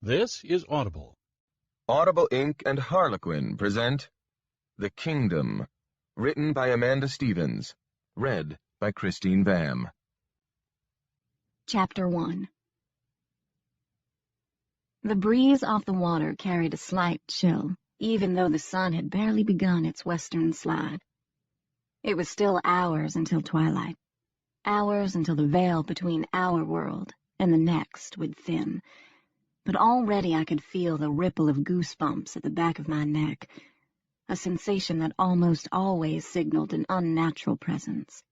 This is Audible. Audible Inc. and Harlequin present The Kingdom, written by Amanda Stevens, read by Christine Vam. Chapter 1. The breeze off the water carried a slight chill, even though the sun had barely begun its western slide. It was still hours until twilight, hours until the veil between our world and the next would thin, but already I could feel the ripple of goosebumps at the back of my neck, a sensation that almost always signaled an unnatural presence.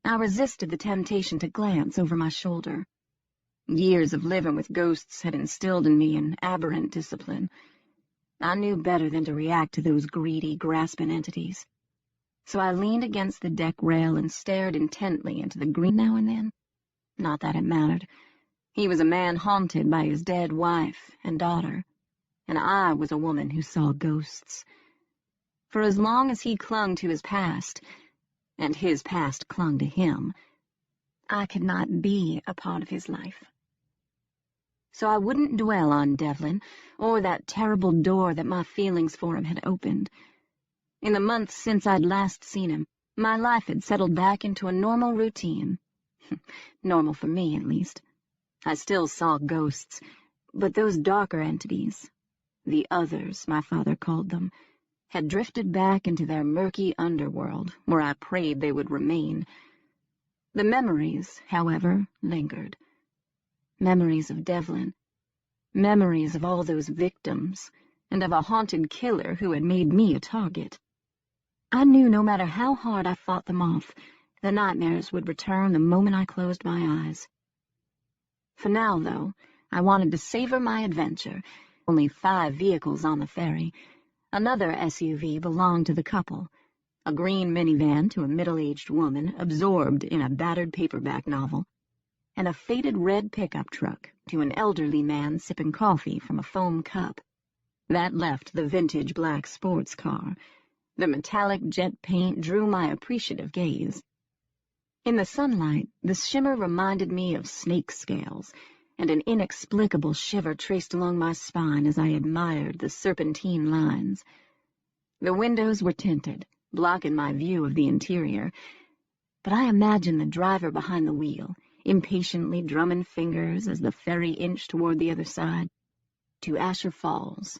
I resisted the temptation to glance over my shoulder. Years of living with ghosts had instilled in me an aberrant discipline. I knew better than to react to those greedy, grasping entities. So I leaned against the deck rail and stared intently into the green now and then. Not that it mattered. He was a man haunted by his dead wife and daughter, and I was a woman who saw ghosts. For as long as he clung to his past, and his past clung to him, I could not be a part of his life. So I wouldn't dwell on Devlin, or that terrible door that my feelings for him had opened. In the months since I'd last seen him, my life had settled back into a normal routine. Normal for me, at least. I still saw ghosts, but those darker entities, the others my father called them, had drifted back into their murky underworld, where I prayed they would remain. The memories, however, lingered. Memories of Devlin. Memories of all those victims, and of a haunted killer who had made me a target. I knew no matter how hard I fought them off, the nightmares would return the moment I closed my eyes. For now, though, I wanted to savor my adventure. Only 5 vehicles on the ferry. Another SUV belonged to the couple, a green minivan to a middle-aged woman absorbed in a battered paperback novel, and a faded red pickup truck to an elderly man sipping coffee from a foam cup. That left the vintage black sports car. The metallic jet paint drew my appreciative gaze. In the sunlight, the shimmer reminded me of snake scales, and an inexplicable shiver traced along my spine as I admired the serpentine lines. The windows were tinted, blocking my view of the interior, but I imagined the driver behind the wheel, impatiently drumming fingers as the ferry inched toward the other side, to Asher Falls,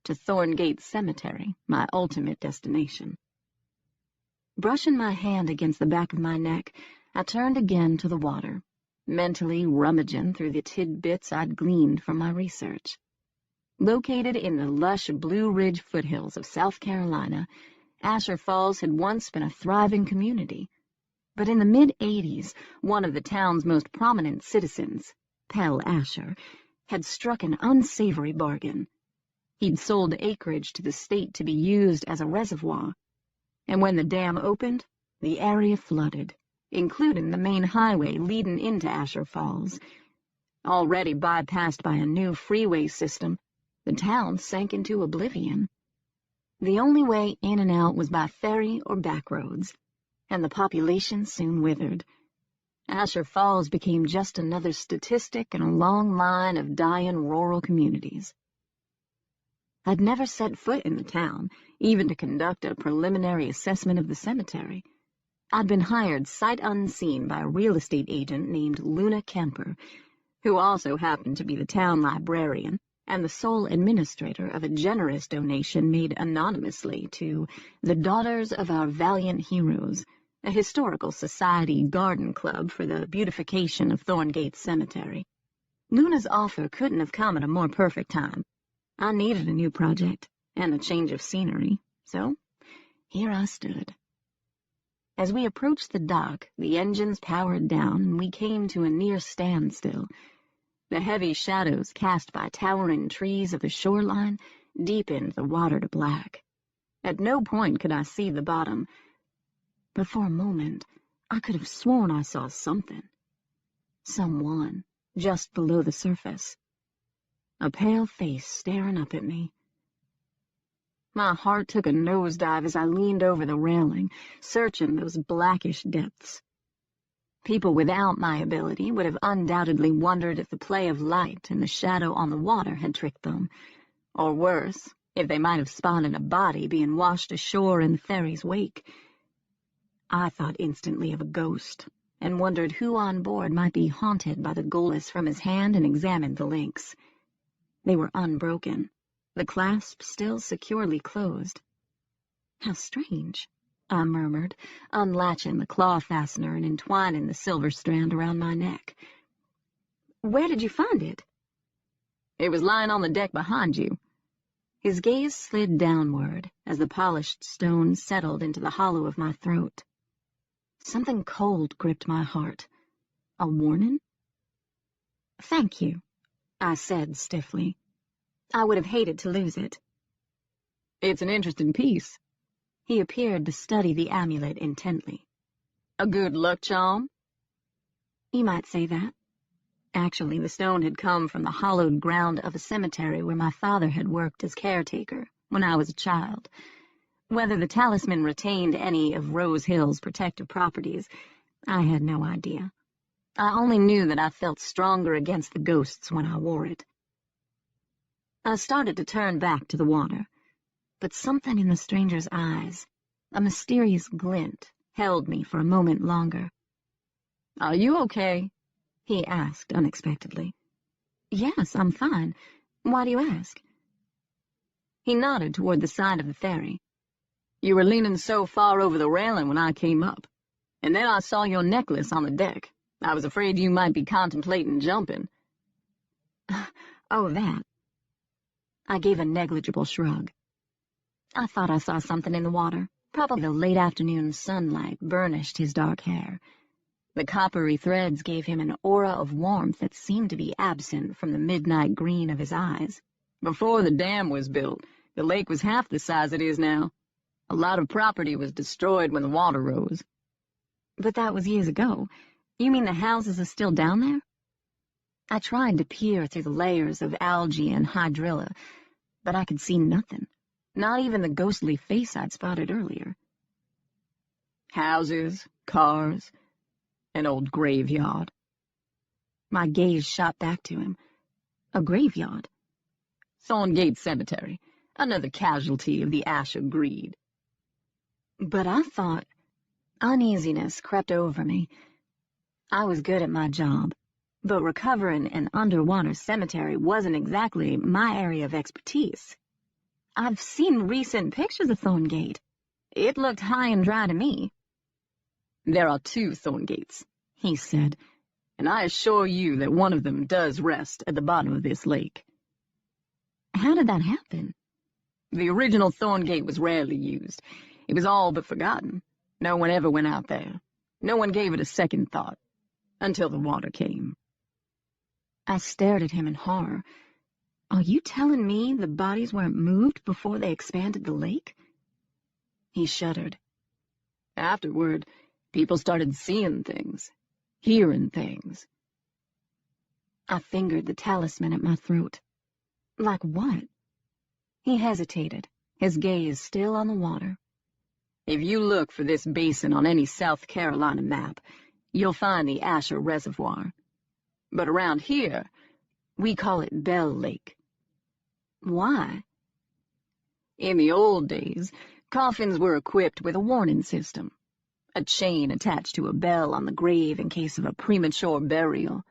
to Thorngate Cemetery, my ultimate destination. Brushing my hand against the back of my neck, I turned again to the water, mentally rummaging through the tidbits I'd gleaned from my research. Located in the lush Blue Ridge foothills of South Carolina, Asher Falls had once been a thriving community. But in the mid-'80s, one of the town's most prominent citizens, Pell Asher, had struck an unsavory bargain. He'd sold acreage to the state to be used as a reservoir, and when the dam opened, the area flooded, including the main highway leading into Asher Falls. Already bypassed by a new freeway system, the town sank into oblivion. The only way in and out was by ferry or back roads, and the population soon withered. Asher Falls became just another statistic in a long line of dying rural communities. I'd never set foot in the town, even to conduct a preliminary assessment of the cemetery. I'd been hired sight unseen by a real estate agent named Luna Kemper, who also happened to be the town librarian and the sole administrator of a generous donation made anonymously to the Daughters of Our Valiant Heroes, a historical society garden club for the beautification of Thorngate Cemetery. Luna's offer couldn't have come at a more perfect time. I needed a new project and a change of scenery, so here I stood. As we approached the dock, the engines powered down, and we came to a near standstill. The heavy shadows cast by towering trees of the shoreline deepened the water to black. At no point could I see the bottom, but for a moment I could have sworn I saw something. Someone just below the surface. A pale face staring up at me. My heart took a nosedive as I leaned over the railing, searching those blackish depths. People without my ability would have undoubtedly wondered if the play of light and the shadow on the water had tricked them, or worse, if they might have spotted a body being washed ashore in the ferry's wake. I thought instantly of a ghost, and wondered who on board might be haunted by the goalless from his hand, and examined the links. They were unbroken, the clasp still securely closed. How strange, I murmured, unlatching the claw fastener and entwining the silver strand around my neck. Where did you find it? It was lying on the deck behind you. His gaze slid downward as the polished stone settled into the hollow of my throat. Something cold gripped my heart. A warning? Thank you, I said stiffly. I would have hated to lose it. It's an interesting piece. He appeared to study the amulet intently. A good luck charm? You might say that. Actually, the stone had come from the hollowed ground of a cemetery where my father had worked as caretaker when I was a child. Whether the talisman retained any of Rose Hill's protective properties, I had no idea. I only knew that I felt stronger against the ghosts when I wore it. I started to turn back to the water, but something in the stranger's eyes, a mysterious glint, held me for a moment longer. Are you okay? He asked unexpectedly. Yes, I'm fine. Why do you ask? He nodded toward the side of the ferry. You were leaning so far over the railing when I came up, and then I saw your necklace on the deck. I was afraid you might be contemplating jumping. Oh, that. I gave a negligible shrug. I thought I saw something in the water. Probably the late afternoon sunlight burnished his dark hair. The coppery threads gave him an aura of warmth that seemed to be absent from the midnight green of his eyes. Before the dam was built, the lake was half the size it is now. A lot of property was destroyed when the water rose. But that was years ago. You mean the houses are still down there? I tried to peer through the layers of algae and hydrilla, but I could see nothing, not even the ghostly face I'd spotted earlier. Houses, cars, an old graveyard. My gaze shot back to him. A graveyard? Thorngate Cemetery, another casualty of the ash of greed. But I thought uneasiness crept over me. I was good at my job, but recovering an underwater cemetery wasn't exactly my area of expertise. I've seen recent pictures of Thorngate. It looked high and dry to me. There are 2 Thorngates, he said, and I assure you that one of them does rest at the bottom of this lake. How did that happen? The original Thorngate was rarely used. It was all but forgotten. No one ever went out there. No one gave it a second thought, until the water came. I stared at him in horror. Are you telling me the bodies weren't moved before they expanded the lake? He shuddered. Afterward, people started seeing things, hearing things. I fingered the talisman at my throat. Like what? He hesitated, his gaze still on the water. If you look for this basin on any South Carolina map, you'll find the Asher Reservoir. But around here, we call it Bell Lake. Why? In the old days, coffins were equipped with a warning system, a chain attached to a bell on the grave in case of a premature burial.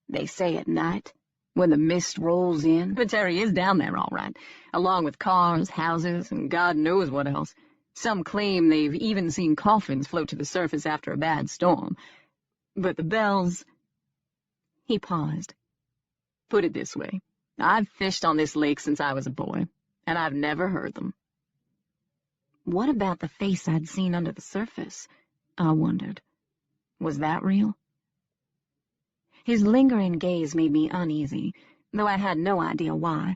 They say at night, when the mist rolls in, the cemetery is down there all right, along with cars, houses, and God knows what else. Some claim they've even seen coffins float to the surface after a bad storm. But the bells... He paused. Put it this way. I've fished on this lake since I was a boy, and I've never heard them. What about the face I'd seen under the surface? I wondered. Was that real? His lingering gaze made me uneasy, though I had no idea why.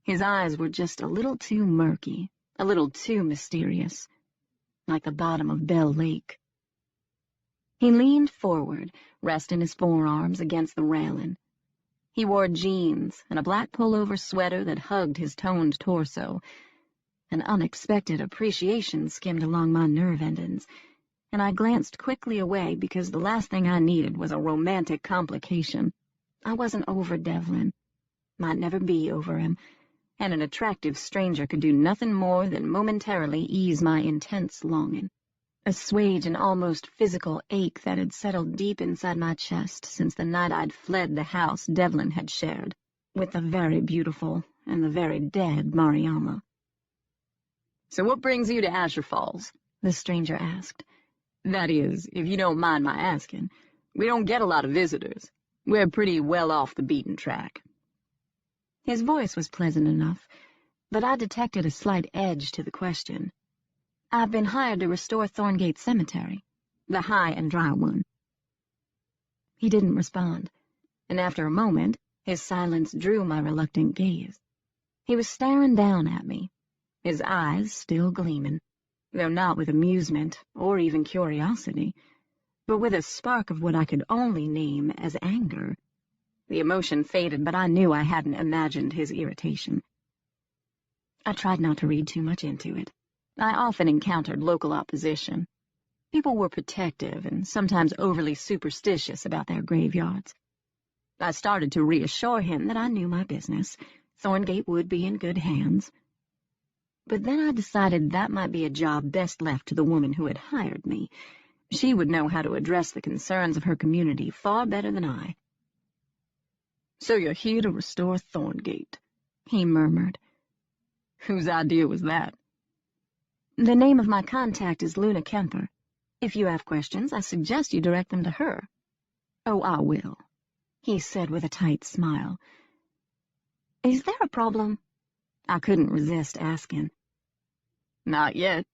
His eyes were just a little too murky, a little too mysterious, like the bottom of Bell Lake. He leaned forward, resting his forearms against the railing. He wore jeans and a black pullover sweater that hugged his toned torso. An unexpected appreciation skimmed along my nerve endings, and I glanced quickly away because the last thing I needed was a romantic complication. I wasn't over Devlin, might never be over him, and an attractive stranger could do nothing more than momentarily ease my intense longing, assuage an almost physical ache that had settled deep inside my chest since the night I'd fled the house Devlin had shared with the very beautiful and the very dead Mariama. "So what brings you to Asher Falls?" the stranger asked. "That is, if you don't mind my asking. We don't get a lot of visitors. We're pretty well off the beaten track." His voice was pleasant enough, but I detected a slight edge to the question. "I've been hired to restore Thorngate Cemetery, the high and dry one." He didn't respond, and after a moment, his silence drew my reluctant gaze. He was staring down at me, his eyes still gleaming, though not with amusement or even curiosity, but with a spark of what I could only name as anger. The emotion faded, but I knew I hadn't imagined his irritation. I tried not to read too much into it. I often encountered local opposition. People were protective and sometimes overly superstitious about their graveyards. I started to reassure him that I knew my business. Thorngate would be in good hands. But then I decided that might be a job best left to the woman who had hired me. She would know how to address the concerns of her community far better than I. "So you're here to restore Thorngate," he murmured. "Whose idea was that?" "The name of my contact is Luna Kemper. If you have questions, I suggest you direct them to her." "Oh, I will," he said with a tight smile. "Is there a problem?" I couldn't resist asking. "Not yet,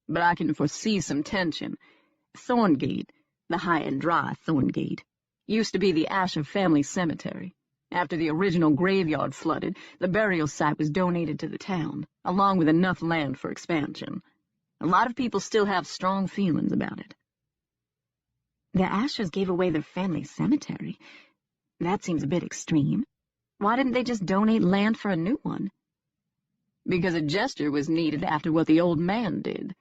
but I can foresee some tension. Thorngate, the high and dry Thorngate, used to be the Asher family cemetery. After the original graveyard flooded, the burial site was donated to the town, along with enough land for expansion. A lot of people still have strong feelings about it." "The Ashers gave away their family cemetery? That seems a bit extreme. Why didn't they just donate land for a new one?" "Because a gesture was needed after what the old man did."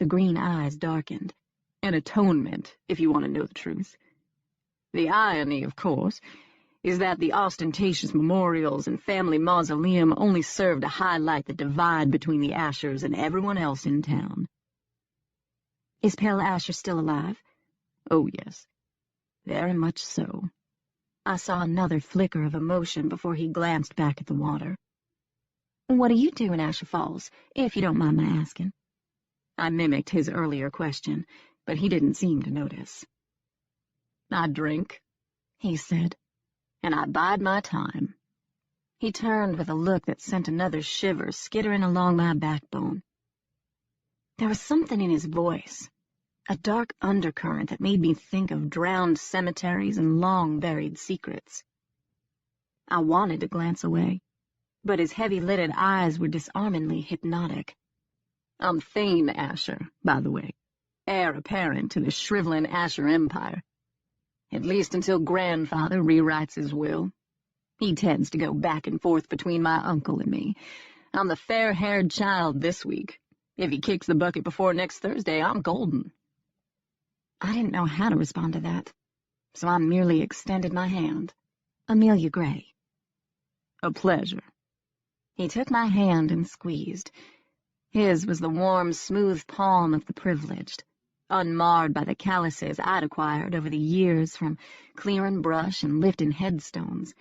The green eyes darkened. "An atonement, if you want to know the truth. The irony, of course, is that the ostentatious memorials and family mausoleum only serve to highlight the divide between the Ashers and everyone else in town." "Is Pell Asher still alive?" "Oh, yes, very much so." I saw another flicker of emotion before he glanced back at the water. "What do you do in Asher Falls, if you don't mind my asking?" I mimicked his earlier question, but he didn't seem to notice. "I drink," he said, "and I bide my time." He turned with a look that sent another shiver skittering along my backbone. There was something in his voice, a dark undercurrent that made me think of drowned cemeteries and long-buried secrets. I wanted to glance away, but his heavy-lidded eyes were disarmingly hypnotic. "I'm Thane Asher, by the way, heir apparent to the shriveling Asher empire. At least until grandfather rewrites his will. He tends to go back and forth between my uncle and me. I'm the fair-haired child this week. If he kicks the bucket before next Thursday, I'm golden." I didn't know how to respond to that, so I merely extended my hand. "Amelia Gray." "A pleasure." He took my hand and squeezed. His was the warm, smooth palm of the privileged, unmarred by the calluses I'd acquired over the years from clearing brush and lifting headstones.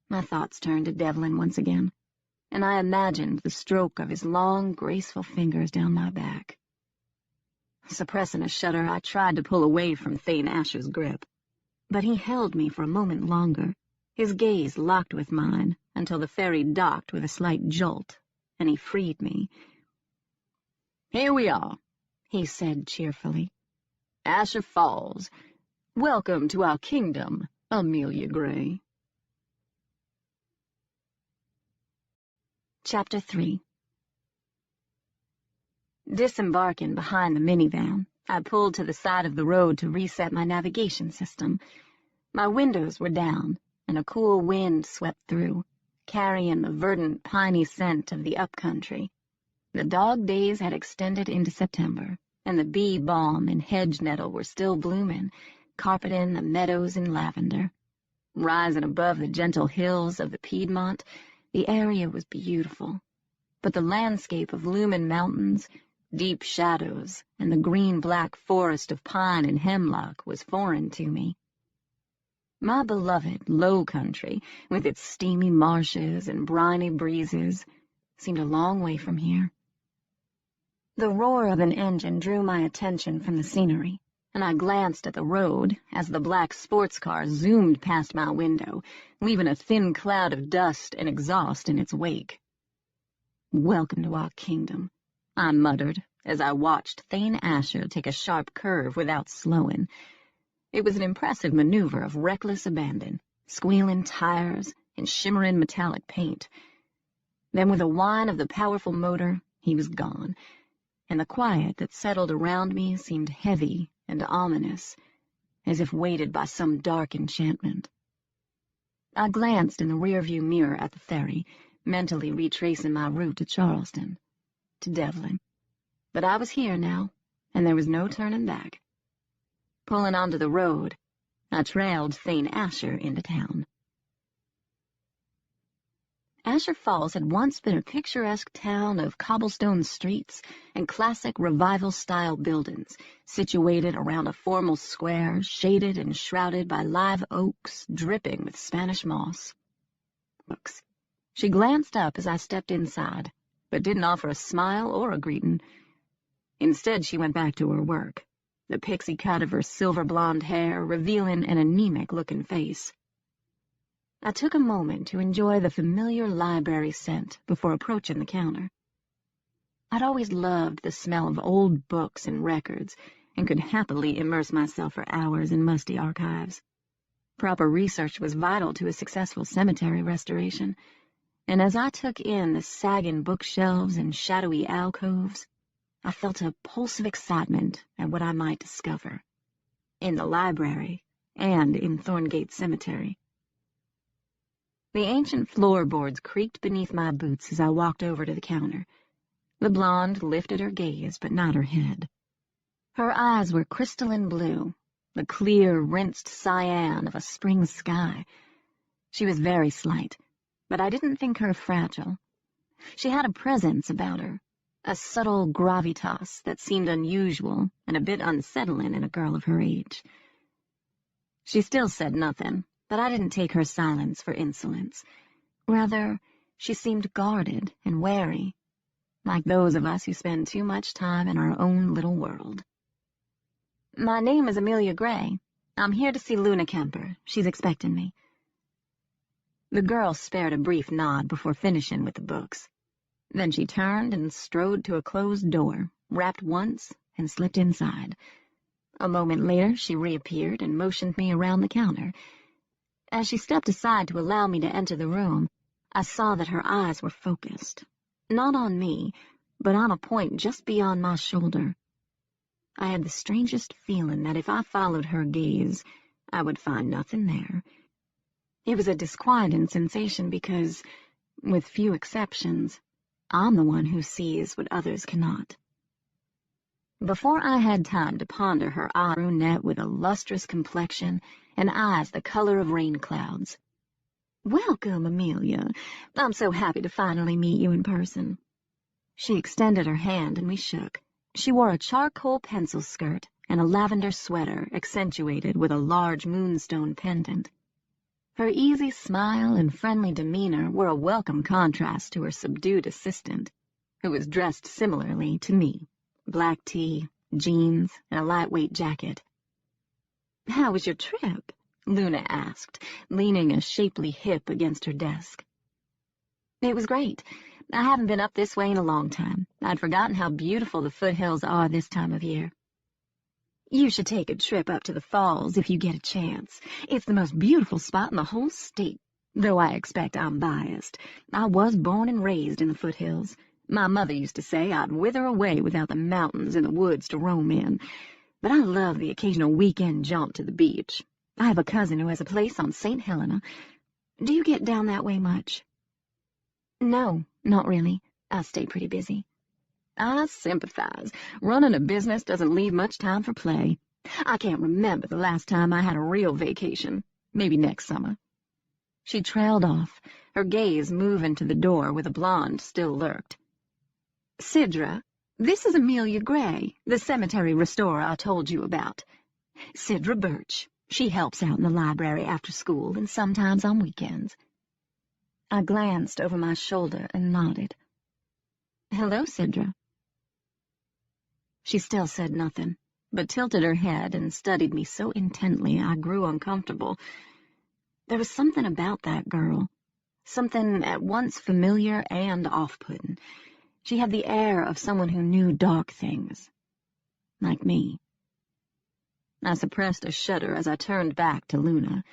My thoughts turned to Devlin once again, and I imagined the stroke of his long, graceful fingers down my back. Suppressing a shudder, I tried to pull away from Thane Asher's grip, but he held me for a moment longer, his gaze locked with mine until the ferry docked with a slight jolt, and he freed me. "Here we are," he said cheerfully. "Asher Falls. Welcome to our kingdom, Amelia Gray." Chapter 3. Disembarking behind the minivan, I pulled to the side of the road to reset my navigation system. My windows were down, and a cool wind swept through, carrying the verdant, piney scent of the upcountry. The dog days had extended into September, and the bee balm and hedge nettle were still blooming, carpeting the meadows in lavender. Rising above the gentle hills of the Piedmont, the area was beautiful, but the landscape of looming mountains, deep shadows, and the green-black forest of pine and hemlock was foreign to me. My beloved low country, with its steamy marshes and briny breezes, seemed a long way from here. The roar of an engine drew my attention from the scenery, and I glanced at the road as the black sports car zoomed past my window, leaving a thin cloud of dust and exhaust in its wake. "Welcome to our kingdom," I muttered as I watched Thane Asher take a sharp curve without slowing. It was an impressive maneuver of reckless abandon, squealing tires and shimmering metallic paint. Then, with a whine of the powerful motor, he was gone, and the quiet that settled around me seemed heavy and ominous, as if weighted by some dark enchantment. I glanced in the rearview mirror at the ferry, mentally retracing my route to Charleston, to Devlin. But I was here now, and there was no turning back. Pulling onto the road, I trailed Thane Asher into town. Asher Falls had once been a picturesque town of cobblestone streets and classic revival-style buildings, situated around a formal square, shaded and shrouded by live oaks dripping with Spanish moss. Looks. She glanced up as I stepped inside, but didn't offer a smile or a greeting. Instead, she went back to her work, the pixie cut of her silver-blonde hair revealing an anemic-looking face. I took a moment to enjoy the familiar library scent before approaching the counter. I'd always loved the smell of old books and records, and could happily immerse myself for hours in musty archives. Proper research was vital to a successful cemetery restoration, and as I took in the sagging bookshelves and shadowy alcoves, I felt a pulse of excitement at what I might discover in the library and in Thorngate Cemetery. The ancient floorboards creaked beneath my boots as I walked over to the counter. The blonde lifted her gaze, but not her head. Her eyes were crystalline blue, the clear, rinsed cyan of a spring sky. She was very slight, but I didn't think her fragile. She had a presence about her, a subtle gravitas that seemed unusual and a bit unsettling in a girl of her age. She still said nothing, but I didn't take her silence for insolence. Rather, she seemed guarded and wary, like those of us who spend too much time in our own little world. "My name is Amelia Gray. I'm here to see Luna Kemper. She's expecting me." The girl spared a brief nod before finishing with the books. Then she turned and strode to a closed door, rapped once, and slipped inside. A moment later, she reappeared and motioned me around the counter. As she stepped aside to allow me to enter the room, I saw that her eyes were focused, not on me, but on a point just beyond my shoulder. I had the strangest feeling that if I followed her gaze, I would find nothing there. It was a disquieting sensation because, with few exceptions, I'm the one who sees what others cannot. Before I had time to ponder her brunette with a lustrous complexion and eyes the color of rain clouds. "Welcome, Amelia. I'm so happy to finally meet you in person." She extended her hand and we shook. She wore a charcoal pencil skirt and a lavender sweater accentuated with a large moonstone pendant. Her easy smile and friendly demeanor were a welcome contrast to her subdued assistant, who was dressed similarly to me. Black tee, jeans, and a lightweight jacket. "How was your trip?" Luna asked, leaning a shapely hip against her desk. "It was great. I haven't been up this way in a long time. I'd forgotten how beautiful the foothills are this time of year. You should take a trip up to the falls if you get a chance. It's the most beautiful spot in the whole state, though I expect I'm biased. I was born and raised in the foothills. My mother used to say I'd wither away without the mountains and the woods to roam in, but I love the occasional weekend jaunt to the beach. I have a cousin who has a place on St. Helena. Do you get down that way much?" "No, not really. I stay pretty busy." I sympathize. Running a business doesn't leave much time for play. I can't remember the last time I had a real vacation. Maybe next summer. She trailed off, her gaze moving to the door where the blonde still lurked. Sidra, this is Amelia Gray, the cemetery restorer I told you about. Sidra Birch. She helps out in the library after school and sometimes on weekends. I glanced over my shoulder and nodded. Hello, Sidra. She still said nothing, but tilted her head and studied me so intently I grew uncomfortable. There was something about that girl, something at once familiar and off-putting. She had the air of someone who knew dark things, like me. I suppressed a shudder as I turned back to Luna.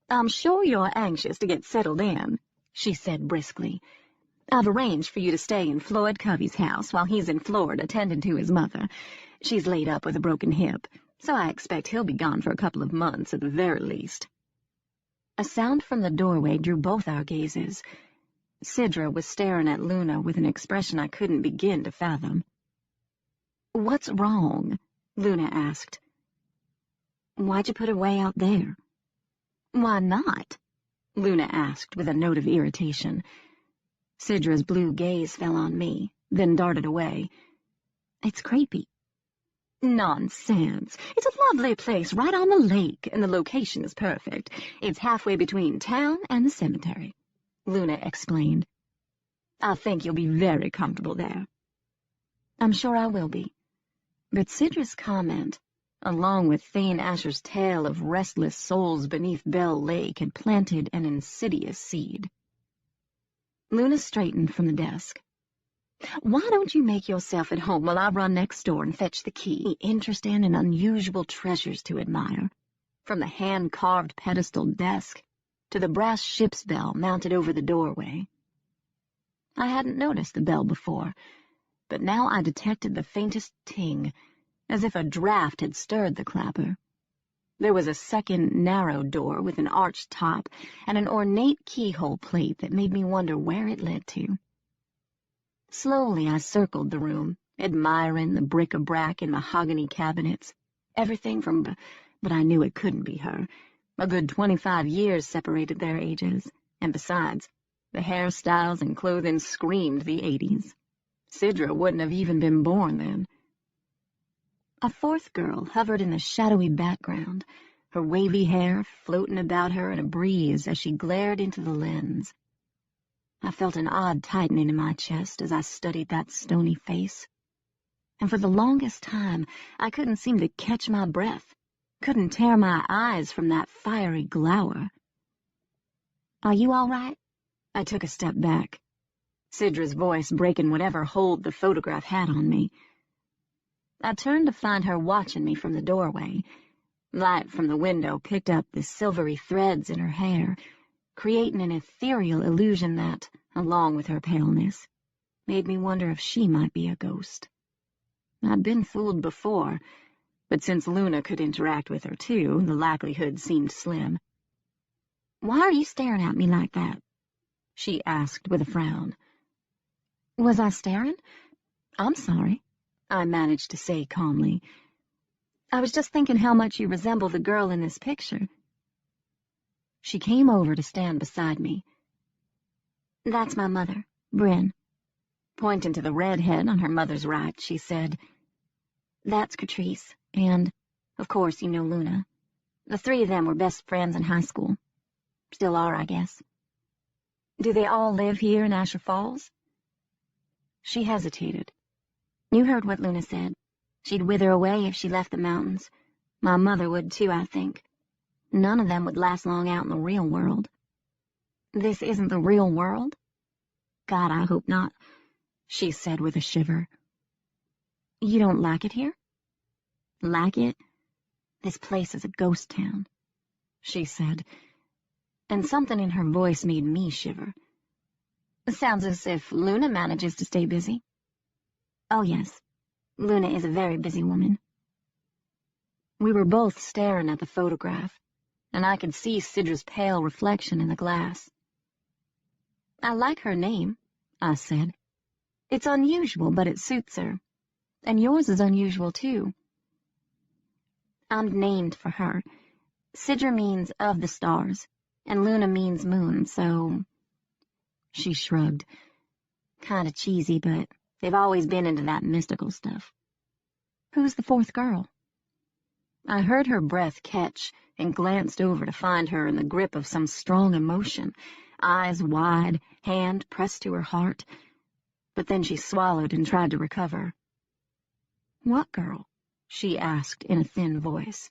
I'm sure you're anxious to get settled in, she said briskly. I've arranged for you to stay in Floyd Covey's house while he's in Florida tending to his mother. She's laid up with a broken hip, so I expect he'll be gone for a couple of months at the very least. A sound from the doorway drew both our gazes. Sidra was staring at Luna with an expression I couldn't begin to fathom. What's wrong? Luna asked. Why'd you put her way out there? Why not? Luna asked with a note of irritation. Sidra's blue gaze fell on me, then darted away. It's creepy. Nonsense. It's a lovely place right on the lake, and the location is perfect. It's halfway between town and the cemetery, Luna explained. I think you'll be very comfortable there. I'm sure I will be. But Sidra's comment, along with Thane Asher's tale of restless souls beneath Bell Lake, had planted an insidious seed. Luna straightened from the desk. Why don't you make yourself at home while I run next door and fetch the key? Interesting and unusual treasures to admire, from the hand-carved pedestal desk to the brass ship's bell mounted over the doorway. I hadn't noticed the bell before, but now I detected the faintest ting, as if a draught had stirred the clapper. There was a second narrow door with an arched top and an ornate keyhole plate that made me wonder where it led to. Slowly I circled the room, admiring the bric-a-brac and mahogany cabinets, everything from, but I knew it couldn't be her. A good 25 years separated their ages, and besides, the hairstyles and clothing screamed the 80s. Sidra wouldn't have even been born then. A fourth girl hovered in the shadowy background, her wavy hair floating about her in a breeze as she glared into the lens. I felt an odd tightening in my chest as I studied that stony face. And for the longest time, I couldn't seem to catch my breath, couldn't tear my eyes from that fiery glower. Are you all right? I took a step back, Sidra's voice breaking whatever hold the photograph had on me. I turned to find her watching me from the doorway. Light from the window picked up the silvery threads in her hair, creating an ethereal illusion that, along with her paleness, made me wonder if she might be a ghost. I'd been fooled before, but since Luna could interact with her too, the likelihood seemed slim. Why are you staring at me like that? She asked with a frown. Was I staring? I'm sorry, I managed to say calmly. I was just thinking how much you resemble the girl in this picture. She came over to stand beside me. That's my mother, Bryn. Pointing to the redhead on her mother's right, she said, That's Catrice, and, of course, you know Luna. The three of them were best friends in high school. Still are, I guess. Do they all live here in Asher Falls? She hesitated. You heard what Luna said. She'd wither away if she left the mountains. My mother would too, I think. None of them would last long out in the real world. This isn't the real world? God, I hope not, she said with a shiver. You don't like it here? Like it? This place is a ghost town, she said, and something in her voice made me shiver. It sounds as if Luna manages to stay busy. Oh, yes. Luna is a very busy woman. We were both staring at the photograph, and I could see Sidra's pale reflection in the glass. I like her name, I said. It's unusual, but it suits her. And yours is unusual, too. I'm named for her. Sidra means of the stars, and Luna means moon, so... She shrugged. Kinda cheesy, but they've always been into that mystical stuff. Who's the fourth girl? I heard her breath catch and glanced over to find her in the grip of some strong emotion, eyes wide, hand pressed to her heart. But then she swallowed and tried to recover. What girl? She asked in a thin voice.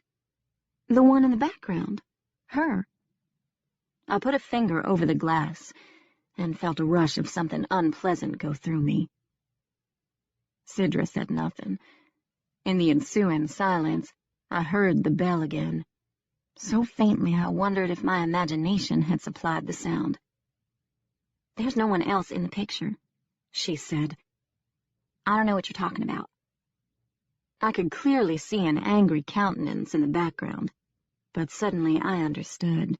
The one in the background. Her. I put a finger over the glass and felt a rush of something unpleasant go through me. Sidra said nothing. In the ensuing silence, I heard the bell again. So faintly I wondered if my imagination had supplied the sound. There's no one else in the picture, she said. I don't know what you're talking about. I could clearly see an angry countenance in the background, but suddenly I understood.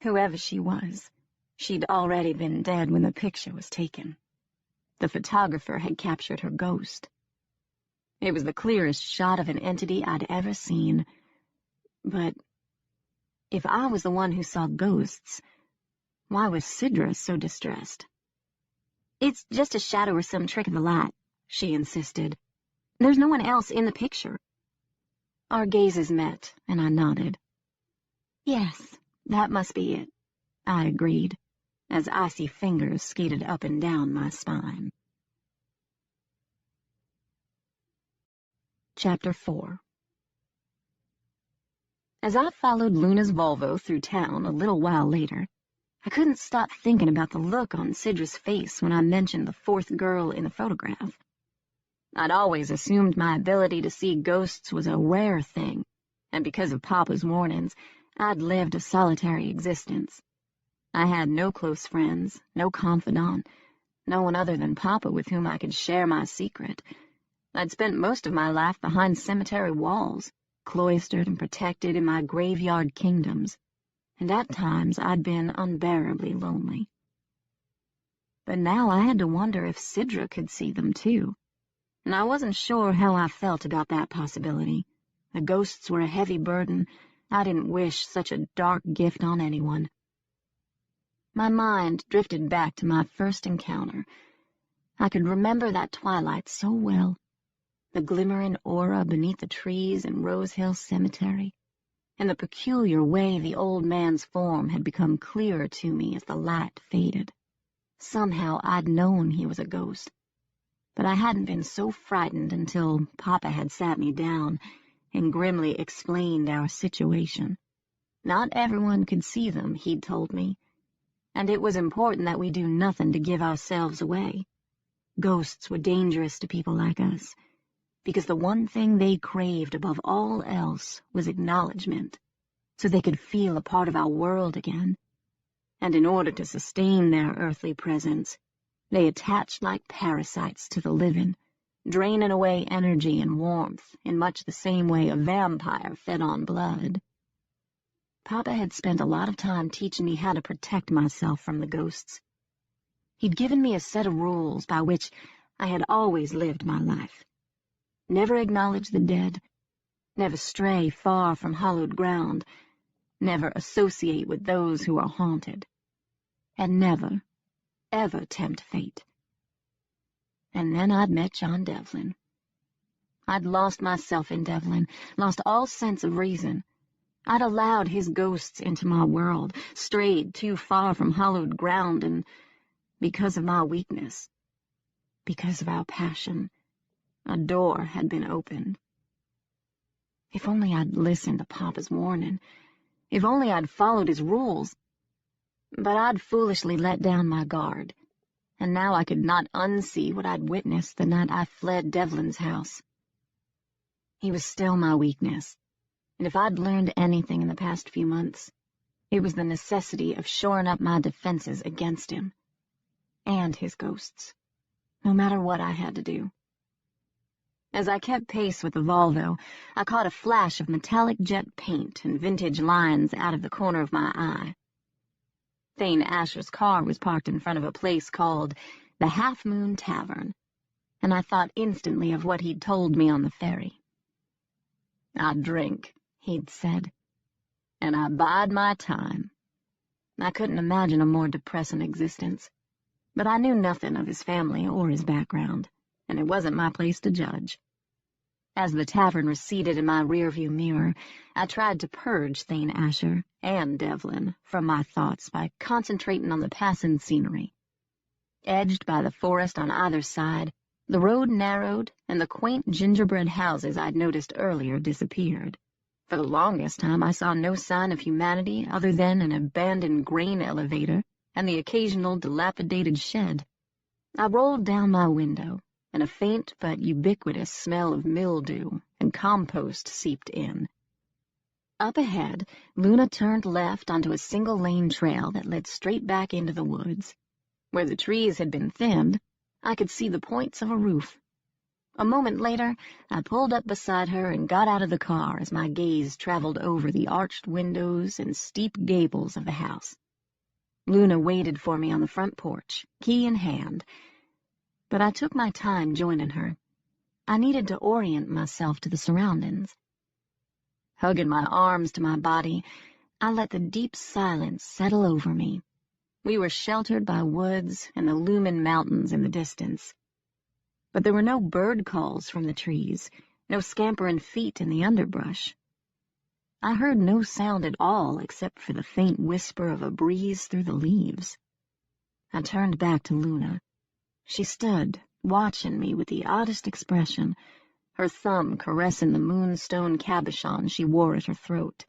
Whoever she was, she'd already been dead when the picture was taken. The photographer had captured her ghost. It was the clearest shot of an entity I'd ever seen. But if I was the one who saw ghosts, why was Sidra so distressed? It's just a shadow or some trick of the light, she insisted. There's no one else in the picture. Our gazes met, and I nodded. Yes, that must be it, I agreed, as icy fingers skated up and down my spine. Chapter 4. As I followed Luna's Volvo through town a little while later, I couldn't stop thinking about the look on Sidra's face when I mentioned the fourth girl in the photograph. I'd always assumed my ability to see ghosts was a rare thing, and because of Papa's warnings, I'd lived a solitary existence. I had no close friends, no confidant, no one other than Papa with whom I could share my secret. I'd spent most of my life behind cemetery walls, cloistered and protected in my graveyard kingdoms, and at times I'd been unbearably lonely. But now I had to wonder if Sidra could see them too, and I wasn't sure how I felt about that possibility. The ghosts were a heavy burden. I didn't wish such a dark gift on anyone. My mind drifted back to my first encounter. I could remember that twilight so well, the glimmering aura beneath the trees in Rose Hill Cemetery, and the peculiar way the old man's form had become clearer to me as the light faded. Somehow I'd known he was a ghost, but I hadn't been so frightened until Papa had sat me down and grimly explained our situation. Not everyone could see them, he'd told me, and it was important that we do nothing to give ourselves away. Ghosts were dangerous to people like us, because the one thing they craved above all else was acknowledgement, so they could feel a part of our world again. And in order to sustain their earthly presence, they attached like parasites to the living, draining away energy and warmth in much the same way a vampire fed on blood. Papa had spent a lot of time teaching me how to protect myself from the ghosts. He'd given me a set of rules by which I had always lived my life. Never acknowledge the dead, never stray far from hallowed ground, never associate with those who are haunted, and never, ever tempt fate. And then I'd met John Devlin. I'd lost myself in Devlin, lost all sense of reason. I'd allowed his ghosts into my world, strayed too far from hallowed ground, and because of my weakness, because of our passion, a door had been opened. If only I'd listened to Papa's warning. If only I'd followed his rules. But I'd foolishly let down my guard, and now I could not unsee what I'd witnessed the night I fled Devlin's house. He was still my weakness, and if I'd learned anything in the past few months, it was the necessity of shoring up my defenses against him and his ghosts, no matter what I had to do. As I kept pace with the Volvo, I caught a flash of metallic jet paint and vintage lines out of the corner of my eye. Thane Asher's car was parked in front of a place called the Half Moon Tavern, and I thought instantly of what he'd told me on the ferry. "I drink," he'd said, "and I bide my time." I couldn't imagine a more depressing existence, but I knew nothing of his family or his background, and it wasn't my place to judge. As the tavern receded in my rearview mirror, I tried to purge Thane Asher and Devlin from my thoughts by concentrating on the passing scenery. Edged by the forest on either side, the road narrowed, and the quaint gingerbread houses I'd noticed earlier disappeared. For the longest time, I saw no sign of humanity other than an abandoned grain elevator and the occasional dilapidated shed. I rolled down my window, and a faint but ubiquitous smell of mildew and compost seeped in. Up ahead, Luna turned left onto a single-lane trail that led straight back into the woods. Where the trees had been thinned, I could see the points of a roof. A moment later, I pulled up beside her and got out of the car as my gaze traveled over the arched windows and steep gables of the house. Luna waited for me on the front porch, key in hand, but I took my time joining her. I needed to orient myself to the surroundings. Hugging my arms to my body, I let the deep silence settle over me. We were sheltered by woods and the looming mountains in the distance. But there were no bird calls from the trees, no scampering feet in the underbrush. I heard no sound at all except for the faint whisper of a breeze through the leaves. I turned back to Luna. She stood, watching me with the oddest expression, her thumb caressing the moonstone cabochon she wore at her throat.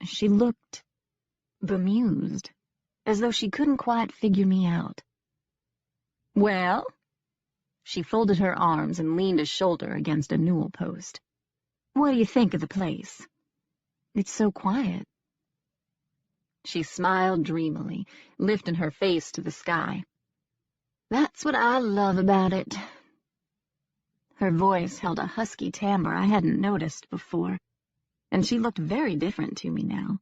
She looked bemused, as though she couldn't quite figure me out. "Well?" She folded her arms and leaned a shoulder against a newel post. "What do you think of the place? It's so quiet." She smiled dreamily, lifting her face to the sky. "That's what I love about it." Her voice held a husky timbre I hadn't noticed before, and she looked very different to me now.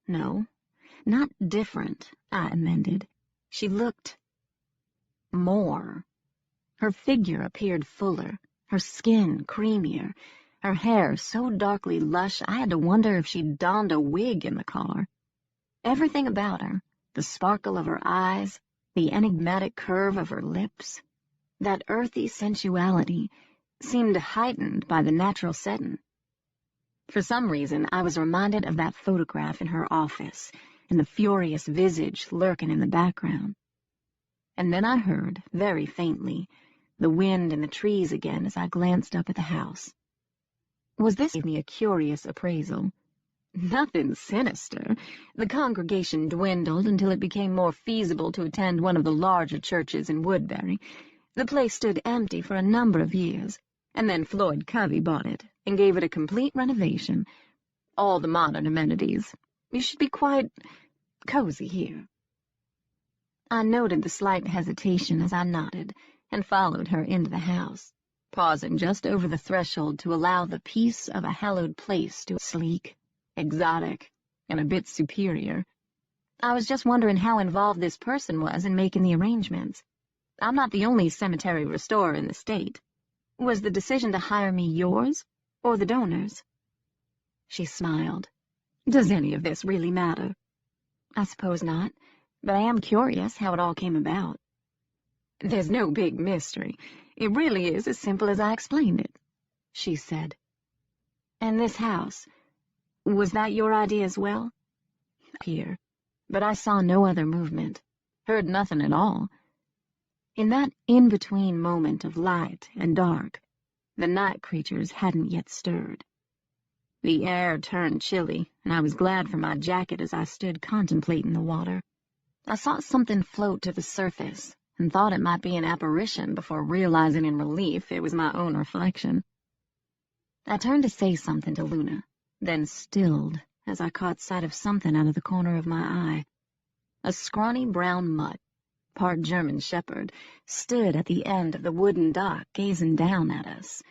No, not different, I amended. She looked more. Her figure appeared fuller, her skin creamier, her hair so darkly lush I had to wonder if she'd donned a wig in the car. Everything about her, the sparkle of her eyes, the enigmatic curve of her lips, that earthy sensuality, seemed heightened by the natural setting. For some reason, I was reminded of that photograph in her office, and the furious visage lurking in the background. And then I heard, very faintly, the wind in the trees again as I glanced up at the house. This gave me a curious appraisal. Nothing sinister. The congregation dwindled until it became more feasible to attend one of the larger churches in Woodbury. The place stood empty for a number of years, and then Floyd Covey bought it and gave it a complete renovation. All the modern amenities. You should be quite cozy here. I noted the slight hesitation as I nodded and followed her into the house, pausing just over the threshold to allow the peace of a hallowed place to sleek, exotic, and a bit superior. I was just wondering how involved this person was in making the arrangements. I'm not the only cemetery restorer in the state. Was the decision to hire me yours or the donors? She smiled. Does any of this really matter? I suppose not, but I am curious how it all came about. There's no big mystery. It really is as simple as I explained it, she said. And this house, was that your idea as well? Here, but I saw no other movement, heard nothing at all. In that in-between moment of light and dark, the night creatures hadn't yet stirred. The air turned chilly, and I was glad for my jacket as I stood contemplating the water. I saw something float to the surface, and thought it might be an apparition before realizing in relief it was my own reflection. I turned to say something to Luna, then stilled as I caught sight of something out of the corner of my eye. A scrawny brown mutt, part German shepherd, stood at the end of the wooden dock gazing down at us.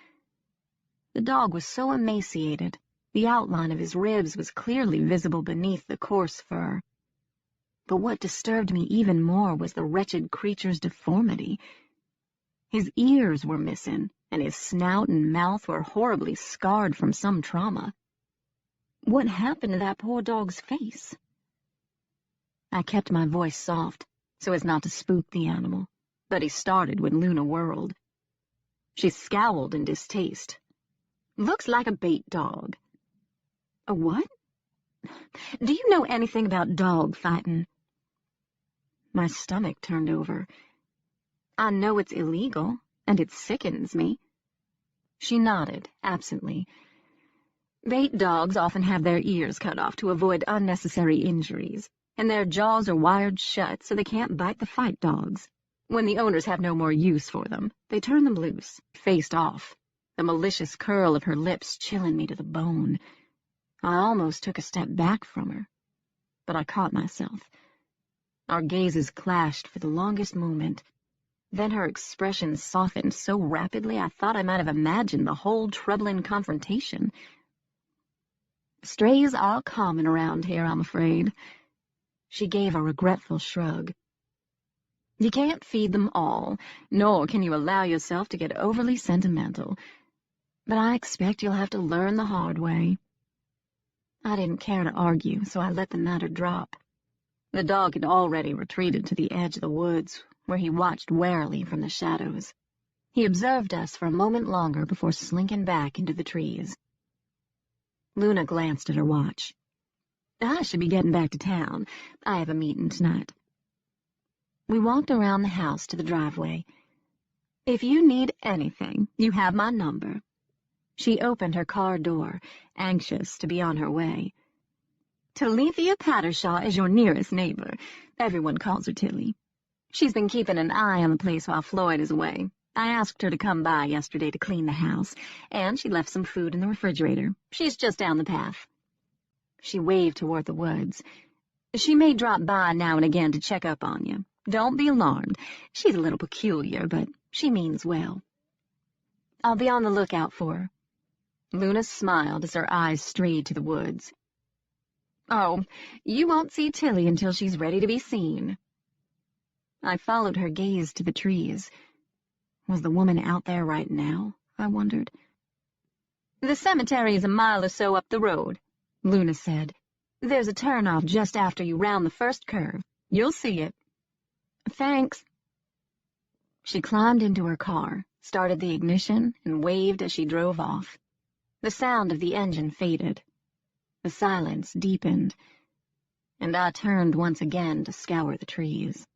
The dog was so emaciated, the outline of his ribs was clearly visible beneath the coarse fur. But what disturbed me even more was the wretched creature's deformity. His ears were missing, and his snout and mouth were horribly scarred from some trauma. What happened to that poor dog's face? I kept my voice soft, so as not to spook the animal, but he started when Luna whirled. She scowled in distaste. "Looks like a bait dog." "A what? Do you know anything about dog fighting?" My stomach turned over. "I know it's illegal, and it sickens me." She nodded, absently. "Bait dogs often have their ears cut off to avoid unnecessary injuries, and their jaws are wired shut so they can't bite the fight dogs. When the owners have no more use for them, they turn them loose, faced off, the malicious curl of her lips chilling me to the bone. I almost took a step back from her, but I caught myself. Our gazes clashed for the longest moment. Then her expression softened so rapidly I thought I might have imagined the whole troubling confrontation. "Strays are common around here, I'm afraid." She gave a regretful shrug. "You can't feed them all, nor can you allow yourself to get overly sentimental. But I expect you'll have to learn the hard way." I didn't care to argue, so I let the matter drop. The dog had already retreated to the edge of the woods, where he watched warily from the shadows. He observed us for a moment longer before slinking back into the trees. Luna glanced at her watch. "I should be getting back to town. I have a meeting tonight." We walked around the house to the driveway. "If you need anything, you have my number." She opened her car door, anxious to be on her way. "Talithia Pattershaw is your nearest neighbor. Everyone calls her Tilly. She's been keeping an eye on the place while Floyd is away. I asked her to come by yesterday to clean the house, and she left some food in the refrigerator. She's just down the path." She waved toward the woods. "She may drop by now and again to check up on you. Don't be alarmed. She's a little peculiar, but she means well." "I'll be on the lookout for her." Luna smiled as her eyes strayed to the woods. "Oh, you won't see Tilly until she's ready to be seen." I followed her gaze to the trees. Was the woman out there right now? I wondered. "The cemetery is a mile or so up the road," Luna said. "There's a turnoff just after you round the first curve. You'll see it." "Thanks." She climbed into her car, started the ignition, and waved as she drove off. The sound of the engine faded. The silence deepened, and I turned once again to scour the trees.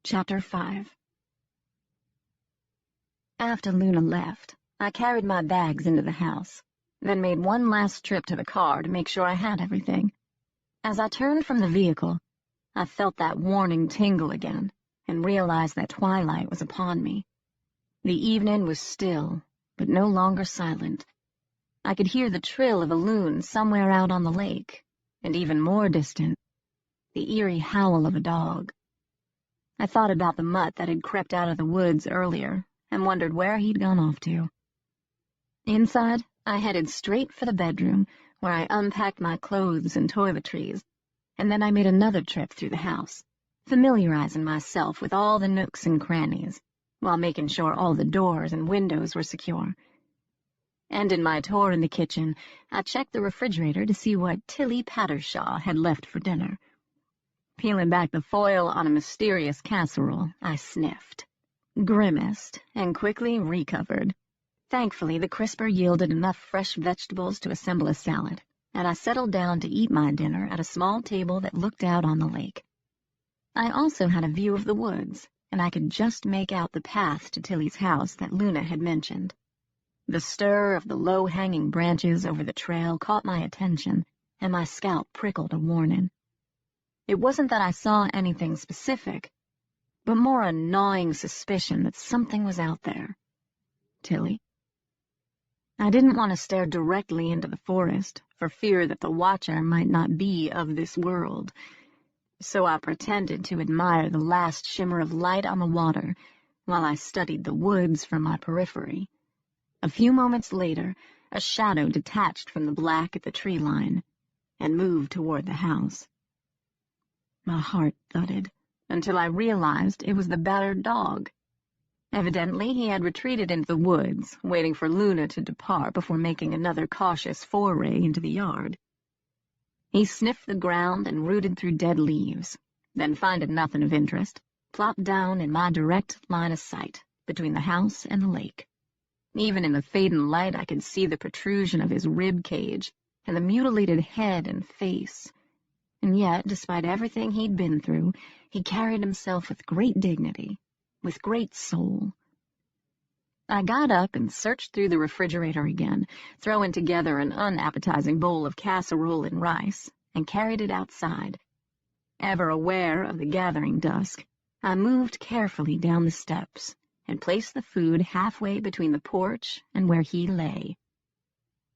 Chapter 5. After Luna left, I carried my bags into the house, then made one last trip to the car to make sure I had everything. As I turned from the vehicle, I felt that warning tingle again and realized that twilight was upon me. The evening was still, but no longer silent. I could hear the trill of a loon somewhere out on the lake, and even more distant, the eerie howl of a dog. I thought about the mutt that had crept out of the woods earlier and wondered where he'd gone off to. Inside, I headed straight for the bedroom, where I unpacked my clothes and toiletries, and then I made another trip through the house, familiarizing myself with all the nooks and crannies, while making sure all the doors and windows were secure. And in my tour in the kitchen, I checked the refrigerator to see what Tilly Pattershaw had left for dinner. Peeling back the foil on a mysterious casserole, I sniffed, grimaced, and quickly recovered. Thankfully, the crisper yielded enough fresh vegetables to assemble a salad, and I settled down to eat my dinner at a small table that looked out on the lake. I also had a view of the woods, and I could just make out the path to Tilly's house that Luna had mentioned. The stir of the low-hanging branches over the trail caught my attention, and my scalp prickled a warning. It wasn't that I saw anything specific, but more a gnawing suspicion that something was out there. Tilly. I didn't want to stare directly into the forest, for fear that the watcher might not be of this world, so I pretended to admire the last shimmer of light on the water while I studied the woods from my periphery. A few moments later, a shadow detached from the black at the tree line. and moved toward the house. My heart thudded until I realized it was the battered dog. Evidently, he had retreated into the woods, waiting for Luna to depart before making another cautious foray into the yard. He sniffed the ground and rooted through dead leaves, then, finding nothing of interest, plopped down in my direct line of sight between the house and the lake. Even in the fading light, I could see the protrusion of his rib cage and the mutilated head and face. And yet, despite everything he'd been through, he carried himself with great dignity, with great soul. I got up and searched through the refrigerator again, throwing together an unappetizing bowl of casserole and rice, and carried it outside. Ever aware of the gathering dusk, I moved carefully down the steps and placed the food halfway between the porch and where he lay.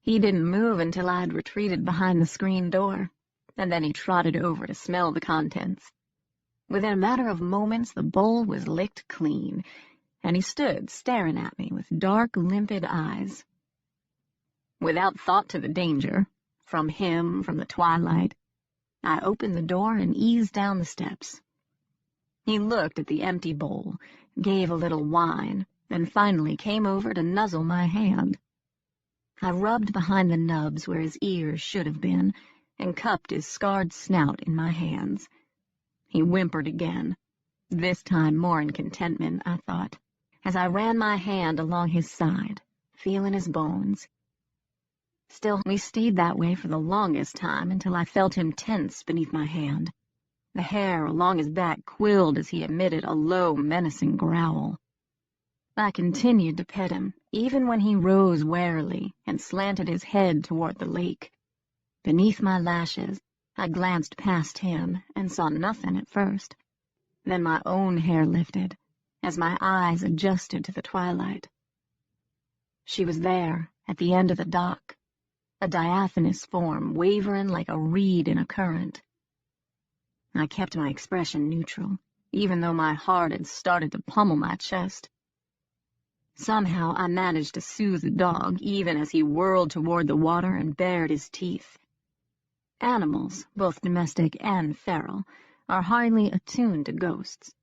He didn't move until I had retreated behind the screen door, and then he trotted over to smell the contents. Within a matter of moments, the bowl was licked clean, and he stood staring at me with dark, limpid eyes. Without thought to the danger, from him, from the twilight, I opened the door and eased down the steps. He looked at the empty bowl, gave a little whine, then finally came over to nuzzle my hand. I rubbed behind the nubs where his ears should have been, and cupped his scarred snout in my hands. He whimpered again, this time more in contentment, I thought, as I ran my hand along his side, feeling his bones. Still, we stayed that way for the longest time until I felt him tense beneath my hand. The hair along his back quilled as he emitted a low, menacing growl. I continued to pet him, even when he rose warily and slanted his head toward the lake. Beneath my lashes, I glanced past him and saw nothing at first. Then my own hair lifted, as my eyes adjusted to the twilight. She was there, at the end of the dock, a diaphanous form wavering like a reed in a current. I kept my expression neutral, even though my heart had started to pummel my chest. Somehow I managed to soothe the dog, even as he whirled toward the water and bared his teeth. Animals, both domestic and feral, are highly attuned to ghosts.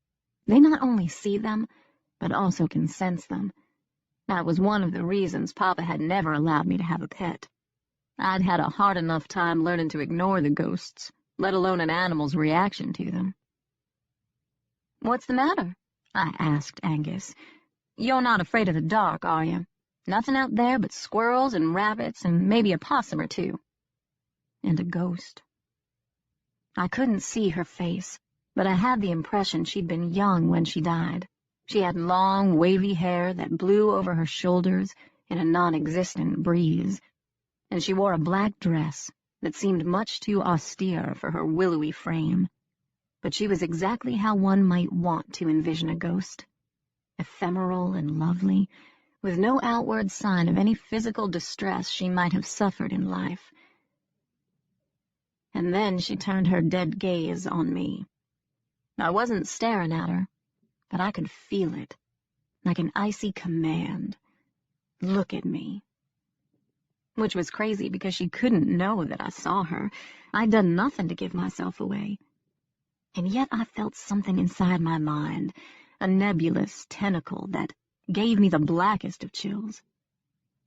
They not only see them, but also can sense them. That was one of the reasons Papa had never allowed me to have a pet. I'd had a hard enough time learning to ignore the ghosts, let alone an animal's reaction to them. "What's the matter?" I asked Angus. "You're not afraid of the dark, are you? Nothing out there but squirrels and rabbits and maybe a possum or two." And a ghost. I couldn't see her face, but I had the impression she'd been young when she died. She had long, wavy hair that blew over her shoulders in a non-existent breeze, and she wore a black dress that seemed much too austere for her willowy frame. But she was exactly how one might want to envision a ghost. Ephemeral and lovely, with no outward sign of any physical distress she might have suffered in life. And then she turned her dead gaze on me. I wasn't staring at her, but I could feel it, like an icy command. Look at me. Which was crazy because she couldn't know that I saw her. I'd done nothing to give myself away. And yet I felt something inside my mind, a nebulous tentacle that gave me the blackest of chills.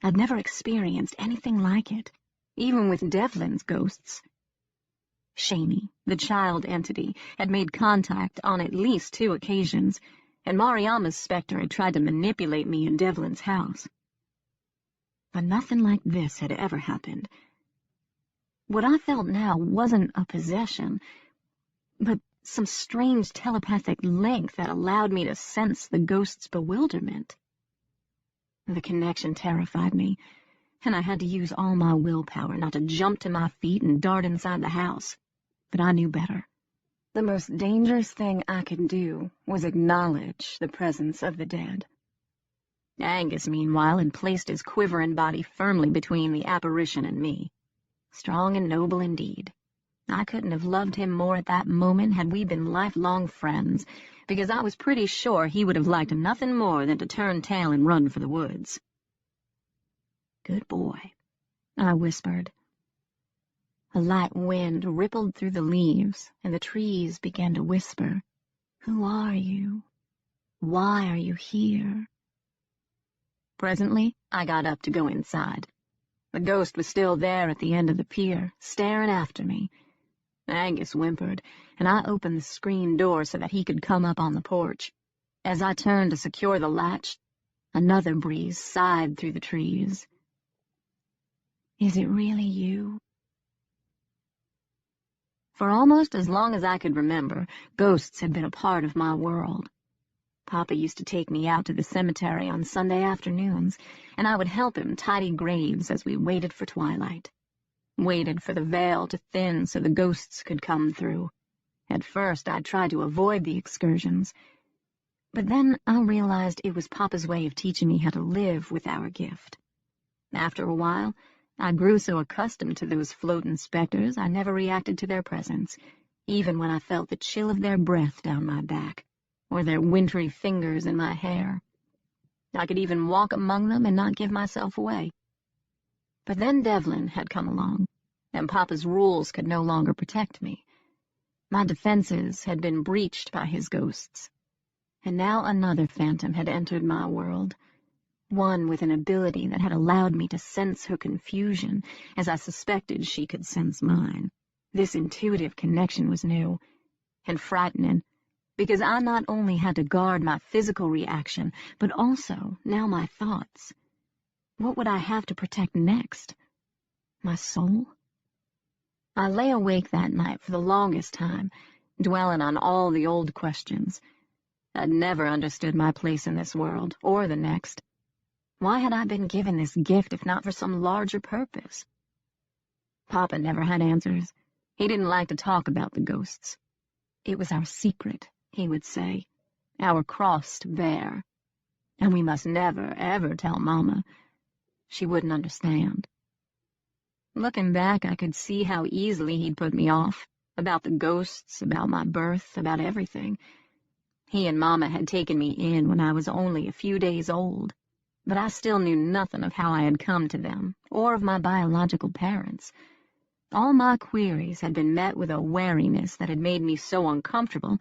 I'd never experienced anything like it, even with Devlin's ghosts. Shaney, the child entity, had made contact on at least 2 occasions, and Mariama's specter had tried to manipulate me in Devlin's house. But nothing like this had ever happened. What I felt now wasn't a possession, but some strange telepathic link that allowed me to sense the ghost's bewilderment. The connection terrified me, and I had to use all my willpower not to jump to my feet and dart inside the house. But I knew better. The most dangerous thing I could do was acknowledge the presence of the dead. Angus, meanwhile, had placed his quivering body firmly between the apparition and me. Strong and noble indeed. I couldn't have loved him more at that moment had we been lifelong friends, because I was pretty sure he would have liked nothing more than to turn tail and run for the woods. "Good boy," I whispered. A light wind rippled through the leaves, and the trees began to whisper, "Who are you? Why are you here?" Presently, I got up to go inside. The ghost was still there at the end of the pier, staring after me. Angus whimpered, and I opened the screen door so that he could come up on the porch. As I turned to secure the latch, another breeze sighed through the trees. "Is it really you?" For almost as long as I could remember, ghosts had been a part of my world. Papa used to take me out to the cemetery on Sunday afternoons, and I would help him tidy graves as we waited for twilight. Waited for the veil to thin so the ghosts could come through. At first, I tried to avoid the excursions, but then I realized it was Papa's way of teaching me how to live with our gift. After a while, I grew so accustomed to those floating specters I never reacted to their presence, even when I felt the chill of their breath down my back, or their wintry fingers in my hair. I could even walk among them and not give myself away. But then Devlin had come along, and Papa's rules could no longer protect me. My defenses had been breached by his ghosts, and now another phantom had entered my world, one with an ability that had allowed me to sense her confusion as I suspected she could sense mine. This intuitive connection was new and frightening, because I not only had to guard my physical reaction, but also now my thoughts. What would I have to protect next? My soul? I lay awake that night for the longest time, dwelling on all the old questions. I'd never understood my place in this world, or the next. Why had I been given this gift if not for some larger purpose? Papa never had answers. He didn't like to talk about the ghosts. It was our secret, he would say, our crossed bear, and we must never, ever tell Mama. She wouldn't understand. Looking back, I could see how easily he'd put me off, about the ghosts, about my birth, about everything. He and Mama had taken me in when I was only a few days old, but I still knew nothing of how I had come to them, or of my biological parents. All my queries had been met with a wariness that had made me so uncomfortable,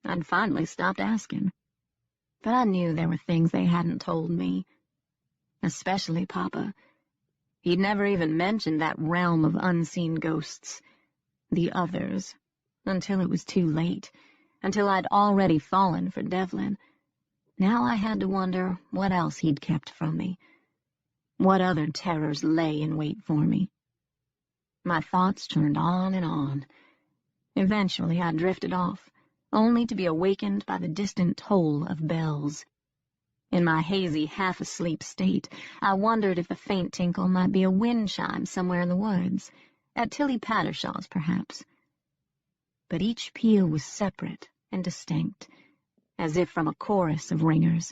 I'd finally stopped asking. But I knew there were things they hadn't told me, especially Papa. He'd never even mentioned that realm of unseen ghosts, the others, until it was too late, until I'd already fallen for Devlin. Now I had to wonder what else he'd kept from me, what other terrors lay in wait for me. My thoughts turned on and on. Eventually I drifted off, only to be awakened by the distant toll of bells. In my hazy, half-asleep state, I wondered if the faint tinkle might be a wind chime somewhere in the woods, at Tilly Pattershaw's, perhaps. But each peal was separate and distinct, as if from a chorus of ringers.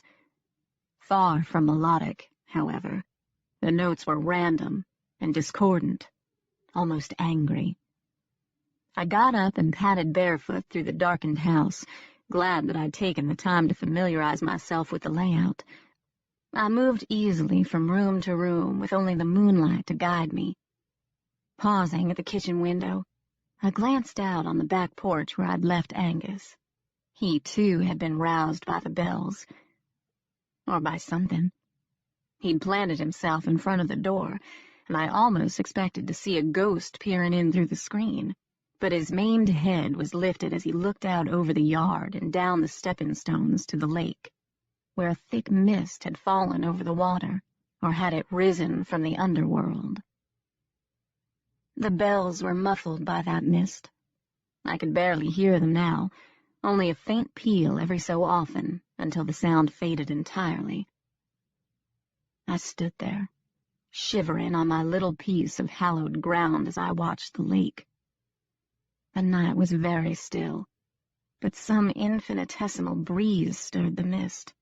Far from melodic, however. The notes were random and discordant, almost angry. I got up and padded barefoot through the darkened house, glad that I'd taken the time to familiarize myself with the layout. I moved easily from room to room with only the moonlight to guide me. Pausing at the kitchen window, I glanced out on the back porch where I'd left Angus. He, too, had been roused by the bells. Or by something. He'd planted himself in front of the door, and I almost expected to see a ghost peering in through the screen. But his maimed head was lifted as he looked out over the yard and down the stepping stones to the lake, where a thick mist had fallen over the water, or had it risen from the underworld. The bells were muffled by that mist. I could barely hear them now, only a faint peal every so often, until the sound faded entirely. I stood there, shivering on my little piece of hallowed ground as I watched the lake. The night was very still, but some infinitesimal breeze stirred the mist.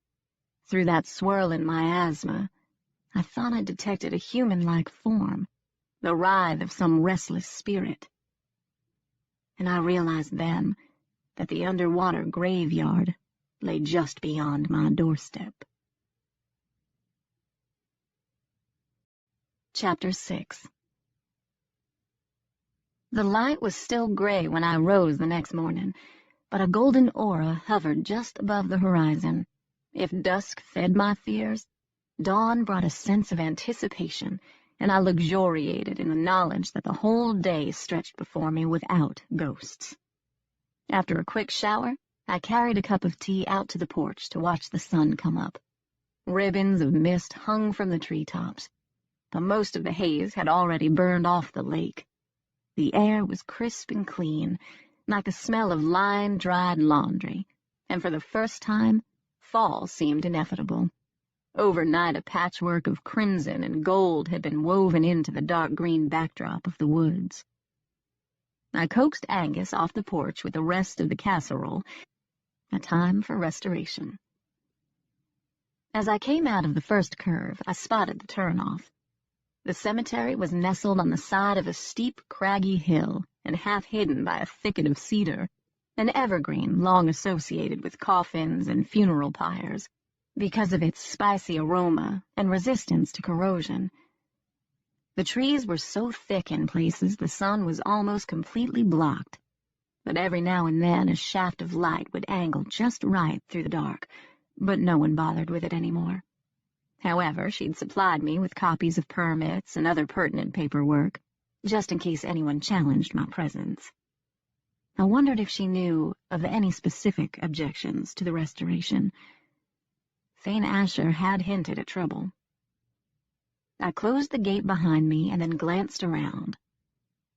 Through that swirling miasma, I thought I detected a human-like form, the writhe of some restless spirit. And I realized then that the underwater graveyard lay just beyond my doorstep. Chapter 6. The light was still gray when I rose the next morning, but a golden aura hovered just above the horizon. If dusk fed my fears, dawn brought a sense of anticipation, and I luxuriated in the knowledge that the whole day stretched before me without ghosts. After a quick shower, I carried a cup of tea out to the porch to watch the sun come up. Ribbons of mist hung from the treetops, but most of the haze had already burned off the lake. The air was crisp and clean, like the smell of line-dried laundry, and for the first time, fall seemed inevitable. Overnight, a patchwork of crimson and gold had been woven into the dark green backdrop of the woods. I coaxed Angus off the porch with the rest of the casserole. A time for restoration. As I came out of the first curve, I spotted the turnoff. The cemetery was nestled on the side of a steep, craggy hill and half hidden by a thicket of cedar, an evergreen long associated with coffins and funeral pyres, because of its spicy aroma and resistance to corrosion. The trees were so thick in places the sun was almost completely blocked, but every now and then a shaft of light would angle just right through the dark, but no one bothered with it anymore. However, she'd supplied me with copies of permits and other pertinent paperwork, just in case anyone challenged my presence. I wondered if she knew of any specific objections to the restoration. Thane Asher had hinted at trouble. I closed the gate behind me and then glanced around.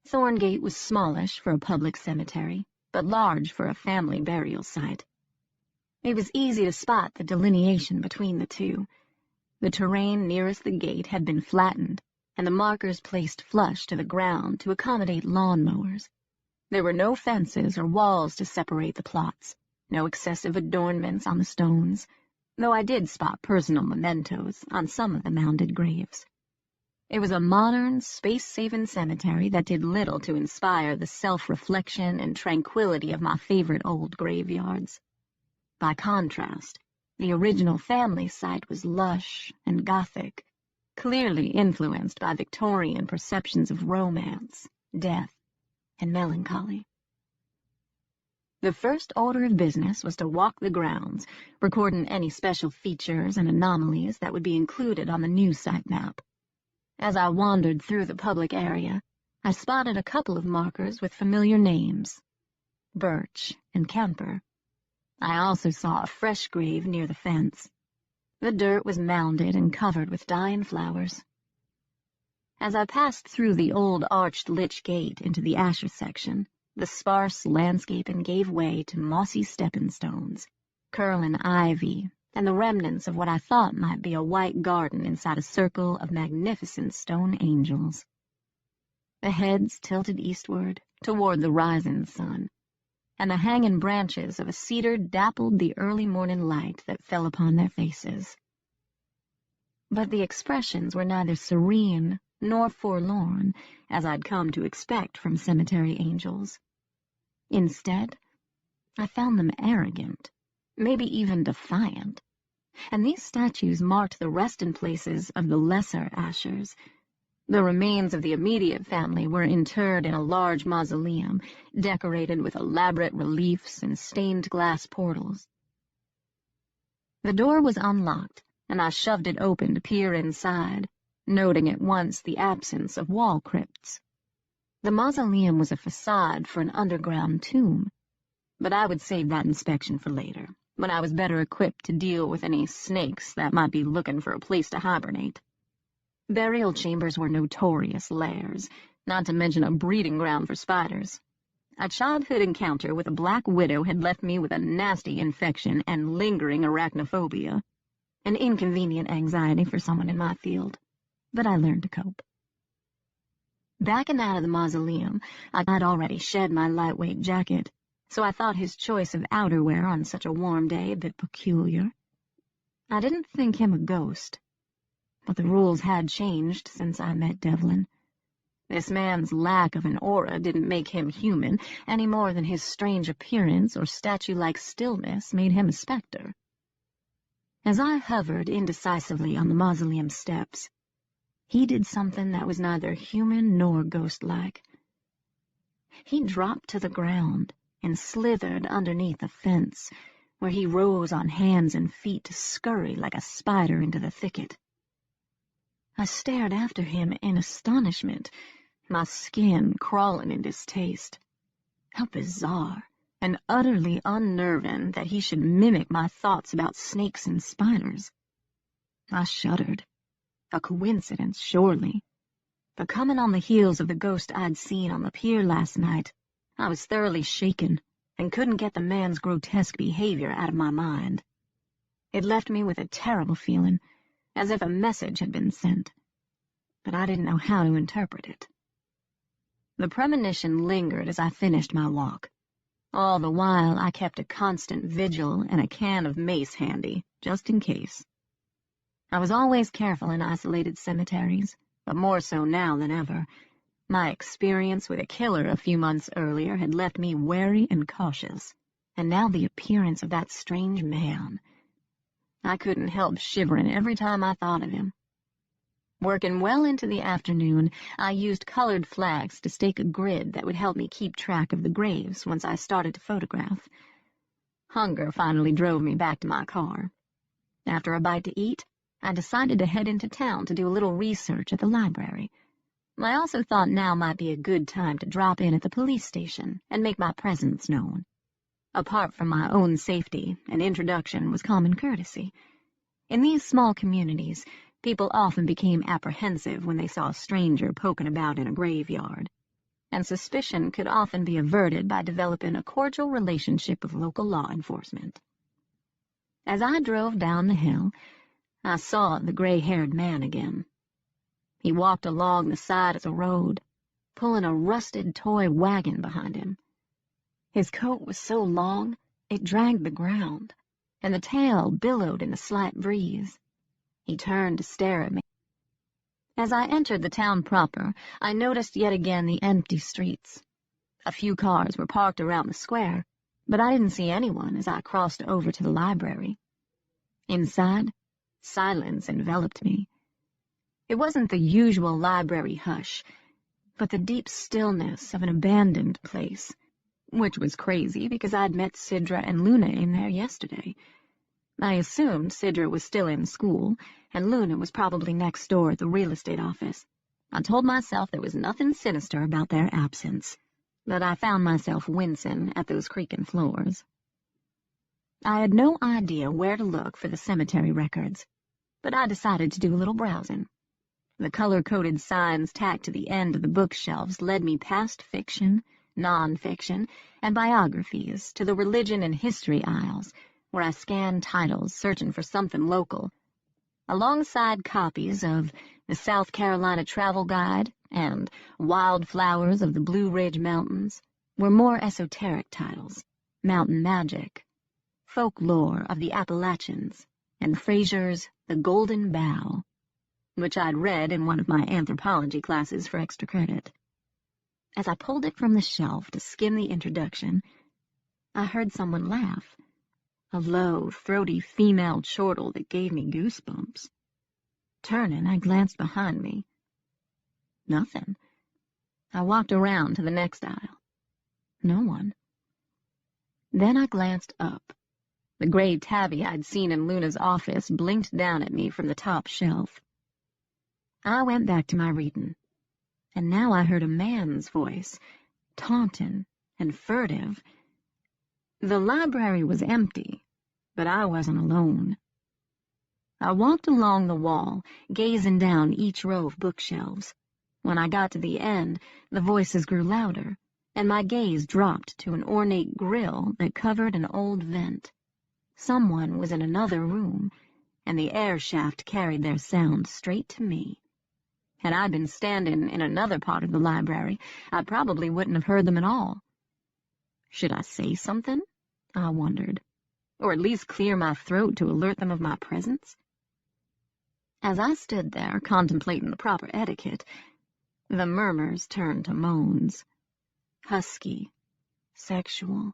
Thorngate was smallish for a public cemetery, but large for a family burial site. It was easy to spot the delineation between the two. The terrain nearest the gate had been flattened, and the markers placed flush to the ground to accommodate lawnmowers. There were no fences or walls to separate the plots, no excessive adornments on the stones, though I did spot personal mementos on some of the mounded graves. It was a modern, space-saving cemetery that did little to inspire the self-reflection and tranquility of my favorite old graveyards. By contrast, the original family site was lush and Gothic, clearly influenced by Victorian perceptions of romance, death, and melancholy. The first order of business was to walk the grounds, recording any special features and anomalies that would be included on the new site map. As I wandered through the public area, I spotted a couple of markers with familiar names, Birch and Kemper. I also saw a fresh grave near the fence. The dirt was mounded and covered with dying flowers. As I passed through the old arched lich gate into the Asher section, the sparse landscaping gave way to mossy stepping stones, curling ivy, and the remnants of what I thought might be a white garden inside a circle of magnificent stone angels. The heads tilted eastward, toward the rising sun, and the hanging branches of a cedar dappled the early morning light that fell upon their faces. But the expressions were neither serene nor forlorn, as I'd come to expect from cemetery angels. Instead, I found them arrogant, maybe even defiant, and these statues marked the resting places of the lesser Ashers. The remains of the immediate family were interred in a large mausoleum, decorated with elaborate reliefs and stained glass portals. The door was unlocked, and I shoved it open to peer inside, noting at once the absence of wall crypts. The mausoleum was a facade for an underground tomb, but I would save that inspection for later, when I was better equipped to deal with any snakes that might be looking for a place to hibernate. Burial chambers were notorious lairs, not to mention a breeding ground for spiders. A childhood encounter with a black widow had left me with a nasty infection and lingering arachnophobia, an inconvenient anxiety for someone in my field, but I learned to cope. Backing out of the mausoleum, I had already shed my lightweight jacket, so I thought his choice of outerwear on such a warm day a bit peculiar. I didn't think him a ghost, but the rules had changed since I met Devlin. This man's lack of an aura didn't make him human, any more than his strange appearance or statue-like stillness made him a specter. As I hovered indecisively on the mausoleum steps, he did something that was neither human nor ghost-like. he dropped to the ground and slithered underneath a fence, where he rose on hands and feet to scurry like a spider into the thicket. I stared after him in astonishment, my skin crawling in distaste. How bizarre and utterly unnerving that he should mimic my thoughts about snakes and spiders. I shuddered. A coincidence, surely. But coming on the heels of the ghost I'd seen on the pier last night, I was thoroughly shaken and couldn't get the man's grotesque behavior out of my mind. It left me with a terrible feeling, as if a message had been sent, but I didn't know how to interpret it. The premonition lingered as I finished my walk. All the while I kept a constant vigil and a can of mace handy, just in case. I was always careful in isolated cemeteries, but more so now than ever. My experience with a killer a few months earlier had left me wary and cautious, and now the appearance of that strange man. I couldn't help shivering every time I thought of him. Working well into the afternoon, I used colored flags to stake a grid that would help me keep track of the graves once I started to photograph. Hunger finally drove me back to my car. After a bite to eat, I decided to head into town to do a little research at the library. I also thought now might be a good time to drop in at the police station and make my presence known. Apart from my own safety, an introduction was common courtesy. In these small communities, people often became apprehensive when they saw a stranger poking about in a graveyard, and suspicion could often be averted by developing a cordial relationship with local law enforcement. As I drove down the hill, I saw the gray-haired man again. He walked along the side of the road, pulling a rusted toy wagon behind him. His coat was so long, it dragged the ground, and the tail billowed in the slight breeze. He turned to stare at me. As I entered the town proper, I noticed yet again the empty streets. A few cars were parked around the square, but I didn't see anyone as I crossed over to the library. Inside, silence enveloped me. It wasn't the usual library hush, but the deep stillness of an abandoned place, which was crazy because I'd met Sidra and Luna in there yesterday. I assumed Sidra was still in school, and Luna was probably next door at the real estate office. I told myself there was nothing sinister about their absence, but I found myself wincing at those creaking floors. I had no idea where to look for the cemetery records, but I decided to do a little browsing. The color-coded signs tacked to the end of the bookshelves led me past fiction, non-fiction, and biographies to the religion and history aisles, where I scanned titles searching for something local. Alongside copies of the South Carolina Travel Guide and Wildflowers of the Blue Ridge Mountains were more esoteric titles, Mountain Magic, Folklore of the Appalachians, and Fraser's The Golden Bough, which I'd read in one of my anthropology classes for extra credit. As I pulled it from the shelf to skim the introduction, I heard someone laugh, a low, throaty female chortle that gave me goosebumps. Turning, I glanced behind me. Nothing. I walked around to the next aisle. No one. Then I glanced up. The gray tabby I'd seen in Luna's office blinked down at me from the top shelf. I went back to my reading, and now I heard a man's voice, taunting and furtive. The library was empty, but I wasn't alone. I walked along the wall, gazing down each row of bookshelves. When I got to the end, the voices grew louder, and my gaze dropped to an ornate grill that covered an old vent. Someone was in another room, and the air shaft carried their sound straight to me. Had I been standing in another part of the library, I probably wouldn't have heard them at all. Should I say something? I wondered, or at least clear my throat to alert them of my presence? As I stood there contemplating the proper etiquette, the murmurs turned to moans, husky, sexual,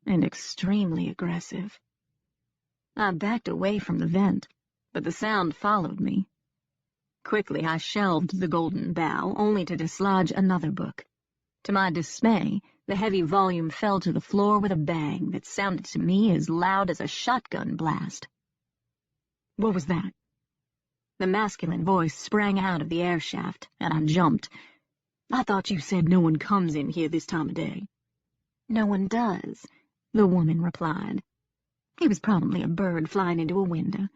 and extremely aggressive. I backed away from the vent, but the sound followed me. Quickly I shelved The Golden Bough, only to dislodge another book. To my dismay, the heavy volume fell to the floor with a bang that sounded to me as loud as a shotgun blast. What was that? The masculine voice sprang out of the air shaft, and I jumped. I thought you said no one comes in here this time of day. No one does, the woman replied. It was probably a bird flying into a window.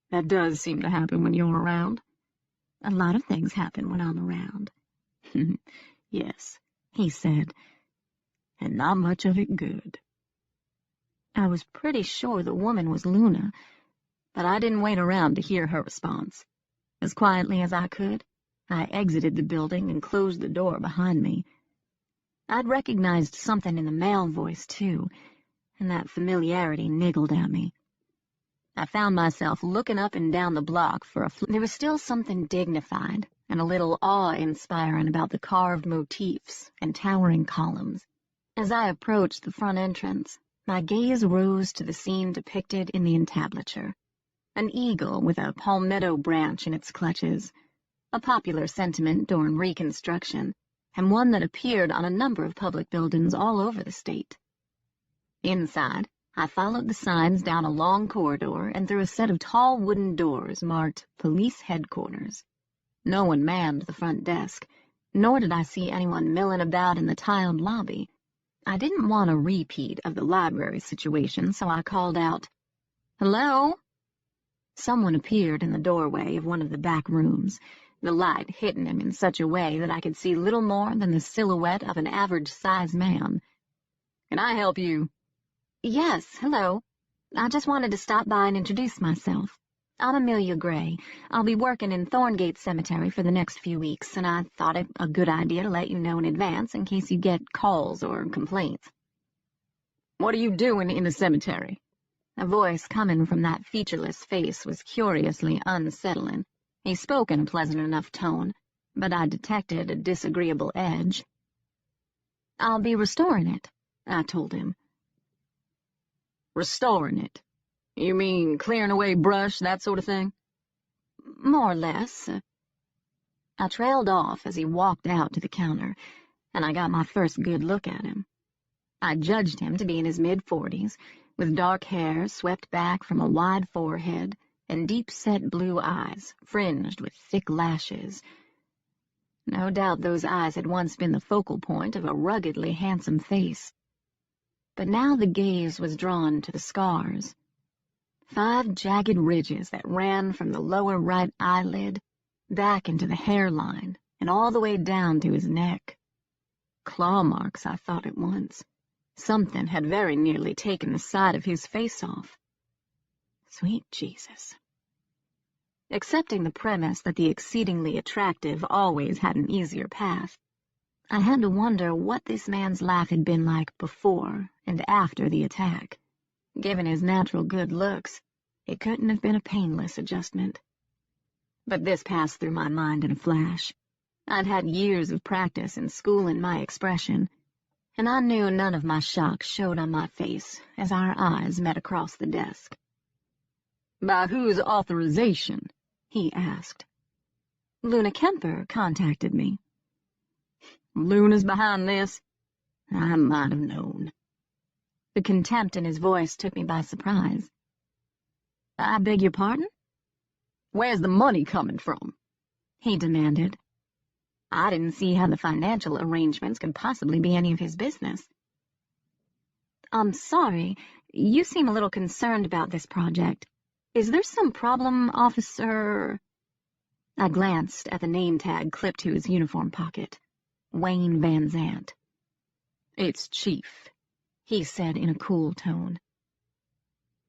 That does seem to happen when you're around. A lot of things happen when I'm around. Yes, he said, and not much of it good. I was pretty sure the woman was Luna, but I didn't wait around to hear her response. As quietly as I could, I exited the building and closed the door behind me. I'd recognized something in the male voice, too, and that familiarity niggled at me. I found myself looking up and down the block for there was still something dignified and a little awe-inspiring about the carved motifs and towering columns. As I approached the front entrance, my gaze rose to the scene depicted in the entablature. An eagle with a palmetto branch in its clutches, a popular sentiment during Reconstruction, and one that appeared on a number of public buildings all over the state. Inside, I followed the signs down a long corridor and through a set of tall wooden doors marked Police Headquarters. No one manned the front desk, nor did I see anyone milling about in the tiled lobby. I didn't want a repeat of the library situation, so I called out, "Hello?" Someone appeared in the doorway of one of the back rooms, the light hitting him in such a way that I could see little more than the silhouette of an average-sized man. "Can I help you?" "Yes, hello. I just wanted to stop by and introduce myself. I'm Amelia Gray. I'll be working in Thorngate Cemetery for the next few weeks, and I thought it a good idea to let you know in advance in case you get calls or complaints." "What are you doing in the cemetery?" A voice coming from that featureless face was curiously unsettling. He spoke in a pleasant enough tone, but I detected a disagreeable edge. "I'll be restoring it," I told him. "Restoring it? You mean clearing away brush, that sort of thing?" "More or less." I trailed off as he walked out to the counter, and I got my first good look at him. I judged him to be in his mid-40s, with dark hair swept back from a wide forehead and deep-set blue eyes fringed with thick lashes. No doubt those eyes had once been the focal point of a ruggedly handsome face. But now the gaze was drawn to the scars. 5 jagged ridges that ran from the lower right eyelid back into the hairline and all the way down to his neck. Claw marks, I thought at once. Something had very nearly taken the side of his face off. Sweet Jesus. Accepting the premise that the exceedingly attractive always had an easier path, I had to wonder what this man's life had been like before and after the attack. Given his natural good looks, it couldn't have been a painless adjustment. But this passed through my mind in a flash. I'd had years of practice in schooling my expression, and I knew none of my shock showed on my face as our eyes met across the desk. "By whose authorization?" he asked. "Luna Kemper contacted me." "Luna's behind this?" I might have known. The contempt in his voice took me by surprise. "I beg your pardon?" "Where's the money coming from?" he demanded. I didn't see how the financial arrangements could possibly be any of his business. "I'm sorry, you seem a little concerned about this project. Is there some problem, Officer—" I glanced at the name tag clipped to his uniform pocket. Wayne Van Zant. "It's Chief," he said in a cool tone.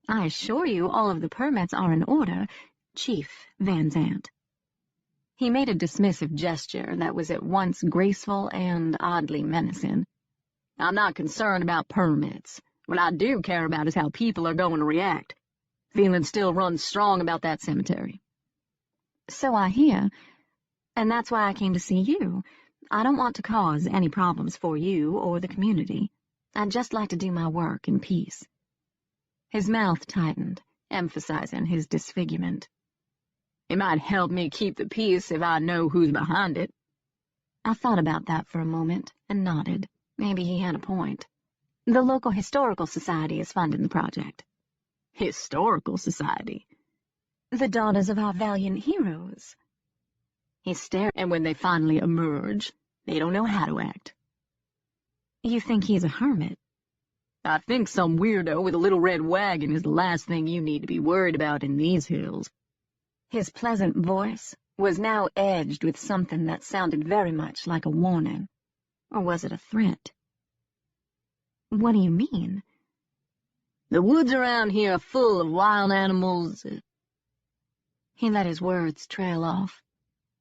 "I assure you all of the permits are in order, Chief Van Zant." He made a dismissive gesture that was at once graceful and oddly menacing. "I'm not concerned about permits. What I do care about is how people are going to react. Feeling still runs strong about that cemetery." "So I hear, and that's why I came to see you. I don't want to cause any problems for you or the community. I'd just like to do my work in peace." His mouth tightened, emphasizing his disfigurement. "It might help me keep the peace if I know who's behind it." I thought about that for a moment and nodded. Maybe he had a point. The local historical society is funding the project. Historical society? The daughters of our valiant heroes. He stared, and when they finally emerge, they don't know how to act. You think he's a hermit? I think some weirdo with a little red wagon is the last thing you need to be worried about in these hills. His pleasant voice was now edged with something that sounded very much like a warning. Or was it a threat? What do you mean? The woods around here are full of wild animals. He let his words trail off,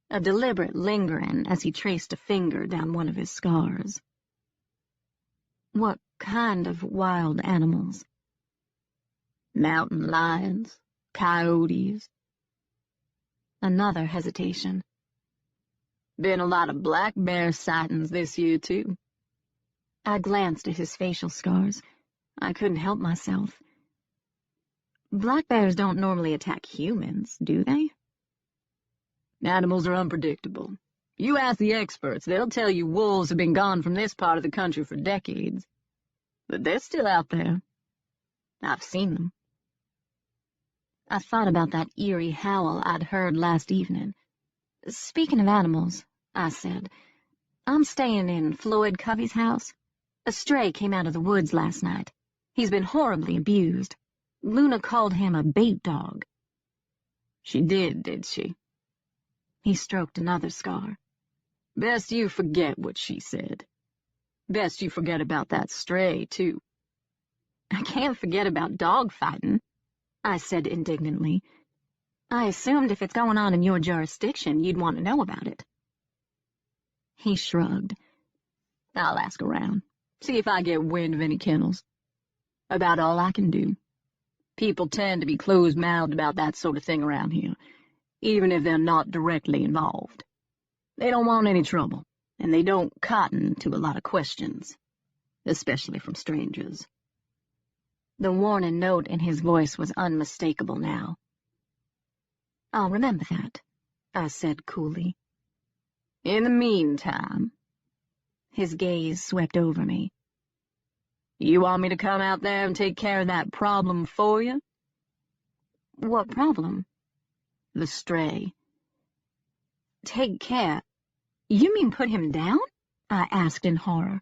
a deliberate lingering as he traced a finger down one of his scars. What kind of wild animals? Mountain lions, coyotes. Another hesitation. Been a lot of black bear sightings this year, too. I glanced at his facial scars. I couldn't help myself. Black bears don't normally attack humans, do they? Animals are unpredictable. You ask the experts, they'll tell you wolves have been gone from this part of the country for decades. But they're still out there. I've seen them. I thought about that eerie howl I'd heard last evening. Speaking of animals, I said, I'm staying in Floyd Covey's house. A stray came out of the woods last night. He's been horribly abused. Luna called him a bait dog. She did she? He stroked another scar. Best you forget what she said. Best you forget about that stray, too. I can't forget about dog fighting, I said indignantly. I assumed if it's going on in your jurisdiction, you'd want to know about it. He shrugged. I'll ask around, see if I get wind of any kennels. About all I can do. People tend to be closed-mouthed about that sort of thing around here, even if they're not directly involved. They don't want any trouble, and they don't cotton to a lot of questions, especially from strangers. The warning note in his voice was unmistakable now. I'll remember that, I said coolly. In the meantime, his gaze swept over me. You want me to come out there and take care of that problem for you? What problem? The stray. Take care. You mean put him down? I asked in horror.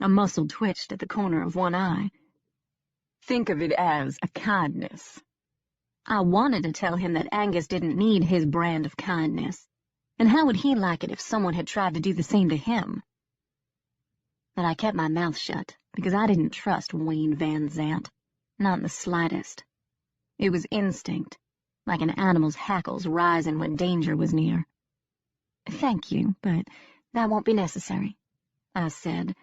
A muscle twitched at the corner of one eye. Think of it as a kindness. I wanted to tell him that Angus didn't need his brand of kindness, and how would he like it if someone had tried to do the same to him? But I kept my mouth shut, because I didn't trust Wayne Van Zant, not in the slightest. It was instinct, like an animal's hackles rising when danger was near. Thank you, but that won't be necessary, I said.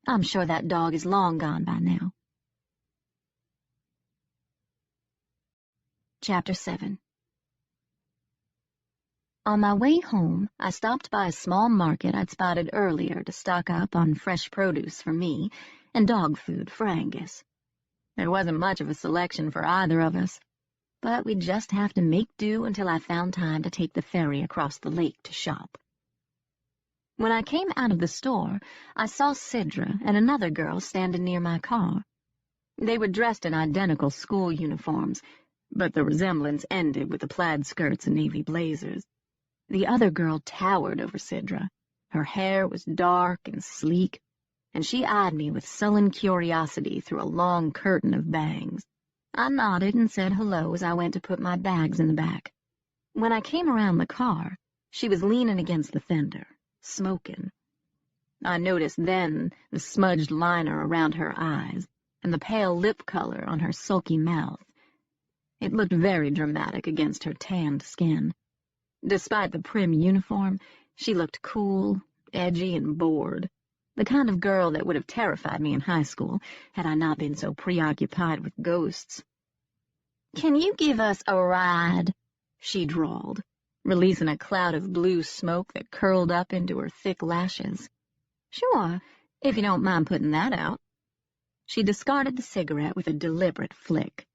I'm sure that dog is long gone by now. Chapter 7. On my way home, I stopped by a small market I'd spotted earlier to stock up on fresh produce for me and dog food for Angus. There wasn't much of a selection for either of us, but we'd just have to make do until I found time to take the ferry across the lake to shop. When I came out of the store, I saw Sidra and another girl standing near my car. They were dressed in identical school uniforms, but the resemblance ended with the plaid skirts and navy blazers. The other girl towered over Sidra. Her hair was dark and sleek, and she eyed me with sullen curiosity through a long curtain of bangs. I nodded and said hello as I went to put my bags in the back. When I came around the car, she was leaning against the fender, smoking. I noticed then the smudged liner around her eyes and the pale lip color on her sulky mouth. It looked very dramatic against her tanned skin. Despite the prim uniform, she looked cool, edgy, and bored, the kind of girl that would have terrified me in high school had I not been so preoccupied with ghosts. "Can you give us a ride?" she drawled, releasing a cloud of blue smoke that curled up into her thick lashes. "Sure, if you don't mind putting that out." She discarded the cigarette with a deliberate flick.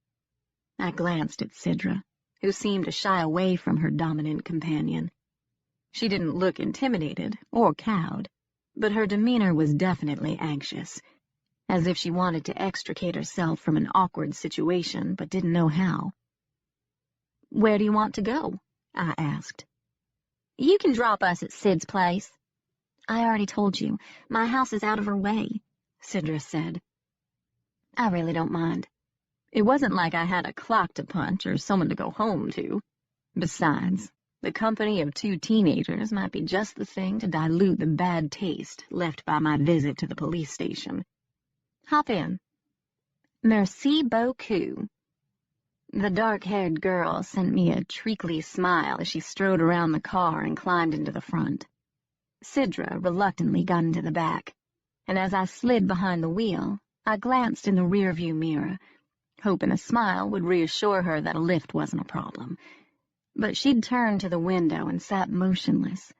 I glanced at Sidra, who seemed to shy away from her dominant companion. She didn't look intimidated or cowed, but her demeanor was definitely anxious, as if she wanted to extricate herself from an awkward situation but didn't know how. "Where do you want to go?" I asked. "You can drop us at Sid's place." "I already told you, my house is out of her way," Sidra said. "I really don't mind. It wasn't like I had a clock to punch or someone to go home to. Besides, the company of 2 teenagers might be just the thing to dilute the bad taste left by my visit to the police station. Hop in." "Merci beaucoup." The dark-haired girl sent me a treacly smile as she strode around the car and climbed into the front. Sidra reluctantly got into the back, and as I slid behind the wheel, I glanced in the rearview mirror, hoping a smile would reassure her that a lift wasn't a problem. But she'd turned to the window and sat motionless,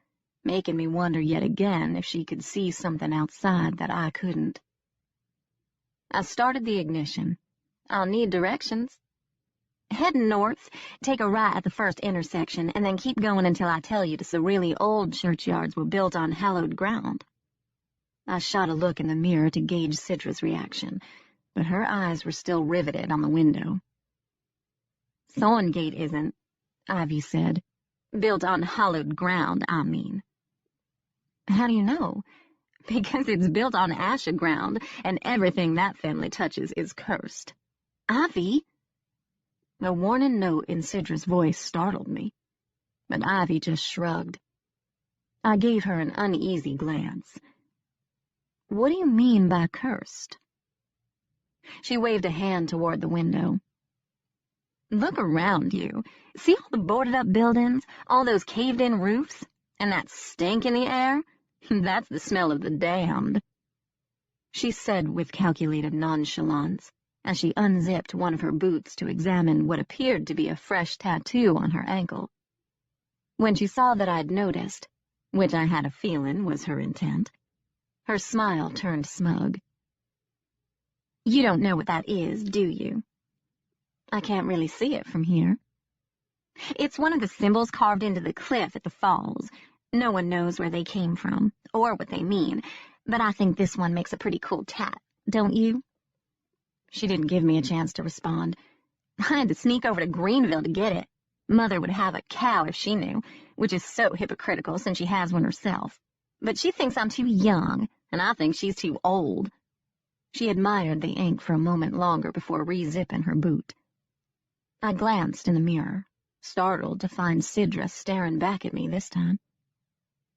making me wonder yet again if she could see something outside that I couldn't. I started the ignition. "I'll need directions." "Head north, take a right at the first intersection, and then keep going until I tell you the really old churchyards were built on hallowed ground." I shot a look in the mirror to gauge Sidra's reaction, but her eyes were still riveted on the window. "Thorngate isn't," Ivy said. "Built on hallowed ground, I mean." "How do you know?" "Because it's built on asher ground, and everything that family touches is cursed." "Ivy!" The warning note in Sidra's voice startled me, but Ivy just shrugged. I gave her an uneasy glance. "What do you mean by cursed?" She waved a hand toward the window. "Look around you. See all the boarded-up buildings, all those caved-in roofs, and that stink in the air? That's the smell of the damned," she said with calculated nonchalance, as she unzipped one of her boots to examine what appeared to be a fresh tattoo on her ankle. When she saw that I'd noticed, which I had a feeling was her intent, her smile turned smug. "You don't know what that is, do you?" "I can't really see it from here." "It's one of the symbols carved into the cliff at the falls. No one knows where they came from, or what they mean, but I think this one makes a pretty cool tat, don't you?" She didn't give me a chance to respond. "I had to sneak over to Greenville to get it. Mother would have a cow if she knew, which is so hypocritical since she has one herself. But she thinks I'm too young, and I think she's too old." She admired the ink for a moment longer before re-zipping her boot. I glanced in the mirror, startled to find Sidra staring back at me this time.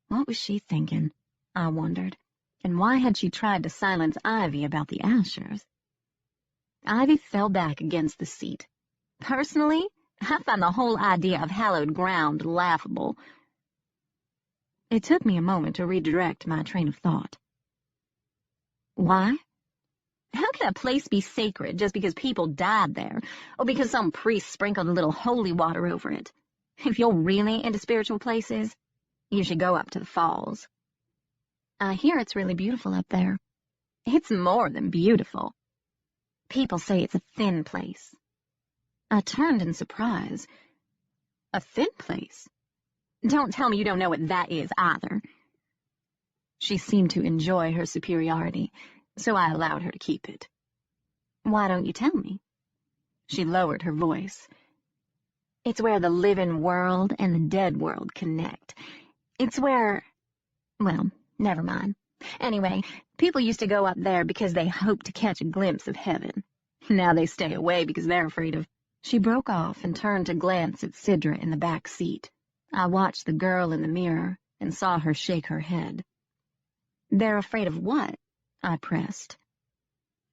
What was she thinking, I wondered, and why had she tried to silence Ivy about the Ashers? Ivy fell back against the seat. "Personally, I find the whole idea of hallowed ground laughable." It took me a moment to redirect my train of thought. "Why?" "How can a place be sacred just because people died there, or because some priest sprinkled a little holy water over it? If you're really into spiritual places, you should go up to the falls." "I hear it's really beautiful up there." "It's more than beautiful. People say it's a thin place." I turned in surprise. "A thin place? Don't tell me you don't know what that is either." She seemed to enjoy her superiority, so I allowed her to keep it. "Why don't you tell me?" She lowered her voice. "It's where the living world and the dead world connect. It's where... well, never mind. Anyway, people used to go up there because they hoped to catch a glimpse of heaven. Now they stay away because they're afraid of..." She broke off and turned to glance at Sidra in the back seat. I watched the girl in the mirror and saw her shake her head. "They're afraid of what?" I pressed.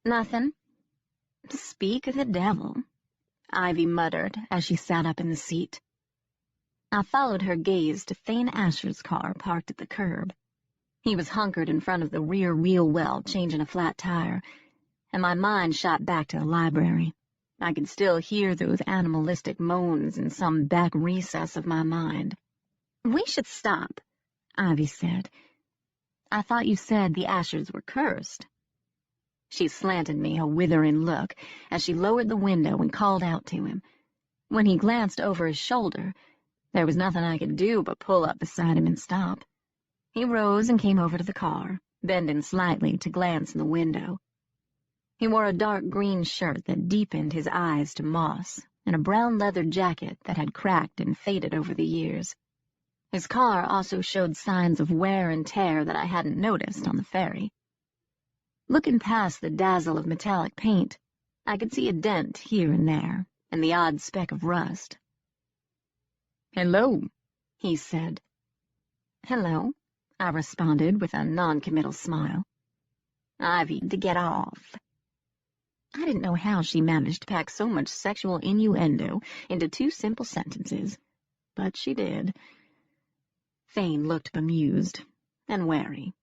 "Nothing." "Speak of the devil," Ivy muttered as she sat up in the seat. I followed her gaze to Thane Asher's car parked at the curb. He was hunkered in front of the rear wheel well changing a flat tire, and my mind shot back to the library. I could still hear those animalistic moans in some back recess of my mind. "We should stop," Ivy said. "I thought you said the Ashers were cursed." She slanted me a withering look as she lowered the window and called out to him. When he glanced over his shoulder, There was nothing I could do but pull up beside him and stop. He rose and came over to the car, bending slightly to glance in the window. He wore a dark green shirt that deepened his eyes to moss, and a brown leather jacket that had cracked and faded over the years. His car also showed signs of wear and tear that I hadn't noticed on the ferry. Looking past the dazzle of metallic paint, I could see a dent here and there, and the odd speck of rust. "Hello," he said. "Hello," I responded with a non-committal smile. "Ivy, to get off." I didn't know how she managed to pack so much sexual innuendo into 2 simple sentences, but she did. Thane looked bemused and wary.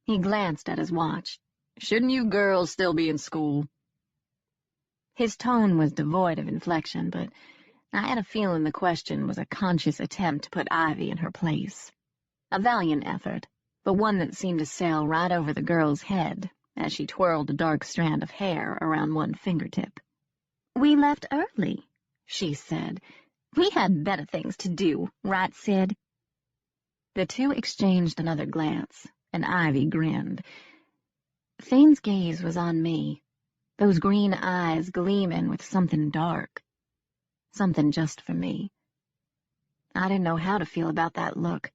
He glanced at his watch. "Shouldn't you girls still be in school?" His tone was devoid of inflection, but I had a feeling the question was a conscious attempt to put Ivy in her place. A valiant effort, but one that seemed to sail right over the girl's head as she twirled a dark strand of hair around one fingertip. "We left early," she said. "We had better things to do, right, Sid?" The two exchanged another glance, and Ivy grinned. Thane's gaze was on me, those green eyes gleaming with something dark. Something just for me. I didn't know how to feel about that look.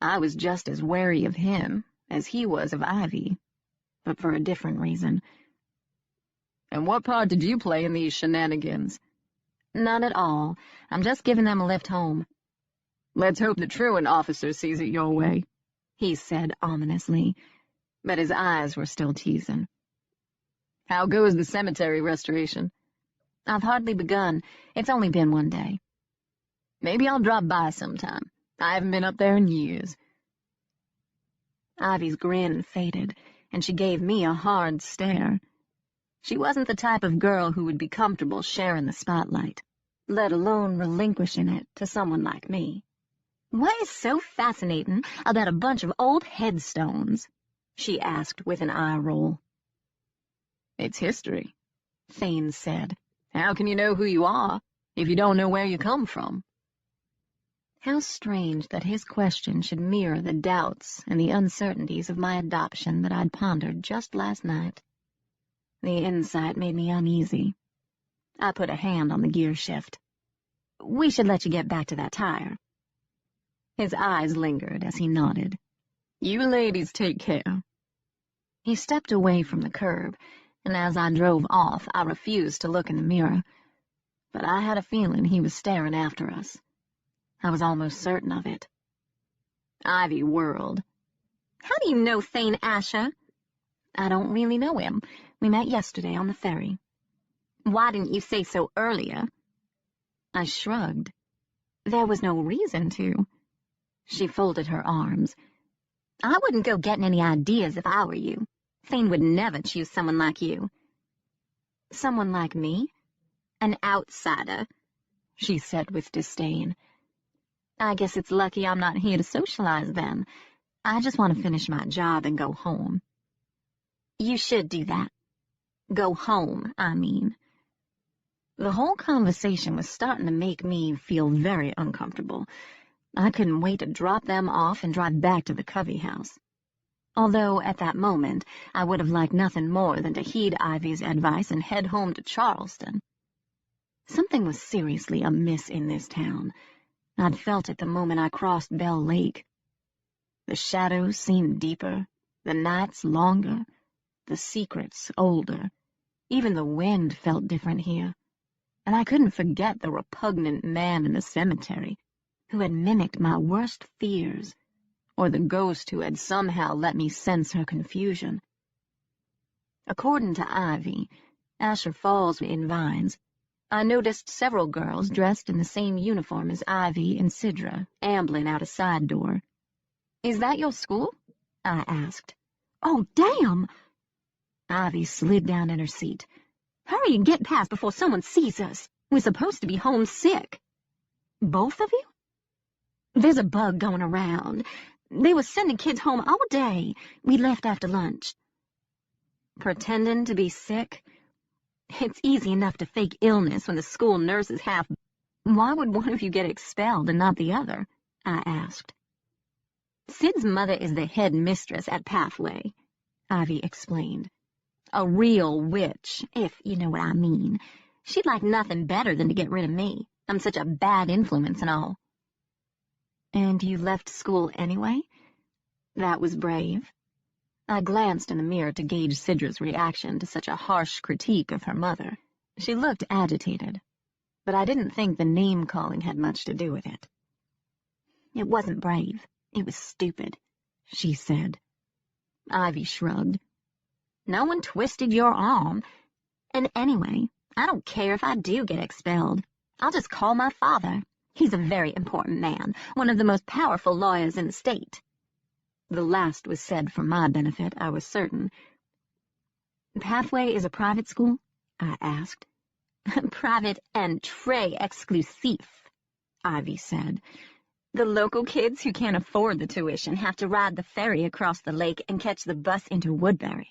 I was just as wary of him as he was of Ivy, but for a different reason. "And what part did you play in these shenanigans?" "None at all. I'm just giving them a lift home." "Let's hope the truant officer sees it your way," he said ominously, but his eyes were still teasing. "How goes the cemetery restoration?" "I've hardly begun. It's only been 1 day." "Maybe I'll drop by sometime. I haven't been up there in years." Ivy's grin faded, and she gave me a hard stare. She wasn't the type of girl who would be comfortable sharing the spotlight, let alone relinquishing it to someone like me. "What is so fascinating about a bunch of old headstones?" she asked with an eye roll. "It's history," Thane said. "How can you know who you are if you don't know where you come from?" How strange that his question should mirror the doubts and the uncertainties of my adoption that I'd pondered just last night. The insight made me uneasy. I put a hand on the gear shift. "We should let you get back to that tire." His eyes lingered as he nodded. "You ladies take care." He stepped away from the curb, and as I drove off, I refused to look in the mirror. But I had a feeling he was staring after us. I was almost certain of it. Ivy whirled. "How do you know Thane Asher?" "I don't really know him. We met yesterday on the ferry." "Why didn't you say so earlier?" I shrugged. There was no reason to. She folded her arms. "I wouldn't go getting any ideas if I were you. Thane would never choose someone like you." "Someone like me?" "An outsider," she said with disdain. "I guess it's lucky I'm not here to socialize then. I just want to finish my job and go home." "You should do that. Go home, I mean." The whole conversation was starting to make me feel very uncomfortable. I couldn't wait to drop them off and drive back to the Covey house. Although, at that moment, I would have liked nothing more than to heed Ivy's advice and head home to Charleston. Something was seriously amiss in this town. I'd felt it the moment I crossed Bell Lake. The shadows seemed deeper, the nights longer, the secrets older. Even the wind felt different here, and I couldn't forget the repugnant man in the cemetery who had mimicked my worst fears, or the ghost who had somehow let me sense her confusion. According to Ivy, Asher Falls in Vines, I noticed several girls dressed in the same uniform as Ivy and Sidra, ambling out a side door. "Is that your school?" I asked. "Oh, damn!" Ivy slid down in her seat. "Hurry and get past before someone sees us. We're supposed to be homesick." "Both of you?" "There's a bug going around. They were sending kids home all day. We left after lunch." Pretending to be sick? It's easy enough to fake illness when the school nurse is half Why would one of you get expelled and not the other? I asked. Sid's mother is the head mistress at Pathway, Ivy explained. A real witch, if you know what I mean. She'd like nothing better than to get rid of me. I'm such a bad influence and all. And you left school anyway? That was brave. I glanced in the mirror to gauge Sidra's reaction to such a harsh critique of her mother. She looked agitated, but I didn't think the name-calling had much to do with it. It wasn't brave. It was stupid, she said. Ivy shrugged. No one twisted your arm. And anyway, I don't care if I do get expelled. I'll just call my father. He's a very important man, one of the most powerful lawyers in the state. The last was said for my benefit, I was certain. Pathway is a private school? I asked. Private and très exclusif, Ivy said. The local kids who can't afford the tuition have to ride the ferry across the lake and catch the bus into Woodbury.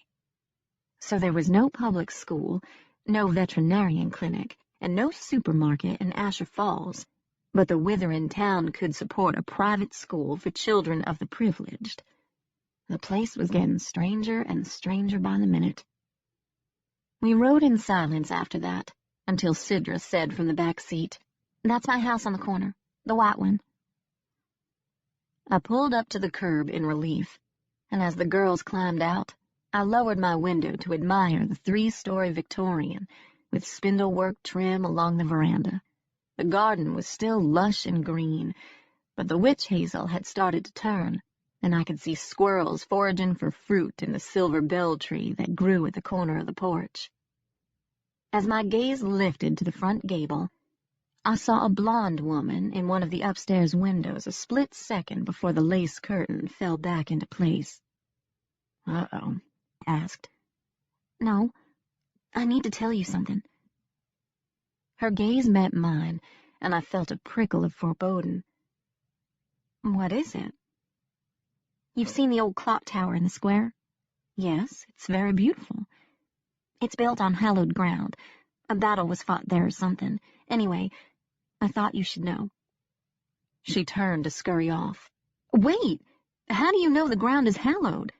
So there was no public school, no veterinarian clinic, and no supermarket in Asher Falls, but the Witherin town could support a private school for children of the privileged. The place was getting stranger and stranger by the minute. We rode in silence after that, until Sidra said from the back seat, That's my house on the corner, the white one. I pulled up to the curb in relief, and as the girls climbed out, I lowered my window to admire the 3-story Victorian with spindlework trim along the veranda. The garden was still lush and green, but the witch hazel had started to turn, and I could see squirrels foraging for fruit in the silver bell tree that grew at the corner of the porch. As my gaze lifted to the front gable, I saw a blonde woman in one of the upstairs windows a split second before the lace curtain fell back into place. Uh-oh, I asked. No, I need to tell you something. Her gaze met mine, and I felt a prickle of foreboding. What is it? You've seen the old clock tower in the square? Yes, it's very beautiful. It's built on hallowed ground. A battle was fought there or something. Anyway, I thought you should know. She turned to scurry off. Wait! How do you know the ground is hallowed?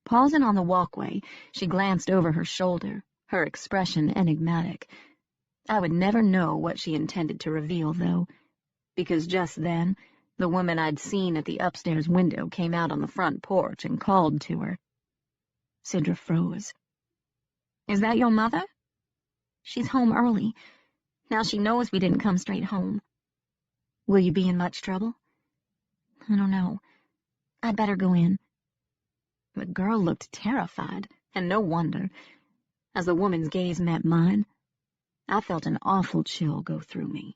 Pausing on the walkway, she glanced over her shoulder, her expression enigmatic. I would never know what she intended to reveal, though, because just then, the woman I'd seen at the upstairs window came out on the front porch and called to her. Sidra froze. Is that your mother? She's home early. Now she knows we didn't come straight home. Will you be in much trouble? I don't know. I'd better go in. The girl looked terrified, and no wonder. As the woman's gaze met mine, I felt an awful chill go through me.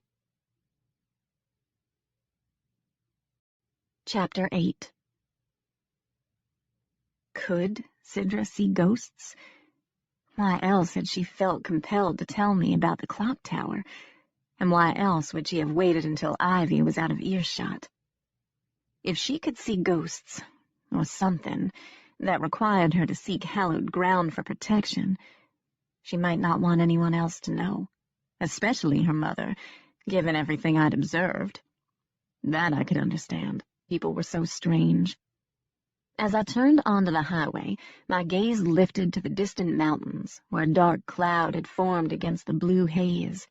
Chapter 8. Could Sidra see ghosts? Why else had she felt compelled to tell me about the clock tower? And why else would she have waited until Ivy was out of earshot? If she could see ghosts, or something, that required her to seek hallowed ground for protection, she might not want anyone else to know, especially her mother, given everything I'd observed. That I could understand. People were so strange. As I turned onto the highway, my gaze lifted to the distant mountains, where a dark cloud had formed against the blue haze.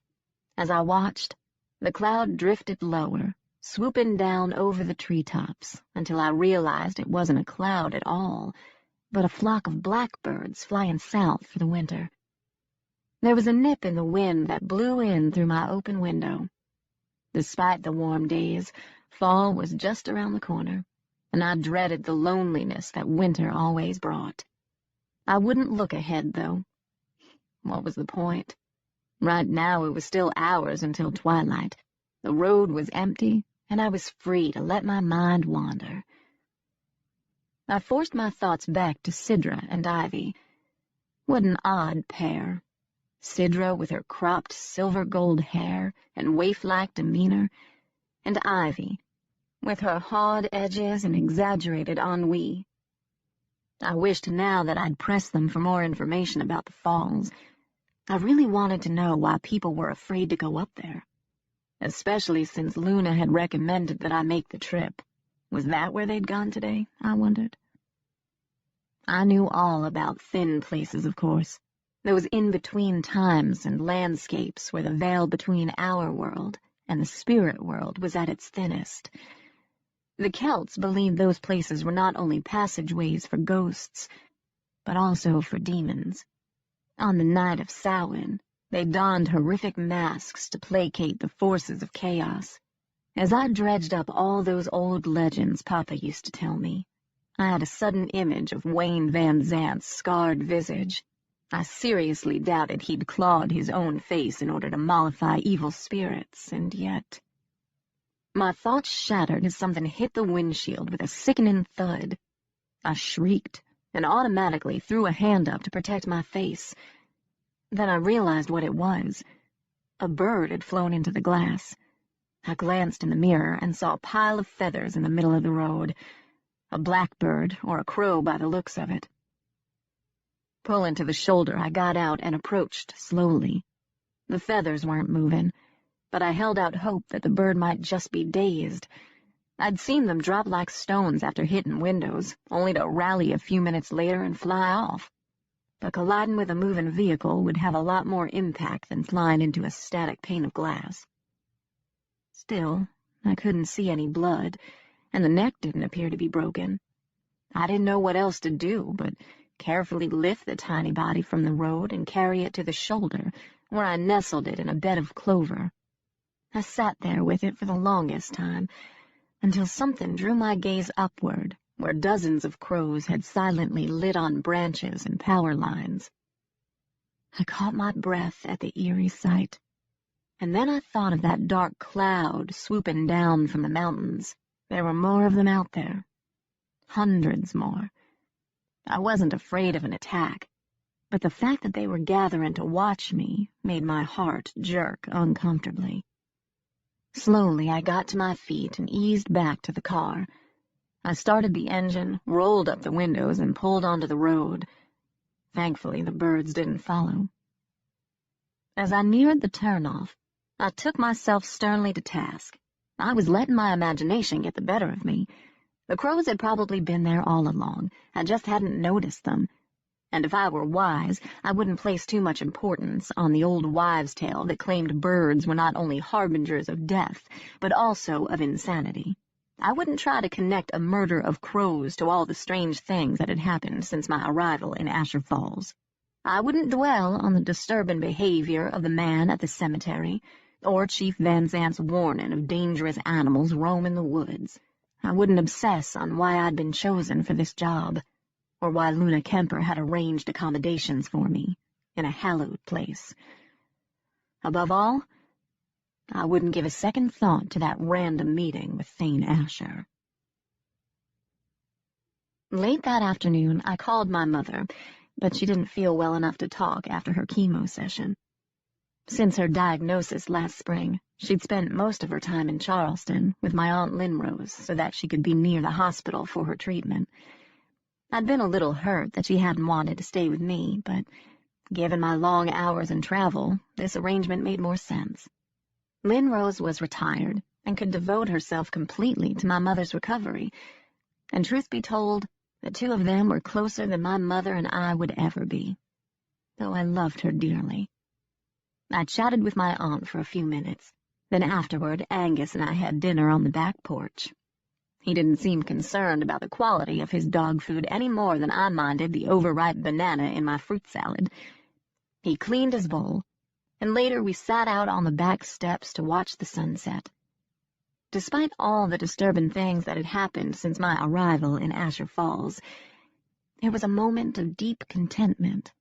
As I watched, the cloud drifted lower, swooping down over the treetops, until I realized it wasn't a cloud at all, but a flock of blackbirds flying south for the winter. There was a nip in the wind that blew in through my open window. Despite the warm days, fall was just around the corner, and I dreaded the loneliness that winter always brought. I wouldn't look ahead, though. What was the point? Right now it was still hours until twilight. The road was empty, and I was free to let my mind wander. I forced my thoughts back to Sidra and Ivy. What an odd pair. Sidra with her cropped silver-gold hair and waif-like demeanor, and Ivy with her hard edges and exaggerated ennui. I wished now that I'd pressed them for more information about the falls. I really wanted to know why people were afraid to go up there. especially since Luna had recommended that I make the trip. Was that where they'd gone today, I wondered? I knew all about thin places, of course, those in-between times and landscapes where the veil between our world and the spirit world was at its thinnest. The Celts believed those places were not only passageways for ghosts, but also for demons. On the night of Samhain, they donned horrific masks to placate the forces of chaos. As I dredged up all those old legends Papa used to tell me, I had a sudden image of Wayne Van Zant's scarred visage. I seriously doubted he'd clawed his own face in order to mollify evil spirits, and yet... My thoughts shattered as something hit the windshield with a sickening thud. I shrieked and automatically threw a hand up to protect my face. Then I realized what it was. A bird had flown into the glass. I glanced in the mirror and saw a pile of feathers in the middle of the road. A blackbird or a crow by the looks of it. Pulling to the shoulder, I got out and approached slowly. The feathers weren't moving, but I held out hope that the bird might just be dazed. I'd seen them drop like stones after hitting windows, only to rally a few minutes later and fly off. But colliding with a moving vehicle would have a lot more impact than flying into a static pane of glass. Still, I couldn't see any blood, and the neck didn't appear to be broken. I didn't know what else to do but carefully lift the tiny body from the road and carry it to the shoulder, where I nestled it in a bed of clover. I sat there with it for the longest time, until something drew my gaze upward, where dozens of crows had silently lit on branches and power lines. I caught my breath at the eerie sight, and then I thought of that dark cloud swooping down from the mountains. There were more of them out there. Hundreds more. I wasn't afraid of an attack, but the fact that they were gathering to watch me made my heart jerk uncomfortably. Slowly, I got to my feet and eased back to the car. I started the engine, rolled up the windows, and pulled onto the road. Thankfully, the birds didn't follow. As I neared the turnoff, I took myself sternly to task. I was letting my imagination get the better of me. The crows had probably been there all along. I just hadn't noticed them. And if I were wise, I wouldn't place too much importance on the old wives' tale that claimed birds were not only harbingers of death, but also of insanity. I wouldn't try to connect a murder of crows to all the strange things that had happened since my arrival in Asher Falls. I wouldn't dwell on the disturbing behavior of the man at the cemetery, or Chief Van Zant's warning of dangerous animals roaming the woods. I wouldn't obsess on why I'd been chosen for this job, or why Luna Kemper had arranged accommodations for me in a hallowed place. Above all, I wouldn't give a second thought to that random meeting with Thane Asher. Late that afternoon, I called my mother, but she didn't feel well enough to talk after her chemo session. Since her diagnosis last spring, she'd spent most of her time in Charleston with my Aunt Linrose so that she could be near the hospital for her treatment. I'd been a little hurt that she hadn't wanted to stay with me, but given my long hours in travel, this arrangement made more sense. Linrose was retired and could devote herself completely to my mother's recovery, and truth be told, the two of them were closer than my mother and I would ever be, though I loved her dearly. I chatted with my aunt for a few minutes. Then afterward, Angus and I had dinner on the back porch. He didn't seem concerned about the quality of his dog food any more than I minded the overripe banana in my fruit salad. He cleaned his bowl, and later we sat out on the back steps to watch the sunset. Despite all the disturbing things that had happened since my arrival in Asher Falls, there was a moment of deep contentment.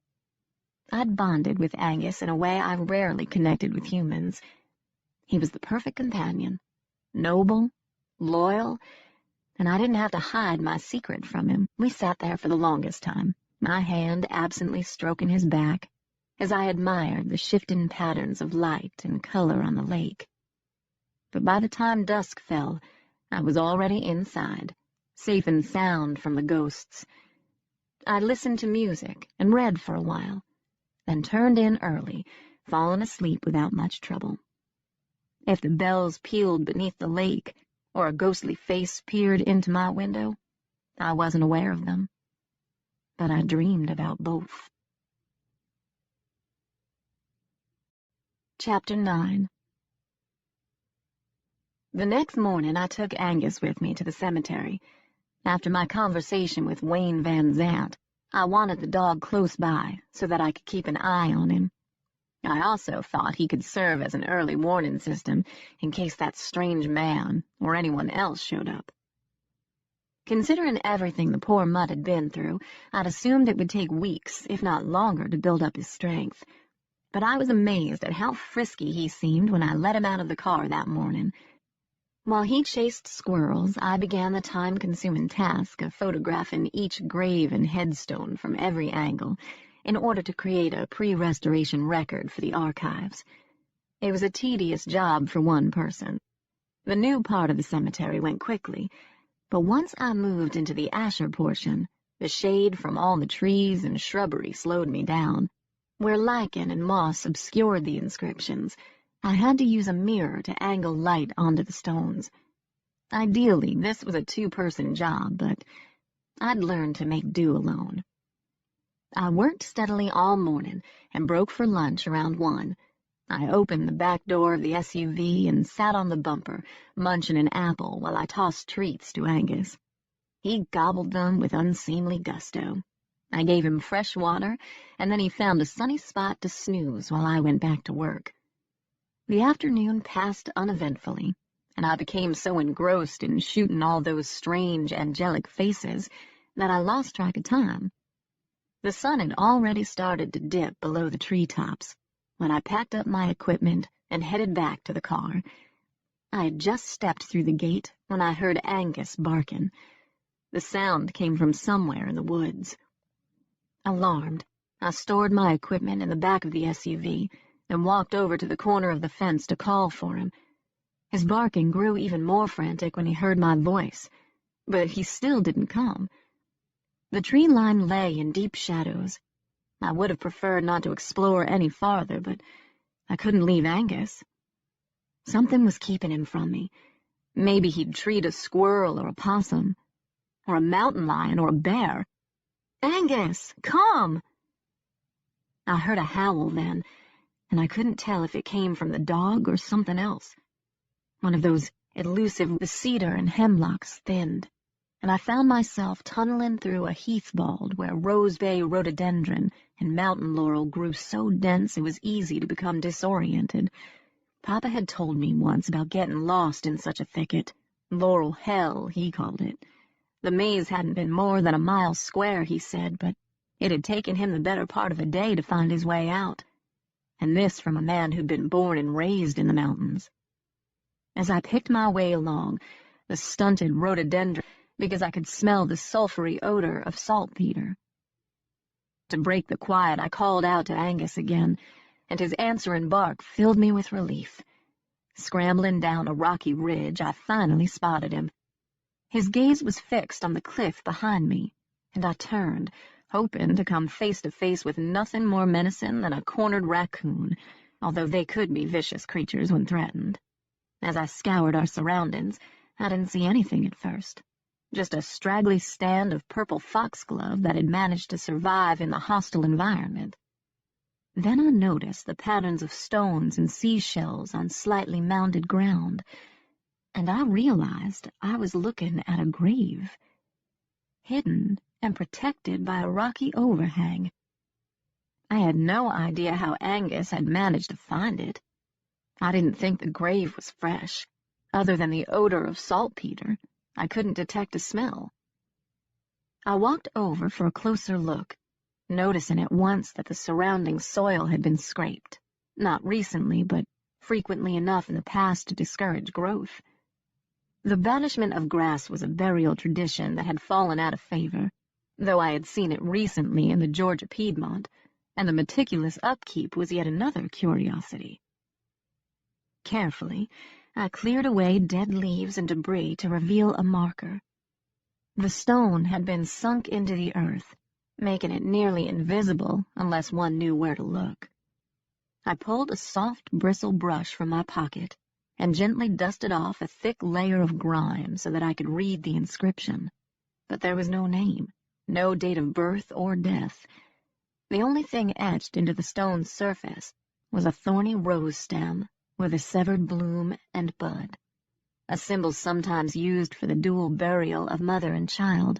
I'd bonded with Angus in a way I rarely connected with humans. He was the perfect companion, noble, loyal, and I didn't have to hide my secret from him. We sat there for the longest time, my hand absently stroking his back, as I admired the shifting patterns of light and color on the lake. But by the time dusk fell, I was already inside, safe and sound from the ghosts. I listened to music and read for a while, then turned in early, falling asleep without much trouble. If the bells pealed beneath the lake, or a ghostly face peered into my window, I wasn't aware of them. But I dreamed about both. Chapter 9. The next morning I took Angus with me to the cemetery. After my conversation with Wayne Van Zant, I wanted the dog close by so that I could keep an eye on him. I also thought he could serve as an early warning system in case that strange man or anyone else showed up. Considering everything the poor mutt had been through, I'd assumed it would take weeks, if not longer, to build up his strength. But I was amazed at how frisky he seemed when I let him out of the car that morning. While he chased squirrels, I began the time-consuming task of photographing each grave and headstone from every angle in order to create a pre-restoration record for the archives. It was a tedious job for one person. The new part of the cemetery went quickly, but once I moved into the Asher portion, the shade from all the trees and shrubbery slowed me down. Where lichen and moss obscured the inscriptions, I had to use a mirror to angle light onto the stones. Ideally, this was a two-person job, but I'd learned to make do alone. I worked steadily all morning and broke for lunch around 1. I opened the back door of the SUV and sat on the bumper, munching an apple while I tossed treats to Angus. He gobbled them with unseemly gusto. I gave him fresh water, and then he found a sunny spot to snooze while I went back to work. The afternoon passed uneventfully, and I became so engrossed in shooting all those strange, angelic faces that I lost track of time. The sun had already started to dip below the treetops when I packed up my equipment and headed back to the car. I had just stepped through the gate when I heard Angus barking. The sound came from somewhere in the woods. Alarmed, I stored my equipment in the back of the SUV and walked over to the corner of the fence to call for him. His barking grew even more frantic when he heard my voice, but he still didn't come. The tree line lay in deep shadows. I would have preferred not to explore any farther, but I couldn't leave Angus. Something was keeping him from me. Maybe he'd treat a squirrel or a possum, or a mountain lion or a bear. "Angus, come!" I heard a howl then, and I couldn't tell if it came from the dog or something else. One of those elusive cedar and hemlocks thinned, and I found myself tunneling through a heath-bald where rosebay rhododendron and mountain laurel grew so dense it was easy to become disoriented. Papa had told me once about getting lost in such a thicket. Laurel hell, he called it. The maze hadn't been more than a mile square, he said, but it had taken him the better part of a day to find his way out. And this from a man who'd been born and raised in the mountains. As I picked my way along, the stunted rhododendron, because I could smell the sulphury odor of saltpeter. To break the quiet, I called out to Angus again, and his answering bark filled me with relief. Scrambling down a rocky ridge, I finally spotted him. His gaze was fixed on the cliff behind me, and I turned, hoping to come face to face with nothing more menacing than a cornered raccoon, although they could be vicious creatures when threatened. As I scoured our surroundings, I didn't see anything at first. Just a straggly stand of purple foxglove that had managed to survive in the hostile environment. Then I noticed the patterns of stones and seashells on slightly mounded ground, and I realized I was looking at a grave, hidden and protected by a rocky overhang. I had no idea how Angus had managed to find it. I didn't think the grave was fresh. Other than the odor of saltpeter, I couldn't detect a smell. I walked over for a closer look, noticing at once that the surrounding soil had been scraped, not recently, but frequently enough in the past to discourage growth. The banishment of grass was a burial tradition that had fallen out of favor, though I had seen it recently in the Georgia Piedmont, and the meticulous upkeep was yet another curiosity. Carefully, I cleared away dead leaves and debris to reveal a marker. The stone had been sunk into the earth, making it nearly invisible unless one knew where to look. I pulled a soft bristle brush from my pocket and gently dusted off a thick layer of grime so that I could read the inscription. But there was no name, no date of birth or death. The only thing etched into the stone surface was a thorny rose stem with a severed bloom and bud, a symbol sometimes used for the dual burial of mother and child.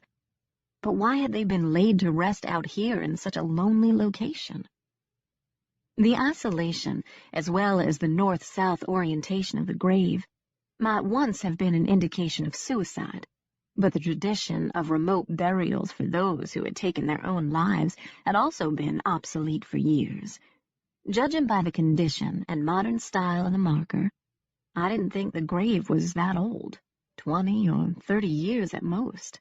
But why had they been laid to rest out here in such a lonely location? The isolation, as well as the north-south orientation of the grave, might once have been an indication of suicide, but the tradition of remote burials for those who had taken their own lives had also been obsolete for years. Judging by the condition and modern style of the marker, I didn't think the grave was that old, 20 or 30 years at most,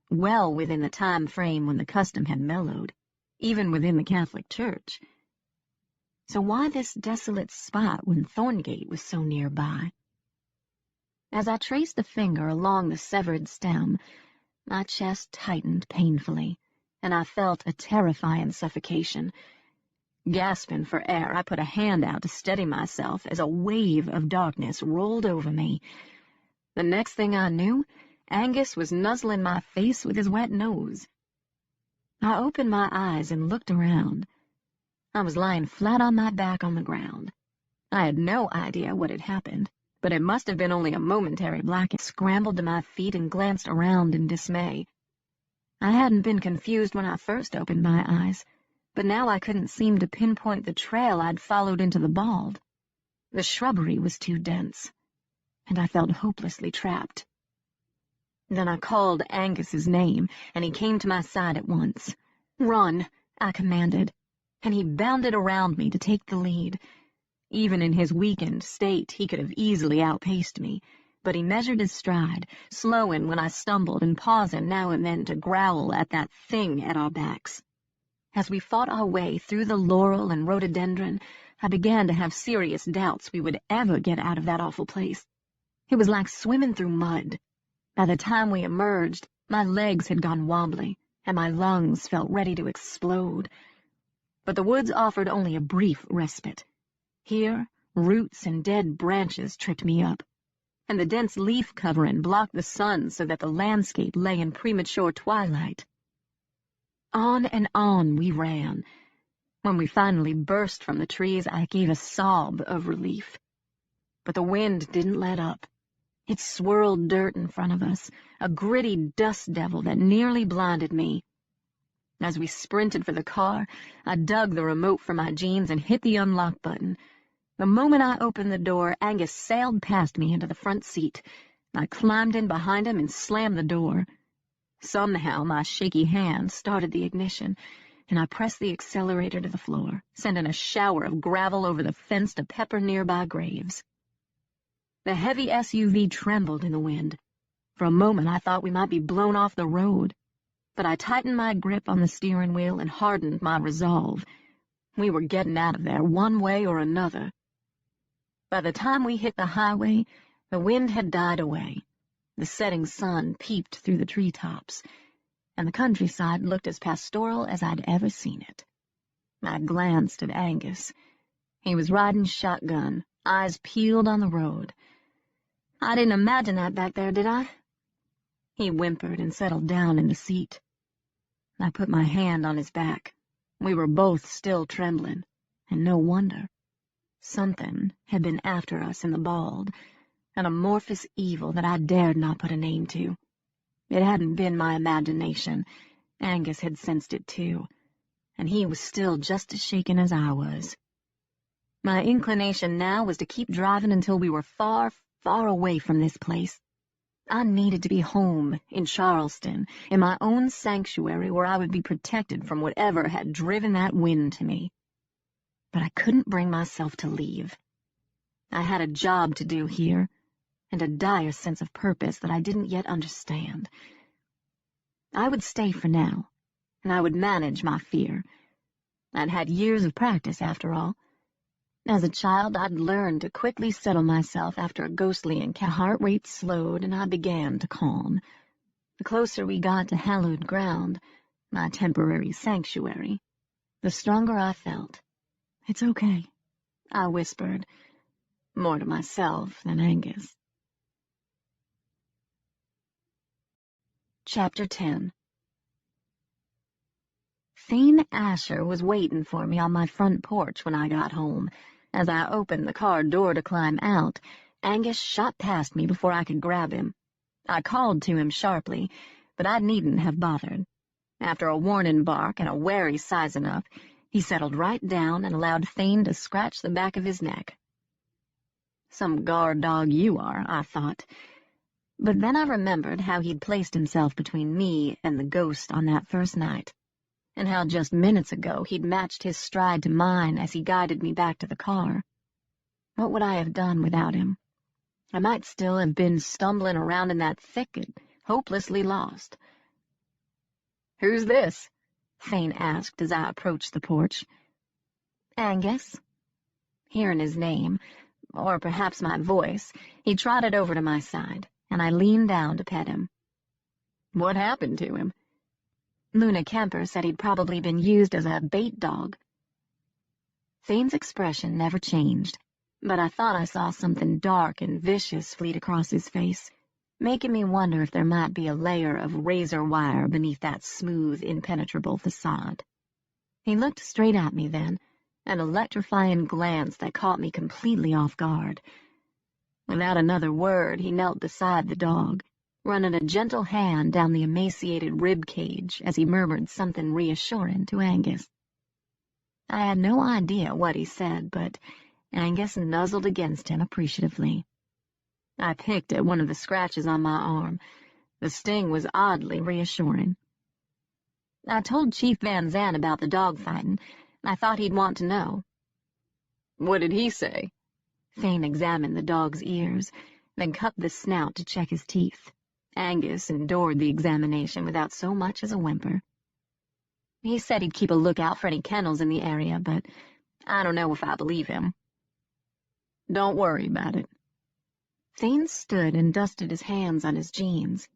well within the time frame when the custom had mellowed, even within the Catholic Church. So why this desolate spot when Thorngate was so nearby? As I traced the finger along the severed stem, my chest tightened painfully, and I felt a terrifying suffocation. Gasping for air, I put a hand out to steady myself as a wave of darkness rolled over me. The next thing I knew, Angus was nuzzling my face with his wet nose. I opened my eyes and looked around. I was lying flat on my back on the ground. I had no idea what had happened, but it must have been only a momentary blackout. I scrambled to my feet and glanced around in dismay. I hadn't been confused when I first opened my eyes, but now I couldn't seem to pinpoint the trail I'd followed into the bald. The shrubbery was too dense, and I felt hopelessly trapped. Then I called Angus's name, and he came to my side at once. "Run," I commanded, and he bounded around me to take the lead. Even in his weakened state, he could have easily outpaced me, but he measured his stride, slowing when I stumbled and pausing now and then to growl at that thing at our backs. As we fought our way through the laurel and rhododendron, I began to have serious doubts we would ever get out of that awful place. It was like swimming through mud. By the time we emerged, my legs had gone wobbly, and my lungs felt ready to explode. But the woods offered only a brief respite. Here, roots and dead branches tripped me up, and the dense leaf covering blocked the sun so that the landscape lay in premature twilight. On and on we ran. When we finally burst from the trees, I gave a sob of relief. But the wind didn't let up. It swirled dirt in front of us, a gritty dust devil that nearly blinded me. As we sprinted for the car, I dug the remote from my jeans and hit the unlock button. The moment I opened the door, Angus sailed past me into the front seat. I climbed in behind him and slammed the door. Somehow my shaky hand started the ignition, and I pressed the accelerator to the floor, sending a shower of gravel over the fence to pepper nearby graves. The heavy SUV trembled in the wind. For a moment I thought we might be blown off the road, but I tightened my grip on the steering wheel and hardened my resolve. We were getting out of there one way or another. By the time we hit the highway, the wind had died away. The setting sun peeped through the treetops, and the countryside looked as pastoral as I'd ever seen it. I glanced at Angus. He was riding shotgun, eyes peeled on the road. "I didn't imagine that back there, did I?" He whimpered and settled down in the seat. I put my hand on his back. We were both still trembling, and no wonder. Something had been after us in the bald, an amorphous evil that I dared not put a name to. It hadn't been my imagination. Angus had sensed it too, and he was still just as shaken as I was. My inclination now was to keep driving until we were far, far away from this place. I needed to be home in Charleston, in my own sanctuary where I would be protected from whatever had driven that wind to me. But I couldn't bring myself to leave. I had a job to do here, and a dire sense of purpose that I didn't yet understand. I would stay for now, and I would manage my fear. I'd had years of practice, after all. As a child, I'd learned to quickly settle myself after a ghostly encounter. Heart rate slowed, and I began to calm. The closer we got to hallowed ground, my temporary sanctuary, the stronger I felt. "It's okay," I whispered. more to myself than Angus. Chapter 10. Thane Asher was waiting for me on my front porch when I got home. As I opened the car door to climb out, Angus shot past me before I could grab him. I called to him sharply, but I needn't have bothered. After a warning bark and a wary sizing up, he settled right down and allowed Thane to scratch the back of his neck. Some guard dog you are, I thought. But then I remembered how he'd placed himself between me and the ghost on that first night, and how just minutes ago he'd matched his stride to mine as he guided me back to the car. What would I have done without him? I might still have been stumbling around in that thicket, hopelessly lost. "Who's this?" Thane asked as I approached the porch. "Angus." Hearing his name, or perhaps my voice, he trotted over to my side, and I leaned down to pet him. "What happened to him?" Luna Kemper said he'd probably been used as a bait dog. Thane's expression never changed, but I thought I saw something dark and vicious fleet across his face, making me wonder if there might be a layer of razor wire beneath that smooth, impenetrable facade. He looked straight at me then, an electrifying glance that caught me completely off guard. Without another word, he knelt beside the dog, running a gentle hand down the emaciated rib cage as he murmured something reassuring to Angus. I had no idea what he said, but Angus nuzzled against him appreciatively. I picked at one of the scratches on my arm. The sting was oddly reassuring. "I told Chief Van Zandt about the dogfighting. I thought he'd want to know." "What did he say?" Thane examined the dog's ears, then cupped the snout to check his teeth. Angus endured the examination without so much as a whimper. "He said he'd keep a lookout for any kennels in the area, but I don't know if I believe him." "Don't worry about it." Thane stood and dusted his hands on his jeans.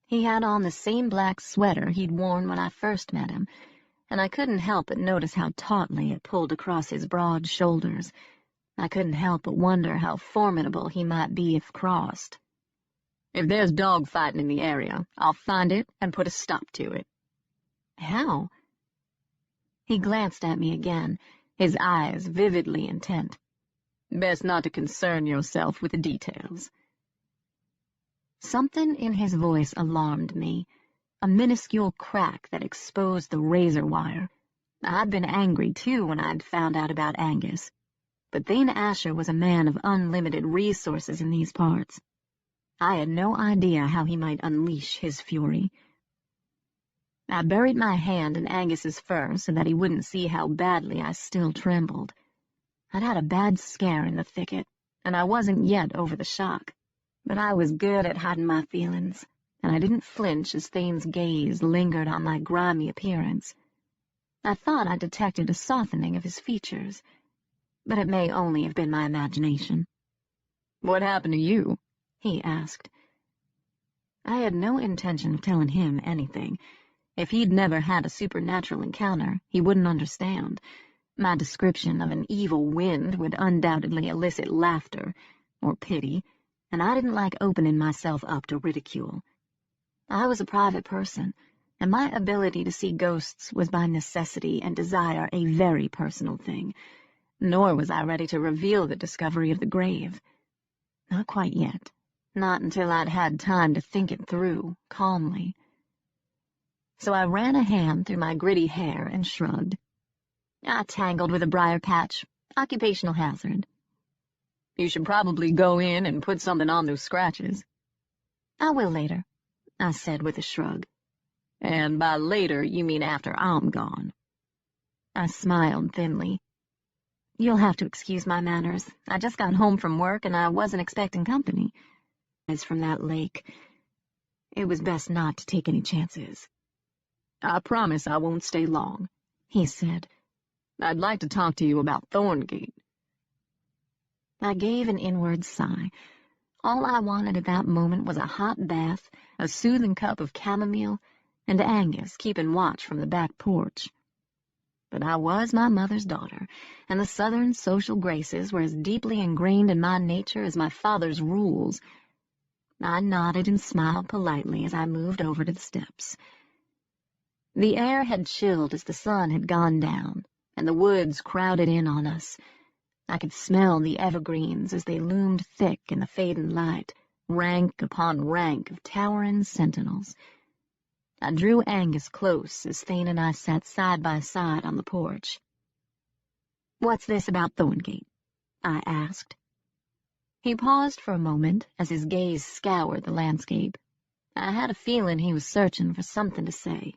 He had on the same black sweater he'd worn when I first met him, and I couldn't help but notice how tautly it pulled across his broad shoulders. I couldn't help but wonder how formidable he might be if crossed. "If there's dog-fighting in the area, I'll find it and put a stop to it." "How?" He glanced at me again, his eyes vividly intent. "Best not to concern yourself with the details." Something in his voice alarmed me, a minuscule crack that exposed the razor wire. I'd been angry, too, when I'd found out about Angus, but Thane Asher was a man of unlimited resources in these parts. I had no idea how he might unleash his fury. I buried my hand in Angus's fur so that he wouldn't see how badly I still trembled. I'd had a bad scare in the thicket, and I wasn't yet over the shock, but I was good at hiding my feelings, and I didn't flinch as Thane's gaze lingered on my grimy appearance. I thought I detected a softening of his features, but it may only have been my imagination. "What happened to you?" he asked. I had no intention of telling him anything. If he'd never had a supernatural encounter, he wouldn't understand. My description of an evil wind would undoubtedly elicit laughter or pity, and I didn't like opening myself up to ridicule. I was a private person, and my ability to see ghosts was by necessity and desire a very personal thing, nor was I ready to reveal the discovery of the grave. Not quite yet. Not until I'd had time to think it through, calmly. So I ran a hand through my gritty hair and shrugged. "I tangled with a briar patch. Occupational hazard." "You should probably go in and put something on those scratches." "I will later," I said with a shrug. "And by later, you mean after I'm gone." I smiled thinly. "You'll have to excuse my manners. I just got home from work, and I wasn't expecting company. As from that lake, it was best not to take any chances." "I promise I won't stay long," he said. "I'd like to talk to you about Thorngate." I gave an inward sigh. All I wanted at that moment was a hot bath, a soothing cup of chamomile, and Angus keeping watch from the back porch. but I was my mother's daughter, and the Southern social graces were as deeply ingrained in my nature as my father's rules. I nodded and smiled politely as I moved over to the steps. The air had chilled as the sun had gone down, and the woods crowded in on us. I could smell the evergreens as they loomed thick in the fading light, rank upon rank of towering sentinels. I drew Angus close as Thane and I sat side by side on the porch. "What's this about Thorngate?" I asked. He paused for a moment as his gaze scoured the landscape. I had a feeling he was searching for something to say.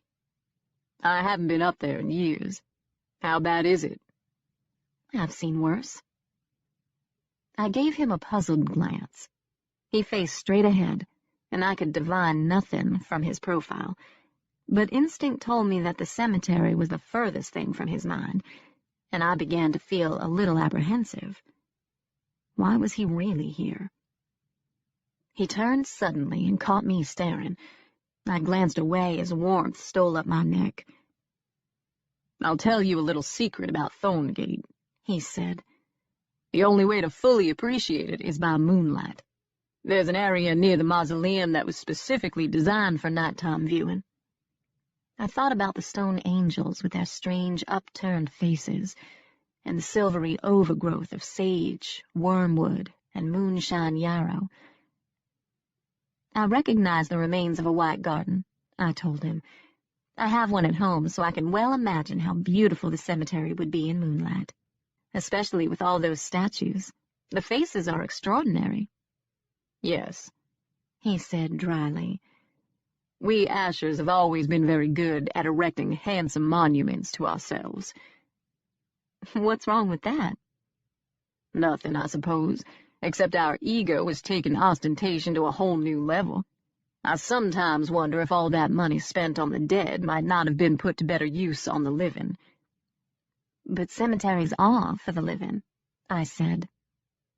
"I haven't been up there in years. How bad is it?" "I've seen worse." I gave him a puzzled glance. He faced straight ahead, and I could divine nothing from his profile, but instinct told me that the cemetery was the furthest thing from his mind, and I began to feel a little apprehensive. Why was he really here? He turned suddenly and caught me staring. I glanced away as warmth stole up my neck. "I'll tell you a little secret about Thorngate," he said. "The only way to fully appreciate it is by moonlight. There's an area near the mausoleum that was specifically designed for nighttime viewing." I thought about the stone angels with their strange upturned faces, and the silvery overgrowth of sage, wormwood, and moonshine yarrow. "I recognize the remains of a white garden," I told him. "I have one at home, so I can well imagine how beautiful the cemetery would be in moonlight, especially with all those statues. The faces are extraordinary." "Yes," he said dryly. "We Ashers have always been very good at erecting handsome monuments to ourselves." "What's wrong with that?" "Nothing, I suppose, except our ego has taken ostentation to a whole new level. I sometimes wonder if all that money spent on the dead might not have been put to better use on the living." "But cemeteries are for the living," I said,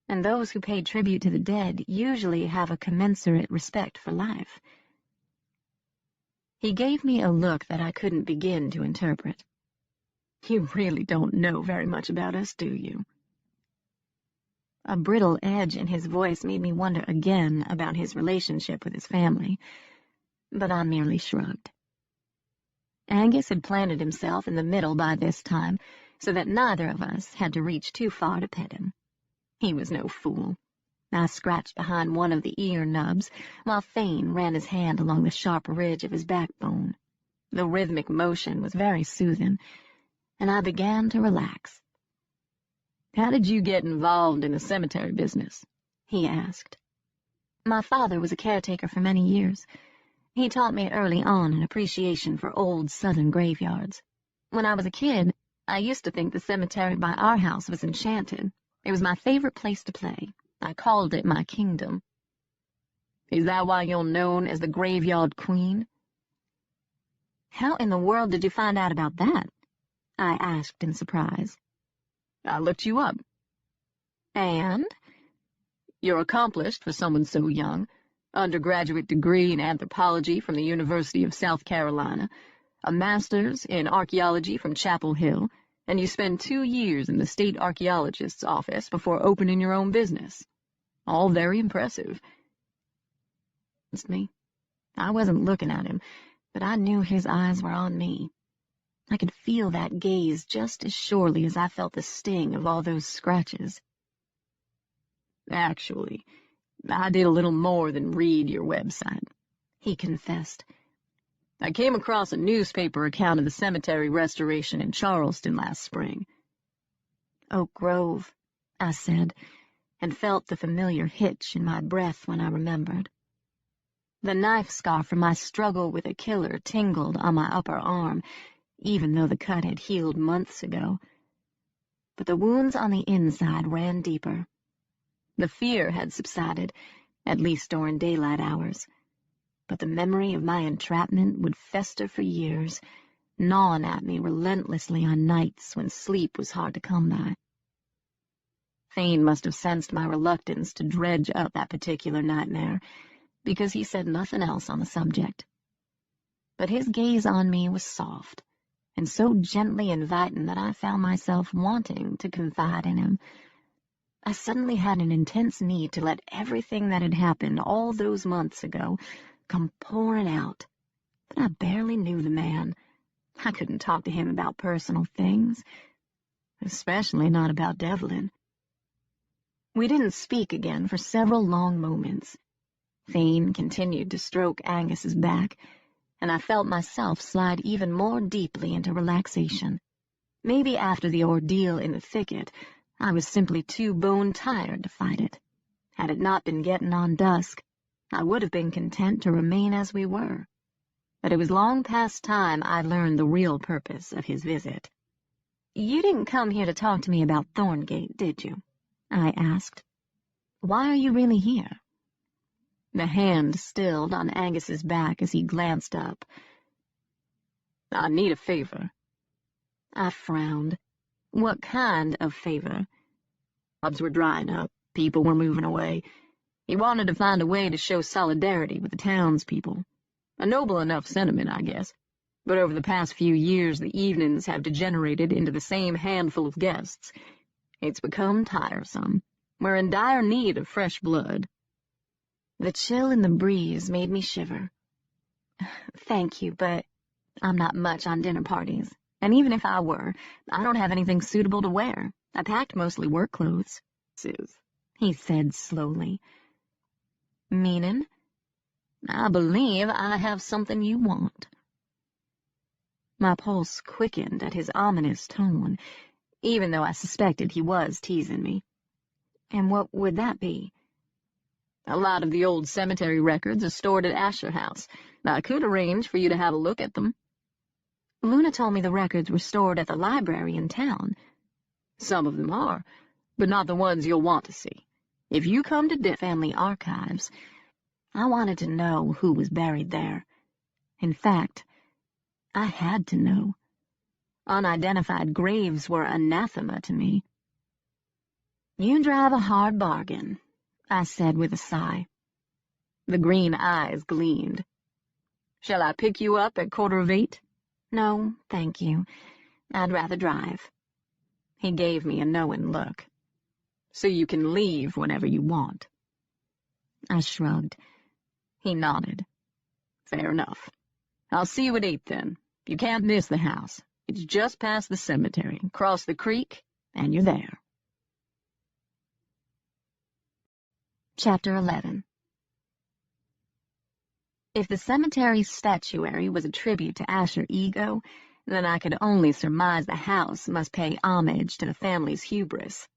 "and those who pay tribute to the dead usually have a commensurate respect for life." He gave me a look that I couldn't begin to interpret. "You really don't know very much about us, do you?" A brittle edge in his voice made me wonder again about his relationship with his family, but I merely shrugged. Angus had planted himself in the middle by this time, so that neither of us had to reach too far to pet him. He was no fool. I scratched behind one of the ear nubs, while Thane ran his hand along the sharp ridge of his backbone. The rhythmic motion was very soothing, and I began to relax. "How did you get involved in the cemetery business?" he asked. "My father was a caretaker for many years. He taught me early on an appreciation for old Southern graveyards. When I was a kid, I used to think the cemetery by our house was enchanted. It was my favorite place to play. I called it my kingdom." "Is that why you're known as the Graveyard Queen?" "How in the world did you find out about that?" I asked in surprise. "I looked you up." "And?" "You're accomplished for someone so young. Undergraduate degree in anthropology from the University of South Carolina, a master's in archaeology from Chapel Hill, and you spend 2 years in the state archaeologist's office before opening your own business. All very impressive." It's me. I wasn't looking at him, but I knew his eyes were on me. I could feel that gaze just as surely as I felt the sting of all those scratches. "Actually, I did a little more than read your website," he confessed. "I came across a newspaper account of the cemetery restoration in Charleston last spring." "Oak Grove," I said, and felt the familiar hitch in my breath when I remembered. The knife scar from my struggle with a killer tingled on my upper arm, even though the cut had healed months ago. But the wounds on the inside ran deeper. The fear had subsided, at least during daylight hours, but the memory of my entrapment would fester for years, gnawing at me relentlessly on nights when sleep was hard to come by. Thane must have sensed my reluctance to dredge up that particular nightmare, because he said nothing else on the subject. But his gaze on me was soft, and so gently inviting that I found myself wanting to confide in him. I suddenly had an intense need to let everything that had happened all those months ago come pouring out, but I barely knew the man. I couldn't talk to him about personal things, especially not about Devlin. We didn't speak again for several long moments. Thane continued to stroke Angus's back, and I felt myself slide even more deeply into relaxation. Maybe after the ordeal in the thicket, I was simply too bone-tired to fight it. Had it not been getting on dusk, I would have been content to remain as we were. But it was long past time I learned the real purpose of his visit. "You didn't come here to talk to me about Thorngate, did you?" I asked. "Why are you really here?" The hand stilled on Angus's back as he glanced up. "I need a favor." I frowned. What kind of favor? Jobs were drying up. People were moving away. He wanted to find a way to show solidarity with the townspeople. A noble enough sentiment, I guess. But over the past few years, the evenings have degenerated into the same handful of guests. It's become tiresome. We're in dire need of fresh blood. The chill in the breeze made me shiver. "Thank you, but I'm not much on dinner parties. And even if I were, I don't have anything suitable to wear. I packed mostly work clothes," he said slowly. "Meanin'? I believe I have something you want." My pulse quickened at his ominous tone, even though I suspected he was teasing me. "And what would that be?" "A lot of the old cemetery records are stored at Asher House. I could arrange for you to have a look at them." "Luna told me the records were stored at the library in town." "Some of them are, but not the ones you'll want to see. If you come to family archives, I wanted to know who was buried there. In fact, I had to know. Unidentified graves were anathema to me." "You drive a hard bargain," I said with a sigh. The green eyes gleamed. "Shall I pick you up at 8:15? "No, thank you. I'd rather drive." He gave me a knowing look. "So you can leave whenever you want." I shrugged. He nodded. "Fair enough. I'll see you at 8 then. You can't miss the house. It's just past the cemetery. Cross the creek, and you're there." Chapter 11. If the cemetery's statuary was a tribute to Asher Ego, then I could only surmise the house must pay homage to the family's hubris.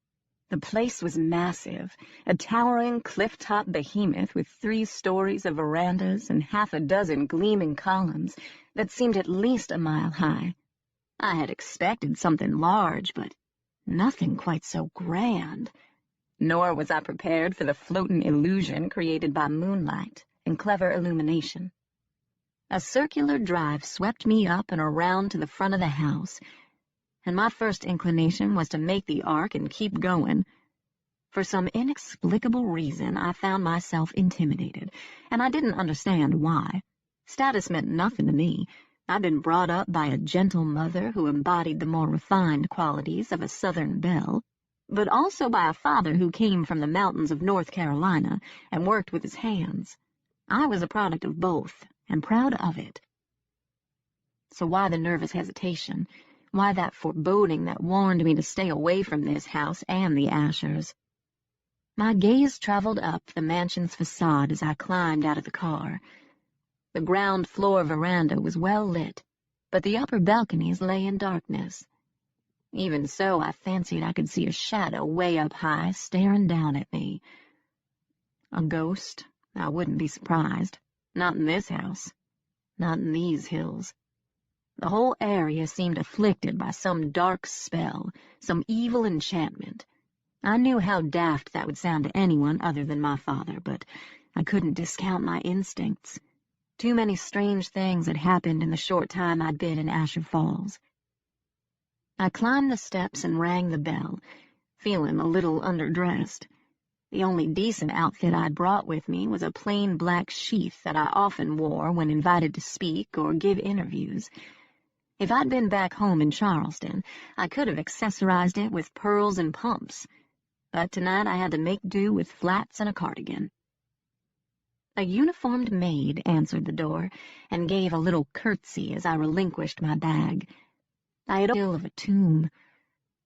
The place was massive, a towering cliff-top behemoth with 3 stories of verandas and half a dozen gleaming columns that seemed at least a mile high. I had expected something large, but nothing quite so grand. Nor was I prepared for the floating illusion created by moonlight and clever illumination. A circular drive swept me up and around to the front of the house, and my first inclination was to make the arc and keep going. For some inexplicable reason, I found myself intimidated, and I didn't understand why. Status meant nothing to me. I'd been brought up by a gentle mother who embodied the more refined qualities of a Southern belle, but also by a father who came from the mountains of North Carolina and worked with his hands. I was a product of both, and proud of it. So why the nervous hesitation? Why that foreboding that warned me to stay away from this house and the Ashers? My gaze traveled up the mansion's facade as I climbed out of the car. The ground floor veranda was well lit, but the upper balconies lay in darkness. Even so, I fancied I could see a shadow way up high staring down at me. A ghost? I wouldn't be surprised. Not in this house. Not in these hills. The whole area seemed afflicted by some dark spell, some evil enchantment. I knew how daft that would sound to anyone other than my father, but I couldn't discount my instincts. Too many strange things had happened in the short time I'd been in Asher Falls. I climbed the steps and rang the bell, feeling a little underdressed. The only decent outfit I'd brought with me was a plain black sheath that I often wore when invited to speak or give interviews. If I'd been back home in Charleston, I could have accessorized it with pearls and pumps, but tonight I had to make do with flats and a cardigan. A uniformed maid answered the door and gave a little curtsy as I relinquished my bag. I had a feel of a tomb,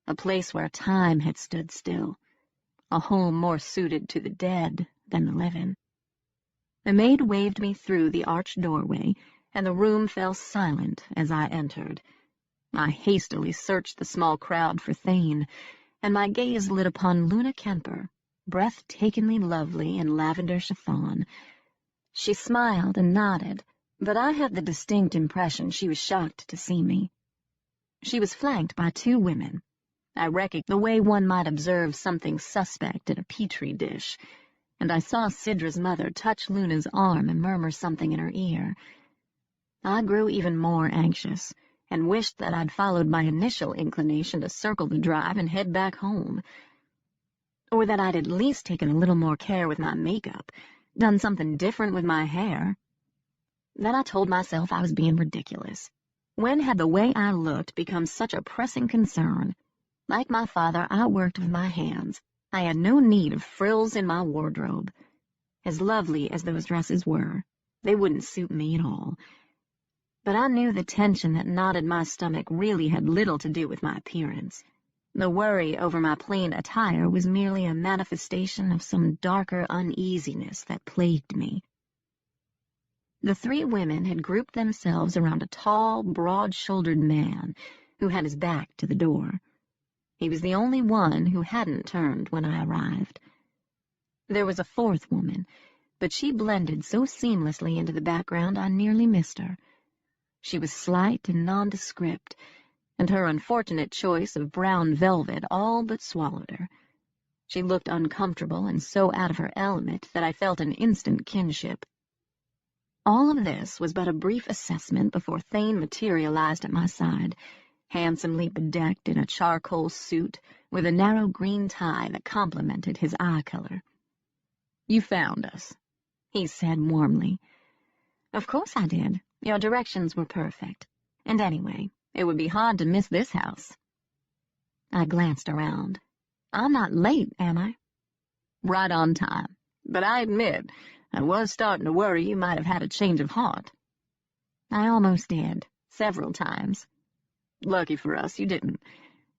a place where time had stood still, a home more suited to the dead than the living. The maid waved me through the arched doorway, and the room fell silent as I entered. I hastily searched the small crowd for Thane, and my gaze lit upon Luna Kemper, breathtakingly lovely in lavender chiffon. She smiled and nodded, but I had the distinct impression she was shocked to see me. She was flanked by two women. I recognized the way one might observe something suspect in a petri dish, and I saw Sidra's mother touch Luna's arm and murmur something in her ear. I grew even more anxious, and wished that I'd followed my initial inclination to circle the drive and head back home, or that I'd at least taken a little more care with my makeup, done something different with my hair. Then I told myself I was being ridiculous. When had the way I looked become such a pressing concern? Like my father, I worked with my hands. I had no need of frills in my wardrobe. As lovely as those dresses were, they wouldn't suit me at all. But I knew the tension that knotted my stomach really had little to do with my appearance. The worry over my plain attire was merely a manifestation of some darker uneasiness that plagued me. The three women had grouped themselves around a tall, broad-shouldered man who had his back to the door. He was the only one who hadn't turned when I arrived. There was a fourth woman, but she blended so seamlessly into the background I nearly missed her. She was slight and nondescript, and her unfortunate choice of brown velvet all but swallowed her. She looked uncomfortable and so out of her element that I felt an instant kinship. All of this was but a brief assessment before Thane materialized at my side, handsomely bedecked in a charcoal suit with a narrow green tie that complemented his eye color. "You found us," he said warmly. "Of course I did. Your directions were perfect. And anyway, it would be hard to miss this house." I glanced around. "I'm not late, am I?" "Right on time. But I admit, I was starting to worry you might have had a change of heart." "I almost did, several times." "Lucky for us, you didn't.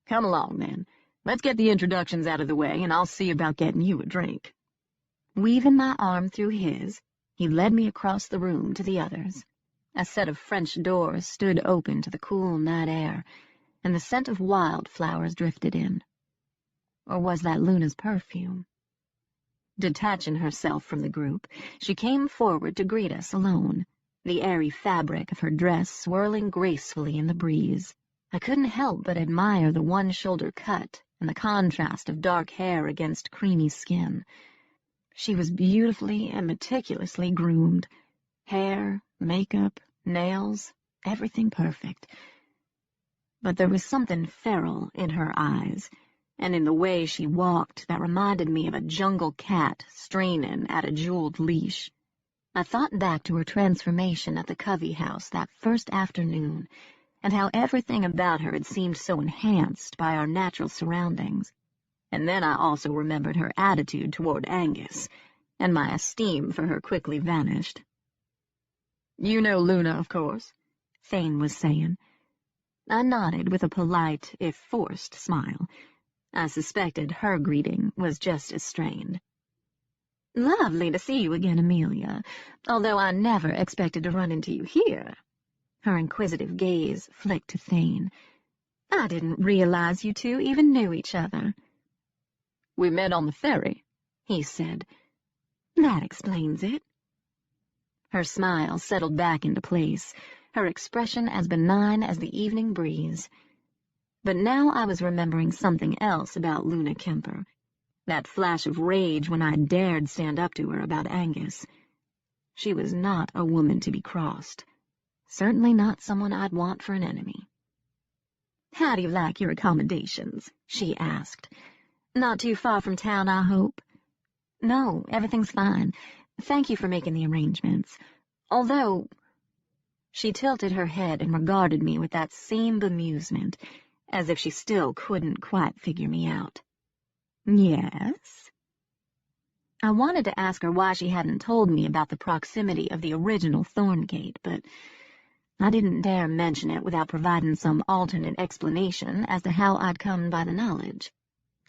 Come along, then. Let's get the introductions out of the way, and I'll see about getting you a drink." Weaving my arm through his, he led me across the room to the others. A set of French doors stood open to the cool night air, and the scent of wildflowers drifted in. Or was that Luna's perfume? Detaching herself from the group, she came forward to greet us alone, the airy fabric of her dress swirling gracefully in the breeze. I couldn't help but admire the one-shoulder cut and the contrast of dark hair against creamy skin. She was beautifully and meticulously groomed. Hair, makeup, nails, everything perfect. But there was something feral in her eyes, and in the way she walked that reminded me of a jungle cat straining at a jeweled leash. I thought back to her transformation at the Covey house that first afternoon, and how everything about her had seemed so enhanced by our natural surroundings. And then I also remembered her attitude toward Angus, and my esteem for her quickly vanished. "You know Luna, of course," Thane was saying. I nodded with a polite, if forced, smile. I suspected her greeting was just as strained. "Lovely to see you again, Amelia, although I never expected to run into you here." Her inquisitive gaze flicked to Thane. "I didn't realize you two even knew each other." "We met on the ferry," he said. "That explains it." Her smile settled back into place, her expression as benign as the evening breeze. But now I was remembering something else about Luna Kemper, that flash of rage when I dared stand up to her about Angus. She was not a woman to be crossed, certainly not someone I'd want for an enemy. "How do you like your accommodations?" she asked. "Not too far from town, I hope?" "No, everything's fine. Thank you for making the arrangements. Although—" She tilted her head and regarded me with that same bemusement, as if she still couldn't quite figure me out. Yes? I wanted to ask her why she hadn't told me about the proximity of the original Thorngate, but I didn't dare mention it without providing some alternate explanation as to how I'd come by the knowledge.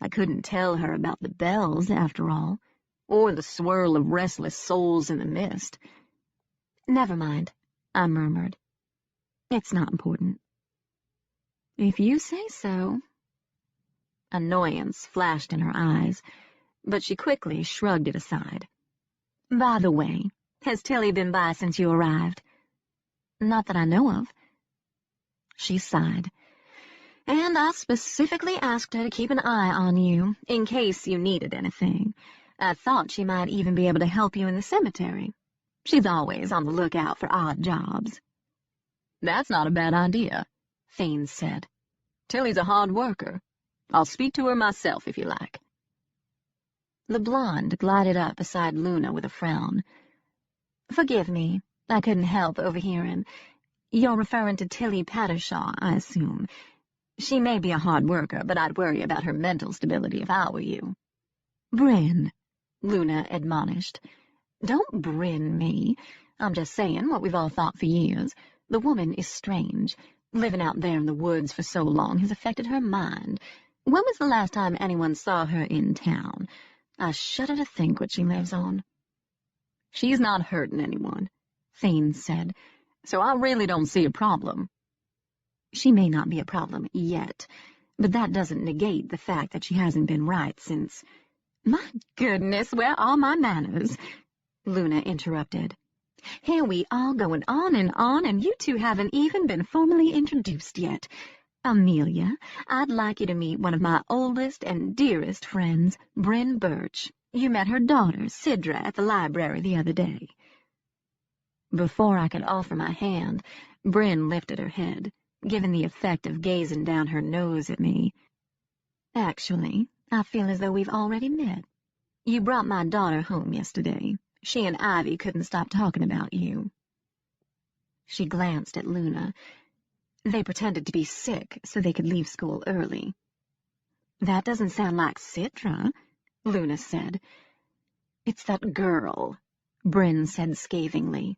I couldn't tell her about the bells, after all, or the swirl of restless souls in the mist. Never mind, I murmured. It's not important. If you say so. Annoyance flashed in her eyes, but she quickly shrugged it aside. By the way, has Tilly been by since you arrived? Not that I know of. She sighed. And I specifically asked her to keep an eye on you, in case you needed anything. I thought she might even be able to help you in the cemetery. She's always on the lookout for odd jobs. That's not a bad idea, Thane said. Tilly's a hard worker. I'll speak to her myself if you like. The blonde glided up beside Luna with a frown. Forgive me, I couldn't help overhearing. You're referring to Tilly Pattershaw, I assume. She may be a hard worker, but I'd worry about her mental stability if I were you. Bryn, Luna admonished. Don't Bryn me. I'm just saying what we've all thought for years. The woman is strange. Living out there in the woods for so long has affected her mind. When was the last time anyone saw her in town? I shudder to think what she lives on. She's not hurting anyone, Thane said, so I really don't see a problem. She may not be a problem yet, but that doesn't negate the fact that she hasn't been right since— My goodness, where are my manners? Luna interrupted. Here we are going on, and you two haven't even been formally introduced yet. Amelia, I'd like you to meet one of my oldest and dearest friends, Bryn Birch. You met her daughter, Sidra, at the library the other day. Before I could offer my hand, Bryn lifted her head, giving the effect of gazing down her nose at me. Actually, I feel as though we've already met. You brought my daughter home yesterday. She and Ivy couldn't stop talking about you. She glanced at Luna. They pretended to be sick so they could leave school early. That doesn't sound like Sidra, Luna said. It's that girl, Bryn said scathingly.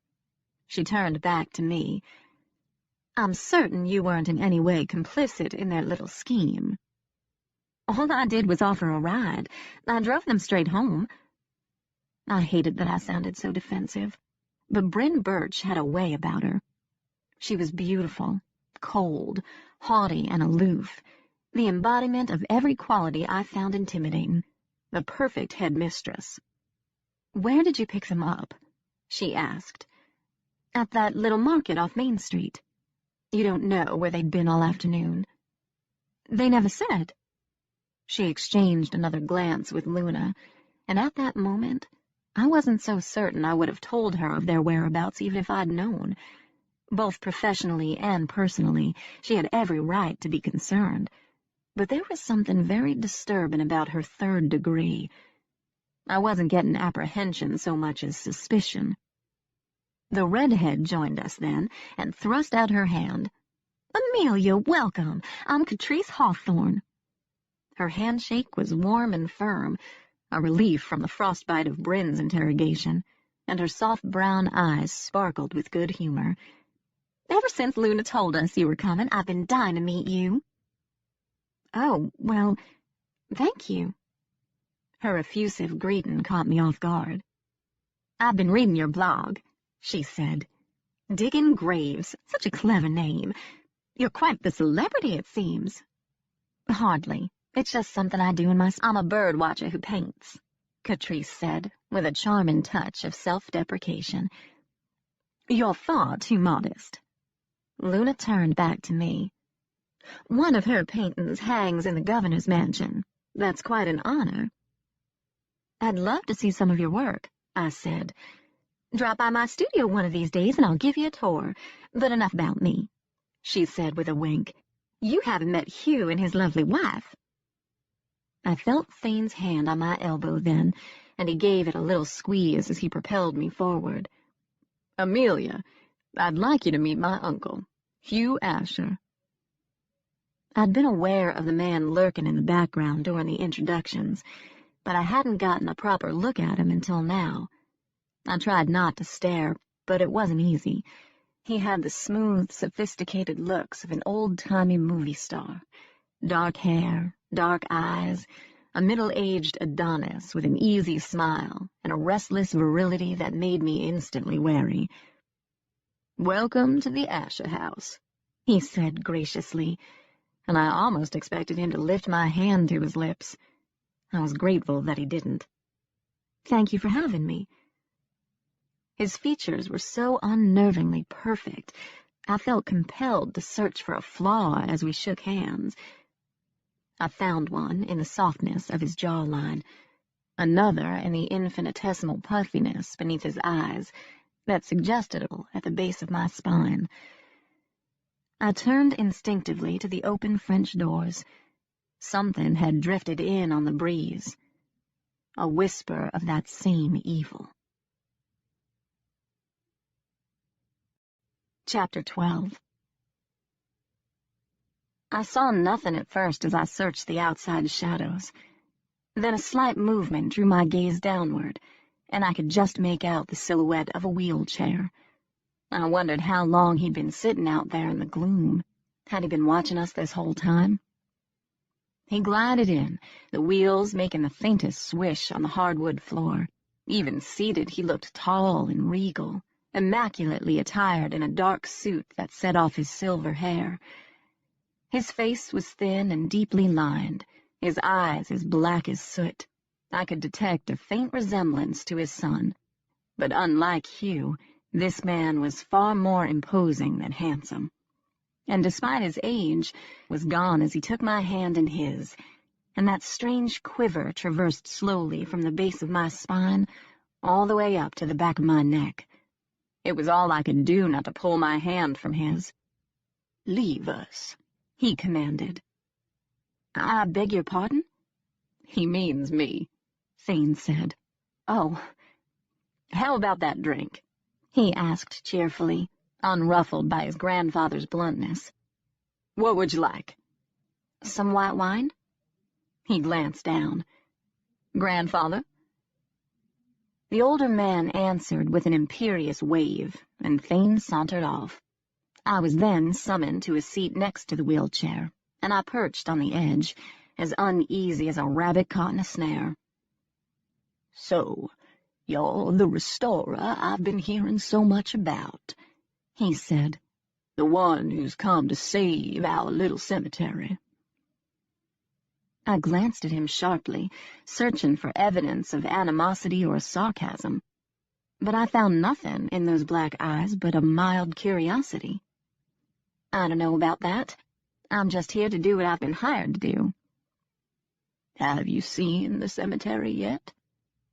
She turned back to me. I'm certain you weren't in any way complicit in their little scheme. All I did was offer a ride. I drove them straight home. I hated that I sounded so defensive, but Bryn Birch had a way about her. She was beautiful, cold, haughty, and aloof, the embodiment of every quality I found intimidating, the perfect headmistress. Where did you pick them up? She asked. At that little market off Main Street. You don't know where they'd been all afternoon. They never said. She exchanged another glance with Luna, and at that moment, I wasn't so certain I would have told her of their whereabouts even if I'd known. Both professionally and personally, she had every right to be concerned, but there was something very disturbing about her third degree. I wasn't getting apprehension so much as suspicion. The redhead joined us then and thrust out her hand. Amelia, welcome. I'm Catrice Hawthorne. Her handshake was warm and firm, a relief from the frostbite of Bryn's interrogation, and her soft brown eyes sparkled with good humor. Ever since Luna told us you were coming, I've been dying to meet you. Oh, well, thank you. Her effusive greeting caught me off guard. I've been reading your blog, she said. Diggin' Graves, such a clever name. You're quite the celebrity, it seems. Hardly. It's just something I do in my— I'm a bird watcher who paints, Catrice said, with a charming touch of self-deprecation. You're far too modest. Luna turned back to me. One of her paintings hangs in the governor's mansion. That's quite an honor. I'd love to see some of your work, I said. Drop by my studio one of these days and I'll give you a tour. But enough about me, she said with a wink. You haven't met Hugh and his lovely wife. I felt Thane's hand on my elbow then, and he gave it a little squeeze as he propelled me forward. Amelia, I'd like you to meet my uncle, Hugh Asher." I'd been aware of the man lurking in the background during the introductions, but I hadn't gotten a proper look at him until now. I tried not to stare, but it wasn't easy. He had the smooth, sophisticated looks of an old-timey movie star. Dark hair, dark eyes, a middle-aged Adonis with an easy smile and a restless virility that made me instantly wary. "Welcome to the Asher house," he said graciously, and I almost expected him to lift my hand to his lips. I was grateful that he didn't. "Thank you for having me." His features were so unnervingly perfect, I felt compelled to search for a flaw as we shook hands. I found one in the softness of his jawline, another in the infinitesimal puffiness beneath his eyes that suggested it at the base of my spine. I turned instinctively to the open French doors. Something had drifted in on the breeze, a whisper of that same evil. Chapter 12. I saw nothing at first as I searched the outside shadows. Then a slight movement drew my gaze downward, and I could just make out the silhouette of a wheelchair. I wondered how long he'd been sitting out there in the gloom. Had he been watching us this whole time? He glided in, the wheels making the faintest swish on the hardwood floor. Even seated, he looked tall and regal, immaculately attired in a dark suit that set off his silver hair. His face was thin and deeply lined, his eyes as black as soot. I could detect a faint resemblance to his son, but unlike Hugh, this man was far more imposing than handsome, and despite his age, was gone as he took my hand in his, and that strange quiver traversed slowly from the base of my spine all the way up to the back of my neck. It was all I could do not to pull my hand from his. "Leave us," he commanded. "I beg your pardon?" "He means me," Thane said. "Oh, how about that drink?" he asked cheerfully, unruffled by his grandfather's bluntness. "What would you like?" "Some white wine?" He glanced down. "Grandfather?" The older man answered with an imperious wave, and Thane sauntered off. I was then summoned to a seat next to the wheelchair, and I perched on the edge, as uneasy as a rabbit caught in a snare. "So, you're the restorer I've been hearing so much about," he said. "The one who's come to save our little cemetery." I glanced at him sharply, searching for evidence of animosity or sarcasm, but I found nothing in those black eyes but a mild curiosity. "I don't know about that. I'm just here to do what I've been hired to do." "Have you seen the cemetery yet?"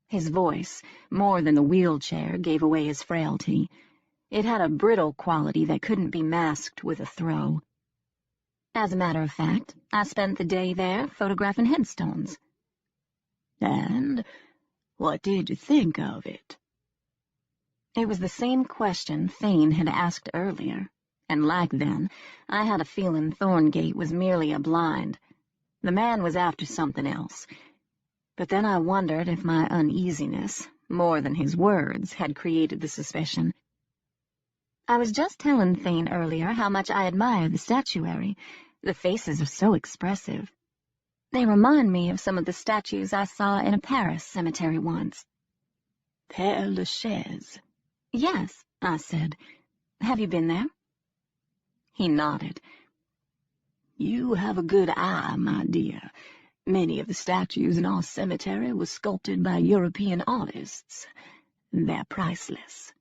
His voice, more than the wheelchair, gave away his frailty. It had a brittle quality that couldn't be masked with a throw. "As a matter of fact, I spent the day there photographing headstones." "And what did you think of it?" It was the same question Thane had asked earlier, and like then, I had a feeling Thorngate was merely a blind. The man was after something else. But then I wondered if my uneasiness, more than his words, had created the suspicion. "I was just telling Thane earlier how much I admire the statuary. The faces are so expressive. They remind me of some of the statues I saw in a Paris cemetery once." "Père Lachaise?" "Yes," I said. "Have you been there?" He nodded. "You have a good eye, my dear. Many of the statues in our cemetery were sculpted by European artists. They're priceless."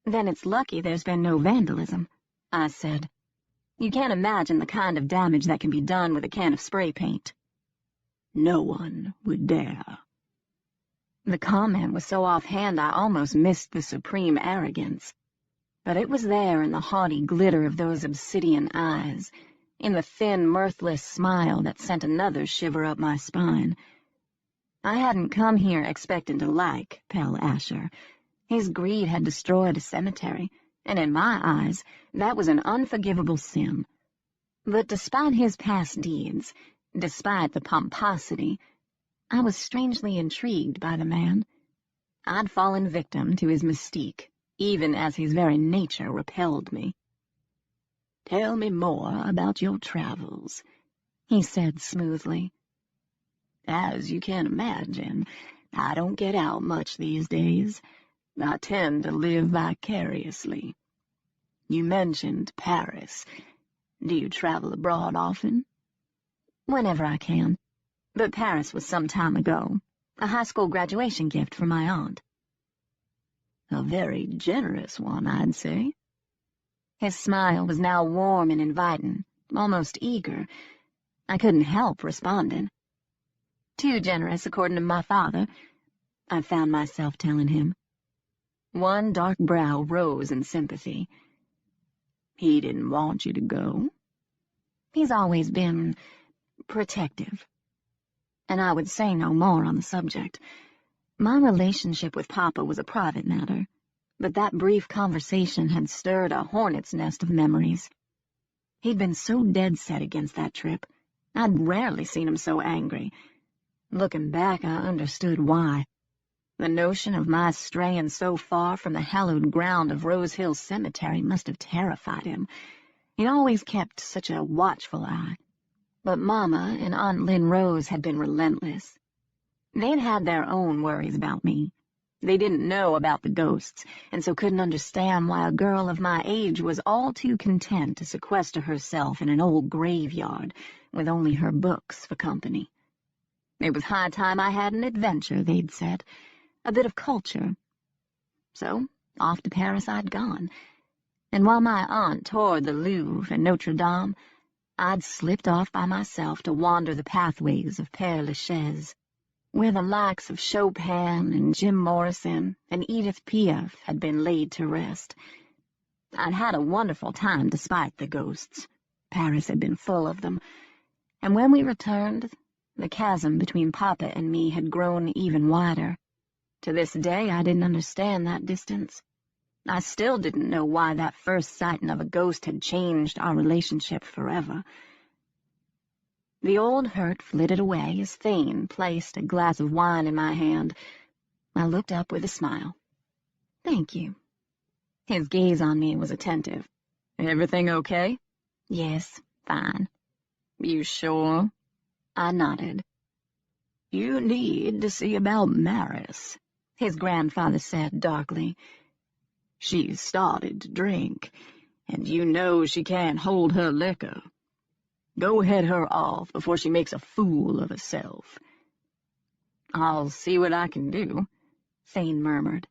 "Then it's lucky there's been no vandalism," I said. "You can't imagine the kind of damage that can be done with a can of spray paint." "No one would dare." The comment was so offhand I almost missed the supreme arrogance. But it was there in the haughty glitter of those obsidian eyes, in the thin, mirthless smile that sent another shiver up my spine. I hadn't come here expecting to like Pell Asher. His greed had destroyed a cemetery, and in my eyes, that was an unforgivable sin. But despite his past deeds, despite the pomposity, I was strangely intrigued by the man. I'd fallen victim to his mystique, even as his very nature repelled me. "Tell me more about your travels," he said smoothly. "As you can imagine, I don't get out much these days. I tend to live vicariously. You mentioned Paris. Do you travel abroad often?" "Whenever I can. But Paris was some time ago. A high school graduation gift from my aunt." "A very generous one, I'd say." His smile was now warm and inviting, almost eager. I couldn't help responding. "Too generous, according to my father," I found myself telling him. One dark brow rose in sympathy. "He didn't want you to go?" "He's always been protective." And I would say no more on the subject. My relationship with Papa was a private matter, but that brief conversation had stirred a hornet's nest of memories. He'd been so dead set against that trip. I'd rarely seen him so angry. Looking back, I understood why. The notion of my straying so far from the hallowed ground of Rose Hill Cemetery must have terrified him. He'd always kept such a watchful eye. But Mama and Aunt Lynn Rose had been relentless. They'd had their own worries about me. They didn't know about the ghosts, and so couldn't understand why a girl of my age was all too content to sequester herself in an old graveyard with only her books for company. It was high time I had an adventure, they'd said, a bit of culture. So off to Paris I'd gone, and while my aunt toured the Louvre and Notre Dame, I'd slipped off by myself to wander the pathways of Père Lachaise, where the likes of Chopin and Jim Morrison and Edith Piaf had been laid to rest. I'd had a wonderful time despite the ghosts. Paris had been full of them, and when we returned, the chasm between Papa and me had grown even wider. To this day, I didn't understand that distance. I still didn't know why that first sighting of a ghost had changed our relationship forever. The old hurt flitted away as Thane placed a glass of wine in my hand. I looked up with a smile. "Thank you." His gaze on me was attentive. "Everything okay?" "Yes, fine." "You sure?" I nodded. "You need to see about Maris," his grandfather said darkly. "She's started to drink, and you know she can't hold her liquor. Go head her off before she makes a fool of herself." "I'll see what I can do," Thane murmured.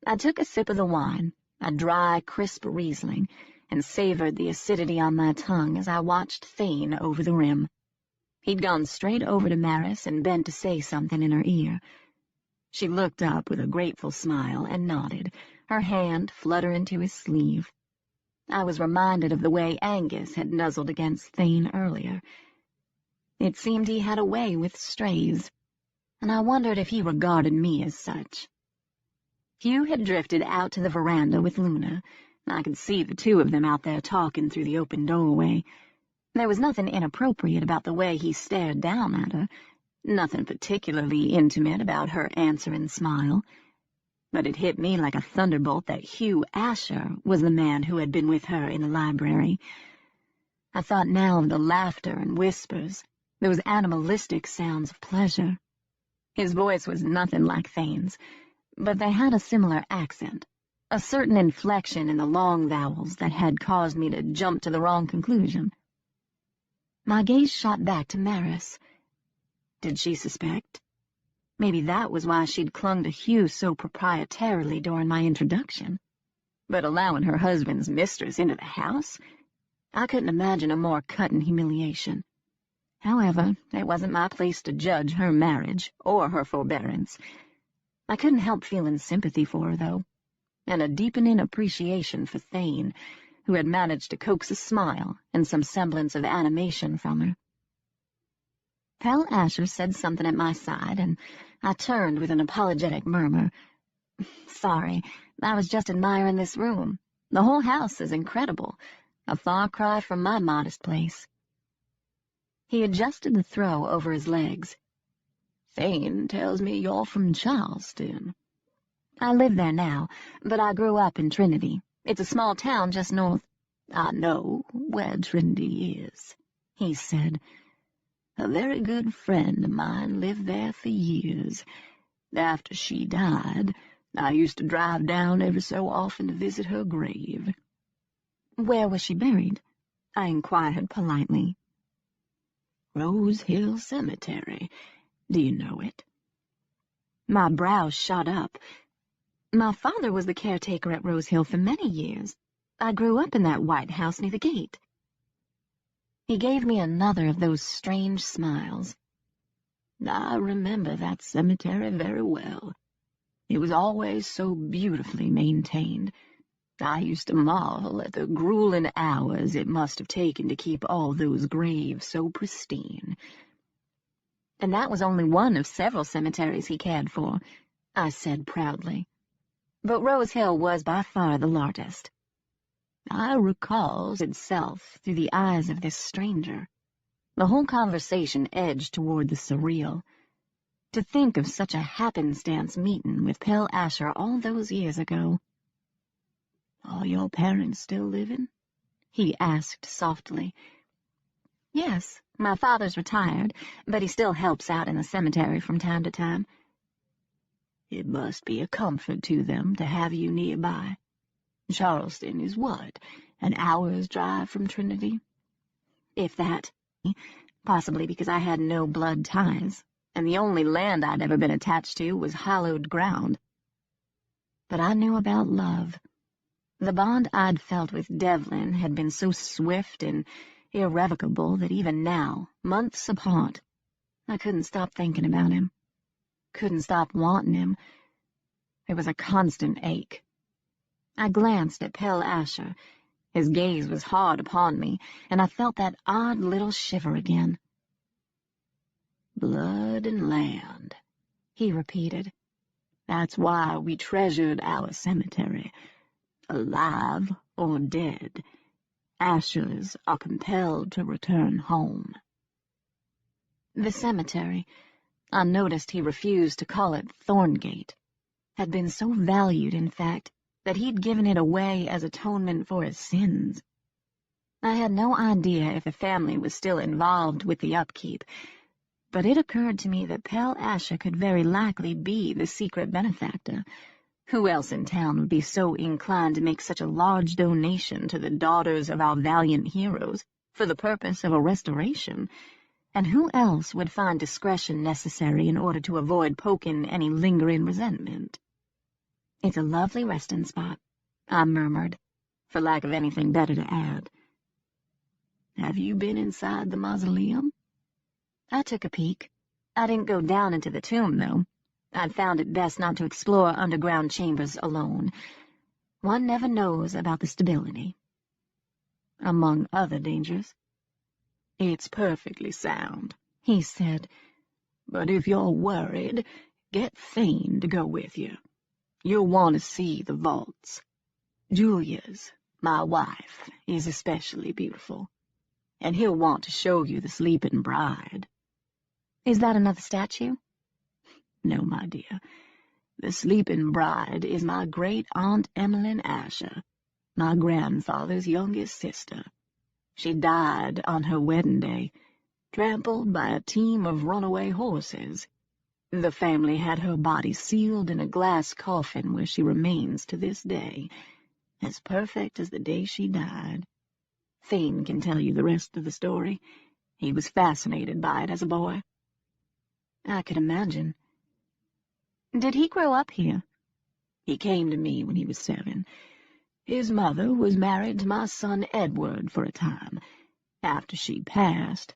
I took a sip of the wine, a dry, crisp Riesling, and savored the acidity on my tongue as I watched Thane over the rim. He'd gone straight over to Maris and bent to say something in her ear. She looked up with a grateful smile and nodded, her hand fluttering to his sleeve. I was reminded of the way Angus had nuzzled against Thane earlier. It seemed he had a way with strays, and I wondered if he regarded me as such. Hugh had drifted out to the veranda with Luna, and I could see the two of them out there talking through the open doorway. There was nothing inappropriate about the way he stared down at her, nothing particularly intimate about her answering smile. But it hit me like a thunderbolt that Hugh Asher was the man who had been with her in the library. I thought now of the laughter and whispers, those animalistic sounds of pleasure. His voice was nothing like Thane's, but they had a similar accent, a certain inflection in the long vowels that had caused me to jump to the wrong conclusion. My gaze shot back to Maris. Did she suspect? Maybe that was why she'd clung to Hugh so proprietarily during my introduction. But allowing her husband's mistress into the house? I couldn't imagine a more cutting humiliation. However, it wasn't my place to judge her marriage or her forbearance. I couldn't help feeling sympathy for her, though, and a deepening appreciation for Thane, who had managed to coax a smile and some semblance of animation from her. Pal Asher said something at my side, and I turned with an apologetic murmur. "Sorry, I was just admiring this room. The whole house is incredible, a far cry from my modest place." He adjusted the throw over his legs. "Thane tells me you're from Charleston." "I live there now, but I grew up in Trinity. It's a small town just north." "I know where Trinity is," he said. "A very good friend of mine lived there for years. After she died, I used to drive down every so often to visit her grave." "Where was she buried?" I inquired politely. "Rose Hill Cemetery. Do you know it?" My brows shot up. My father was the caretaker at Rose Hill for many years. I grew up in that white house near the gate. He gave me another of those strange smiles. "I remember that cemetery very well. It was always so beautifully maintained. I used to marvel at the grueling hours it must have taken to keep all those graves so pristine." "And that was only one of several cemeteries he cared for," I said proudly. "But Rose Hill was by far the largest." I recall itself through the eyes of this stranger. The whole conversation edged toward the surreal. To think of such a happenstance meeting with Pell Asher all those years ago. "Are your parents still living?" he asked softly. "Yes, my father's retired, but he still helps out in the cemetery from time to time." "It must be a comfort to them to have you nearby. Charleston is what, an hour's drive from Trinity?" "If that. Possibly because I had no blood ties, and the only land I'd ever been attached to was hallowed ground. But I knew about love. The bond I'd felt with Devlin had been so swift and irrevocable that even now, months apart, I couldn't stop thinking about him. Couldn't stop wanting him. It was a constant ache. I glanced at Pell Asher. His gaze was hard upon me, and I felt that odd little shiver again. "Blood and land," he repeated. "That's why we treasured our cemetery. Alive or dead, Ashers are compelled to return home." The cemetery, I noticed he refused to call it Thorngate, had been so valued, in fact, that he'd given it away as atonement for his sins. I had no idea if the family was still involved with the upkeep, but it occurred to me that Pell Asher could very likely be the secret benefactor. Who else in town would be so inclined to make such a large donation to the daughters of our valiant heroes for the purpose of a restoration? And who else would find discretion necessary in order to avoid poking any lingering resentment? "It's a lovely resting spot," I murmured, for lack of anything better to add. "Have you been inside the mausoleum?" I took a peek. I didn't go down into the tomb, though. I'd found it best not to explore underground chambers alone. One never knows about the stability. "Among other dangers." "It's perfectly sound," he said. "But if you're worried, get Thane to go with you. You'll want to see the vaults. Julia's, my wife, is especially beautiful, and he'll want to show you the sleeping bride." "Is that another statue?" "No, my dear. The sleeping bride is my great-aunt Emmeline Asher, my grandfather's youngest sister. She died on her wedding day, trampled by a team of runaway horses. The family had her body sealed in a glass coffin where she remains to this day, as perfect as the day she died. Thane can tell you the rest of the story. He was fascinated by it as a boy." I could imagine. "Did he grow up here?" "He came to me when he was 7. His mother was married to my son Edward for a time. After she passed,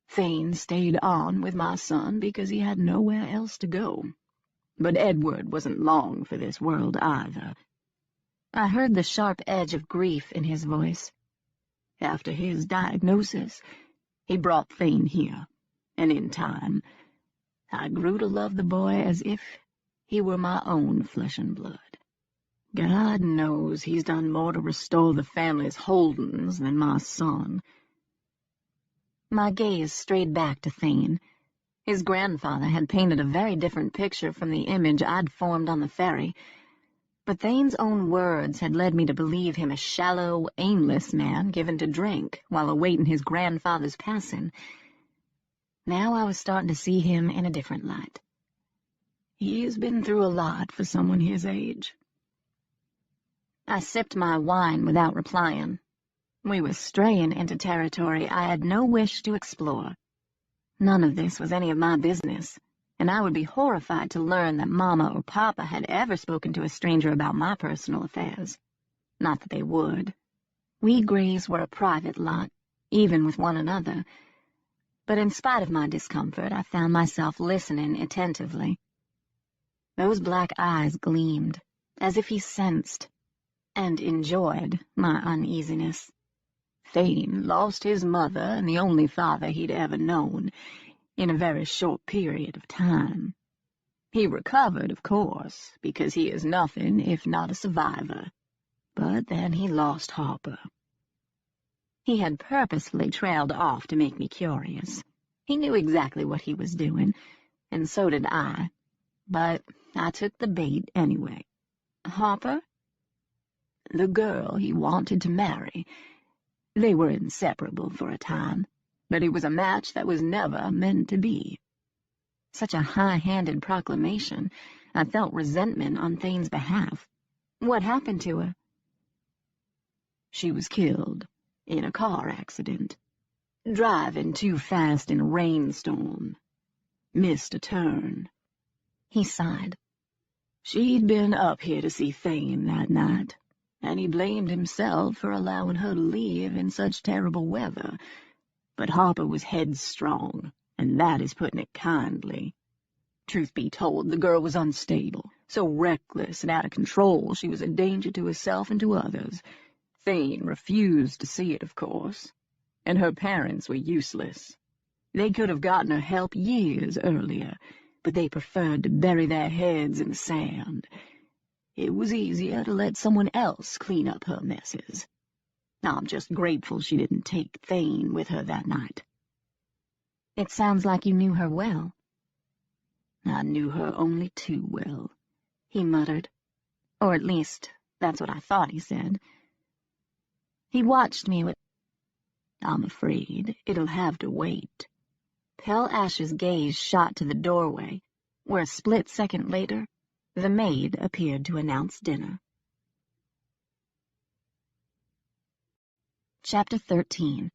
Thane stayed on with my son because he had nowhere else to go. But Edward wasn't long for this world either." I heard the sharp edge of grief in his voice. "After his diagnosis, he brought Thane here, and in time, I grew to love the boy as if he were my own flesh and blood. God knows he's done more to restore the family's holdings than my son. My gaze strayed back to Thane. His grandfather had painted a very different picture from the image I'd formed on the ferry, but Thane's own words had led me to believe him a shallow, aimless man given to drink while awaiting his grandfather's passing. Now I was starting to see him in a different light. He's been through a lot for someone his age. I sipped my wine without replying. We were straying into territory I had no wish to explore. None of this was any of my business, and I would be horrified to learn that Mama or Papa had ever spoken to a stranger about my personal affairs. Not that they would. We Greys were a private lot, even with one another. But in spite of my discomfort, I found myself listening attentively. Those black eyes gleamed, as if he sensed and enjoyed my uneasiness. Thane lost his mother and the only father he'd ever known in a very short period of time. He recovered, of course, because he is nothing if not a survivor. But then he lost Harper. He had purposefully trailed off to make me curious. He knew exactly what he was doing, and so did I. But I took the bait anyway. Harper? The girl he wanted to marry. They were inseparable for a time, but it was a match that was never meant to be. Such a high-handed proclamation. I felt resentment on Thane's behalf. What happened to her? She was killed in a car accident. Driving too fast in a rainstorm. Missed a turn. He sighed. She'd been up here to see Thane that night, and he blamed himself for allowing her to leave in such terrible weather. But Harper was headstrong, and that is putting it kindly. Truth be told, the girl was unstable, so reckless and out of control she was a danger to herself and to others. Thane refused to see it, of course, and her parents were useless. They could have gotten her help years earlier, but they preferred to bury their heads in the sand. It was easier to let someone else clean up her messes. I'm just grateful she didn't take Thane with her that night. It sounds like you knew her well. I knew her only too well, he muttered. Or at least, that's what I thought he said. He watched me with... I'm afraid it'll have to wait. Pell Ash's gaze shot to the doorway, where a split second later, the maid appeared to announce dinner. Chapter 13.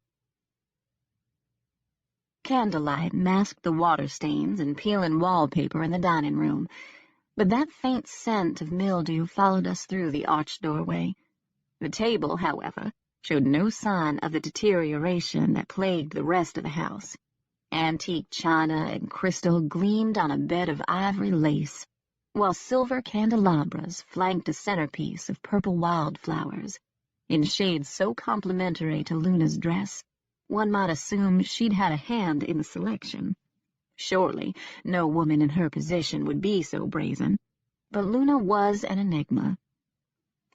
Candlelight masked the water stains and peeling wallpaper in the dining room, but that faint scent of mildew followed us through the arched doorway. The table, however, showed no sign of the deterioration that plagued the rest of the house. Antique china and crystal gleamed on a bed of ivory lace, while silver candelabras flanked a centerpiece of purple wildflowers, in shades so complementary to Luna's dress, one might assume she'd had a hand in the selection. Surely no woman in her position would be so brazen, but Luna was an enigma.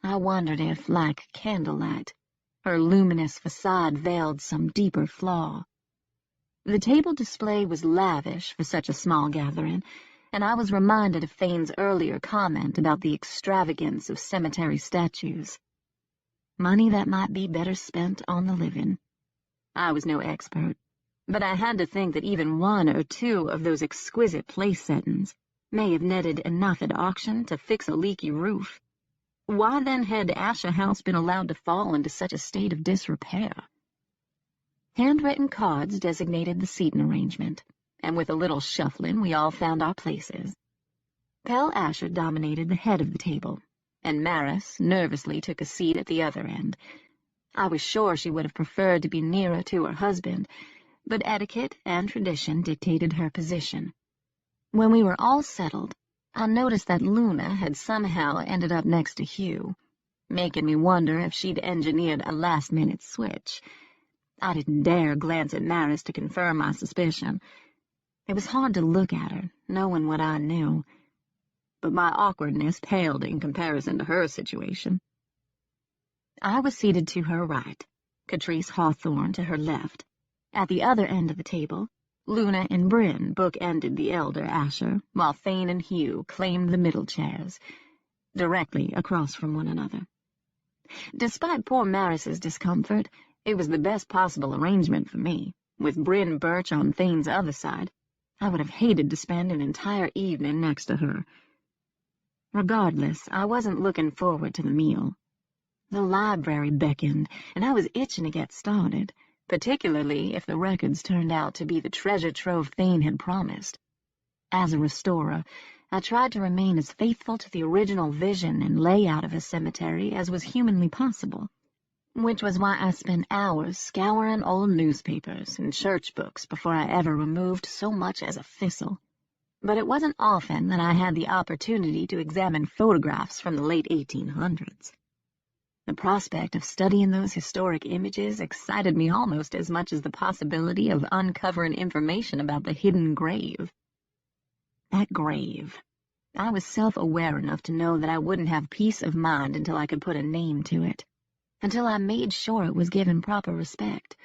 I wondered if, like candlelight, her luminous facade veiled some deeper flaw. The table display was lavish for such a small gathering, and I was reminded of Thane's earlier comment about the extravagance of cemetery statues. Money that might be better spent on the living. I was no expert, but I had to think that even one or two of those exquisite place settings may have netted enough at auction to fix a leaky roof. Why then had Asher House been allowed to fall into such a state of disrepair? Handwritten cards designated the seating arrangement, and with a little shuffling we all found our places. Pell Asher dominated the head of the table, and Maris nervously took a seat at the other end. I was sure she would have preferred to be nearer to her husband, but etiquette and tradition dictated her position. When we were all settled, I noticed that Luna had somehow ended up next to Hugh, making me wonder if she'd engineered a last-minute switch. I didn't dare glance at Maris to confirm my suspicion. It was hard to look at her, knowing what I knew. but my awkwardness paled in comparison to her situation. I was seated to her right, Catrice Hawthorne to her left. At the other end of the table, Luna and Bryn book-ended the elder Asher, while Thane and Hugh claimed the middle chairs, directly across from one another. Despite poor Maris's discomfort, it was the best possible arrangement for me. With Bryn Birch on Thane's other side, I would have hated to spend an entire evening next to her. Regardless, I wasn't looking forward to the meal. The library beckoned, and I was itching to get started, particularly if the records turned out to be the treasure trove Thane had promised. As a restorer, I tried to remain as faithful to the original vision and layout of a cemetery as was humanly possible, which was why I spent hours scouring old newspapers and church books before I ever removed so much as a thistle. But it wasn't often that I had the opportunity to examine photographs from the late 1800s. The prospect of studying those historic images excited me almost as much as the possibility of uncovering information about the hidden grave. That grave. I was self-aware enough to know that I wouldn't have peace of mind until I could put a name to it, until I made sure it was given proper respect.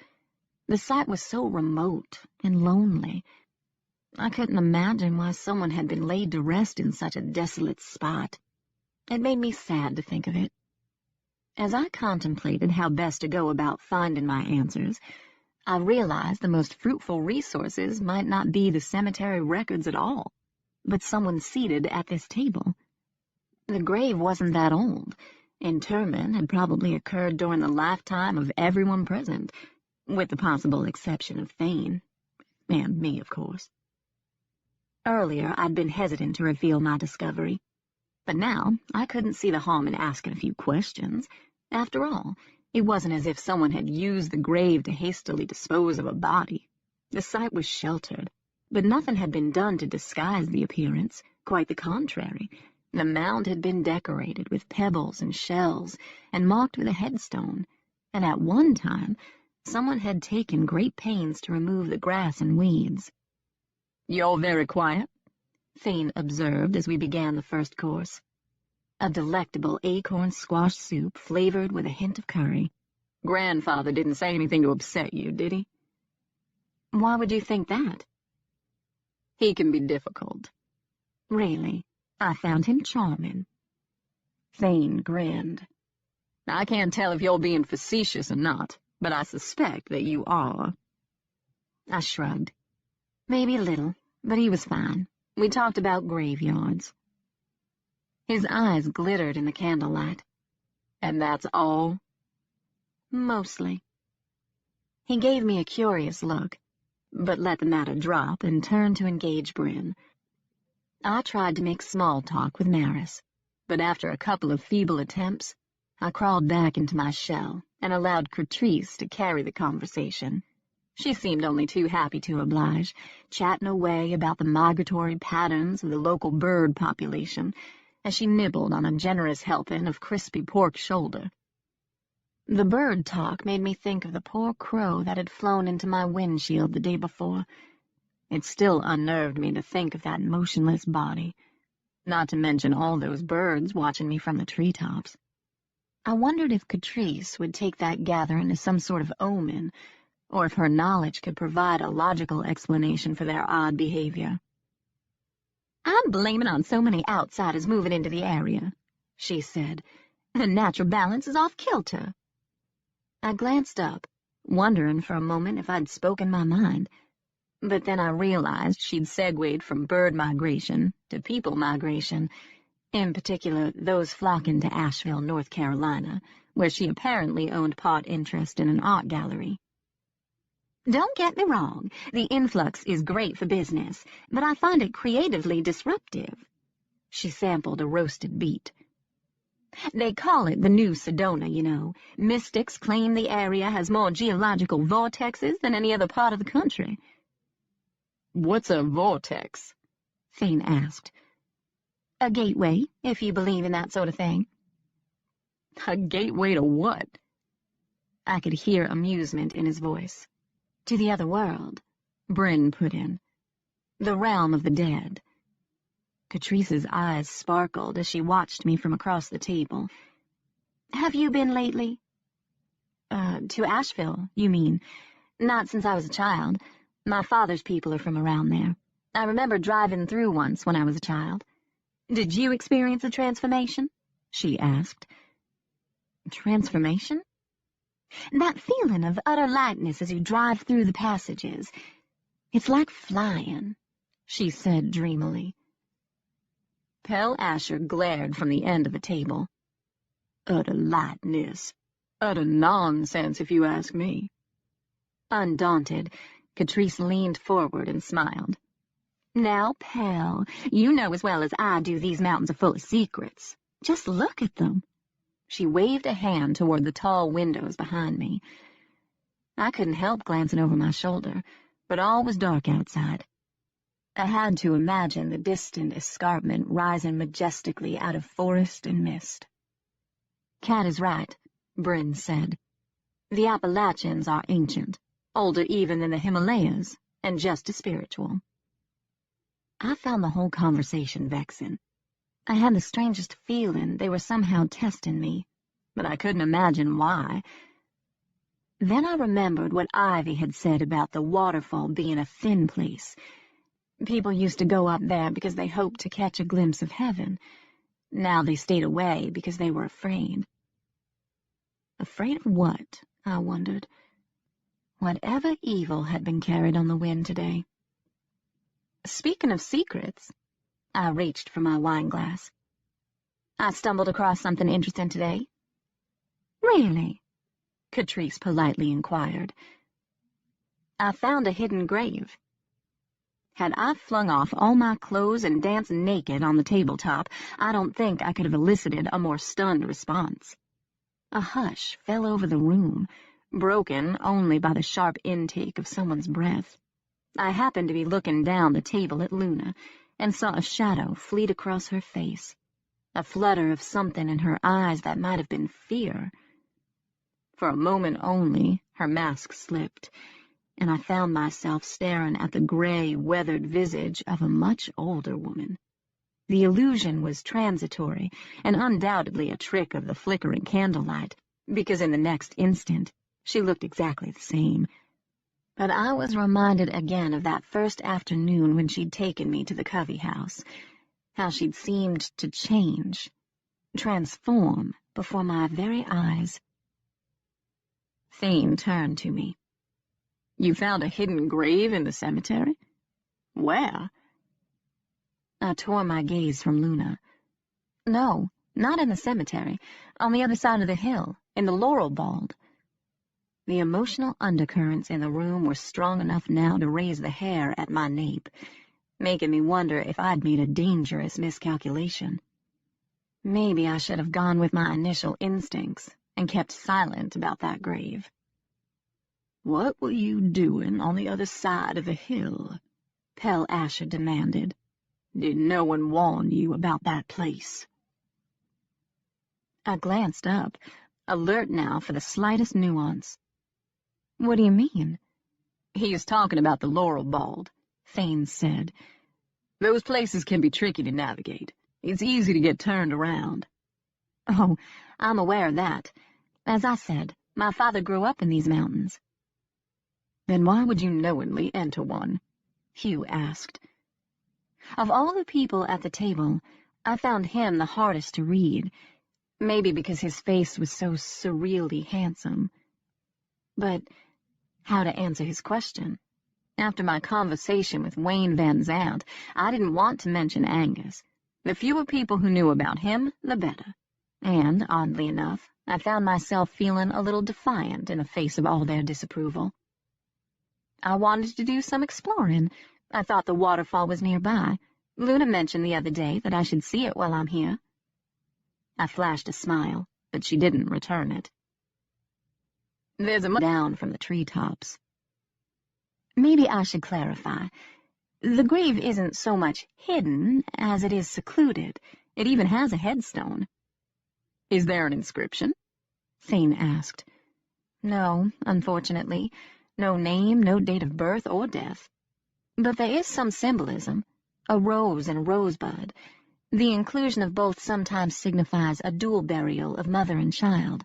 The site was so remote and lonely. I couldn't imagine why someone had been laid to rest in such a desolate spot. It made me sad to think of it. As I contemplated how best to go about finding my answers, I realized the most fruitful resources might not be the cemetery records at all, but someone seated at this table. The grave wasn't that old. Interment had probably occurred during the lifetime of everyone present, with the possible exception of Thane, and me, of course. Earlier, I'd been hesitant to reveal my discovery, but now I couldn't see the harm in asking a few questions. After all, it wasn't as if someone had used the grave to hastily dispose of a body. The site was sheltered, but nothing had been done to disguise the appearance. Quite the contrary. The mound had been decorated with pebbles and shells and marked with a headstone, and at one time someone had taken great pains to remove the grass and weeds. "You're very quiet," Thane observed as we began the first course. A delectable acorn squash soup flavored with a hint of curry. "Grandfather didn't say anything to upset you, did he?" "Why would you think that?" "He can be difficult." "Really? I found him charming." Thane grinned. "I can't tell if you're being facetious or not, but I suspect that you are." I shrugged. "Maybe a little, but he was fine. We talked about graveyards." His eyes glittered in the candlelight. "And that's all?" "Mostly." He gave me a curious look, but let the matter drop and turned to engage Bryn. I tried to make small talk with Maris, but after a couple of feeble attempts, I crawled back into my shell and allowed Catrice to carry the conversation. She seemed only too happy to oblige, chatting away about the migratory patterns of the local bird population as she nibbled on a generous helping of crispy pork shoulder. The bird talk made me think of the poor crow that had flown into my windshield the day before. It still unnerved me to think of that motionless body, not to mention all those birds watching me from the treetops. I wondered if Catrice would take that gathering as some sort of omen, or if her knowledge could provide a logical explanation for their odd behavior. "I'm blaming on so many outsiders moving into the area," she said. "The natural balance is off kilter." I glanced up, wondering for a moment if I'd spoken my mind, but then I realized she'd segued from bird migration to people migration, in particular those flocking to Asheville, North Carolina, where she apparently owned part interest in an art gallery. "Don't get me wrong, the influx is great for business, but I find it creatively disruptive." She sampled a roasted beet. "They call it the New Sedona, you know. Mystics claim the area has more geological vortexes than any other part of the country." "What's a vortex?" Thane asked. "A gateway, if you believe in that sort of thing." "A gateway to what?" I could hear amusement in his voice. "To the other world," Bryn put in. "The realm of the dead." Catrice's eyes sparkled as she watched me from across the table. "Have you been lately?" To Asheville, you mean? Not since I was a child. My father's people are from around there. I remember driving through once when I was a child." "Did you experience a transformation?" she asked. "Transformation?" "That feeling of utter lightness as you drive through the passages. It's like flying," she said dreamily. Pell Asher glared from the end of the table. "Utter lightness. Utter nonsense, if you ask me." Undaunted, Catrice leaned forward and smiled. "Now, Pell, you know as well as I do these mountains are full of secrets. Just look at them." She waved a hand toward the tall windows behind me. I couldn't help glancing over my shoulder, but all was dark outside. I had to imagine the distant escarpment rising majestically out of forest and mist. "Cat is right," Bryn said. "The Appalachians are ancient, older even than the Himalayas, and just as spiritual." I found the whole conversation vexing. I had the strangest feeling they were somehow testing me, but I couldn't imagine why. Then I remembered what Ivy had said about the waterfall being a thin place. People used to go up there because they hoped to catch a glimpse of heaven. Now they stayed away because they were afraid. Afraid of what? I wondered. Whatever evil had been carried on the wind today. Speaking of secrets, I reached for my wineglass. "I stumbled across something interesting today." "Really?" Catrice politely inquired. "I found a hidden grave." Had I flung off all my clothes and danced naked on the tabletop, I don't think I could have elicited a more stunned response. A hush fell over the room, broken only by the sharp intake of someone's breath. I happened to be looking down the table at Luna, and saw a shadow fleet across her face, a flutter of something in her eyes that might have been fear. For a moment only, her mask slipped, and I found myself staring at the gray, weathered visage of a much older woman. The illusion was transitory, and undoubtedly a trick of the flickering candlelight, because in the next instant she looked exactly the same. But I was reminded again of that first afternoon when she'd taken me to the Covey house, how she'd seemed to change, transform before my very eyes. Thane turned to me. "You found a hidden grave in the cemetery? Where?" I tore my gaze from Luna. "No, not in the cemetery. On the other side of the hill, in the laurel bald." The emotional undercurrents in the room were strong enough now to raise the hair at my nape, making me wonder if I'd made a dangerous miscalculation. Maybe I should have gone with my initial instincts and kept silent about that grave. "What were you doing on the other side of the hill?" Pell Asher demanded. "Did no one warn you about that place?" I glanced up, alert now for the slightest nuance. "What do you mean?" "He's talking about the laurel bald," Thane said. "Those places can be tricky to navigate. It's easy to get turned around." "Oh, I'm aware of that. As I said, my father grew up in these mountains." "Then why would you knowingly enter one?" Hugh asked. Of all the people at the table, I found him the hardest to read, maybe because his face was so surreally handsome. But how to answer his question? After my conversation with Wayne Van Zandt, I didn't want to mention Angus. The fewer people who knew about him, the better. And, oddly enough, I found myself feeling a little defiant in the face of all their disapproval. "I wanted to do some exploring. I thought the waterfall was nearby. Luna mentioned the other day that I should see it while I'm here." I flashed a smile, but she didn't return it. "There's a down from the treetops." Maybe I should clarify. The grave isn't so much hidden as it is secluded. It even has a headstone. "Is there an inscription?" Thane asked. "No, unfortunately. No name, no date of birth or death. But there is some symbolism. a rose and a rosebud. The inclusion of both sometimes signifies a dual burial of mother and child,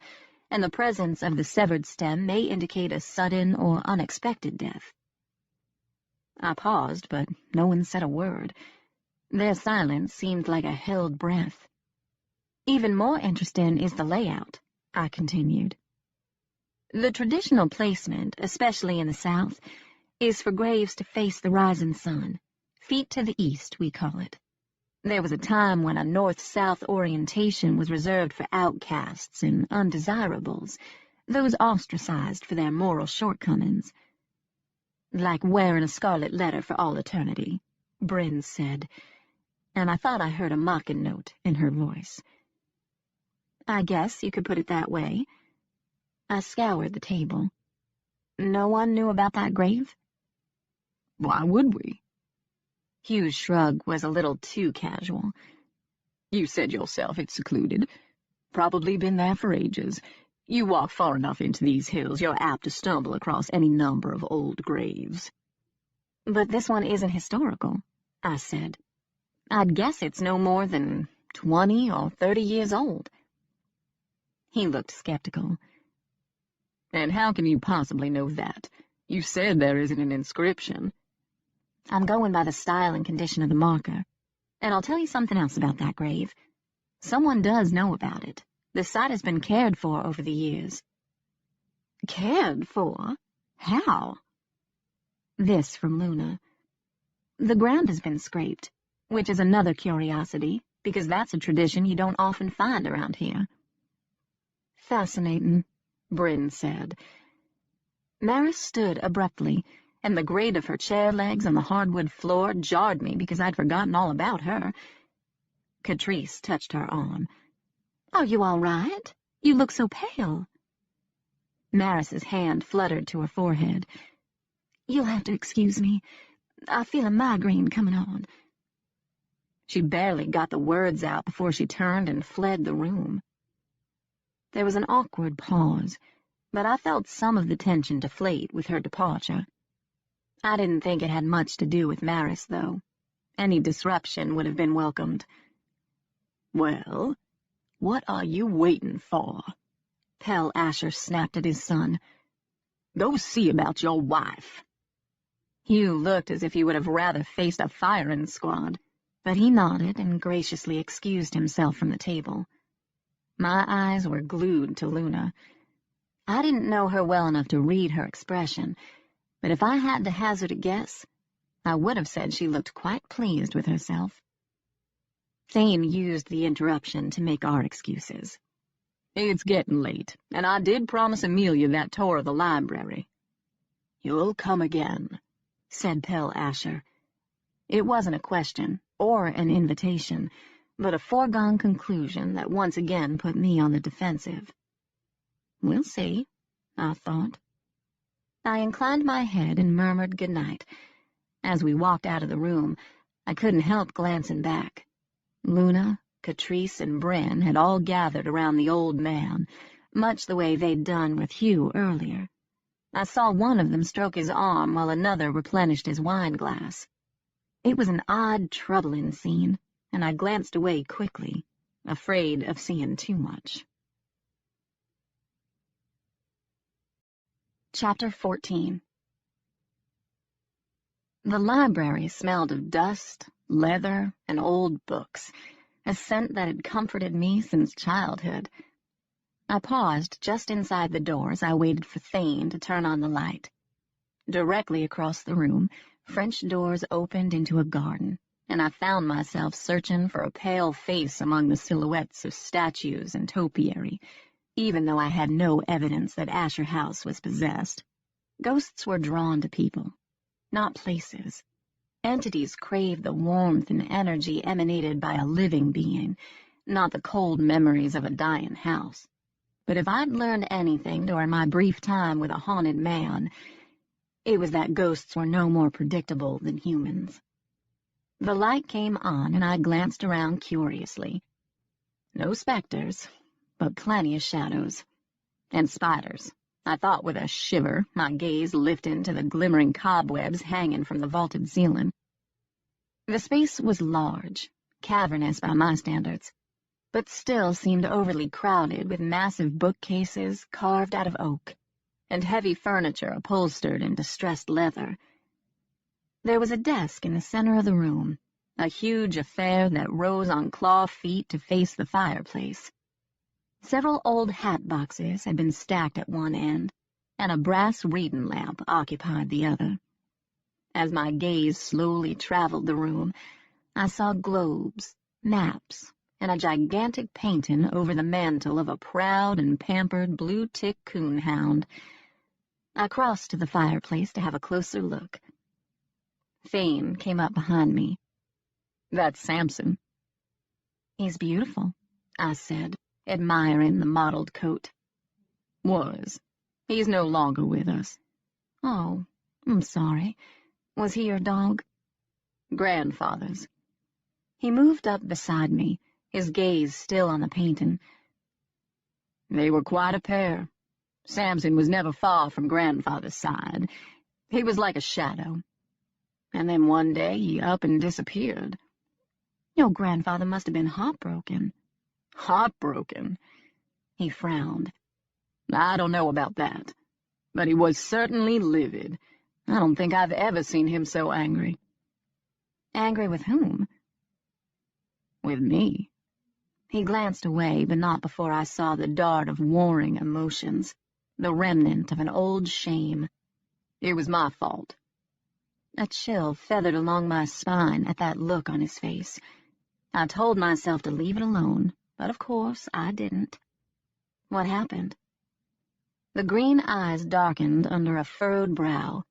and the presence of the severed stem may indicate a sudden or unexpected death. I paused, but no one said a word. Their silence seemed like a held breath. Even more interesting is the layout, I continued. The traditional placement, especially in the South, is for graves to face the rising sun. Feet to the east, we call it. There was a time when a north-south orientation was reserved for outcasts and undesirables, those ostracized for their moral shortcomings. Like wearing a scarlet letter for all eternity, Bryn said, and I thought I heard a mocking note in her voice. I guess you could put it that way. I scoured the table. No one knew about that grave? Why would we? Hugh's shrug was a little too casual. You said yourself it's secluded. Probably been there for ages. You walk far enough into these hills, you're apt to stumble across any number of old graves. But this one isn't historical, I said. I'd guess it's no more than 20 or 30 years old. He looked skeptical. And how can you possibly know that? You said there isn't an inscription. I'm going by the style and condition of the marker. And I'll tell you something else about that grave. Someone does know about it. The site has been cared for over the years. Cared for? How? This from Luna. The ground has been scraped, which is another curiosity, because that's a tradition you don't often find around here. Fascinating, Bryn said. Maris stood abruptly, and the grate of her chair legs on the hardwood floor jarred me because I'd forgotten all about her. Catrice touched her arm. Are you all right? You look so pale. Maris's hand fluttered to her forehead. You'll have to excuse me. I feel a migraine coming on. She barely got the words out before she turned and fled the room. There was an awkward pause, but I felt some of the tension deflate with her departure. I didn't think it had much to do with Maris, though. Any disruption would have been welcomed. Well, what are you waiting for? Pell Asher snapped at his son. Go see about your wife. Hugh looked as if he would have rather faced a firing squad, but he nodded and graciously excused himself from the table. My eyes were glued to Luna. I didn't know her well enough to read her expression, but if I had to hazard a guess, I would have said she looked quite pleased with herself. Thane used the interruption to make our excuses. It's getting late, and I did promise Amelia that tour of the library. You'll come again, said Pell Asher. It wasn't a question or an invitation, but a foregone conclusion that once again put me on the defensive. We'll see, I thought. I inclined my head and murmured good night. As we walked out of the room, I couldn't help glancing back. Luna, Catrice, and Bryn had all gathered around the old man, much the way they'd done with Hugh earlier. I saw one of them stroke his arm while another replenished his wine glass. It was an odd, troubling scene, and I glanced away quickly, afraid of seeing too much. Chapter 14. The library smelled of dust, leather, and old books, a scent that had comforted me since childhood. I paused just inside the door as I waited for Thane to turn on the light. Directly across the room, French doors opened into a garden, and I found myself searching for a pale face among the silhouettes of statues and topiary, even though I had no evidence that Asher House was possessed. Ghosts were drawn to people, not places. Entities craved the warmth and energy emanated by a living being, not the cold memories of a dying house. But if I'd learned anything during my brief time with a haunted man, it was that ghosts were no more predictable than humans. The light came on, and I glanced around curiously. No specters, but plenty of shadows. And spiders, I thought with a shiver, my gaze lifting to the glimmering cobwebs hanging from the vaulted ceiling. The space was large, cavernous by my standards, but still seemed overly crowded with massive bookcases carved out of oak and heavy furniture upholstered in distressed leather. There was a desk in the center of the room, a huge affair that rose on claw feet to face the fireplace. Several old hat boxes had been stacked at one end, and a brass reading lamp occupied the other. As my gaze slowly traveled the room, I saw globes, maps, and a gigantic painting over the mantel of a proud and pampered blue-tick coonhound. I crossed to the fireplace to have a closer look. Thane came up behind me. "That's Samson." "He's beautiful," I said, admiring the mottled coat. "Was. He's no longer with us." "Oh, I'm sorry. Was he your dog?" "Grandfather's." He moved up beside me, his gaze still on the painting. "They were quite a pair. Samson was never far from Grandfather's side. He was like a shadow. And then one day he up and disappeared." "Your grandfather must have been heartbroken." "Heartbroken?" He frowned. "I don't know about that. But he was certainly livid. I don't think I've ever seen him so angry." "Angry with whom?" "With me." He glanced away, but not before I saw the dart of warring emotions, the remnant of an old shame. "It was my fault." A chill feathered along my spine at that look on his face. I told myself to leave it alone, but of course I didn't. "What happened?" The green eyes darkened under a furrowed brow.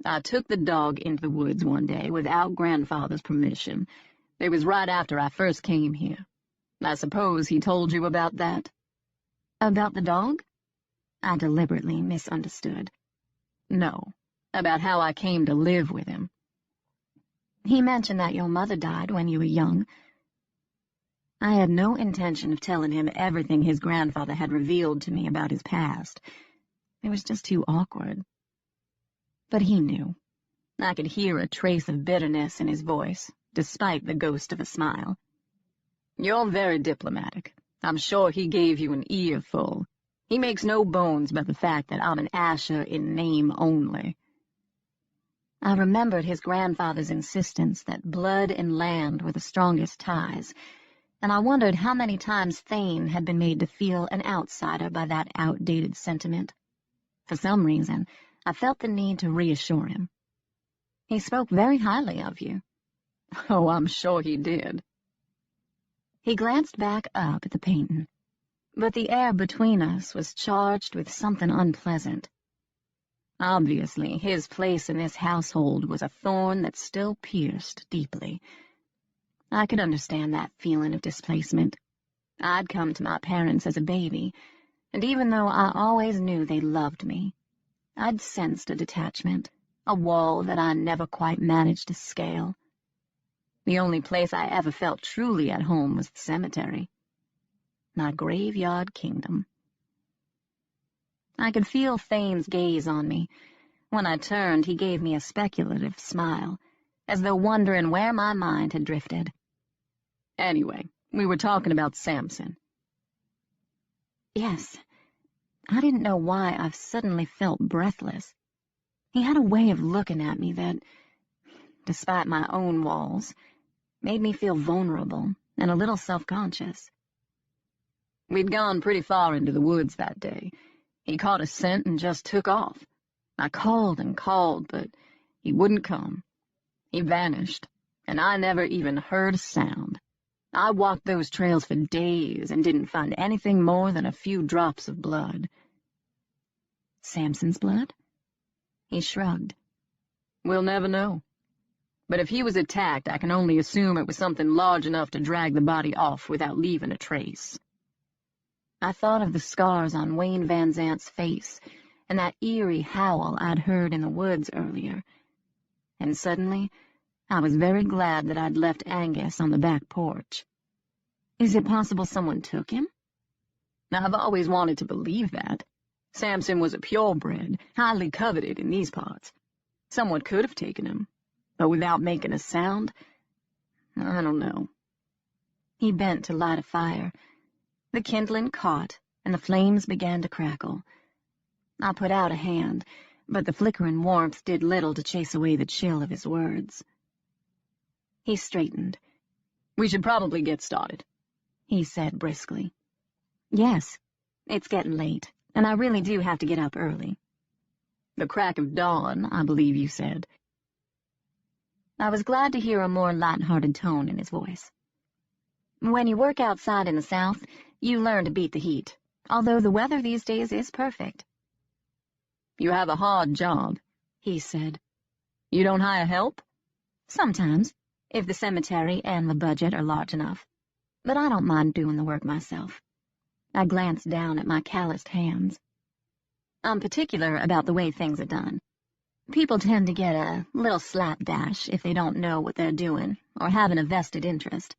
"I took the dog into the woods one day without Grandfather's permission. It was right after I first came here. I suppose he told you about that?" "About the dog?" I deliberately misunderstood. "No, about how I came to live with him." "He mentioned that your mother died when you were young." I had no intention of telling him everything his grandfather had revealed to me about his past. It was just too awkward. But he knew. I could hear a trace of bitterness in his voice, despite the ghost of a smile. "You're very diplomatic. I'm sure he gave you an earful. He makes no bones about the fact that I'm an Asher in name only." I remembered his grandfather's insistence that blood and land were the strongest ties, and I wondered how many times Thane had been made to feel an outsider by that outdated sentiment. For some reason, I felt the need to reassure him. "He spoke very highly of you." "Oh, I'm sure he did." He glanced back up at the painting, but the air between us was charged with something unpleasant. Obviously, his place in this household was a thorn that still pierced deeply. I could understand that feeling of displacement. I'd come to my parents as a baby, and even though I always knew they loved me, I'd sensed a detachment, a wall that I never quite managed to scale. The only place I ever felt truly at home was the cemetery, my graveyard kingdom. I could feel Thane's gaze on me. When I turned, he gave me a speculative smile, as though wondering where my mind had drifted. "Anyway, we were talking about Samson." "Yes." I didn't know why I've suddenly felt breathless. He had a way of looking at me that, despite my own walls, made me feel vulnerable and a little self-conscious. "We'd gone pretty far into the woods that day. He caught a scent and just took off. I called and called, but he wouldn't come. He vanished, and I never even heard a sound. I walked those trails for days and didn't find anything more than a few drops of blood." "Samson's blood?" He shrugged. "We'll never know. But if he was attacked, I can only assume it was something large enough to drag the body off without leaving a trace." I thought of the scars on Wayne Van Zant's face and that eerie howl I'd heard in the woods earlier. And suddenly, I was very glad that I'd left Angus on the back porch. "Is it possible someone took him?" "I've always wanted to believe that. Samson was a purebred, highly coveted in these parts. Someone could have taken him. but without making a sound? I don't know. He bent to light a fire. The kindling caught, and the flames began to crackle. I put out a hand, but the flickering warmth did little to chase away the chill of his words. He straightened. We should probably get started, he said briskly. Yes, it's getting late, and I really do have to get up early. The crack of dawn, I believe you said. I was glad to hear a more light-hearted tone in his voice. When you work outside in the South, you learn to beat the heat, although the weather these days is perfect. You have a hard job, he said. You don't hire help? Sometimes, if the cemetery and the budget are large enough. But I don't mind doing the work myself. I glanced down at my calloused hands. I'm particular about the way things are done. People tend to get a little slapdash if they don't know what they're doing or having a vested interest.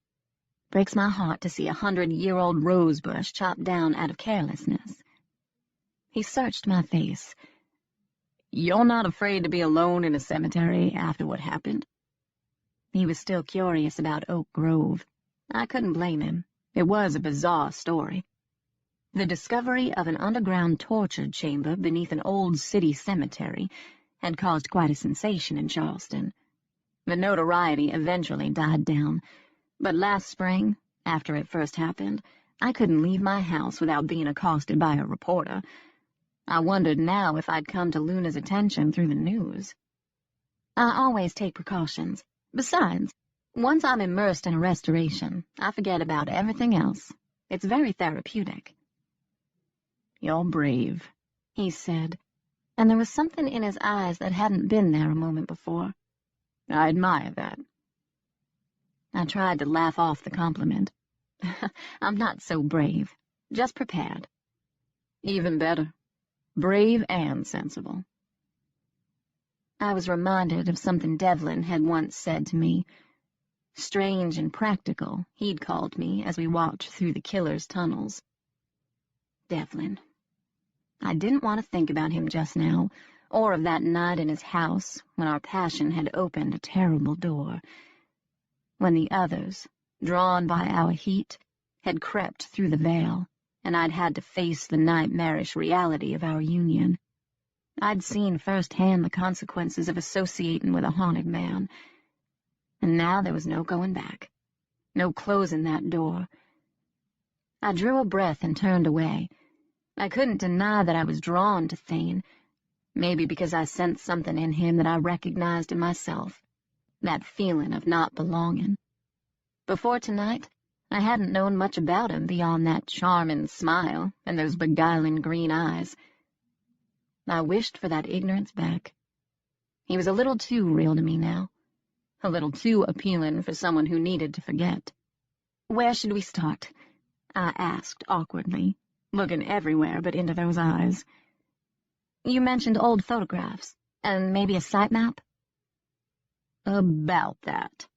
Breaks my heart to see a 100-year-old rosebush chopped down out of carelessness. He searched my face. You're not afraid to be alone in a cemetery after what happened? He was still curious about Oak Grove. I couldn't blame him. It was a bizarre story. The discovery of an underground torture chamber beneath an old city cemetery had caused quite a sensation in Charleston. The notoriety eventually died down, but last spring, after it first happened, I couldn't leave my house without being accosted by a reporter. I wondered now if I'd come to Luna's attention through the news. I always take precautions. Besides, once I'm immersed in a restoration, I forget about everything else. It's very therapeutic. You're brave, he said, and there was something in his eyes that hadn't been there a moment before. I admire that. I tried to laugh off the compliment. I'm not so brave, just prepared. Even better. Brave and sensible. I was reminded of something Devlin had once said to me. Strange and practical, he'd called me as we walked through the killer's tunnels. Devlin. I didn't want to think about him just now, or of that night in his house when our passion had opened a terrible door. When the others, drawn by our heat, had crept through the veil, and I'd had to face the nightmarish reality of our union. I'd seen firsthand the consequences of associating with a haunted man, and now there was no going back, no closing that door. I drew a breath and turned away. I couldn't deny that I was drawn to Thane, maybe because I sensed something in him that I recognized in myself, that feeling of not belonging. Before tonight, I hadn't known much about him beyond that charming smile and those beguiling green eyes. I wished for that ignorance back. He was a little too real to me now, a little too appealing for someone who needed to forget. Where should we start? I asked awkwardly, looking everywhere but into those eyes. You mentioned old photographs, and maybe a site map? About that.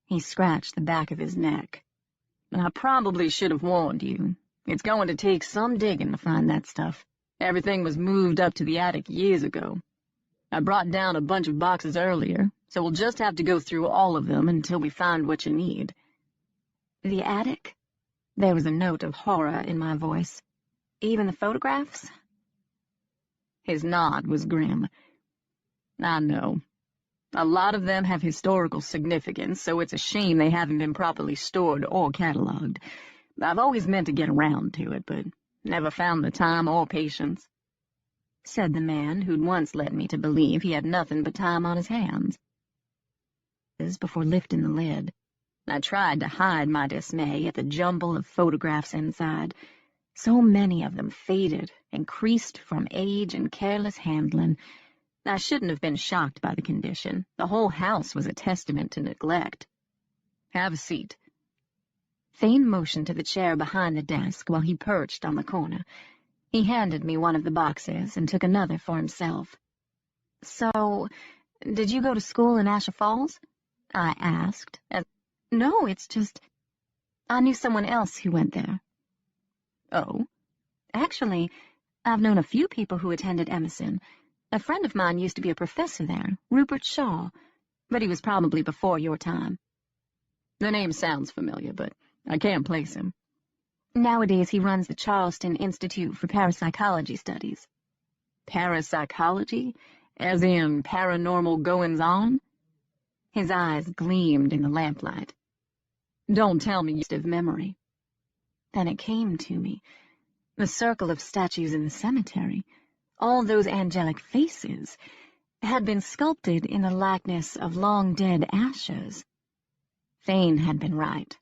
He scratched the back of his neck. I probably should have warned you. It's going to take some digging to find that stuff. Everything was moved up to the attic years ago. I brought down a bunch of boxes earlier, so we'll just have to go through all of them until we find what you need. The attic? There was a note of horror in my voice. Even the photographs? His nod was grim. I know. A lot of them have historical significance, so it's a shame they haven't been properly stored or cataloged. I've always meant to get around to it, but never found the time or patience, said the man who'd once led me to believe he had nothing but time on his hands. Before lifting the lid, I tried to hide my dismay at the jumble of photographs inside. So many of them faded and creased from age and careless handling. I shouldn't have been shocked by the condition. The whole house was a testament to neglect. Have a seat. Thane motioned to the chair behind the desk while he perched on the corner. He handed me one of the boxes and took another for himself. So, did you go to school in Asher Falls? I asked. No, it's just... I knew someone else who went there. Oh? Actually, I've known a few people who attended Emerson. A friend of mine used to be a professor there, Rupert Shaw. but he was probably before your time. The name sounds familiar, but I can't place him. Nowadays he runs the Charleston Institute for Parapsychology Studies. Parapsychology? As in paranormal goings-on? His eyes gleamed in the lamplight. Don't tell me you have memory. Then it came to me. The circle of statues in the cemetery, all those angelic faces, had been sculpted in the likeness of long-dead Ashers. Thane had been right.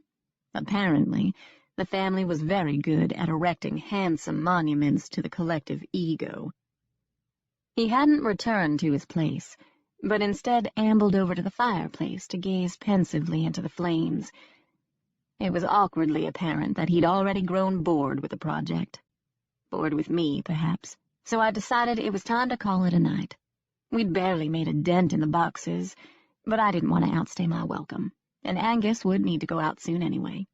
Apparently, the family was very good at erecting handsome monuments to the collective ego. He hadn't returned to his place, but instead ambled over to the fireplace to gaze pensively into the flames. It was awkwardly apparent that he'd already grown bored with the project. Bored with me, perhaps. So I decided it was time to call it a night. We'd barely made a dent in the boxes, but I didn't want to outstay my welcome, and Angus would need to go out soon anyway.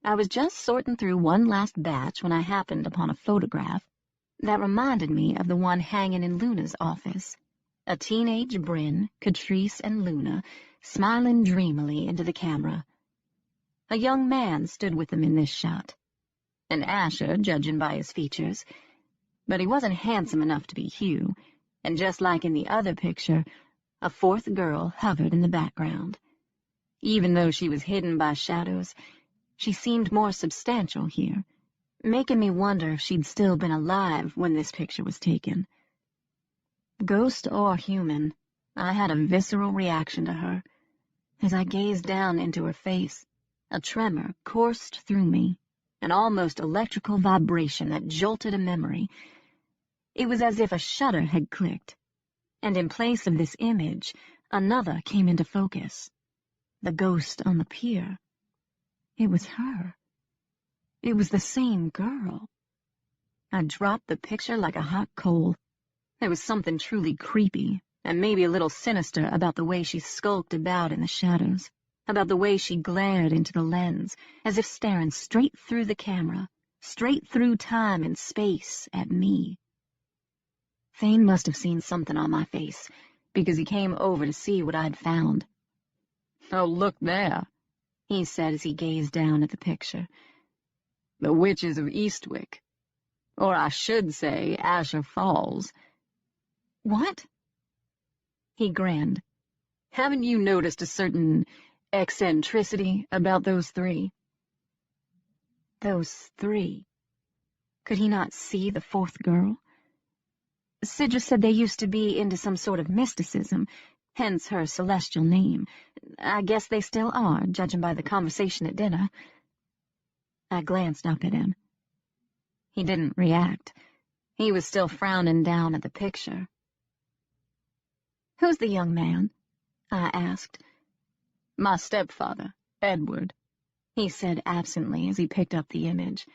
I was just sorting through one last batch when I happened upon a photograph that reminded me of the one hanging in Luna's office. A teenage Bryn, Catrice, and Luna smiling dreamily into the camera. A young man stood with them in this shot. An Asher, judging by his features, but he wasn't handsome enough to be Hugh, and just like in the other picture, a fourth girl hovered in the background. Even though she was hidden by shadows, she seemed more substantial here, making me wonder if she'd still been alive when this picture was taken. Ghost or human, I had a visceral reaction to her. As I gazed down into her face, a tremor coursed through me, an almost electrical vibration that jolted a memory. It was as if a shutter had clicked, and in place of this image, another came into focus. The ghost on the pier. It was her. It was the same girl. I dropped the picture like a hot coal. There was something truly creepy, and maybe a little sinister about the way she skulked about in the shadows, about the way she glared into the lens, as if staring straight through the camera, straight through time and space at me. Thane must have seen something on my face, because he came over to see what I'd found. "Oh, look there," he said as he gazed down at the picture. "The Witches of Eastwick. Or I should say Asher Falls." "What?" He grinned. "Haven't you noticed a certain eccentricity about those three?" Those three. Could he not see the fourth girl? Sidra said they used to be into some sort of mysticism, hence her celestial name. I guess they still are, judging by the conversation at dinner. I glanced up at him. He didn't react. He was still frowning down at the picture. "Who's the young man?" I asked. "My stepfather, Edward," he said absently as he picked up the image.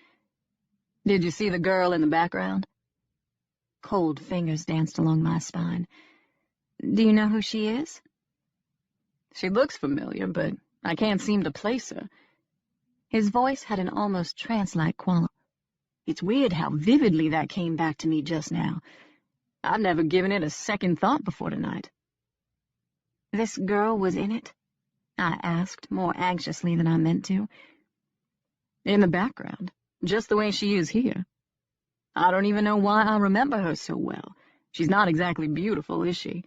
"Did you see the girl in the background?" Cold fingers danced along my spine. "Do you know who she is?" "She looks familiar, but I can't seem to place her." His voice had an almost trance-like quality. It's weird how vividly that came back to me just now. I've never given it a second thought before tonight. "This girl was in it?" I asked, more anxiously than I meant to. "In the background, just the way she is here. I don't even know why I remember her so well. She's not exactly beautiful, is she?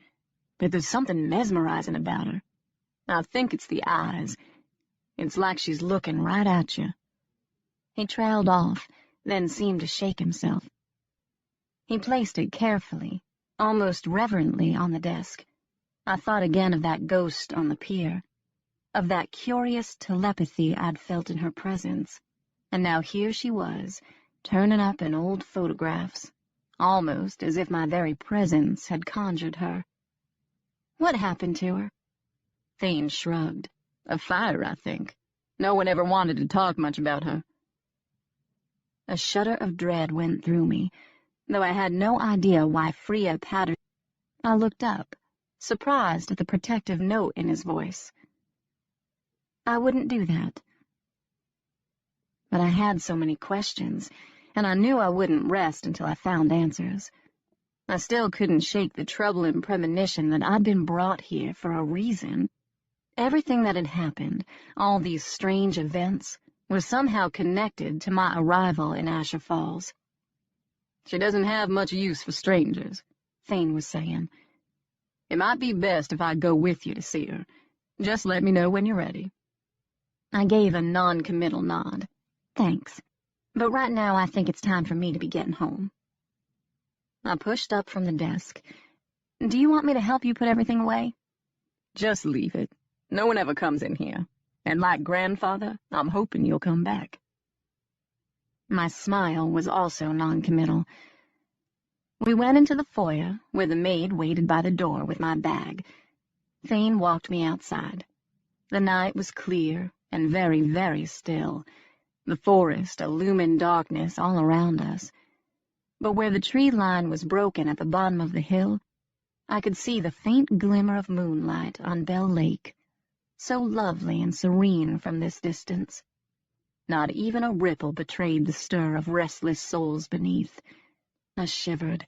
But there's something mesmerizing about her. I think it's the eyes. It's like she's looking right at you." He trailed off, then seemed to shake himself. He placed it carefully, almost reverently, on the desk. I thought again of that ghost on the pier, of that curious telepathy I'd felt in her presence, and now here she was, turning up in old photographs, almost as if my very presence had conjured her. "What happened to her?" Thane shrugged. "A fire, I think. No one ever wanted to talk much about her." A shudder of dread went through me, though I had no idea why Freya pattered. I looked up, surprised at the protective note in his voice. "I wouldn't do that." But I had so many questions, and I knew I wouldn't rest until I found answers. I still couldn't shake the troubling premonition that I'd been brought here for a reason. Everything that had happened, all these strange events, was somehow connected to my arrival in Asher Falls. She doesn't have much use for strangers, Thane was saying. It might be best if I go with you to see her. Just let me know when you're ready. I gave a non-committal nod. Thanks. But right now I think it's time for me to be getting home. I pushed up from the desk. Do you want me to help you put everything away? Just leave it. No one ever comes in here. And like grandfather, I'm hoping you'll come back. My smile was also non-committal. We went into the foyer, where the maid waited by the door with my bag. Thane walked me outside. The night was clear and very, very still, the forest a lumined darkness all around us. But where the tree line was broken at the bottom of the hill, I could see the faint glimmer of moonlight on Bell Lake, so lovely and serene from this distance. Not even a ripple betrayed the stir of restless souls beneath. I shivered,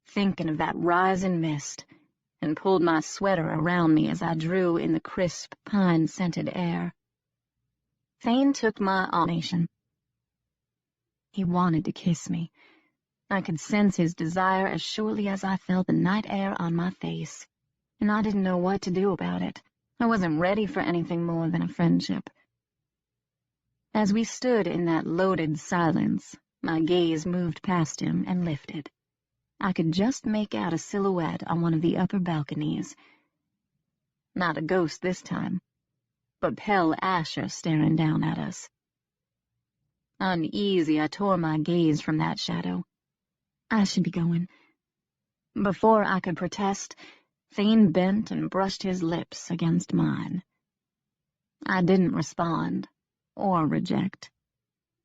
thinking of that rising mist, and pulled my sweater around me as I drew in the crisp, pine-scented air. Thane took my nation. He wanted to kiss me. I could sense his desire as surely as I felt the night air on my face, and I didn't know what to do about it. I wasn't ready for anything more than a friendship. As we stood in that loaded silence, my gaze moved past him and lifted. I could just make out a silhouette on one of the upper balconies. Not a ghost this time, but pale Asher staring down at us. Uneasy, I tore my gaze from that shadow. I should be going. Before I could protest, Thane bent and brushed his lips against mine. I didn't respond, or reject,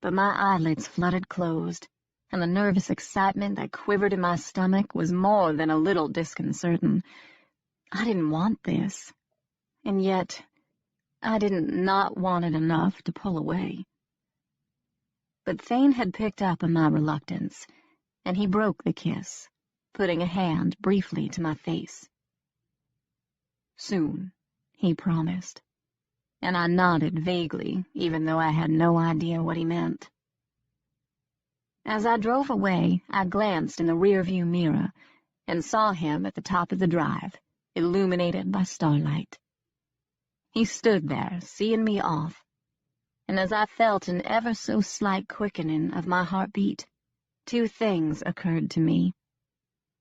but my eyelids fluttered closed, and the nervous excitement that quivered in my stomach was more than a little disconcerting. I didn't want this, and yet I didn't not want it enough to pull away. But Thane had picked up on my reluctance, and he broke the kiss, putting a hand briefly to my face. Soon, he promised, and I nodded vaguely, even though I had no idea what he meant. As I drove away, I glanced in the rearview mirror and saw him at the top of the drive, illuminated by starlight. He stood there, seeing me off, and as I felt an ever so slight quickening of my heartbeat, two things occurred to me.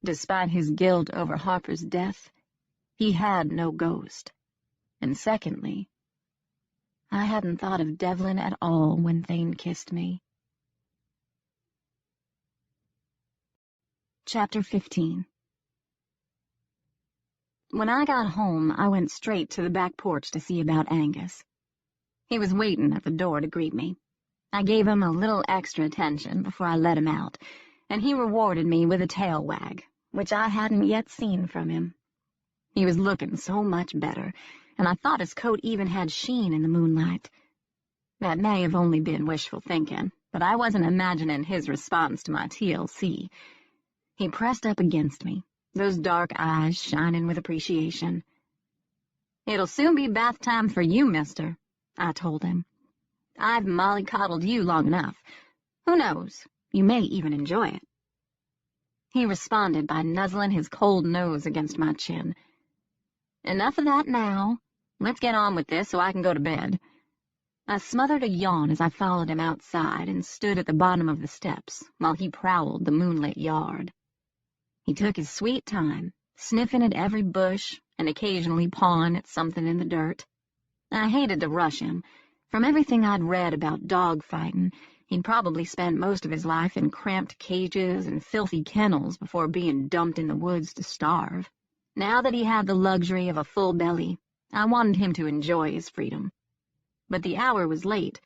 Despite his guilt over Harper's death, he had no ghost. And secondly, I hadn't thought of Devlin at all when Thane kissed me. Chapter 15. When I got home, I went straight to the back porch to see about Angus. He was waiting at the door to greet me. I gave him a little extra attention before I let him out, and he rewarded me with a tail wag, which I hadn't yet seen from him. He was looking so much better, and I thought his coat even had sheen in the moonlight. That may have only been wishful thinking, but I wasn't imagining his response to my TLC. He pressed up against me, those dark eyes shining with appreciation. "It'll soon be bath time for you, mister," I told him. "I've mollycoddled you long enough. Who knows, you may even enjoy it." He responded by nuzzling his cold nose against my chin. "Enough of that now. Let's get on with this so I can go to bed." I smothered a yawn as I followed him outside and stood at the bottom of the steps while he prowled the moonlit yard. He took his sweet time, sniffing at every bush and occasionally pawing at something in the dirt. I hated to rush him. From everything I'd read about dog fighting, he'd probably spent most of his life in cramped cages and filthy kennels before being dumped in the woods to starve. Now that he had the luxury of a full belly, I wanted him to enjoy his freedom. But the hour was late,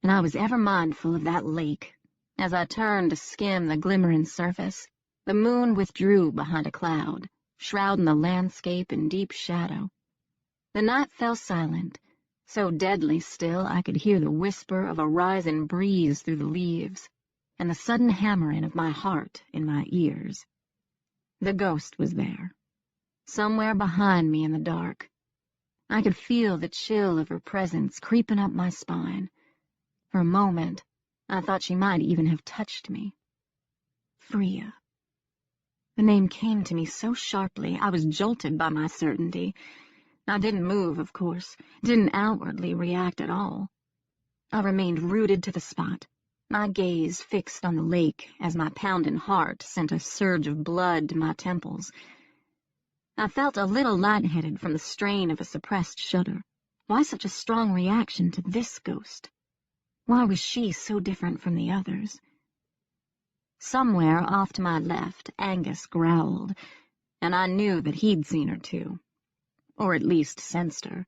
and I was ever mindful of that lake. As I turned to skim the glimmering surface, the moon withdrew behind a cloud, shrouding the landscape in deep shadow. The night fell silent, so deadly still I could hear the whisper of a rising breeze through the leaves, and the sudden hammering of my heart in my ears. The ghost was there, somewhere behind me in the dark. I could feel the chill of her presence creeping up my spine. For a moment, I thought she might even have touched me. Freya. The name came to me so sharply, I was jolted by my certainty. I didn't move, of course, didn't outwardly react at all. I remained rooted to the spot, my gaze fixed on the lake as my pounding heart sent a surge of blood to my temples. I felt a little lightheaded from the strain of a suppressed shudder. Why such a strong reaction to this ghost? Why was she so different from the others? Somewhere off to my left, Angus growled, and I knew that he'd seen her too, or at least sensed her.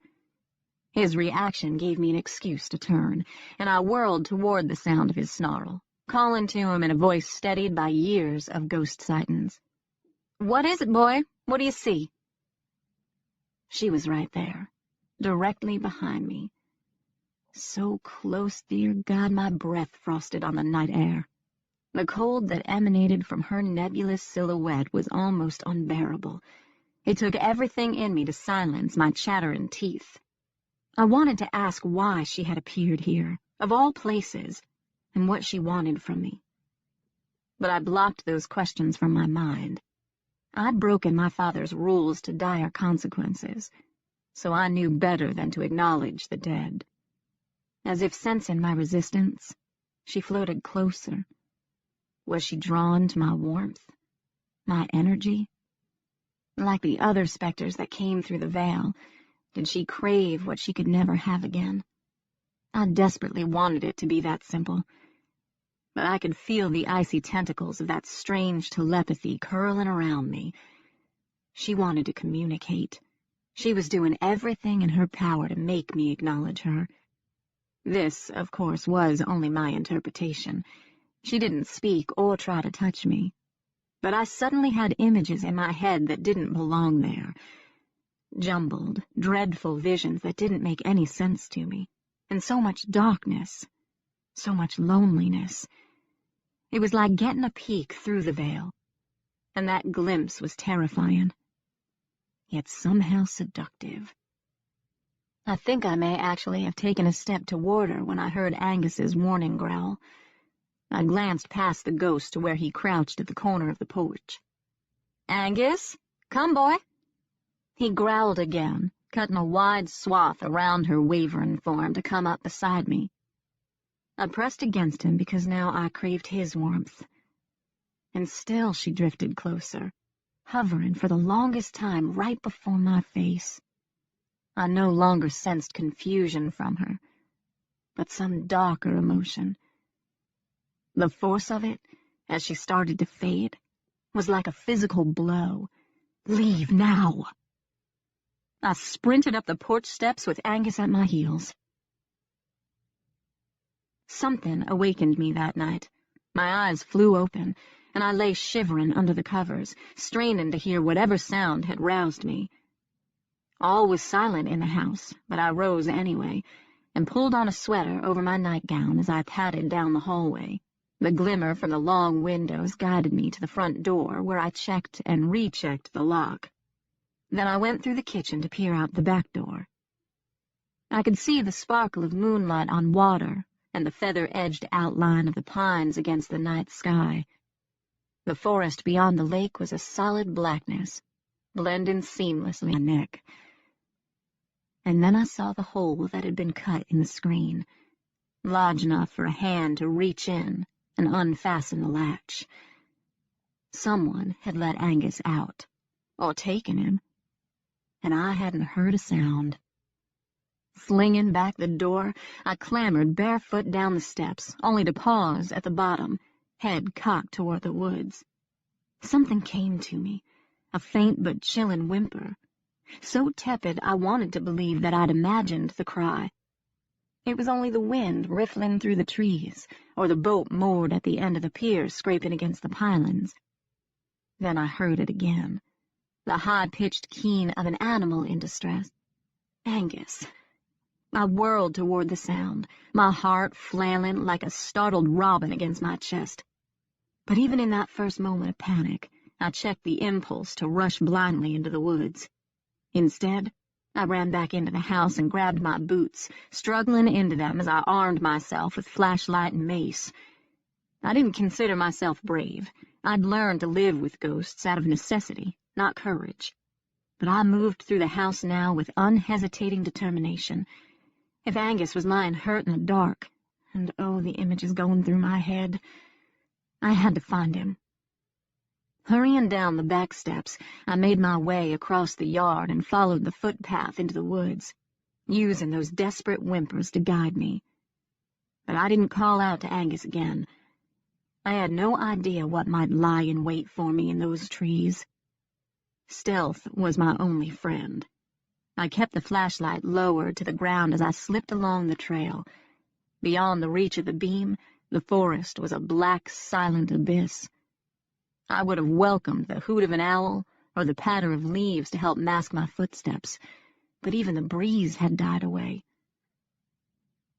His reaction gave me an excuse to turn, and I whirled toward the sound of his snarl, calling to him in a voice steadied by years of ghost sightings. "What is it, boy? What do you see?" She was right there, directly behind me. So close, dear God, my breath frosted on the night air. The cold that emanated from her nebulous silhouette was almost unbearable. It took everything in me to silence my chattering teeth. I wanted to ask why she had appeared here, of all places, and what she wanted from me. But I blocked those questions from my mind. I'd broken my father's rules to dire consequences, so I knew better than to acknowledge the dead. As if sensing my resistance, she floated closer. Was she drawn to my warmth, my energy? Like the other specters that came through the veil, did she crave what she could never have again? I desperately wanted it to be that simple, but I could feel the icy tentacles of that strange telepathy curling around me. She wanted to communicate. She was doing everything in her power to make me acknowledge her. This, of course, was only my interpretation. She didn't speak or try to touch me, but I suddenly had images in my head that didn't belong there. Jumbled, dreadful visions that didn't make any sense to me, and so much darkness, so much loneliness. It was like getting a peek through the veil, and that glimpse was terrifying, yet somehow seductive. I think I may actually have taken a step toward her when I heard Angus's warning growl. I glanced past the ghost to where he crouched at the corner of the porch. "Angus, come, boy." He growled again, cutting a wide swath around her wavering form to come up beside me. I pressed against him because now I craved his warmth. And still she drifted closer, hovering for the longest time right before my face. I no longer sensed confusion from her, but some darker emotion. The force of it, as she started to fade, was like a physical blow. "Leave now!" I sprinted up the porch steps with Angus at my heels. Something awakened me that night. My eyes flew open, and I lay shivering under the covers, straining to hear whatever sound had roused me. All was silent in the house, but I rose anyway, and pulled on a sweater over my nightgown as I padded down the hallway. The glimmer from the long windows guided me to the front door, where I checked and rechecked the lock. Then I went through the kitchen to peer out the back door. I could see the sparkle of moonlight on water and the feather-edged outline of the pines against the night sky. The forest beyond the lake was a solid blackness, blending seamlessly on my neck. And then I saw the hole that had been cut in the screen, large enough for a hand to reach in and unfasten the latch. Someone had let Angus out, or taken him, and I hadn't heard a sound. Flinging back the door, I clambered barefoot down the steps, only to pause at the bottom, head cocked toward the woods. Something came to me, a faint but chilling whimper, so tepid I wanted to believe that I'd imagined the cry. It was only the wind riffling through the trees, or the boat moored at the end of the pier scraping against the pilings. Then I heard it again, the high-pitched keen of an animal in distress. Angus. I whirled toward the sound, my heart flailing like a startled robin against my chest. But even in that first moment of panic, I checked the impulse to rush blindly into the woods. Instead, I ran back into the house and grabbed my boots, struggling into them as I armed myself with flashlight and mace. I didn't consider myself brave. I'd learned to live with ghosts out of necessity, not courage. But I moved through the house now with unhesitating determination. If Angus was lying hurt in the dark, and oh, the images going through my head, I had to find him. Hurrying down the back steps, I made my way across the yard and followed the footpath into the woods, using those desperate whimpers to guide me. But I didn't call out to Angus again. I had no idea what might lie in wait for me in those trees. Stealth was my only friend. I kept the flashlight lowered to the ground as I slipped along the trail. Beyond the reach of the beam, the forest was a black, silent abyss. I would have welcomed the hoot of an owl or the patter of leaves to help mask my footsteps, but even the breeze had died away.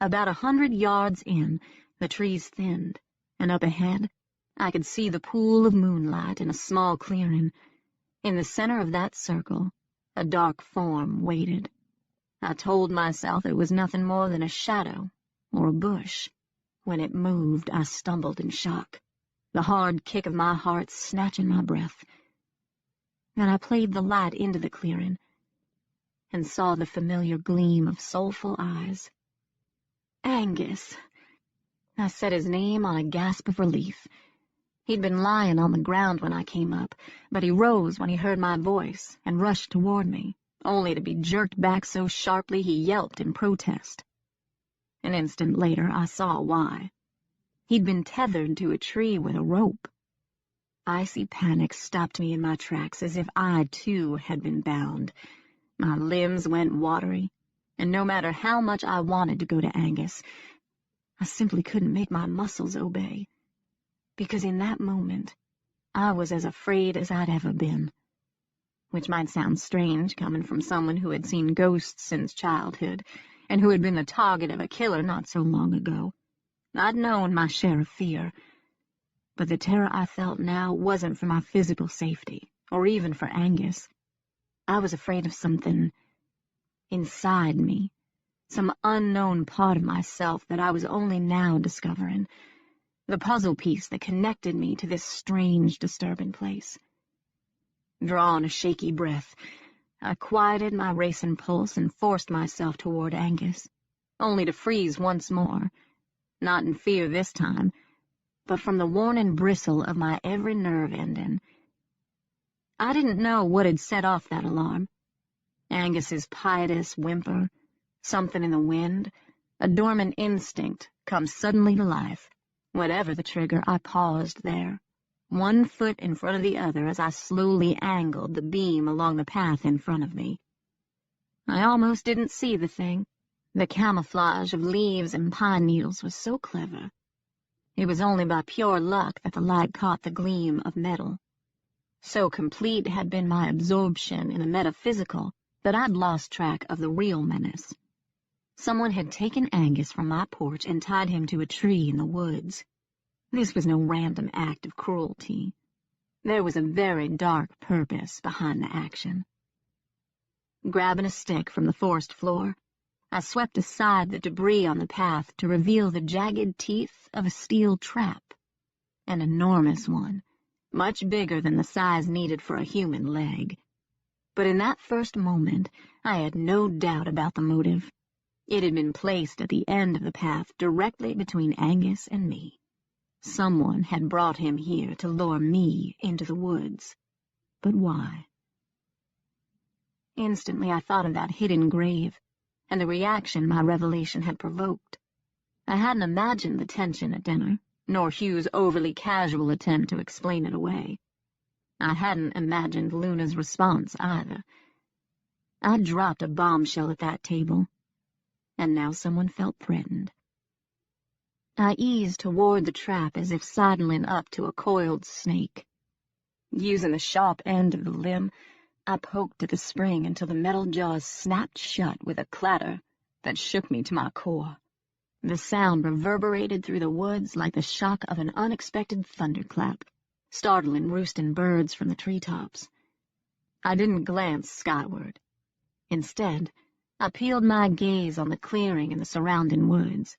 About 100 yards in, the trees thinned, and up ahead, I could see the pool of moonlight in a small clearing. In the center of that circle, a dark form waited. I told myself it was nothing more than a shadow or a bush. When it moved, I stumbled in shock, the hard kick of my heart snatching my breath. Then I played the light into the clearing and saw the familiar gleam of soulful eyes. Angus! I said his name on a gasp of relief. He'd been lying on the ground when I came up, but he rose when he heard my voice and rushed toward me, only to be jerked back so sharply he yelped in protest. An instant later, I saw why. He'd been tethered to a tree with a rope. Icy panic stopped me in my tracks as if I, too, had been bound. My limbs went watery, and no matter how much I wanted to go to Angus, I simply couldn't make my muscles obey. Because in that moment, I was as afraid as I'd ever been. Which might sound strange coming from someone who had seen ghosts since childhood, and who had been the target of a killer not so long ago. I'd known my share of fear, but the terror I felt now wasn't for my physical safety, or even for Angus. I was afraid of something inside me, some unknown part of myself that I was only now discovering, the puzzle piece that connected me to this strange, disturbing place. Drawing a shaky breath, I quieted my racing pulse and forced myself toward Angus, only to freeze once more, not in fear this time, but from the warning bristle of my every nerve ending. I didn't know what had set off that alarm. Angus's piteous whimper, something in the wind, a dormant instinct come suddenly to life. Whatever the trigger, I paused there, one foot in front of the other as I slowly angled the beam along the path in front of me. I almost didn't see the thing. The camouflage of leaves and pine needles was so clever. It was only by pure luck that the light caught the gleam of metal. So complete had been my absorption in the metaphysical that I'd lost track of the real menace. Someone had taken Angus from my porch and tied him to a tree in the woods. This was no random act of cruelty. There was a very dark purpose behind the action. Grabbing a stick from the forest floor, I swept aside the debris on the path to reveal the jagged teeth of a steel trap, an enormous one, much bigger than the size needed for a human leg. But in that first moment, I had no doubt about the motive. It had been placed at the end of the path directly between Angus and me. Someone had brought him here to lure me into the woods. But why? Instantly I thought of that hidden grave, and the reaction my revelation had provoked. I hadn't imagined the tension at dinner, nor Hugh's overly casual attempt to explain it away. I hadn't imagined Luna's response either. I'd dropped a bombshell at that table, and now someone felt threatened. I eased toward the trap as if sidling up to a coiled snake. Using the sharp end of the limb, I poked at the spring until the metal jaws snapped shut with a clatter that shook me to my core. The sound reverberated through the woods like the shock of an unexpected thunderclap, startling roosting birds from the treetops. I didn't glance skyward. Instead, I peeled my gaze on the clearing and the surrounding woods.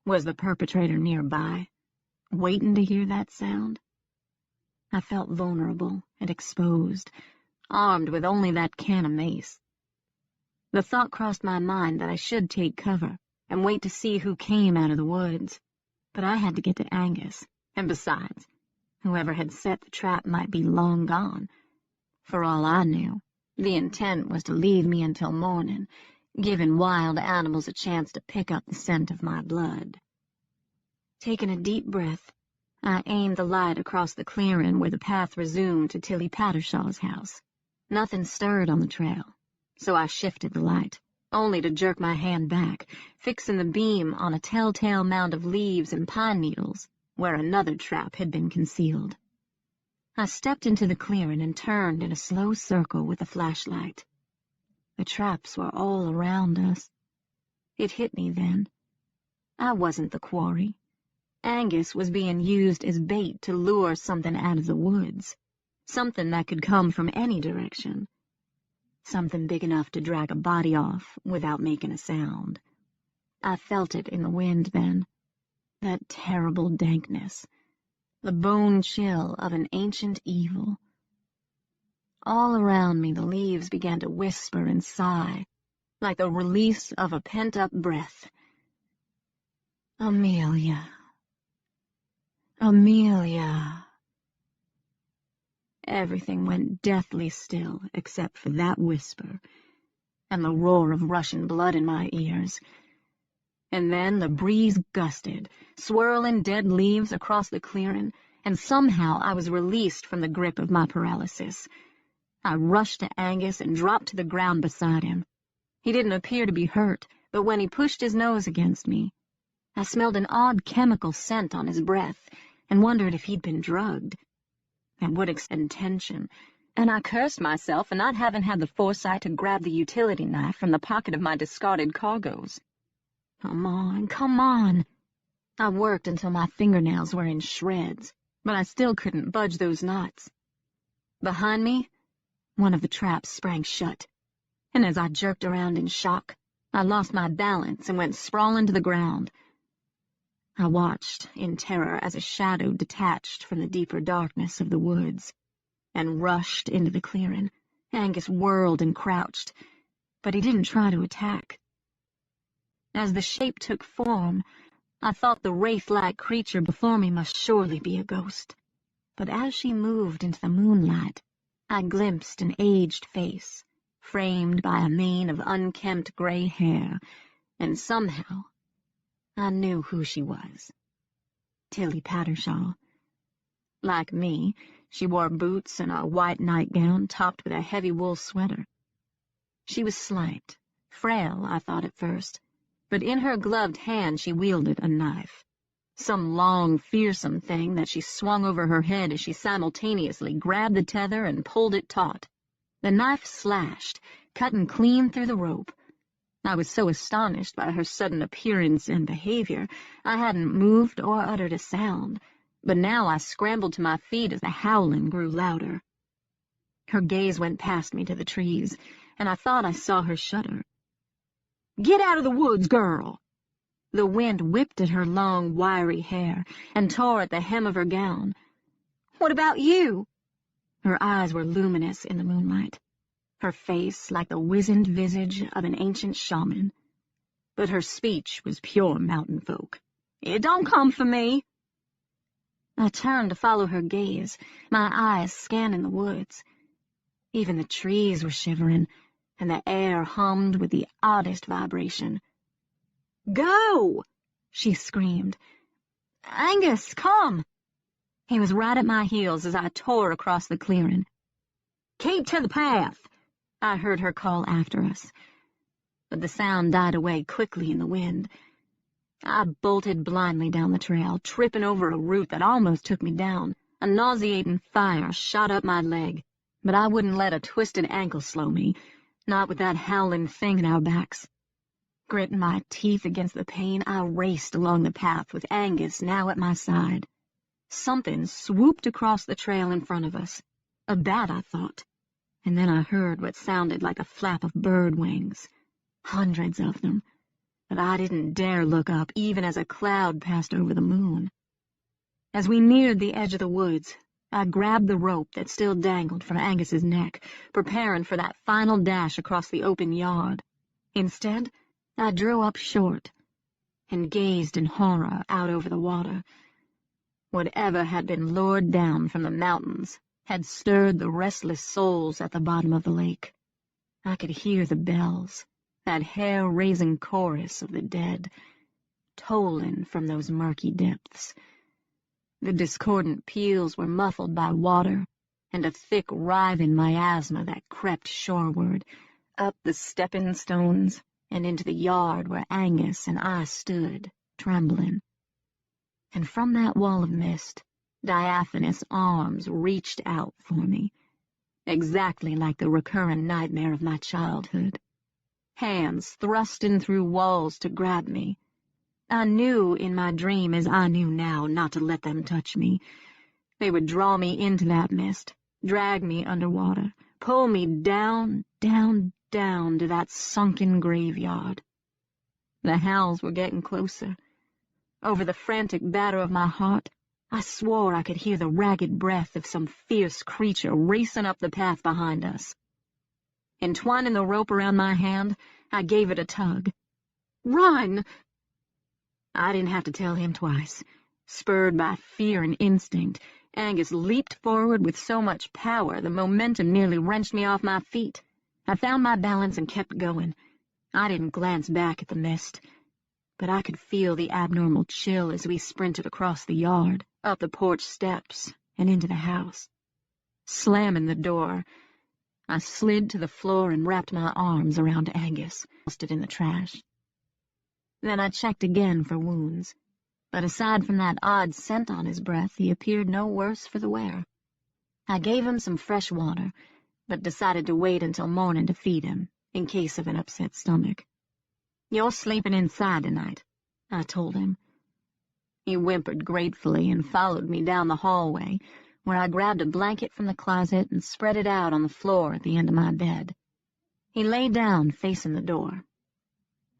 Was the perpetrator nearby, waiting to hear that sound? I felt vulnerable and exposed, armed with only that can of mace. The thought crossed my mind that I should take cover and wait to see who came out of the woods, but I had to get to Angus, and besides, whoever had set the trap might be long gone. For all I knew, the intent was to leave me until morning, giving wild animals a chance to pick up the scent of my blood. Taking a deep breath, I aimed the light across the clearing where the path resumed to Tilly Pattershaw's house. Nothing stirred on the trail, so I shifted the light, only to jerk my hand back, fixing the beam on a telltale mound of leaves and pine needles where another trap had been concealed. I stepped into the clearing and turned in a slow circle with the flashlight. The traps were all around us. It hit me then. I wasn't the quarry. Angus was being used as bait to lure something out of the woods, something that could come from any direction, something big enough to drag a body off without making a sound. I felt it in the wind then, that terrible dankness, the bone chill of an ancient evil. All around me the leaves began to whisper and sigh, like the release of a pent-up breath. Amelia. Amelia. Everything went deathly still except for that whisper and the roar of rushing blood in my ears. And then the breeze gusted, swirling dead leaves across the clearing, and somehow I was released from the grip of my paralysis. I rushed to Angus and dropped to the ground beside him. He didn't appear to be hurt, but when he pushed his nose against me, I smelled an odd chemical scent on his breath and wondered if he'd been drugged. That would extend tension, and I cursed myself for not having had the foresight to grab the utility knife from the pocket of my discarded cargoes. Come on, come on. I worked until my fingernails were in shreds, but I still couldn't budge those knots. Behind me, one of the traps sprang shut, and as I jerked around in shock, I lost my balance and went sprawling to the ground. I watched in terror as a shadow detached from the deeper darkness of the woods and rushed into the clearing. Angus whirled and crouched, but he didn't try to attack. As the shape took form, I thought the wraith-like creature before me must surely be a ghost. But as she moved into the moonlight, I glimpsed an aged face, framed by a mane of unkempt gray hair, and somehow I knew who she was. Tilly Pattershaw. Like me, she wore boots and a white nightgown topped with a heavy wool sweater. She was slight, frail, I thought at first, but in her gloved hand she wielded a knife, some long, fearsome thing that she swung over her head as she simultaneously grabbed the tether and pulled it taut. The knife slashed, cutting clean through the rope. I was so astonished by her sudden appearance and behavior, I hadn't moved or uttered a sound, but now I scrambled to my feet as the howling grew louder. Her gaze went past me to the trees, and I thought I saw her shudder. "Get out of the woods, girl!" The wind whipped at her long, wiry hair and tore at the hem of her gown. "What about you?" Her eyes were luminous in the moonlight, her face like the wizened visage of an ancient shaman. But her speech was pure mountain folk. "It don't come for me." I turned to follow her gaze, my eyes scanning the woods. Even the trees were shivering, and the air hummed with the oddest vibration. "Go!" she screamed. "Angus, come!" He was right at my heels as I tore across the clearing. "Keep to the path!" I heard her call after us, but the sound died away quickly in the wind. I bolted blindly down the trail, tripping over a root that almost took me down. A nauseating fire shot up my leg, but I wouldn't let a twisted ankle slow me, not with that howling thing in our backs. Gritting my teeth against the pain, I raced along the path with Angus now at my side. Something swooped across the trail in front of us. A bat, I thought. And then I heard what sounded like the flap of bird wings. Hundreds of them. But I didn't dare look up, even as a cloud passed over the moon. As we neared the edge of the woods, I grabbed the rope that still dangled from Angus's neck, preparing for that final dash across the open yard. Instead, I drew up short and gazed in horror out over the water. Whatever had been lured down from the mountains had stirred the restless souls at the bottom of the lake. I could hear the bells, that hair-raising chorus of the dead, tolling from those murky depths. The discordant peals were muffled by water and a thick, writhing miasma that crept shoreward, up the stepping stones and into the yard where Angus and I stood, trembling. And from that wall of mist, diaphanous arms reached out for me, exactly like the recurrent nightmare of my childhood. Hands thrusting through walls to grab me. I knew in my dream, as I knew now, not to let them touch me. They would draw me into that mist, drag me underwater, pull me down, down, down to that sunken graveyard. The howls were getting closer. Over the frantic batter of my heart, I swore I could hear the ragged breath of some fierce creature racing up the path behind us. Entwining the rope around my hand, I gave it a tug. "Run!" I didn't have to tell him twice. Spurred by fear and instinct, Angus leaped forward with so much power the momentum nearly wrenched me off my feet. I found my balance and kept going. I didn't glance back at the mist, but I could feel the abnormal chill as we sprinted across the yard, up the porch steps, and into the house. Slamming the door, I slid to the floor and wrapped my arms around Angus, tossed it in the trash. Then I checked again for wounds, but aside from that odd scent on his breath, he appeared no worse for the wear. I gave him some fresh water, but decided to wait until morning to feed him, in case of an upset stomach. "You're sleeping inside tonight," I told him. He whimpered gratefully and followed me down the hallway, where I grabbed a blanket from the closet and spread it out on the floor at the end of my bed. He lay down facing the door.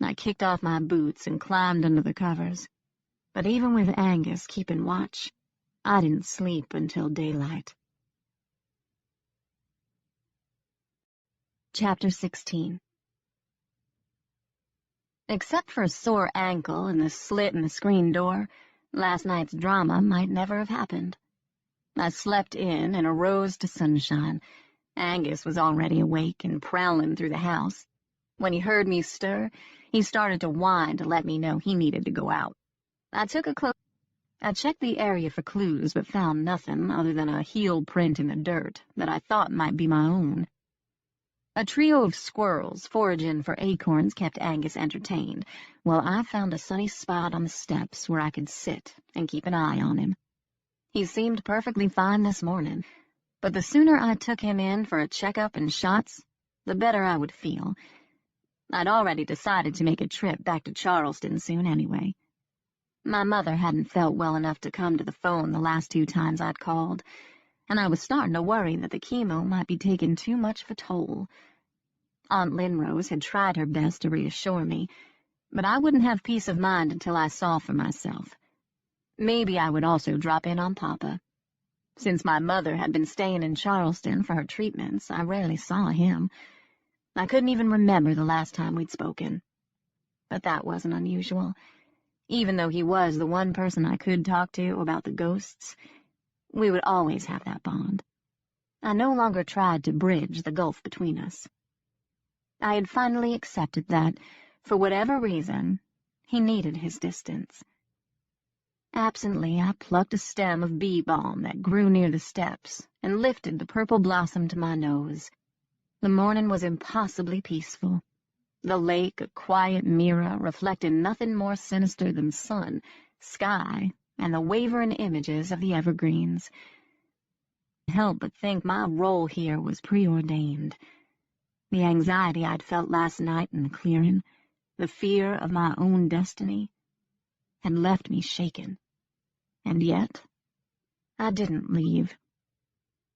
I kicked off my boots and climbed under the covers, but even with Angus keeping watch, I didn't sleep until daylight. Chapter 16. Except for a sore ankle and the slit in the screen door, last night's drama might never have happened. I slept in and arose to sunshine. Angus was already awake and prowling through the house. When he heard me stir, he started to whine to let me know he needed to go out. I checked the area for clues, but found nothing other than a heel print in the dirt that I thought might be my own. A trio of squirrels foraging for acorns kept Angus entertained, while I found a sunny spot on the steps where I could sit and keep an eye on him. He seemed perfectly fine this morning, but the sooner I took him in for a checkup and shots, the better I would feel. I'd already decided to make a trip back to Charleston soon anyway. My mother hadn't felt well enough to come to the phone the last 2 times I'd called, and I was starting to worry that the chemo might be taking too much of a toll. Aunt Linrose had tried her best to reassure me, but I wouldn't have peace of mind until I saw for myself. Maybe I would also drop in on Papa. Since my mother had been staying in Charleston for her treatments, I rarely saw him. I couldn't even remember the last time we'd spoken. But that wasn't unusual. Even though he was the one person I could talk to about the ghosts, we would always have that bond. I no longer tried to bridge the gulf between us. I had finally accepted that, for whatever reason, he needed his distance. Absently, I plucked a stem of bee balm that grew near the steps and lifted the purple blossom to my nose. The morning was impossibly peaceful. The lake, a quiet mirror, reflected nothing more sinister than sun, sky, and the wavering images of the evergreens. I couldn't help but think my role here was preordained. The anxiety I'd felt last night in the clearing, the fear of my own destiny, had left me shaken. And yet, I didn't leave.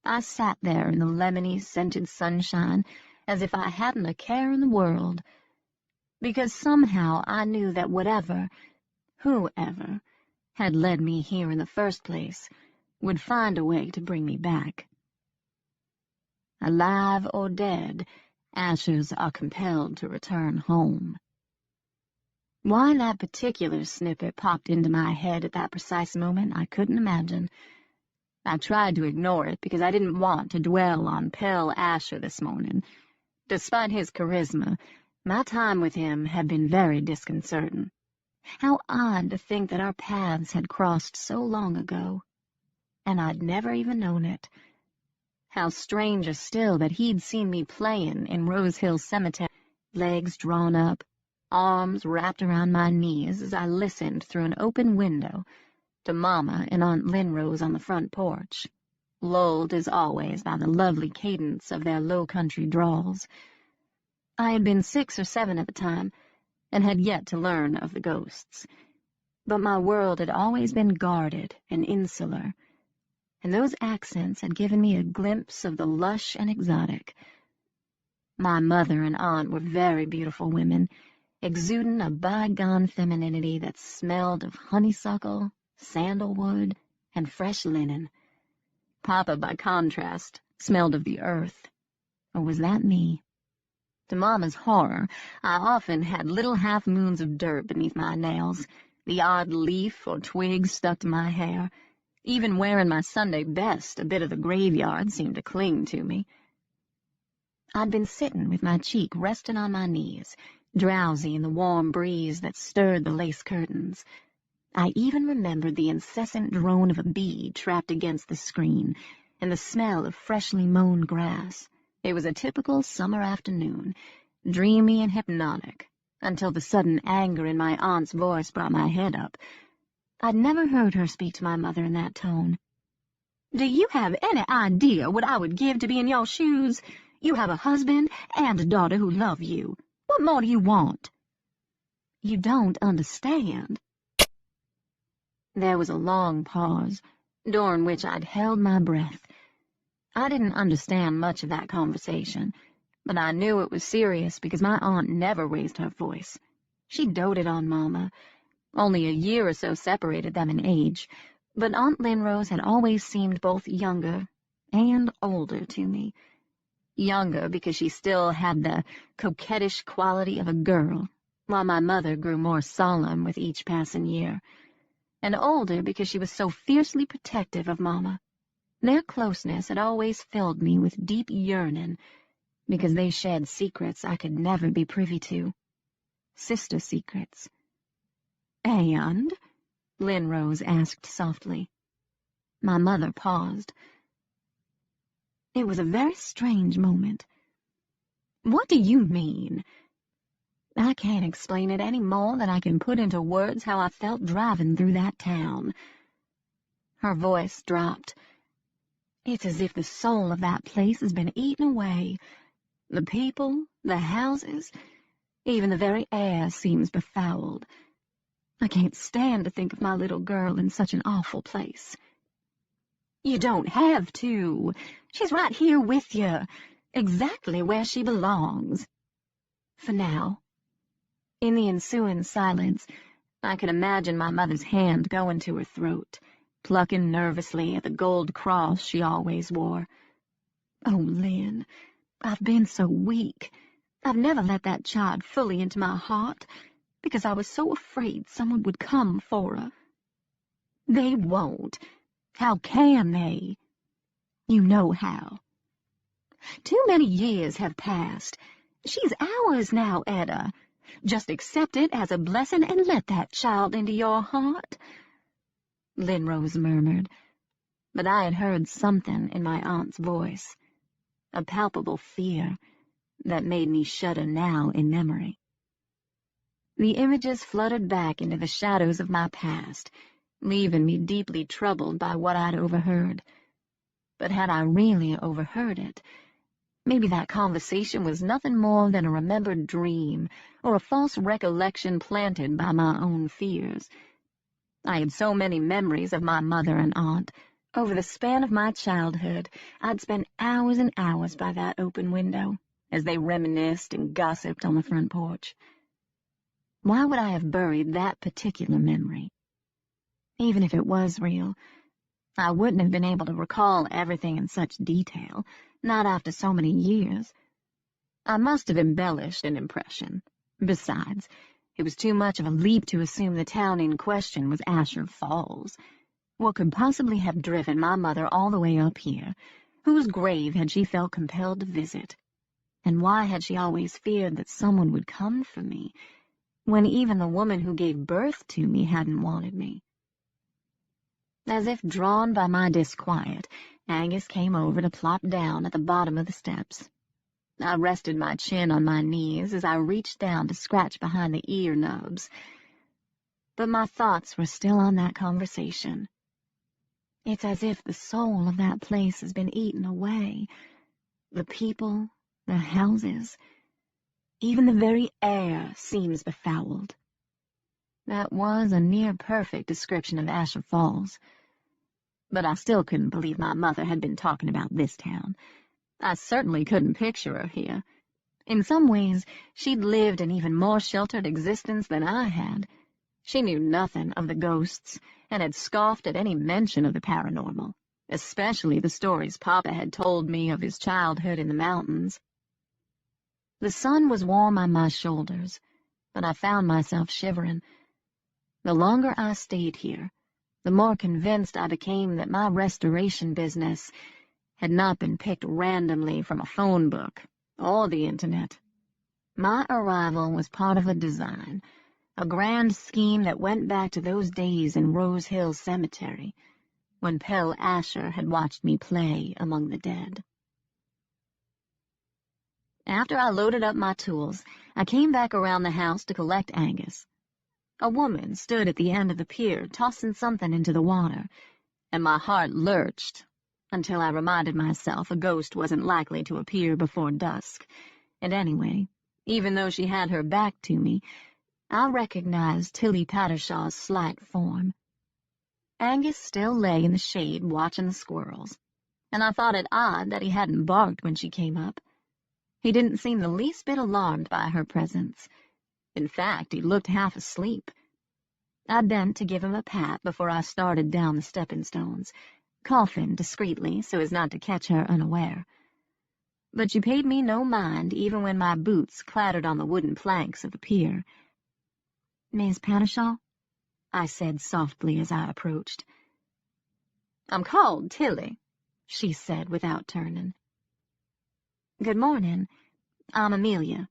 I sat there in the lemony scented sunshine as if I hadn't a care in the world, because somehow I knew that whoever had led me here in the first place would find a way to bring me back. Alive or dead, Ashers are compelled to return home. Why that particular snippet popped into my head at that precise moment, I couldn't imagine. I tried to ignore it because I didn't want to dwell on Pell Asher this morning. Despite his charisma, my time with him had been very disconcerting. How odd to think that our paths had crossed so long ago, and I'd never even known it. How stranger still that he'd seen me playing in Rose Hill Cemetery, legs drawn up, arms wrapped around my knees as I listened through an open window to Mama and Aunt Linrose on the front porch, lulled as always by the lovely cadence of their low-country drawls. I had been 6 or 7 at the time, and had yet to learn of the ghosts. But my world had always been guarded and insular, and those accents had given me a glimpse of the lush and exotic. My mother and aunt were very beautiful women, exuding a bygone femininity that smelled of honeysuckle, sandalwood, and fresh linen. Papa, by contrast, smelled of the earth. Or was that me? To Mama's horror, I often had little half-moons of dirt beneath my nails, the odd leaf or twig stuck to my hair. Even wearing my Sunday best, a bit of the graveyard seemed to cling to me. I'd been sitting with my cheek resting on my knees, drowsy in the warm breeze that stirred the lace curtains. I even remembered the incessant drone of a bee trapped against the screen, and the smell of freshly mown grass. It was a typical summer afternoon, dreamy and hypnotic, until the sudden anger in my aunt's voice brought my head up. I'd never heard her speak to my mother in that tone. "Do you have any idea what I would give to be in your shoes? You have a husband and a daughter who love you. What more do you want?" "You don't understand." There was a long pause, during which I'd held my breath. I didn't understand much of that conversation, but I knew it was serious because my aunt never raised her voice. She doted on Mama. Only a year or so separated them in age, but Aunt Linrose had always seemed both younger and older to me. Younger because she still had the coquettish quality of a girl, while my mother grew more solemn with each passing year. And older because she was so fiercely protective of Mama. Their closeness had always filled me with deep yearning, because they shared secrets I could never be privy to. Sister secrets. "And?" Linrose asked softly. My mother paused. It was a very strange moment. "What do you mean?" I can't explain it any more than I can put into words how I felt driving through that town. Her voice dropped. It's as if the soul of that place has been eaten away. The people, the houses, even the very air seems befouled. I can't stand to think of my little girl in such an awful place." "You don't have to. She's right here with you, exactly where she belongs. For now." In the ensuing silence, I could imagine my mother's hand going to her throat, plucking nervously at the gold cross she always wore. "Oh, Lynn, I've been so weak. I've never let that child fully into my heart, because I was so afraid someone would come for her." "They won't. How can they?" "You know how. Too many years have passed. She's ours now, Etta. Just accept it as a blessing and let that child into your heart," Linrose murmured, but I had heard something in my aunt's voice, a palpable fear that made me shudder now in memory. The images fluttered back into the shadows of my past, leaving me deeply troubled by what I'd overheard. But had I really overheard it? Maybe that conversation was nothing more than a remembered dream, or a false recollection planted by my own fears. I had so many memories of my mother and aunt, Over the span of my childhood, I'd spent hours and hours by that open window, as they reminisced and gossiped on the front porch. Why would I have buried that particular memory? Even if it was real, I wouldn't have been able to recall everything in such detail, not after so many years. I must have embellished an impression. Besides, it was too much of a leap to assume the town in question was Asher Falls. What could possibly have driven my mother all the way up here? Whose grave had she felt compelled to visit? And why had she always feared that someone would come for me, when even the woman who gave birth to me hadn't wanted me? As if drawn by my disquiet, Angus came over to plop down at the bottom of the steps. I rested my chin on my knees as I reached down to scratch behind the ear nubs. But my thoughts were still on that conversation. It's as if the soul of that place has been eaten away. The people, the houses, even the very air seems befouled. That was a near-perfect description of Asher Falls. But I still couldn't believe my mother had been talking about this town. I certainly couldn't picture her here. In some ways, she'd lived an even more sheltered existence than I had. She knew nothing of the ghosts and had scoffed at any mention of the paranormal, especially the stories Papa had told me of his childhood in the mountains. The sun was warm on my shoulders, but I found myself shivering. The longer I stayed here, the more convinced I became that my restoration business had not been picked randomly from a phone book or the internet. My arrival was part of a design, a grand scheme that went back to those days in Rose Hill Cemetery, when Pell Asher had watched me play among the dead. After I loaded up my tools, I came back around the house to collect Angus. A woman stood at the end of the pier, tossing something into the water, and my heart lurched until I reminded myself a ghost wasn't likely to appear before dusk. And anyway, even though she had her back to me, I recognized Tilly Pattershaw's slight form. Angus still lay in the shade watching the squirrels, and I thought it odd that he hadn't barked when she came up. He didn't seem the least bit alarmed by her presence. In fact, he looked half asleep. I bent to give him a pat before I started down the stepping stones, coughing discreetly so as not to catch her unaware. But she paid me no mind even when my boots clattered on the wooden planks of the pier. "Miss Pattershaw?" I said softly as I approached. "I'm called Tilly," she said without turning. "Good morning. I'm Amelia.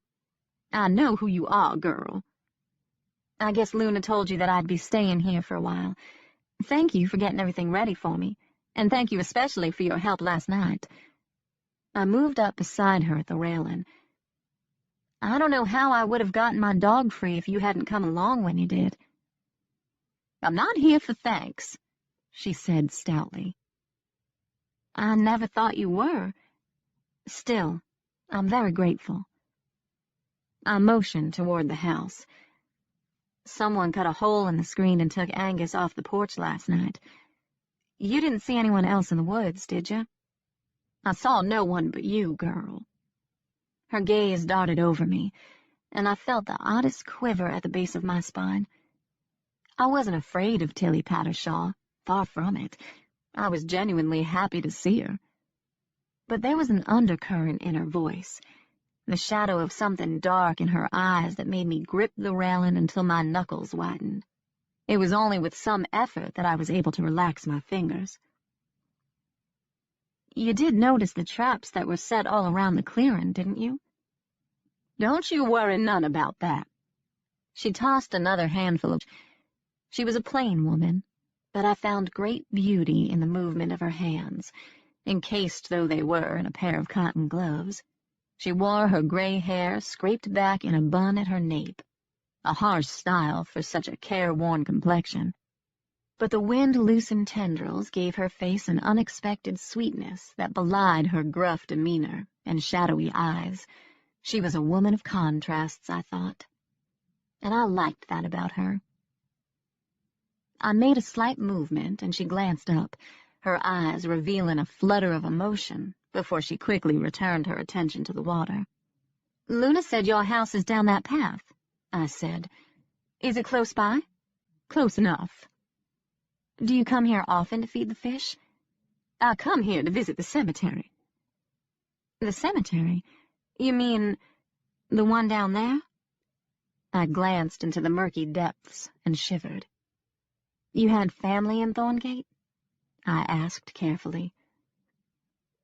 I know who you are, girl. I guess Luna told you that I'd be staying here for a while. Thank you for getting everything ready for me, and thank you especially for your help last night." I moved up beside her at the railing. "I don't know how I would have gotten my dog free if you hadn't come along when you did." "I'm not here for thanks," she said stoutly. "I never thought you were. Still, I'm very grateful." I motioned toward the house. "Someone cut a hole in the screen and took Angus off the porch last night. You didn't see anyone else in the woods, did you?" "I saw no one but you, girl." Her gaze darted over me, and I felt the oddest quiver at the base of my spine. I wasn't afraid of Tilly Pattershaw, far from it. I was genuinely happy to see her. But there was an undercurrent in her voice, the shadow of something dark in her eyes that made me grip the railing until my knuckles whitened. It was only with some effort that I was able to relax my fingers. "You did notice the traps that were set all around the clearing, didn't you?" "Don't you worry none about that." She tossed another handful of... She was a plain woman, but I found great beauty in the movement of her hands, encased though they were in a pair of cotton gloves. She wore her gray hair scraped back in a bun at her nape, a harsh style for such a careworn complexion. But the wind-loosened tendrils gave her face an unexpected sweetness that belied her gruff demeanor and shadowy eyes. She was a woman of contrasts, I thought, and I liked that about her. I made a slight movement, and she glanced up. her eyes revealing a flutter of emotion before she quickly returned her attention to the water. "Luna said your house is down that path," I said. "Is it close by?" "Close enough." "Do you come here often to feed the fish?" "I come here to visit the cemetery." "The cemetery? You mean the one down there?" I glanced into the murky depths and shivered. "You had family in Thorngate?" I asked carefully.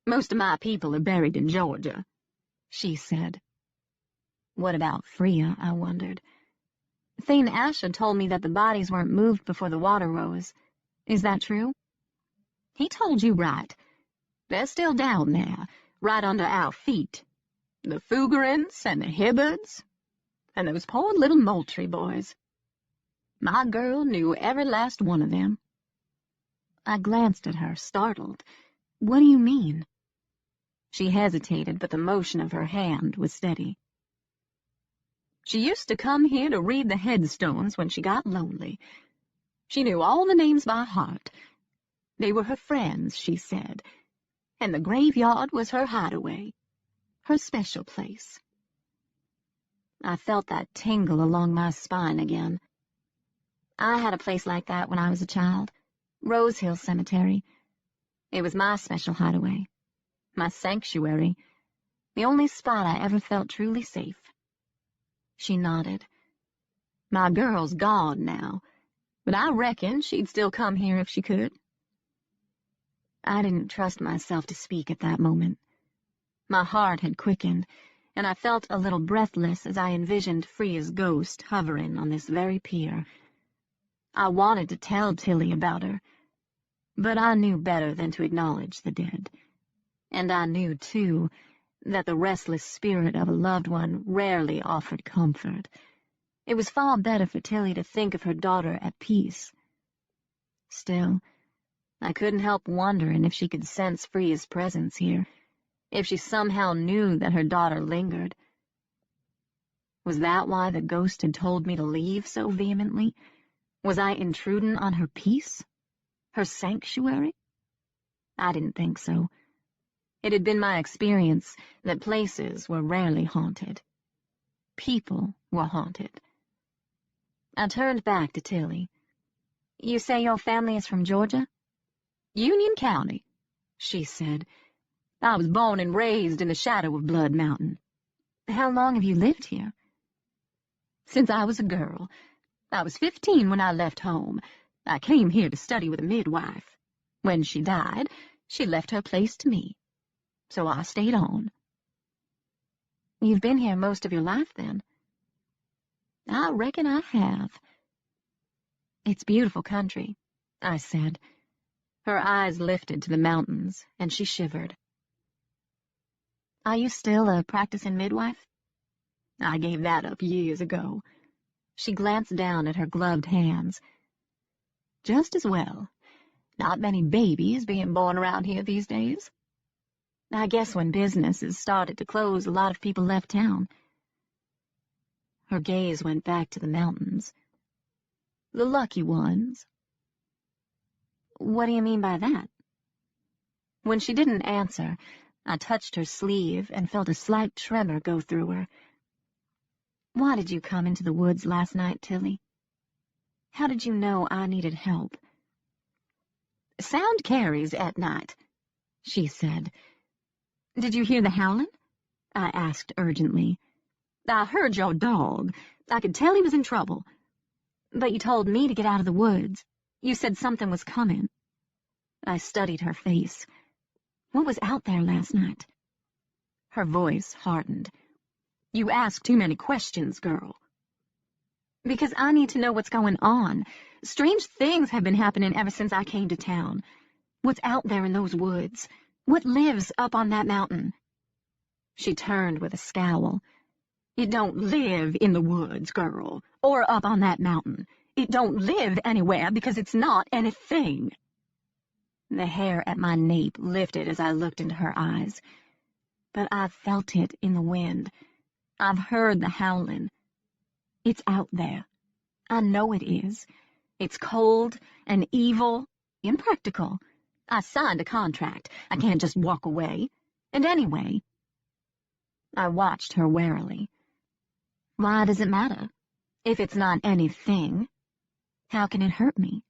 "Most of my people are buried in Georgia," she said. What about Freya, I wondered. Thane Asher told me that the bodies weren't moved before the water rose. Is that true? He told you right. They're still down there, right under our feet. The Fougarins and the Hibbards, and those poor little Moultrie boys. My girl knew every last one of them." I glanced at her, startled. "What do you mean?" She hesitated, but the motion of her hand was steady. "She used to come here to read the headstones when she got lonely. She knew all the names by heart. They were her friends, she said, and the graveyard was her hideaway, her special place." I felt that tingle along my spine again. I had a place like that when I was a child, Rose Hill Cemetery. It was my special hideaway, my sanctuary, the only spot I ever felt truly safe. She nodded. "My girl's gone now, but I reckon she'd still come here if she could." I didn't trust myself to speak at that moment. My heart had quickened, and I felt a little breathless as I envisioned Freya's ghost hovering on this very pier. I wanted to tell Tilly about her, but I knew better than to acknowledge the dead. And I knew, too, that the restless spirit of a loved one rarely offered comfort. It was far better for Tilly to think of her daughter at peace. Still, I couldn't help wondering if she could sense Freya's presence here, if she somehow knew that her daughter lingered. Was that why the ghost had told me to leave so vehemently? Was I intruding on her peace? Her sanctuary? I didn't think so. It had been my experience that places were rarely haunted. People were haunted. I turned back to Tilly. "You say your family is from Georgia?" "Union County," she said. "I was born and raised in the shadow of Blood Mountain." "How long have you lived here?" "Since I was a girl. I was 15 when I left home. I came here to study with a midwife. When she died, she left her place to me. So I stayed on." "You've been here most of your life, then?" "I reckon I have." "It's beautiful country," I said. Her eyes lifted to the mountains, and she shivered. "Are you still a practicing midwife?" "I gave that up years ago." She glanced down at her gloved hands. "Just as well. Not many babies being born around here these days. I guess when businesses started to close, a lot of people left town." Her gaze went back to the mountains. "The lucky ones." "What do you mean by that?" When she didn't answer, I touched her sleeve and felt a slight tremor go through her. "Why did you come into the woods last night, Tilly? How did you know I needed help?" "Sound carries at night," she said. "Did you hear the howling?" I asked urgently. "I heard your dog. I could tell he was in trouble." "But you told me to get out of the woods. You said something was coming." I studied her face. "What was out there last night?" Her voice hardened. "You ask too many questions, girl." "Because I need to know what's going on. Strange things have been happening ever since I came to town. What's out there in those woods? What lives up on that mountain?" She turned with a scowl. "It don't live in the woods, girl, or up on that mountain. It don't live anywhere because it's not anything." The hair at my nape lifted as I looked into her eyes. "But I've felt it in the wind. I've heard the howling. It's out there. I know it is. It's cold and evil, impractical. I signed a contract. I can't just walk away. And anyway, I watched her warily. Why does it matter? If it's not anything, how can it hurt me?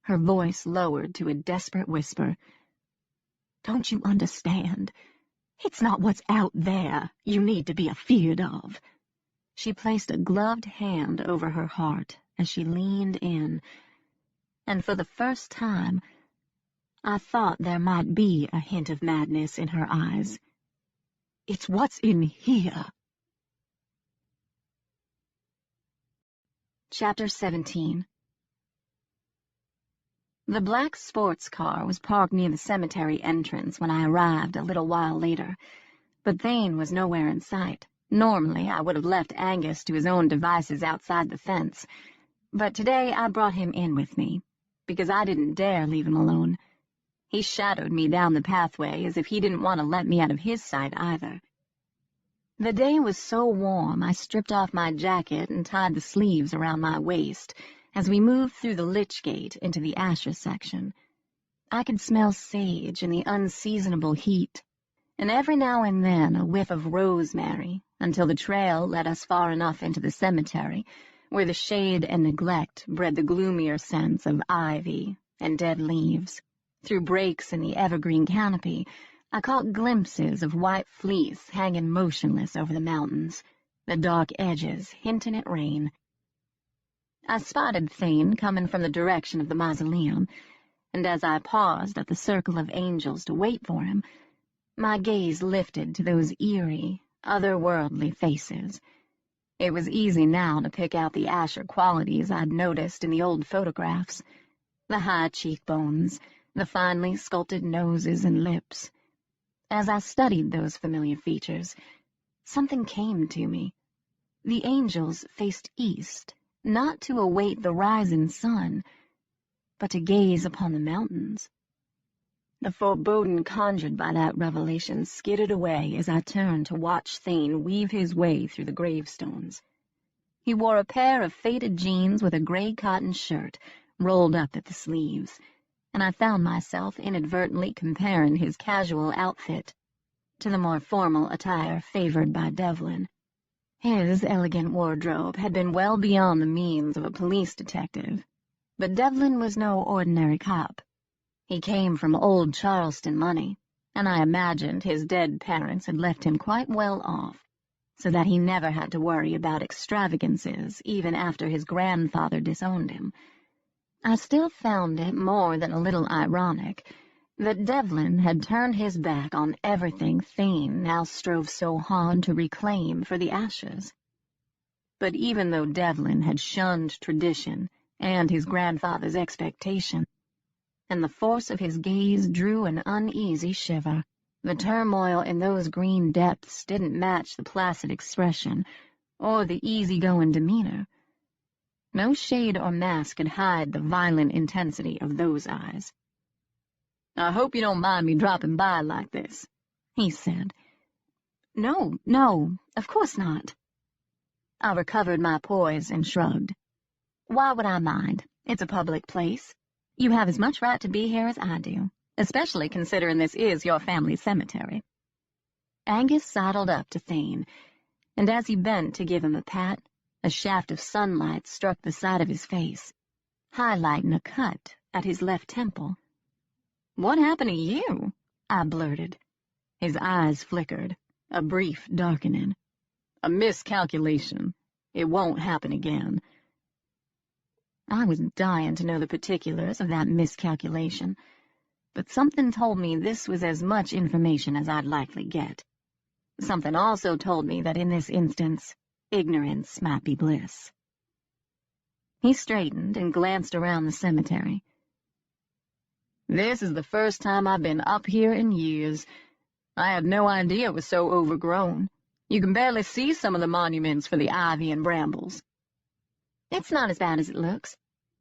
Her voice lowered to a desperate whisper. Don't you understand? It's not what's out there you need to be afeared of. She placed a gloved hand over her heart as she leaned in, and for the first time, I thought there might be a hint of madness in her eyes. It's what's in here. Chapter 17. The black sports car was parked near the cemetery entrance when I arrived a little while later, but Thane was nowhere in sight. Normally, I would have left Angus to his own devices outside the fence, but today I brought him in with me, because I didn't dare leave him alone. He shadowed me down the pathway as if he didn't want to let me out of his sight either. The day was so warm I stripped off my jacket and tied the sleeves around my waist as we moved through the lich gate into the ashes section. I could smell sage in the unseasonable heat, and every now and then a whiff of rosemary, until the trail led us far enough into the cemetery, where the shade and neglect bred the gloomier scents of ivy and dead leaves. Through breaks in the evergreen canopy, I caught glimpses of white fleece hanging motionless over the mountains, the dark edges hinting at rain. I spotted Thane coming from the direction of the mausoleum, and as I paused at the circle of angels to wait for him, my gaze lifted to those eerie, otherworldly faces. It was easy now to pick out the Asher qualities I'd noticed in the old photographs. The high cheekbones, the finely sculpted noses and lips. As I studied those familiar features, something came to me. The angels faced east, not to await the rising sun, but to gaze upon the mountains. The foreboding conjured by that revelation skidded away as I turned to watch Thane weave his way through the gravestones. He wore a pair of faded jeans with a gray cotton shirt rolled up at the sleeves, and I found myself inadvertently comparing his casual outfit to the more formal attire favored by Devlin. His elegant wardrobe had been well beyond the means of a police detective, but Devlin was no ordinary cop. He came from old Charleston money, and I imagined his dead parents had left him quite well off, so that he never had to worry about extravagances even after his grandfather disowned him. I still found it more than a little ironic that Devlin had turned his back on everything Thane now strove so hard to reclaim for the Ashers. But even though Devlin had shunned tradition and his grandfather's expectation, and the force of his gaze drew an uneasy shiver, the turmoil in those green depths didn't match the placid expression or the easygoing demeanor. No shade or mask could hide the violent intensity of those eyes. "I hope you don't mind me dropping by like this," he said. No, of course not." I recovered my poise and shrugged. "Why would I mind? It's a public place. You have as much right to be here as I do, especially considering this is your family's cemetery." Angus sidled up to Thane, and as he bent to give him a pat, a shaft of sunlight struck the side of his face, highlighting a cut at his left temple. "What happened to you?" I blurted. His eyes flickered, a brief darkening. "A miscalculation. It won't happen again." I was dying to know the particulars of that miscalculation, but something told me this was as much information as I'd likely get. Something also told me that in this instance, ignorance might be bliss. He straightened and glanced around the cemetery. "This is the first time I've been up here in years. I had no idea it was so overgrown. You can barely see some of the monuments for the ivy and brambles." "It's not as bad as it looks.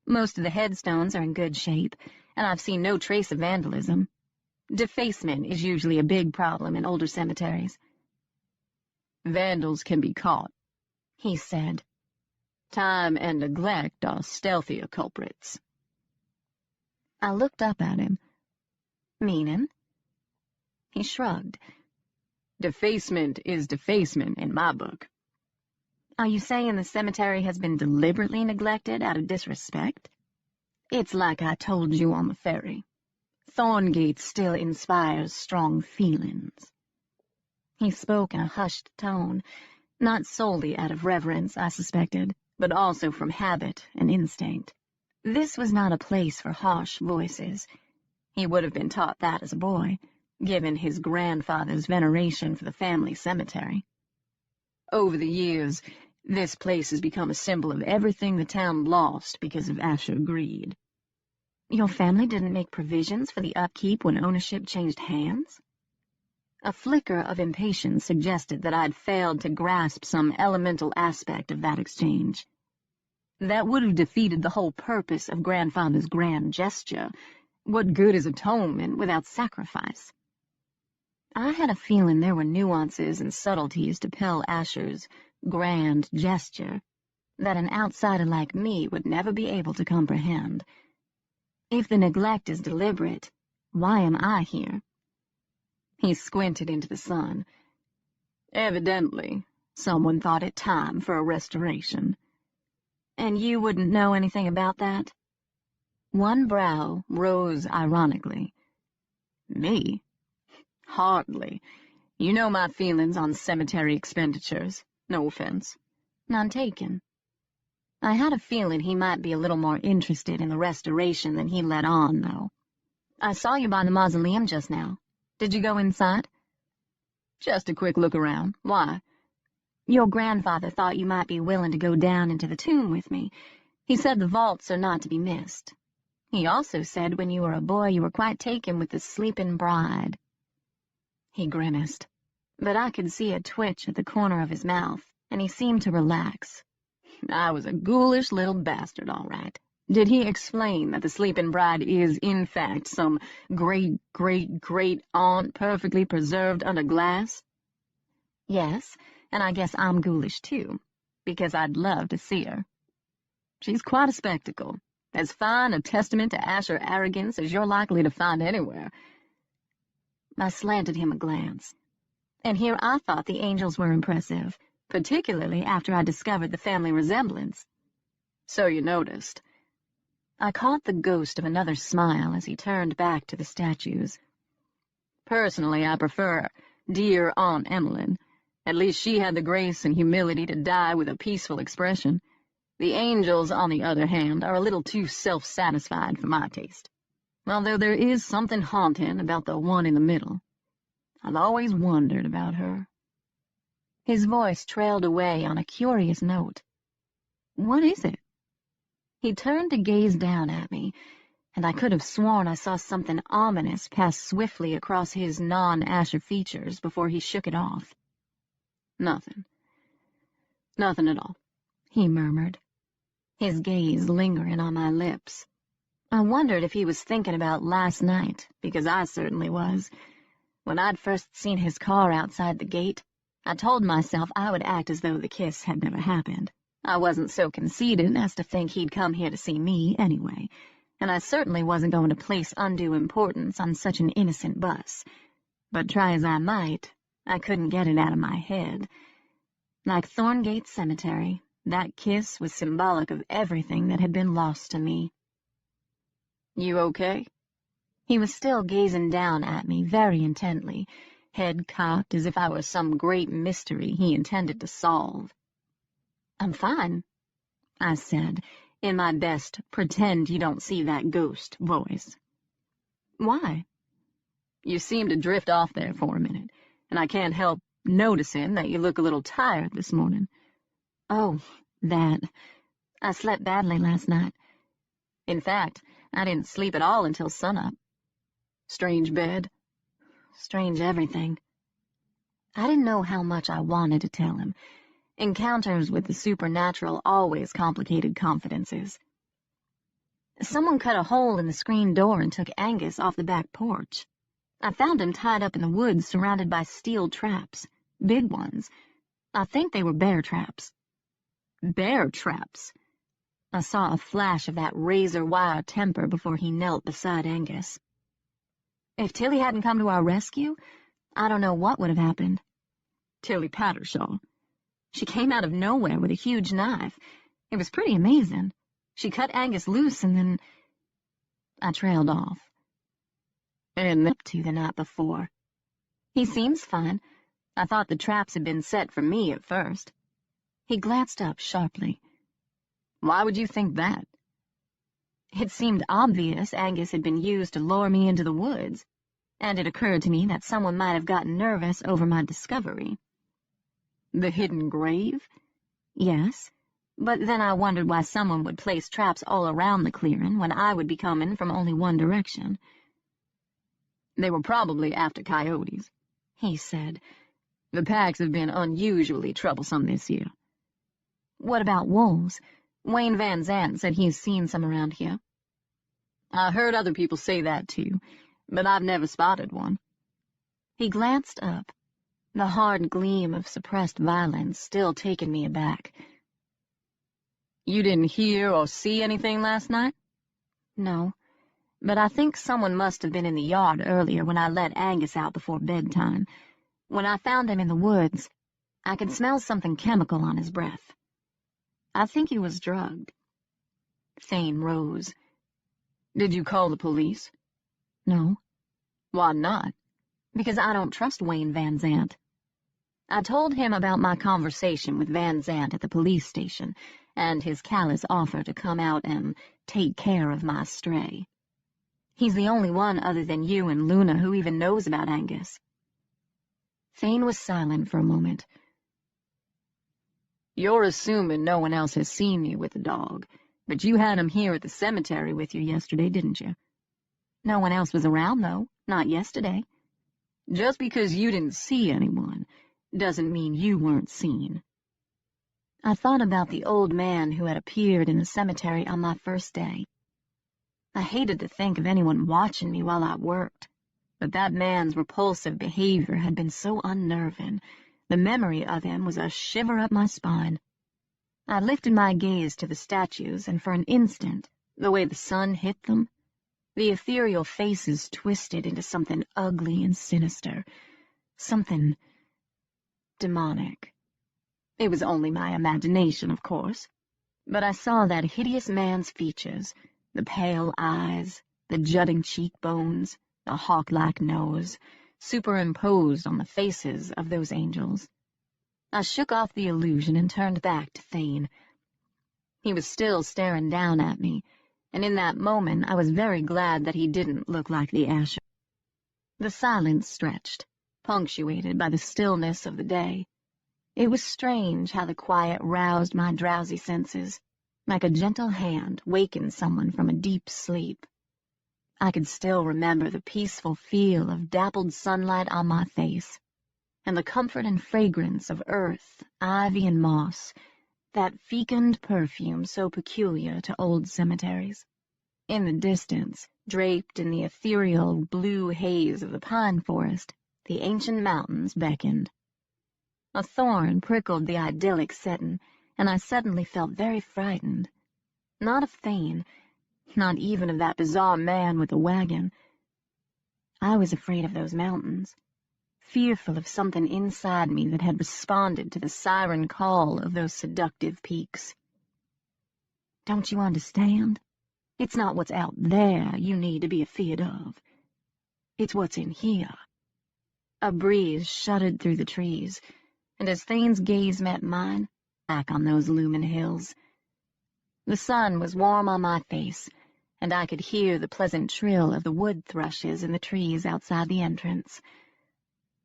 Most of the headstones are in good shape, and I've seen no trace of vandalism. Defacement is usually a big problem in older cemeteries." "Vandals can be caught," he said. "Time and neglect are stealthier culprits." I looked up at him. Meanin'? He shrugged. Defacement is defacement in my book. Are you saying the cemetery has been deliberately neglected out of disrespect? It's like I told you on the ferry. Thorngate still inspires strong feelings. He spoke in a hushed tone, not solely out of reverence, I suspected, but also from habit and instinct. This was not a place for harsh voices. He would have been taught that as a boy, given his grandfather's veneration for the family cemetery. Over the years, this place has become a symbol of everything the town lost because of Asher greed. Your family didn't make provisions for the upkeep when ownership changed hands? A flicker of impatience suggested that I'd failed to grasp some elemental aspect of that exchange. That would have defeated the whole purpose of Grandfather's grand gesture. What good is atonement without sacrifice? I had a feeling there were nuances and subtleties to Pell Asher's grand gesture that an outsider like me would never be able to comprehend. If the neglect is deliberate, why am I here? He squinted into the sun. Evidently, someone thought it time for a restoration. And you wouldn't know anything about that? One brow rose ironically. Me? Hardly. You know my feelings on cemetery expenditures. No offense. None taken. I had a feeling he might be a little more interested in the restoration than he let on, though. I saw you by the mausoleum just now. Did you go inside? Just a quick look around. Why? Your grandfather thought you might be willing to go down into the tomb with me. He said the vaults are not to be missed. He also said when you were a boy you were quite taken with the sleeping bride. He grimaced, but I could see a twitch at the corner of his mouth, and he seemed to relax. I was a ghoulish little bastard, all right. Did he explain that the sleeping bride is, in fact, some great-great-great-aunt perfectly preserved under glass? Yes, and I guess I'm ghoulish, too, because I'd love to see her. She's quite a spectacle, as fine a testament to Asher arrogance as you're likely to find anywhere. I slanted him a glance, and here I thought the angels were impressive, particularly after I discovered the family resemblance. So you noticed. I caught the ghost of another smile as he turned back to the statues. Personally, I prefer dear Aunt Emmeline. At least she had the grace and humility to die with a peaceful expression. The angels, on the other hand, are a little too self-satisfied for my taste. Although there is something haunting about the one in the middle. I've always wondered about her. His voice trailed away on a curious note. What is it? He turned to gaze down at me, and I could have sworn I saw something ominous pass swiftly across his non-Asher features before he shook it off. Nothing. Nothing at all, he murmured, his gaze lingering on my lips. I wondered if he was thinking about last night, because I certainly was. When I'd first seen his car outside the gate, I told myself I would act as though the kiss had never happened. I wasn't so conceited as to think he'd come here to see me anyway, and I certainly wasn't going to place undue importance on such an innocent bus. But try as I might, I couldn't get it out of my head. Like Thorngate Cemetery, that kiss was symbolic of everything that had been lost to me. You okay? He was still gazing down at me very intently, head cocked as if I were some great mystery he intended to solve. I'm fine, I said, in my best pretend-you-don't-see-that-ghost voice. Why? You seem to drift off there for a minute, and I can't help noticing that you look a little tired this morning. Oh, that. I slept badly last night. In fact, I didn't sleep at all until sunup. Strange bed. Strange everything. I didn't know how much I wanted to tell him. Encounters with the supernatural always complicated confidences. Someone cut a hole in the screen door and took Angus off the back porch. I found him tied up in the woods surrounded by steel traps, big ones. I think they were bear traps. Bear traps? I saw a flash of that razor-wire temper before he knelt beside Angus. If Tilly hadn't come to our rescue, I don't know what would have happened. Tilly Pattershaw. She came out of nowhere with a huge knife. It was pretty amazing. She cut Angus loose and then I trailed off. And Up to the night before. He seems fine. I thought the traps had been set for me at first. He glanced up sharply. why would you think that? It seemed obvious Angus had been used to lure me into the woods, and it occurred to me that someone might have gotten nervous over my discovery. The hidden grave? Yes, but then I wondered why someone would place traps all around the clearing when I would be coming from only one direction. They were probably after coyotes, He said. The packs have been unusually troublesome this year. What about wolves? Wayne Van Zandt said he's seen some around here. I heard other people say that too, but I've never spotted one. He glanced up, the hard gleam of suppressed violence still taking me aback. You didn't hear or see anything last night? No, but I think someone must have been in the yard earlier when I let Angus out before bedtime. When I found him in the woods, I could smell something chemical on his breath. I think he was drugged. Thane rose. Did you call the police? No, Why not? because I don't trust Wayne Van Zandt. I told him about my conversation with Van Zandt at the police station and his callous offer to come out and take care of my stray. He's the only one other than you and Luna who even knows about Angus. Thane was silent for a moment. You're assuming no one else has seen you with the dog, but you had him here at the cemetery with you yesterday, didn't you? No one else was around, though. Not yesterday. Just because you didn't see anyone doesn't mean you weren't seen. I thought about the old man who had appeared in the cemetery on my first day. I hated to think of anyone watching me while I worked, but that man's repulsive behavior had been so unnerving. The memory of him was a shiver up my spine. I lifted my gaze to the statues, and for an instant, the way the sun hit them, the ethereal faces twisted into something ugly and sinister, something demonic. It was only my imagination, of course, but I saw that hideous man's features, the pale eyes, the jutting cheekbones, the hawk-like nose, superimposed on the faces of those angels. I shook off the illusion and turned back to Thane. He was still staring down at me, and in that moment I was very glad that he didn't look like the Asher. The silence stretched, punctuated by the stillness of the day. It was strange how the quiet roused my drowsy senses, like a gentle hand wakened someone from a deep sleep. I could still remember the peaceful feel of dappled sunlight on my face, and the comfort and fragrance of earth, ivy, and moss, that fecund perfume so peculiar to old cemeteries. In the distance, draped in the ethereal blue haze of the pine forest, the ancient mountains beckoned. A thorn prickled the idyllic setting, and I suddenly felt very frightened. Not of Thane, not even of that bizarre man with the wagon. I was afraid of those mountains, fearful of something inside me that had responded to the siren call of those seductive peaks. Don't you understand? It's not what's out there you need to be afeard of. It's what's in here. A breeze shuddered through the trees, and as Thane's gaze met mine, back on those looming hills. The sun was warm on my face, and I could hear the pleasant trill of the wood thrushes in the trees outside the entrance.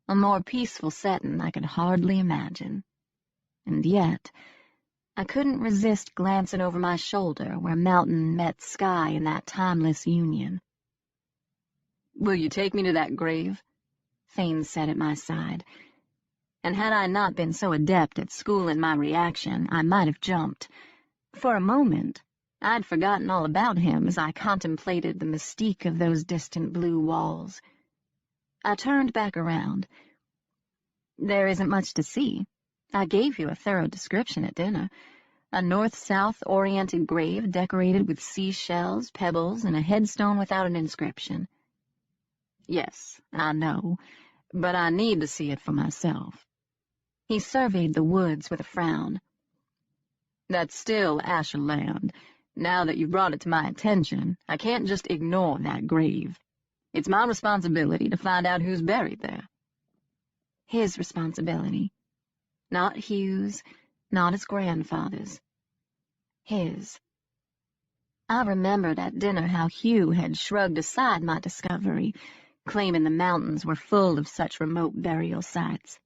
A more peaceful setting I could hardly imagine. And yet, I couldn't resist glancing over my shoulder where mountain met sky in that timeless union. Will you take me to that grave? Thane said at my side, and had I not been so adept at schooling my reaction, I might have jumped. For a moment, I'd forgotten all about him as I contemplated the mystique of those distant blue walls. I turned back around. There isn't much to see. I gave you a thorough description at dinner. A north-south oriented grave decorated with seashells, pebbles, and a headstone without an inscription. Yes, I know, but I need to see it for myself. He surveyed the woods with a frown. That's still Asher land. Now that you've brought it to my attention, I can't just ignore that grave. It's my responsibility to find out who's buried there. His responsibility. Not Hugh's, not his grandfather's. His. I remembered at dinner how Hugh had shrugged aside my discovery, claiming the mountains were full of such remote burial sites,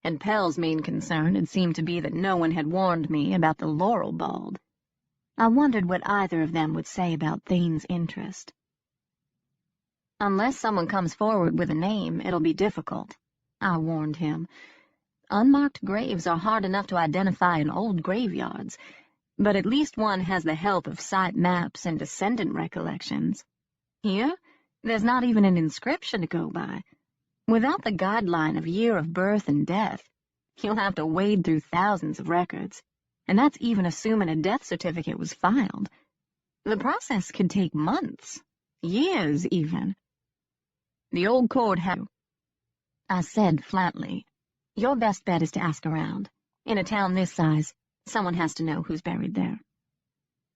and Pell's main concern had seemed to be that no one had warned me about the laurel bald. I wondered what either of them would say about Thane's interest. Unless someone comes forward with a name, it'll be difficult, I warned him. Unmarked graves are hard enough to identify in old graveyards, but at least one has the help of site maps and descendant recollections. Here, there's not even an inscription to go by. Without the guideline of year of birth and death, you'll have to wade through thousands of records, and that's even assuming a death certificate was filed. The process could take months, years even. The old court I said flatly. Your best bet is to ask around. In a town this size, someone has to know who's buried there.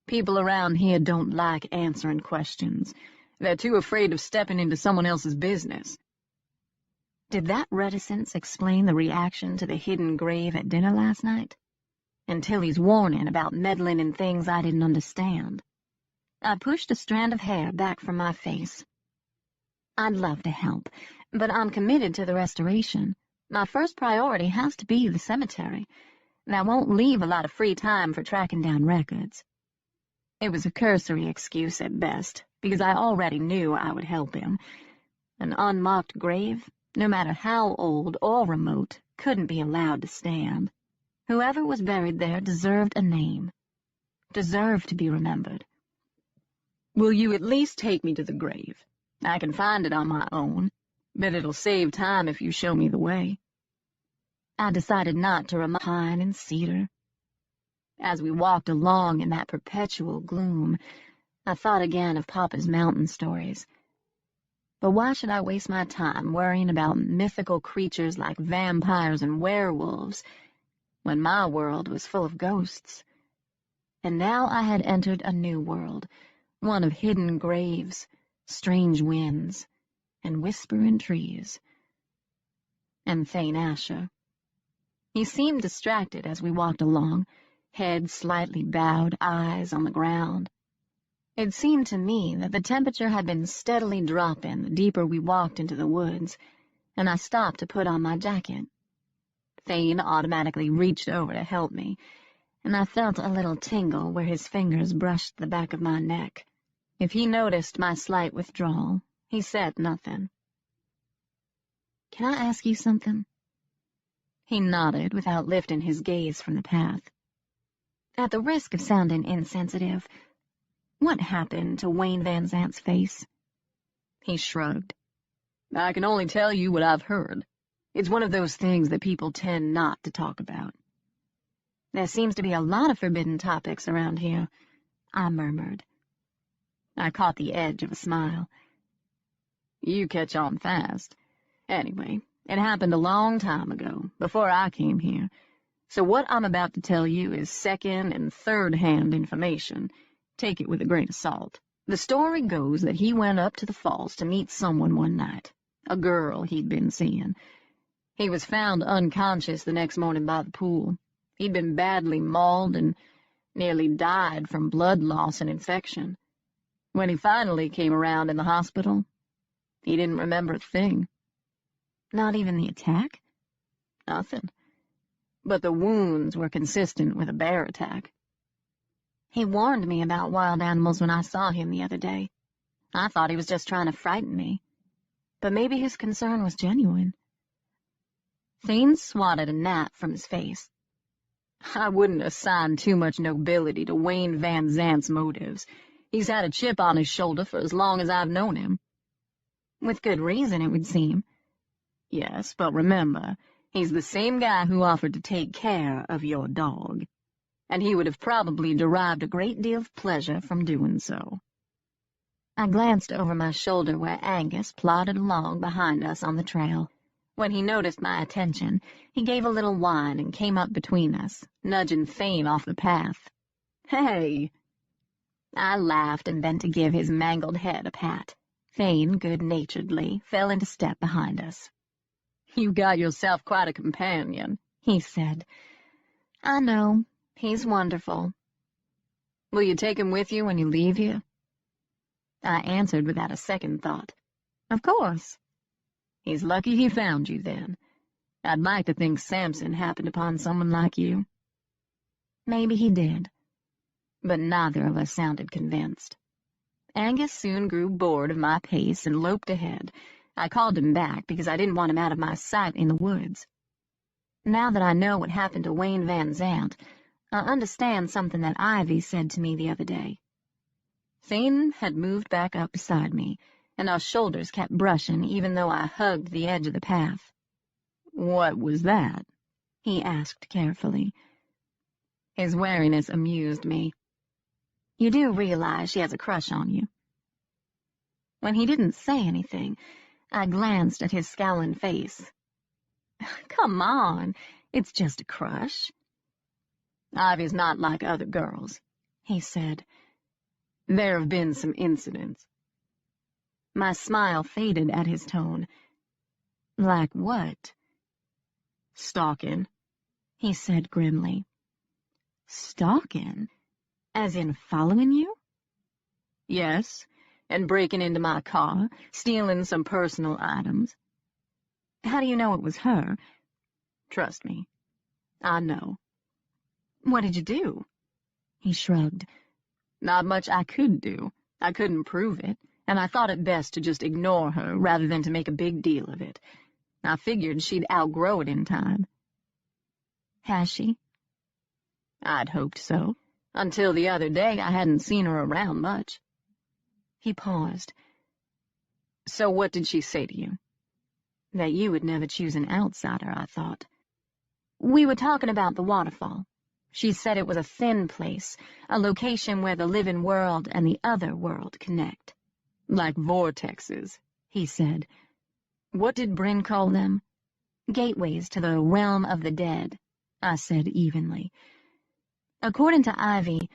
People around here don't like answering questions. They're too afraid of stepping into someone else's business. Did that reticence explain the reaction to the hidden grave at dinner last night? And Tilly's warning about meddling in things I didn't understand. I pushed a strand of hair back from my face. I'd love to help, but I'm committed to the restoration. My first priority has to be the cemetery. That won't leave a lot of free time for tracking down records. It was a cursory excuse at best, because I already knew I would help him. An unmarked grave, no matter how old or remote, couldn't be allowed to stand. Whoever was buried there deserved a name. Deserved to be remembered. Will you at least take me to the grave? I can find it on my own, but it'll save time if you show me the way. I decided not to remind pine and cedar. As we walked along in that perpetual gloom, I thought again of Papa's mountain stories. But why should I waste my time worrying about mythical creatures like vampires and werewolves when my world was full of ghosts? And now I had entered a new world, one of hidden graves, strange winds, and whispering trees. And Thane Asher. He seemed distracted as we walked along, head slightly bowed, eyes on the ground. It seemed to me that the temperature had been steadily dropping the deeper we walked into the woods, and I stopped to put on my jacket. Thane automatically reached over to help me, and I felt a little tingle where his fingers brushed the back of my neck. If he noticed my slight withdrawal, he said nothing. "Can I ask you something?" He nodded without lifting his gaze from the path. At the risk of sounding insensitive, what happened to Wayne Van Zant's face? He shrugged. I can only tell you what I've heard. It's one of those things that people tend not to talk about. There seems to be a lot of forbidden topics around here, I murmured. I caught the edge of a smile. You catch on fast. Anyway, it happened a long time ago, before I came here. So what I'm about to tell you is second- and third-hand information. Take it with a grain of salt. The story goes that he went up to the falls to meet someone one night, a girl he'd been seeing. He was found unconscious the next morning by the pool. He'd been badly mauled and nearly died from blood loss and infection. When he finally came around in the hospital, he didn't remember a thing. Not even the attack? Nothing. But the wounds were consistent with a bear attack. He warned me about wild animals when I saw him the other day. I thought he was just trying to frighten me. But maybe his concern was genuine. Thane swatted a gnat from his face. I wouldn't assign too much nobility to Wayne Van Zant's motives. He's had a chip on his shoulder for as long as I've known him. With good reason, it would seem. Yes, but remember, he's the same guy who offered to take care of your dog. and he would have probably derived a great deal of pleasure from doing so. I glanced over my shoulder where Angus plodded along behind us on the trail. When he noticed my attention, he gave a little whine and came up between us, nudging Thane off the path. "Hey!" I laughed and bent to give his mangled head a pat. Thane, good-naturedly, fell into step behind us. "You got yourself quite a companion," he said. "I know. He's wonderful." "Will you take him with you when you leave here?" I answered without a second thought. "Of course." "He's lucky he found you, then. I'd like to think Samson happened upon someone like you." Maybe he did. But neither of us sounded convinced. Angus soon grew bored of my pace and loped ahead. I called him back because I didn't want him out of my sight in the woods. Now that I know what happened to Wayne Van Zandt, I understand something that Ivy said to me the other day. Thane had moved back up beside me, and our shoulders kept brushing even though I hugged the edge of the path. "What was that?" he asked carefully. His wariness amused me. "You do realize she has a crush on you?" When he didn't say anything, I glanced at his scowling face. "Come on, it's just a crush." "Ivy's not like other girls," he said. "There have been some incidents." My smile faded at his tone. "Like what?" "Stalking," he said grimly. "Stalking? As in following you?" "Yes, and breaking into my car, stealing some personal items." "How do you know it was her?" "Trust me, I know." "What did you do?" He shrugged. "Not much I could do. I couldn't prove it, and I thought it best to just ignore her rather than to make a big deal of it. I figured she'd outgrow it in time." "Has she?" "I'd hoped so. Until the other day, I hadn't seen her around much." He paused. "So what did she say to you?" "That you would never choose an outsider, I thought." "We were talking about the waterfall. She said it was a thin place, a location where the living world and the other world connect." "Like vortexes," he said. "What did Bryn call them?" "Gateways to the realm of the dead," I said evenly. "According to Ivy,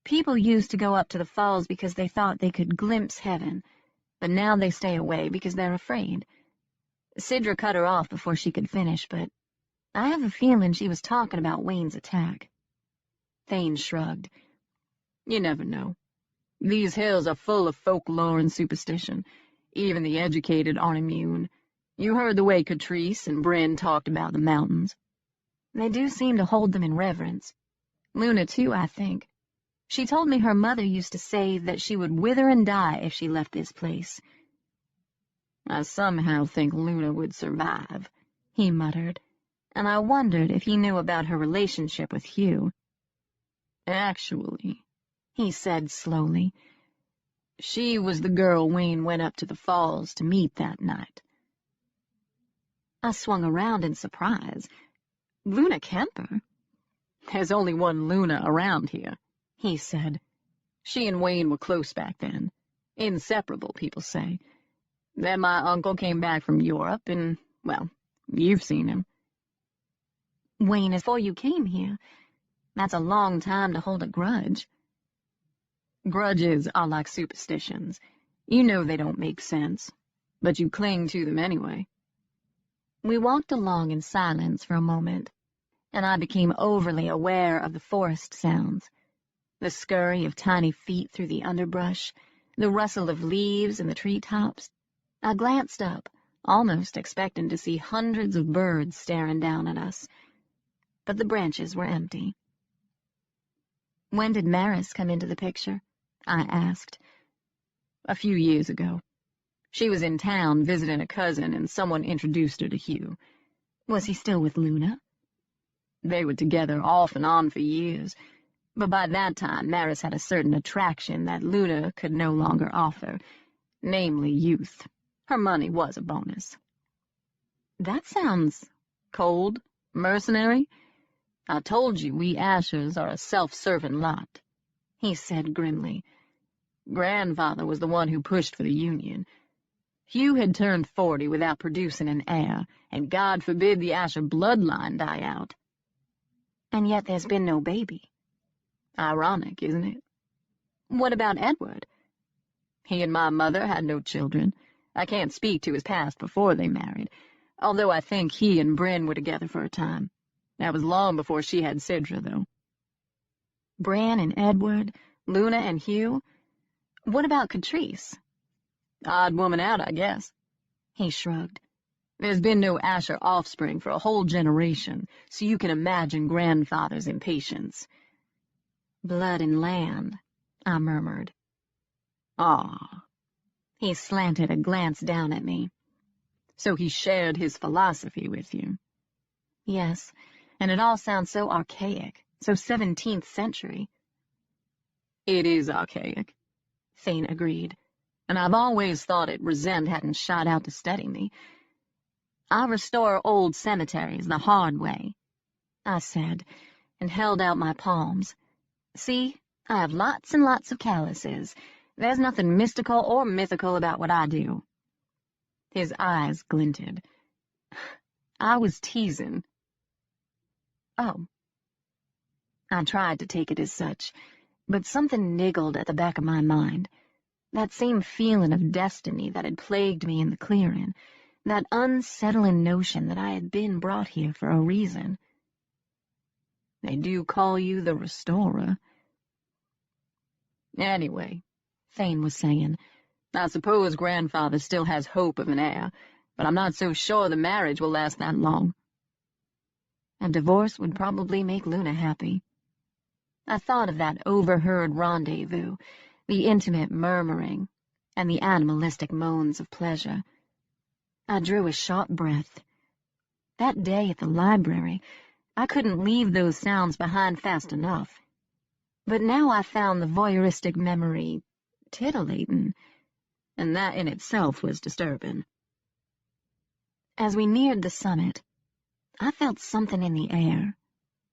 people used to go up to the falls because they thought they could glimpse heaven, but now they stay away because they're afraid." Sidra cut her off before she could finish, but I have a feeling she was talking about Wayne's attack. Thane shrugged. "You never know. These hills are full of folklore and superstition. Even the educated aren't immune. You heard the way Catrice and Bryn talked about the mountains." "They do seem to hold them in reverence. Luna, too, I think. She told me her mother used to say that she would wither and die if she left this place." "I somehow think Luna would survive," he muttered, and I wondered if he knew about her relationship with Hugh. "Actually," he said slowly, "she was the girl Wayne went up to the falls to meet that night." I swung around in surprise. "Luna Kemper?" "There's only one Luna around here," he said. "She and Wayne were close back then. Inseparable, people say. Then my uncle came back from Europe, and, well, you've seen him." "Wayne is before you came here. That's a long time to hold a grudge." "Grudges are like superstitions. You know they don't make sense, but you cling to them anyway." We walked along in silence for a moment, and I became overly aware of the forest sounds. The scurry of tiny feet through the underbrush, the rustle of leaves in the treetops. I glanced up, almost expecting to see hundreds of birds staring down at us, but the branches were empty. "When did Maris come into the picture?" I asked. "A few years ago. She was in town visiting a cousin, and someone introduced her to Hugh." "Was he still with Luna?" "They were together off and on for years, but by that time Maris had a certain attraction that Luna could no longer offer, namely youth. Her money was a bonus." "That sounds cold, mercenary. I told you we Ashers are a self-serving lot," he said grimly. "Grandfather was the one who pushed for the Union. Hugh had turned 40 without producing an heir, and God forbid the Asher bloodline die out. And yet there's been no baby. Ironic, isn't it? What about Edward? He and my mother had no children. I can't speak to his past before they married, although I think he and Bryn were together for a time. That was long before she had Sidra, though." Bran and Edward, Luna and Hugh? What about Catrice? "Odd woman out, I guess." He shrugged. "There's been no Asher offspring for a whole generation, so you can imagine grandfather's impatience." Blood and land, I murmured. "Ah." He slanted a glance down at me. "So he shared his philosophy with you?" Yes, and it all sounds so archaic, so 17th century. "It is archaic," Thane agreed. "and I've always thought it Resent hadn't shot out to study me. I restore old cemeteries the hard way," I said, and held out my palms. "See, I have lots and lots of calluses. There's nothing mystical or mythical about what I do." His eyes glinted. "I was teasing." Oh. I tried to take it as such, but something niggled at the back of my mind. That same feeling of destiny that had plagued me in the clearing, that unsettling notion that I had been brought here for a reason. "They do call you the Restorer." "Anyway," Thane was saying, "I suppose grandfather still has hope of an heir, but I'm not so sure the marriage will last that long." A divorce would probably make Luna happy. I thought of that overheard rendezvous, the intimate murmuring, and the animalistic moans of pleasure. I drew a sharp breath. That day at the library, I couldn't leave those sounds behind fast enough. But now I found the voyeuristic memory titillating, and that in itself was disturbing. As we neared the summit, I felt something in the air,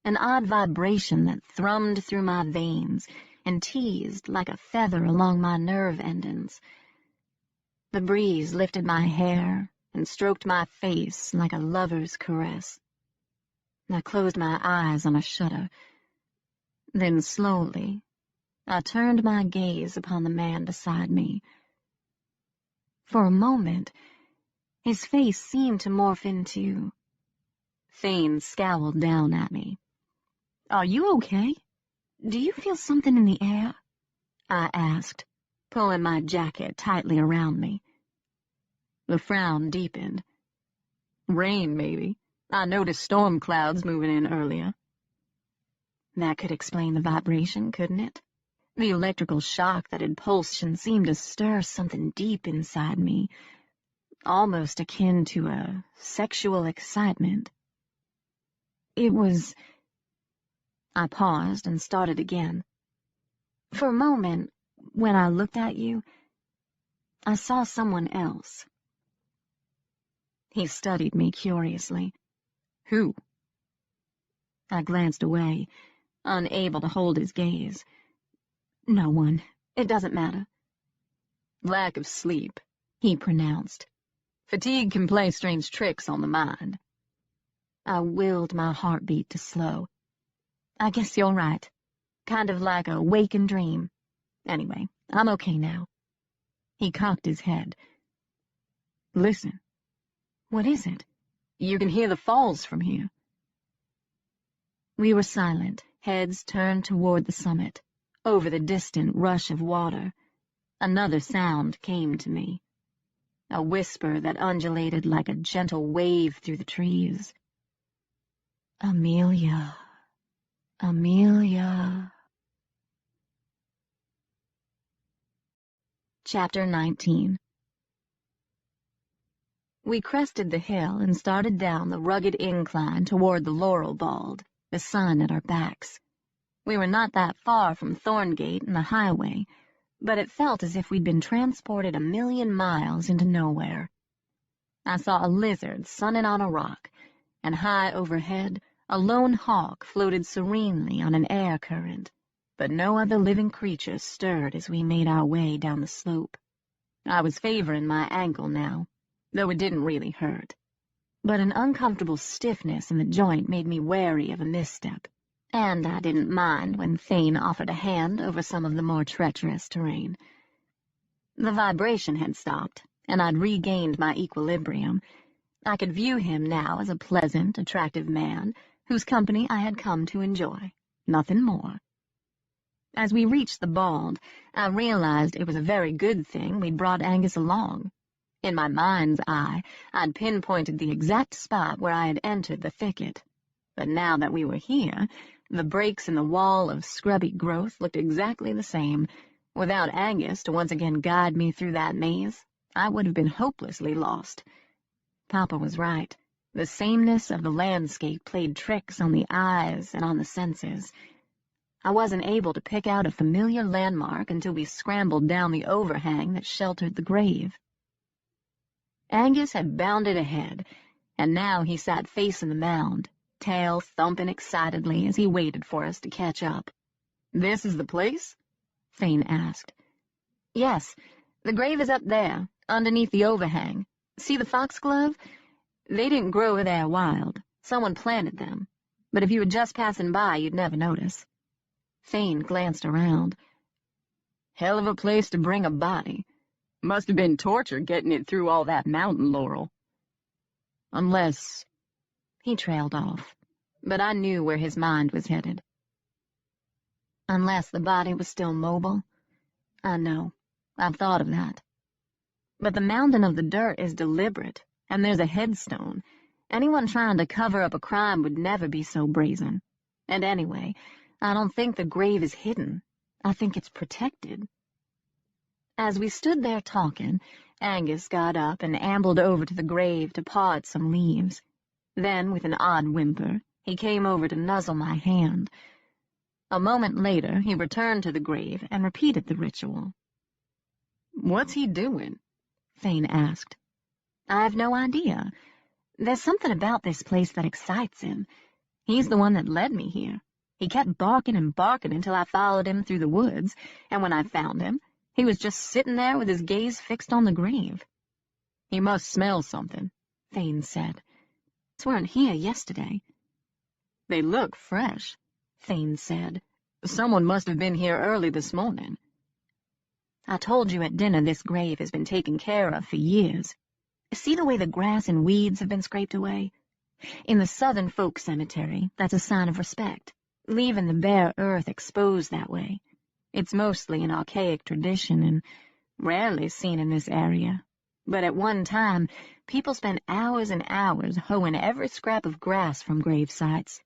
an odd vibration that thrummed through my veins and teased like a feather along my nerve endings. The breeze lifted my hair and stroked my face like a lover's caress. I closed my eyes on a shudder. Then slowly, I turned my gaze upon the man beside me. For a moment, his face seemed to morph into... Thane scowled down at me. "Are you okay? Do you feel something in the air?" I asked, pulling my jacket tightly around me. The frown deepened. "Rain, maybe. I noticed storm clouds moving in earlier." That could explain the vibration, couldn't it? The electrical shock that had pulsed and seemed to stir something deep inside me, almost akin to a sexual excitement. It was... I paused and started again. For a moment, when I looked at you, I saw someone else. He studied me curiously. "Who?" I glanced away, unable to hold his gaze. "No one. It doesn't matter." "Lack of sleep," he pronounced. "Fatigue can play strange tricks on the mind." I willed my heartbeat to slow. "I guess you're right. Kind of like a waking dream. Anyway, I'm okay now." He cocked his head. "Listen." "What is it?" "You can hear the falls from here." We were silent, heads turned toward the summit, over the distant rush of water. Another sound came to me, a whisper that undulated like a gentle wave through the trees. "Amelia, Amelia." Chapter 19. We crested the hill and started down the rugged incline toward the laurel bald, the sun at our backs. We were not that far from Thorngate and the highway, but it felt as if we'd been transported 1,000,000 miles into nowhere. I saw a lizard sunning on a rock, and high overhead, A lone hawk floated serenely on an air current, but no other living creature stirred as we made our way down the slope. I was favoring my ankle now, though it didn't really hurt. But an uncomfortable stiffness in the joint made me wary of a misstep, and I didn't mind when Thane offered a hand over some of the more treacherous terrain. The vibration had stopped, and I'd regained my equilibrium. I could view him now as a pleasant, attractive man whose company I had come to enjoy, nothing more. As we reached the bald, I realized it was a very good thing we'd brought Angus along. In my mind's eye, I'd pinpointed the exact spot where I had entered the thicket. But now that we were here, the breaks in the wall of scrubby growth looked exactly the same. Without Angus to once again guide me through that maze, I would have been hopelessly lost. Papa was right. The sameness of the landscape played tricks on the eyes and on the senses. I wasn't able to pick out a familiar landmark until we scrambled down the overhang that sheltered the grave. Angus had bounded ahead, and now he sat facing the mound, tail thumping excitedly as he waited for us to catch up. "This is the place?" Thane asked. "Yes, the grave is up there, underneath the overhang. See the foxglove? They didn't grow there wild. Someone planted them. But if you were just passing by, you'd never notice." Thane glanced around. "Hell of a place to bring a body. Must have been torture getting it through all that mountain laurel. Unless—" He trailed off, but I knew where his mind was headed. Unless the body was still mobile? I know. I've thought of that. But the mounding of the dirt is deliberate, and there's a headstone. Anyone trying to cover up a crime would never be so brazen. And anyway, I don't think the grave is hidden. I think it's protected. As we stood there talking, Angus got up and ambled over to the grave to paw at some leaves. Then, with an odd whimper, he came over to nuzzle my hand. A moment later, he returned to the grave and repeated the ritual. "What's he doing?" Thane asked. "I've no idea. There's something about this place that excites him. He's the one that led me here. He kept barking and barking until I followed him through the woods, and when I found him, he was just sitting there with his gaze fixed on the grave." "He must smell something," Thane said. "These weren't here yesterday." "They look fresh," Thane said. "Someone must have been here early this morning." "I told you at dinner this grave has been taken care of for years. See the way the grass and weeds have been scraped away? In the southern folk cemetery, that's a sign of respect, leaving the bare earth exposed that way. It's mostly an archaic tradition and rarely seen in this area. But at one time, people spent hours and hours hoeing every scrap of grass from grave sites.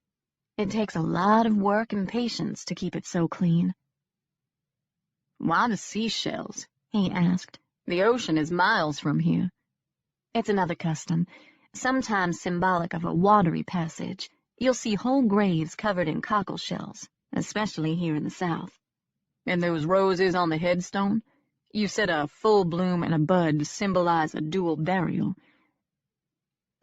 It takes a lot of work and patience to keep it so clean." "Why the seashells?" he asked. "The ocean is miles from here." "It's another custom, sometimes symbolic of a watery passage. You'll see whole graves covered in cockle shells, especially here in the south." "And those roses on the headstone? You said a full bloom and a bud symbolize a dual burial."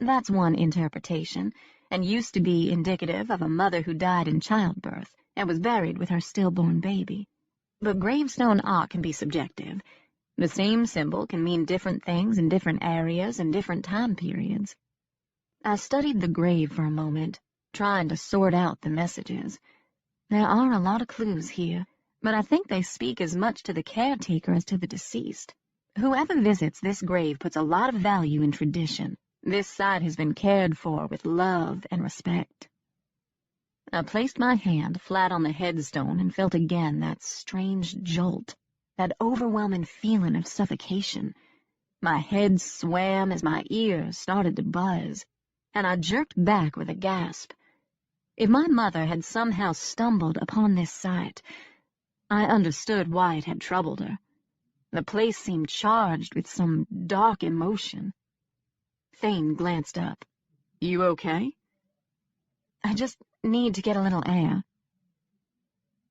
"That's one interpretation, and used to be indicative of a mother who died in childbirth and was buried with her stillborn baby. But gravestone art can be subjective. The same symbol can mean different things in different areas and different time periods." I studied the grave for a moment, trying to sort out the messages. There are a lot of clues here, but I think they speak as much to the caretaker as to the deceased. Whoever visits this grave puts a lot of value in tradition. This site has been cared for with love and respect. I placed my hand flat on the headstone and felt again that strange jolt, that overwhelming feeling of suffocation. My head swam as my ears started to buzz, and I jerked back with a gasp. If my mother had somehow stumbled upon this site, I understood why it had troubled her. The place seemed charged with some dark emotion. Thane glanced up. "You okay?" "I just need to get a little air."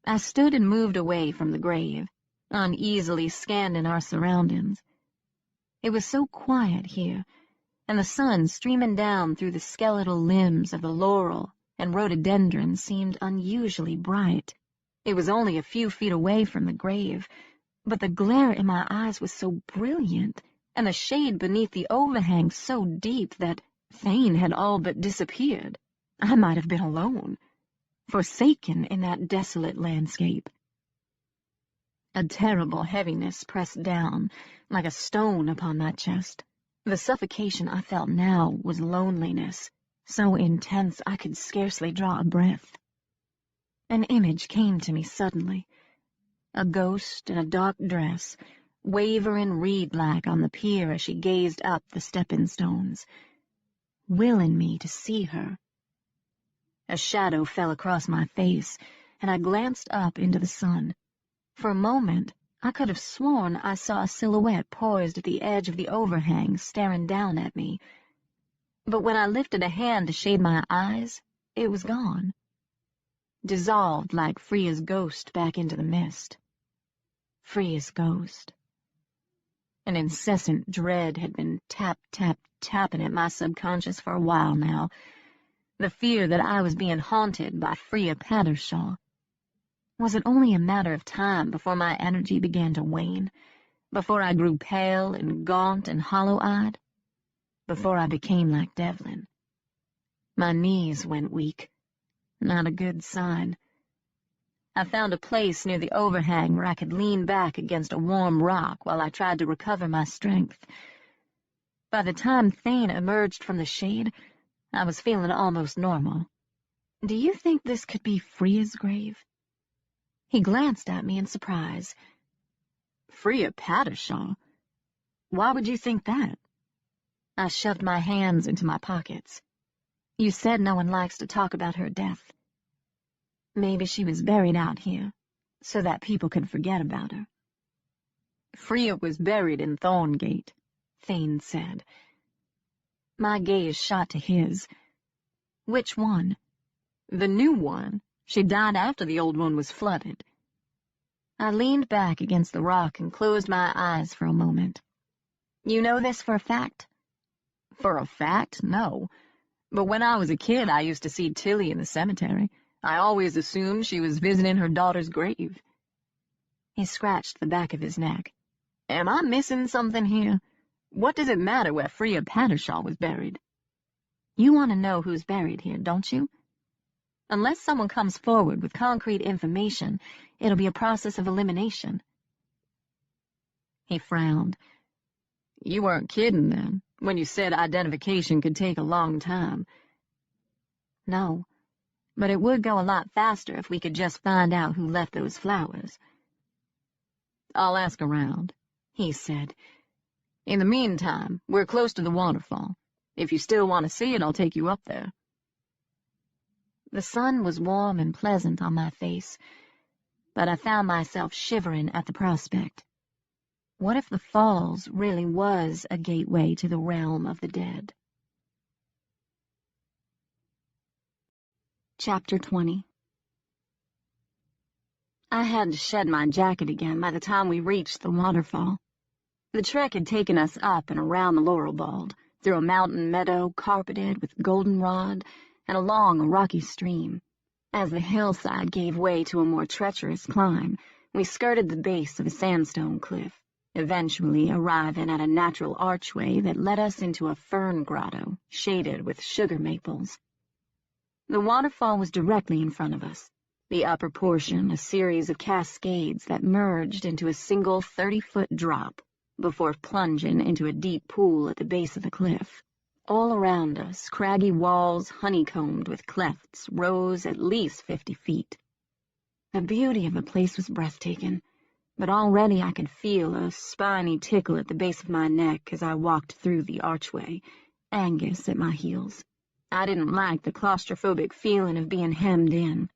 I stood and moved away from the grave, uneasily scanning our surroundings. It was so quiet here, and the sun streaming down through the skeletal limbs of the laurel and rhododendrons seemed unusually bright. It was only a few feet away from the grave, but the glare in my eyes was so brilliant, and the shade beneath the overhang so deep that Thane had all but disappeared. I might have been alone, forsaken in that desolate landscape. A terrible heaviness pressed down, like a stone upon my chest. The suffocation I felt now was loneliness, so intense I could scarcely draw a breath. An image came to me suddenly. A ghost in a dark dress, wavering reed-like on the pier as she gazed up the stepping stones, willing me to see her. A shadow fell across my face, and I glanced up into the sun. For a moment, I could have sworn I saw a silhouette poised at the edge of the overhang, staring down at me. But when I lifted a hand to shade my eyes, it was gone, dissolved like Freya's ghost back into the mist. Freya's ghost. An incessant dread had been tapping at my subconscious for a while now. The fear that I was being haunted by Freya Pattershaw. Was it only a matter of time before my energy began to wane, before I grew pale and gaunt and hollow-eyed, before I became like Devlin? My knees went weak. Not a good sign. I found a place near the overhang where I could lean back against a warm rock while I tried to recover my strength. By the time Thane emerged from the shade, I was feeling almost normal. "Do you think this could be Freya's grave?" He glanced at me in surprise. "Freya Pattershaw? Why would you think that?" I shoved my hands into my pockets. "You said no one likes to talk about her death. Maybe she was buried out here, so that people could forget about her." "Freya was buried in Thorngate," Thane said. My gaze shot to his. "Which one?" "The new one. She died after the old one was flooded." I leaned back against the rock and closed my eyes for a moment. "You know this for a fact?" "For a fact, no. But when I was a kid, I used to see Tilly in the cemetery. I always assumed she was visiting her daughter's grave." He scratched the back of his neck. "Am I missing something here? What does it matter where Freya Pattershaw was buried?" "You want to know who's buried here, don't you? Unless someone comes forward with concrete information, it'll be a process of elimination." He frowned. "You weren't kidding, then, when you said identification could take a long time." "No, but it would go a lot faster if we could just find out who left those flowers." "I'll ask around," he said. "In the meantime, we're close to the waterfall. If you still want to see it, I'll take you up there." The sun was warm and pleasant on my face, but I found myself shivering at the prospect. What if the falls really was a gateway to the realm of the dead? Chapter 20. I had to shed my jacket again by the time we reached the waterfall. The trek had taken us up and around the laurel bald, through a mountain meadow carpeted with goldenrod, and along a rocky stream. As the hillside gave way to a more treacherous climb, we skirted the base of a sandstone cliff, eventually arriving at a natural archway that led us into a fern grotto, shaded with sugar maples. The waterfall was directly in front of us, the upper portion a series of cascades that merged into a single 30-foot drop before plunging into a deep pool at the base of the cliff. All around us, craggy walls honeycombed with clefts rose at least 50 feet. The beauty of the place was breathtaking, but already I could feel a spiny tickle at the base of my neck as I walked through the archway, Angus at my heels. I didn't like the claustrophobic feeling of being hemmed in.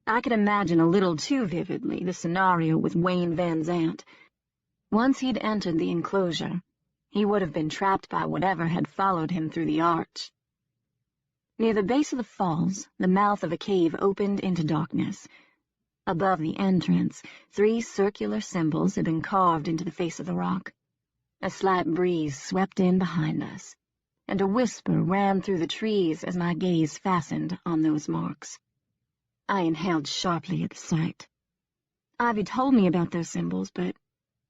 I could imagine a little too vividly the scenario with Wayne Van Zant. Once he'd entered the enclosure, he would have been trapped by whatever had followed him through the arch. Near the base of the falls, the mouth of a cave opened into darkness. Above the entrance, 3 circular symbols had been carved into the face of the rock. A slight breeze swept in behind us. and a whisper ran through the trees as my gaze fastened on those marks. I inhaled sharply at the sight. Ivy told me about those symbols, but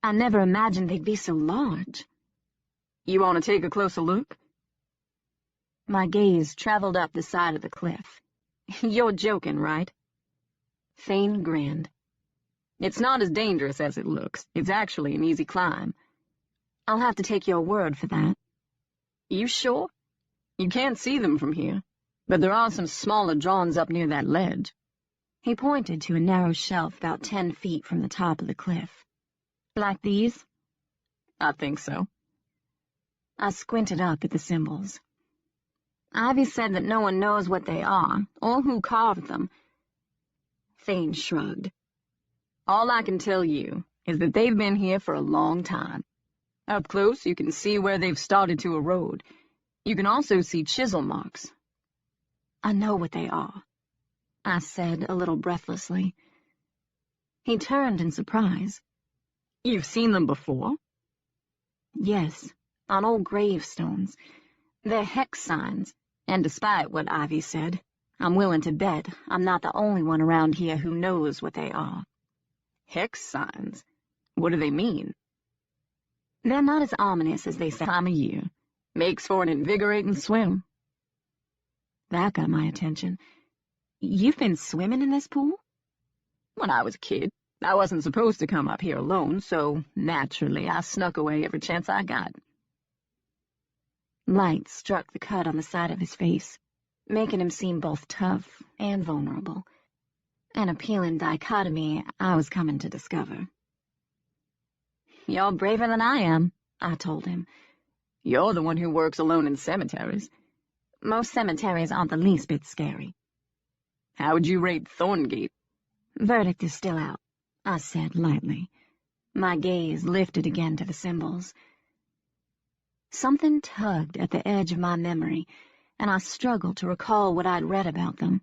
I never imagined they'd be so large. You want to take a closer look? My gaze traveled up the side of the cliff. You're joking, right? Thane grinned. It's not as dangerous as it looks. It's actually an easy climb. I'll have to take your word for that. You sure? You can't see them from here, but there are some smaller drawings up near that ledge. He pointed to a narrow shelf about 10 feet from the top of the cliff. Like these? I think so. I squinted up at the symbols. Ivy said that no one knows what they are, or who carved them. Thane shrugged. All I can tell you is that they've been here for a long time. Up close, you can see where they've started to erode. You can also see chisel marks. I know what they are, I said a little breathlessly. He turned in surprise. You've seen them before? Yes, on old gravestones. They're hex signs. And despite what Ivy said, I'm willing to bet I'm not the only one around here who knows what they are. Hex signs? What do they mean? They're not as ominous as they say. Time of year. Makes for an invigorating swim. That got my attention. You've been swimming in this pool? When I was a kid, I wasn't supposed to come up here alone, so naturally I snuck away every chance I got. Light struck the cut on the side of his face, making him seem both tough and vulnerable. An appealing dichotomy I was coming to discover. You're braver than I am, I told him. You're the one who works alone in cemeteries. Most cemeteries aren't the least bit scary. How would you rate Thorngate? Verdict is still out, I said lightly. My gaze lifted again to the symbols. Something tugged at the edge of my memory, and I struggled to recall what I'd read about them.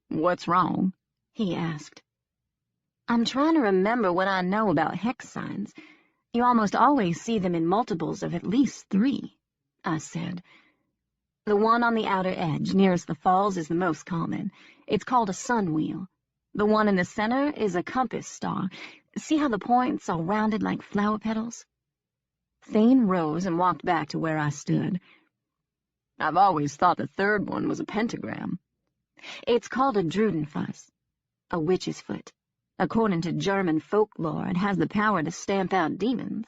What's wrong? He asked. I'm trying to remember what I know about hex signs. You almost always see them in multiples of at least 3, I said. The one on the outer edge, nearest the falls, is the most common. It's called a sun wheel. The one in the center is a compass star. See how the points are rounded like flower petals? Thane rose and walked back to where I stood. I've always thought the third one was a pentagram. It's called a Drudenfuss, a witch's foot. According to German folklore, it has the power to stamp out demons.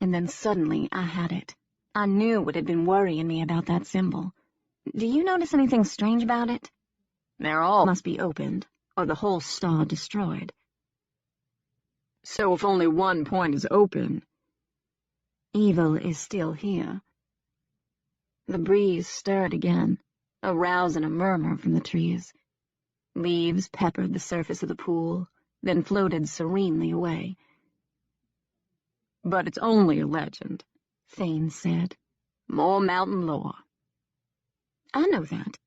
And then suddenly I had it. I knew what had been worrying me about that symbol. Do you notice anything strange about it? They're all must be opened, or the whole star destroyed. So if only one point is open... Evil is still here. The breeze stirred again, arousing a murmur from the trees. Leaves peppered the surface of the pool, then floated serenely away. But it's only a legend, Thane said. More mountain lore. I know that,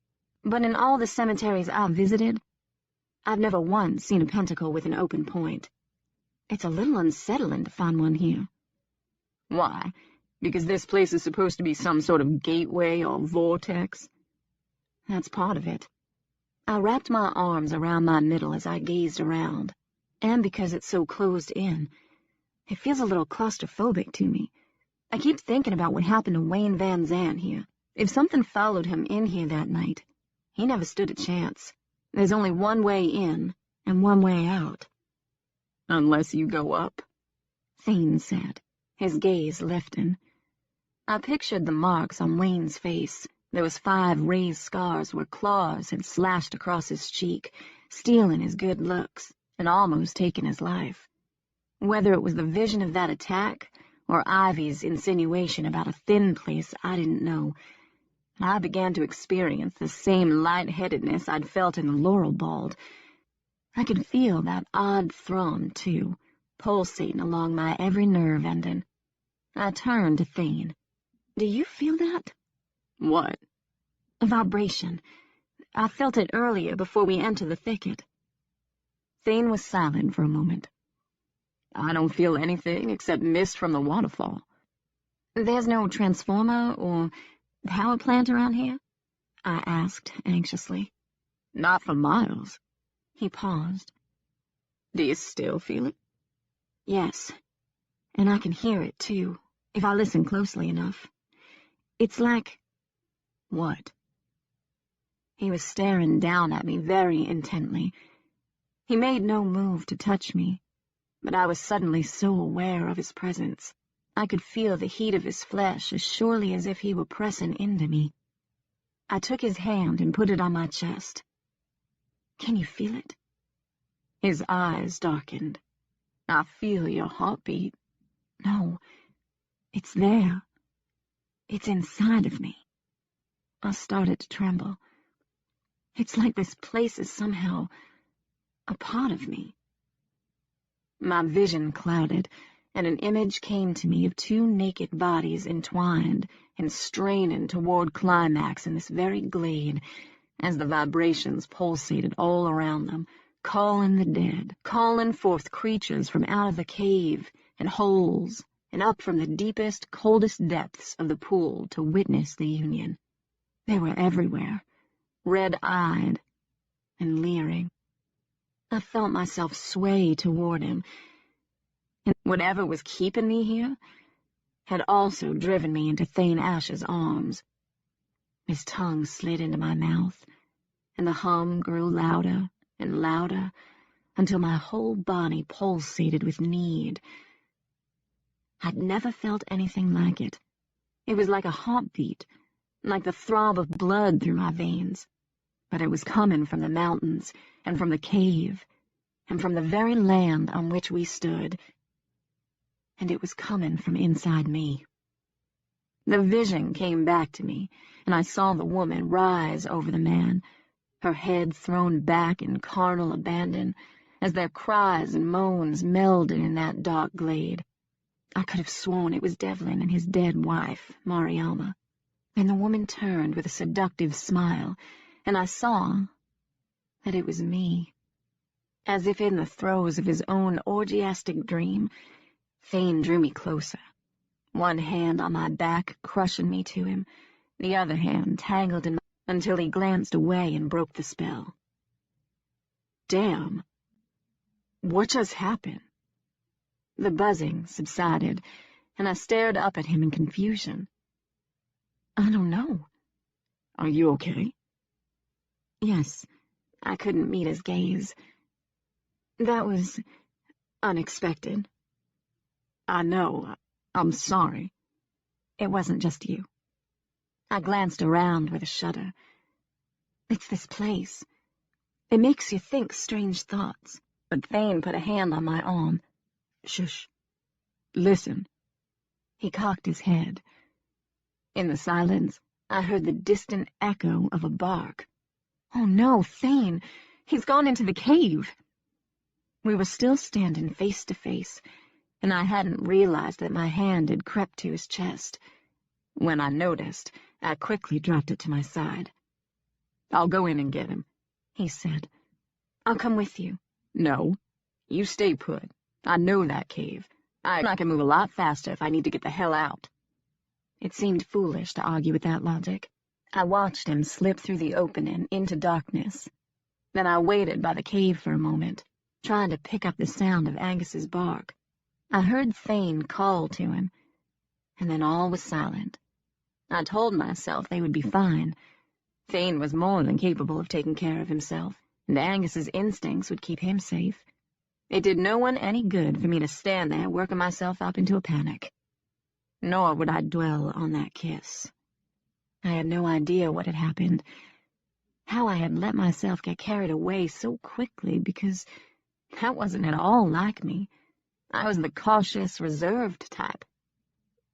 but in all the cemeteries I've visited, I've never once seen a pentacle with an open point. It's a little unsettling to find one here. Why? Because this place is supposed to be some sort of gateway or vortex? That's part of it. I wrapped my arms around my middle as I gazed around, and because it's so closed in, it feels a little claustrophobic to me. I keep thinking about what happened to Wayne Van Zandt here. If something followed him in here that night, he never stood a chance. There's only one way in and one way out. Unless you go up, Thane said, his gaze lifting. I pictured the marks on Wayne's face. There was 5 raised scars where claws had slashed across his cheek, stealing his good looks and almost taking his life. Whether it was the vision of that attack or Ivy's insinuation about a thin place, I didn't know. I began to experience the same lightheadedness I'd felt in the laurel bald. I could feel that odd thrum, too, pulsating along my every nerve ending. I turned to Thane. Do you feel that? What? A vibration. I felt it earlier before we entered the thicket. Thane was silent for a moment. I don't feel anything except mist from the waterfall. There's no transformer or Power plant around here? I asked anxiously. Not for miles. He paused. Do you still feel it? Yes, and I can hear it, too, if I listen closely enough. It's like... What? He was staring down at me very intently. He made no move to touch me, but I was suddenly so aware of his presence. I could feel the heat of his flesh as surely as if he were pressing into me. I took his hand and put it on my chest. Can you feel it? His eyes darkened. I feel your heartbeat. No, it's there. It's inside of me. I started to tremble. It's like this place is somehow a part of me. My vision clouded, and an image came to me of two naked bodies entwined and straining toward climax in this very glade, as the vibrations pulsated all around them, calling the dead, calling forth creatures from out of the cave and holes and up from the deepest, coldest depths of the pool to witness the union. They were everywhere, red-eyed and leering. I felt myself sway toward him, and whatever was keeping me here had also driven me into Thane Ash's arms. His tongue slid into my mouth, and the hum grew louder and louder until my whole body pulsated with need. I'd never felt anything like it. It was like a heartbeat, like the throb of blood through my veins. But it was coming from the mountains, and from the cave, and from the very land on which we stood. And it was coming from inside me. The vision came back to me, and I saw the woman rise over the man, her head thrown back in carnal abandon, as their cries and moans melded in that dark glade. I could have sworn it was Devlin and his dead wife, Mariama. And the woman turned with a seductive smile, and I saw that it was me. As if in the throes of his own orgiastic dream, Thane drew me closer, one hand on my back crushing me to him, the other hand tangled in my until he glanced away and broke the spell. Damn! What just happened? The buzzing subsided, and I stared up at him in confusion. I don't know. Are you okay? Yes, I couldn't meet his gaze. That was unexpected. I know. I'm sorry. It wasn't just you. I glanced around with a shudder. It's this place. It makes you think strange thoughts. But Thane put a hand on my arm. Shush. Listen. He cocked his head. In the silence, I heard the distant echo of a bark. Oh no, Thane! He's gone into the cave! We were still standing face to face, and I hadn't realized that my hand had crept to his chest. When I noticed, I quickly dropped it to my side. I'll go in and get him, he said. I'll come with you. No. You stay put. I know that cave. I can move a lot faster if I need to get the hell out. It seemed foolish to argue with that logic. I watched him slip through the opening into darkness. Then I waited by the cave for a moment, trying to pick up the sound of Angus's bark. I heard Thane call to him, and then all was silent. I told myself they would be fine. Thane was more than capable of taking care of himself, and Angus's instincts would keep him safe. It did no one any good for me to stand there working myself up into a panic. Nor would I dwell on that kiss. I had no idea what had happened, how I had let myself get carried away so quickly, because that wasn't at all like me. I was the cautious, reserved type.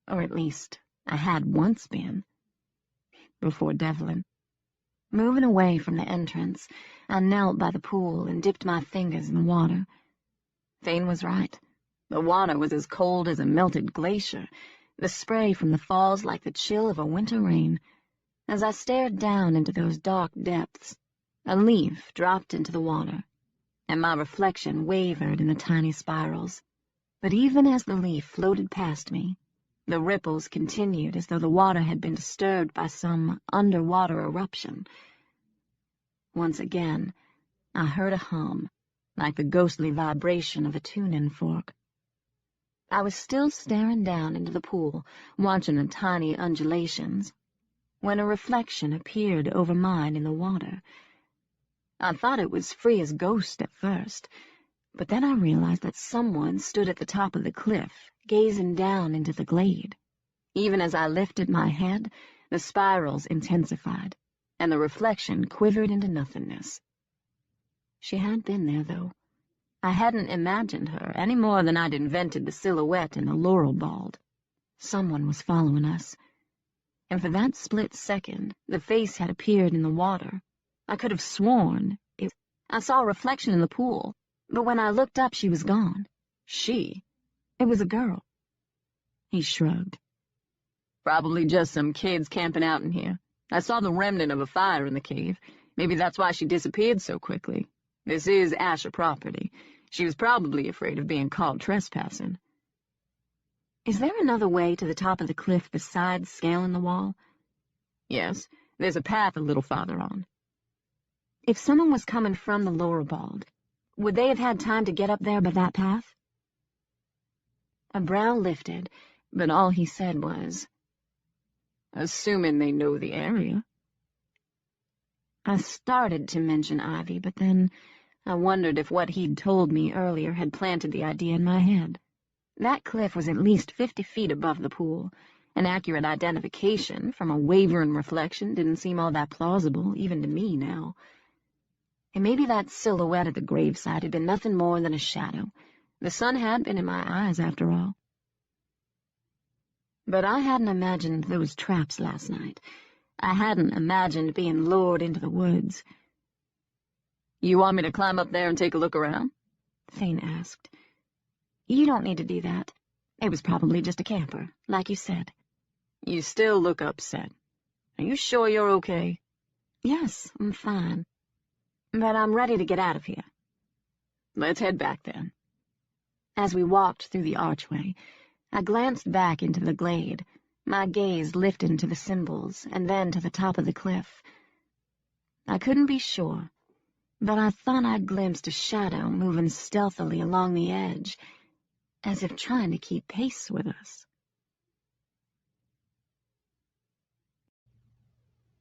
Or at least, I had once been. Before Devlin. Moving away from the entrance, I knelt by the pool and dipped my fingers in the water. Thane was right. The water was as cold as a melted glacier, the spray from the falls like the chill of a winter rain. As I stared down into those dark depths, a leaf dropped into the water, and my reflection wavered in the tiny spirals. But even as the leaf floated past me, The ripples continued as though the water had been disturbed by some underwater eruption. Once again, I heard a hum, like the ghostly vibration of a tuning fork. I was still staring down into the pool, watching the tiny undulations, when a reflection appeared over mine in the water. I thought it was Freya's ghost at first, but then I realized that someone stood at the top of the cliff, gazing down into the glade. Even as I lifted my head, the spirals intensified, and the reflection quivered into nothingness. She had been there, though. I hadn't imagined her any more than I'd invented the silhouette in the laurel bald. Someone was following us. And for that split second, the face had appeared in the water. I could have sworn I saw a reflection in the pool, but when I looked up, she was gone. She? It was a girl. He shrugged. Probably just some kids camping out in here. I saw the remnant of a fire in the cave. Maybe that's why she disappeared so quickly. This is Asher property. She was probably afraid of being caught trespassing. Is there another way to the top of the cliff besides scaling the wall? Yes, there's a path a little farther on. If someone was coming from the lower bald, would they have had time to get up there by that path? A brow lifted, but all he said was, assuming they know the area. I started to mention Ivy, but then I wondered if what he'd told me earlier had planted the idea in my head. That cliff was at least 50 feet above the pool. An accurate identification from a wavering reflection didn't seem all that plausible, even to me now. And maybe that silhouette at the graveside had been nothing more than a shadow. The sun had been in my eyes, after all. But I hadn't imagined those traps last night. I hadn't imagined being lured into the woods. You want me to climb up there and take a look around? Thane asked. You don't need to do that. It was probably just a camper, like you said. You still look upset. Are you sure you're okay? Yes, I'm fine. But I'm ready to get out of here. Let's head back then. As we walked through the archway, I glanced back into the glade, my gaze lifted to the symbols and then to the top of the cliff. I couldn't be sure, but I thought I'd glimpsed a shadow moving stealthily along the edge, as if trying to keep pace with us.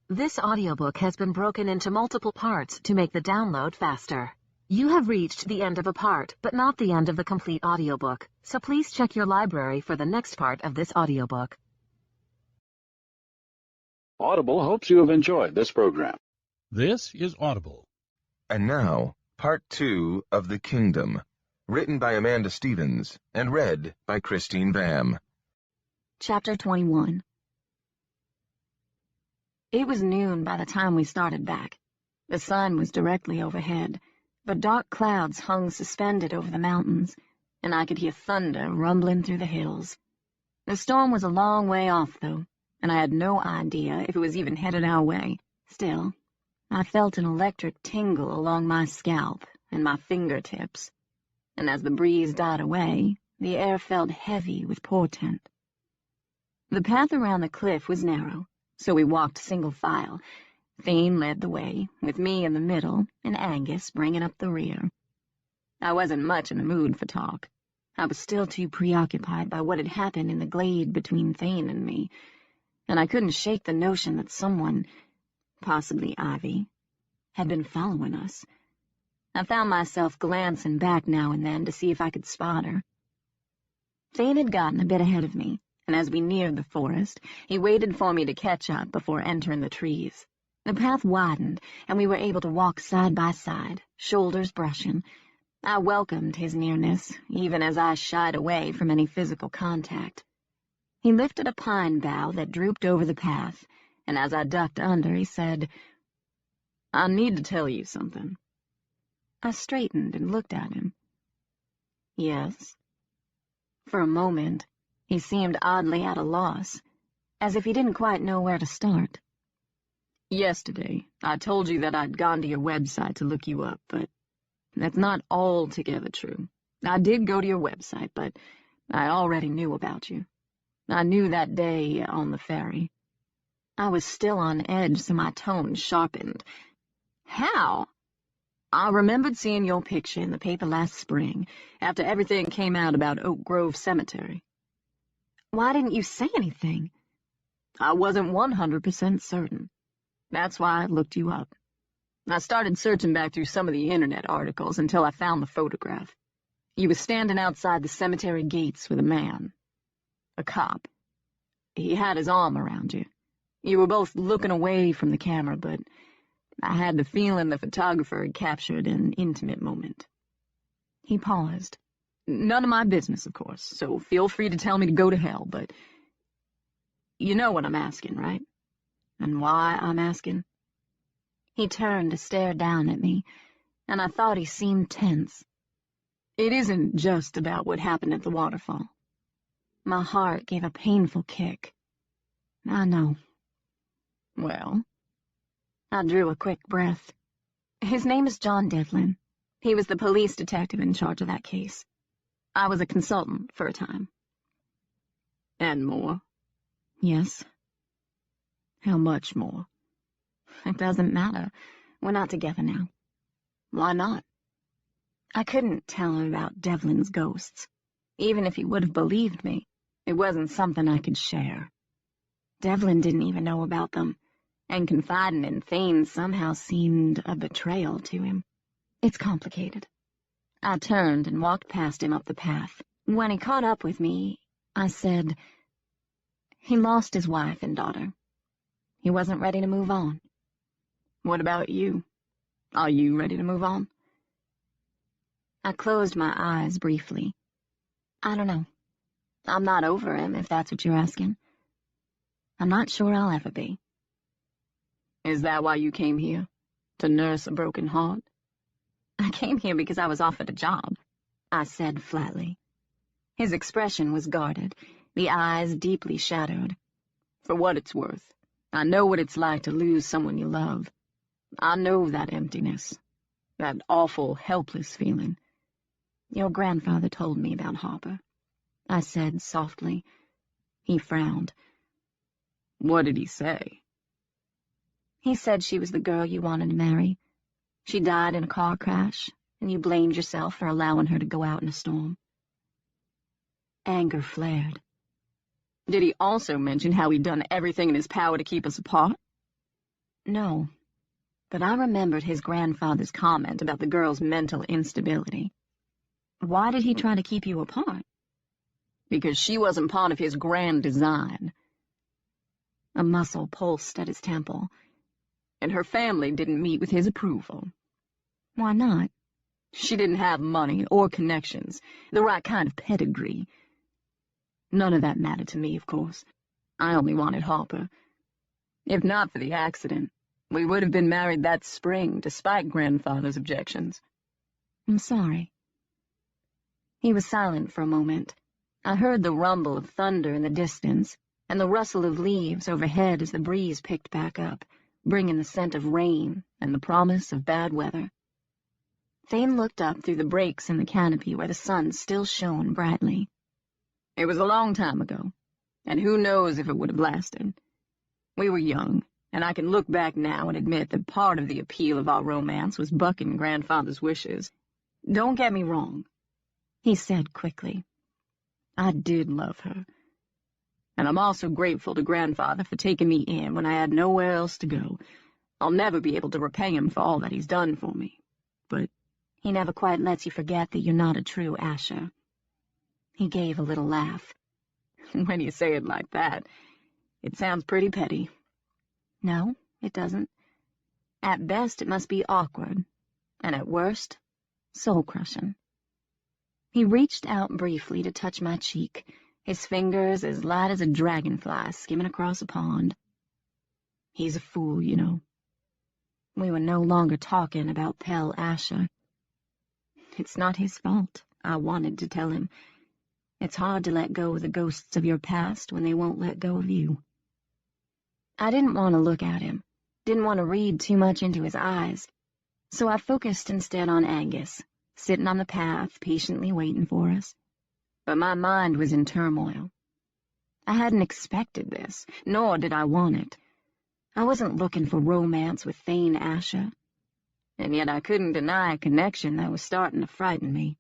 This audiobook has been broken into multiple parts to make the download faster. You have reached the end of a part, but not the end of the complete audiobook, so please check your library for the next part of this audiobook. Audible hopes you have enjoyed this program. This is Audible. And now, Part 2 of The Kingdom, written by Amanda Stevens and read by Christine Vam. Chapter 21. It was noon by the time we started back. The sun was directly overhead, but dark clouds hung suspended over the mountains, and I could hear thunder rumbling through the hills. The storm was a long way off, though, and I had no idea if it was even headed our way. Still, I felt an electric tingle along my scalp and my fingertips, and as the breeze died away, the air felt heavy with portent. The path around the cliff was narrow, so we walked single file. Thane led the way, with me in the middle, and Angus bringing up the rear. I wasn't much in the mood for talk. I was still too preoccupied by what had happened in the glade between Thane and me, and I couldn't shake the notion that someone, possibly Ivy, had been following us. I found myself glancing back now and then to see if I could spot her. Thane had gotten a bit ahead of me, and as we neared the forest, he waited for me to catch up before entering the trees. The path widened, and we were able to walk side by side, shoulders brushing. I welcomed his nearness, even as I shied away from any physical contact. He lifted a pine bough that drooped over the path, and as I ducked under, he said, I need to tell you something. I straightened and looked at him. Yes. For a moment, he seemed oddly at a loss, as if he didn't quite know where to start. Yesterday, I told you that I'd gone to your website to look you up, but that's not altogether true. I did go to your website, but I already knew about you. I knew that day on the ferry. I was still on edge, so my tone sharpened. How? I remembered seeing your picture in the paper last spring, after everything came out about Oak Grove Cemetery. Why didn't you say anything? I wasn't 100% certain. That's why I looked you up. I started searching back through some of the internet articles until I found the photograph. You were standing outside the cemetery gates with a man. A cop. He had his arm around you. You were both looking away from the camera, but I had the feeling the photographer had captured an intimate moment. He paused. None of my business, of course, so feel free to tell me to go to hell, but you know what I'm asking, right? And why I'm asking? He turned to stare down at me, and I thought he seemed tense. It isn't just about what happened at the waterfall. My heart gave a painful kick. I know. Well? I drew a quick breath. His name is John Devlin. He was the police detective in charge of that case. I was a consultant for a time. And more? Yes. How much more? It doesn't matter. We're not together now. Why not? I couldn't tell him about Devlin's ghosts. Even if he would have believed me, it wasn't something I could share. Devlin didn't even know about them, and confiding in Thane somehow seemed a betrayal to him. It's complicated. I turned and walked past him up the path. When he caught up with me, I said, he lost his wife and daughter. He wasn't ready to move on. What about you? Are you ready to move on? I closed my eyes briefly. I don't know. I'm not over him, if that's what you're asking. I'm not sure I'll ever be. Is that why you came here? To nurse a broken heart? I came here because I was offered a job, I said flatly. His expression was guarded, the eyes deeply shadowed. For what it's worth, I know what it's like to lose someone you love. I know that emptiness, that awful, helpless feeling. Your grandfather told me about Harper, I said softly. He frowned. What did he say? He said she was the girl you wanted to marry. She died in a car crash, and you blamed yourself for allowing her to go out in a storm. Anger flared. Did he also mention how he'd done everything in his power to keep us apart? No, but I remembered his grandfather's comment about the girl's mental instability. Why did he try to keep you apart? Because she wasn't part of his grand design. A muscle pulsed at his temple. And her family didn't meet with his approval. Why not? She didn't have money or connections, the right kind of pedigree. None of that mattered to me, of course. I only wanted Harper. If not for the accident, we would have been married that spring, despite grandfather's objections. I'm sorry. He was silent for a moment. I heard the rumble of thunder in the distance, and the rustle of leaves overhead as the breeze picked back up, bringing the scent of rain and the promise of bad weather. Thane looked up through the breaks in the canopy where the sun still shone brightly. It was a long time ago, and who knows if it would have lasted. We were young, and I can look back now and admit that part of the appeal of our romance was bucking grandfather's wishes. Don't get me wrong, he said quickly. I did love her. And I'm also grateful to grandfather for taking me in when I had nowhere else to go. I'll never be able to repay him for all that he's done for me. But he never quite lets you forget that you're not a true Asher. He gave a little laugh. When you say it like that, it sounds pretty petty. No, it doesn't. At best, it must be awkward, and at worst, soul-crushing. He reached out briefly to touch my cheek, his fingers as light as a dragonfly skimming across a pond. He's a fool, you know. We were no longer talking about Pell Asher. It's not his fault, I wanted to tell him. It's hard to let go of the ghosts of your past when they won't let go of you. I didn't want to look at him, didn't want to read too much into his eyes, so I focused instead on Angus, sitting on the path, patiently waiting for us. But my mind was in turmoil. I hadn't expected this, nor did I want it. I wasn't looking for romance with Thane Asher, and yet I couldn't deny a connection that was starting to frighten me.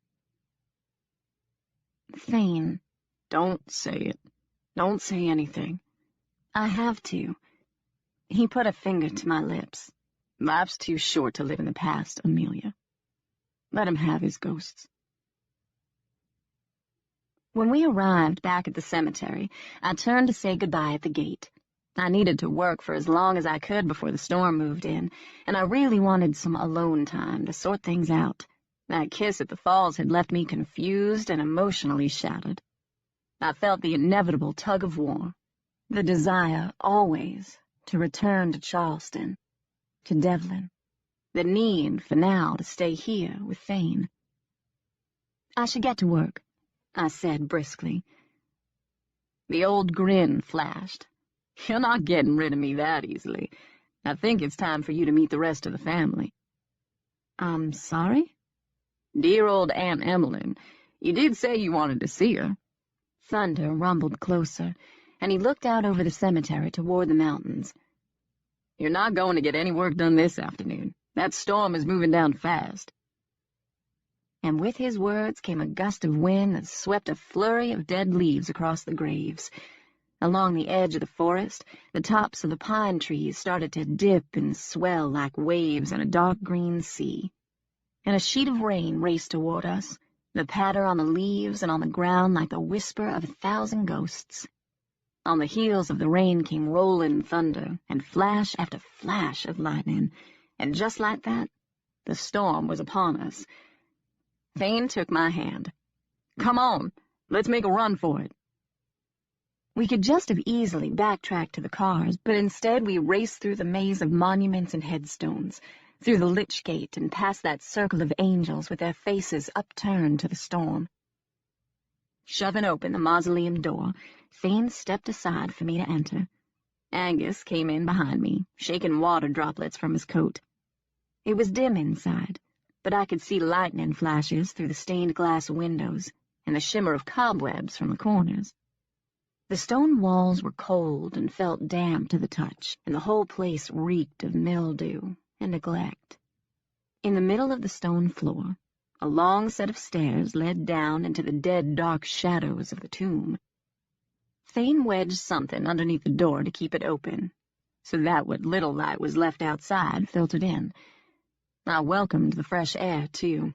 Thane. Don't say it. Don't say anything. I have to. He put a finger to my lips. Life's too short to live in the past, Amelia. Let him have his ghosts. When we arrived back at the cemetery, I turned to say goodbye at the gate. I needed to work for as long as I could before the storm moved in, and I really wanted some alone time to sort things out. That kiss at the falls had left me confused and emotionally shattered. I felt the inevitable tug of war, the desire, always, to return to Charleston, to Devlin, the need for now to stay here with Thane. I should get to work, I said briskly. The old grin flashed. You're not getting rid of me that easily. I think it's time for you to meet the rest of the family. I'm sorry? Dear old Aunt Emmeline, you did say you wanted to see her. Thunder rumbled closer, and he looked out over the cemetery toward the mountains. You're not going to get any work done this afternoon. That storm is moving down fast. And with his words came a gust of wind that swept a flurry of dead leaves across the graves. Along the edge of the forest, the tops of the pine trees started to dip and swell like waves in a dark green sea. And a sheet of rain raced toward us, the patter on the leaves and on the ground like the whisper of 1,000 ghosts. On the heels of the rain came rolling thunder and flash after flash of lightning, and just like that, the storm was upon us. Thane took my hand. Come on, let's make a run for it. We could just have easily backtracked to the cars, but instead we raced through the maze of monuments and headstones, through the lich gate and past that circle of angels with their faces upturned to the storm. Shoving open the mausoleum door, Thane stepped aside for me to enter. Angus came in behind me, shaking water droplets from his coat. It was dim inside, but I could see lightning flashes through the stained glass windows and the shimmer of cobwebs from the corners. The stone walls were cold and felt damp to the touch, and the whole place reeked of mildew and neglect. In the middle of the stone floor, a long set of stairs led down into the dead dark shadows of the tomb. Thane wedged something underneath the door to keep it open, so that what little light was left outside filtered in. I welcomed the fresh air, too,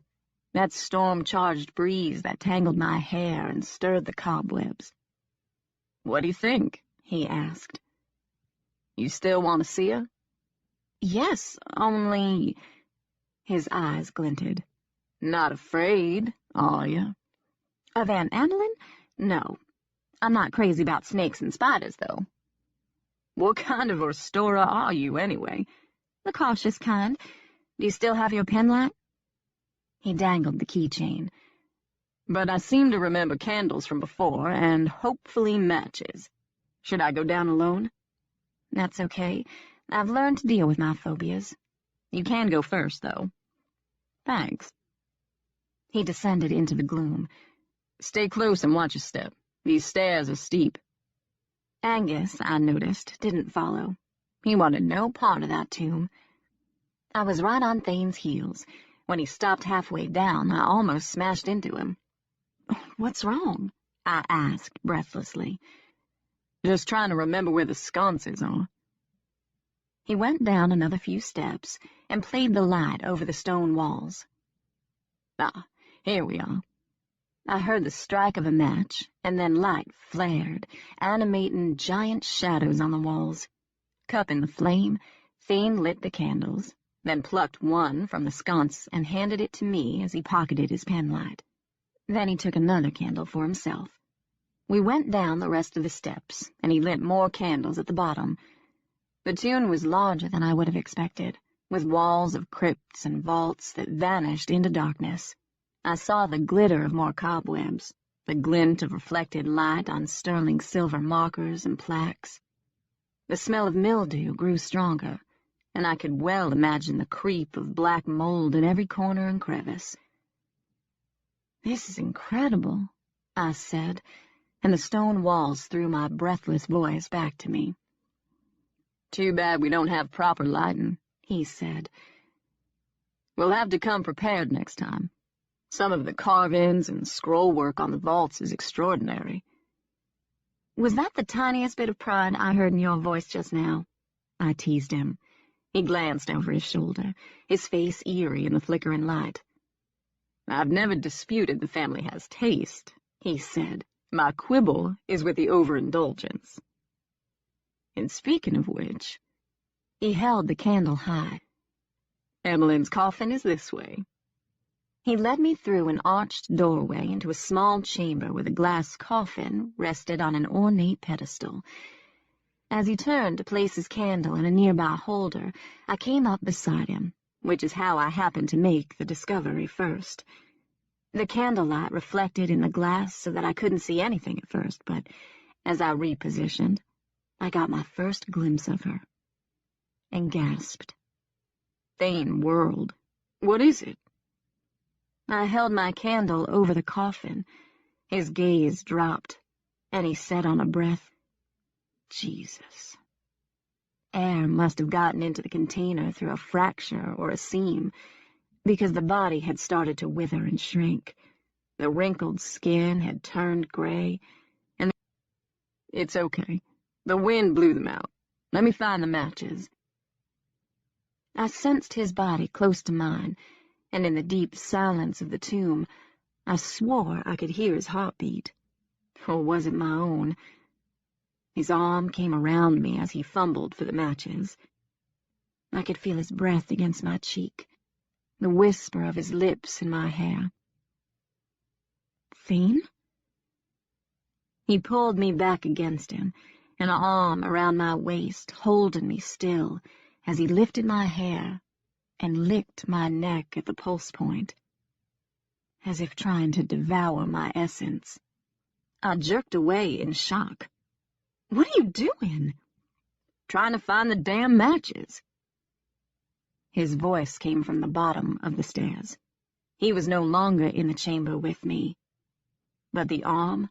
that storm-charged breeze that tangled my hair and stirred the cobwebs. What do you think? He asked. You still want to see her? Yes, only... His eyes glinted. Not afraid, are you? Of Aunt Emmeline? No. I'm not crazy about snakes and spiders, though. What kind of a restorer are you, anyway? The cautious kind. Do you still have your penlight? He dangled the keychain. But I seem to remember candles from before, and hopefully matches. Should I go down alone? That's okay. I've learned to deal with my phobias. You can go first, though. Thanks. He descended into the gloom. Stay close and watch your step. These stairs are steep. Angus, I noticed, didn't follow. He wanted no part of that tomb. I was right on Thane's heels. When he stopped halfway down, I almost smashed into him. What's wrong? I asked breathlessly. Just trying to remember where the sconces are. He went down another few steps and played the light over the stone walls. Ah, here we are. I heard the strike of a match, and then light flared, animating giant shadows on the walls. Cupping the flame, Thane lit the candles, then plucked one from the sconce and handed it to me as he pocketed his penlight. Then he took another candle for himself. We went down the rest of the steps, and he lit more candles at the bottom. The tune was larger than I would have expected, with walls of crypts and vaults that vanished into darkness. I saw the glitter of more cobwebs, the glint of reflected light on sterling silver markers and plaques. The smell of mildew grew stronger, and I could well imagine the creep of black mold in every corner and crevice. "This is incredible," I said, and the stone walls threw my breathless voice back to me. "Too bad we don't have proper lighting," he said. "We'll have to come prepared next time. Some of the carvings and scroll work on the vaults is extraordinary." Was that the tiniest bit of pride I heard in your voice just now? I teased him. He glanced over his shoulder, his face eerie in the flickering light. "I've never disputed the family has taste," he said. "My quibble is with the overindulgence. And speaking of which," he held the candle high, "Emmeline's coffin is this way." He led me through an arched doorway into a small chamber where the glass coffin rested on an ornate pedestal. As he turned to place his candle in a nearby holder, I came up beside him, which is how I happened to make the discovery first. The candlelight reflected in the glass so that I couldn't see anything at first, but as I repositioned, I got my first glimpse of her, and gasped. "Thane whirled. What is it?" I held my candle over the coffin. His gaze dropped, and he said on a breath, "Jesus." Air must have gotten into the container through a fracture or a seam, because the body had started to wither and shrink. The wrinkled skin had turned gray, and "It's okay. The wind blew them out. Let me find the matches." I sensed his body close to mine, and in the deep silence of the tomb, I swore I could hear his heartbeat. Or was it my own? His arm came around me as he fumbled for the matches. I could feel his breath against my cheek, the whisper of his lips in my hair. "Thane?" He pulled me back against him, an arm around my waist, holding me still, as he lifted my hair and licked my neck at the pulse point, as if trying to devour my essence. I jerked away in shock. "What are you doing?" "Trying to find the damn matches." His voice came from the bottom of the stairs. He was no longer in the chamber with me, but the arm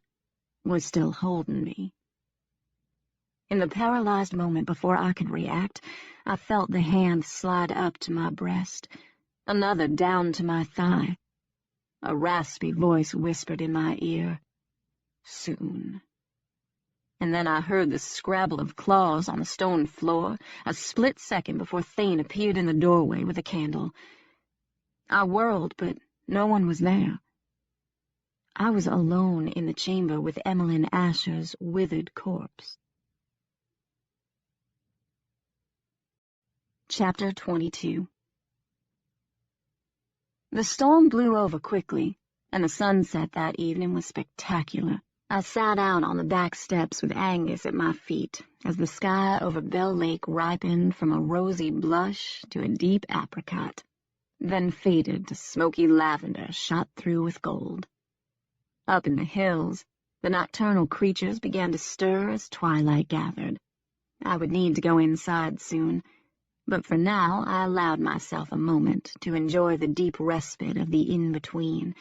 was still holding me. In the paralyzed moment before I could react, I felt the hand slide up to my breast, another down to my thigh. A raspy voice whispered in my ear, "Soon." And then I heard the scrabble of claws on the stone floor, a split second before Thane appeared in the doorway with a candle. I whirled, but no one was there. I was alone in the chamber with Emmeline Asher's withered corpse. Chapter 22. The storm blew over quickly, and the sunset that evening was spectacular. I sat out on the back steps with Angus at my feet as the sky over Bell Lake ripened from a rosy blush to a deep apricot, then faded to smoky lavender shot through with gold. Up in the hills, the nocturnal creatures began to stir as twilight gathered. I would need to go inside soon, but for now I allowed myself a moment to enjoy the deep respite of the in-between,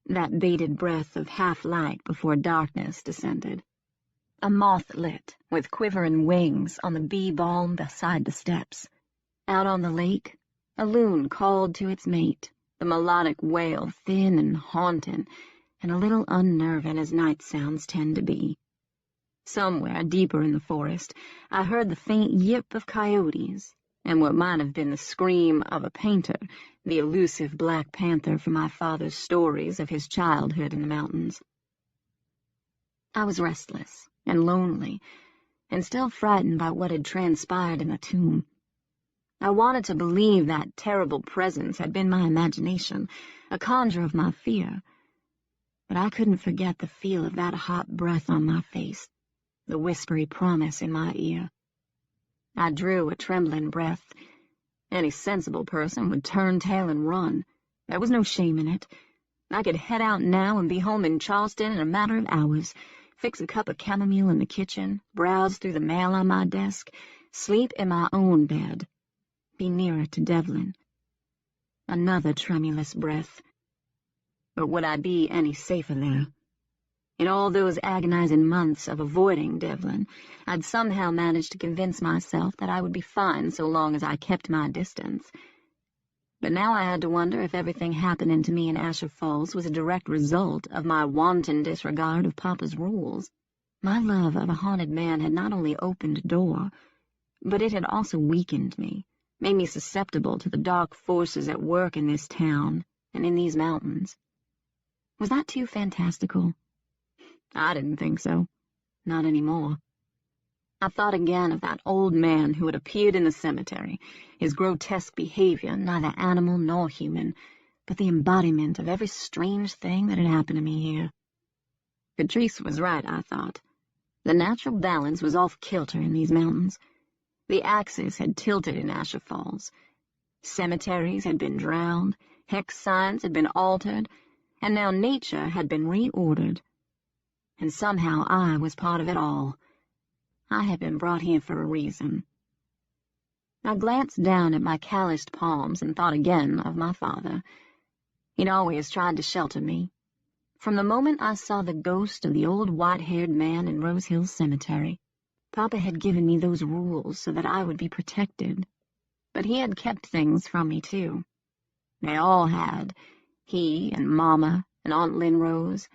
that bated breath of half-light before darkness descended. A moth lit, with quivering wings, on the bee balm beside the steps. Out on the lake, a loon called to its mate, the melodic wail thin and haunting, and a little unnerving as night sounds tend to be. Somewhere deeper in the forest, I heard the faint yip of coyotes, and what might have been the scream of a painter, the elusive Black Panther from my father's stories of his childhood in the mountains. I was restless and lonely, and still frightened by what had transpired in the tomb. I wanted to believe that terrible presence had been my imagination, a conjure of my fear, but I couldn't forget the feel of that hot breath on my face, the whispery promise in my ear. I drew a trembling breath. Any sensible person would turn tail and run. There was no shame in it. I could head out now and be home in Charleston in a matter of hours, fix a cup of chamomile in the kitchen, browse through the mail on my desk, sleep in my own bed, be nearer to Devlin. Another tremulous breath. But would I be any safer there? In all those agonizing months of avoiding Devlin, I'd somehow managed to convince myself that I would be fine so long as I kept my distance. But now I had to wonder if everything happening to me in Asher Falls was a direct result of my wanton disregard of Papa's rules. My love of a haunted man had not only opened a door, but it had also weakened me, made me susceptible to the dark forces at work in this town and in these mountains. Was that too fantastical? I didn't think so. Not anymore. I thought again of that old man who had appeared in the cemetery, his grotesque behavior, neither animal nor human, but the embodiment of every strange thing that had happened to me here. Patrice was right, I thought. The natural balance was off kilter in these mountains. The axis had tilted in Asher Falls. Cemeteries had been drowned, hex signs had been altered, and now nature had been reordered. And somehow I was part of it all. I had been brought here for a reason. I glanced down at my calloused palms and thought again of my father. He'd always tried to shelter me. From the moment I saw the ghost of the old white-haired man in Rose Hill Cemetery, Papa had given me those rules so that I would be protected. But he had kept things from me, too. They all had. He and Mama and Aunt Lynn Rose.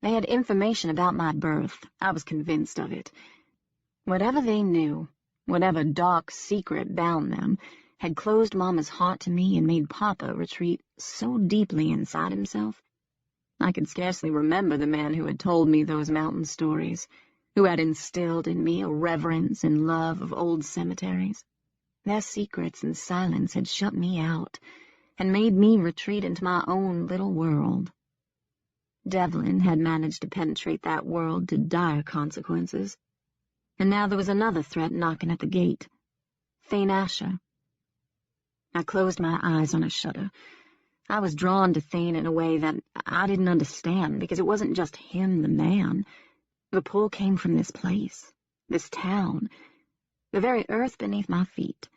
They had information about my birth. I was convinced of it. Whatever they knew, whatever dark secret bound them, had closed Mama's heart to me and made Papa retreat so deeply inside himself. I could scarcely remember the man who had told me those mountain stories, who had instilled in me a reverence and love of old cemeteries. Their secrets and silence had shut me out and made me retreat into my own little world. Devlin had managed to penetrate that world to dire consequences. And now there was another threat knocking at the gate. Thane Asher. I closed my eyes on a shudder. I was drawn to Thane in a way that I didn't understand, because it wasn't just him, the man. The pull came from this place, this town, the very earth beneath my feet.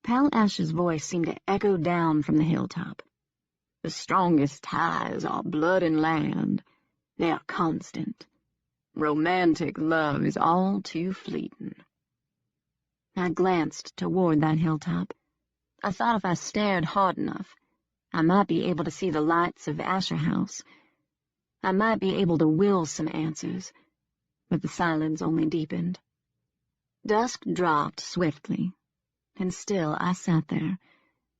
Pal Asher's voice seemed to echo down from the hilltop. The strongest ties are blood and land. They are constant. Romantic love is all too fleeting. I glanced toward that hilltop. I thought if I stared hard enough, I might be able to see the lights of Asher House. I might be able to will some answers, but the silence only deepened. Dusk dropped swiftly, and still I sat there.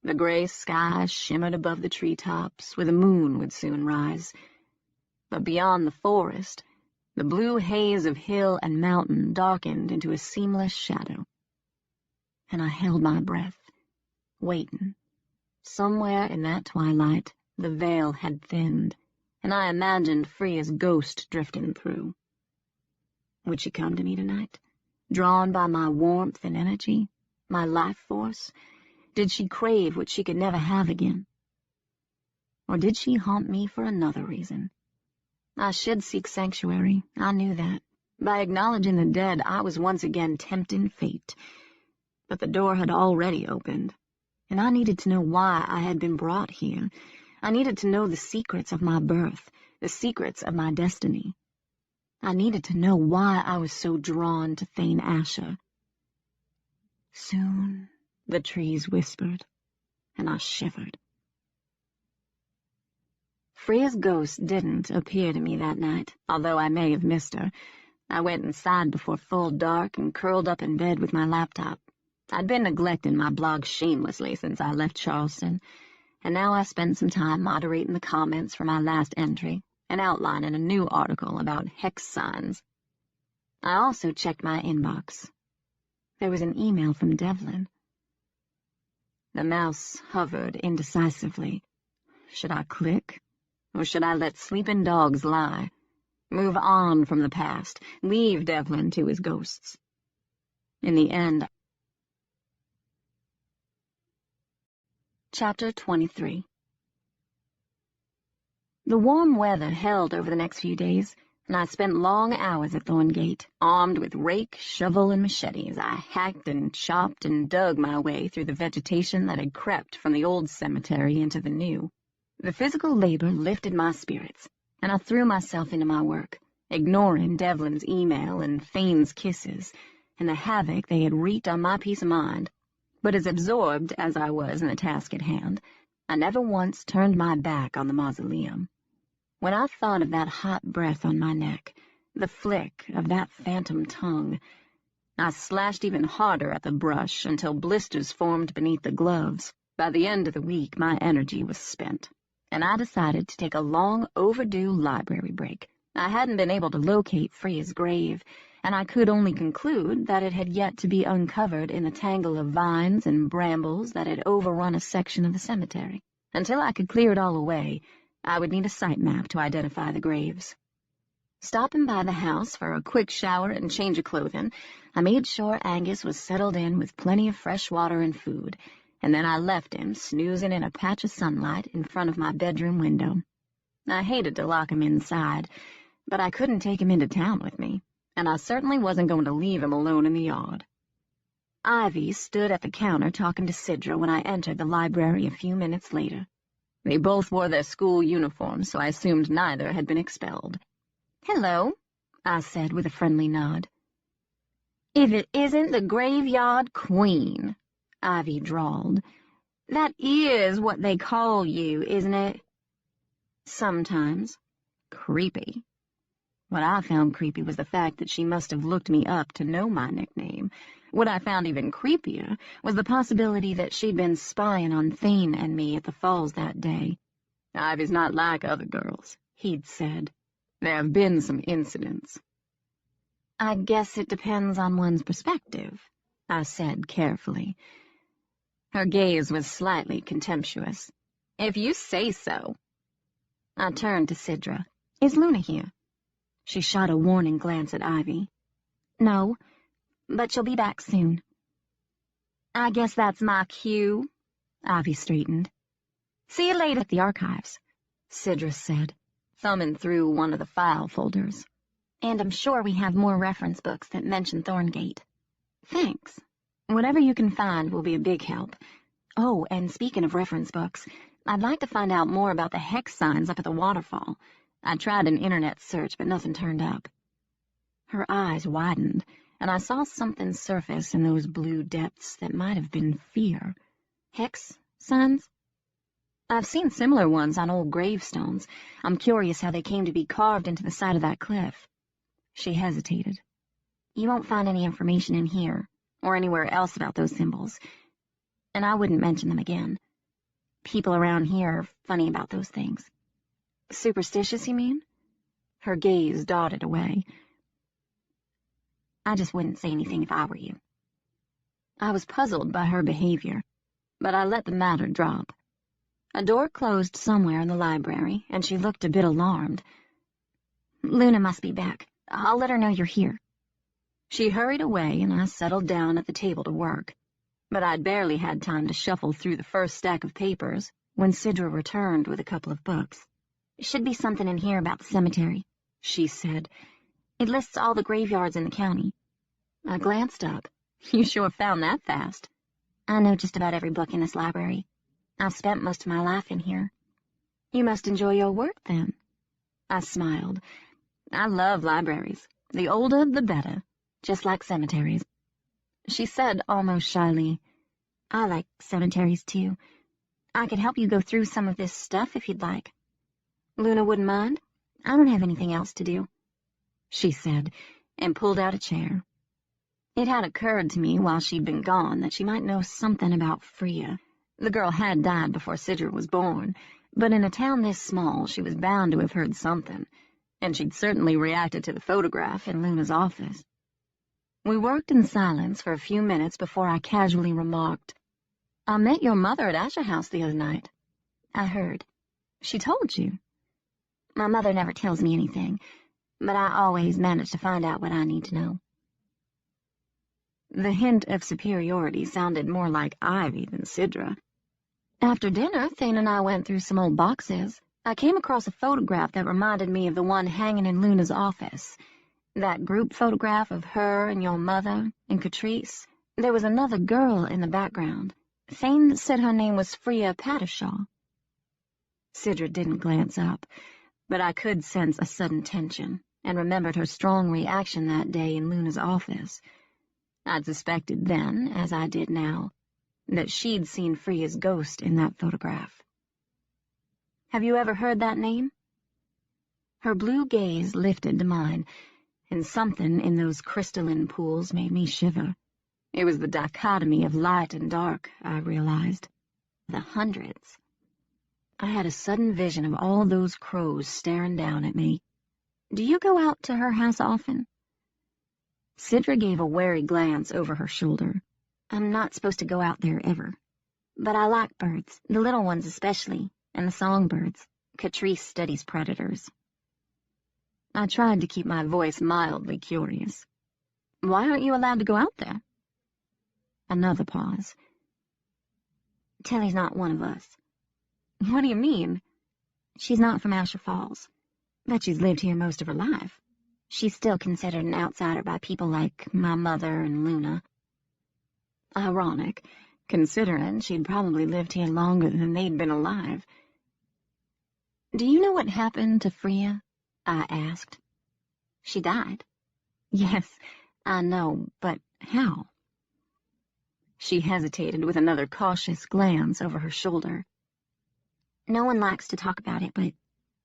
The gray sky shimmered above the treetops, where the moon would soon rise. But beyond the forest, the blue haze of hill and mountain darkened into a seamless shadow. And I held my breath, waiting. Somewhere in that twilight, the veil had thinned, and I imagined Freya's ghost drifting through. Would she come to me tonight, drawn by my warmth and energy, my life force? Did she crave what she could never have again? Or did she haunt me for another reason? I should seek sanctuary, I knew that. By acknowledging the dead, I was once again tempting fate. But the door had already opened, and I needed to know why I had been brought here. I needed to know the secrets of my birth, the secrets of my destiny. I needed to know why I was so drawn to Thane Asher. Soon, the trees whispered, and I shivered. Freya's ghost didn't appear to me that night, although I may have missed her. I went inside before full dark and curled up in bed with my laptop. I'd been neglecting my blog shamelessly since I left Charleston, and now I spent some time moderating the comments for my last entry and outlining a new article about hex signs. I also checked my inbox. There was an email from Devlin. The mouse hovered indecisively. Should I click? Or should I let sleeping dogs lie? Move on from the past, leave Devlin to his ghosts. In the end... Chapter 23. The warm weather held over the next few days, and I spent long hours at Thorngate, armed with rake, shovel, and machete as I hacked and chopped and dug my way through the vegetation that had crept from the old cemetery into the new. The physical labor lifted my spirits, and I threw myself into my work, ignoring Devlin's email and Fane's kisses, and the havoc they had wreaked on my peace of mind. But as absorbed as I was in the task at hand, I never once turned my back on the mausoleum. When I thought of that hot breath on my neck, the flick of that phantom tongue, I slashed even harder at the brush until blisters formed beneath the gloves. By the end of the week, my energy was spent, and I decided to take a long overdue library break. I hadn't been able to locate Freya's grave, and I could only conclude that it had yet to be uncovered in the tangle of vines and brambles that had overrun a section of the cemetery. Until I could clear it all away, I would need a site map to identify the graves. Stopping by the house for a quick shower and change of clothing, I made sure Angus was settled in with plenty of fresh water and food, and then I left him snoozing in a patch of sunlight in front of my bedroom window. I hated to lock him inside, but I couldn't take him into town with me, and I certainly wasn't going to leave him alone in the yard. Ivy stood at the counter talking to Sidra when I entered the library a few minutes later. They both wore their school uniforms, so I assumed neither had been expelled. "Hello," I said with a friendly nod. "If it isn't the graveyard queen," Ivy drawled. "That is what they call you, isn't it?" "Sometimes." "Creepy." What I found creepy was the fact that she must have looked me up to know my nickname. What I found even creepier was the possibility that she'd been spying on Thane and me at the falls that day. "Ivy's not like other girls," he'd said. "There have been some incidents." "I guess it depends on one's perspective," I said carefully. Her gaze was slightly contemptuous. "If you say so." I turned to Sidra. "Is Luna here?" She shot a warning glance at Ivy. "No, but she'll be back soon." "I guess that's my cue." Ivy straightened. "See you later at the archives," Sidra said, thumbing through one of the file folders. "And I'm sure we have more reference books that mention Thorngate." "Thanks. Whatever you can find will be a big help. Oh, and speaking of reference books, I'd like to find out more about the hex signs up at the waterfall. I tried an internet search, but nothing turned up." Her eyes widened, and I saw something surface in those blue depths that might have been fear. "Hex signs?" "I've seen similar ones on old gravestones. I'm curious how they came to be carved into the side of that cliff." She hesitated. "You won't find any information in here, or anywhere else about those symbols, and I wouldn't mention them again. People around here are funny about those things." "Superstitious, you mean?" Her gaze darted away. "I just wouldn't say anything if I were you." I was puzzled by her behavior, but I let the matter drop. A door closed somewhere in the library, and she looked a bit alarmed. "Luna must be back. I'll let her know you're here." She hurried away, and I settled down at the table to work. But I'd barely had time to shuffle through the first stack of papers when Sidra returned with a couple of books. "Should be something in here about the cemetery," she said. "It lists all the graveyards in the county." I glanced up. "You sure found that fast." "I know just about every book in this library. I've spent most of my life in here." "You must enjoy your work, then." I smiled. "I love libraries. The older, the better, just like cemeteries." She said almost shyly, "I like cemeteries, too. I could help you go through some of this stuff if you'd like." "Luna wouldn't mind? I don't have anything else to do," she said, and pulled out a chair. It had occurred to me while she'd been gone that she might know something about Freya. The girl had died before Sidra was born, but in a town this small she was bound to have heard something, and she'd certainly reacted to the photograph in Luna's office. We worked in silence for a few minutes before I casually remarked, "I met your mother at Asher House the other night." "I heard." "She told you?" "My mother never tells me anything, but I always manage to find out what I need to know." The hint of superiority sounded more like Ivy than Sidra. "After dinner, Thane and I went through some old boxes. I came across a photograph that reminded me of the one hanging in Luna's office. That group photograph of her and your mother and Catrice. There was another girl in the background. Thane said her name was Freya Pattershaw." Sidra didn't glance up, but I could sense a sudden tension, and remembered her strong reaction that day in Luna's office. I'd suspected then, as I did now, that she'd seen Freya's ghost in that photograph. Have you ever heard that name? Her blue gaze lifted to mine, and something in those crystalline pools made me shiver. It was the dichotomy of light and dark, I realized. The hundreds. I had a sudden vision of all those crows staring down at me. Do you go out to her house often? Sidra gave a wary glance over her shoulder. I'm not supposed to go out there ever. But I like birds, the little ones especially, and the songbirds. Catrice studies predators. I tried to keep my voice mildly curious. Why aren't you allowed to go out there? Another pause. Tilly's not one of us. What do you mean? She's not from Asher Falls, but she's lived here most of her life. She's still considered an outsider by people like my mother and Luna. Ironic, considering she'd probably lived here longer than they'd been alive. Do you know what happened to Freya? I asked. She died. Yes, I know, but how? She hesitated with another cautious glance over her shoulder. No one likes to talk about it, but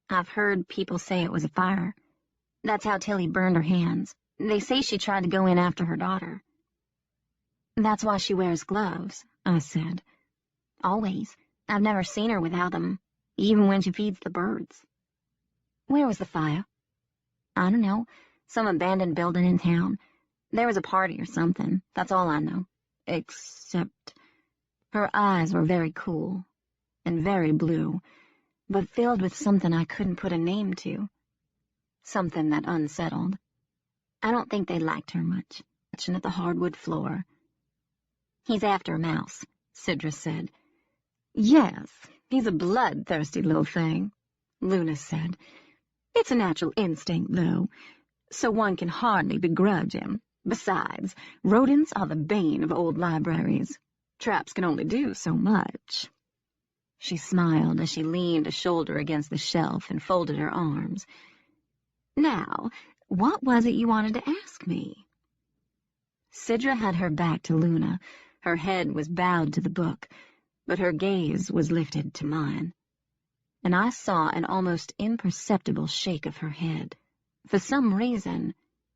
I've heard people say it was a fire. That's how Tilly burned her hands. They say she tried to go in after her daughter. That's why she wears gloves, I said. Always. I've never seen her without them, even when she feeds the birds. Where was the fire? I don't know. Some abandoned building in town. There was a party or something. That's all I know. Except her eyes were very cool and very blue, but filled with something I couldn't put a name to. Something that unsettled. I don't think they liked her much, touching at the hardwood floor. He's after a mouse, Sidra said. Yes, he's a bloodthirsty little thing, Luna said. It's a natural instinct, though, so one can hardly begrudge him. Besides, rodents are the bane of old libraries. Traps can only do so much. She smiled as she leaned a shoulder against the shelf and folded her arms. Now, what was it you wanted to ask me? Sidra had her back to Luna. Her head was bowed to the book, but her gaze was lifted to mine, and I saw an almost imperceptible shake of her head. For some reason,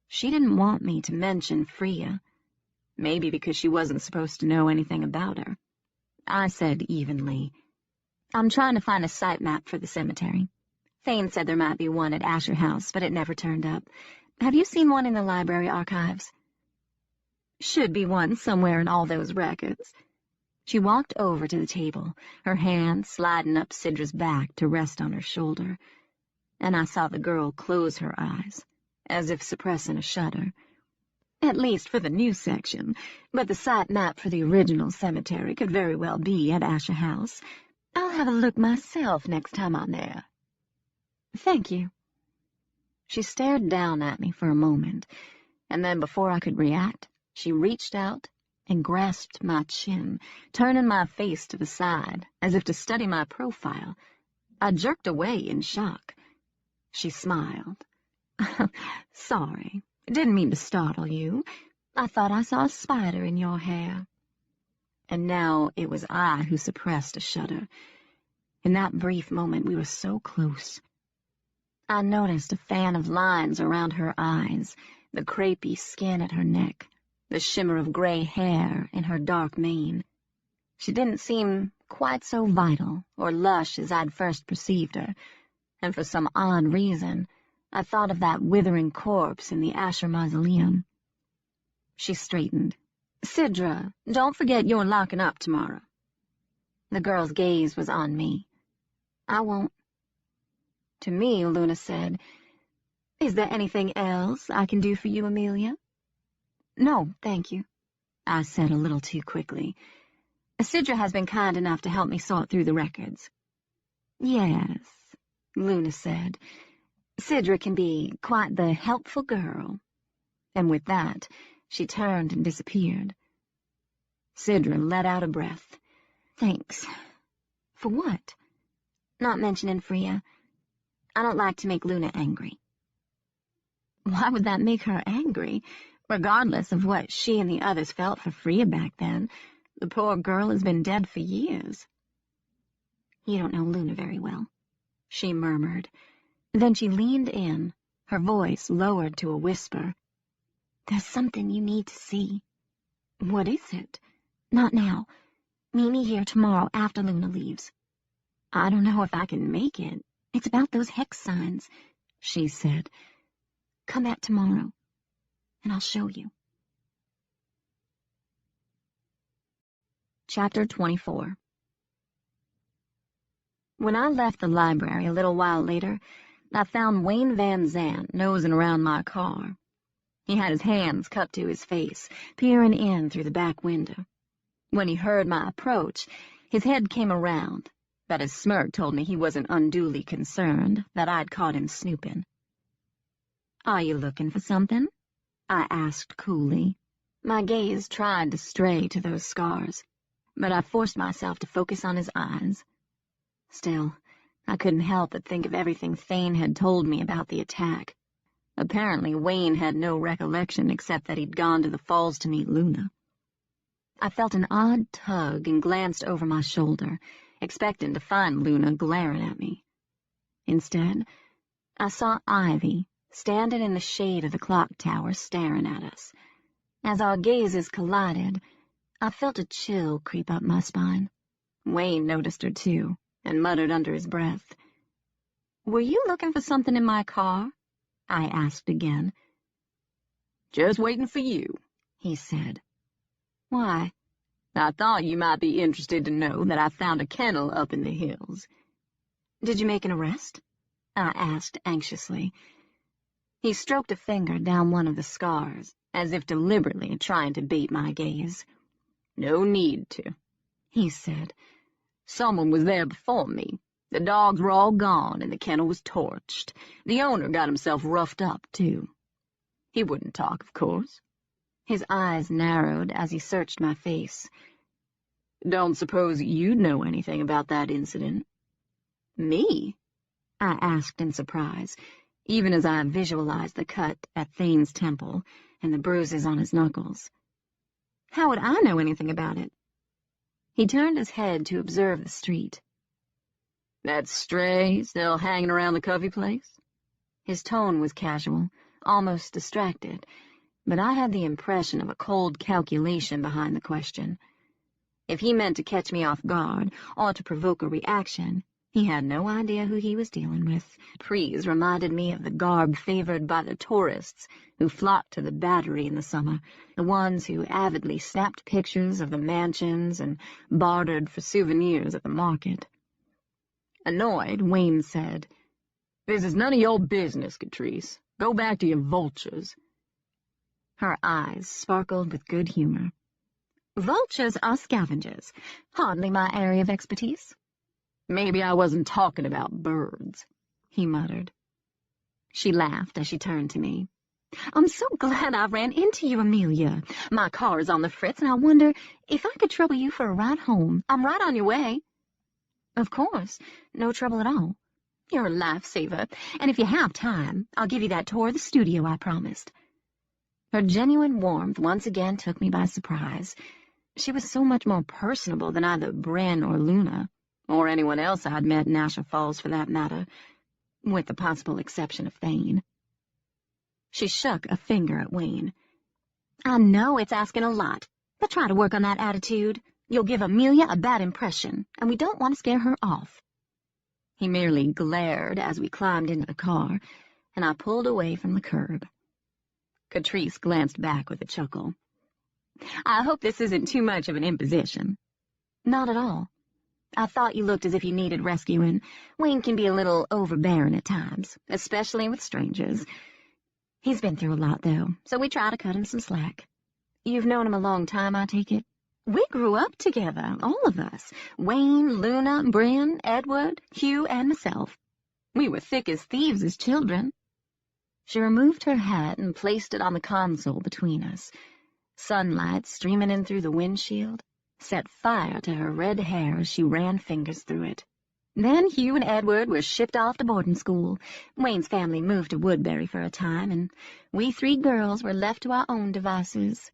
she didn't want me to mention Freya, maybe because she wasn't supposed to know anything about her. I said evenly, I'm trying to find a site map for the cemetery. Thane said there might be one at Asher House, but it never turned up. Have you seen one in the library archives? Should be one somewhere in all those records. She walked over to the table, her hand sliding up Sidra's back to rest on her shoulder, and I saw the girl close her eyes, as if suppressing a shudder. At least for the new section, but the site map for the original cemetery could very well be at Asher House. I'll have a look myself next time I'm there. Thank you. She stared down at me for a moment, and then before I could react, she reached out and grasped my chin, turning my face to the side, as if to study my profile. I jerked away in shock. She smiled. Sorry, didn't mean to startle you. I thought I saw a spider in your hair. And now it was I who suppressed a shudder. In that brief moment we were so close. I noticed a fan of lines around her eyes, the crepey skin at her neck, the shimmer of gray hair in her dark mane. She didn't seem quite so vital or lush as I'd first perceived her, and for some odd reason, I thought of that withering corpse in the Asher mausoleum. She straightened. Sidra, don't forget you're locking up tomorrow. The girl's gaze was on me. I won't. To me, Luna said, Is there anything else I can do for you, Amelia? No, thank you, I said a little too quickly. Sidra has been kind enough to help me sort through the records. Yes, Luna said. Sidra can be quite the helpful girl. And with that, she turned and disappeared. Sidra let out a breath. Thanks. For what? Not mentioning Freya. I don't like to make Luna angry." Why would that make her angry? Regardless of what she and the others felt for Freya back then, the poor girl has been dead for years. "You don't know Luna very well," she murmured. Then she leaned in, her voice lowered to a whisper. "There's something you need to see." "What is it?" "Not now. Meet me here tomorrow after Luna leaves." "I don't know if I can make it. It's about those hex signs," she said. "Come back tomorrow, and I'll show you." Chapter 24. When I left the library a little while later, I found Wayne Van Zandt nosing around my car. He had his hands cupped to his face, peering in through the back window. When he heard my approach, his head came around, but his smirk told me he wasn't unduly concerned that I'd caught him snooping. "Are you looking for something?" I asked coolly. My gaze tried to stray to those scars, but I forced myself to focus on his eyes. Still, I couldn't help but think of everything Thane had told me about the attack. Apparently, Wayne had no recollection except that he'd gone to the falls to meet Luna. I felt an odd tug and glanced over my shoulder, expecting to find Luna glaring at me. Instead, I saw Ivy standing in the shade of the clock tower staring at us. As our gazes collided, I felt a chill creep up my spine. Wayne noticed her too, and muttered under his breath. "Were you looking for something in my car?" I asked again. "Just waiting for you," he said. "Why?" "I thought you might be interested to know that I found a kennel up in the hills." "Did you make an arrest?" I asked anxiously. He stroked a finger down one of the scars, as if deliberately trying to bait my gaze. "No need to," he said. "Someone was there before me. The dogs were all gone, and the kennel was torched. The owner got himself roughed up, too. He wouldn't talk, of course." His eyes narrowed as he searched my face. "Don't suppose you'd know anything about that incident?" "Me?" I asked in surprise, even as I visualized the cut at Thane's temple and the bruises on his knuckles. "How would I know anything about it?" He turned his head to observe the street. "That stray still hanging around the coffee place?" His tone was casual, almost distracted, but I had the impression of a cold calculation behind the question. If he meant to catch me off guard or to provoke a reaction, he had no idea who he was dealing with. Prees reminded me of the garb favored by the tourists who flocked to the Battery in the summer, the ones who avidly snapped pictures of the mansions and bartered for souvenirs at the market. Annoyed, Wayne said, "This is none of your business, Catrice. Go back to your vultures." Her eyes sparkled with good humor. "Vultures are scavengers. Hardly my area of expertise." "Maybe I wasn't talking about birds," he muttered. She laughed as she turned to me. "I'm so glad I ran into you, Amelia. My car is on the fritz, and I wonder if I could trouble you for a ride home. I'm right on your way." "Of course. No trouble at all. You're a lifesaver, and if you have time, I'll give you that tour of the studio I promised." Her genuine warmth once again took me by surprise. She was so much more personable than either Bren or Luna, or anyone else I'd met in Asher Falls for that matter, with the possible exception of Thane. She shook a finger at Wayne. "I know it's asking a lot, but try to work on that attitude. You'll give Amelia a bad impression, and we don't want to scare her off." He merely glared as we climbed into the car, and I pulled away from the curb. Catrice glanced back with a chuckle. "I hope this isn't too much of an imposition." "Not at all. I thought you looked as if you needed rescuing. Wayne can be a little overbearing at times, especially with strangers. He's been through a lot, though, so we try to cut him some slack. You've known him a long time, I take it?" "We grew up together, all of us. Wayne, Luna, Bren, Edward, Hugh, and myself. We were thick as thieves as children." She removed her hat and placed it on the console between us. Sunlight, streaming in through the windshield, set fire to her red hair as she ran fingers through it. Then Hugh and Edward were shipped off to boarding school. Wayne's family moved to Woodbury for a time, and we 3 girls were left to our own devices.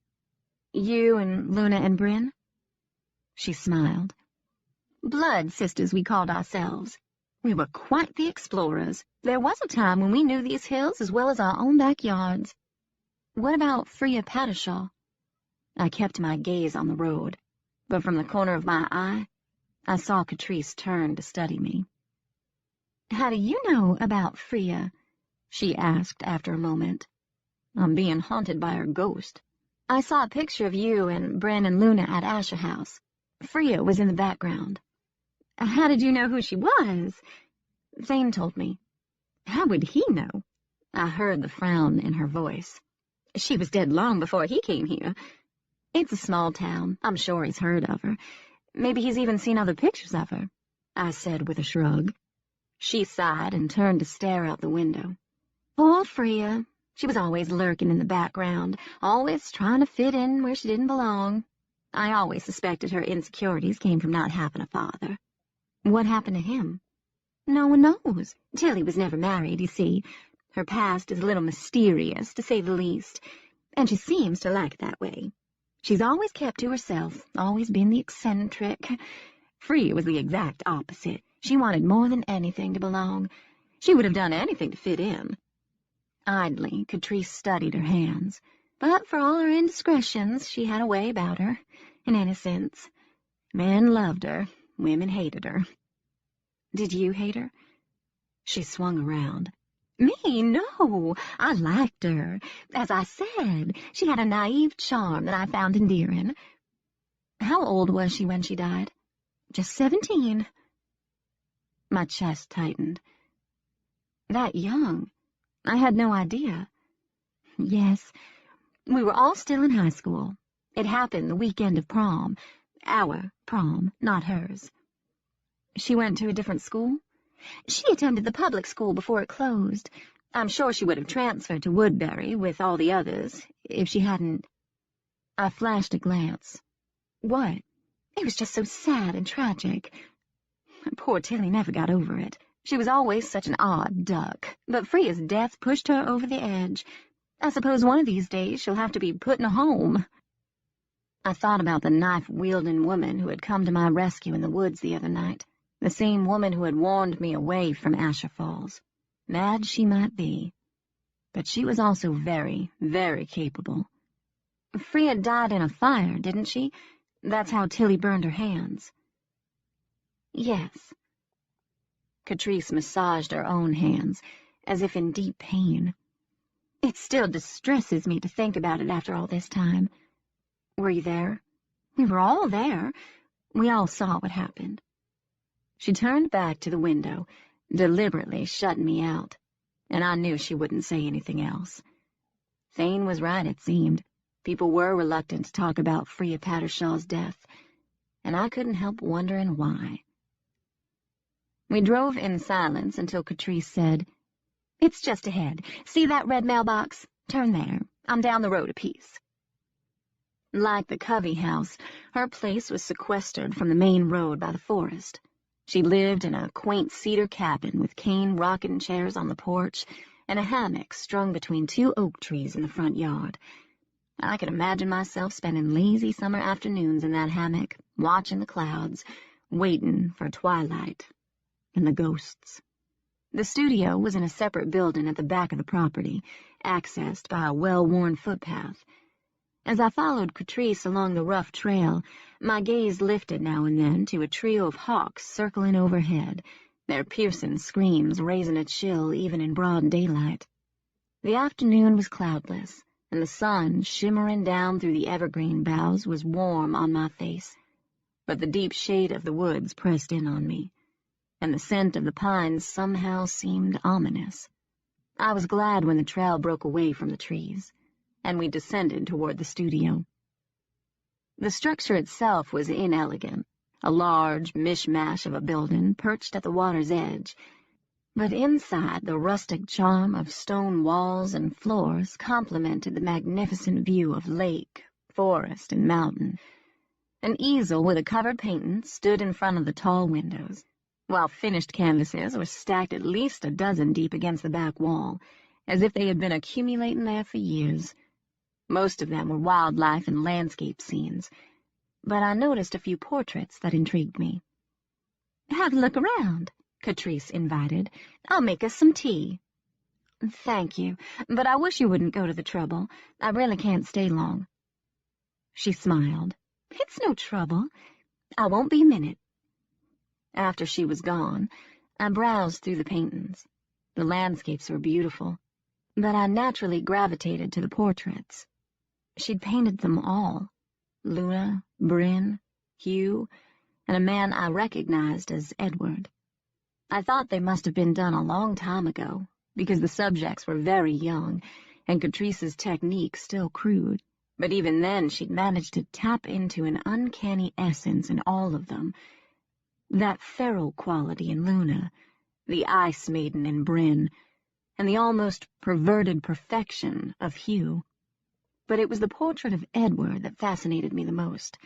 You and Luna and Bryn? She smiled. Blood sisters, we called ourselves. We were quite the explorers. There was a time when we knew these hills as well as our own backyards. What about Freya Pattershaw? I kept my gaze on the road, but from the corner of my eye, I saw Catrice turn to study me. How do you know about Freya? She asked after a moment. I'm being haunted by her ghost. I saw a picture of you and Bren and Luna at Asher House. Freya was in the background. How did you know who she was? Thane told me. How would he know? I heard the frown in her voice. She was dead long before he came here. It's a small town. I'm sure he's heard of her. Maybe he's even seen other pictures of her, I said with a shrug. She sighed and turned to stare out the window. Poor Freya. She was always lurking in the background, always trying to fit in where she didn't belong. I always suspected her insecurities came from not having a father. What happened to him? No one knows. Tilly was never married, you see. Her past is a little mysterious, to say the least, and she seems to like it that way. She's always kept to herself, always been the eccentric. Freya was the exact opposite. She wanted more than anything to belong. She would have done anything to fit in. Idly, Catrice studied her hands, but for all her indiscretions, she had a way about her, an innocence. Men loved her, women hated her. Did you hate her? She swung around. Me? No. I liked her. As I said, she had a naive charm that I found endearing. How old was she when she died? Just 17. My chest tightened. That young? I had no idea. Yes, we were all still in high school. It happened the weekend of prom. Our prom, not hers. She went to a different school? She attended the public school before it closed. I'm sure she would have transferred to Woodbury with all the others if she hadn't. I flashed a glance. What? It was just so sad and tragic. Poor Tilly never got over it. She was always such an odd duck, but Freya's death pushed her over the edge. I suppose one of these days she'll have to be put in a home. I thought about the knife-wielding woman who had come to my rescue in the woods the other night. The same woman who had warned me away from Asher Falls. Mad she might be, but she was also very, very capable. Freya died in a fire, didn't she? That's how Tilly burned her hands. Yes. Catrice massaged her own hands, as if in deep pain. It still distresses me to think about it after all this time. Were you there? We were all there. We all saw what happened. She turned back to the window, deliberately shutting me out, and I knew she wouldn't say anything else. Thane was right, it seemed. People were reluctant to talk about Freya Pattershaw's death, and I couldn't help wondering why. We drove in silence until Catrice said, It's just ahead. See that red mailbox? Turn there. I'm down the road a piece. Like the Covey house, her place was sequestered from the main road by the forest. She lived in a quaint cedar cabin with cane rocking chairs on the porch and a hammock strung between 2 oak trees in the front yard. I could imagine myself spending lazy summer afternoons in that hammock, watching the clouds, waiting for twilight and the ghosts. The studio was in a separate building at the back of the property, accessed by a well-worn footpath. As I followed Catrice along the rough trail, my gaze lifted now and then to a trio of hawks circling overhead, their piercing screams raising a chill even in broad daylight. The afternoon was cloudless, and the sun, shimmering down through the evergreen boughs, was warm on my face. But the deep shade of the woods pressed in on me, and the scent of the pines somehow seemed ominous. I was glad when the trail broke away from the trees, and we descended toward the studio. The structure itself was inelegant, a large mishmash of a building perched at the water's edge, but inside the rustic charm of stone walls and floors complemented the magnificent view of lake, forest, and mountain. An easel with a covered painting stood in front of the tall windows, while finished canvases were stacked at least a dozen deep against the back wall, as if they had been accumulating there for years. Most of them were wildlife and landscape scenes, but I noticed a few portraits that intrigued me. "Have a look around," Catrice invited. "I'll make us some tea." "Thank you, but I wish you wouldn't go to the trouble. I really can't stay long." She smiled. "It's no trouble. I won't be a minute." After she was gone, I browsed through the paintings. The landscapes were beautiful, but I naturally gravitated to the portraits. She'd painted them all: Luna, Bryn, Hugh, and a man I recognized as Edward. I thought they must have been done a long time ago, because the subjects were very young, and Catrice's technique still crude. But even then she'd managed to tap into an uncanny essence in all of them. That feral quality in Luna, the ice maiden in Bryn, and the almost perverted perfection of Hugh. But it was the portrait of Edward that fascinated me the most.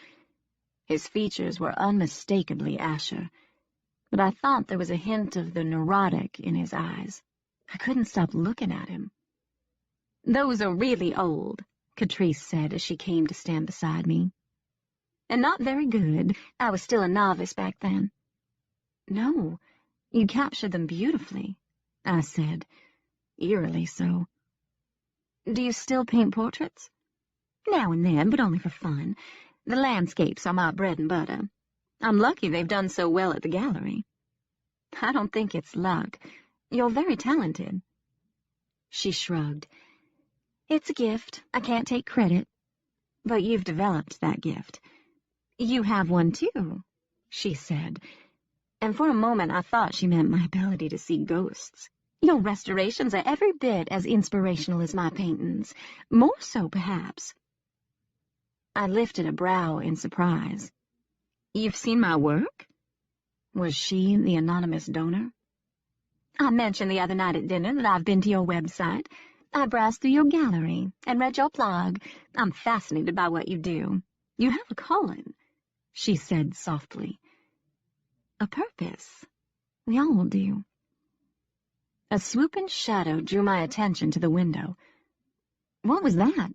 His features were unmistakably Asher, but I thought there was a hint of the neurotic in his eyes. I couldn't stop looking at him. "Those are really old," Catrice said as she came to stand beside me. "And not very good. I was still a novice back then." "No, you captured them beautifully," I said, eerily so. "Do you still paint portraits?" "Now and then, but only for fun. The landscapes are my bread and butter. I'm lucky they've done so well at the gallery." "I don't think it's luck. You're very talented." She shrugged. "It's a gift. I can't take credit. But you've developed that gift." "You have one, too," she said, and for a moment I thought she meant my ability to see ghosts. "Your restorations are every bit as inspirational as my paintings. More so, perhaps." I lifted a brow in surprise. "You've seen my work?" Was she the anonymous donor? "I mentioned the other night at dinner that I've been to your website. I browsed through your gallery and read your blog. I'm fascinated by what you do. You have a calling," she said softly. "A purpose. We all do." A swooping shadow drew my attention to the window. "What was that?"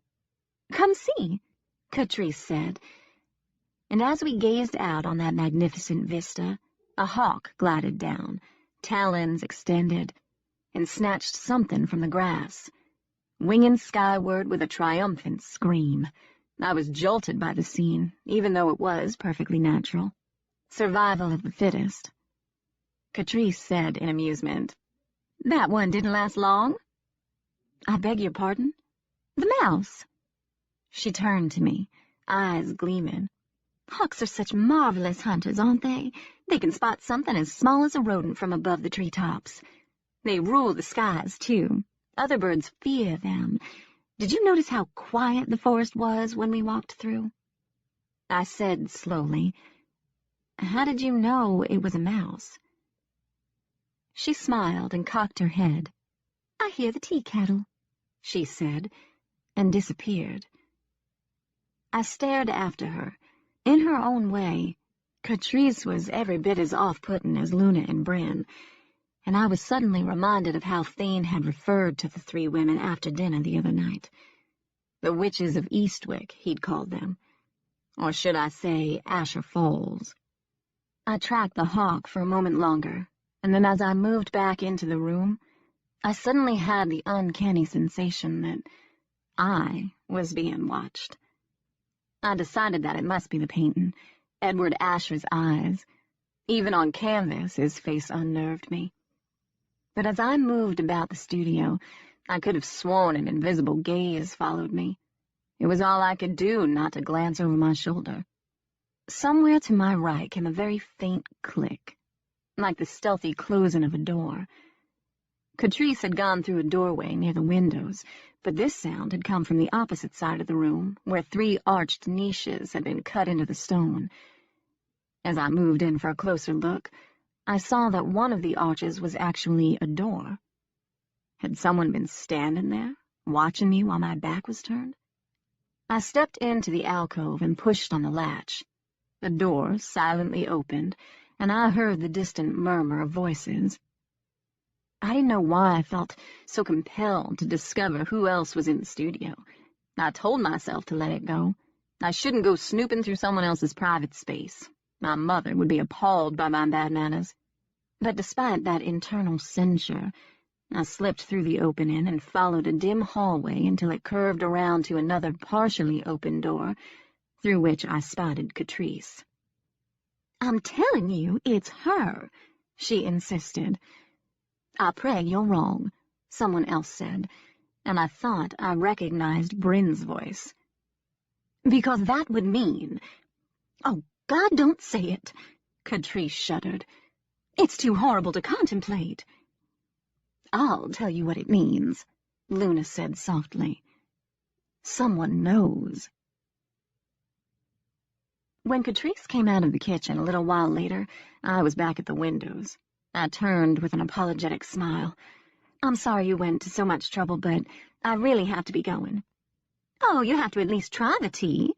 "Come see," Catrice said, and as we gazed out on that magnificent vista, a hawk glided down, talons extended, and snatched something from the grass, winging skyward with a triumphant scream. I was jolted by the scene, even though it was perfectly natural. Survival of the fittest. Catrice said in amusement, "That one didn't last long." "I beg your pardon?" "The mouse." She turned to me, eyes gleaming. "Hawks are such marvelous hunters, aren't they? They can spot something as small as a rodent from above the treetops. They rule the skies, too. Other birds fear them. Did you notice how quiet the forest was when we walked through?" I said slowly, "How did you know it was a mouse?" She smiled and cocked her head. "I hear the tea kettle," she said, and disappeared. I stared after her. In her own way, Catrice was every bit as off-putting as Luna and Bryn, and I was suddenly reminded of how Thane had referred to the three women after dinner the other night. The witches of Eastwick, he'd called them. Or should I say Asher Falls. I tracked the hawk for a moment longer, and then as I moved back into the room, I suddenly had the uncanny sensation that I was being watched. I decided that it must be the painting, Edward Asher's eyes. Even on canvas, his face unnerved me. But as I moved about the studio, I could have sworn an invisible gaze followed me. It was all I could do not to glance over my shoulder. Somewhere to my right came a very faint click, like the stealthy closing of a door. Catrice had gone through a doorway near the windows, but this sound had come from the opposite side of the room, where three arched niches had been cut into the stone. As I moved in for a closer look, I saw that one of the arches was actually a door. Had someone been standing there, watching me while my back was turned? I stepped into the alcove and pushed on the latch. The door silently opened, and I heard the distant murmur of voices. I didn't know why I felt so compelled to discover who else was in the studio. I told myself to let it go. I shouldn't go snooping through someone else's private space. My mother would be appalled by my bad manners. But despite that internal censure, I slipped through the opening and followed a dim hallway until it curved around to another partially open door, through which I spotted Catrice. "I'm telling you, it's her," she insisted. "I pray you're wrong," someone else said, and I thought I recognized Bryn's voice. "Because that would mean—" "Oh, God, don't say it," Catrice shuddered. "It's too horrible to contemplate." "I'll tell you what it means," Luna said softly. "Someone knows." When Catrice came out of the kitchen a little while later, I was back at the windows. I turned with an apologetic smile. "I'm sorry you went to so much trouble, but I really have to be going." "Oh, you have to at least try the tea,"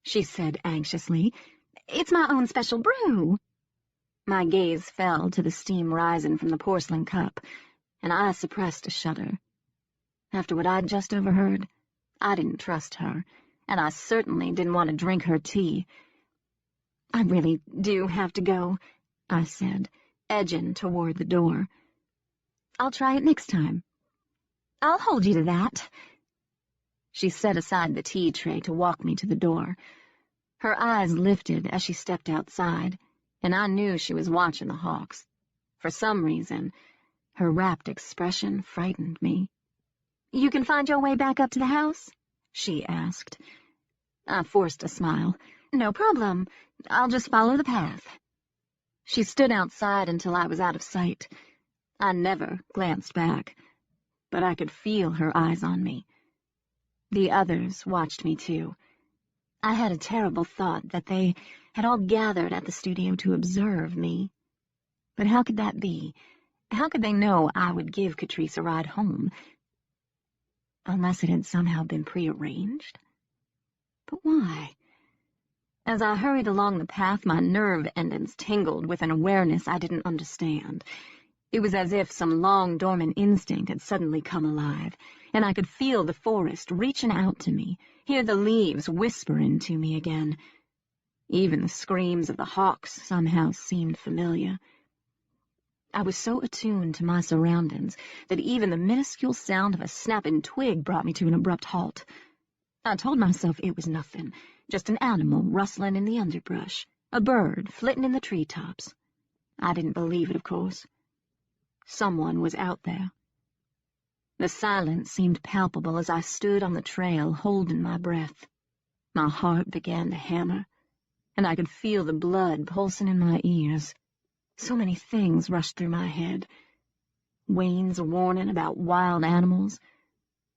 she said anxiously. "It's my own special brew." My gaze fell to the steam rising from the porcelain cup, and I suppressed a shudder. After what I'd just overheard, I didn't trust her, and I certainly didn't want to drink her tea. "I really do have to go," I said, edging toward the door. "I'll try it next time." "I'll hold you to that." She set aside the tea tray to walk me to the door. Her eyes lifted as she stepped outside, and I knew she was watching the hawks. For some reason, her rapt expression frightened me. "You can find your way back up to the house?" she asked. I forced a smile. "No problem. I'll just follow the path." She stood outside until I was out of sight. I never glanced back, but I could feel her eyes on me. The others watched me too. I had a terrible thought that they had all gathered at the studio to observe me. But how could that be? How could they know I would give Catrice a ride home? Unless it had somehow been prearranged? But why? As I hurried along the path, my nerve endings tingled with an awareness I didn't understand. It was as if some long-dormant instinct had suddenly come alive, and I could feel the forest reaching out to me, hear the leaves whispering to me again. Even the screams of the hawks somehow seemed familiar. I was so attuned to my surroundings that even the minuscule sound of a snapping twig brought me to an abrupt halt. I told myself it was nothing, just an animal rustling in the underbrush, a bird flitting in the treetops. I didn't believe it, of course. Someone was out there. The silence seemed palpable as I stood on the trail, holding my breath. My heart began to hammer, and I could feel the blood pulsing in my ears. So many things rushed through my head. Wayne's warning about wild animals,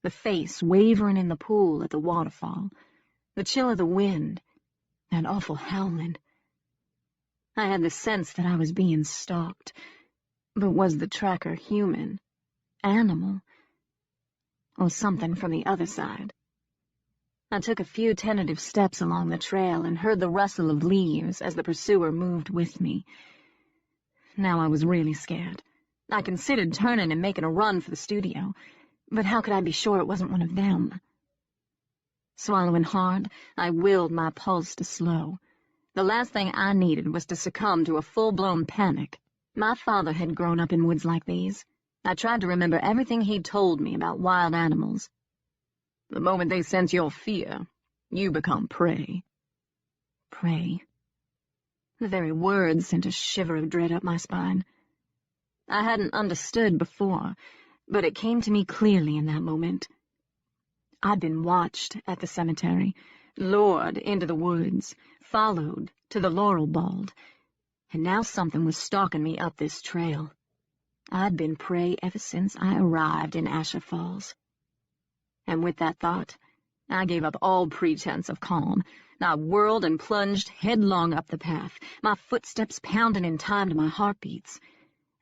the face wavering in the pool at the waterfall, the chill of the wind, that awful howling. I had the sense that I was being stalked. But was the tracker human, animal, or something from the other side? I took a few tentative steps along the trail and heard the rustle of leaves as the pursuer moved with me. Now I was really scared. I considered turning and making a run for the studio, but how could I be sure it wasn't one of them? Swallowing hard, I willed my pulse to slow. The last thing I needed was to succumb to a full-blown panic. My father had grown up in woods like these. I tried to remember everything he'd told me about wild animals. The moment they sense your fear, you become prey. Prey. The very words sent a shiver of dread up my spine. I hadn't understood before, but it came to me clearly in that moment. I'd been watched at the cemetery, lured into the woods, followed to the laurel bald, and now something was stalking me up this trail. I'd been prey ever since I arrived in Asher Falls. And with that thought, I gave up all pretense of calm. I whirled and plunged headlong up the path, my footsteps pounding in time to my heartbeats.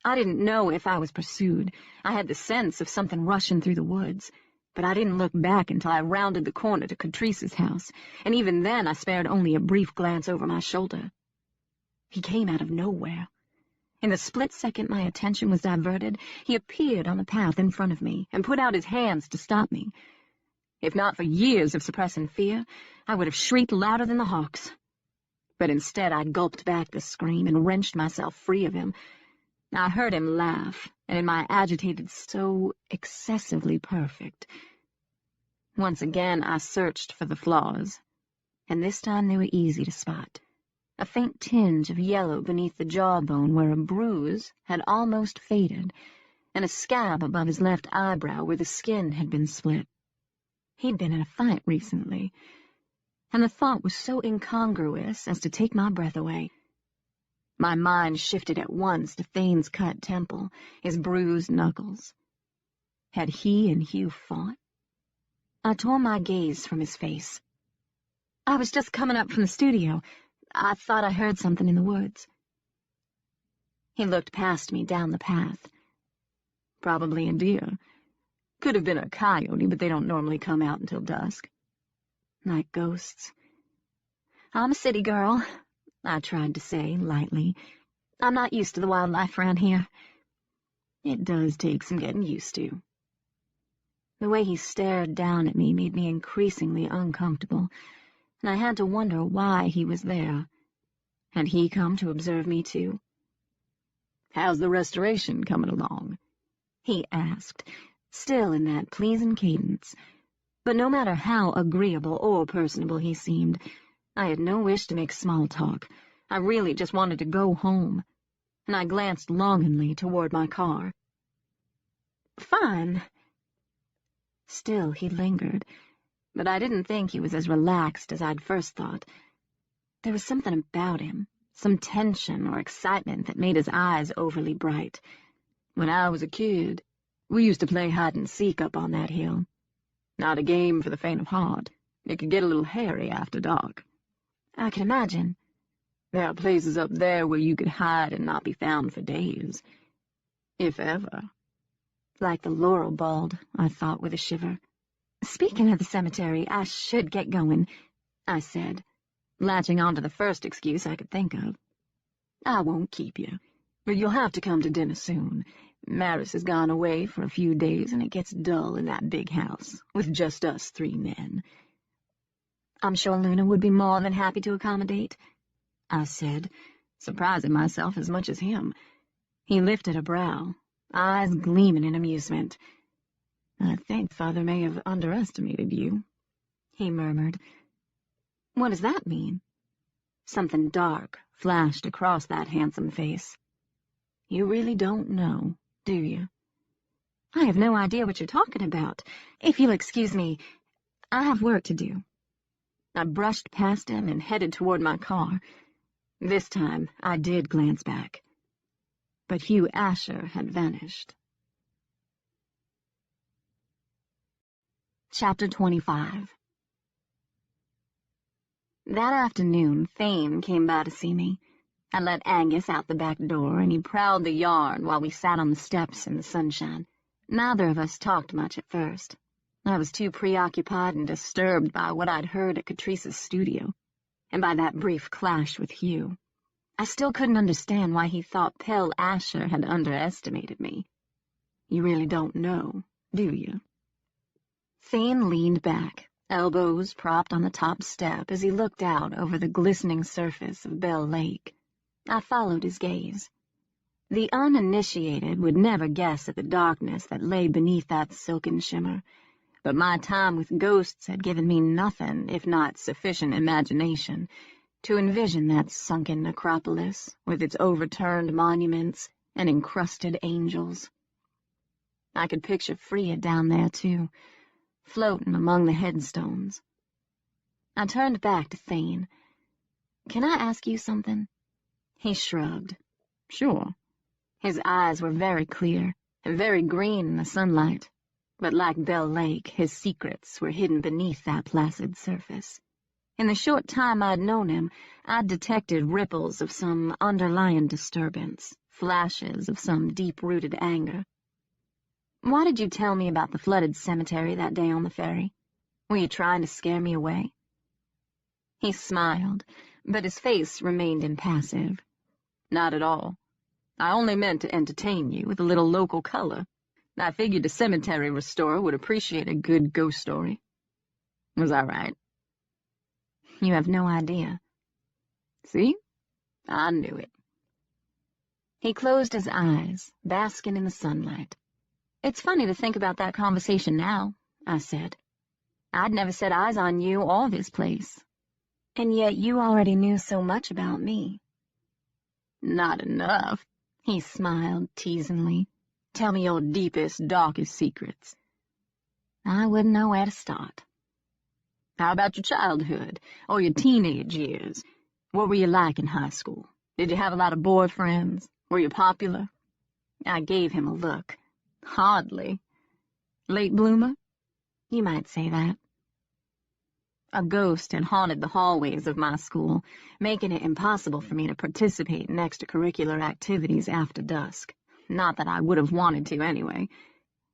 I didn't know if I was pursued. I had the sense of something rushing through the woods, but I didn't look back until I rounded the corner to Catrice's house, and even then I spared only a brief glance over my shoulder. He came out of nowhere. In the split second my attention was diverted, he appeared on the path in front of me and put out his hands to stop me. If not for years of suppressing fear, I would have shrieked louder than the hawks. But instead I gulped back the scream and wrenched myself free of him. I heard him laugh, and in my agitated so excessively perfect. Once again I searched for the flaws, and this time they were easy to spot. A faint tinge of yellow beneath the jawbone where a bruise had almost faded, and a scab above his left eyebrow where the skin had been split. He'd been in a fight recently, and the thought was so incongruous as to take my breath away. My mind shifted at once to Thane's cut temple, his bruised knuckles. Had he and Hugh fought? I tore my gaze from his face. I was just coming up from the studio. I thought I heard something in the woods. He looked past me down the path. Probably a deer. Could have been a coyote, but they don't normally come out until dusk. Like ghosts. I'm a city girl, I tried to say lightly. I'm not used to the wildlife around here. It does take some getting used to. The way he stared down at me made me increasingly uncomfortable, and I had to wonder why he was there. Had he come to observe me too? "How's the restoration coming along?" he asked, still in that pleasing cadence. But no matter how agreeable or personable he seemed, I had no wish to make small talk. I really just wanted to go home, and I glanced longingly toward my car. "Fine." Still he lingered, but I didn't think he was as relaxed as I'd first thought. There was something about him, some tension or excitement that made his eyes overly bright. "When I was a kid, we used to play hide-and-seek up on that hill. Not a game for the faint of heart. It could get a little hairy after dark." "I can imagine." "There are places up there where you could hide and not be found for days. If ever." Like the laurel bald, I thought with a shiver. "Speaking of the cemetery, I should get going," I said, latching on to the first excuse I could think of. "I won't keep you, but you'll have to come to dinner soon. Maris has gone away for a few days, and it gets dull in that big house, with just us 3 men. "I'm sure Luna would be more than happy to accommodate," I said, surprising myself as much as him. He lifted a brow, eyes gleaming in amusement. "I think Father may have underestimated you," he murmured. "What does that mean?" Something dark flashed across that handsome face. "You really don't know, do you?" "I have no idea what you're talking about. If you'll excuse me, I have work to do." I brushed past him and headed toward my car. This time I did glance back, but Hugh Asher had vanished. Chapter 25. That afternoon, Thane came by to see me. I let Angus out the back door, and he prowled the yard while we sat on the steps in the sunshine. Neither of us talked much at first. I was too preoccupied and disturbed by what I'd heard at Catrice's studio, and by that brief clash with Hugh. I still couldn't understand why he thought Pell Asher had underestimated me. "You really don't know, do you?" Thane leaned back, elbows propped on the top step as he looked out over the glistening surface of Bell Lake. I followed his gaze. The uninitiated would never guess at the darkness that lay beneath that silken shimmer, but my time with ghosts had given me nothing if not sufficient imagination to envision that sunken necropolis with its overturned monuments and encrusted angels. I could picture Freya down there, too, floating among the headstones. I turned back to Thane. "Can I ask you something?" He shrugged. "Sure." His eyes were very clear and very green in the sunlight, but like Bell Lake, his secrets were hidden beneath that placid surface. In the short time I'd known him, I'd detected ripples of some underlying disturbance, flashes of some deep-rooted anger. "Why did you tell me about the flooded cemetery that day on the ferry? Were you trying to scare me away?" He smiled, but his face remained impassive. Not at all. I only meant to entertain you with a little local color. I figured a cemetery restorer would appreciate a good ghost story. Was I right? You have no idea. See? I knew it. He closed his eyes, basking in the sunlight. It's funny to think about that conversation now, I said. I'd never set eyes on you or this place. And yet you already knew so much about me. Not enough. He smiled teasingly. Tell me your deepest, darkest secrets. I wouldn't know where to start. How about your childhood, or your teenage years? What were you like in high school? Did you have a lot of boyfriends? Were you popular? I gave him a look. Hardly. Late bloomer? You might say that. A ghost had haunted the hallways of my school, making it impossible for me to participate in extracurricular activities after dusk. Not that I would have wanted to anyway.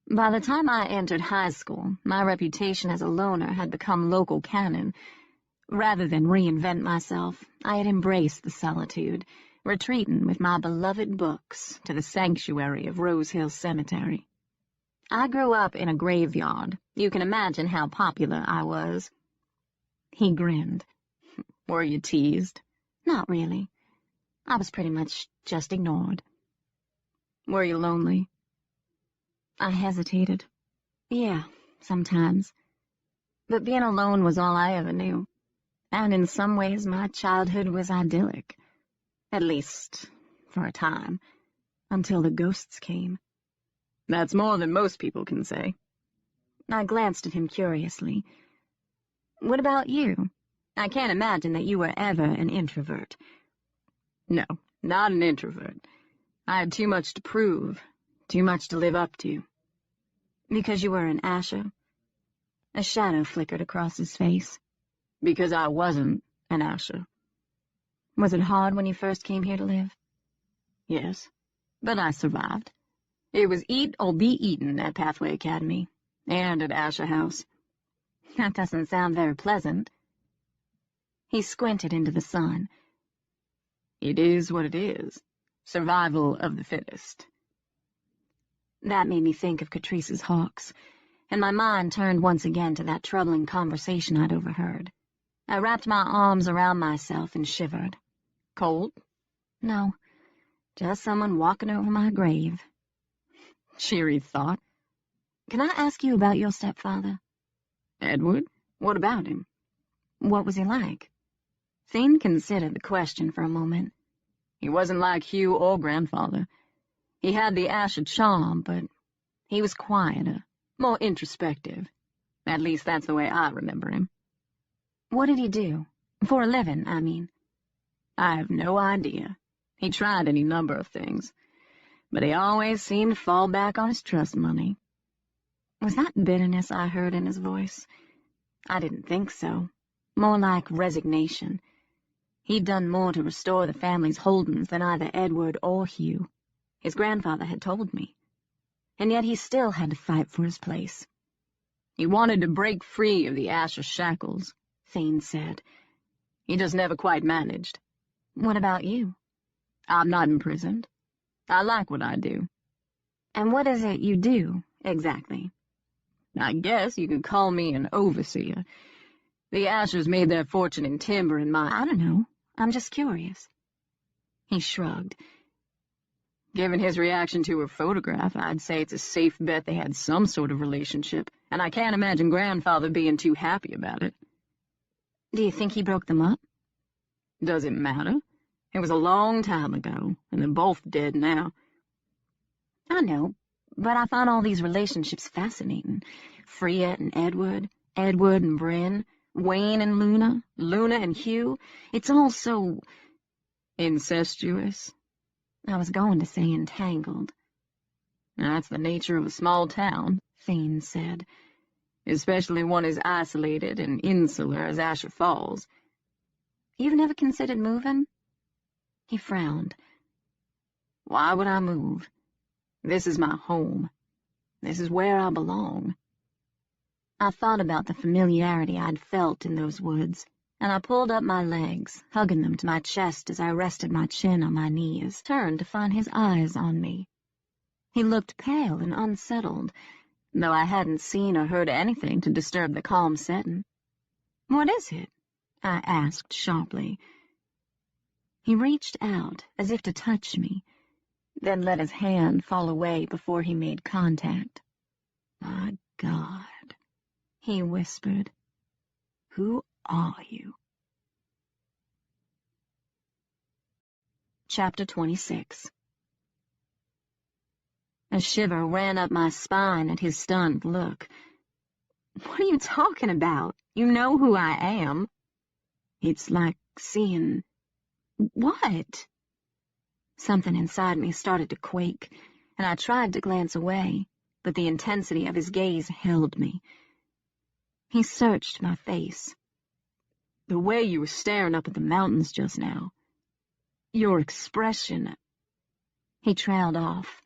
By the time I entered high school, my reputation as a loner had become local canon. Rather than reinvent myself, I had embraced the solitude, retreating with my beloved books to the sanctuary of Rose Hill Cemetery. I grew up in a graveyard. You can imagine how popular I was. He grinned. Were you teased? Not really. I was pretty much just ignored. Were you lonely? I hesitated. Yeah, sometimes. But being alone was all I ever knew. And in some ways my childhood was idyllic. At least, for a time. Until the ghosts came. That's more than most people can say. I glanced at him curiously. What about you? I can't imagine that you were ever an introvert. No, not an introvert. I had too much to prove, too much to live up to. Because you were an Asher? A shadow flickered across his face. Because I wasn't an Asher. Was it hard when you first came here to live? Yes, but I survived. It was eat or be eaten at Pathway Academy, and at Asher House. That doesn't sound very pleasant. He squinted into the sun. It is what it is. Survival of the fittest. That made me think of Catrice's hawks, and my mind turned once again to that troubling conversation I'd overheard. I wrapped my arms around myself and shivered. Cold? No, just someone walking over my grave. Cheery thought. Can I ask you about your stepfather? Edward? What about him? What was he like? Thane considered the question for a moment. He wasn't like Hugh or grandfather. He had the Asher charm, but he was quieter, more introspective. At least that's the way I remember him. What did he do? For a living, I mean. I have no idea. He tried any number of things, but he always seemed to fall back on his trust money. Was that bitterness I heard in his voice? I didn't think so. More like resignation. He'd done more to restore the family's holdings than either Edward or Hugh. His grandfather had told me. And yet he still had to fight for his place. He wanted to break free of the Asher shackles, Thane said. He just never quite managed. What about you? I'm not imprisoned. I like what I do. And what is it you do, exactly? I guess you could call me an overseer. The Ashers made their fortune in timber and mine. I don't know. I'm just curious. He shrugged. Given his reaction to her photograph, I'd say it's a safe bet they had some sort of relationship, and I can't imagine Grandfather being too happy about it. Do you think he broke them up? Does it matter? It was a long time ago, and they're both dead now. I know, but I find all these relationships fascinating. Freya and Edward, Edward and Bryn, Wayne and Luna, Luna and Hugh. It's all so... incestuous. I was going to say entangled. That's the nature of a small town, Thane said. Especially one as isolated and insular as Asher Falls. You've never considered moving? He frowned. Why would I move? This is my home. This is where I belong. I thought about the familiarity I'd felt in those woods, and I pulled up my legs, hugging them to my chest as I rested my chin on my knees, turned to find his eyes on me. He looked pale and unsettled, though I hadn't seen or heard anything to disturb the calm setting. "What is it?" I asked sharply. He reached out as if to touch me, then let his hand fall away before he made contact. "My God," he whispered. "Who are you?" Chapter 26. A shiver ran up my spine at his stunned look. "What are you talking about? You know who I am." "It's like seeing—" "What?" Something inside me started to quake, and I tried to glance away, but the intensity of his gaze held me. He searched my face. "The way you were staring up at the mountains just now. Your expression—" He trailed off.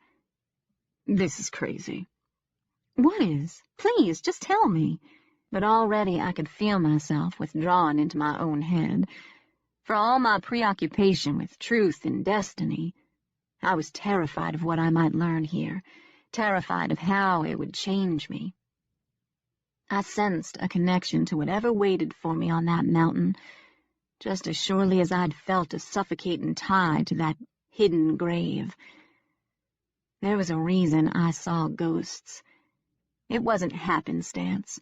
"This is crazy." "What is? Please, just tell me." But already I could feel myself withdrawn into my own head. For all my preoccupation with truth and destiny, I was terrified of what I might learn here, terrified of how it would change me. I sensed a connection to whatever waited for me on that mountain, just as surely as I'd felt a suffocating tie to that hidden grave. There was a reason I saw ghosts. It wasn't happenstance,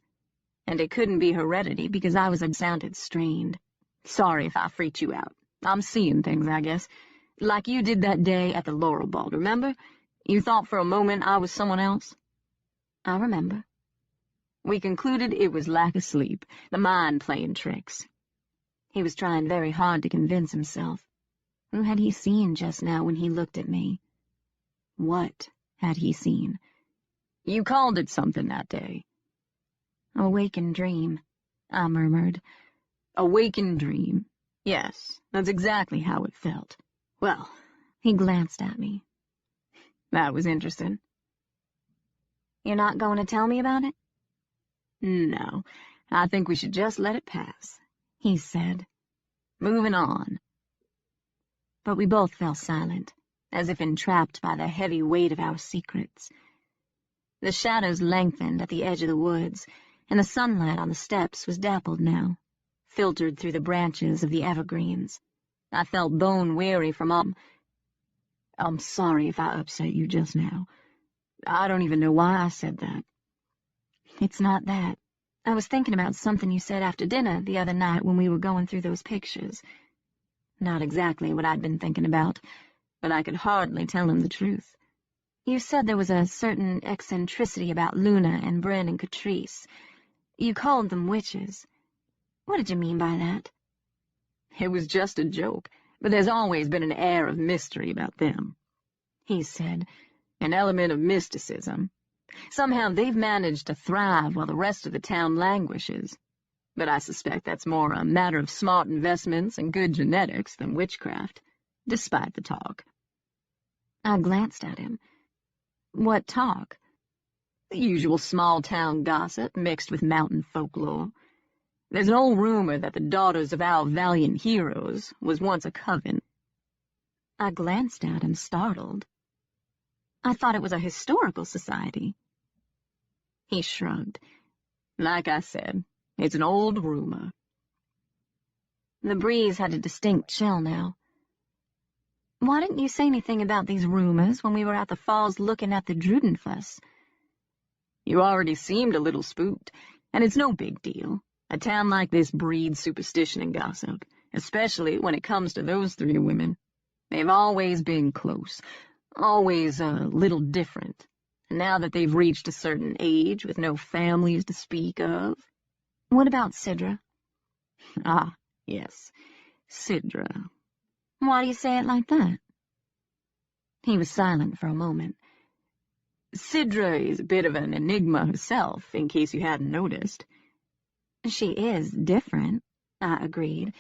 and it couldn't be heredity because I was sounded strained. "Sorry if I freaked you out. I'm seeing things, I guess. Like you did that day at the Laurel Ball, remember? You thought for a moment I was someone else?" "I remember." "We concluded it was lack of sleep, the mind playing tricks." He was trying very hard to convince himself. Who had he seen just now when he looked at me? What had he seen? "You called it something that day." "A wakened dream," I murmured. "A wakened dream. Yes, that's exactly how it felt. Well," he glanced at me. "That was interesting." "You're not going to tell me about it?" "No, I think we should just let it pass," he said. "Moving on." But we both fell silent, as if entrapped by the heavy weight of our secrets. The shadows lengthened at the edge of the woods, and the sunlight on the steps was dappled now, filtered through the branches of the evergreens. I felt bone-weary from all. "I'm sorry if I upset you just now. I don't even know why I said that." "It's not that. I was thinking about something you said after dinner the other night when we were going through those pictures." Not exactly what I'd been thinking about, but I could hardly tell him the truth. "You said there was a certain eccentricity about Luna and Bryn and Catrice. You called them witches. What did you mean by that?" "It was just a joke, but there's always been an air of mystery about them," he said, "an element of mysticism. Somehow they've managed to thrive while the rest of the town languishes. But I suspect that's more a matter of smart investments and good genetics than witchcraft, despite the talk." I glanced at him. "What talk?" "The usual small-town gossip mixed with mountain folklore. There's an old rumor that the daughters of our valiant heroes was once a coven." I glanced at him, startled. "I thought it was a historical society." He shrugged. "Like I said, it's an old rumor." The breeze had a distinct chill now. "Why didn't you say anything about these rumors when we were at the falls looking at the Drudenfuss?" "You already seemed a little spooked, and it's no big deal. A town like this breeds superstition and gossip, especially when it comes to those three women. They've always been close, always a little different, and now that they've reached a certain age with no families to speak of." "What about Sidra?" "Ah, yes, Sidra." "Why do you say it like that?" He was silent for a moment. "Sidra is a bit of an enigma herself, in case you hadn't noticed." "She is different," I agreed.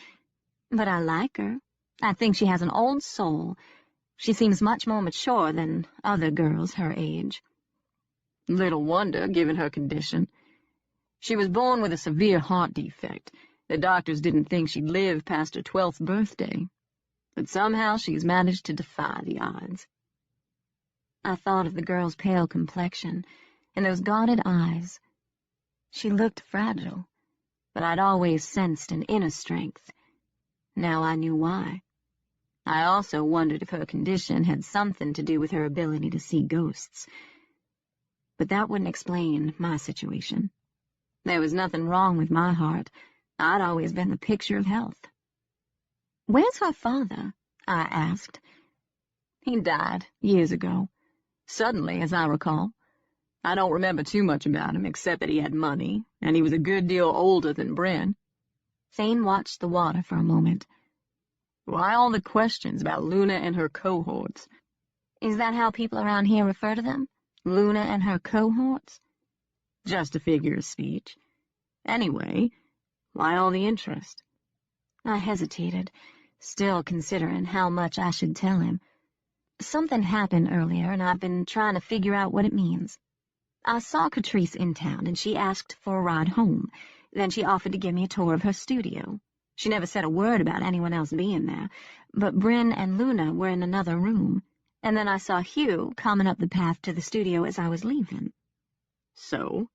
"But I like her. I think she has an old soul. She seems much more mature than other girls her age." "Little wonder, given her condition. She was born with a severe heart defect, The doctors didn't think she'd live past her 12th birthday, but somehow she's managed to defy the odds. I thought of the girl's pale complexion and those guarded eyes. She looked fragile, but I'd always sensed an inner strength. Now I knew why. I also wondered if her condition had something to do with her ability to see ghosts. But that wouldn't explain my situation. There was nothing wrong with my heart. I'd always been the picture of health. "Where's her father?" I asked. He died years ago, suddenly, as I recall. I don't remember too much about him, except that he had money, and he was a good deal older than Bryn. Thane watched the water for a moment. Why all the questions about Luna and her cohorts? "Is that how people around here refer to them? Luna and her cohorts?" Just a figure of speech. Anyway, why all the interest? I hesitated, still considering how much I should tell him. Something happened earlier, and I've been trying to figure out what it means. I saw Catrice in town, and she asked for a ride home. Then she offered to give me a tour of her studio. She never said a word about anyone else being there, but Bryn and Luna were in another room, and then I saw Hugh coming up the path to the studio as I was leaving. So?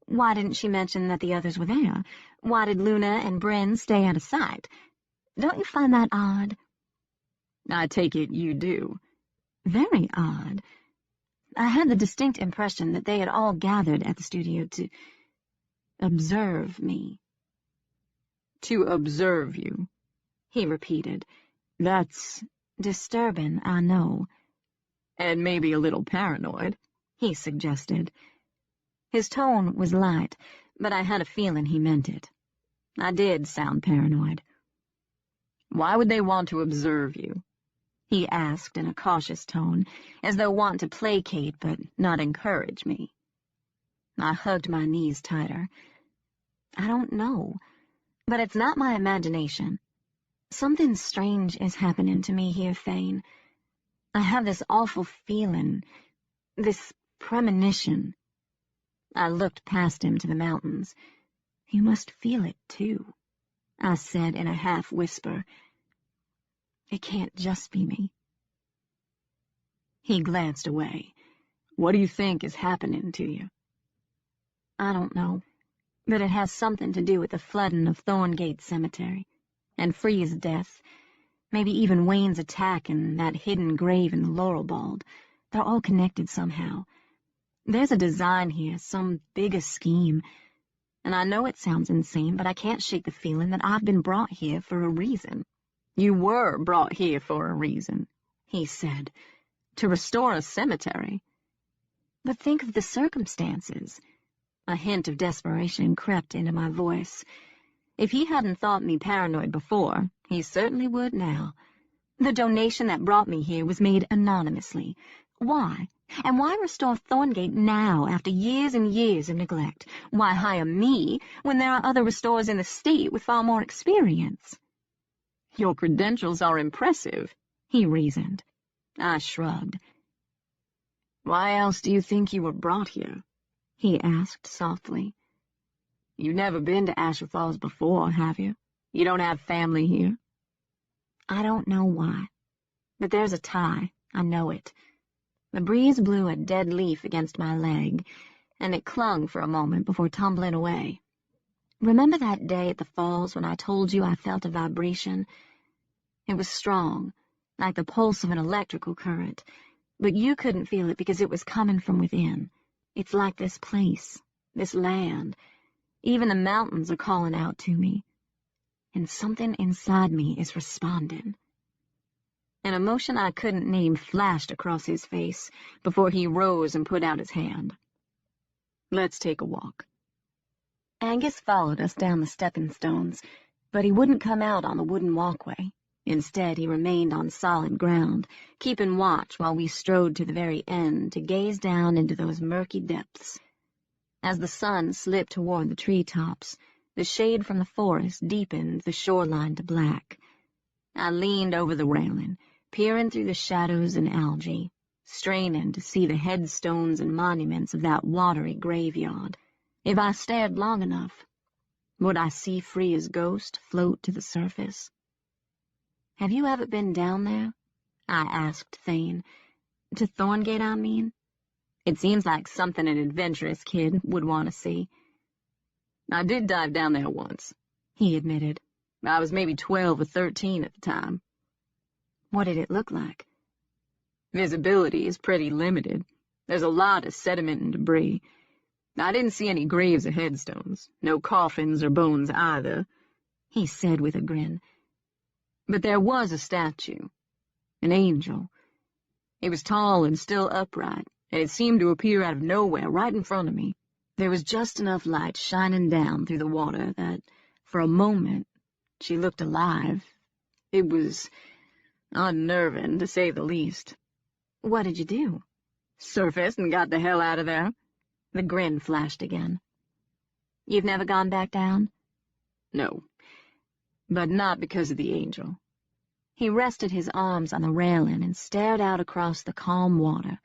Why didn't she mention that the others were there? Why did Luna and Bryn stay out of sight? Don't you find that odd? I take it you do. Very odd. I had the distinct impression that they had all gathered at the studio to observe me. To observe you, He repeated. That's Disturbing, I know. And maybe a little paranoid, He suggested. His tone was light, but I had a feeling he meant it. I did sound paranoid. Why would they want to observe you? He asked in a cautious tone, as though wanting to placate but not encourage me. I hugged my knees tighter. I don't know, but it's not my imagination. Something strange is happening to me here, Thane. I have this awful feeling, this premonition. I looked past him to the mountains. You must feel it, too, I said in a half-whisper. It can't just be me. He glanced away. What do you think is happening to you? I don't know, but it has something to do with the flooding of Thorngate Cemetery, and Free's death, maybe even Wayne's attack and that hidden grave in the Laurel Bald. They're all connected somehow. There's a design here, some bigger scheme, and I know it sounds insane, but I can't shake the feeling that I've been brought here for a reason. You were brought here for a reason, he said. To restore a cemetery. But think of the circumstances. A hint of desperation crept into my voice. If he hadn't thought me paranoid before, he certainly would now. The donation that brought me here was made anonymously. Why? And why restore Thorngate now, after years and years of neglect? Why hire me when there are other restorers in the state with far more experience? Your credentials are impressive, he reasoned. I shrugged. Why else do you think you were brought here? He asked softly. You've never been to Asher Falls before, have you? You don't have family here? I don't know why, but there's a tie. I know it. The breeze blew a dead leaf against my leg, and it clung for a moment before tumbling away. Remember that day at the falls when I told you I felt a vibration? It was strong, like the pulse of an electrical current, but you couldn't feel it because it was coming from within. It's like this place, this land. Even the mountains are calling out to me, and something inside me is responding. An emotion I couldn't name flashed across his face before he rose and put out his hand. Let's take a walk. Angus followed us down the stepping stones, but he wouldn't come out on the wooden walkway. Instead, he remained on solid ground, keeping watch while we strode to the very end to gaze down into those murky depths. As the sun slipped toward the treetops, the shade from the forest deepened the shoreline to black. I leaned over the railing, peering through the shadows and algae, straining to see the headstones and monuments of that watery graveyard. If I stared long enough, Would I see Freya's ghost float to the surface? Have you ever been down there? I asked Thane. To Thorngate, I mean. It seems like something an adventurous kid would want to see. I did dive down there once, he admitted. I was maybe 12 or 13 at the time. What did it look like? Visibility is pretty limited. There's a lot of sediment and debris. I didn't see any graves or headstones, no coffins or bones either, he said with a grin. But there was a statue, an angel. It was tall and still upright, and it seemed to appear out of nowhere right in front of me. There was just enough light shining down through the water that, for a moment, she looked alive. It was unnerving, to say the least. What did you do? Surfaced and got the hell out of there. The grin flashed again. You've never gone back down? No, but not because of the angel. He rested his arms on the railing and stared out across the calm water.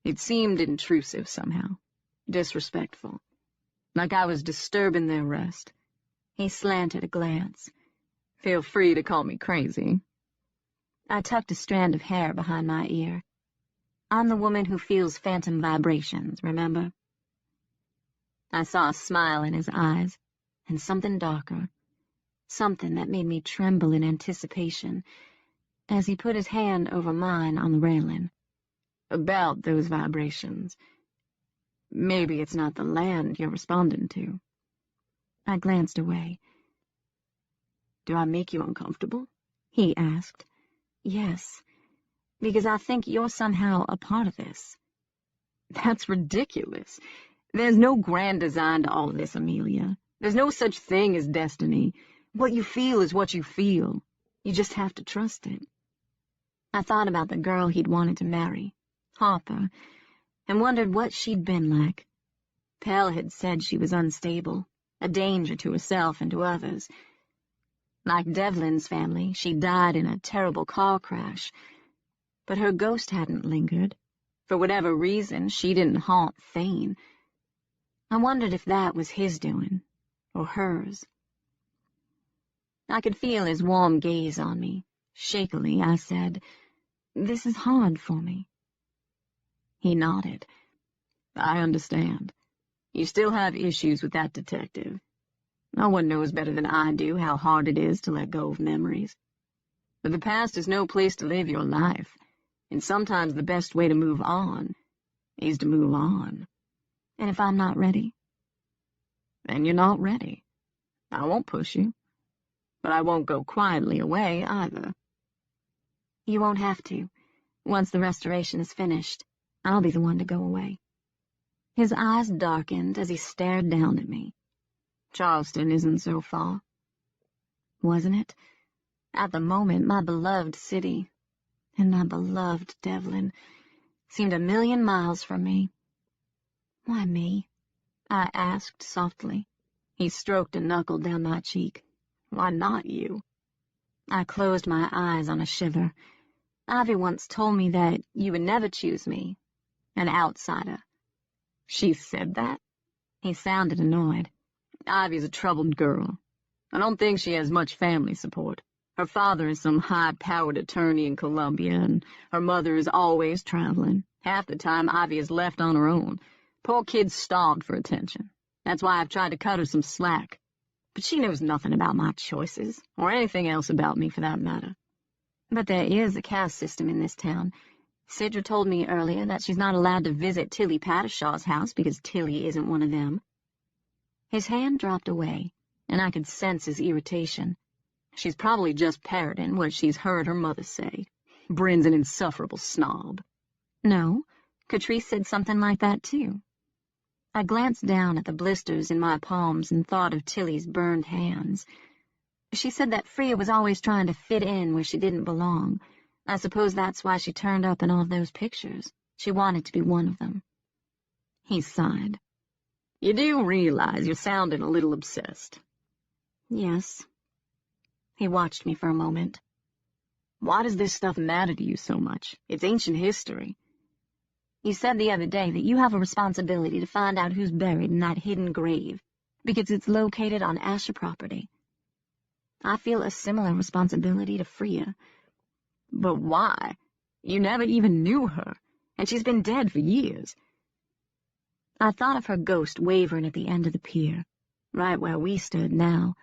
It seemed intrusive somehow, disrespectful, like I was disturbing their rest. He slanted a glance. Feel free to call me crazy. I tucked a strand of hair behind my ear. I'm the woman who feels phantom vibrations, remember? I saw a smile in his eyes, and something darker, something that made me tremble in anticipation, as he put his hand over mine on the railing. About those vibrations. Maybe it's not the land you're responding to. I glanced away. Do I make you uncomfortable? He asked. Yes, because I think you're somehow a part of this. That's ridiculous. There's no grand design to all this, Amelia. There's no such thing as destiny. What you feel is what you feel. You just have to trust it. I thought about the girl he'd wanted to marry, Harper, and wondered what she'd been like. Pell had said she was unstable, a danger to herself and to others. Like Devlin's family, she died in a terrible car crash, but her ghost hadn't lingered. For whatever reason, she didn't haunt Thane. I wondered if that was his doing, or hers. I could feel his warm gaze on me. Shakily, I said, "This is hard for me." He nodded. I understand. You still have issues with that detective. No one knows better than I do how hard it is to let go of memories. But the past is no place to live your life, and sometimes the best way to move on is to move on. And if I'm not ready? Then you're not ready. I won't push you, but I won't go quietly away either. You won't have to. Once the restoration is finished, I'll be the one to go away. His eyes darkened as he stared down at me. Charleston isn't so far. Wasn't it? At the moment, my beloved city, and my beloved Devlin, seemed a million miles from me. Why me? I asked softly. He stroked a knuckle down my cheek. Why not you? I closed my eyes on a shiver. Ivy once told me that you would never choose me, an outsider. She said that? He sounded annoyed. Ivy's a troubled girl. I don't think she has much family support. Her father is some high-powered attorney in Columbia, and her mother is always traveling. Half the time, Ivy is left on her own. Poor kid's starved for attention. That's why I've tried to cut her some slack. But she knows nothing about my choices, or anything else about me for that matter. But there is a caste system in this town. Sidra told me earlier that she's not allowed to visit Tilly Pattershaw's house because Tilly isn't one of them. His hand dropped away, and I could sense his irritation. She's probably just parroting what she's heard her mother say. Bryn's an insufferable snob. No, Catrice said something like that too. I glanced down at the blisters in my palms and thought of Tilly's burned hands. She said that Freya was always trying to fit in where she didn't belong. I suppose that's why she turned up in all of those pictures. She wanted to be one of them. He sighed. You do realize you're sounding a little obsessed. Yes. He watched me for a moment. Why does this stuff matter to you so much? It's ancient history. You said the other day that you have a responsibility to find out who's buried in that hidden grave. because it's located on Asher property. I feel a similar responsibility to Freya. But why? You never even knew her, and she's been dead for years. I thought of her ghost wavering at the end of the pier, right where we stood now,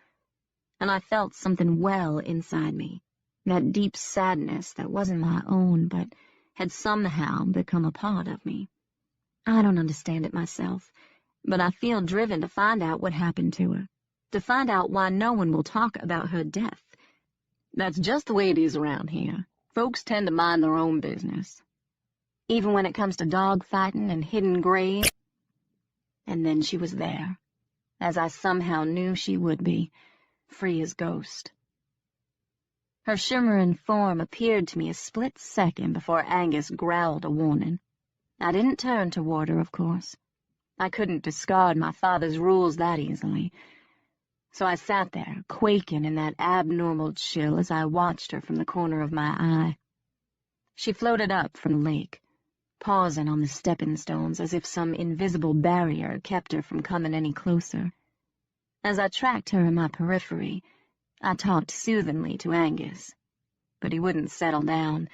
and I felt something well inside me, that deep sadness that wasn't my own but had somehow become a part of me. I don't understand it myself, but I feel driven to find out what happened to her, to find out why no one will talk about her death. That's just the way it is around here. Folks tend to mind their own business. Even when it comes to dog fighting and hidden graves. And then she was there, as I somehow knew she would be, Freya's ghost. Her shimmering form appeared to me a split second before Angus growled a warning. I didn't turn toward her, of course. I couldn't discard my father's rules that easily. So I sat there, quaking in that abnormal chill as I watched her from the corner of my eye. She floated up from the lake, pausing on the stepping stones as if some invisible barrier kept her from coming any closer. As I tracked her in my periphery, I talked soothingly to Angus, but he wouldn't settle down.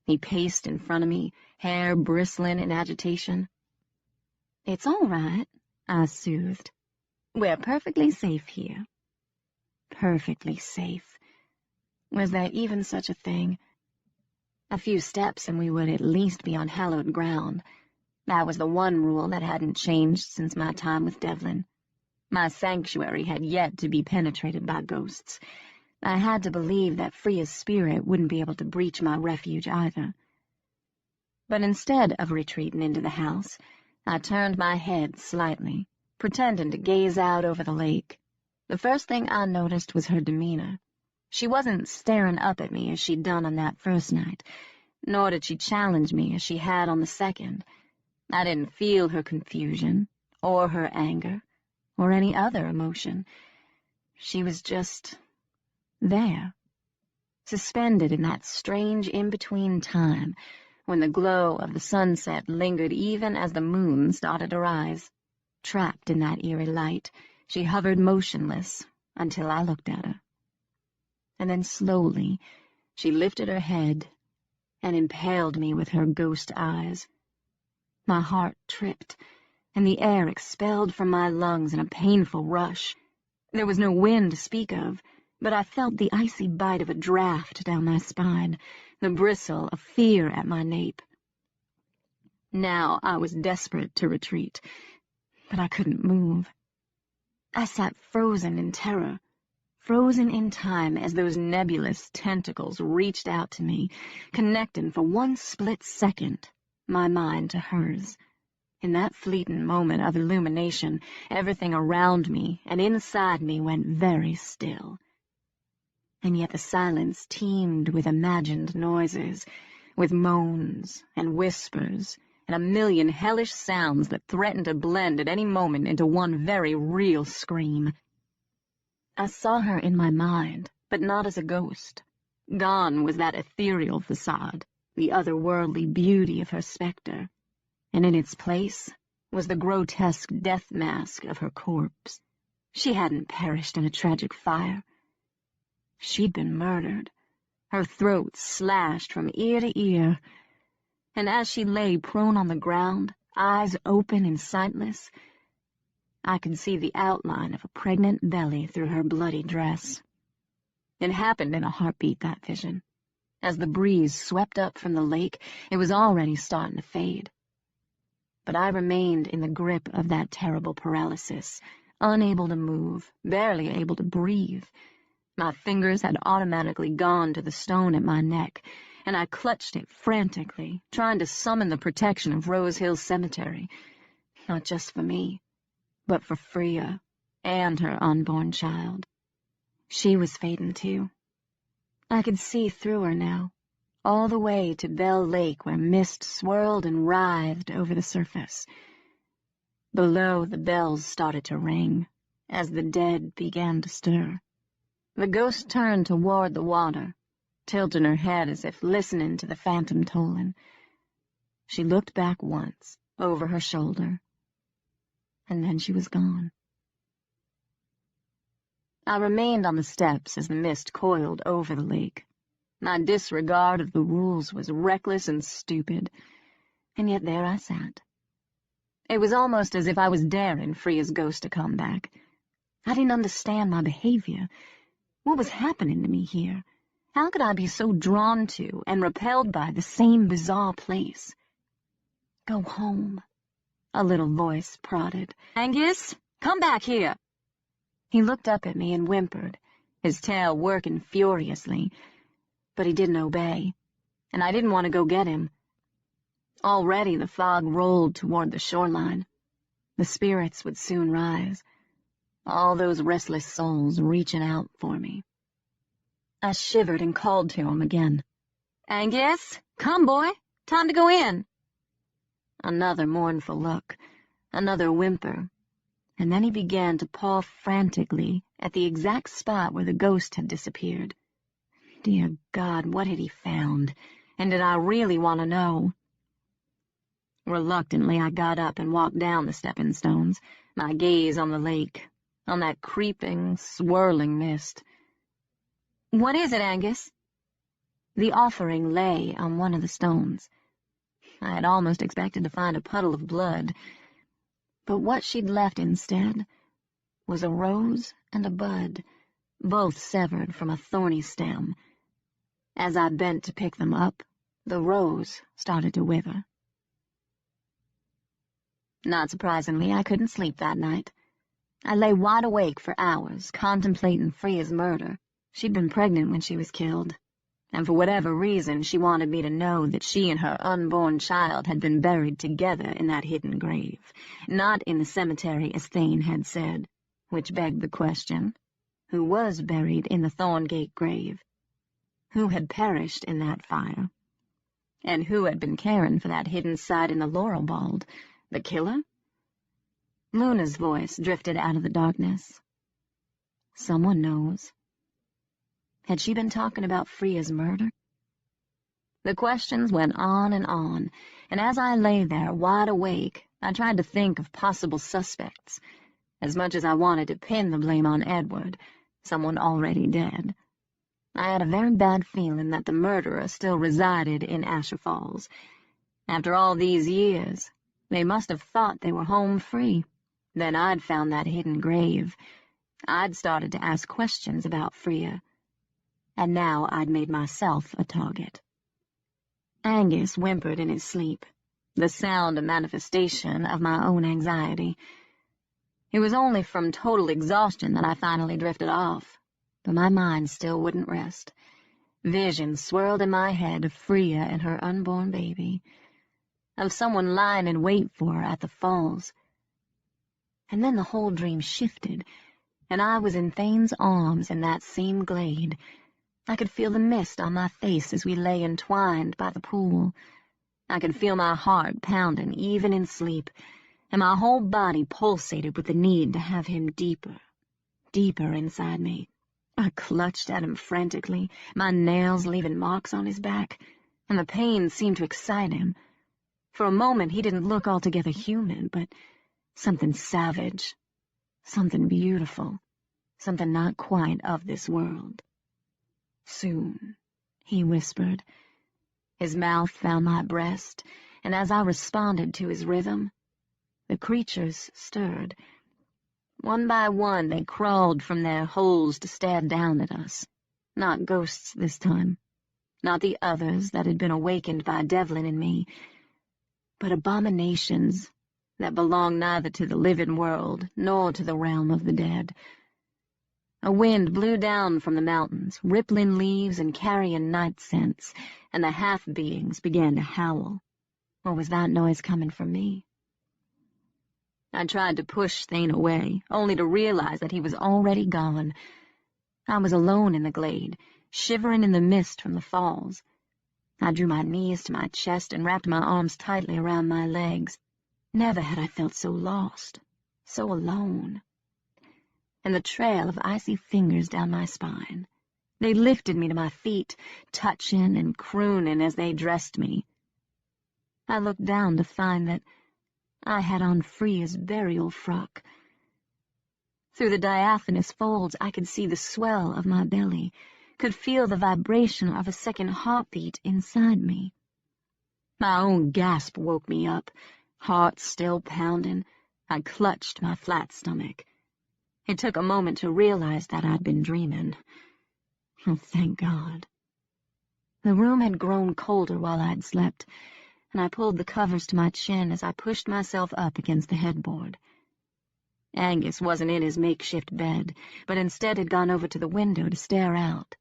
He paced in front of me, hair bristling in agitation. "It's all right," I soothed. "We're perfectly safe here." Perfectly safe. Was there even such a thing? A few steps and we would at least be on hallowed ground. That was the one rule that hadn't changed since my time with Devlin. My sanctuary had yet to be penetrated by ghosts. I had to believe that Freya's spirit wouldn't be able to breach my refuge either. But instead of retreating into the house, I turned my head slightly, pretending to gaze out over the lake. The first thing I noticed was her demeanor. She wasn't staring up at me as she'd done on that first night, nor did she challenge me as she had on the second. I didn't feel her confusion, or her anger, or any other emotion. She was just there, suspended in that strange in-between time when the glow of the sunset lingered even as the moon started to rise. Trapped in that eerie light, she hovered motionless until I looked at her. And then slowly she lifted her head and impaled me with her ghost eyes. My heart tripped, and the air expelled from my lungs in a painful rush. There was no wind to speak of, but I felt the icy bite of a draft down my spine, the bristle of fear at my nape. Now I was desperate to retreat, but I couldn't move. I sat frozen in terror, frozen in time as those nebulous tentacles reached out to me, connecting for one split second my mind to hers. In that fleeting moment of illumination, everything around me and inside me went very still. And yet the silence teemed with imagined noises, with moans and whispers, and a million hellish sounds that threatened to blend at any moment into one very real scream. I saw her in my mind, but not as a ghost. Gone was that ethereal facade, the otherworldly beauty of her specter, and in its place was the grotesque death mask of her corpse. She hadn't perished in a tragic fire. She'd been murdered, her throat slashed from ear to ear, and as she lay prone on the ground, eyes open and sightless, I could see the outline of a pregnant belly through her bloody dress. It happened in a heartbeat, that vision. As the breeze swept up from the lake, it was already starting to fade. But I remained in the grip of that terrible paralysis, unable to move, barely able to breathe. My fingers had automatically gone to the stone at my neck, and I clutched it frantically, trying to summon the protection of Rose Hill Cemetery, not just for me, but for Freya and her unborn child. She was fading too. I could see through her now, all the way to Bell Lake where mist swirled and writhed over the surface. Below, the bells started to ring as the dead began to stir. The ghost turned toward the water, tilting her head as if listening to the phantom tolling. She looked back once, over her shoulder, and then she was gone. I remained on the steps as the mist coiled over the lake. My disregard of the rules was reckless and stupid, and yet there I sat. It was almost as if I was daring Freya's ghost to come back. I didn't understand my behavior. What was happening to me here? How could I be so drawn to and repelled by the same bizarre place? Go home, a little voice prodded. Angus, come back here. He looked up at me and whimpered, his tail working furiously, but he didn't obey, and I didn't want to go get him. Already the fog rolled toward the shoreline. The spirits would soon rise, all those restless souls reaching out for me. I shivered and called to him again. Angus, come, boy, time to go in. Another mournful look, another whimper, and then he began to paw frantically at the exact spot where the ghost had disappeared. Dear God, what had he found? And did I really want to know? Reluctantly, I got up and walked down the stepping stones, my gaze on the lake, on that creeping, swirling mist. What is it, Angus? The offering lay on one of the stones. I had almost expected to find a puddle of blood, but what she'd left instead was a rose and a bud, both severed from a thorny stem. As I bent to pick them up, the rose started to wither. Not surprisingly, I couldn't sleep that night. I lay wide awake for hours, contemplating Freya's murder. She'd been pregnant when she was killed, and for whatever reason, she wanted me to know that she and her unborn child had been buried together in that hidden grave, not in the cemetery as Thane had said, which begged the question, who was buried in the Thorngate grave? Who had perished in that fire? And who had been caring for that hidden site in the laurel bald? The killer? Luna's voice drifted out of the darkness. Someone knows. Had she been talking about Freya's murder? The questions went on, and as I lay there, wide awake, I tried to think of possible suspects. As much as I wanted to pin the blame on Edward, someone already dead, I had a very bad feeling that the murderer still resided in Asher Falls. After all these years, they must have thought they were home free. Then I'd found that hidden grave. I'd started to ask questions about Freya. And now I'd made myself a target. Angus whimpered in his sleep, the sound a manifestation of my own anxiety. It was only from total exhaustion that I finally drifted off, but my mind still wouldn't rest. Visions swirled in my head of Freya and her unborn baby, of someone lying in wait for her at the falls. And then the whole dream shifted, and I was in Thane's arms in that same glade. I could feel the mist on my face as we lay entwined by the pool. I could feel my heart pounding even in sleep, and my whole body pulsated with the need to have him deeper, deeper inside me. I clutched at him frantically, my nails leaving marks on his back, and the pain seemed to excite him. For a moment he didn't look altogether human, but something savage, something beautiful, something not quite of this world. Soon, he whispered. His mouth found my breast, and as I responded to his rhythm, the creatures stirred. One by one they crawled from their holes to stare down at us. Not ghosts this time, not the others that had been awakened by Devlin and me, but abominations that belonged neither to the living world nor to the realm of the dead. A wind blew down from the mountains, rippling leaves and carrying night scents, and the half-beings began to howl. Or was that noise coming from me? I tried to push Thane away, only to realize that he was already gone. I was alone in the glade, shivering in the mist from the falls. I drew my knees to my chest and wrapped my arms tightly around my legs. Never had I felt so lost, so alone. And the trail of icy fingers down my spine. They lifted me to my feet, touching and crooning as they dressed me. I looked down to find that I had on Freya's burial frock. Through the diaphanous folds, I could see the swell of my belly, could feel the vibration of a second heartbeat inside me. My own gasp woke me up, heart still pounding. I clutched my flat stomach. It took a moment to realize that I'd been dreaming. Oh, thank God. The room had grown colder while I'd slept, and I pulled the covers to my chin as I pushed myself up against the headboard. Angus wasn't in his makeshift bed, but instead had gone over to the window to stare out.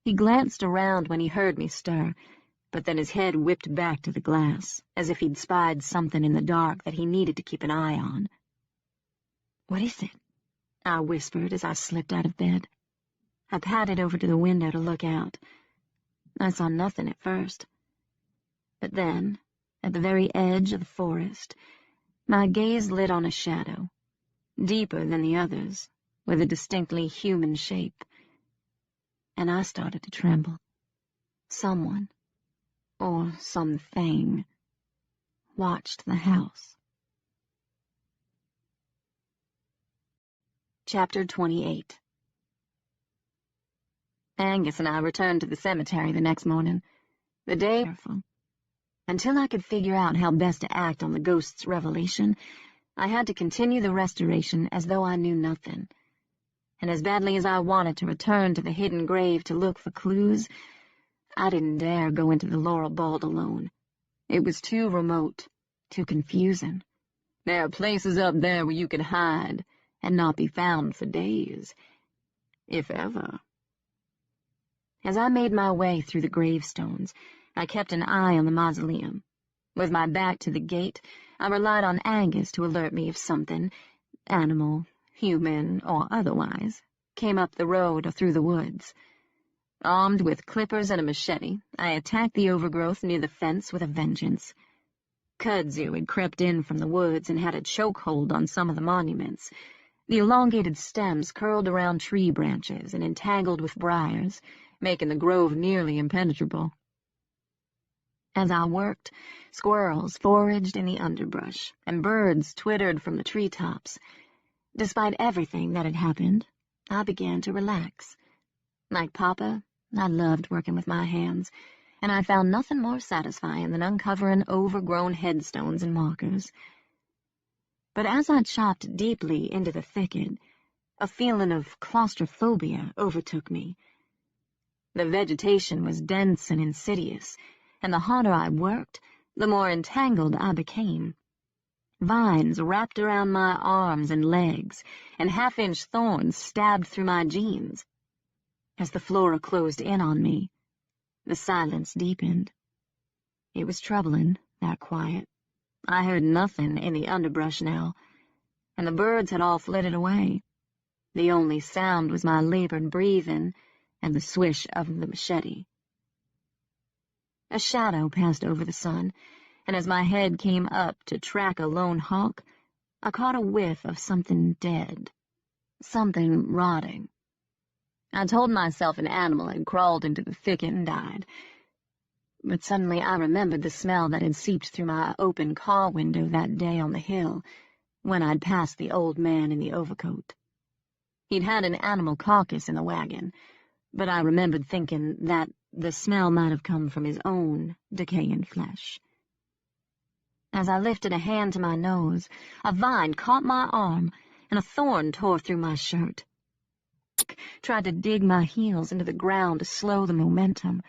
He glanced around when he heard me stir, but then his head whipped back to the glass, as if he'd spied something in the dark that he needed to keep an eye on. "What is it?" I whispered as I slipped out of bed. I padded over to the window to look out. I saw nothing at first. But then, at the very edge of the forest, my gaze lit on a shadow, deeper than the others, with a distinctly human shape. And I started to tremble. Someone, or something, watched the house. Chapter 28. Angus and I returned to the cemetery the next morning. The day was wonderful. Until I could figure out how best to act on the ghost's revelation, I had to continue the restoration as though I knew nothing. And as badly as I wanted to return to the hidden grave to look for clues, I didn't dare go into the laurel vault alone. It was too remote, too confusing. There are places up there where you could hide and not be found for days, if ever. As I made my way through the gravestones, I kept an eye on the mausoleum. With my back to the gate, I relied on Angus to alert me if something, animal, human, or otherwise, came up the road or through the woods. Armed with clippers and a machete, I attacked the overgrowth near the fence with a vengeance. Kudzu had crept in from the woods and had a chokehold on some of the monuments. The elongated stems curled around tree branches and entangled with briars, making the grove nearly impenetrable. As I worked, squirrels foraged in the underbrush, and birds twittered from the treetops. Despite everything that had happened, I began to relax. Like Papa, I loved working with my hands, and I found nothing more satisfying than uncovering overgrown headstones and markers. But as I chopped deeply into the thicket, a feeling of claustrophobia overtook me. The vegetation was dense and insidious, and the harder I worked, the more entangled I became. Vines wrapped around my arms and legs, and half-inch thorns stabbed through my jeans. As the flora closed in on me, the silence deepened. It was troubling, that quiet. I heard nothing in the underbrush now, and the birds had all flitted away. The only sound was my labored breathing and the swish of the machete. A shadow passed over the sun, and as my head came up to track a lone hawk, I caught a whiff of something dead, something rotting. I told myself an animal had crawled into the thicket and died, but suddenly I remembered the smell that had seeped through my open car window that day on the hill, when I'd passed the old man in the overcoat. He'd had an animal carcass in the wagon, but I remembered thinking that the smell might have come from his own decaying flesh. As I lifted a hand to my nose, a vine caught my arm, and a thorn tore through my shirt. I tried to dig my heels into the ground to slow the momentum.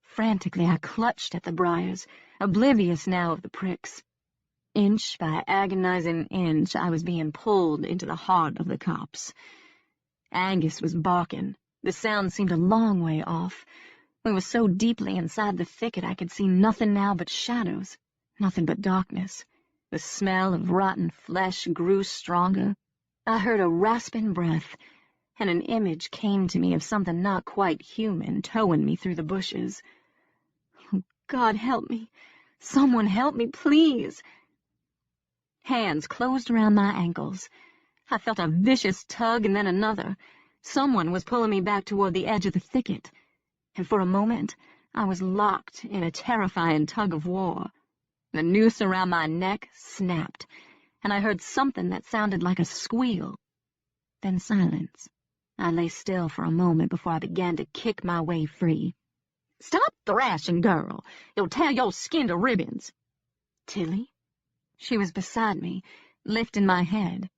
Frantically, I clutched at the briars, oblivious now of the pricks. Inch by agonizing inch, I was being pulled into the heart of the copse. Angus was barking. The sound seemed a long way off. We were so deeply inside the thicket I could see nothing now but shadows, nothing but darkness. The smell of rotten flesh grew stronger. I heard a rasping breath, and an image came to me of something not quite human towing me through the bushes. Oh, God, help me. Someone help me, please. Hands closed around my ankles. I felt a vicious tug and then another. Someone was pulling me back toward the edge of the thicket, and for a moment I was locked in a terrifying tug-of-war. The noose around my neck snapped, and I heard something that sounded like a squeal. then silence. I lay still for a moment before I began to kick my way free. "Stop thrashing, girl. You'll tear your skin to ribbons." "Tilly?" She was beside me, lifting my head.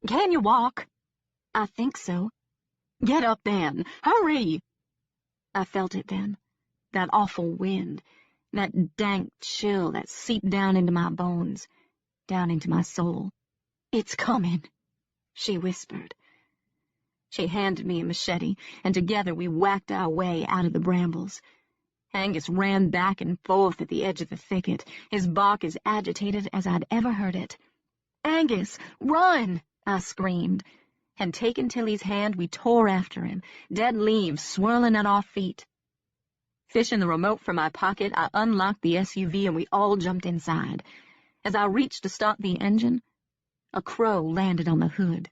"Can you walk?" "I think so." "Get up then. Hurry!" I felt it then, that awful wind, that dank chill that seeped down into my bones, down into my soul. "It's coming," she whispered. She handed me a machete, and together we whacked our way out of the brambles. Angus ran back and forth at the edge of the thicket, his bark as agitated as I'd ever heard it. "Angus, run!" I screamed, and taking Tilly's hand, we tore after him, dead leaves swirling at our feet. Fishing the remote from my pocket, I unlocked the SUV and we all jumped inside. As I reached to start the engine, a crow landed on the hood,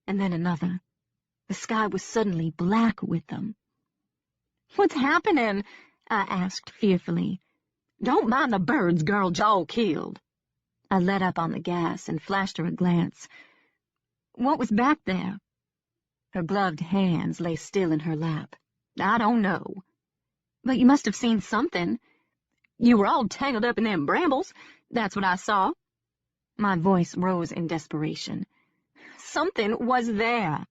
and then another. The sky was suddenly black with them. "What's happening?" I asked fearfully. "Don't mind the birds, girl. Joel killed." I let up on the gas and flashed her a glance. "What was back there?" Her gloved hands lay still in her lap. "I don't know." "But you must have seen something." "You were all tangled up in them brambles. That's what I saw." My voice rose in desperation. "Something was there."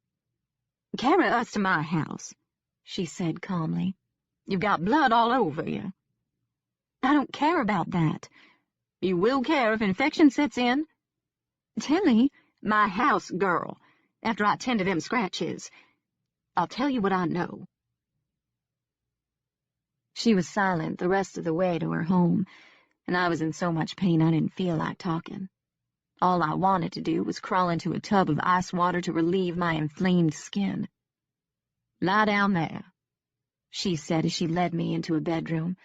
"Carry us to my house," she said calmly. "You've got blood all over you." "I don't care about that." "You will care if infection sets in." "Tilly." "My house, girl, after I tend to them scratches. I'll tell you what I know." She was silent the rest of the way to her home, and I was in so much pain I didn't feel like talking. All I wanted to do was crawl into a tub of ice water to relieve my inflamed skin. "Lie down there," she said as she led me into a bedroom,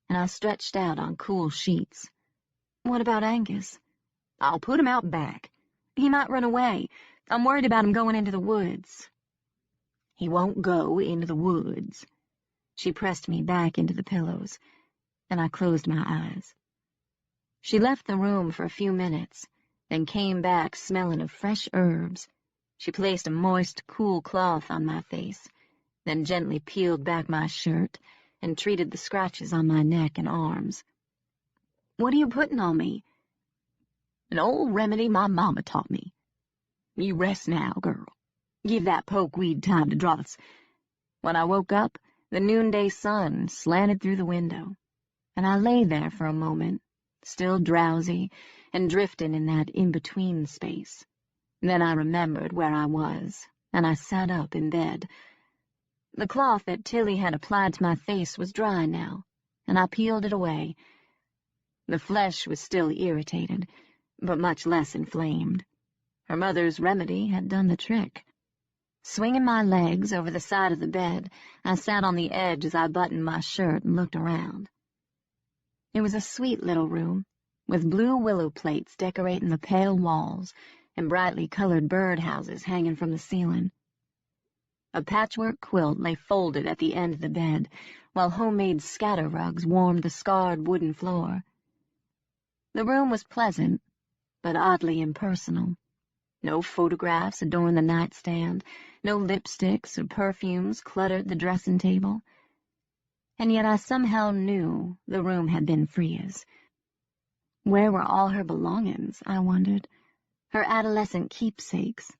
and I stretched out on cool sheets. "What about Angus?" "I'll put him out back. He might run away. I'm worried about him going into the woods." "He won't go into the woods." She pressed me back into the pillows, and I closed my eyes. She left the room for a few minutes, then came back smelling of fresh herbs. She placed a moist, cool cloth on my face, then gently peeled back my shirt and treated the scratches on my neck and arms. "What are you putting on me?" "An old remedy my mama taught me. You rest now, girl. Give that pokeweed time to draw the..." When I woke up, the noonday sun slanted through the window, and I lay there for a moment, still drowsy and drifting in that in-between space. Then I remembered where I was, and I sat up in bed. The cloth that Tilly had applied to my face was dry now, and I peeled it away. The flesh was still irritated, but much less inflamed. Her mother's remedy had done the trick. Swinging my legs over the side of the bed, I sat on the edge as I buttoned my shirt and looked around. It was a sweet little room, with blue willow plates decorating the pale walls and brightly colored birdhouses hanging from the ceiling. A patchwork quilt lay folded at the end of the bed, while homemade scatter rugs warmed the scarred wooden floor. The room was pleasant, but oddly impersonal. No photographs adorned the nightstand, no lipsticks or perfumes cluttered the dressing table. And yet I somehow knew the room had been Freya's. Where were all her belongings, I wondered, her adolescent keepsakes?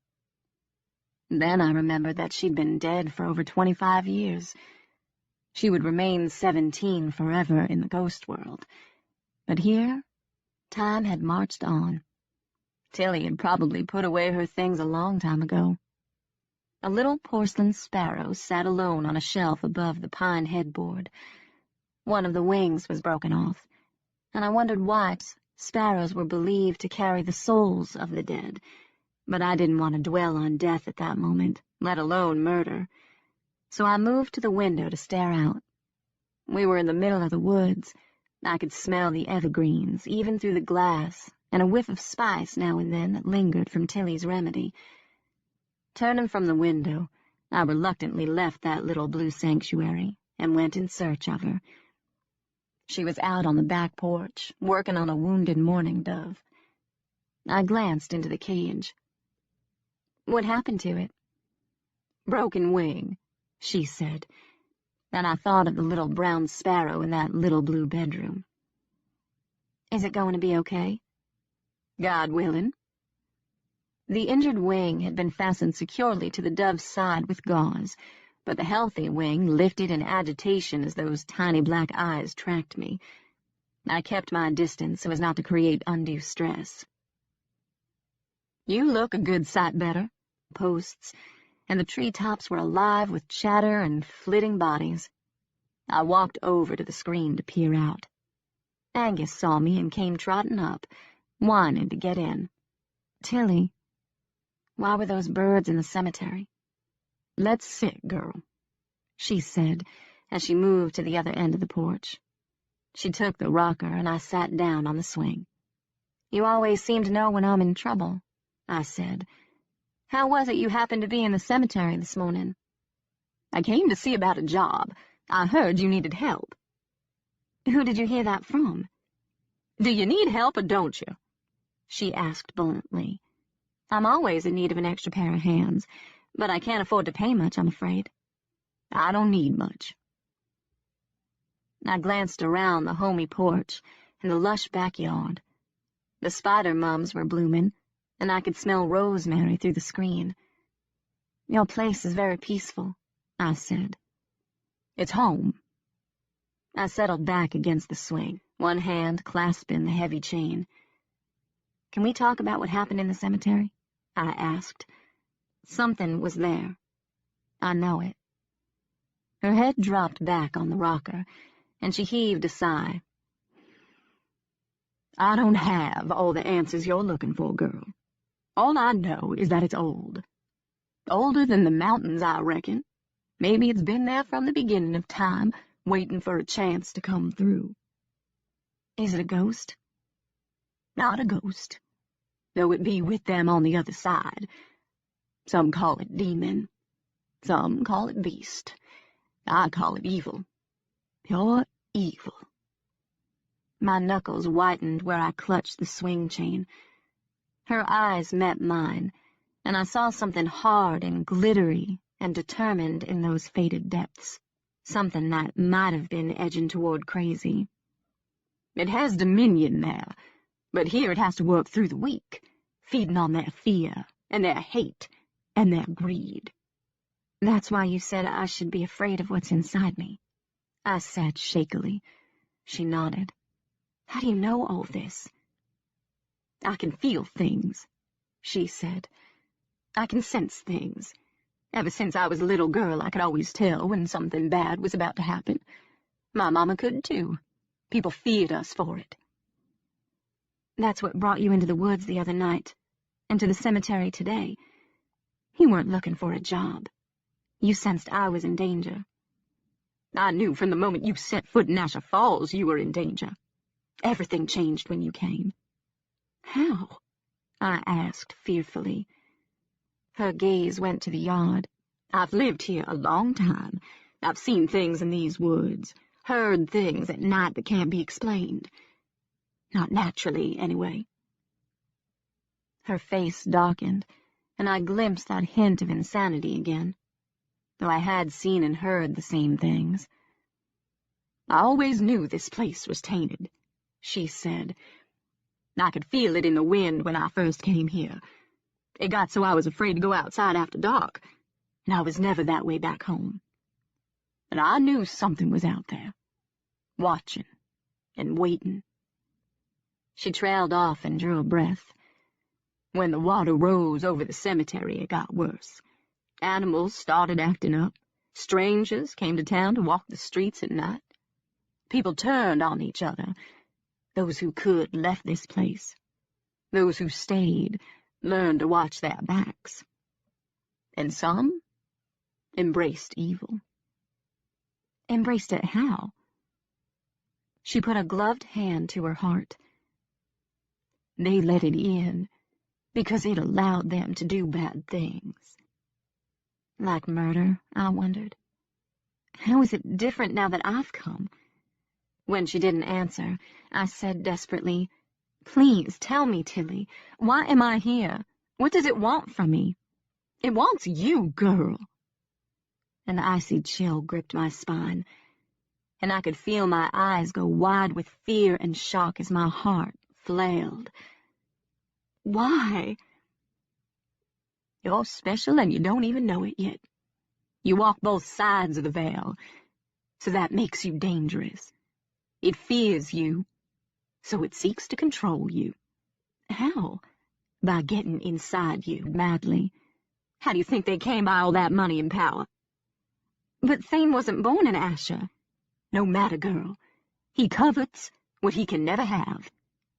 Then I remembered that she'd been dead for over 25 years. She would remain 17 forever in the ghost world. But here, time had marched on. Tilly had probably put away her things a long time ago. A little porcelain sparrow sat alone on a shelf above the pine headboard. One of the wings was broken off, and I wondered why sparrows were believed to carry the souls of the dead, but I didn't want to dwell on death at that moment, let alone murder. So I moved to the window to stare out. We were in the middle of the woods. I could smell the evergreens, even through the glass, and a whiff of spice now and then that lingered from Tilly's remedy. Turning from the window, I reluctantly left that little blue sanctuary and went in search of her. She was out on the back porch, working on a wounded mourning dove. I glanced into the cage. What happened to it? Broken wing, she said, and I thought of the little brown sparrow in that little blue bedroom. Is it going to be okay? God willing. The injured wing had been fastened securely to the dove's side with gauze, but the healthy wing lifted in agitation as those tiny black eyes tracked me. I kept my distance so as not to create undue stress. You look a good sight better. Posts, and the treetops were alive with chatter and flitting bodies. I walked over to the screen to peer out. Angus saw me and came trotting up, whining to get in. Tilly, why were those birds in the cemetery? Let's sit, girl, she said as she moved to the other end of the porch. She took the rocker and I sat down on the swing. You always seem to know when I'm in trouble, I said. How was it you happened to be in the cemetery this morning? I came to see about a job. I heard you needed help. Who did you hear that from? Do you need help or don't you? She asked bluntly. I'm always in need of an extra pair of hands, but I can't afford to pay much, I'm afraid. I don't need much. I glanced around the homey porch and the lush backyard. The spider mums were blooming, and I could smell rosemary through the screen. Your place is very peaceful, I said. It's home. I settled back against the swing, one hand clasping the heavy chain. Can we talk about what happened in the cemetery? I asked. Something was there. I know it. Her head dropped back on the rocker, and she heaved a sigh. I don't have all the answers you're looking for, girl. All I know is that it's old. Older than the mountains, I reckon. Maybe it's been there from the beginning of time, waiting for a chance to come through. Is it a ghost? Not a ghost, though it be with them on the other side. Some call it demon. Some call it beast. I call it evil. Pure evil. My knuckles whitened where I clutched the swing chain. Her eyes met mine, and I saw something hard and glittery and determined in those faded depths, something that might have been edging toward crazy. It has dominion there, but here it has to work through the weak, feeding on their fear and their hate and their greed. That's why you said I should be afraid of what's inside me, I said shakily. She nodded. How do you know all this? I can feel things, she said. I can sense things. Ever since I was a little girl, I could always tell when something bad was about to happen. My mama could, too. People feared us for it. That's what brought you into the woods the other night, and to the cemetery today. You weren't looking for a job. You sensed I was in danger. I knew from the moment you set foot in Asher Falls you were in danger. Everything changed when you came. How? I asked fearfully. Her gaze went to the yard. I've lived here a long time. I've seen things in these woods, heard things at night that can't be explained. Not naturally, anyway. Her face darkened, and I glimpsed that hint of insanity again, though I had seen and heard the same things. I always knew this place was tainted, she said. I could feel it in the wind when I first came here. It got so I was afraid to go outside after dark, and I was never that way back home. And I knew something was out there, watching and waiting. She trailed off and drew a breath. When the water rose over the cemetery, it got worse. Animals started acting up. Strangers came to town to walk the streets at night. People turned on each other. Those who could left this place. Those who stayed learned to watch their backs. And some embraced evil. Embraced it how? She put a gloved hand to her heart. They let it in because it allowed them to do bad things. Like murder, I wondered. How is it different now that I've come? When she didn't answer, I said desperately, Please, tell me, Tilly. Why am I here? What does it want from me? It wants you, girl. An icy chill gripped my spine, and I could feel my eyes go wide with fear and shock as my heart flailed. Why? You're special and you don't even know it yet. You walk both sides of the veil, so that makes you dangerous. It fears you, so it seeks to control you. How? By getting inside you madly. How do you think they came by all that money and power? But Thane wasn't born in Asher. No matter, girl. He covets what he can never have.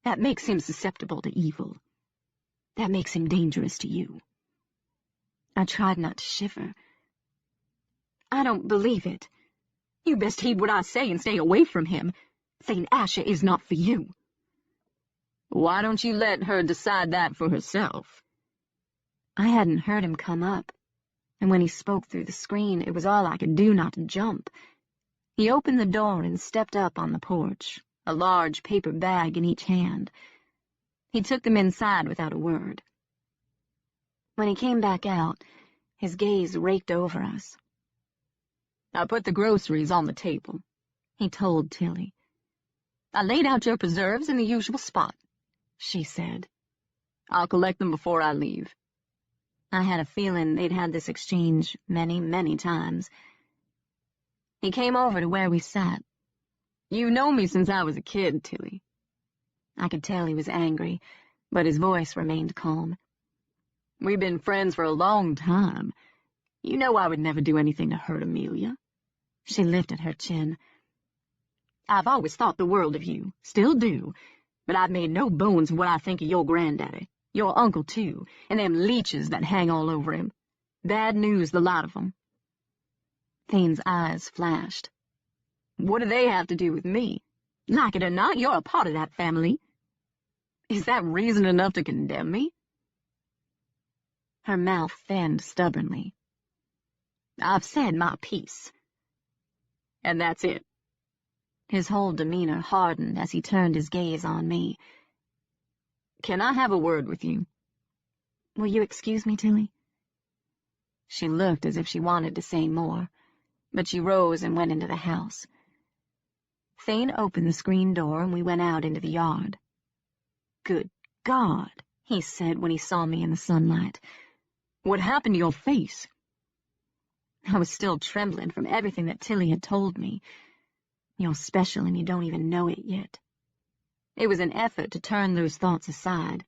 That makes him susceptible to evil. That makes him dangerous to you. I tried not to shiver. I don't believe it. You best heed what I say and stay away from him. Thane Asher is not for you. Why don't you let her decide that for herself? I hadn't heard him come up, and when he spoke through the screen, it was all I could do not to jump. He opened the door and stepped up on the porch, a large paper bag in each hand. He took them inside without a word. When he came back out, his gaze raked over us. I put the groceries on the table, He told Tilly. I laid out your preserves in the usual spot, She said. I'll collect them before I leave. I had a feeling they'd had this exchange many, many times. He came over to where we sat. You know me since I was a kid, Tilly. I could tell he was angry, but his voice remained calm. We've been friends for a long time. You know I would never do anything to hurt Amelia. She lifted her chin. I've always thought the world of you, still do, but I've made no bones of what I think of your granddaddy, your uncle too, and them leeches that hang all over him. Bad news, the lot of 'em. Thane's eyes flashed. What do they have to do with me? Like it or not, you're a part of that family. Is that reason enough to condemn me? Her mouth thinned stubbornly. I've said my piece. And that's it. His whole demeanor hardened as he turned his gaze on me. Can I have a word with you? Will you excuse me, Tilly? She looked as if she wanted to say more, but she rose and went into the house. Thane opened the screen door and we went out into the yard. "Good God," he said when he saw me in the sunlight. What happened to your face? I was still trembling from everything that Tilly had told me. You're special and you don't even know it yet. It was an effort to turn those thoughts aside.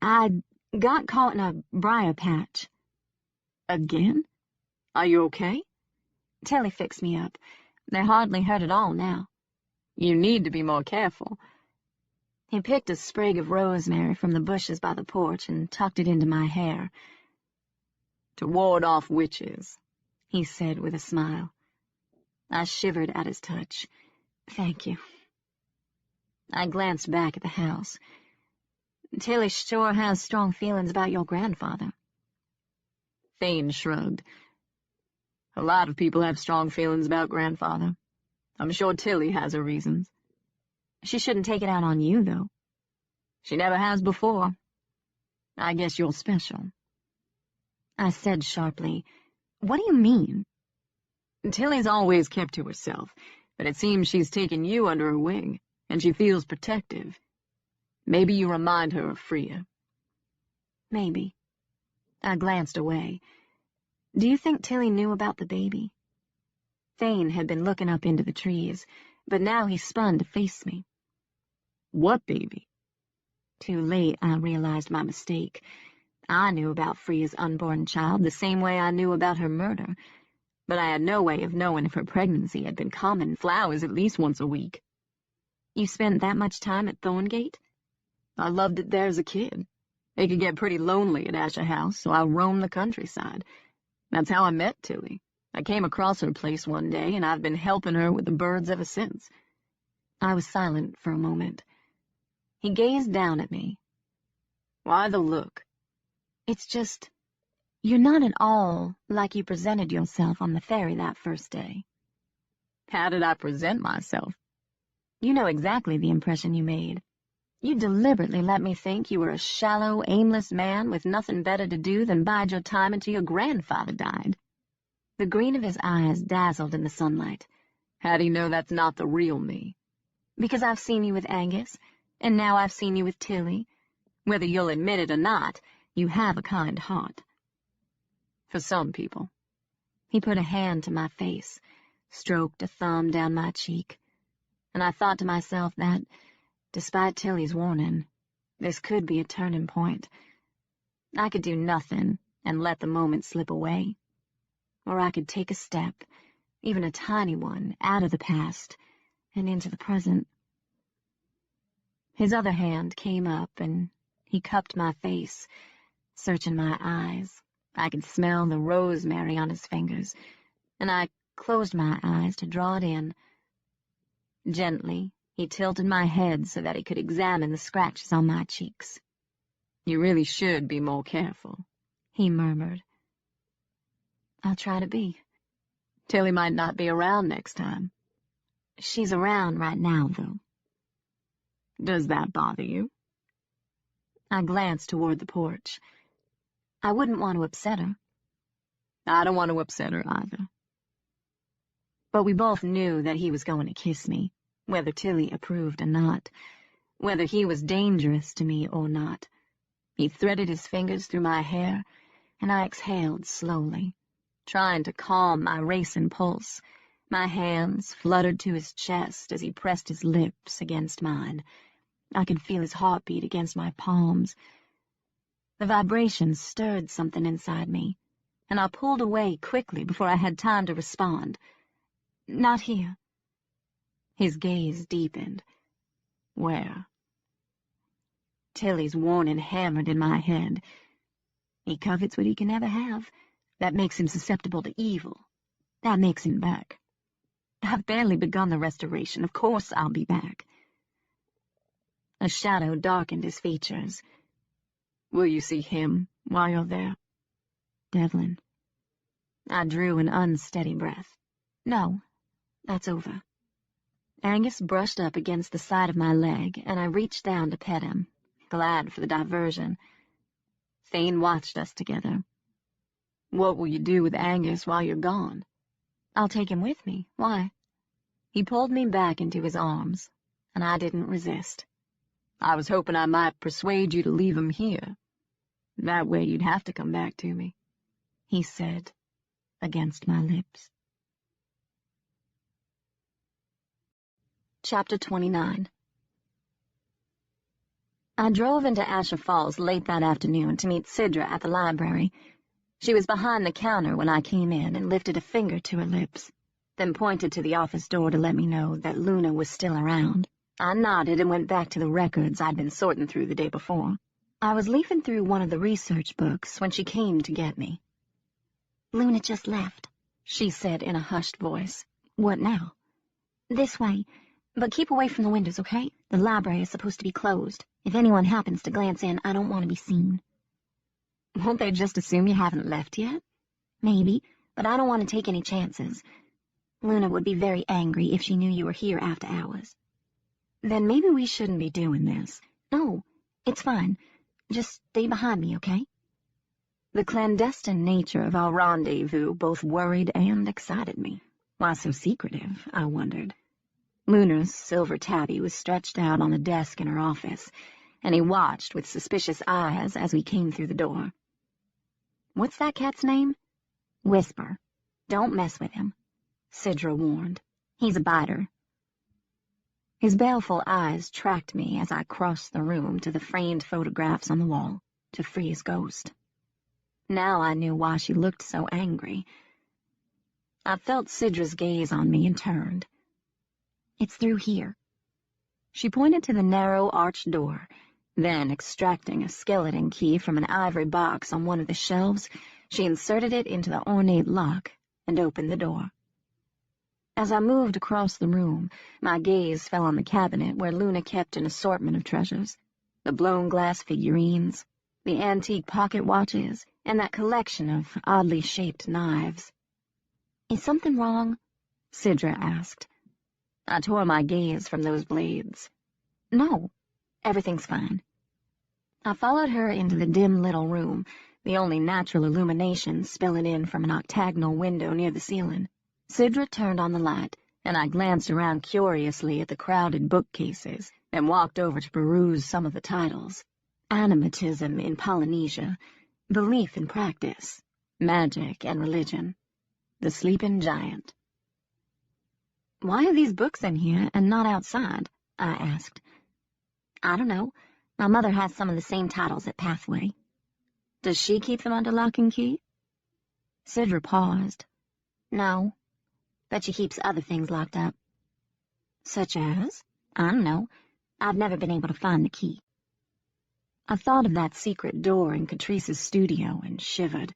I got caught in a briar patch. Again? Are you okay? Tilly fixed me up. They hardly hurt at all now. You need to be more careful. He picked a sprig of rosemary from the bushes by the porch and tucked it into my hair. To ward off witches, he said with a smile. I shivered at his touch. Thank you. I glanced back at the house. Tilly sure has strong feelings about your grandfather. Thane shrugged. A lot of people have strong feelings about grandfather. I'm sure Tilly has her reasons. She shouldn't take it out on you, though. She never has before. I guess you're special. I said sharply, "What do you mean?" Tilly's always kept to herself, but it seems she's taken you under her wing, and she feels protective. Maybe you remind her of Freya. Maybe. I glanced away. Do you think Tilly knew about the baby? Thane had been looking up into the trees, but now he spun to face me. What baby? Too late, I realized my mistake. I knew about Freya's unborn child the same way I knew about her murder, but I had no way of knowing if her pregnancy had been common flowers at least once a week. You spent that much time at Thorngate? I loved it there as a kid. It could get pretty lonely at Asher House, so I roamed the countryside. That's how I met Tilly. I came across her place one day, and I've been helping her with the birds ever since. I was silent for a moment. He gazed down at me. Why the look? It's just, you're not at all like you presented yourself on the ferry that first day. How did I present myself? You know exactly the impression you made. You deliberately let me think you were a shallow, aimless man with nothing better to do than bide your time until your grandfather died." The green of his eyes dazzled in the sunlight. How do you know that's not the real me? "Because I've seen you with Angus, and now I've seen you with Tilly. Whether you'll admit it or not, you have a kind heart." For some people. He put a hand to my face, stroked a thumb down my cheek, and I thought to myself that, despite Tilly's warning, this could be a turning point. I could do nothing and let the moment slip away, or I could take a step, even a tiny one, out of the past and into the present. His other hand came up and he cupped my face, searching my eyes. I could smell the rosemary on his fingers, and I closed my eyes to draw it in. Gently, he tilted my head so that he could examine the scratches on my cheeks. "You really should be more careful," he murmured. "I'll try to be." "Tilly might not be around next time." "She's around right now, though." "Does that bother you?" I glanced toward the porch. I wouldn't want to upset her. "I don't want to upset her either." But we both knew that he was going to kiss me, whether Tilly approved or not, whether he was dangerous to me or not. He threaded his fingers through my hair, and I exhaled slowly, trying to calm my racing pulse. My hands fluttered to his chest as he pressed his lips against mine. I could feel his heartbeat against my palms. The vibration stirred something inside me, and I pulled away quickly before I had time to respond. "Not here." His gaze deepened. "Where?" Tilly's warning hammered in my head. He covets what he can never have. That makes him susceptible to evil. That makes him back. I've barely begun the restoration. Of course I'll be back. A shadow darkened his features. "Will you see him while you're there?" "Devlin." I drew an unsteady breath. "No, that's over." Angus brushed up against the side of my leg, and I reached down to pet him, glad for the diversion. Thane watched us together. "What will you do with Angus while you're gone?" "I'll take him with me. Why?" He pulled me back into his arms, and I didn't resist. "I was hoping I might persuade you to leave him here. That way you'd have to come back to me," he said, against my lips. Chapter 29. I drove into Asher Falls late that afternoon to meet Sidra at the library. She was behind the counter when I came in and lifted a finger to her lips, then pointed to the office door to let me know that Luna was still around. I nodded and went back to the records I'd been sorting through the day before. I was leafing through one of the research books when she came to get me. "Luna just left," she said in a hushed voice. "What now?" "This way. But keep away from the windows, okay? The library is supposed to be closed. If anyone happens to glance in, I don't want to be seen." "Won't they just assume you haven't left yet?" "Maybe, but I don't want to take any chances. Luna would be very angry if she knew you were here after hours." "Then maybe we shouldn't be doing this." "No, it's fine. Just stay behind me, okay?" The clandestine nature of our rendezvous both worried and excited me. Why so secretive, I wondered. Luna's silver tabby was stretched out on the desk in her office, and he watched with suspicious eyes as we came through the door. "What's that cat's name?" "Whisper. Don't mess with him," Sidra warned. "He's a biter." His baleful eyes tracked me as I crossed the room to the framed photographs on the wall, to free his ghost. Now I knew why she looked so angry. I felt Sidra's gaze on me and turned. "It's through here." She pointed to the narrow arched door, then, extracting a skeleton key from an ivory box on one of the shelves, she inserted it into the ornate lock and opened the door. As I moved across the room, my gaze fell on the cabinet where Luna kept an assortment of treasures: the blown glass figurines, the antique pocket watches, and that collection of oddly shaped knives. "Is something wrong?" Sidra asked. I tore my gaze from those blades. "No, Everything's fine. I followed her into the dim little room, the only natural illumination spilling in from an octagonal window near the ceiling. Sidra turned on the light, and I glanced around curiously at the crowded bookcases, then walked over to peruse some of the titles. Animatism in Polynesia, Belief in Practice, Magic and Religion, The Sleeping Giant. "Why are these books in here and not outside?" I asked. "I don't know. My mother has some of the same titles at Pathway." "Does she keep them under lock and key?" Sidra paused. "No, but she keeps other things locked up." "Such as?" "I don't know. I've never been able to find the key." I thought of that secret door in Catrice's studio and shivered.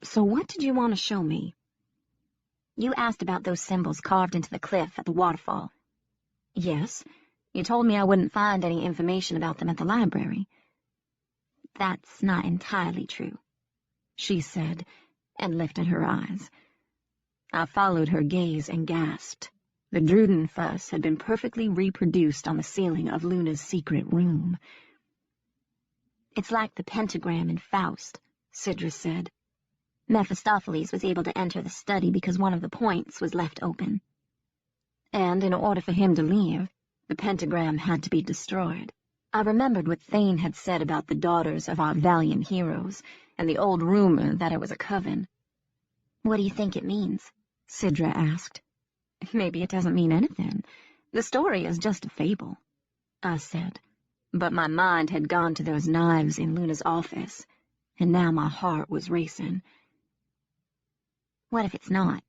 "So what did you want to show me?" "You asked about those symbols carved into the cliff at the waterfall." "Yes. You told me I wouldn't find any information about them at the library." "That's not entirely true," she said, and lifted her eyes. I followed her gaze and gasped. The Druden fuss had been perfectly reproduced on the ceiling of Luna's secret room. "It's like the pentagram in Faust," Sidra said. "Mephistopheles was able to enter the study because one of the points was left open. And in order for him to leave, the pentagram had to be destroyed." I remembered what Thane had said about the daughters of our valiant heroes, and the old rumor that it was a coven. "What do you think it means?" Sidra asked. "Maybe it doesn't mean anything. The story is just a fable," I said. But my mind had gone to those knives in Luna's office, and now my heart was racing. "What if it's not?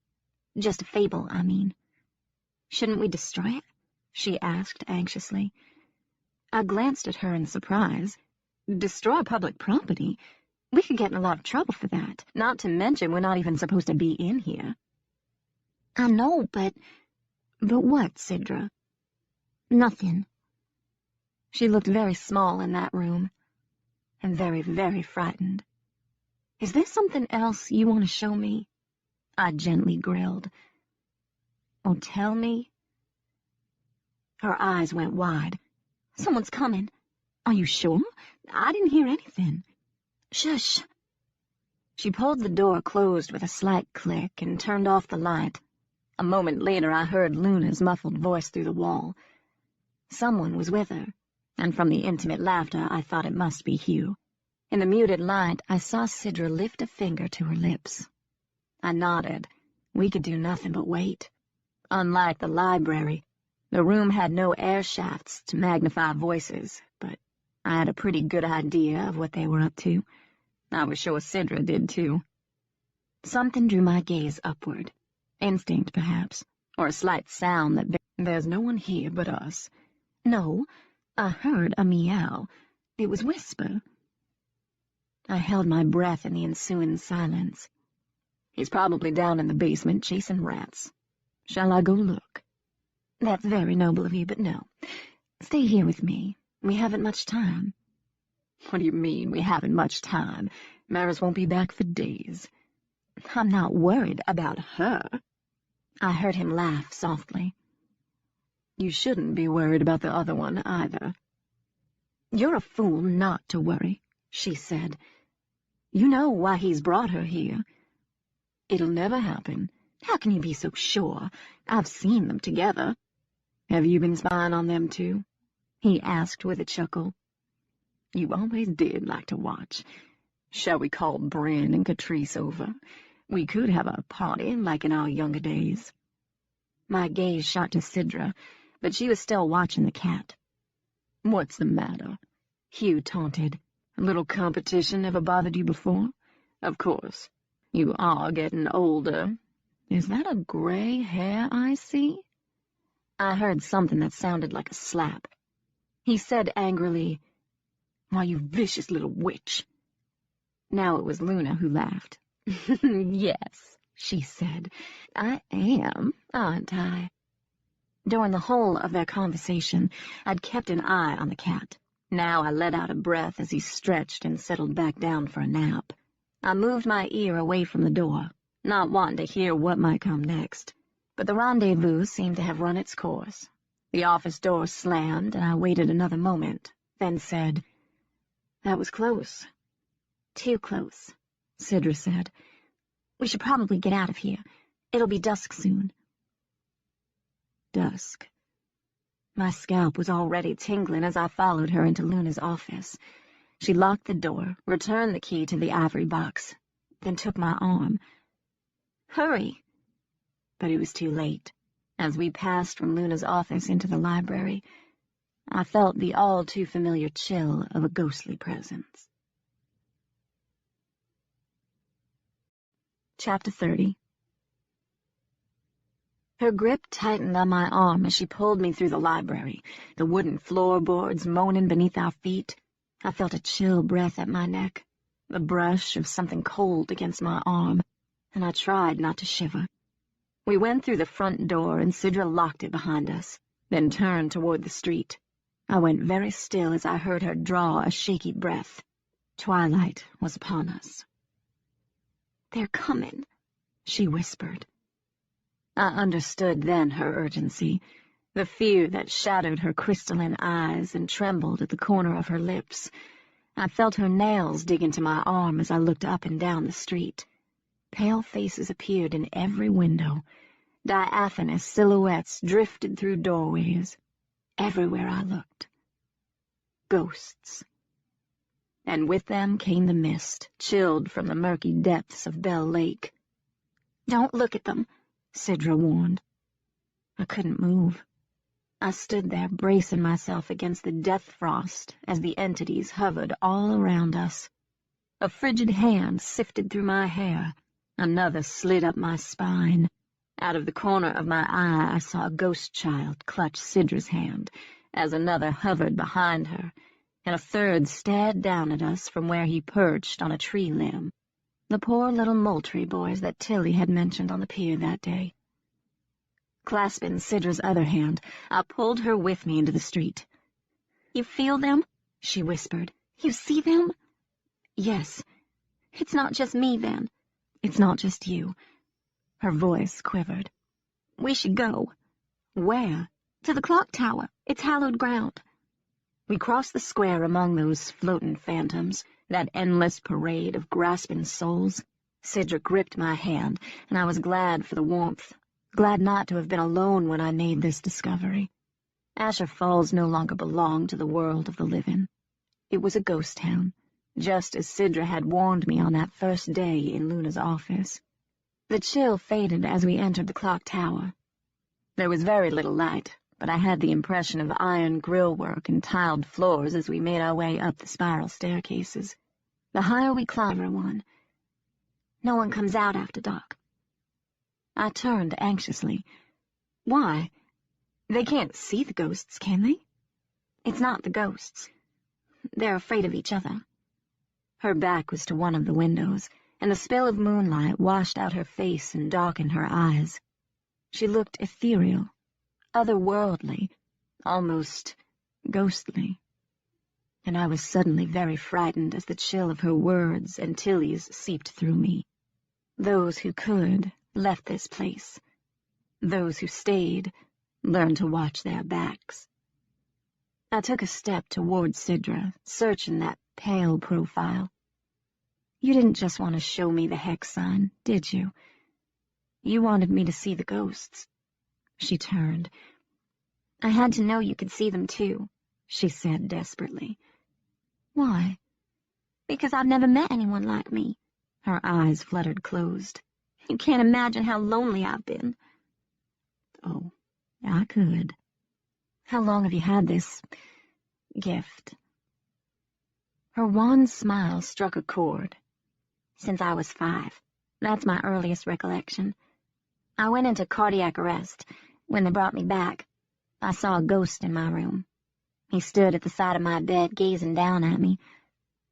Just a fable, I mean." "Shouldn't we destroy it?" she asked anxiously. I glanced at her in surprise. "Destroy public property? We could get in a lot of trouble for that, not to mention we're not even supposed to be in here." "I know, but—" "But what, Sidra?" "Nothing." She looked very small in that room, and very, very frightened. "Is there something else you want to show me?" I gently grilled. "Oh, tell me." Her eyes went wide. "Someone's coming." "Are you sure? I didn't hear anything." "Shush." She pulled the door closed with a slight click and turned off the light. A moment later I heard Luna's muffled voice through the wall. Someone was with her, and from the intimate laughter I thought it must be Hugh. In the muted light I saw Sidra lift a finger to her lips. I nodded. We could do nothing but wait. Unlike the library, the room had no air shafts to magnify voices, but I had a pretty good idea of what they were up to. I was sure Sidra did, too. Something drew my gaze upward. Instinct, perhaps, or a slight sound that there's no one here but us. No, I heard a meow. It was whisper. I held my breath in the ensuing silence. He's probably down in the basement chasing rats. Shall I go look? That's very noble of you, but no. Stay here with me. We haven't much time. What do you mean, we haven't much time? Maris won't be back for days. I'm not worried about her. I heard him laugh softly. You shouldn't be worried about the other one, either. You're a fool not to worry, she said. You know why he's brought her here. It'll never happen. How can you be so sure? I've seen them together. Have you been spying on them, too? He asked with a chuckle. You always did like to watch. Shall we call Bryn and Catrice over? We could have a party like in our younger days. My gaze shot to Sidra, but she was still watching the cat. What's the matter? Hugh taunted. A little competition ever bothered you before? Of course. You are getting older. Is that a gray hair I see? I heard something that sounded like a slap. He said angrily, Why, you vicious little witch. Now it was Luna who laughed. Yes, she said. I am, aren't I? During the whole of their conversation, I'd kept an eye on the cat. Now I let out a breath as he stretched and settled back down for a nap. I moved my ear away from the door, not wanting to hear what might come next. But the rendezvous seemed to have run its course. The office door slammed, and I waited another moment, then said, "That was close." "Too close," Sidra said. "We should probably get out of here. It'll be dusk soon." Dusk. My scalp was already tingling as I followed her into Luna's office. She locked the door, returned the key to the ivory box, then took my arm. "Hurry!" But it was too late. As we passed from Luna's office into the library, I felt the all-too-familiar chill of a ghostly presence. Chapter 30. Her grip tightened on my arm as she pulled me through the library, the wooden floorboards moaning beneath our feet. I felt a chill breath at my neck, the brush of something cold against my arm, and I tried not to shiver. We went through the front door, and Sidra locked it behind us, then turned toward the street. I went very still as I heard her draw a shaky breath. Twilight was upon us. "They're coming," she whispered. I understood then her urgency, the fear that shadowed her crystalline eyes and trembled at the corner of her lips. I felt her nails dig into my arm as I looked up and down the street. Pale faces appeared in every window. Diaphanous silhouettes drifted through doorways. Everywhere I looked. Ghosts. And with them came the mist, chilled from the murky depths of Bell Lake. "Don't look at them," Sidra warned. I couldn't move. I stood there, bracing myself against the death frost as the entities hovered all around us. A frigid hand sifted through my hair. Another slid up my spine. Out of the corner of my eye, I saw a ghost child clutch Sidra's hand as another hovered behind her, and a third stared down at us from where he perched on a tree limb. The poor little Moultrie boys that Tilly had mentioned on the pier that day. Clasping Sidra's other hand, I pulled her with me into the street. "You feel them?" she whispered. "You see them?" "Yes." "It's not just me, then." "It's not just you." Her voice quivered. "We should go." "Where?" "To the clock tower. It's hallowed ground." We crossed the square among those floating phantoms, that endless parade of grasping souls. Sidra gripped my hand, and I was glad for the warmth, glad not to have been alone when I made this discovery. Asher Falls no longer belonged to the world of the living. It was a ghost town, just as Sidra had warned me on that first day in Luna's office. The chill faded as we entered the clock tower. There was very little light, but I had the impression of iron grillwork and tiled floors as we made our way up the spiral staircases. The higher we climbed, one. "No one comes out after dark." I turned anxiously. "Why? They can't see the ghosts, can they?" "It's not the ghosts. They're afraid of each other." Her back was to one of the windows, and the spill of moonlight washed out her face and darkened her eyes. She looked ethereal, otherworldly, almost ghostly. And I was suddenly very frightened as the chill of her words and Tilly's seeped through me. Those who could left this place. Those who stayed learned to watch their backs. I took a step toward Sidra, searching that pale profile. "You didn't just want to show me the hex sign, did you? You wanted me to see the ghosts." She turned. "I had to know you could see them, too," she said desperately. "Why?" "Because I've never met anyone like me." Her eyes fluttered closed. "You can't imagine how lonely I've been." "Oh, I could. How long have you had this gift?" Her wan smile struck a chord. "Since I was 5. That's my earliest recollection. I went into cardiac arrest. When they brought me back, I saw a ghost in my room. He stood at the side of my bed, gazing down at me.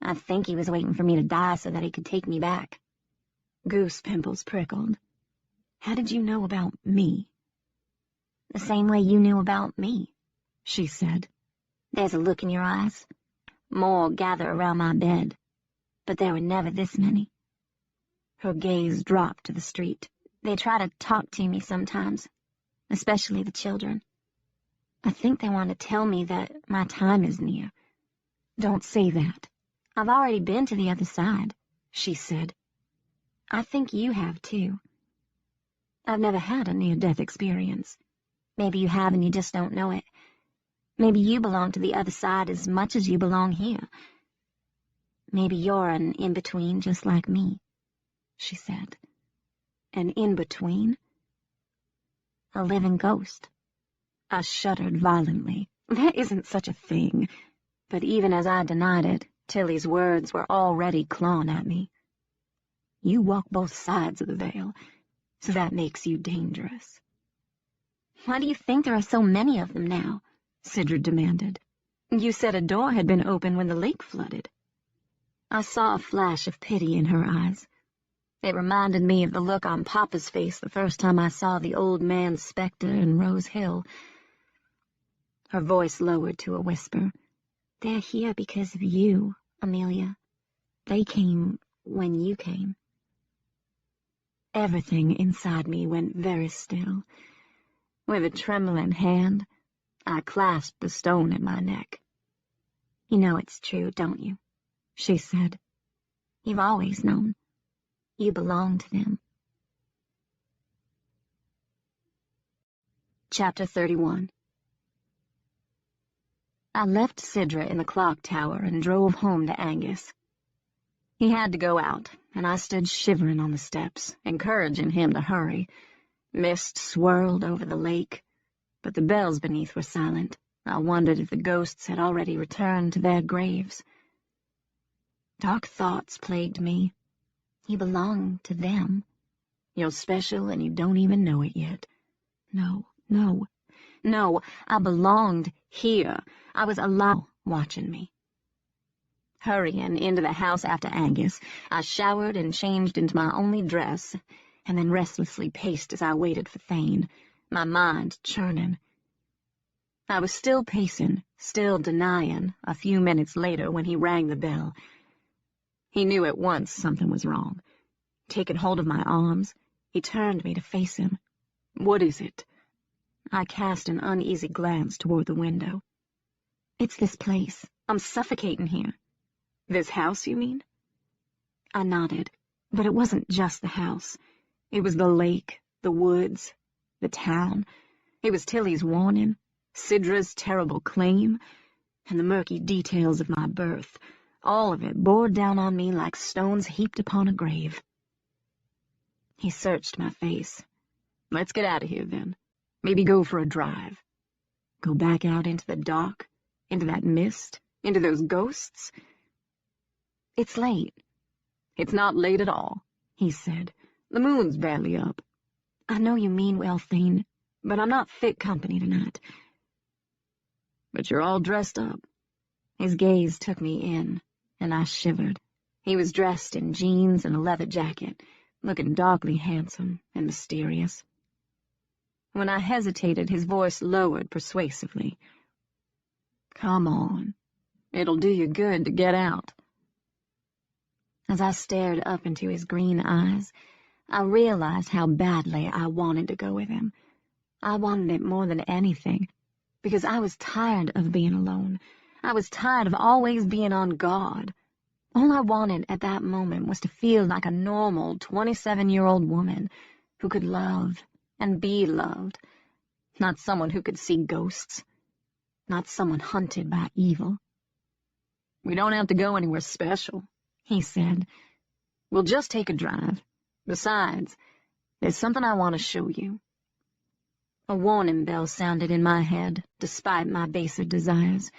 I think he was waiting for me to die so that he could take me back." Goose pimples prickled. "How did you know about me?" "The same way you knew about me," she said. "There's a look in your eyes. More gather around my bed, but there were never this many." Her gaze dropped to the street. "They try to talk to me sometimes, especially the children. I think they want to tell me that my time is near, Don't say that. I've already been to the other side, she said. I think you have, too. I've never had a near-death experience. Maybe you have and you just don't know it. Maybe you belong to the other side as much as you belong here. Maybe you're an in-between just like me, she said. An in-between? A living ghost. I shuddered violently. There isn't such a thing. But even as I denied it, Tilly's words were already clawing at me. You walk both sides of the veil, so that makes you dangerous. Why do you think there are so many of them now? Sidra demanded. You said a door had been open when the lake flooded. I saw a flash of pity in her eyes. It reminded me of the look on Papa's face the first time I saw the old man's specter in Rose Hill. Her voice lowered to a whisper. They're here because of you, Amelia. They came when you came. Everything inside me went very still. With a trembling hand, I clasped the stone at my neck. You know it's true, don't you? She said. You've always known. You belong to them. Chapter 31. I left Sidra in the clock tower and drove home to Angus. He had to go out, and I stood shivering on the steps, encouraging him to hurry. Mist swirled over the lake, but the bells beneath were silent. I wondered if the ghosts had already returned to their graves. Dark thoughts plagued me. You belong to them. You're special and you don't even know it yet. No, no, no, I belonged here. I was alive watching me. Hurrying into the house after Angus, I showered and changed into my only dress, and then restlessly paced as I waited for Thane, my mind churning. I was still pacing, still denying, a few minutes later when he rang the bell. He knew at once something was wrong. Taking hold of my arms, he turned me to face him. What is it? I cast an uneasy glance toward the window. It's this place. I'm suffocating here. This house, you mean? I nodded, but it wasn't just the house. It was the lake, the woods, the town. It was Tilly's warning, Sidra's terrible claim, and the murky details of my birth. All of it bore down on me like stones heaped upon a grave. He searched my face. Let's get out of here, then. Maybe go for a drive. Go back out into the dark, into that mist, into those ghosts. It's late. It's not late at all, he said. The moon's barely up. I know you mean well, Thane, but I'm not fit company tonight. But you're all dressed up. His gaze took me in, and I shivered. He was dressed in jeans and a leather jacket, looking darkly handsome and mysterious. When I hesitated, his voice lowered persuasively. Come on. It'll do you good to get out. As I stared up into his green eyes, I realized how badly I wanted to go with him. I wanted it more than anything, because I was tired of being alone. I was tired of always being on guard. All I wanted at that moment was to feel like a normal 27-year-old woman who could love and be loved, not someone who could see ghosts, not someone hunted by evil. We don't have to go anywhere special, he said. We'll just take a drive. Besides, there's something I want to show you. A warning bell sounded in my head, despite my baser desires.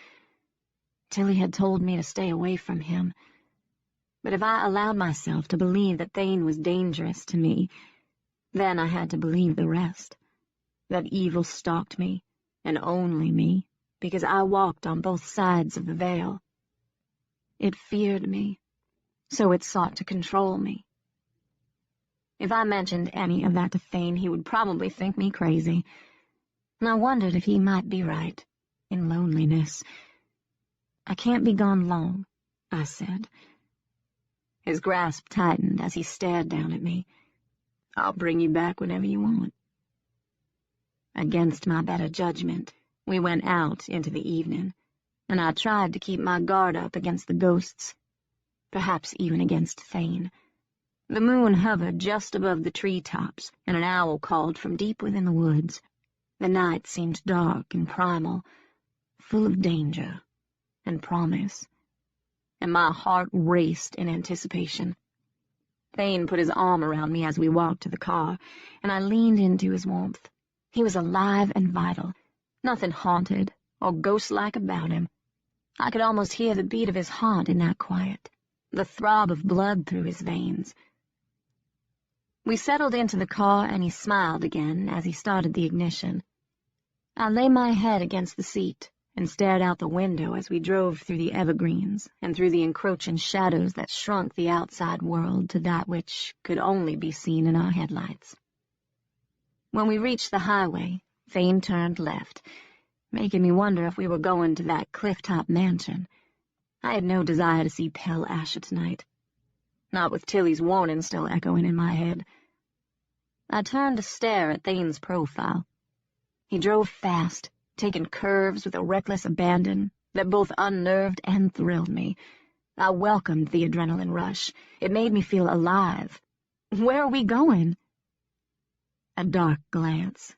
Tilly had told me to stay away from him. But if I allowed myself to believe that Thane was dangerous to me, then I had to believe the rest. That evil stalked me, and only me, because I walked on both sides of the veil. It feared me, so it sought to control me. If I mentioned any of that to Thane, he would probably think me crazy. And I wondered if he might be right, in loneliness. I can't be gone long, I said. His grasp tightened as he stared down at me. I'll bring you back whenever you want. Against my better judgment, we went out into the evening. and I tried to keep my guard up against the ghosts, perhaps even against Thane. The moon hovered just above the treetops, and an owl called from deep within the woods. The night seemed dark and primal, full of danger and promise, and my heart raced in anticipation. Thane put his arm around me as we walked to the car, and I leaned into his warmth. He was alive and vital, nothing haunted or ghost-like about him. I could almost hear the beat of his heart in that quiet, the throb of blood through his veins. We settled into the car, and he smiled again as he started the ignition. I lay my head against the seat and stared out the window as we drove through the evergreens and through the encroaching shadows that shrunk the outside world to that which could only be seen in our headlights. When we reached the highway, Thane turned left, making me wonder if we were going to that cliff-top mansion. I had no desire to see Pell Asher tonight, not with Tilly's warning still echoing in my head. I turned to stare at Thane's profile. He drove fast, taking curves with a reckless abandon that both unnerved and thrilled me. I welcomed the adrenaline rush. It made me feel alive. Where are we going? A dark glance.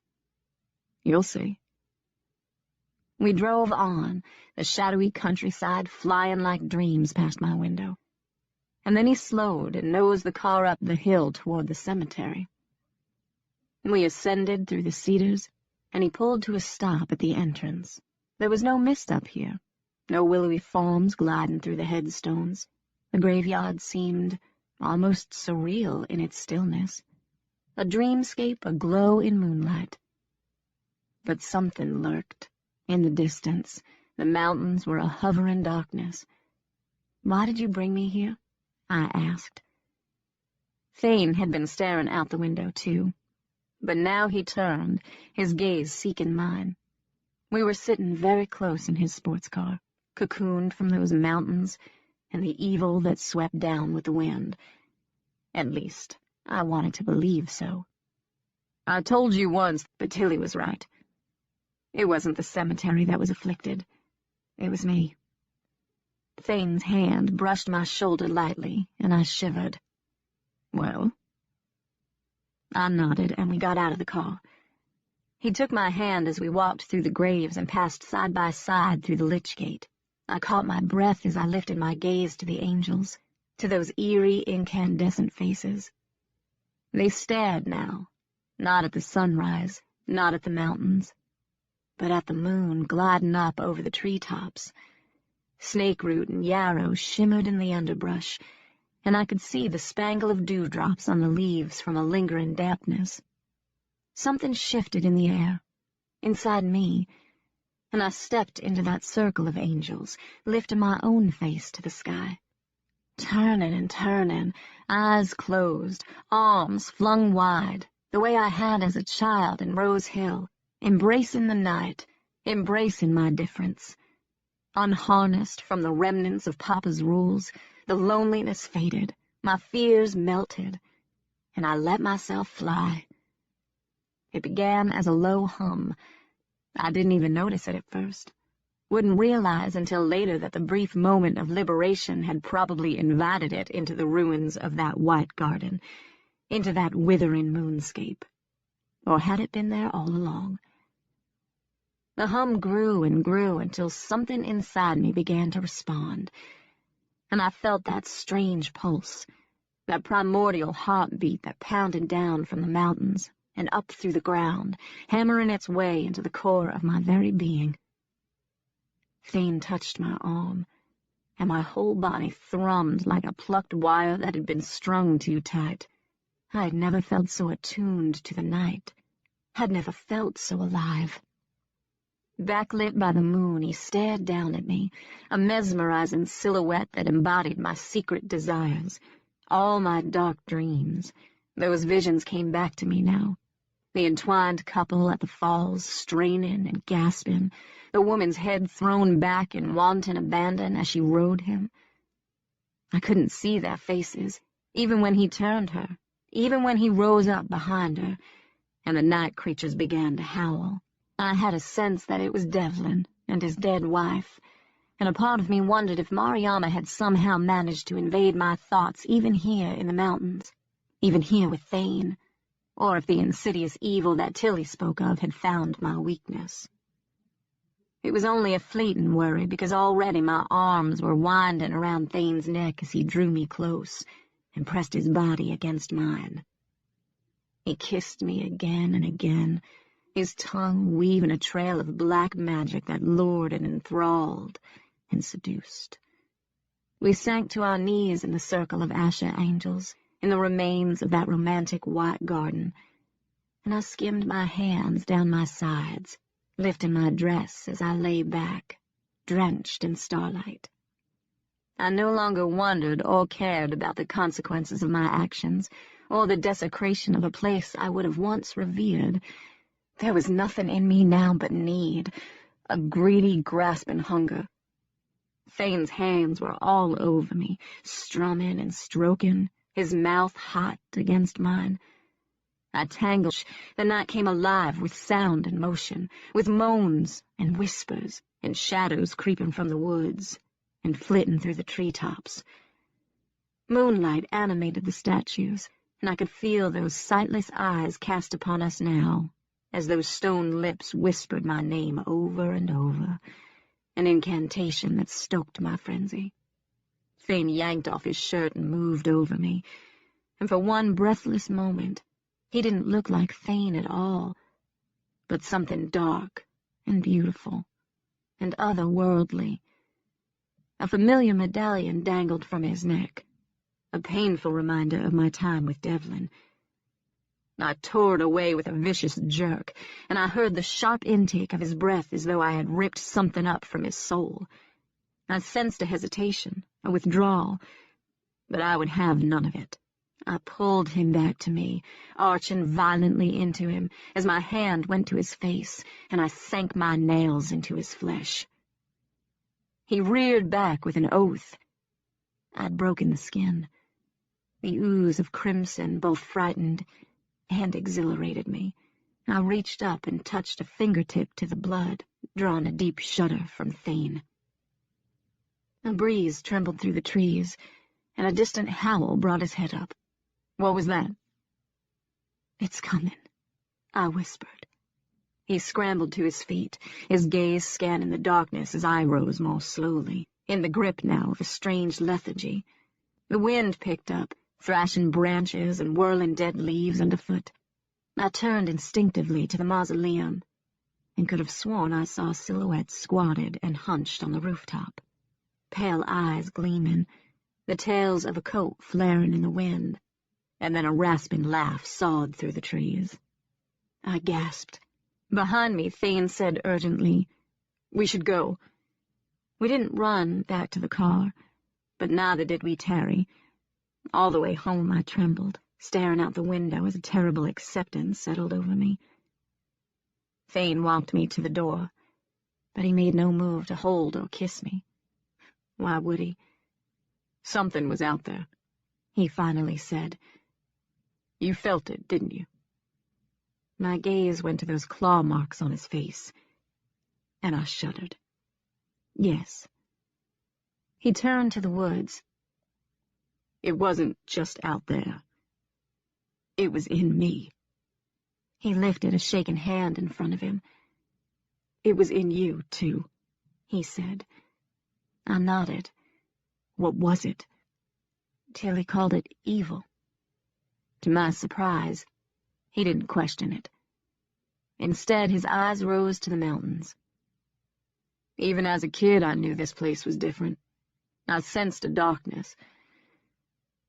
You'll see. We drove on, the shadowy countryside flying like dreams past my window. And then he slowed and nosed the car up the hill toward the cemetery. We ascended through the cedars, and he pulled to a stop at the entrance. There was no mist up here, no willowy forms gliding through the headstones. The graveyard seemed almost surreal in its stillness, a dreamscape aglow in moonlight. But something lurked. In the distance, the mountains were a hovering darkness. "Why did you bring me here?" I asked. Thane had been staring out the window, too. But now he turned, his gaze seeking mine. We were sitting very close in his sports car, cocooned from those mountains and the evil that swept down with the wind. At least, I wanted to believe so. I told you once, but Tilly was right. It wasn't the cemetery that was afflicted. It was me. Thane's hand brushed my shoulder lightly, and I shivered. Well? I nodded, and we got out of the car. He took my hand as we walked through the graves and passed side by side through the lich gate. I caught my breath as I lifted my gaze to the angels, to those eerie, incandescent faces. They stared now, not at the sunrise, not at the mountains, but at the moon gliding up over the treetops. Snakeroot and yarrow shimmered in the underbrush, and I could see the spangle of dewdrops on the leaves from a lingering dampness. Something shifted in the air, inside me, and I stepped into that circle of angels, lifting my own face to the sky. Turning and turning, eyes closed, arms flung wide, the way I had as a child in Rose Hill, embracing the night, embracing my difference. Unharnessed from the remnants of Papa's rules, the loneliness faded, my fears melted, and I let myself fly. It began as a low hum. I didn't even notice it at first. Wouldn't realize until later that the brief moment of liberation had probably invited it into the ruins of that white garden, into that withering moonscape. Or had it been there all along? The hum grew and grew until something inside me began to respond, and I felt that strange pulse, that primordial heartbeat that pounded down from the mountains and up through the ground, hammering its way into the core of my very being. Thane touched my arm, and my whole body thrummed like a plucked wire that had been strung too tight. I had never felt so attuned to the night, had never felt so alive. Backlit by the moon, he stared down at me, a mesmerizing silhouette that embodied my secret desires, all my dark dreams. Those visions came back to me now. The entwined couple at the falls, straining and gasping, the woman's head thrown back in wanton abandon as she rode him. I couldn't see their faces, even when he turned her, even when he rose up behind her, and the night creatures began to howl. I had a sense that it was Devlin and his dead wife, and a part of me wondered if Mariama had somehow managed to invade my thoughts even here in the mountains, even here with Thane, or if the insidious evil that Tilly spoke of had found my weakness. It was only a fleeting worry, because already my arms were winding around Thane's neck as he drew me close and pressed his body against mine. He kissed me again and again, his tongue weaving a trail of black magic that lured and enthralled and seduced. We sank to our knees in the circle of Asher angels, in the remains of that romantic white garden, and I skimmed my hands down my sides, lifting my dress as I lay back, drenched in starlight. I no longer wondered or cared about the consequences of my actions, or the desecration of a place I would have once revered. There was nothing in me now but need, a greedy, grasping hunger. Thane's hands were all over me, strumming and stroking, his mouth hot against mine. I tangled. The night came alive with sound and motion, with moans and whispers and shadows creeping from the woods and flitting through the treetops. Moonlight animated the statues, and I could feel those sightless eyes cast upon us now, as those stone lips whispered my name over and over, an incantation that stoked my frenzy. Thane yanked off his shirt and moved over me, and for one breathless moment, he didn't look like Thane at all, but something dark and beautiful and otherworldly. A familiar medallion dangled from his neck, a painful reminder of my time with Devlin. I tore it away with a vicious jerk, and I heard the sharp intake of his breath as though I had ripped something up from his soul. I sensed a hesitation, a withdrawal, but I would have none of it. I pulled him back to me, arching violently into him as my hand went to his face, and I sank my nails into his flesh. He reared back with an oath. I'd broken the skin. The ooze of crimson both frightened and exhilarated me. I reached up and touched a fingertip to the blood, drawing a deep shudder from Thane. A breeze trembled through the trees, and a distant howl brought his head up. What was that? "It's coming," I whispered. He scrambled to his feet, his gaze scanning the darkness as I rose more slowly, in the grip now of a strange lethargy. The wind picked up, thrashing branches and whirling dead leaves underfoot. I turned instinctively to the mausoleum, and could have sworn I saw silhouettes squatted and hunched on the rooftop, pale eyes gleaming, the tails of a coat flaring in the wind, and then a rasping laugh sawed through the trees. I gasped. Behind me, Thane said urgently, "We should go." We didn't run back to the car, but neither did we tarry. All the way home I trembled, staring out the window as a terrible acceptance settled over me. Thane walked me to the door, but he made no move to hold or kiss me. Why would he? "Something was out there," he finally said. "You felt it, didn't you?" My gaze went to those claw marks on his face, and I shuddered. Yes. He turned to the woods. "It wasn't just out there. It was in me." He lifted a shaking hand in front of him. "It was in you, too," he said. I nodded. "What was it?" Tilly called it evil. To my surprise, he didn't question it. Instead, his eyes rose to the mountains. "Even as a kid, I knew this place was different. I sensed a darkness.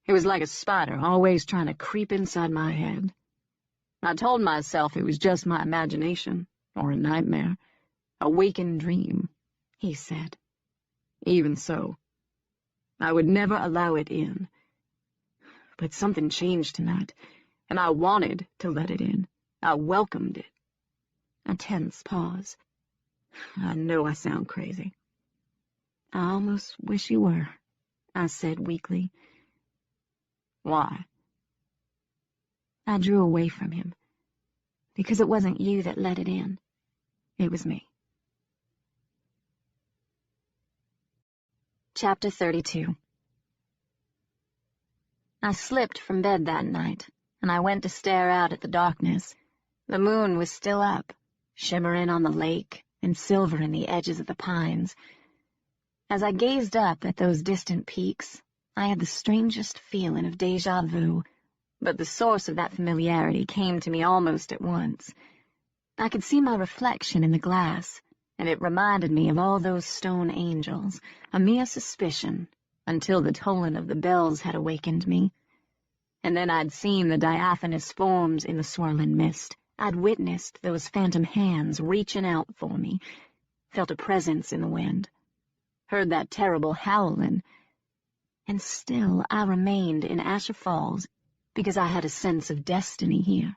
It was like a spider always trying to creep inside my head. I told myself it was just my imagination, or a nightmare, a waking dream," he said. "Even so, I would never allow it in. But something changed tonight, and I wanted to let it in. I welcomed it." A tense pause. "I know I sound crazy." "I almost wish you were," I said weakly. "Why?" I drew away from him. "Because it wasn't you that let it in. It was me." Chapter 32. I slipped from bed that night, and I went to stare out at the darkness. The moon was still up, shimmering on the lake and silver in the edges of the pines. As I gazed up at those distant peaks, I had the strangest feeling of déjà vu, but the source of that familiarity came to me almost at once. I could see my reflection in the glass, and it reminded me of all those stone angels, a mere suspicion, until the tolling of the bells had awakened me. And then I'd seen the diaphanous forms in the swirling mist. I'd witnessed those phantom hands reaching out for me, felt a presence in the wind, heard that terrible howling, and still I remained in Asher Falls because I had a sense of destiny here.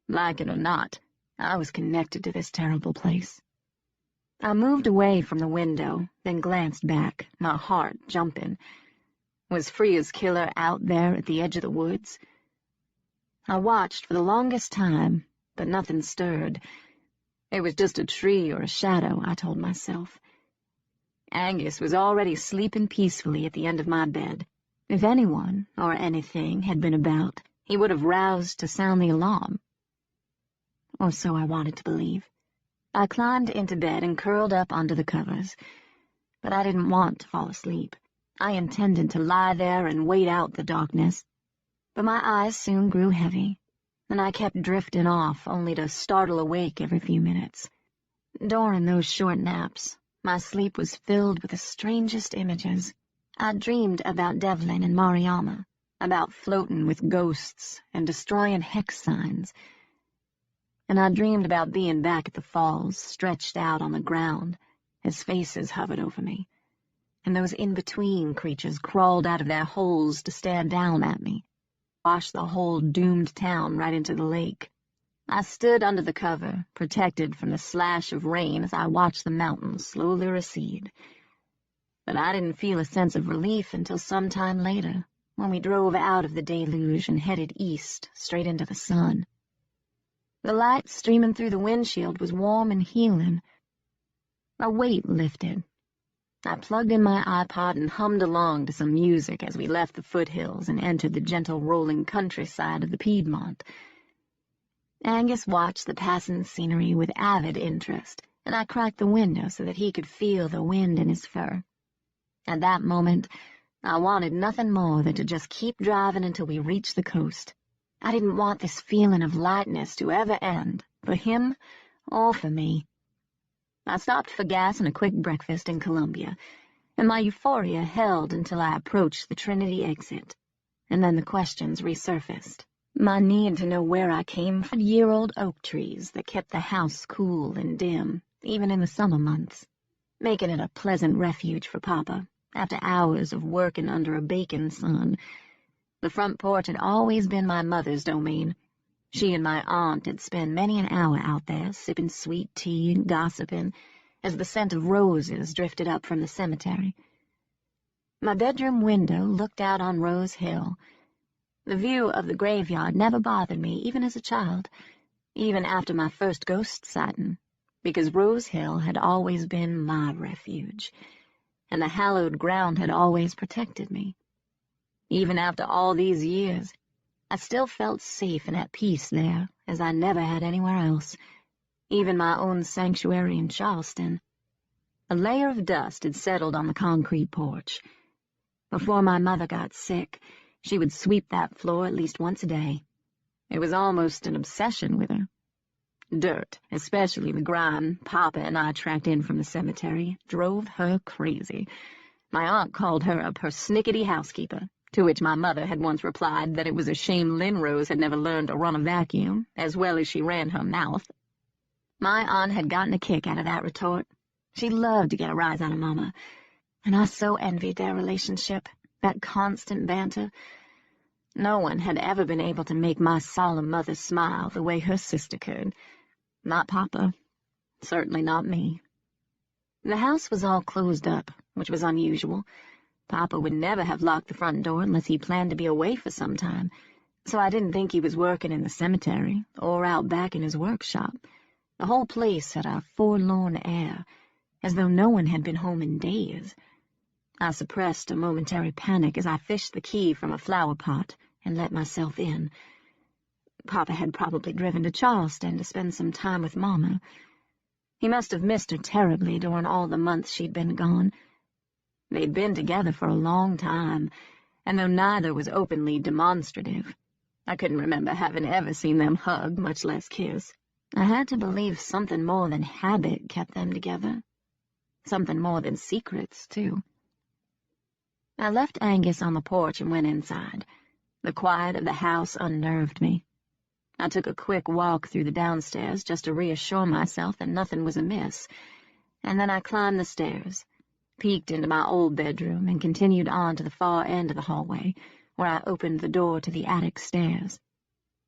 Like it or not, I was connected to this terrible place. I moved away from the window, then glanced back, my heart jumping. Was Freya's killer out there at the edge of the woods? I watched for the longest time, but nothing stirred. It was just a tree or a shadow, I told myself. Angus was already sleeping peacefully at the end of my bed. If anyone or anything had been about, he would have roused to sound the alarm. Or so I wanted to believe. I climbed into bed and curled up under the covers, but I didn't want to fall asleep. I intended to lie there and wait out the darkness, but my eyes soon grew heavy, and I kept drifting off only to startle awake every few minutes. During those short naps, my sleep was filled with the strangest images. I dreamed about Devlin and Mariama, about floating with ghosts and destroying hex signs. And I dreamed about being back at the falls, stretched out on the ground, as faces hovered over me, and those in-between creatures crawled out of their holes to stare down at me, wash the whole doomed town right into the lake. I stood under the cover, protected from the slash of rain as I watched the mountains slowly recede. But I didn't feel a sense of relief until some time later, when we drove out of the deluge and headed east, straight into the sun. The light streaming through the windshield was warm and healing. A weight lifted. I plugged in my iPod and hummed along to some music as we left the foothills and entered the gentle rolling countryside of the Piedmont. Angus watched the passing scenery with avid interest, and I cracked the window so that he could feel the wind in his fur. At that moment, I wanted nothing more than to just keep driving until we reached the coast. I didn't want this feeling of lightness to ever end, for him or for me. I stopped for gas and a quick breakfast in Columbia, and my euphoria held until I approached the Trinity exit. And then the questions resurfaced. My need to know where I came from, year-old oak trees that kept the house cool and dim, even in the summer months, making it a pleasant refuge for Papa, after hours of working under a baking sun. The front porch had always been my mother's domain. She and my aunt had spent many an hour out there, sipping sweet tea and gossiping, as the scent of roses drifted up from the cemetery. My bedroom window looked out on Rose Hill. The view of the graveyard never bothered me, even as a child, even after my first ghost sighting, because Rose Hill had always been my refuge, and the hallowed ground had always protected me. Even after all these years, I still felt safe and at peace there, as I never had anywhere else, even my own sanctuary in Charleston. A layer of dust had settled on the concrete porch. Before my mother got sick, she would sweep that floor at least once a day. It was almost an obsession with her. Dirt, especially the grime Papa and I tracked in from the cemetery, drove her crazy. My aunt called her a persnickety housekeeper, to which my mother had once replied that it was a shame Lynn Rose had never learned to run a vacuum, as well as she ran her mouth. My aunt had gotten a kick out of that retort. She loved to get a rise out of Mama, and I so envied their relationship, that constant banter. No one had ever been able to make my solemn mother smile the way her sister could. Not Papa. Certainly not me. The house was all closed up, which was unusual. Papa would never have locked the front door unless he planned to be away for some time, so I didn't think he was working in the cemetery or out back in his workshop. The whole place had a forlorn air, as though no one had been home in days. I suppressed a momentary panic as I fished the key from a flower pot and let myself in. Papa had probably driven to Charleston to spend some time with Mama. He must have missed her terribly during all the months she'd been gone. They'd been together for a long time, and though neither was openly demonstrative, I couldn't remember having ever seen them hug, much less kiss. I had to believe something more than habit kept them together. Something more than secrets, too. I left Angus on the porch and went inside. The quiet of the house unnerved me. I took a quick walk through the downstairs just to reassure myself that nothing was amiss, and then I climbed the stairs, peeked into my old bedroom, and continued on to the far end of the hallway, where I opened the door to the attic stairs.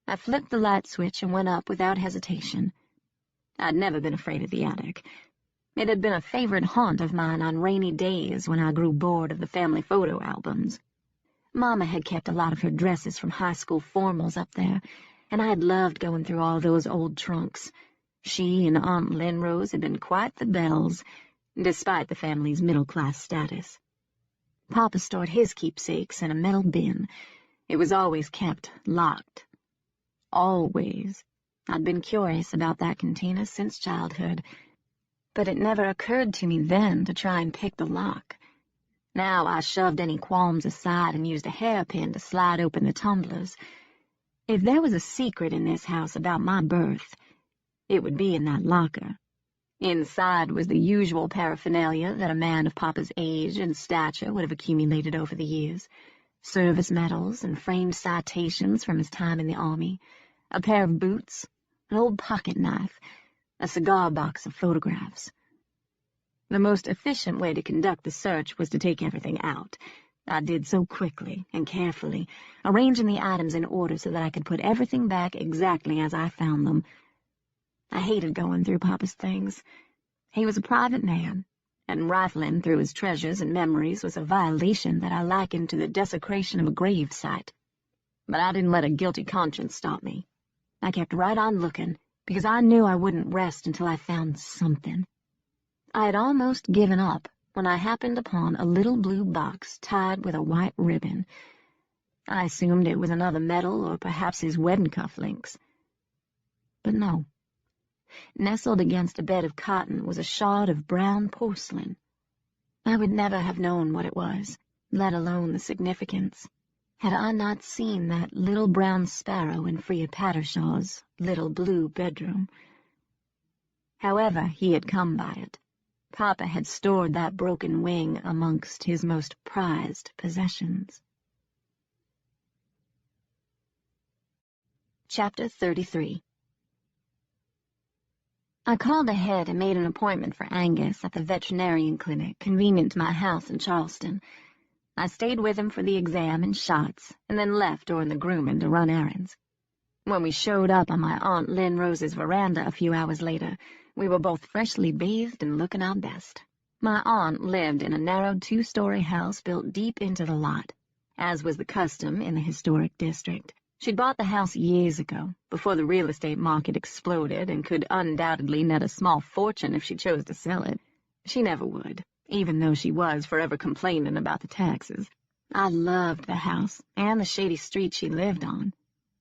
I flipped the light switch and went up without hesitation. I'd never been afraid of the attic. It had been a favorite haunt of mine on rainy days when I grew bored of the family photo albums. Mama had kept a lot of her dresses from high school formals up there, and I had loved going through all those old trunks. She and Aunt Linrose had been quite the belles, despite the family's middle-class status. Papa stored his keepsakes in a metal bin. It was always kept locked. Always. I'd been curious about that container since childhood, but it never occurred to me then to try and pick the lock. Now I shoved any qualms aside and used a hairpin to slide open the tumblers. If there was a secret in this house about my birth, it would be in that locker. Inside was the usual paraphernalia that a man of Papa's age and stature would have accumulated over the years. Service medals and framed citations from his time in the army, a pair of boots, an old pocket knife, a cigar box of photographs. The most efficient way to conduct the search was to take everything out. I did so quickly and carefully, arranging the items in order so that I could put everything back exactly as I found them. I hated going through Papa's things. He was a private man, and rifling through his treasures and memories was a violation that I likened to the desecration of a grave site. But I didn't let a guilty conscience stop me. I kept right on looking, because I knew I wouldn't rest until I found something. I had almost given up when I happened upon a little blue box tied with a white ribbon. I assumed it was another medal or perhaps his wedding cufflinks. But no. Nestled against a bed of cotton was a shard of brown porcelain. I would never have known what it was, let alone the significance, had I not seen that little brown sparrow in Freya Pattershaw's little blue bedroom. However he had come by it, Papa had stored that broken wing amongst his most prized possessions. Chapter 33. I called ahead and made an appointment for Angus at the veterinarian clinic convenient to my house in Charleston. I stayed with him for the exam and shots, and then left during the grooming to run errands. When we showed up on my Aunt Linrose's veranda a few hours later, we were both freshly bathed and looking our best. My aunt lived in a narrow 2-story house built deep into the lot, as was the custom in the historic district. She'd bought the house years ago, before the real estate market exploded, and could undoubtedly net a small fortune if she chose to sell it. She never would, even though she was forever complaining about the taxes. I loved the house and the shady street she lived on.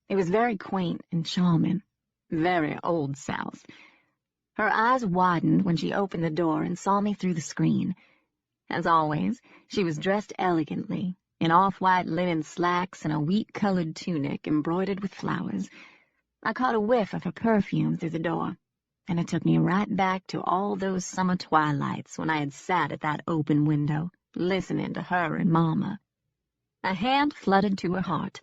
It was very quaint and charming, very Old South. Her eyes widened when she opened the door and saw me through the screen. As always, she was dressed elegantly, in off-white linen slacks and a wheat-colored tunic embroidered with flowers. I caught a whiff of her perfume through the door, and it took me right back to all those summer twilights when I had sat at that open window, listening to her and Mama. A hand fluttered to her heart.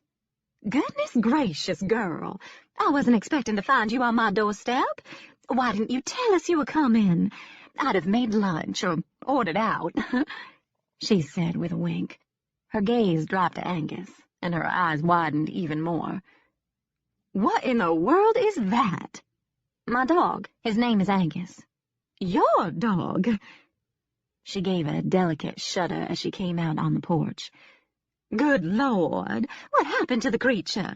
"Goodness gracious, girl! I wasn't expecting to find you on my doorstep. Why didn't you tell us you were coming? I'd have made lunch or ordered out," she said with a wink. Her gaze dropped to Angus, and her eyes widened even more. "What in the world is that?" "My dog. His name is Angus." "Your dog?" She gave a delicate shudder as she came out on the porch. "Good Lord! What happened to the creature?"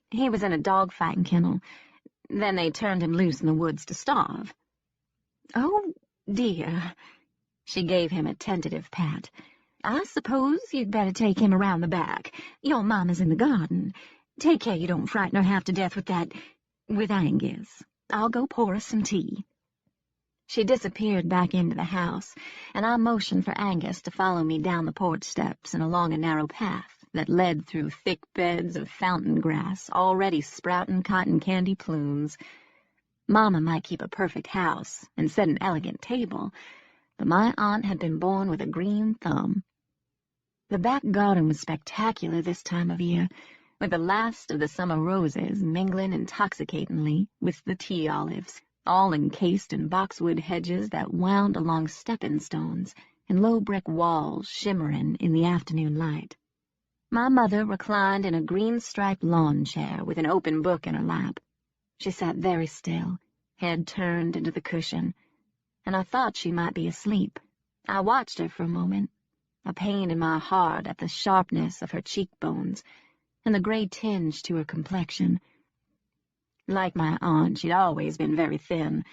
"He was in a dog-fighting kennel. Then they turned him loose in the woods to starve." "Oh, dear." She gave him a tentative pat. I suppose you'd better take him around the back. Your Mama's in the garden. Take care you don't frighten her half to death with Angus. I'll go pour us some tea." She disappeared back into the house, and I motioned for Angus to follow me down the porch steps and along a narrow path that led through thick beds of fountain grass already sprouting cotton candy plumes. Mama might keep a perfect house and set an elegant table, but my aunt had been born with a green thumb. The back garden was spectacular this time of year, with the last of the summer roses mingling intoxicatingly with the tea olives, all encased in boxwood hedges that wound along stepping stones and low brick walls shimmering in the afternoon light. My mother reclined in a green-striped lawn chair with an open book in her lap. She sat very still, head turned into the cushion, and I thought she might be asleep. I watched her for a moment, a pain in my heart at the sharpness of her cheekbones and the gray tinge to her complexion. Like my aunt, she'd always been very thin,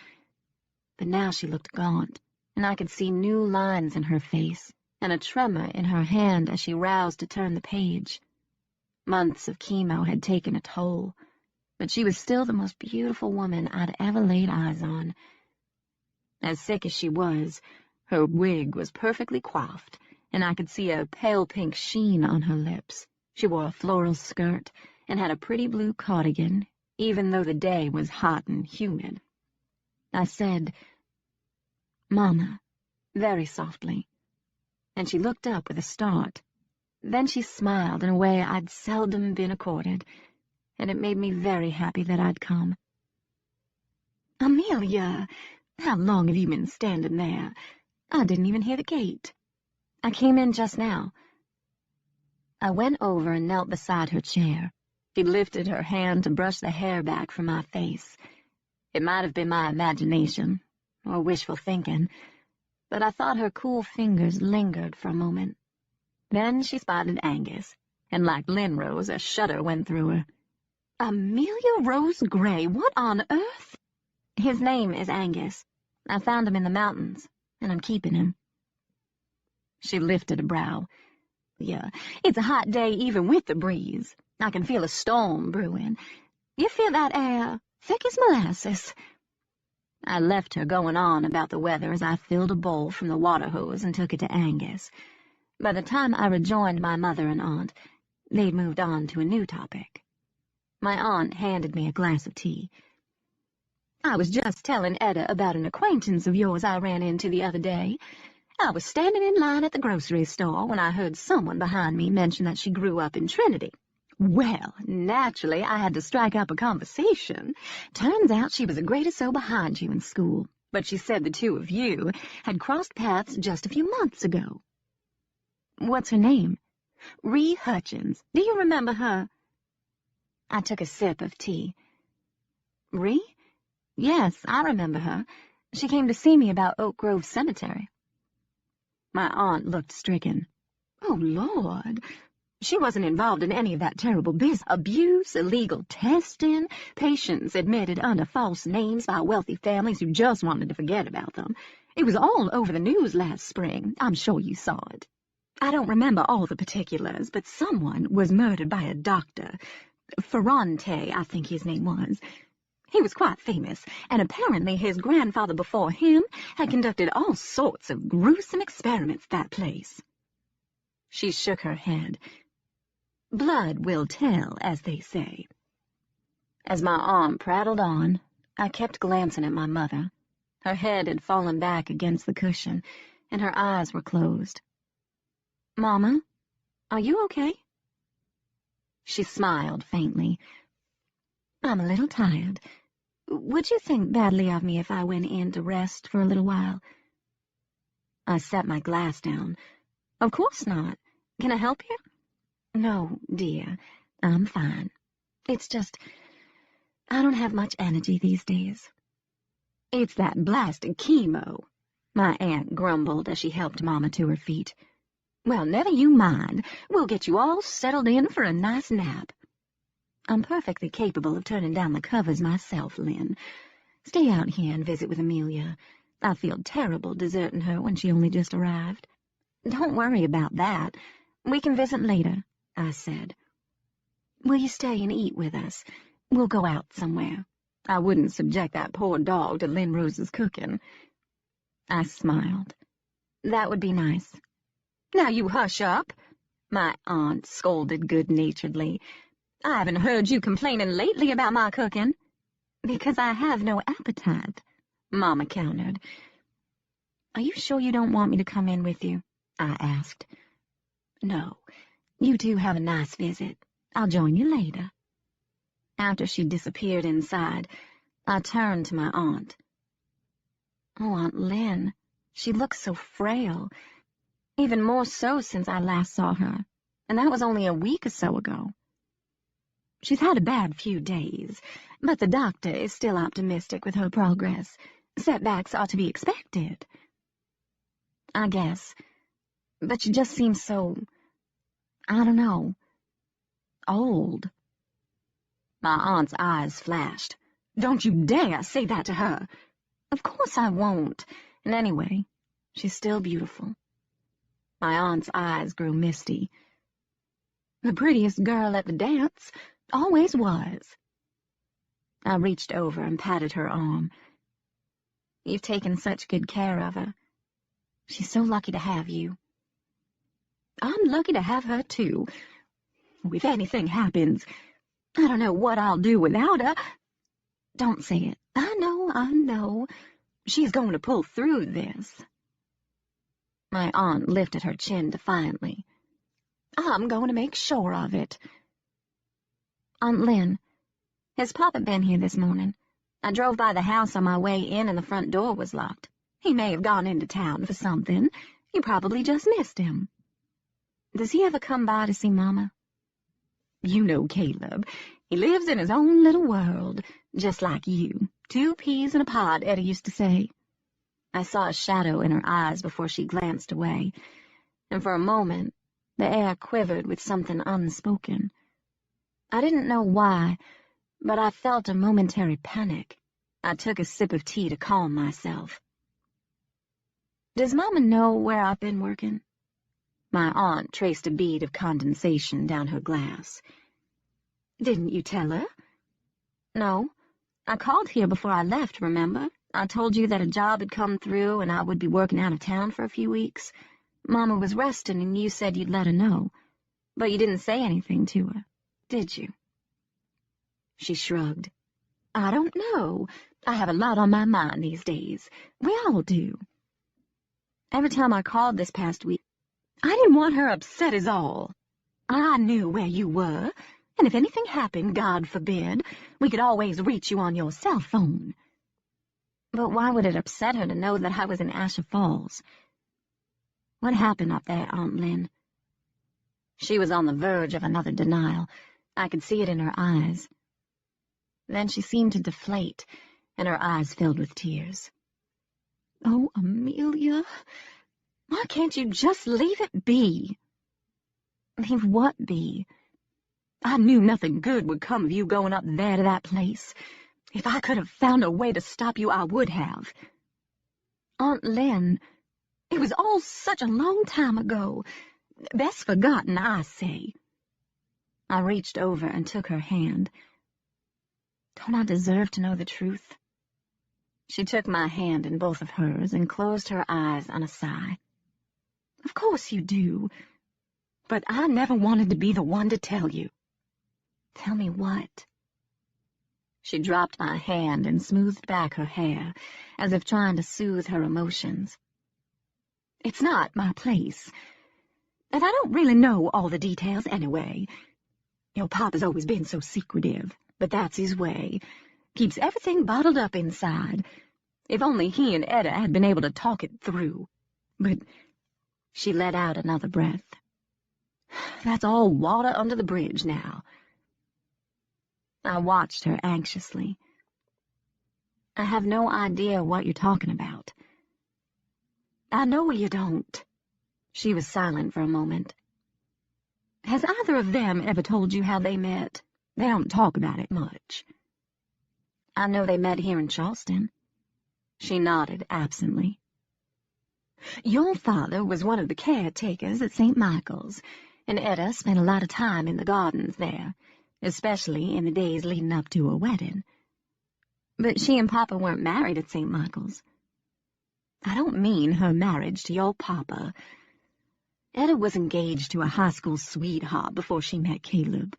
but now she looked gaunt, and I could see new lines in her face and a tremor in her hand as she roused to turn the page. Months of chemo had taken a toll, but she was still the most beautiful woman I'd ever laid eyes on. As sick as she was, her wig was perfectly coiffed, and I could see a pale pink sheen on her lips. She wore a floral skirt and had a pretty blue cardigan, even though the day was hot and humid. I said, "Mama," very softly, and she looked up with a start. Then she smiled in a way I'd seldom been accorded, and it made me very happy that I'd come. "Amelia, how long have you been standing there? I didn't even hear the gate." "I came in just now." I went over and knelt beside her chair. She lifted her hand to brush the hair back from my face. It might have been my imagination, or wishful thinking, but I thought her cool fingers lingered for a moment. Then she spotted Angus, and like Linrose, a shudder went through her. "Amelia Rose Gray, what on earth?" "His name is Angus. I found him in the mountains, and I'm keeping him." She lifted a brow. "Yeah, it's a hot day even with the breeze. I can feel a storm brewing. You feel that air thick as molasses." I left her going on about the weather as I filled a bowl from the water hose and took it to Angus. By the time I rejoined my mother and aunt, they'd moved on to a new topic. My aunt handed me a glass of tea. "I was just telling Etta about an acquaintance of yours I ran into the other day. I was standing in line at the grocery store when I heard someone behind me mention that she grew up in Trinity. Well, naturally, I had to strike up a conversation. Turns out she was a grade or so behind you in school, but she said the two of you had crossed paths just a few months ago." "What's her name?" "Ree Hutchins. Do you remember her?" I took a sip of tea. "Ree? Yes, I remember her. She came to see me about Oak Grove Cemetery." My aunt looked stricken. "Oh, Lord. She wasn't involved in any of that terrible business. Abuse, illegal testing, patients admitted under false names by wealthy families who just wanted to forget about them. It was all over the news last spring. I'm sure you saw it. I don't remember all the particulars, but someone was murdered by a doctor. Ferrante, I think his name was. He was quite famous, and apparently his grandfather before him had conducted all sorts of gruesome experiments at that place." She shook her head. "Blood will tell, as they say." As my aunt prattled on, I kept glancing at my mother. Her head had fallen back against the cushion, and her eyes were closed. "Mama, are you okay?" She smiled faintly. "I'm a little tired. Would you think badly of me if I went in to rest for a little while?" I set my glass down. "Of course not. Can I help you?" "No, dear, I'm fine. It's just, I don't have much energy these days." "It's that blasted chemo," my aunt grumbled as she helped Mama to her feet. "Well, never you mind. We'll get you all settled in for a nice nap." "I'm perfectly capable of turning down the covers myself, Lynn. Stay out here and visit with Amelia. I feel terrible deserting her when she only just arrived." Don't worry about that. We can visit later, I said. Will you stay and eat with us? We'll go out somewhere. I wouldn't subject that poor dog to Lynn Rose's cooking. I smiled. That would be nice. Now you hush up, my aunt scolded good-naturedly. I haven't heard you complaining lately about my cooking. Because I have no appetite, Mama countered. Are you sure you don't want me to come in with you? I asked. No, you two have a nice visit. I'll join you later. After she disappeared inside, I turned to my aunt. Oh, Aunt Lynn, she looks so frail, even more so since I last saw her, and that was only a week or so ago. She's had a bad few days, but the doctor is still optimistic with her progress. Setbacks are to be expected. I guess, but she just seems so, I don't know, old. My aunt's eyes flashed. Don't you dare say that to her. Of course I won't. And anyway, she's still beautiful. My aunt's eyes grew misty. The prettiest girl at the dance, always was. I reached over and patted her arm. You've taken such good care of her. She's so lucky to have you. I'm lucky to have her, too. If anything happens, I don't know what I'll do without her. Don't say it. I know. She's going to pull through this. My aunt lifted her chin defiantly. I'm going to make sure of it. Aunt Lynn, has Papa been here this morning? I drove by the house on my way in and the front door was locked. He may have gone into town for something. You probably just missed him. Does he ever come by to see Mama? You know Caleb. He lives in his own little world, just like you. 2 peas in a pod, Eddie used to say. I saw a shadow in her eyes before she glanced away, and for a moment the air quivered with something unspoken. I didn't know why, but I felt a momentary panic. I took a sip of tea to calm myself. Does Mama know where I've been working? My aunt traced a bead of condensation down her glass. Didn't you tell her? No. I called here before I left, remember? I told you that a job had come through and I would be working out of town for a few weeks. Mama was resting and you said you'd let her know. But you didn't say anything to her, did you? She shrugged. I don't know. I have a lot on my mind these days. We all do. Every time I called this past week, I didn't want her upset is all. I knew where you were, and if anything happened, God forbid, we could always reach you on your cell phone. But why would it upset her to know that I was in Asher Falls? What happened up there, Aunt Lynn? She was on the verge of another denial. I could see it in her eyes. Then she seemed to deflate, and her eyes filled with tears. Oh, Amelia, why can't you just leave it be? Leave what be? I knew nothing good would come of you going up there to that place. If I could have found a way to stop you, I would have. Aunt Lynn, it was all such a long time ago. Best forgotten, I say. I reached over and took her hand. Don't I deserve to know the truth? She took my hand in both of hers and closed her eyes on a sigh. Of course you do. But I never wanted to be the one to tell you. Tell me what? She dropped my hand and smoothed back her hair, as if trying to soothe her emotions. It's not my place, and I don't really know all the details anyway. Your Papa's always been so secretive, but that's his way. Keeps everything bottled up inside. If only he and Etta had been able to talk it through. But she let out another breath. That's all water under the bridge now. I watched her anxiously. I have no idea what you're talking about. I know you don't. She was silent for a moment. Has either of them ever told you how they met? They don't talk about it much. I know they met here in Charleston. She nodded absently. Your father was one of the caretakers at St. Michael's, and Etta spent a lot of time in the gardens there, especially in the days leading up to her wedding. But she and Papa weren't married at St. Michael's. I don't mean her marriage to your papa. Etta was engaged to a high school sweetheart before she met Caleb.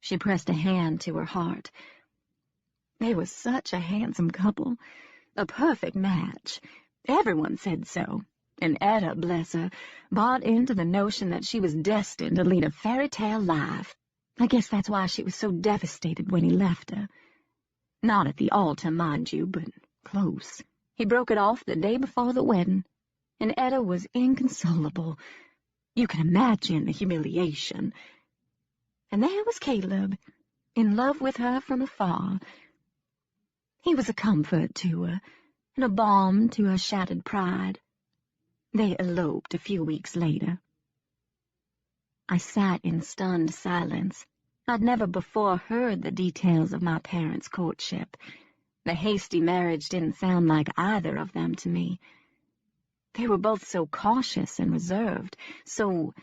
She pressed a hand to her heart. They were such a handsome couple, a perfect match. Everyone said so, and Etta, bless her, bought into the notion that she was destined to lead a fairy tale life. I guess that's why she was so devastated when he left her. Not at the altar, mind you, but close. He broke it off the day before the wedding, and Etta was inconsolable. You can imagine the humiliation. And there was Caleb, in love with her from afar. He was a comfort to her, and a balm to her shattered pride. They eloped a few weeks later. I sat in stunned silence. I'd never before heard the details of my parents' courtship. The hasty marriage didn't sound like either of them to me. They were both so cautious and reserved, so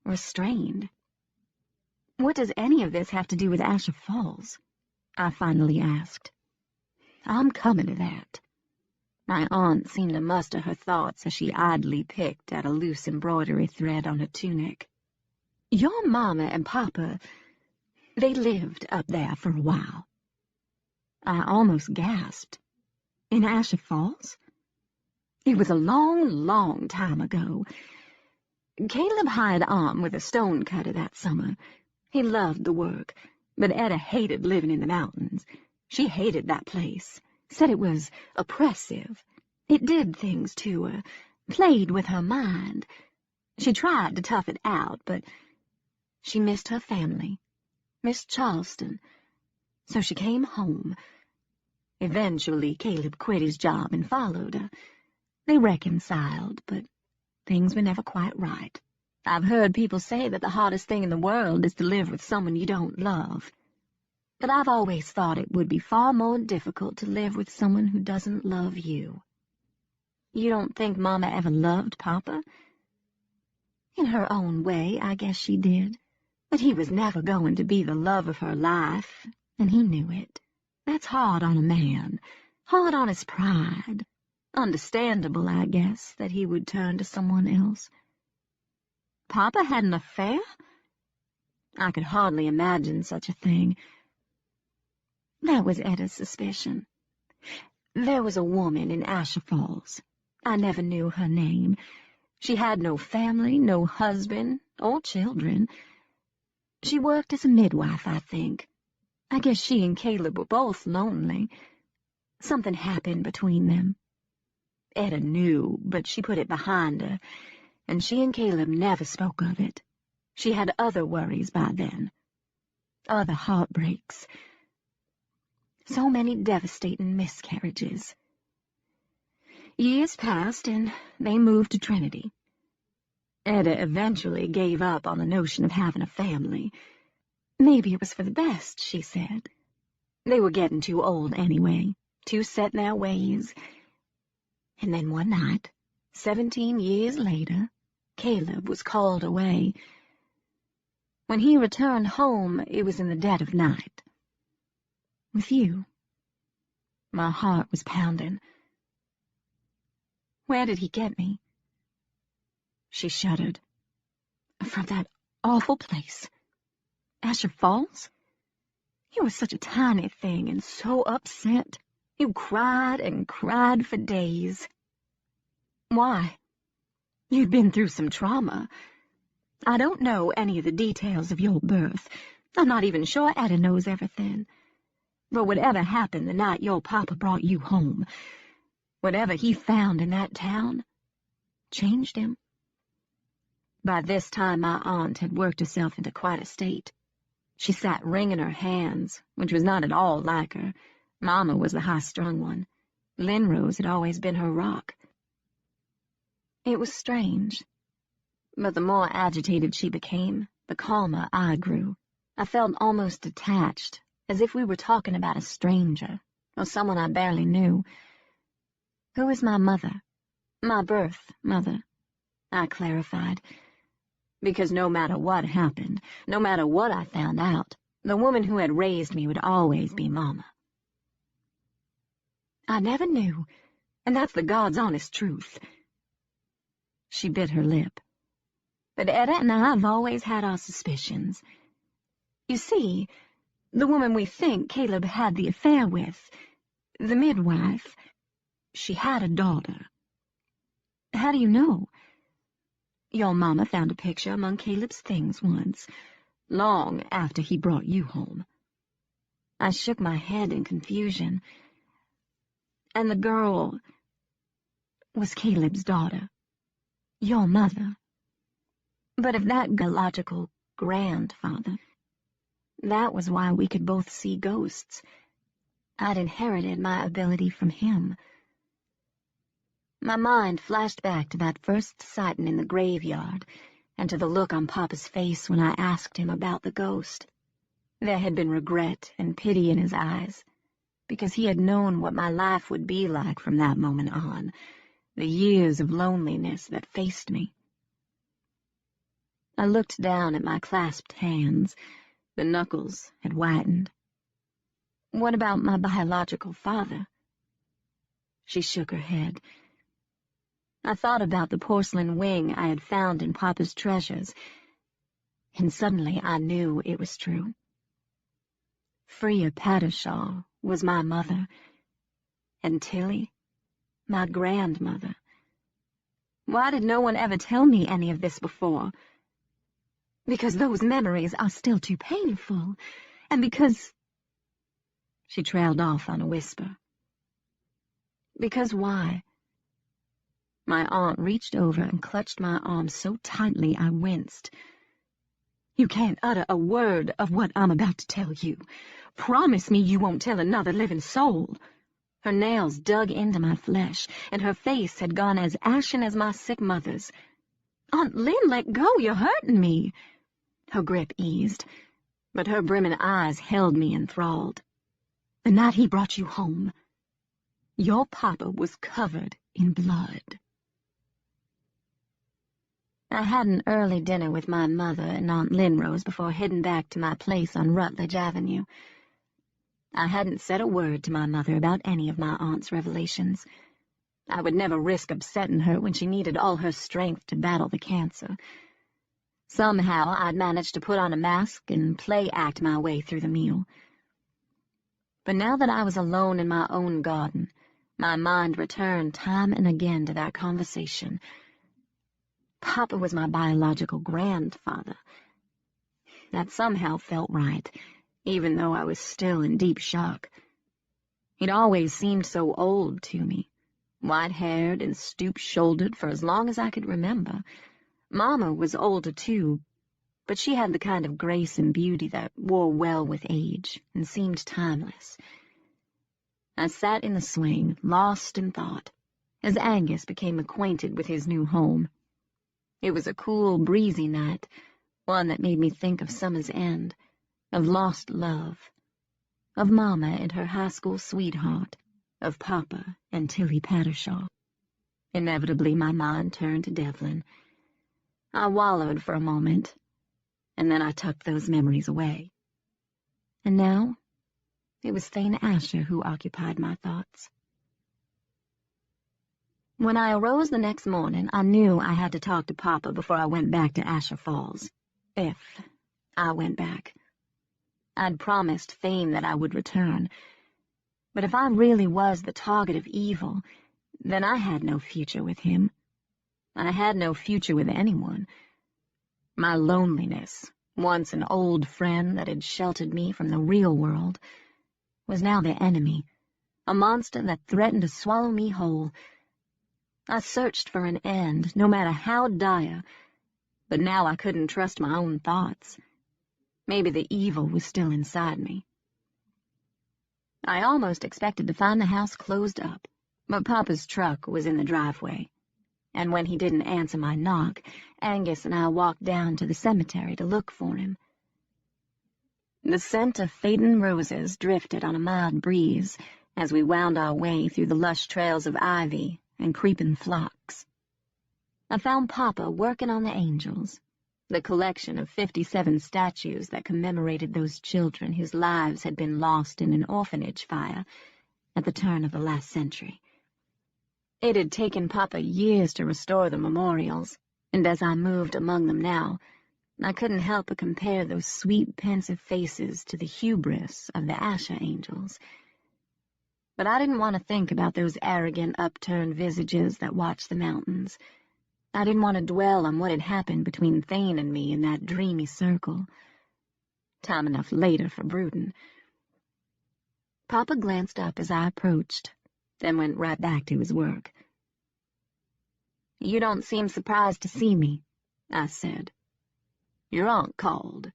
restrained. What does any of this have to do with Asher Falls? I finally asked. I'm coming to that. My aunt seemed to muster her thoughts as she idly picked at a loose embroidery thread on her tunic. Your mama and papa, they lived up there for a while. I almost gasped. In Asher Falls? It was a long, long time ago. Caleb hired on with a stone cutter that summer. He loved the work, but Etta hated living in the mountains. She hated that place, said it was oppressive. It did things to her, played with her mind. She tried to tough it out, but she missed her family, missed Charleston, so she came home. Eventually, Caleb quit his job and followed her. They reconciled, but things were never quite right. I've heard people say that the hardest thing in the world is to live with someone you don't love. But I've always thought it would be far more difficult to live with someone who doesn't love you. You don't think Mama ever loved Papa? In her own way, I guess she did. But he was never going to be the love of her life, and he knew it. That's hard on a man, hard on his pride. Understandable, I guess, that he would turn to someone else. Papa had an affair? I could hardly imagine such a thing. That was Etta's suspicion. There was a woman in Asher Falls. I never knew her name. She had no family, no husband, or children. She worked as a midwife, I think. I guess she and Caleb were both lonely. Something happened between them. Etta knew, but she put it behind her, and she and Caleb never spoke of it. She had other worries by then, other heartbreaks. So many devastating miscarriages. Years passed, and they moved to Trinity. Etta eventually gave up on the notion of having a family. Maybe it was for the best, she said. They were getting too old anyway, too set in their ways. And then one night, 17 years later, Caleb was called away. When he returned home, it was in the dead of night. With you. My heart was pounding. Where did he get me? She shuddered. From that awful place. Asher Falls? You were such a tiny thing and so upset. You cried and cried for days. Why? You'd been through some trauma. I don't know any of the details of your birth. I'm not even sure Etta knows everything. But whatever happened the night your papa brought you home, whatever he found in that town, changed him. By this time my aunt had worked herself into quite a state. She sat wringing her hands, which was not at all like her. Mama was the high-strung one. Linrose had always been her rock. It was strange. But the more agitated she became, the calmer I grew. I felt almost detached, as if we were talking about a stranger, or someone I barely knew. Who is my mother? My birth, Mother, I clarified, because no matter what happened, no matter what I found out, the woman who had raised me would always be Mama. I never knew, and that's the God's honest truth. She bit her lip. But Etta and I have always had our suspicions. You see, the woman we think Caleb had the affair with, the midwife, she had a daughter. How do you know? Your Mama found a picture among Caleb's things once, long after he brought you home. I shook my head in confusion. And the girl was Caleb's daughter, your mother. But if that biological grandfather, that was why we could both see ghosts. I'd inherited my ability from him. My mind flashed back to that first sighting in the graveyard and to the look on Papa's face when I asked him about the ghost. There had been regret and pity in his eyes, because he had known what my life would be like from that moment on, the years of loneliness that faced me. I looked down at my clasped hands. The knuckles had whitened. What about my biological father? She shook her head. I thought about the porcelain wing I had found in Papa's treasures, and suddenly I knew it was true. Freya Pattershaw was my mother, and Tilly, my grandmother. Why did no one ever tell me any of this before? Because those memories are still too painful, and because... She trailed off on a whisper. Because why? My aunt reached over and clutched my arm so tightly I winced. You can't utter a word of what I'm about to tell you. Promise me you won't tell another living soul. Her nails dug into my flesh, and her face had gone as ashen as my sick mother's. Aunt Lynn, let go, you're hurting me. Her grip eased, but her brimming eyes held me enthralled. The night he brought you home, your Papa was covered in blood. I had an early dinner with my mother and Aunt Linrose before heading back to my place on Rutledge Avenue. I hadn't said a word to my mother about any of my aunt's revelations. I would never risk upsetting her when she needed all her strength to battle the cancer. Somehow I'd managed to put on a mask and play-act my way through the meal. But now that I was alone in my own garden, my mind returned time and again to that conversation. Papa was my biological grandfather. That somehow felt right, even though I was still in deep shock. He'd always seemed so old to me, white-haired and stoop-shouldered for as long as I could remember. Mama was older, too, but she had the kind of grace and beauty that wore well with age and seemed timeless. I sat in the swing, lost in thought, as Angus became acquainted with his new home. It was a cool, breezy night, one that made me think of summer's end, of lost love, of Mama and her high school sweetheart, of Papa and Tilly Pattershaw. Inevitably, my mind turned to Devlin. I wallowed for a moment, and then I tucked those memories away. And now, it was Thane Asher who occupied my thoughts. When I arose the next morning, I knew I had to talk to Papa before I went back to Asher Falls. If I went back. I'd promised Thane that I would return. But if I really was the target of evil, then I had no future with him. I had no future with anyone. My loneliness, once an old friend that had sheltered me from the real world, was now the enemy, a monster that threatened to swallow me whole. I searched for an end, no matter how dire, but now I couldn't trust my own thoughts. Maybe the evil was still inside me. I almost expected to find the house closed up, but Papa's truck was in the driveway, and when he didn't answer my knock, Angus and I walked down to the cemetery to look for him. The scent of fading roses drifted on a mild breeze as we wound our way through the lush trails of ivy and creeping flocks. I found Papa working on the angels, the collection of 57 statues that commemorated those children whose lives had been lost in an orphanage fire at the turn of the last century. It had taken Papa years to restore the memorials, and as I moved among them now, I couldn't help but compare those sweet, pensive faces to the hubris of the Asher angels. But I didn't want to think about those arrogant, upturned visages that watched the mountains. I didn't want to dwell on what had happened between Thane and me in that dreamy circle. Time enough later for brooding. Papa glanced up as I approached, then went right back to his work. "You don't seem surprised to see me," I said. "Your aunt called."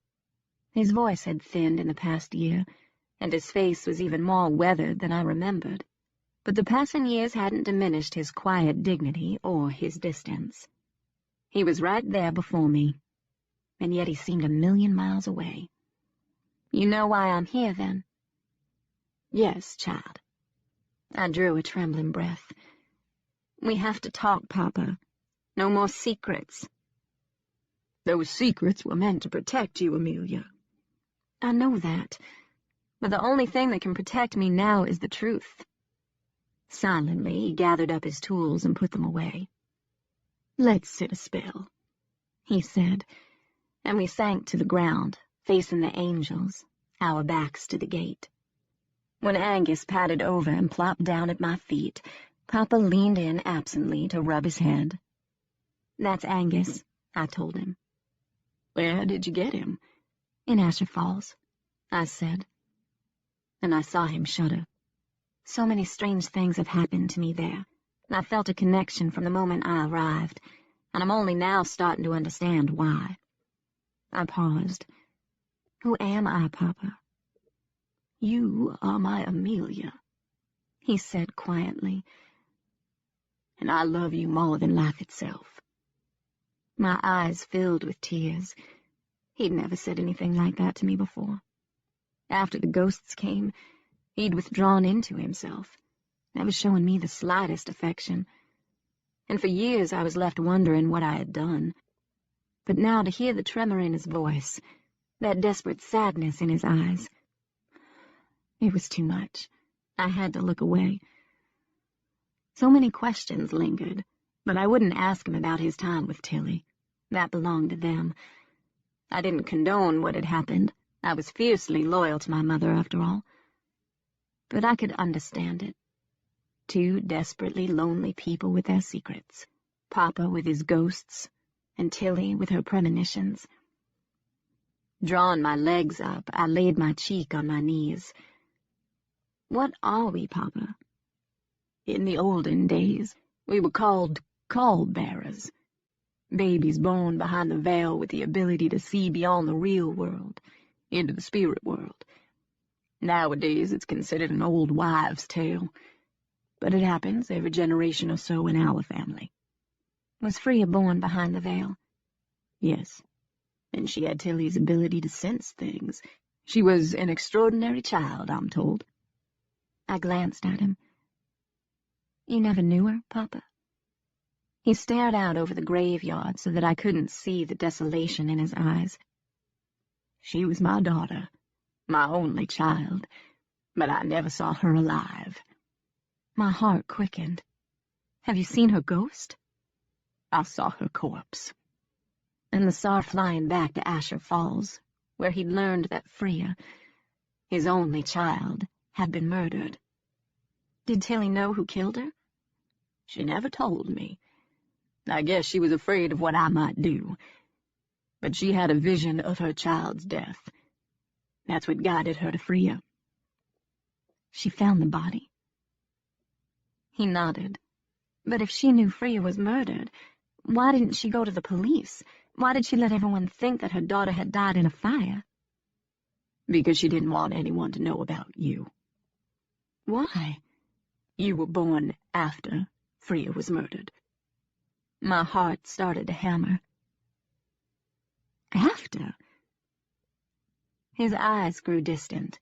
His voice had thinned in the past year, and his face was even more weathered than I remembered. But the passing years hadn't diminished his quiet dignity or his distance. He was right there before me, and yet he seemed a million miles away. "You know why I'm here, then?" "Yes, child." I drew a trembling breath. "We have to talk, Papa. No more secrets." "Those secrets were meant to protect you, Amelia." "I know that, but the only thing that can protect me now is the truth." Silently, he gathered up his tools and put them away. "Let's sit a spell," he said, and we sank to the ground, facing the angels, our backs to the gate. When Angus padded over and plopped down at my feet, Papa leaned in absently to rub his head. "That's Angus," I told him. "Where did you get him?" "In Asher Falls," I said. And I saw him shudder. So many strange things have happened to me there, and I felt a connection from the moment I arrived, and I'm only now starting to understand why. I paused. "Who am I, Papa?" "You are my Amelia," he said quietly, "and I love you more than life itself." My eyes filled with tears. He'd never said anything like that to me before. After the ghosts came, he'd withdrawn into himself, never showing me the slightest affection. And for years I was left wondering what I had done. But now to hear the tremor in his voice, that desperate sadness in his eyes, it was too much. I had to look away. So many questions lingered, but I wouldn't ask him about his time with Tilly. That belonged to them. I didn't condone what had happened. I was fiercely loyal to my mother, after all. But I could understand it. Two desperately lonely people with their secrets. Papa with his ghosts, and Tilly with her premonitions. Drawing my legs up, I laid my cheek on my knees. "What are we, Papa?" "In the olden days, we were called call-bearers. Babies born behind the veil with the ability to see beyond the real world, into the spirit world. Nowadays, it's considered an old wives' tale, but it happens every generation or so in our family." "Was Freya born behind the veil?" "Yes, and she had Tilly's ability to sense things. She was an extraordinary child, I'm told." I glanced at him. "You never knew her, Papa?" He stared out over the graveyard so that I couldn't see the desolation in his eyes. "She was my daughter, my only child, but I never saw her alive." My heart quickened. "Have you seen her ghost?" "I saw her corpse." And the Tsar flying back to Asher Falls, where he'd learned that Freya, his only child, had been murdered. "Did Tilly know who killed her?" "She never told me. I guess she was afraid of what I might do. But she had a vision of her child's death. That's what guided her to Freya." "She found the body?" He nodded. "But if she knew Freya was murdered, why didn't she go to the police? Why did she let everyone think that her daughter had died in a fire?" "Because she didn't want anyone to know about you." "Why?" "You were born after Freya was murdered." My heart started to hammer. "After?" His eyes grew distant.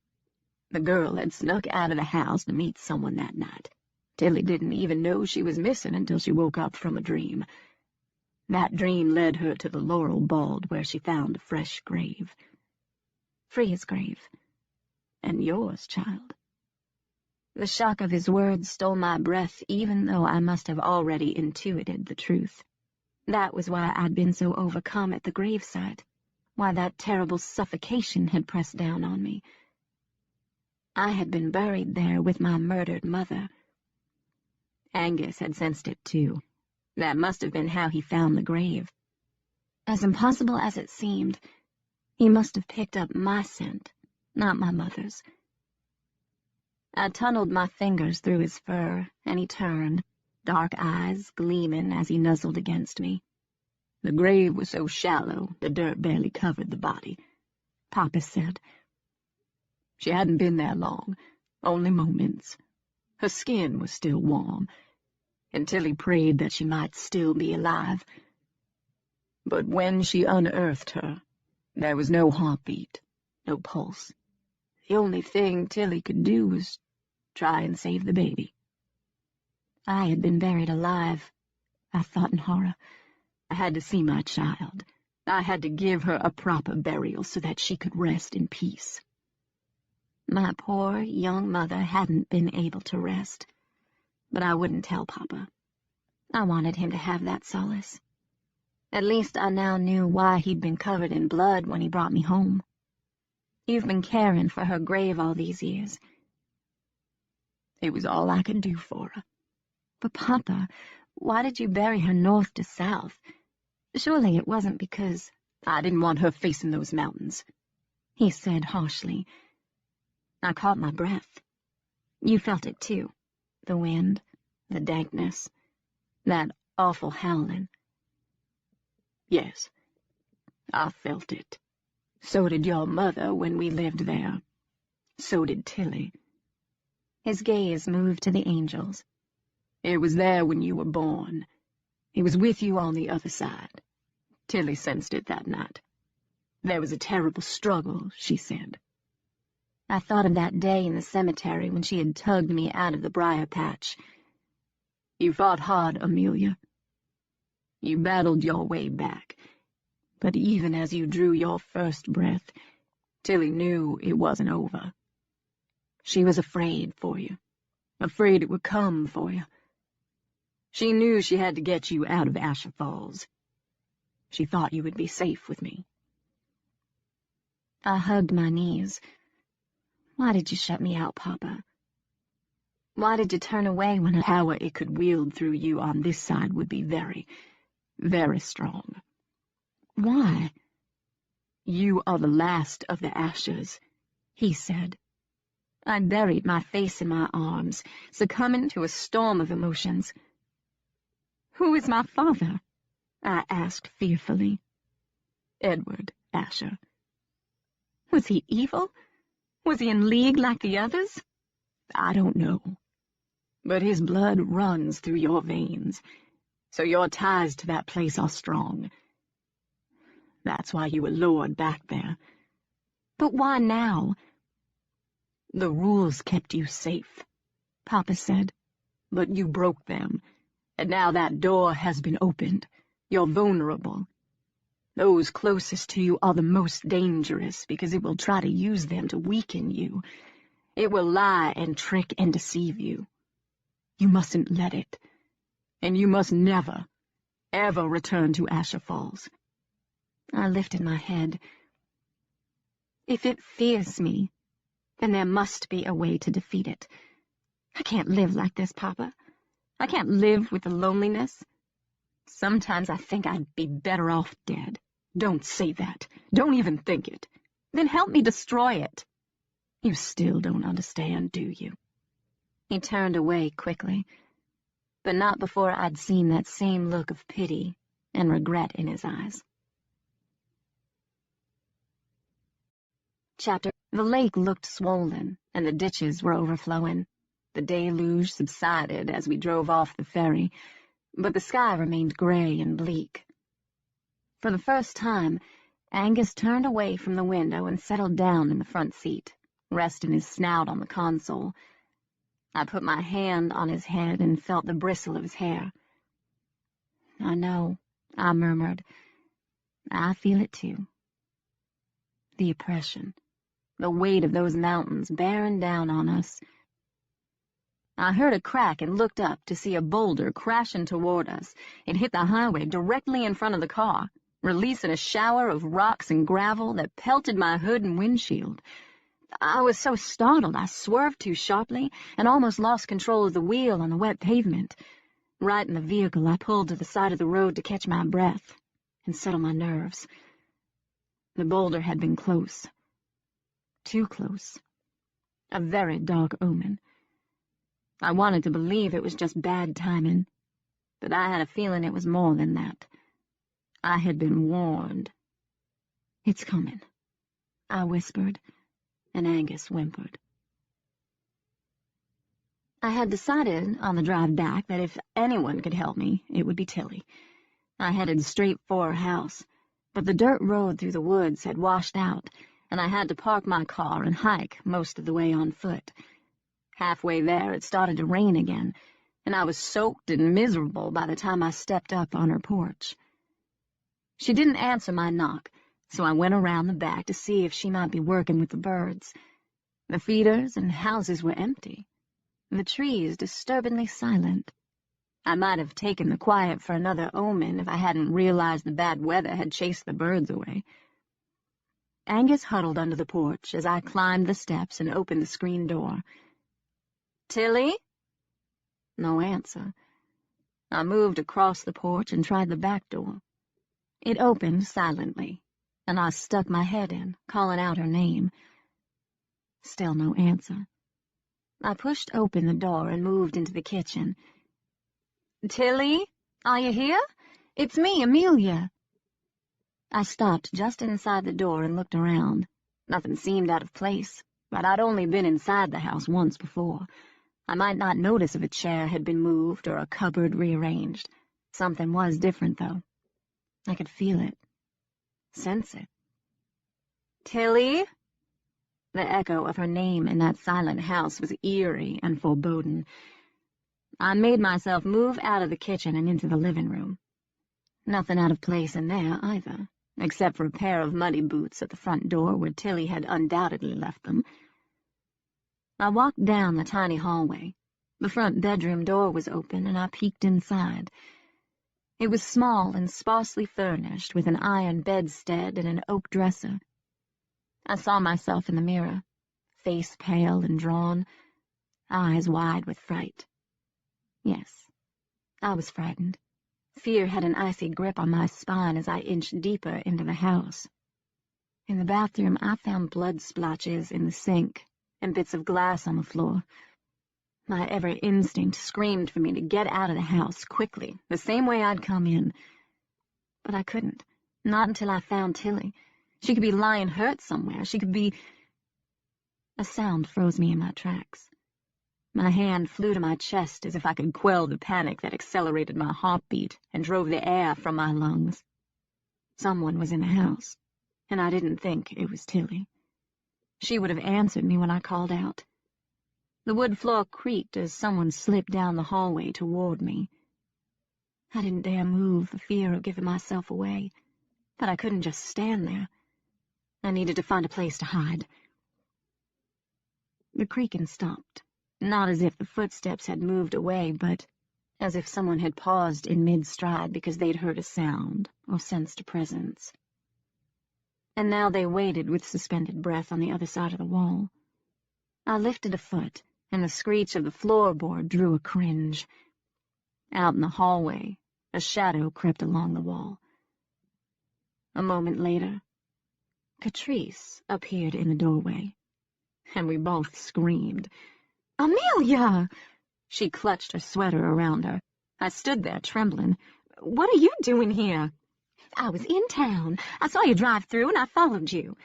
"The girl had snuck out of the house to meet someone that night. Tilly didn't even know she was missing until she woke up from a dream. That dream led her to the laurel bald where she found a fresh grave. Freya's grave. And yours, child. The shock of his words stole my breath, even though I must have already intuited the truth. That was why I'd been so overcome at the gravesite, why that terrible suffocation had pressed down on me. I had been buried there with my murdered mother. Angus had sensed it too. That must have been how he found the grave. As impossible as it seemed, he must have picked up my scent, not my mother's. I tunneled my fingers through his fur, and he turned, dark eyes gleaming as he nuzzled against me. The grave was so shallow, the dirt barely covered the body, Papa said. She hadn't been there long, only moments. Her skin was still warm, and Tilly prayed that she might still be alive. But when she unearthed her, there was no heartbeat, no pulse. The only thing Tilly could do was try and save the baby. I had been buried alive, I thought in horror. I had to see my child. I had to give her a proper burial so that she could rest in peace. My poor young mother hadn't been able to rest, but I wouldn't tell Papa. I wanted him to have that solace. At least I now knew why he'd been covered in blood when he brought me home. You've been caring for her grave all these years. It was all I could do for her. But Papa, why did you bury her north to south? Surely it wasn't because I didn't want her facing those mountains, he said harshly. I caught my breath. You felt it too. The wind, the dankness, that awful howling. Yes, I felt it. So did your mother when we lived there. So did Tilly. His gaze moved to the angels. It was there when you were born. It was with you on the other side. Tilly sensed it that night. There was a terrible struggle, she said. I thought of that day in the cemetery when she had tugged me out of the briar patch. You fought hard, Amelia. You battled your way back. But even as you drew your first breath, Tilly knew it wasn't over. She was afraid for you, afraid it would come for you. She knew she had to get you out of Asher Falls. She thought you would be safe with me. I hugged my knees. Why did you shut me out, Papa? Why did you turn away when the power it could wield through you on this side would be very, very strong? Why? You are the last of the Ashers, he said. I buried my face in my arms, succumbing to a storm of emotions. Who is my father? I asked fearfully. Edward Asher. Was he evil? Was he in league like the others? I don't know. But his blood runs through your veins, so your ties to that place are strong. That's why you were lured back there. But why now? The rules kept you safe, Papa said. But you broke them, and now that door has been opened. You're vulnerable. Those closest to you are the most dangerous because it will try to use them to weaken you. It will lie and trick and deceive you. You mustn't let it. And you must never, ever return to Asher Falls. I lifted my head. If it fears me, then there must be a way to defeat it. I can't live like this, Papa. I can't live with the loneliness. Sometimes I think I'd be better off dead. Don't say that. Don't even think it. Then help me destroy it. You still don't understand, do you? He turned away quickly, but not before I'd seen that same look of pity and regret in his eyes. The lake looked swollen, and the ditches were overflowing. The deluge subsided as we drove off the ferry, but the sky remained gray and bleak. For the first time, Angus turned away from the window and settled down in the front seat, resting his snout on the console. I put my hand on his head and felt the bristle of his hair. "I know," I murmured. "I feel it too." The oppression, the weight of those mountains bearing down on us. I heard a crack and looked up to see a boulder crashing toward us. It hit the highway directly in front of the car, releasing a shower of rocks and gravel that pelted my hood and windshield. I was so startled I swerved too sharply and almost lost control of the wheel on the wet pavement. Right in the vehicle, I pulled to the side of the road to catch my breath and settle my nerves. The boulder had been close. Too close. A very dark omen. I wanted to believe it was just bad timing, but I had a feeling it was more than that. I had been warned. "It's coming," I whispered, and Angus whimpered. I had decided on the drive back that if anyone could help me, it would be Tilly. I headed straight for her house, but the dirt road through the woods had washed out, and I had to park my car and hike most of the way on foot. Halfway there, it started to rain again, and I was soaked and miserable by the time I stepped up on her porch. She didn't answer my knock, so I went around the back to see if she might be working with the birds. The feeders and houses were empty, the trees disturbingly silent. I might have taken the quiet for another omen if I hadn't realized the bad weather had chased the birds away. Angus huddled under the porch as I climbed the steps and opened the screen door. "Tilly?" No answer. I moved across the porch and tried the back door. It opened silently, and I stuck my head in, calling out her name. Still no answer. I pushed open the door and moved into the kitchen. "Tilly, are you here? It's me, Amelia." I stopped just inside the door and looked around. Nothing seemed out of place, but I'd only been inside the house once before. I might not notice if a chair had been moved or a cupboard rearranged. Something was different, though. I could feel it, sense it. "Tilly?" The echo of her name in that silent house was eerie and foreboding. I made myself move out of the kitchen and into the living room. Nothing out of place in there, either, except for a pair of muddy boots at the front door where Tilly had undoubtedly left them. I walked down the tiny hallway. The front bedroom door was open, and I peeked inside. It was small and sparsely furnished, with an iron bedstead and an oak dresser. I saw myself in the mirror, face pale and drawn, eyes wide with fright. Yes, I was frightened. Fear had an icy grip on my spine as I inched deeper into the house. In the bathroom, I found blood splotches in the sink and bits of glass on the floor. My every instinct screamed for me to get out of the house quickly, the same way I'd come in. But I couldn't, not until I found Tilly. She could be lying hurt somewhere. She could be... A sound froze me in my tracks. My hand flew to my chest as if I could quell the panic that accelerated my heartbeat and drove the air from my lungs. Someone was in the house, and I didn't think it was Tilly. She would have answered me when I called out. The wood floor creaked as someone slipped down the hallway toward me. I didn't dare move for fear of giving myself away, but I couldn't just stand there. I needed to find a place to hide. The creaking stopped, not as if the footsteps had moved away, but as if someone had paused in mid-stride because they'd heard a sound or sensed a presence. And now they waited with suspended breath on the other side of the wall. I lifted a foot, and the screech of the floorboard drew a cringe. Out in the hallway, a shadow crept along the wall. A moment later, Catrice appeared in the doorway, and we both screamed. "Amelia!" She clutched her sweater around her. I stood there, trembling. "What are you doing here?" "I was in town. I saw you drive through, and I followed you."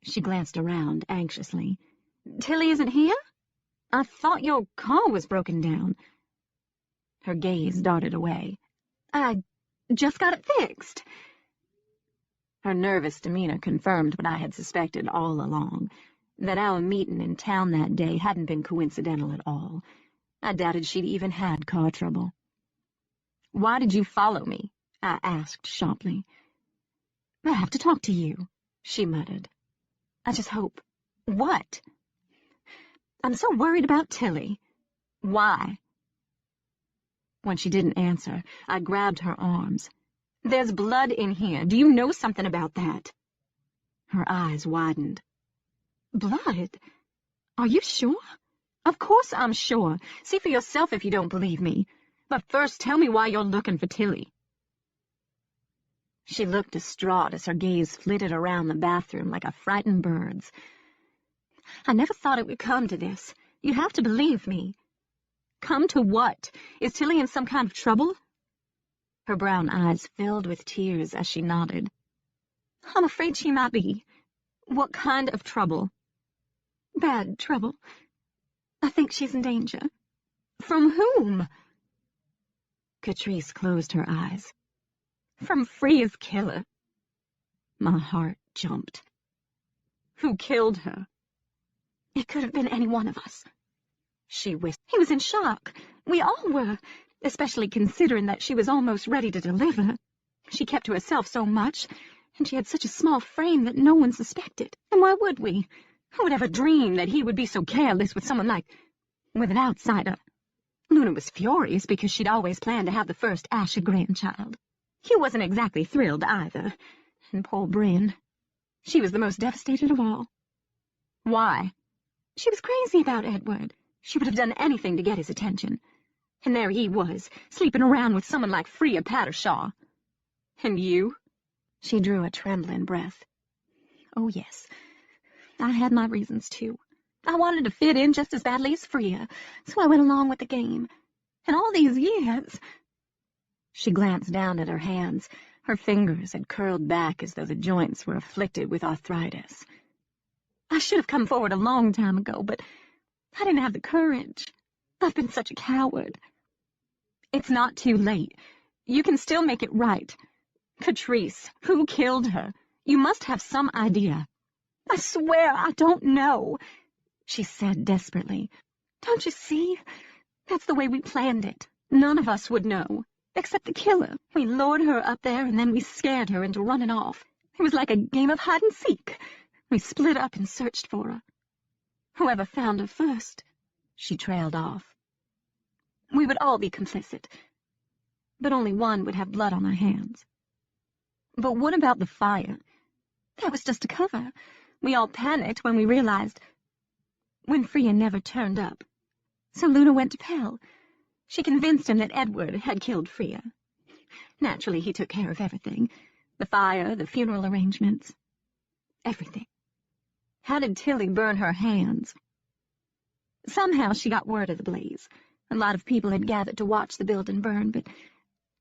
She glanced around anxiously. "Tilly isn't here? I thought your car was broken down." Her gaze darted away. "I just got it fixed." Her nervous demeanor confirmed what I had suspected all along, that our meeting in town that day hadn't been coincidental at all. I doubted she'd even had car trouble. "Why did you follow me?" I asked sharply. "I have to talk to you," she muttered. "I just hope—" "What?" "I'm so worried about Tilly." "Why?" When she didn't answer, I grabbed her arms. "There's blood in here. Do you know something about that?" Her eyes widened. "Blood? Are you sure?" "Of course I'm sure. See for yourself if you don't believe me. But first tell me why you're looking for Tilly." She looked distraught as her gaze flitted around the bathroom like a frightened bird's. "I never thought it would come to this. You have to believe me." "Come to what? Is Tilly in some kind of trouble?" Her brown eyes filled with tears as she nodded. "I'm afraid she might be." "What kind of trouble?" "Bad trouble. I think she's in danger." "From whom?" Catrice closed her eyes. "From Freya's killer." My heart jumped. "Who killed her?" "It could have been any one of us," she whispered. "He was in shock. We all were, especially considering that she was almost ready to deliver. She kept to herself so much, and she had such a small frame that no one suspected. And why would we? Who would ever dream that he would be so careless with with an outsider?" Luna was furious because she'd always planned to have the first Asher grandchild. Hugh wasn't exactly thrilled either. And poor Bryn. She was the most devastated of all. "Why?" "She was crazy about Edward. She would have done anything to get his attention. And there he was, sleeping around with someone like Freya Pattershaw." "And you?" She drew a trembling breath. "Oh, yes. I had my reasons, too. I wanted to fit in just as badly as Freya, so I went along with the game. And all these years—" She glanced down at her hands. Her fingers had curled back as though the joints were afflicted with arthritis. "I should have come forward a long time ago, but I didn't have the courage. I've been such a coward." "It's not too late. You can still make it right. Catrice, who killed her? You must have some idea." "I swear I don't know," she said desperately. "Don't you see? That's the way we planned it. None of us would know, except the killer. We lured her up there, and then we scared her into running off. It was like a game of hide-and-seek. We split up and searched for her. Whoever found her first," she trailed off. "We would all be complicit, but only one would have blood on her hands." "But what about the fire?" "That was just a cover. We all panicked when we realized—" "When Freya never turned up. So Luna went to Pell. She convinced him that Edward had killed Freya. Naturally, he took care of everything. The fire, the funeral arrangements. Everything." "How did Tilly burn her hands?" "Somehow she got word of the blaze. A lot of people had gathered to watch the building burn, but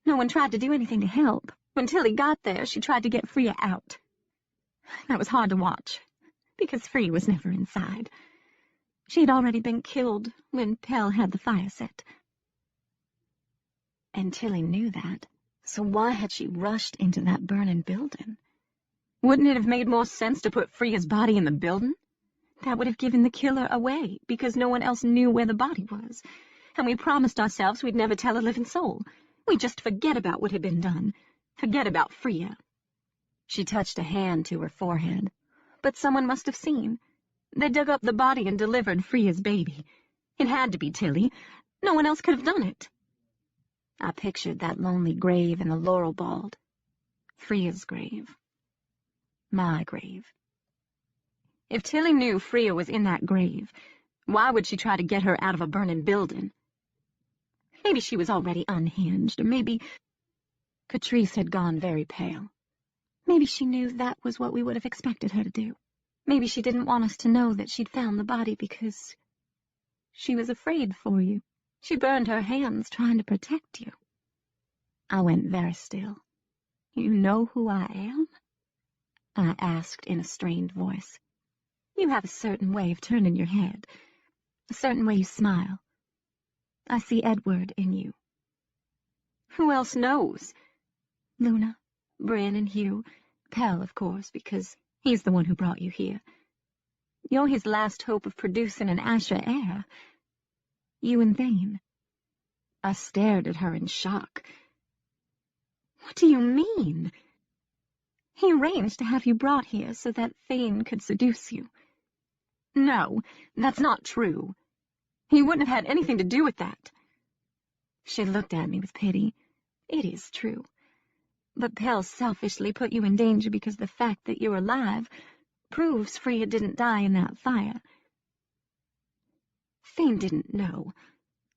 no one tried to do anything to help. When Tilly got there, she tried to get Freya out. That was hard to watch, because Freya was never inside. She had already been killed when Pell had the fire set." And Tilly knew that. So why had she rushed into that burning building? Wouldn't it have made more sense to put Freya's body in the building? That would have given the killer away, because no one else knew where the body was. And we promised ourselves we'd never tell a living soul. We'd just forget about what had been done. Forget about Freya. She touched a hand to her forehead. But someone must have seen. They dug up the body and delivered Freya's baby. It had to be Tilly. No one else could have done it. I pictured that lonely grave in the laurel bald. Freya's grave. My grave. If Tilly knew Freya was in that grave, why would she try to get her out of a burning building? Maybe she was already unhinged, or maybe— Catrice had gone very pale. Maybe she knew that was what we would have expected her to do. Maybe she didn't want us to know that she'd found the body because she was afraid for you. She burned her hands trying to protect you. I went very still. "You know who I am?" I asked in a strained voice. "You have a certain way of turning your head, a certain way you smile. I see Edward in you." "Who else knows?" "Luna, Bryn, and Hugh. Pell, of course, because he's the one who brought you here. You're his last hope of producing an Asher heir." You and Thane." I stared at her in shock. "What do you mean?" "He arranged to have you brought here so that Thane could seduce you." "No, that's not true. He wouldn't have had anything to do with that." She looked at me with pity. "It is true. But Pell selfishly put you in danger because the fact that you're alive proves Freya didn't die in that fire." "Thane didn't know,"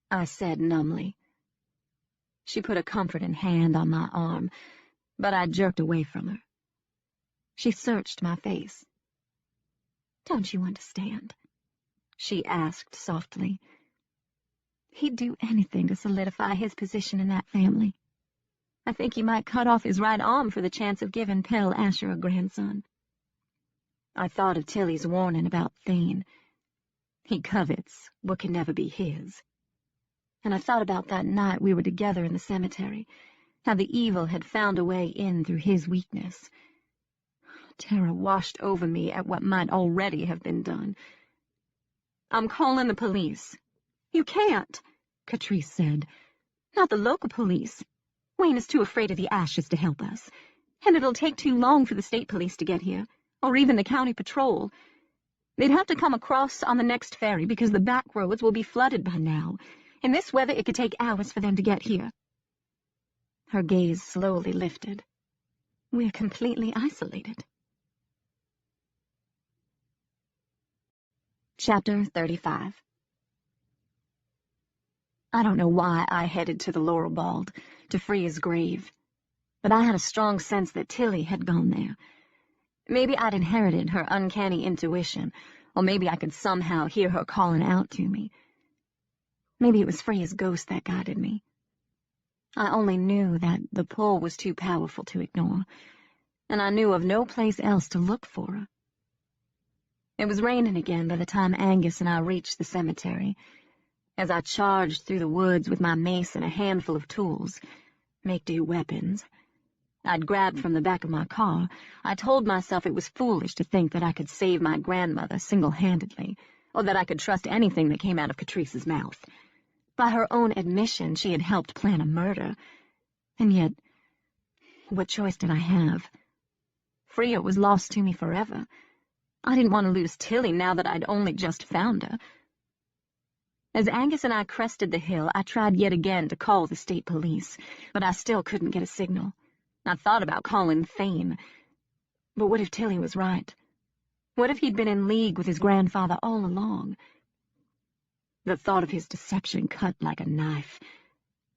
I said numbly. She put a comforting hand on my arm, but I jerked away from her. She searched my face. "Don't you understand?" she asked softly. "He'd do anything to solidify his position in that family. I think he might cut off his right arm for the chance of giving Pell Asher a grandson." I thought of Tilly's warning about Thane. He covets what can never be his. And I thought about that night we were together in the cemetery, how the evil had found a way in through his weakness. Terror washed over me at what might already have been done. "I'm calling the police." "You can't," Catrice said. "Not the local police. Wayne is too afraid of the Ashes to help us. And it'll take too long for the state police to get here, or even the county patrol. They'd have to come across on the next ferry because the back roads will be flooded by now. In this weather, it could take hours for them to get here." Her gaze slowly lifted. "We're completely isolated." Chapter 35. I don't know why I headed to the Laurel Bald, to Freya's grave, but I had a strong sense that Tilly had gone there. Maybe I'd inherited her uncanny intuition, or maybe I could somehow hear her calling out to me. Maybe it was Freya's ghost that guided me. I only knew that the pull was too powerful to ignore, and I knew of no place else to look for her. It was raining again by the time Angus and I reached the cemetery. As I charged through the woods with my mace and a handful of tools, make-do weapons, I'd grabbed from the back of my car, I told myself it was foolish to think that I could save my grandmother single-handedly, or that I could trust anything that came out of Catrice's mouth. By her own admission, she had helped plan a murder. And yet, what choice did I have? Freya was lost to me forever. I didn't want to lose Tilly now that I'd only just found her. As Angus and I crested the hill, I tried yet again to call the state police, but I still couldn't get a signal. I thought about calling Thane. But what if Tilly was right? What if he'd been in league with his grandfather all along? The thought of his deception cut like a knife.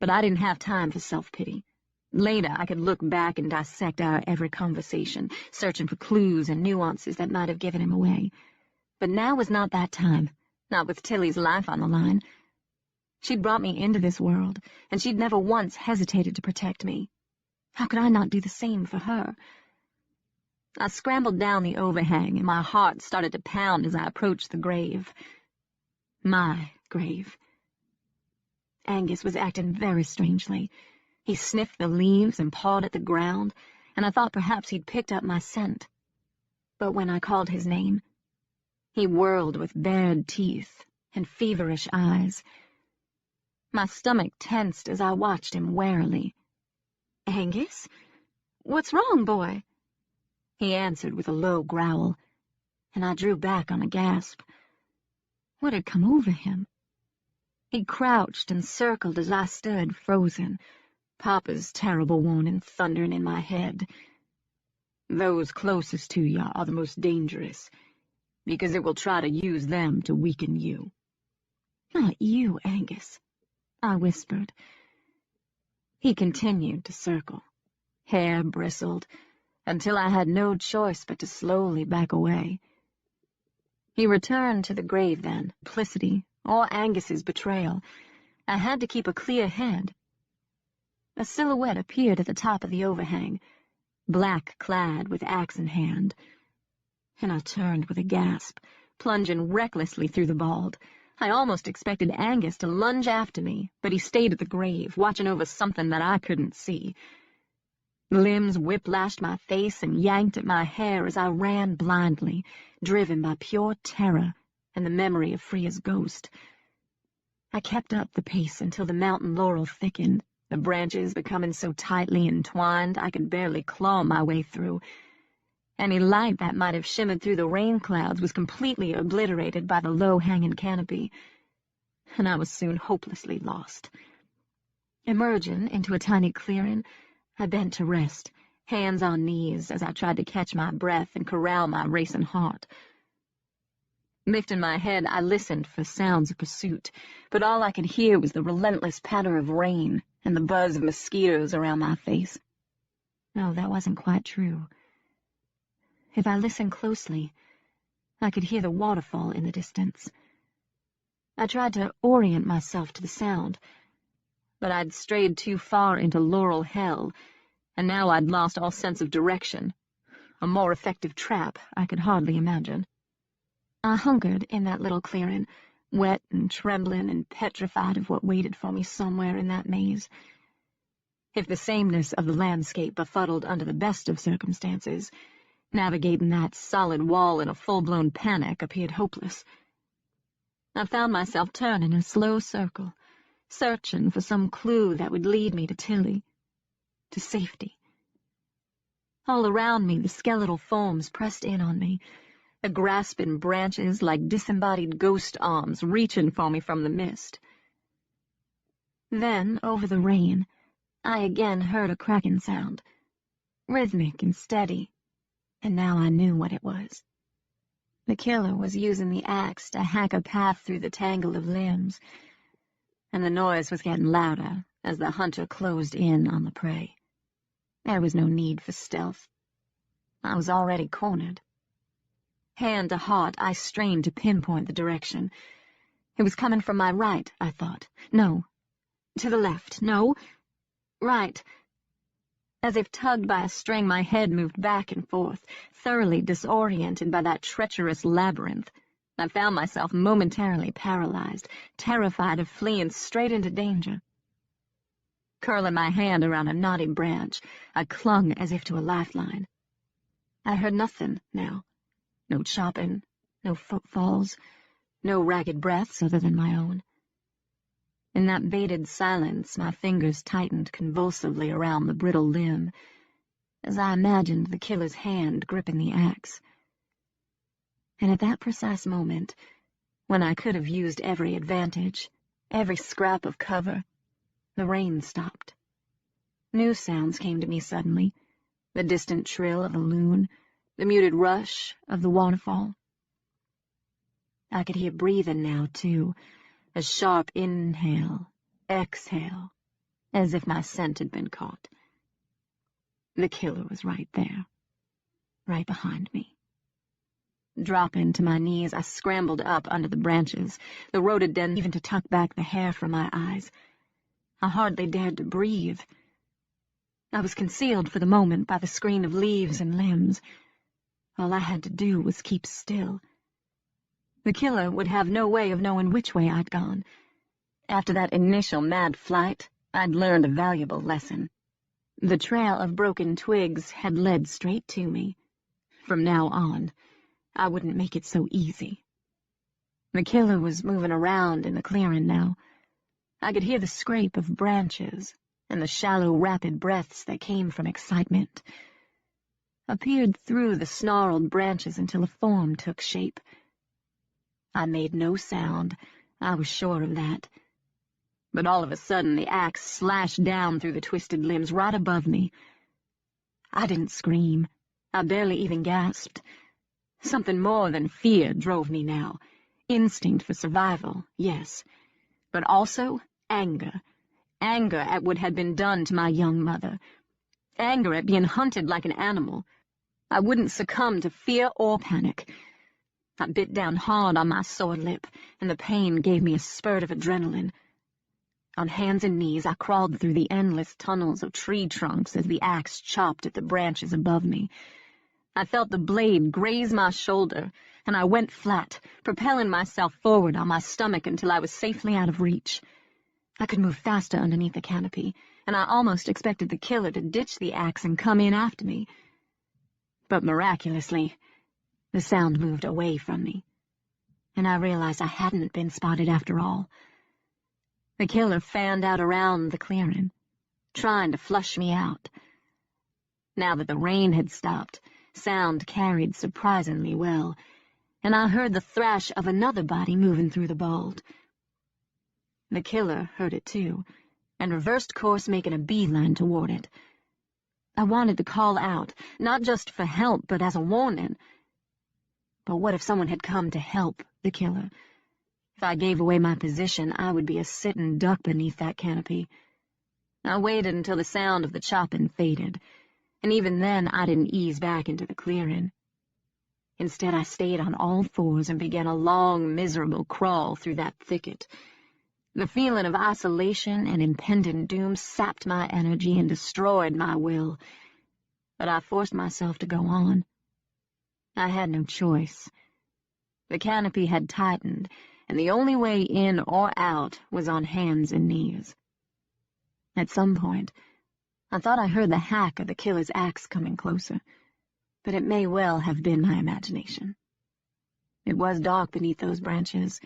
But I didn't have time for self-pity. Later, I could look back and dissect our every conversation, searching for clues and nuances that might have given him away. But now was not that time, not with Tilly's life on the line. She'd brought me into this world, and she'd never once hesitated to protect me. How could I not do the same for her? I scrambled down the overhang, and my heart started to pound as I approached the grave. My grave. Angus was acting very strangely. He sniffed the leaves and pawed at the ground, and I thought perhaps he'd picked up my scent. But when I called his name, he whirled with bared teeth and feverish eyes. My stomach tensed as I watched him warily. "Angus? What's wrong, boy?" He answered with a low growl, and I drew back on a gasp. What had come over him? He crouched and circled as I stood frozen, Papa's terrible warning thundering in my head. "Those closest to you are the most dangerous, because it will try to use them to weaken you." "Not you, Angus," I whispered. He continued to circle. Hair bristled, until I had no choice but to slowly back away. He returned to the grave then, complicity, or Angus's betrayal. I had to keep a clear head. A silhouette appeared at the top of the overhang, black-clad with axe in hand, and I turned with a gasp, plunging recklessly through the bald. I almost expected Angus to lunge after me, but he stayed at the grave, watching over something that I couldn't see. Limbs whiplashed my face and yanked at my hair as I ran blindly, driven by pure terror and the memory of Freya's ghost. I kept up the pace until the mountain laurel thickened, the branches becoming so tightly entwined I could barely claw my way through. Any light that might have shimmered through the rain clouds was completely obliterated by the low-hanging canopy, and I was soon hopelessly lost. Emerging into a tiny clearing, I bent to rest, hands on knees, as I tried to catch my breath and corral my racing heart. Lifting my head, I listened for sounds of pursuit, but all I could hear was the relentless patter of rain and the buzz of mosquitoes around my face. No, that wasn't quite true. If I listened closely, I could hear the waterfall in the distance. I tried to orient myself to the sound, but I'd strayed too far into laurel hell, and now I'd lost all sense of direction. A more effective trap I could hardly imagine. I hungered in that little clearing, wet and trembling and petrified of what waited for me somewhere in that maze. If the sameness of the landscape befuddled under the best of circumstances, navigating that solid wall in a full-blown panic appeared hopeless. I found myself turning in a slow circle, searching for some clue that would lead me to Tilly, to safety. All around me, the skeletal forms pressed in on me, the grasping branches like disembodied ghost arms reaching for me from the mist. Then, over the rain, I again heard a cracking sound, rhythmic and steady, and now I knew what it was. The killer was using the axe to hack a path through the tangle of limbs, and the noise was getting louder as the hunter closed in on the prey. There was no need for stealth. I was already cornered. Hand to heart, I strained to pinpoint the direction. It was coming from my right, I thought. No. To the left. No. Right. As if tugged by a string, my head moved back and forth, thoroughly disoriented by that treacherous labyrinth. I found myself momentarily paralyzed, terrified of fleeing straight into danger. Curling my hand around a knotty branch, I clung as if to a lifeline. I heard nothing now. No chopping, no footfalls, no ragged breaths other than my own. In that bated silence, my fingers tightened convulsively around the brittle limb, as I imagined the killer's hand gripping the axe. And at that precise moment, when I could have used every advantage, every scrap of cover, the rain stopped. New sounds came to me suddenly, the distant trill of a loon, the muted rush of the waterfall. I could hear breathing now, too, a sharp inhale, exhale, as if my scent had been caught. The killer was right there, right behind me. Dropping to my knees, I scrambled up under the branches, the rhododendron even to tuck back the hair from my eyes. I hardly dared to breathe. I was concealed for the moment by the screen of leaves and limbs. All I had to do was keep still. The killer would have no way of knowing which way I'd gone. After that initial mad flight, I'd learned a valuable lesson. The trail of broken twigs had led straight to me. From now on, I wouldn't make it so easy. The killer was moving around in the clearing now. I could hear the scrape of branches and the shallow, rapid breaths that came from excitement. I peered through the snarled branches until a form took shape. I made no sound, I was sure of that. But all of a sudden the axe slashed down through the twisted limbs right above me. I didn't scream. I barely even gasped. Something more than fear drove me now. Instinct for survival, yes. But also anger. Anger at what had been done to my young mother. Anger at being hunted like an animal. I wouldn't succumb to fear or panic. I bit down hard on my sore lip, and the pain gave me a spurt of adrenaline. On hands and knees, I crawled through the endless tunnels of tree trunks as the axe chopped at the branches above me. I felt the blade graze my shoulder, and I went flat, propelling myself forward on my stomach until I was safely out of reach. I could move faster underneath the canopy, and I almost expected the killer to ditch the axe and come in after me. But miraculously, the sound moved away from me, and I realized I hadn't been spotted after all. The killer fanned out around the clearing, trying to flush me out. Now that the rain had stopped, sound carried surprisingly well, and I heard the thrash of another body moving through the bald. The killer heard it too, and reversed course, making a beeline toward it. I wanted to call out, not just for help, but as a warning. But what if someone had come to help the killer? If I gave away my position, I would be a sitting duck beneath that canopy. I waited until the sound of the chopping faded, and even then I didn't ease back into the clearing. Instead, I stayed on all fours and began a long, miserable crawl through that thicket. The feeling of isolation and impending doom sapped my energy and destroyed my will, but I forced myself to go on. I had no choice. The canopy had tightened, and the only way in or out was on hands and knees. At some point, I thought I heard the hack of the killer's axe coming closer, but it may well have been my imagination. It was dark beneath those branches,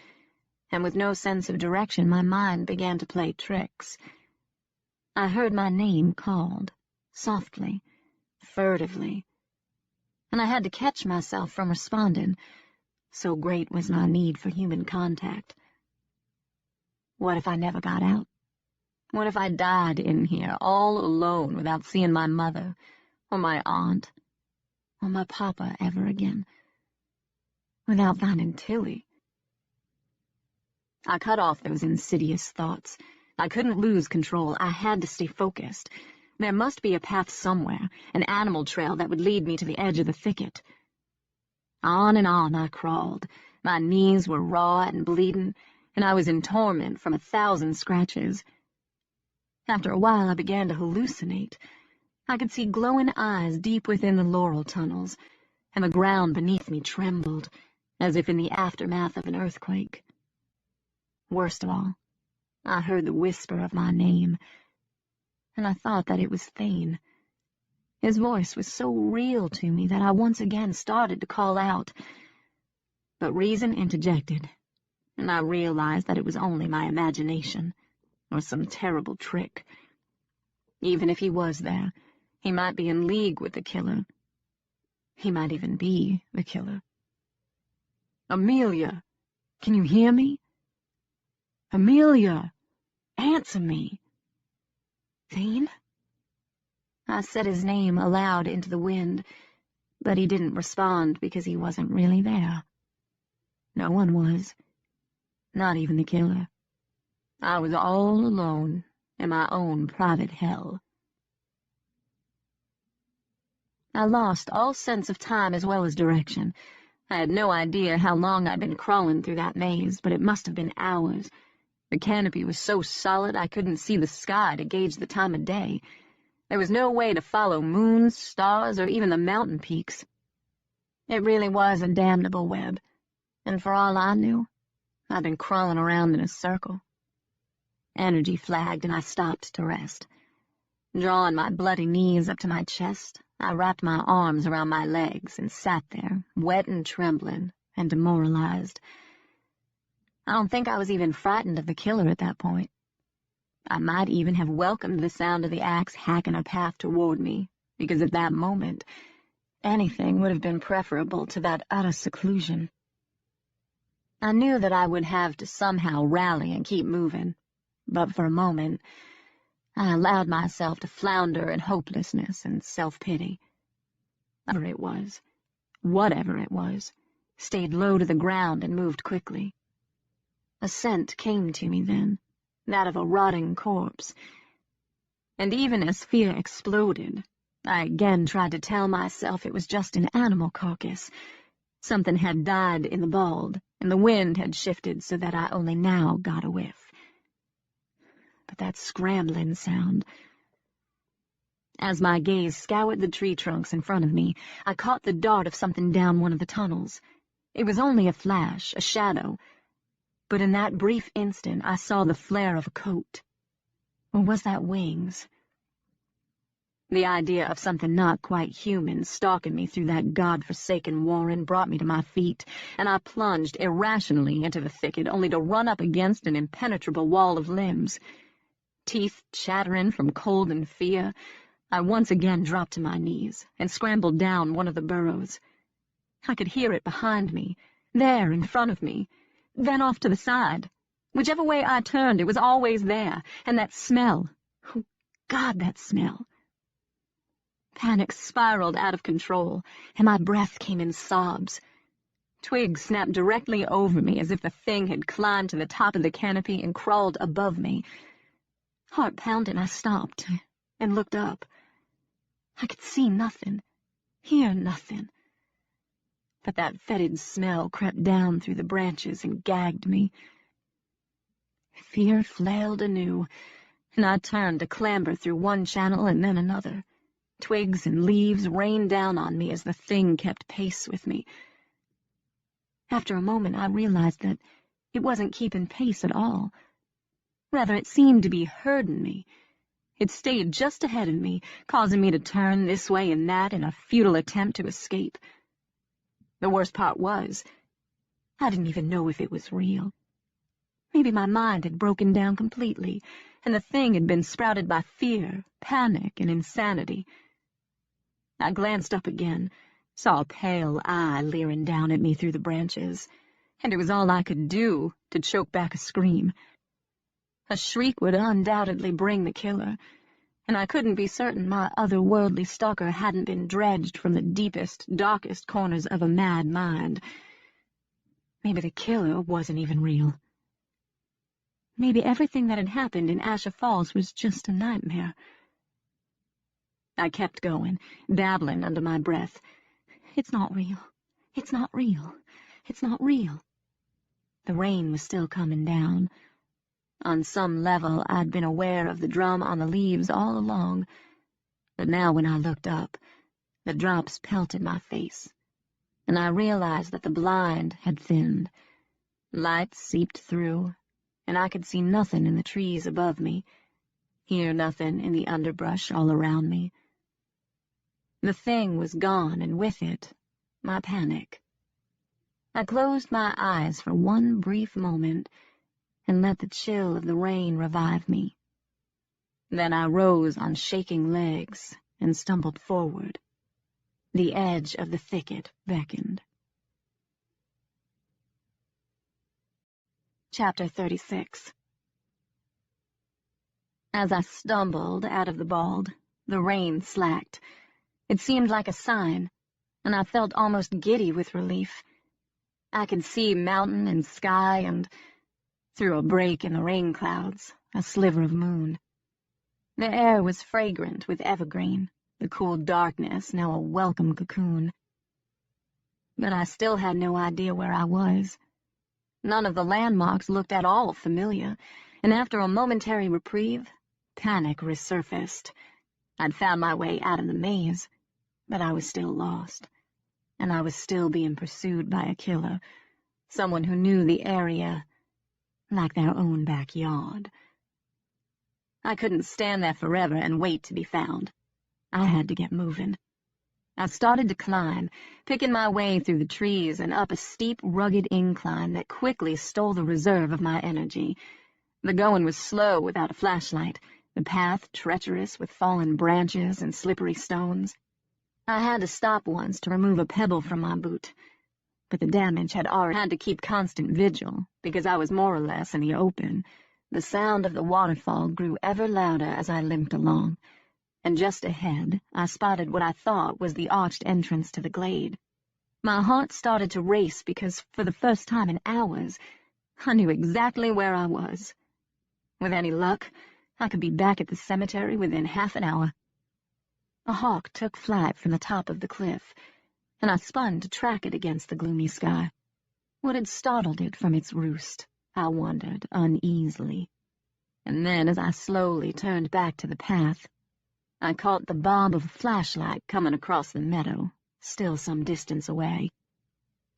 and with no sense of direction, my mind began to play tricks. I heard my name called, softly, furtively, and I had to catch myself from responding, so great was my need for human contact. What if I never got out? What if I died in here, all alone, without seeing my mother, or my aunt, or my papa ever again? Without finding Tilly? I cut off those insidious thoughts. I couldn't lose control. I had to stay focused. There must be a path somewhere, an animal trail that would lead me to the edge of the thicket. On and on I crawled. My knees were raw and bleeding, and I was in torment from 1,000 scratches. After a while I began to hallucinate. I could see glowing eyes deep within the laurel tunnels, and the ground beneath me trembled, as if in the aftermath of an earthquake. Worst of all, I heard the whisper of my name, and I thought that it was Thane. His voice was so real to me that I once again started to call out. But reason interjected, and I realized that it was only my imagination, or some terrible trick. Even if he was there, he might be in league with the killer. He might even be the killer. Amelia, can you hear me? Amelia, answer me. Thane? I said his name aloud into the wind, but he didn't respond because he wasn't really there. No one was, not even the killer. I was all alone in my own private hell. I lost all sense of time as well as direction. I had no idea how long I'd been crawling through that maze, but it must have been hours. The canopy was so solid I couldn't see the sky to gauge the time of day. There was no way to follow moons, stars, or even the mountain peaks. It really was a damnable web, and for all I knew, I'd been crawling around in a circle. Energy flagged, and I stopped to rest. Drawing my bloody knees up to my chest, I wrapped my arms around my legs and sat there, wet and trembling and demoralized. I don't think I was even frightened of the killer at that point. I might even have welcomed the sound of the axe hacking a path toward me, because at that moment, anything would have been preferable to that utter seclusion. I knew that I would have to somehow rally and keep moving, but for a moment, I allowed myself to flounder in hopelessness and self-pity. Whatever it was, stayed low to the ground and moved quickly. A scent came to me then, that of a rotting corpse. And even as fear exploded, I again tried to tell myself it was just an animal carcass. Something had died in the bald, and the wind had shifted so that I only now got a whiff. But that scrambling sound. As my gaze scoured the tree trunks in front of me, I caught the dart of something down one of the tunnels. It was only a flash, a shadow, but in that brief instant I saw the flare of a coat. Or was that wings? The idea of something not quite human stalking me through that god-forsaken warren brought me to my feet, and I plunged irrationally into the thicket, only to run up against an impenetrable wall of limbs. Teeth chattering from cold and fear, I once again dropped to my knees and scrambled down one of the burrows. I could hear it behind me, there in front of me, then off to the side. Whichever way I turned, it was always there, and that smell. Oh, God, that smell. Panic spiraled out of control, and my breath came in sobs. Twigs snapped directly over me as if the thing had climbed to the top of the canopy and crawled above me. Heart pounding, I stopped and looked up. I could see nothing, hear nothing. But that fetid smell crept down through the branches and gagged me. Fear flailed anew, and I turned to clamber through one channel and then another. Twigs and leaves rained down on me as the thing kept pace with me. After a moment, I realized that it wasn't keeping pace at all. Rather, it seemed to be herding me. It stayed just ahead of me, causing me to turn this way and that in a futile attempt to escape. The worst part was, I didn't even know if it was real. Maybe my mind had broken down completely, and the thing had been sprouted by fear, panic, and insanity. I glanced up again, saw a pale eye leering down at me through the branches, and it was all I could do to choke back a scream. A shriek would undoubtedly bring the killer, and I couldn't be certain my otherworldly stalker hadn't been dredged from the deepest, darkest corners of a mad mind. Maybe the killer wasn't even real. Maybe everything that had happened in Asher Falls was just a nightmare. I kept going, babbling under my breath. It's not real. It's not real. It's not real. The rain was still coming down. On some level, I'd been aware of the drum on the leaves all along, but now when I looked up, the drops pelted my face, and I realized that the blind had thinned. Light seeped through, and I could see nothing in the trees above me, hear nothing in the underbrush all around me. The thing was gone, and with it, my panic. I closed my eyes for one brief moment and let the chill of the rain revive me. Then I rose on shaking legs and stumbled forward. The edge of the thicket beckoned. Chapter 36. As I stumbled out of the bald, the rain slacked. It seemed like a sign, and I felt almost giddy with relief. I could see mountain and sky and, through a break in the rain clouds, a sliver of moon. The air was fragrant with evergreen, the cool darkness now a welcome cocoon. But I still had no idea where I was. None of the landmarks looked at all familiar, and after a momentary reprieve, panic resurfaced. I'd found my way out of the maze, but I was still lost, and I was still being pursued by a killer, someone who knew the area like their own backyard. I couldn't stand there forever and wait to be found. I had to get moving. I started to climb, picking my way through the trees and up a steep, rugged incline that quickly stole the reserve of my energy. The going was slow without a flashlight, the path treacherous with fallen branches and slippery stones. I had to stop once to remove a pebble from my boot, but the damage had already had to keep constant vigil because I was more or less in the open. The sound of the waterfall grew ever louder as I limped along, and just ahead I spotted what I thought was the arched entrance to the glade. My heart started to race because, for the first time in hours, I knew exactly where I was. With any luck, I could be back at the cemetery within half an hour. A hawk took flight from the top of the cliff, and I spun to track it against the gloomy sky. What had startled it from its roost, I wondered uneasily. And then, as I slowly turned back to the path, I caught the bob of a flashlight coming across the meadow, still some distance away.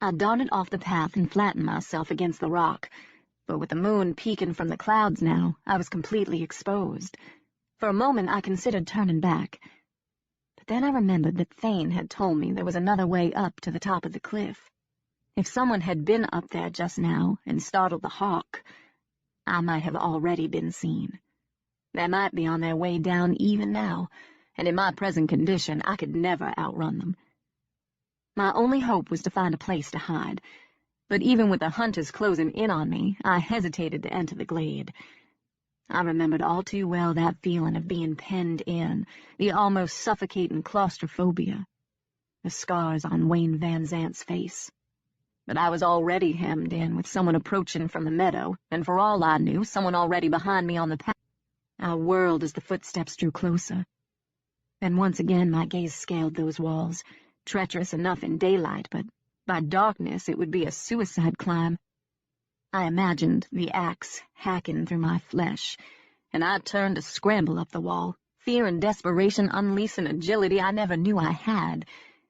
I darted off the path and flattened myself against the rock, but with the moon peeking from the clouds now, I was completely exposed. For a moment I considered turning back, But then I remembered that Thane had told me there was another way up to the top of the cliff. If someone had been up there just now and startled the hawk, I might have already been seen. They might be on their way down even now, and in my present condition I could never outrun them. My only hope was to find a place to hide, but even with the hunters closing in on me, I hesitated to enter the glade. I remembered all too well that feeling of being penned in, the almost suffocating claustrophobia, the scars on Wayne Van Zant's face. But I was already hemmed in with someone approaching from the meadow, and for all I knew, someone already behind me on the path. I whirled as the footsteps drew closer. Then once again my gaze scaled those walls, treacherous enough in daylight, but by darkness it would be a suicide climb. I imagined the axe hacking through my flesh, and I turned to scramble up the wall, fear and desperation unleashing agility I never knew I had.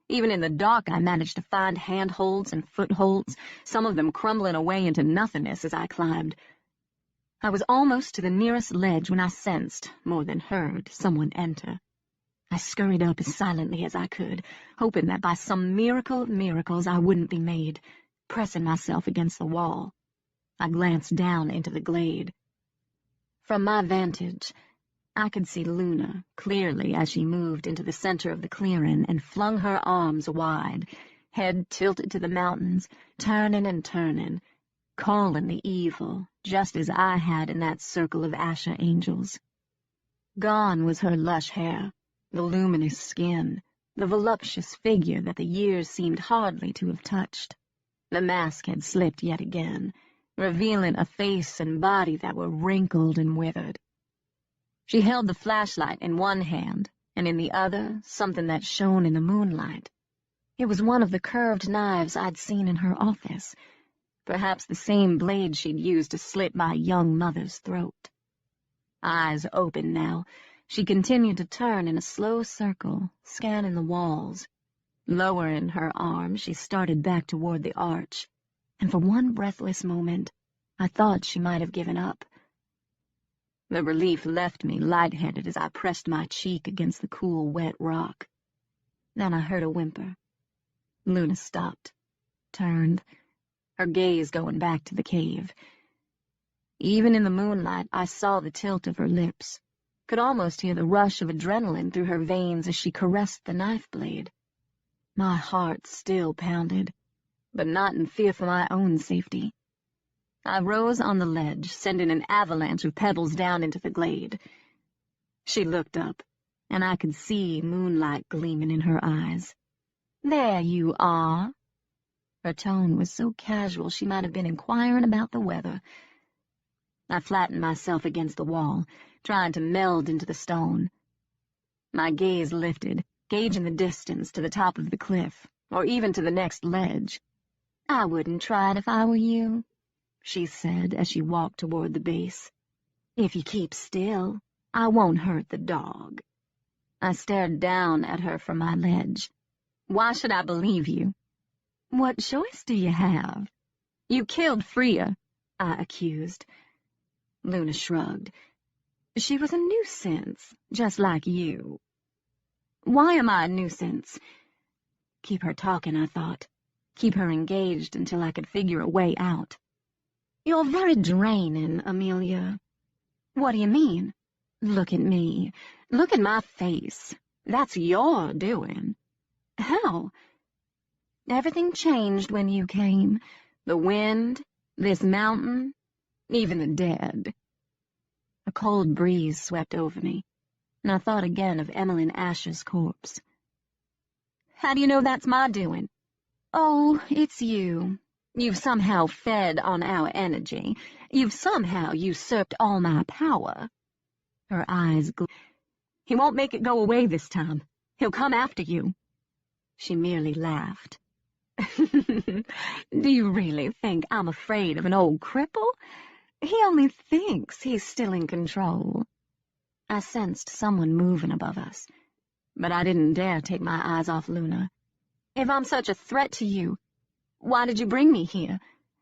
Even in the dark I managed to find handholds and footholds, some of them crumbling away into nothingness as I climbed. I was almost to the nearest ledge when I sensed, more than heard, someone enter. I scurried up as silently as I could, hoping that by some miracle of miracles I wouldn't be made, pressing myself against the wall. I glanced down into the glade. From my vantage, I could see Luna clearly as she moved into the center of the clearing and flung her arms wide, head tilted to the mountains, turning and turning, calling the evil, just as I had in that circle of Asher angels. Gone was her lush hair, the luminous skin, the voluptuous figure that the years seemed hardly to have touched. The mask had slipped yet again, revealing a face and body that were wrinkled and withered. She held the flashlight in one hand, and in the other something that shone in the moonlight. It was one of the curved knives I'd seen in her office, perhaps the same blade she'd used to slit my young mother's throat. Eyes open now, she continued to turn in a slow circle, scanning the walls. Lowering her arm, she started back toward the arch, and for one breathless moment, I thought she might have given up. The relief left me lightheaded as I pressed my cheek against the cool, wet rock. Then I heard a whimper. Luna stopped, turned, her gaze going back to the cave. Even in the moonlight, I saw the tilt of her lips, could almost hear the rush of adrenaline through her veins as she caressed the knife blade. My heart still pounded, but not in fear for my own safety. I rose on the ledge, sending an avalanche of pebbles down into the glade. She looked up, and I could see moonlight gleaming in her eyes. "There you are." Her tone was so casual she might have been inquiring about the weather. I flattened myself against the wall, trying to meld into the stone. My gaze lifted, gauging the distance to the top of the cliff, or even to the next ledge. "I wouldn't try it if I were you," she said as she walked toward the base. "If you keep still, I won't hurt the dog." I stared down at her from my ledge. "Why should I believe you?" "What choice do you have?" "You killed Freya," I accused. Luna shrugged. "She was a nuisance, just like you." "Why am I a nuisance?" Keep her talking, I thought. Keep her engaged until I could figure a way out. "You're very draining, Amelia." "What do you mean?" "Look at me. Look at my face. That's your doing." "How?" "Everything changed when you came. The wind, this mountain, even the dead." A cold breeze swept over me, and I thought again of Emmeline Asher's corpse. "How do you know that's my doing?" "Oh, it's you. You've somehow fed on our energy. You've somehow usurped all my power." Her eyes glittered. "He won't make it go away this time. He'll come after you." She merely laughed. "Do you really think I'm afraid of an old cripple? He only thinks he's still in control." I sensed someone moving above us, but I didn't dare take my eyes off Luna. "If I'm such a threat to you, why did you bring me here?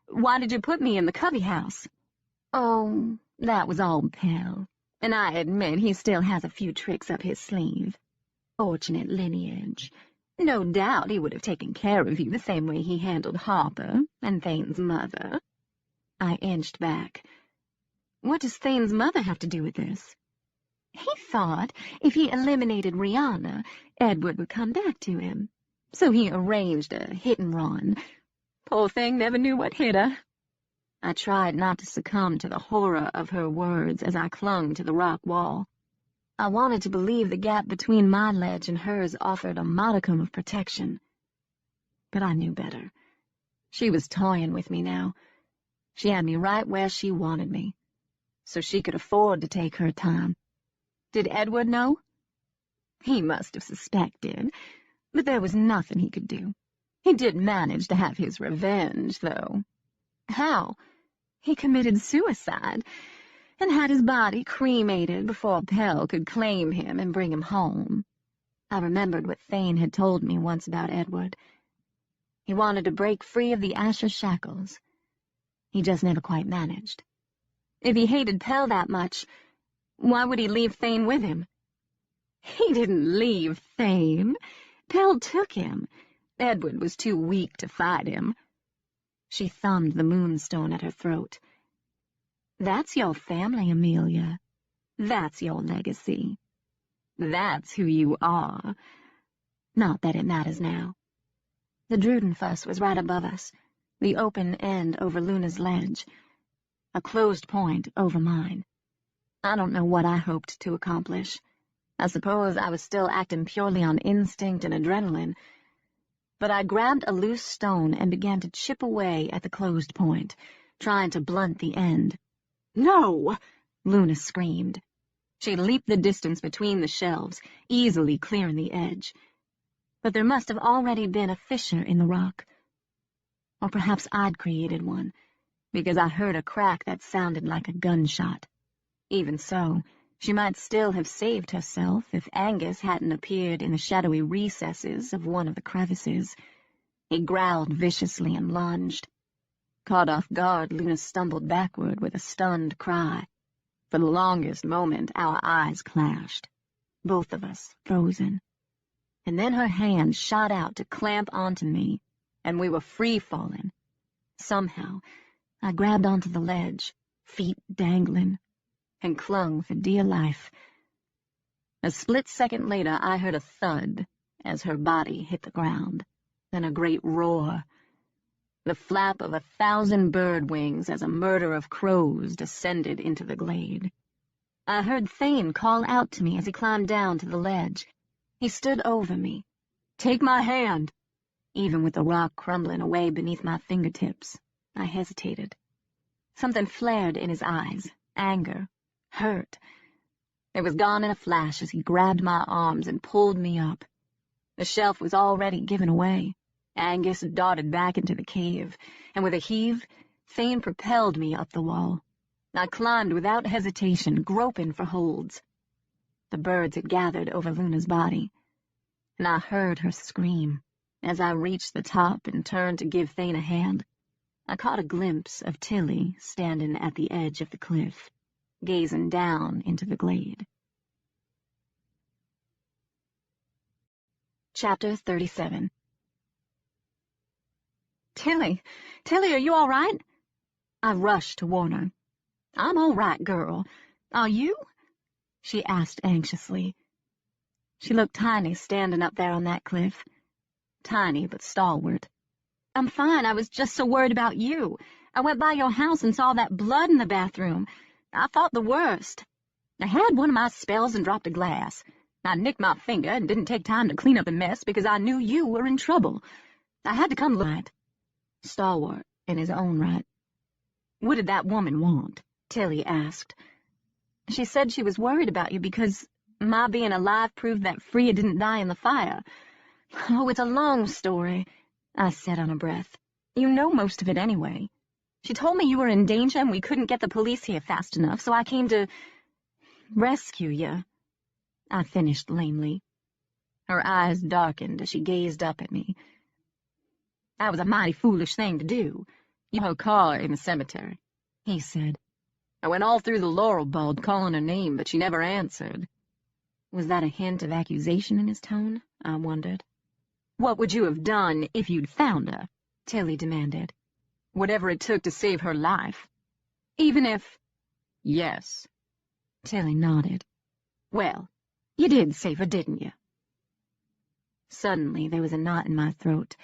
Why did you put me in the cubby house?" "Oh, that was all Pell, and I admit he still has a few tricks up his sleeve." fortunate lineage. No doubt he would have taken care of you the same way he handled Harper and Thane's mother. I inched back. What does Thane's mother have to do with this? He thought if he eliminated Rihanna, Edward would come back to him. So he arranged a hit-and-run. Poor thing never knew what hit her. I tried not to succumb to the horror of her words as I clung to the rock wall. I wanted to believe the gap between my ledge and hers offered a modicum of protection. But I knew better. She was toying with me now. She had me right where she wanted me, so she could afford to take her time. Did Edward know? He must have suspected, but there was nothing he could do. He did manage to have his revenge, though. How? He committed suicide and had his body cremated before Pell could claim him and bring him home. I remembered what Thane had told me once about Edward. He wanted to break free of the Asher shackles. He just never quite managed. If he hated Pell that much, why would he leave Thane with him? He didn't leave Thane. Pell took him. Edward was too weak to fight him. She thumbed the moonstone at her throat. That's your family, Amelia. That's your legacy. That's who you are. Not that it matters now. The Drudenfuss was right above us, the open end over Luna's ledge, a closed point over mine. I don't know what I hoped to accomplish. I suppose I was still acting purely on instinct and adrenaline, but I grabbed a loose stone and began to chip away at the closed point, trying to blunt the end. "No!" Luna screamed. She leaped the distance between the shelves, easily clearing the edge. But there must have already been a fissure in the rock. Or perhaps I'd created one, because I heard a crack that sounded like a gunshot. Even so, she might still have saved herself if Angus hadn't appeared in the shadowy recesses of one of the crevices. He growled viciously and lunged. Caught off guard, Luna stumbled backward with a stunned cry. For the longest moment, our eyes clashed, both of us frozen. And then her hand shot out to clamp onto me, and we were free-falling. Somehow, I grabbed onto the ledge, feet dangling, and clung for dear life. A split second later, I heard a thud as her body hit the ground, then a great roar. The flap of 1,000 bird wings as a murder of crows descended into the glade. I heard Thane call out to me as he climbed down to the ledge. He stood over me. "Take my hand." Even with the rock crumbling away beneath my fingertips, I hesitated. Something flared in his eyes, anger, hurt. It was gone in a flash as he grabbed my arms and pulled me up. The shelf was already given away. Angus darted back into the cave, and with a heave, Thane propelled me up the wall. I climbed without hesitation, groping for holds. The birds had gathered over Luna's body, and I heard her scream. As I reached the top and turned to give Thane a hand, I caught a glimpse of Tilly standing at the edge of the cliff, gazing down into the glade. Chapter 37. Tilly, are you all right? I rushed to warn her. I'm all right, girl. Are you? She asked anxiously. She looked tiny standing up there on that cliff. Tiny but stalwart. I'm fine. I was just so worried about you. I went by your house and saw that blood in the bathroom. I thought the worst. I had one of my spells and dropped a glass. I nicked my finger and didn't take time to clean up the mess because I knew you were in trouble. I had to come light. Stalwart in his own right. What did that woman want? Tilly asked. She said she was worried about you because my being alive proved that Freya didn't die in the fire. Oh, it's a long story, I said on a breath. You know most of it anyway. She told me you were in danger and we couldn't get the police here fast enough, so I came to rescue you. I finished lamely. Her eyes darkened as she gazed up at me. That was a mighty foolish thing to do. You her car in the cemetery, he said. I went all through the laurel bulb calling her name, but she never answered. Was that a hint of accusation in his tone? I wondered. "What would you have done if you'd found her?" Tilly demanded. "Whatever it took to save her life." "Even if—" "Yes." Tilly nodded. "Well, you did save her, didn't you?" Suddenly there was a knot in my throat,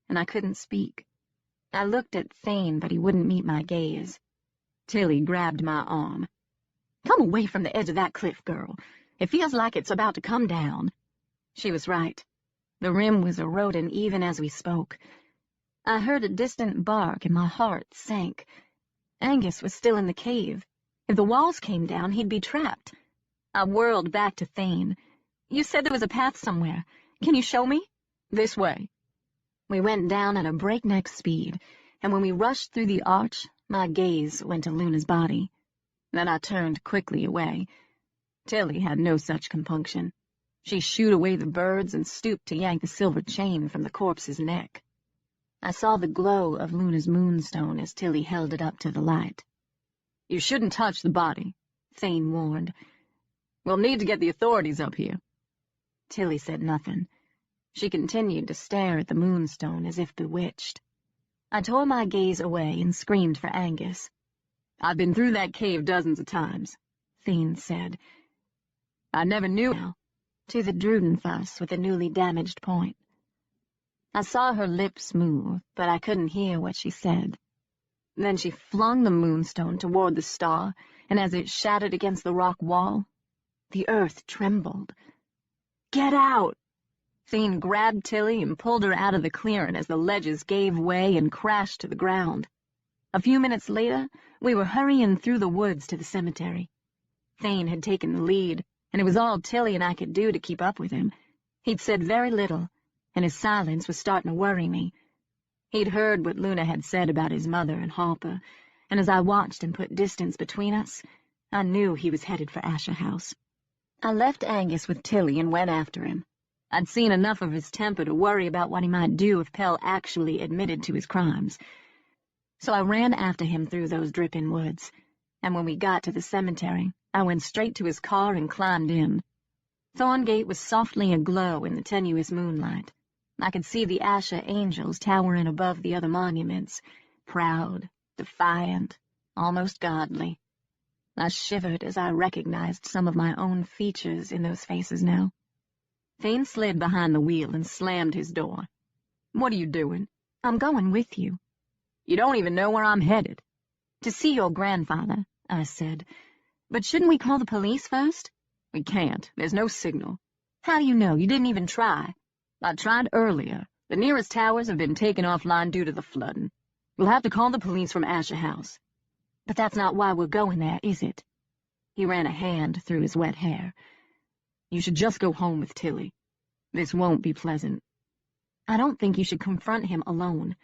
and I couldn't speak. I looked at Thane, but he wouldn't meet my gaze. Tilly grabbed my arm. "Come away from the edge of that cliff, girl. It feels like it's about to come down." She was right. The rim was eroding even as we spoke. I heard a distant bark, and my heart sank. Angus was still in the cave. If the walls came down, he'd be trapped. I whirled back to Thane. "You said there was a path somewhere. Can you show me?" "This way." We went down at a breakneck speed, and when we rushed through the arch, my gaze went to Luna's body. Then I turned quickly away. Tilly had no such compunction. She shooed away the birds and stooped to yank the silver chain from the corpse's neck. I saw the glow of Luna's moonstone as Tilly held it up to the light. "You shouldn't touch the body," Thane warned. "We'll need to get the authorities up here." Tilly said nothing. She continued to stare at the moonstone as if bewitched. I tore my gaze away and screamed for Angus. "I've been through that cave dozens of times," Thane said. "I never knew." Now, to the Drudenfuss with a newly damaged point. I saw her lips move, but I couldn't hear what she said. Then she flung the moonstone toward the star, and as it shattered against the rock wall, the earth trembled. "Get out!" Thane grabbed Tilly and pulled her out of the clearing as the ledges gave way and crashed to the ground. A few minutes later, we were hurrying through the woods to the cemetery. Thane had taken the lead, and it was all Tilly and I could do to keep up with him. He'd said very little, and his silence was starting to worry me. He'd heard what Luna had said about his mother and Harper, and as I watched and put distance between us, I knew he was headed for Asher House. I left Angus with Tilly and went after him. I'd seen enough of his temper to worry about what he might do if Pell actually admitted to his crimes. So I ran after him through those dripping woods, and when we got to the cemetery, I went straight to his car and climbed in. Thorngate was softly aglow in the tenuous moonlight. I could see the Asher angels towering above the other monuments, proud, defiant, almost godly. I shivered as I recognized some of my own features in those faces now. Thane slid behind the wheel and slammed his door. "What are you doing?" "I'm going with you." "You don't even know where I'm headed." "To see your grandfather," I said. "But shouldn't we call the police first?" "We can't. There's no signal." "How do you know? You didn't even try." "I tried earlier. The nearest towers have been taken offline due to the flooding. We'll have to call the police from Asher House." "But that's not why we're going there, is it?" He ran a hand through his wet hair. "You should just go home with Tilly. This won't be pleasant." "I don't think you should confront him alone."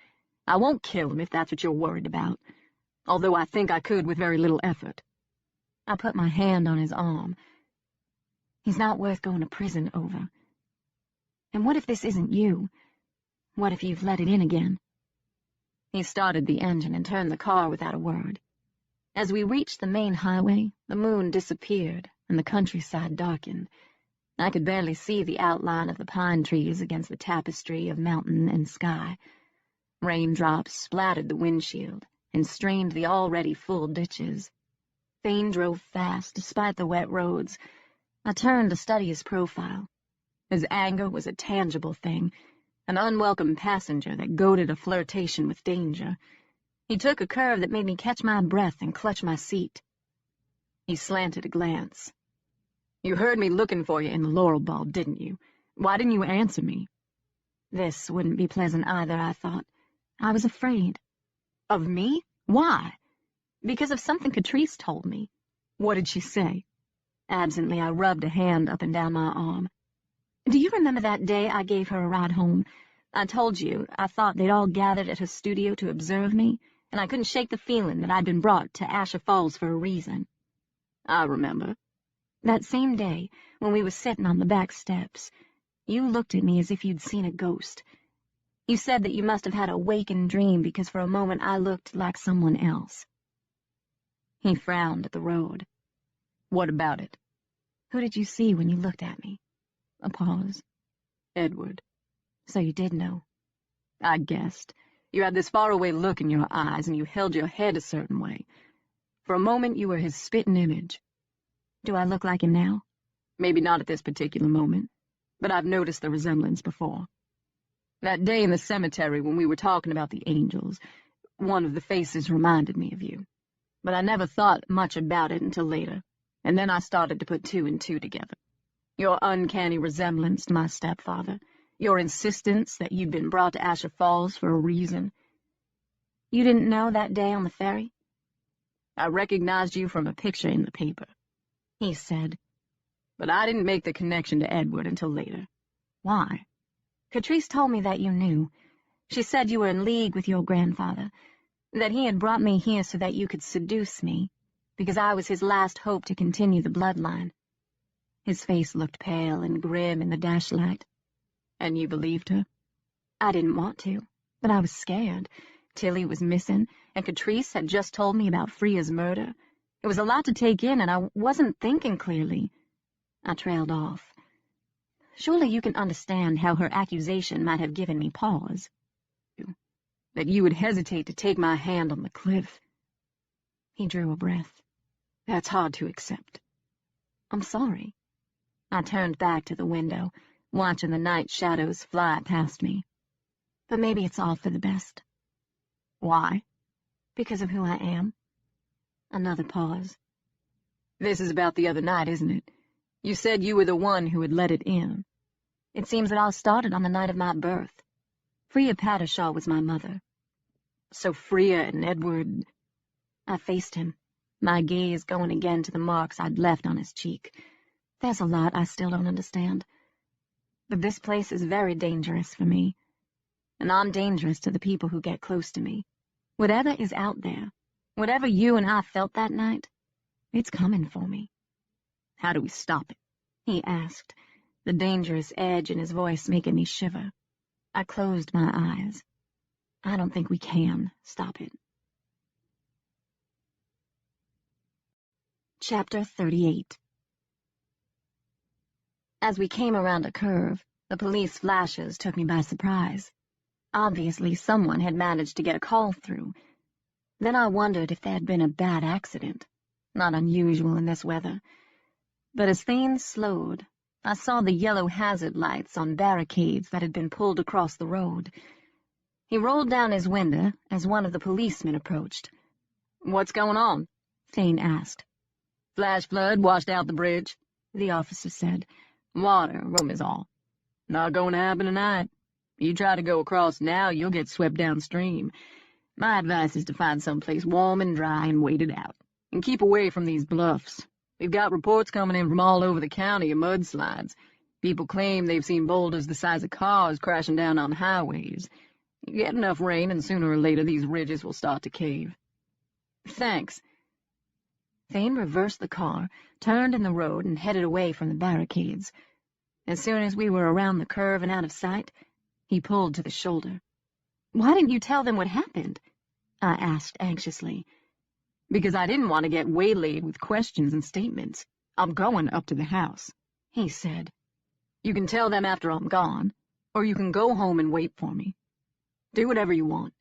"I won't kill him if that's what you're worried about, although I think I could with very little effort." I put my hand on his arm. "He's not worth going to prison over. And what if this isn't you? What if you've let it in again?" He started the engine and turned the car without a word. As we reached the main highway, the moon disappeared and the countryside darkened. I could barely see the outline of the pine trees against the tapestry of mountain and sky. Raindrops splattered the windshield and strained the already full ditches. Thane drove fast despite the wet roads. I turned to study his profile. His anger was a tangible thing, an unwelcome passenger that goaded a flirtation with danger. He took a curve that made me catch my breath and clutch my seat. He slanted a glance. "You heard me looking for you in the laurel ball, didn't you? Why didn't you answer me?" This wouldn't be pleasant either, I thought. I was afraid. "Of me? Why?" "Because of something Catrice told me." "What did she say?" Absently, I rubbed a hand up and down my arm. "Do you remember that day I gave her a ride home? I told you I thought they'd all gathered at her studio to observe me, and I couldn't shake the feeling that I'd been brought to Asher Falls for a reason." "I remember." "That same day, when we were sitting on the back steps, you looked at me as if you'd seen a ghost. You said that you must have had a waking dream because for a moment I looked like someone else." He frowned at the road. "What about it?" Who did you see when you looked at me? A pause. Edward. So you did know. I guessed. You had this faraway look in your eyes, and you held your head a certain way. For a moment, you were his spitting image. Do I look like him now? Maybe not at this particular moment, but I've noticed the resemblance before. That day in the cemetery when we were talking about the angels, one of the faces reminded me of you. But I never thought much about it until later, and then I started to put two and two together. Your uncanny resemblance to my stepfather, your insistence that you'd been brought to Asher Falls for a reason. You didn't know that day on the ferry? I recognized you from a picture in the paper, He said. but I didn't make the connection to Edward until later. Why? Catrice told me that you knew. She said you were in league with your grandfather, that he had brought me here so that you could seduce me, because I was his last hope to continue the bloodline. His face looked pale and grim in the dashlight. And you believed her? I didn't want to, but I was scared. Tilly was missing, and Catrice had just told me about Freya's murder. It was a lot to take in, and I wasn't thinking clearly. I trailed off. Surely you can understand how her accusation might have given me pause. That you would hesitate to take my hand on the cliff. He drew a breath. That's hard to accept. I'm sorry. I turned back to the window, watching the night shadows fly past me. But maybe it's all for the best. Why? Because of who I am. Another pause. This is about the other night, isn't it? You said you were the one who had let it in. It seems it all started on the night of my birth. Freya Pattershaw was my mother. So Freya and Edward... I faced him, my gaze going again to the marks I'd left on his cheek. There's a lot I still don't understand. But this place is very dangerous for me. And I'm dangerous to the people who get close to me. Whatever is out there, whatever you and I felt that night, it's coming for me. How do we stop it? He asked, the dangerous edge in his voice making me shiver. I closed my eyes. I don't think we can stop it. Chapter 38. As we came around a curve, the police flashes took me by surprise. Obviously, someone had managed to get a call through. Then I wondered if there had been a bad accident. Not unusual in this weather. But as Thane slowed, I saw the yellow hazard lights on barricades that had been pulled across the road. He rolled down his window as one of the policemen approached. What's going on? Thane asked. Flash flood washed out the bridge, the officer said. Water, room is all. Not going to happen tonight. You try to go across now, you'll get swept downstream. My advice is to find someplace warm and dry and wait it out. And keep away from these bluffs. We've got reports coming in from all over the county of mudslides. People claim they've seen boulders the size of cars crashing down on highways. You get enough rain, and sooner or later these ridges will start to cave. Thanks. Thane reversed the car, turned in the road, and headed away from the barricades. As soon as we were around the curve and out of sight, he pulled to the shoulder. Why didn't you tell them what happened? I asked anxiously. Because I didn't want to get waylaid with questions and statements. I'm going up to the house, he said. You can tell them after I'm gone, or you can go home and wait for me. Do whatever you want.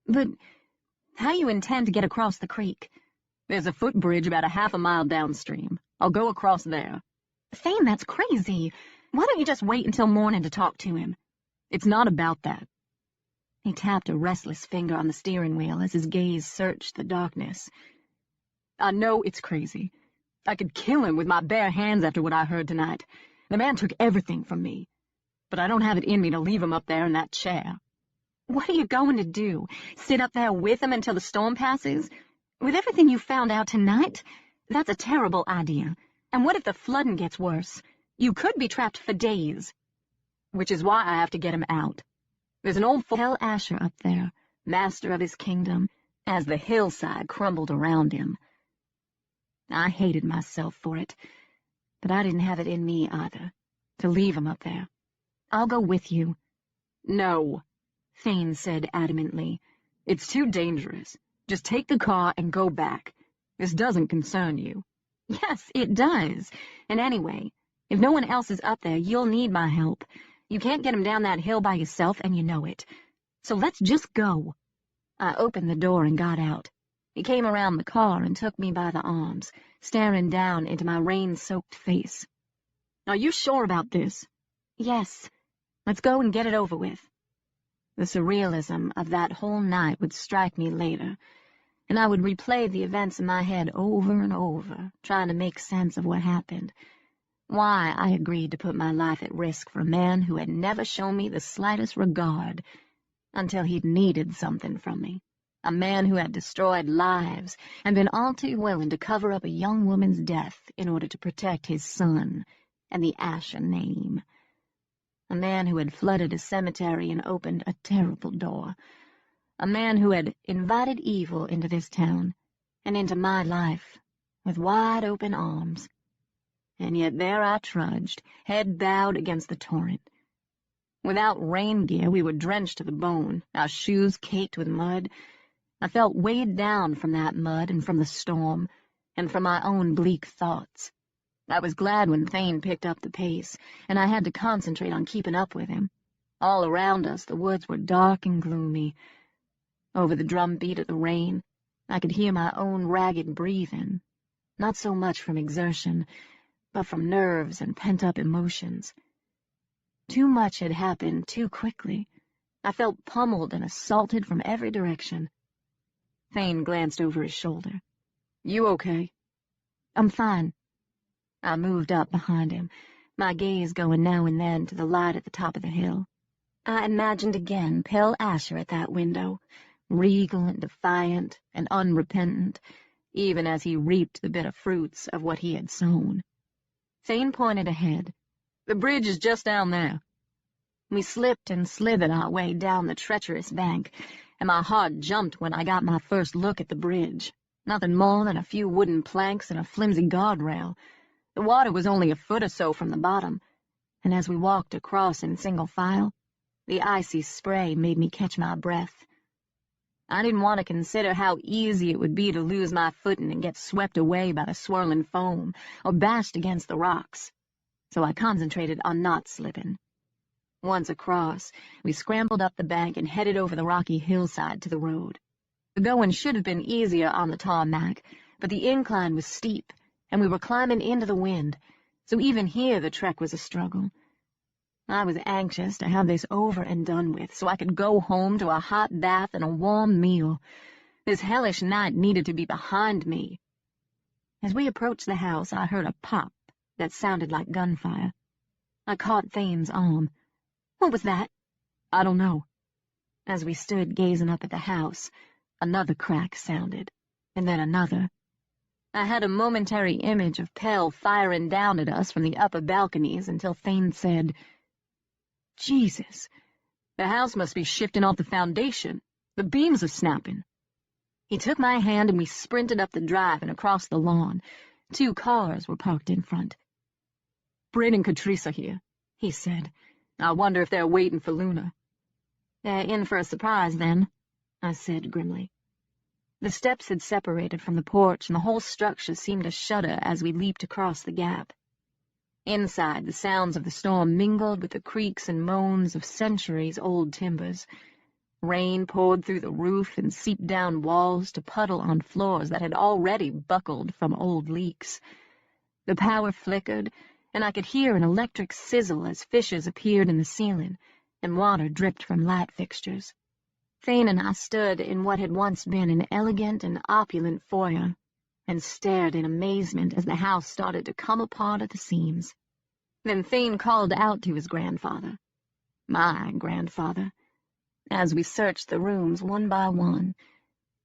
But how you intend to get across the creek? There's a footbridge about a half a mile downstream. I'll go across there. Thane, that's crazy. Why don't you just wait until morning to talk to him? It's not about that. He tapped a restless finger on the steering wheel as his gaze searched the darkness. I know it's crazy. I could kill him with my bare hands after what I heard tonight. The man took everything from me. But I don't have it in me to leave him up there in that chair. What are you going to do? Sit up there with him until the storm passes? With everything you found out tonight? That's a terrible idea. And what if the flooding gets worse? You could be trapped for days. Which is why I have to get him out. There's an old Tell Asher up there, master of his kingdom, as the hillside crumbled around him. I hated myself for it, but I didn't have it in me either, to leave him up there. I'll go with you. No, Thane said adamantly. It's too dangerous. Just take the car and go back. This doesn't concern you. Yes, it does. And anyway, if no one else is up there, you'll need my help. You can't get him down that hill by yourself, and you know it. So let's just go. I opened the door and got out. He came around the car and took me by the arms, staring down into my rain-soaked face. Are you sure about this? Yes. Let's go and get it over with. The surrealism of that whole night would strike me later, and I would replay the events in my head over and over, trying to make sense of what happened. Why I agreed to put my life at risk for a man who had never shown me the slightest regard until he'd needed something from me. A man who had destroyed lives and been all too willing to cover up a young woman's death in order to protect his son and the Asher name. A man who had flooded a cemetery and opened a terrible door. A man who had invited evil into this town and into my life with wide-open arms. And yet there I trudged, head bowed against the torrent. Without rain gear, we were drenched to the bone, our shoes caked with mud. I felt weighed down from that mud and from the storm, and from my own bleak thoughts. I was glad when Thane picked up the pace, and I had to concentrate on keeping up with him. All around us, the woods were dark and gloomy. Over the drumbeat of the rain, I could hear my own ragged breathing, not so much from exertion, but from nerves and pent-up emotions. Too much had happened too quickly. I felt pummeled and assaulted from every direction. Thane glanced over his shoulder. You okay? I'm fine. I moved up behind him, my gaze going now and then to the light at the top of the hill. I imagined again pale Asher at that window, regal and defiant and unrepentant, even as he reaped the bitter fruits of what he had sown. Thane pointed ahead. The bridge is just down there. We slipped and slithered our way down the treacherous bank, and my heart jumped when I got my first look at the bridge. Nothing more than a few wooden planks and a flimsy guardrail. The water was only a foot or so from the bottom, and as we walked across in single file, the icy spray made me catch my breath. I didn't want to consider how easy it would be to lose my footing and get swept away by the swirling foam or bashed against the rocks, so I concentrated on not slipping. Once across, we scrambled up the bank and headed over the rocky hillside to the road. The going should have been easier on the tarmac, but the incline was steep, and we were climbing into the wind, so even here the trek was a struggle. I was anxious to have this over and done with, so I could go home to a hot bath and a warm meal. This hellish night needed to be behind me. As we approached the house, I heard a pop that sounded like gunfire. I caught Thane's arm. What was that? I don't know. As we stood gazing up at the house, another crack sounded, and then another. I had a momentary image of Pell firing down at us from the upper balconies until Thane said, Jesus, the house must be shifting off the foundation. The beams are snapping. He took my hand and we sprinted up the drive and across the lawn. 2 cars were parked in front. Bryn and Catrice are here, he said. I wonder if they're waiting for Luna. They're in for a surprise, then, I said grimly. The steps had separated from the porch, and the whole structure seemed to shudder as we leaped across the gap. Inside, the sounds of the storm mingled with the creaks and moans of centuries-old timbers. Rain poured through the roof and seeped down walls to puddle on floors that had already buckled from old leaks. The power flickered, and I could hear an electric sizzle as fissures appeared in the ceiling, and water dripped from light fixtures. Thane and I stood in what had once been an elegant and opulent foyer, and stared in amazement as the house started to come apart at the seams. Then Thane called out to his grandfather, my grandfather. As we searched the rooms one by one,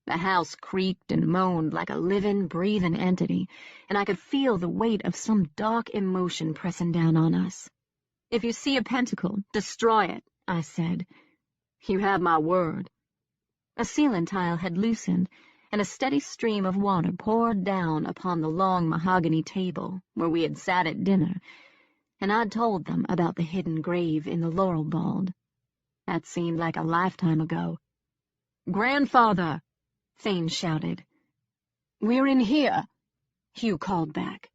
the house creaked and moaned like a living, breathing entity, and I could feel the weight of some dark emotion pressing down on us. If you see a pentacle, destroy it, I said. You have my word. A ceiling tile had loosened, and a steady stream of water poured down upon the long mahogany table where we had sat at dinner, and I'd told them about the hidden grave in the laurel bald. That seemed like a lifetime ago. Grandfather! Thane shouted. We're in here. Hugh called back.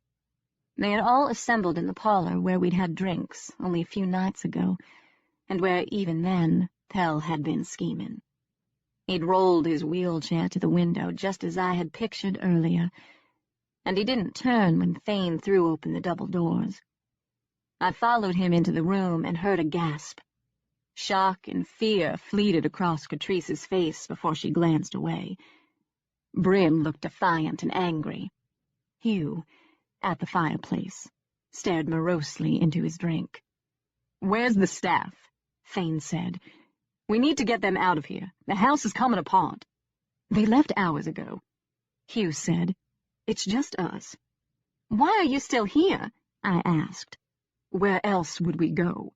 They had all assembled in the parlor where we'd had drinks only a few nights ago, and where even then Pell had been scheming. He'd rolled his wheelchair to the window just as I had pictured earlier, and he didn't turn when Thane threw open the double doors. I followed him into the room and heard a gasp. Shock and fear fleeted across Catrice's face before she glanced away. Bryn looked defiant and angry. Hugh, at the fireplace, stared morosely into his drink. "Where's the staff?" Thane said. "We need to get them out of here. The house is coming apart." "They left hours ago," Hugh said. "It's just us." "Why are you still here?" I asked. "Where else would we go?"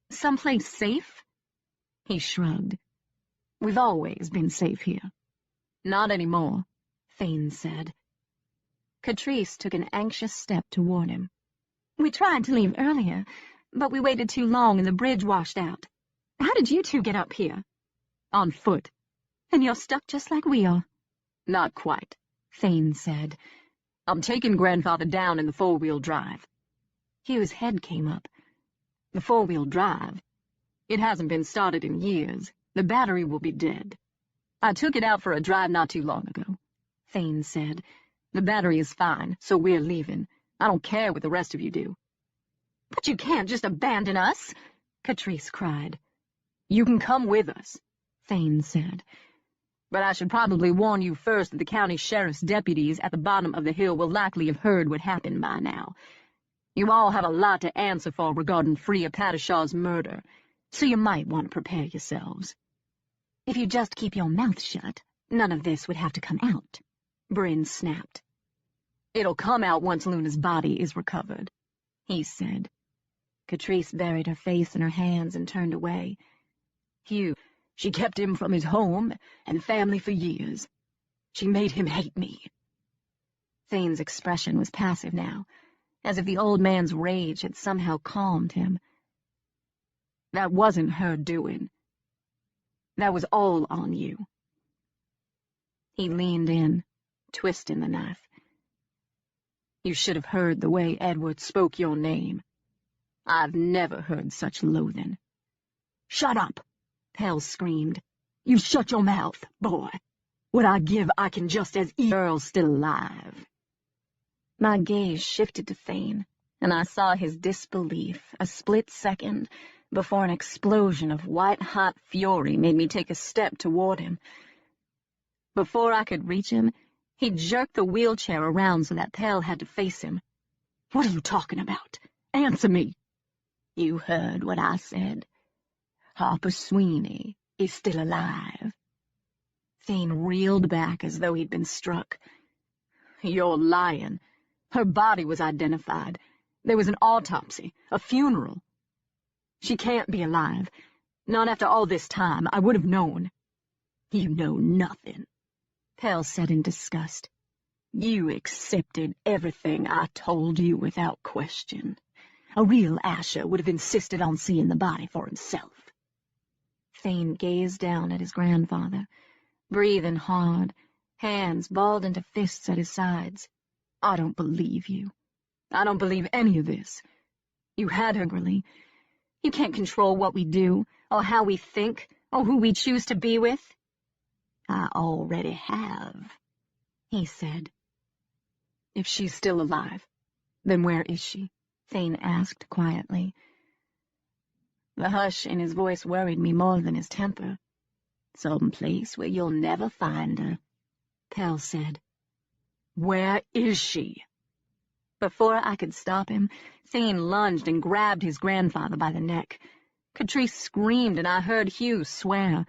"Someplace safe?" He shrugged. "We've always been safe here." "Not anymore," Thane said. Catrice took an anxious step toward him. "We tried to leave earlier, but we waited too long and the bridge washed out. How did you two get up here?" "On foot." "And you're stuck just like we are." "Not quite," Thane said. "I'm taking Grandfather down in the four-wheel drive." Hugh's head came up. "The four-wheel drive? It hasn't been started in years. The battery will be dead. I took it out for a drive not too long ago," Thane said. "The battery is fine, so we're leaving. I don't care what the rest of you do." "But you can't just abandon us!" Catrice cried. "You can come with us," Thane said. "but I should probably warn you first that the county sheriff's deputies at the bottom of the hill will likely have heard what happened by now. You all have a lot to answer for regarding Freya Padishaw's murder, so you might want to prepare yourselves." "If you just keep your mouth shut, none of this would have to come out," Bryn snapped. "It'll come out once Luna's body is recovered," he said. Catrice buried her face in her hands and turned away. "Hugh, she kept him from his home and family for years. She made him hate me." Thane's expression was passive now, as if the old man's rage had somehow calmed him. "That wasn't her doing. That was all on you." He leaned in, twisting the knife. "You should have heard the way Edward spoke your name. I've never heard such loathing." "Shut up!" Pell screamed. "You shut your mouth, boy. What I give I can just as eat. Earl's still alive." My gaze shifted to Thane, and I saw his disbelief a split second before an explosion of white-hot fury made me take a step toward him. Before I could reach him, he jerked the wheelchair around so that Pell had to face him. "What are you talking about? Answer me." "You heard what I said. Harper Sweeney is still alive." Thane reeled back as though he'd been struck. "You're lying. Her body was identified. There was an autopsy, a funeral. She can't be alive. Not after all this time. I would have known." "You know nothing," Pell said in disgust. "You accepted everything I told you without question. A real Asher would have insisted on seeing the body for himself." Thane gazed down at his grandfather, breathing hard, hands balled into fists at his sides. "I don't believe you. I don't believe any of this. You had her." Angrily. "You can't control what we do, or how we think, or who we choose to be with." "I already have," he said. "If she's still alive, then where is she?" Thane asked quietly. The hush in his voice worried me more than his temper. "Some place where you'll never find her," Pell said. "Where is she?" Before I could stop him, Thane lunged and grabbed his grandfather by the neck. Catrice screamed, and I heard Hugh swear.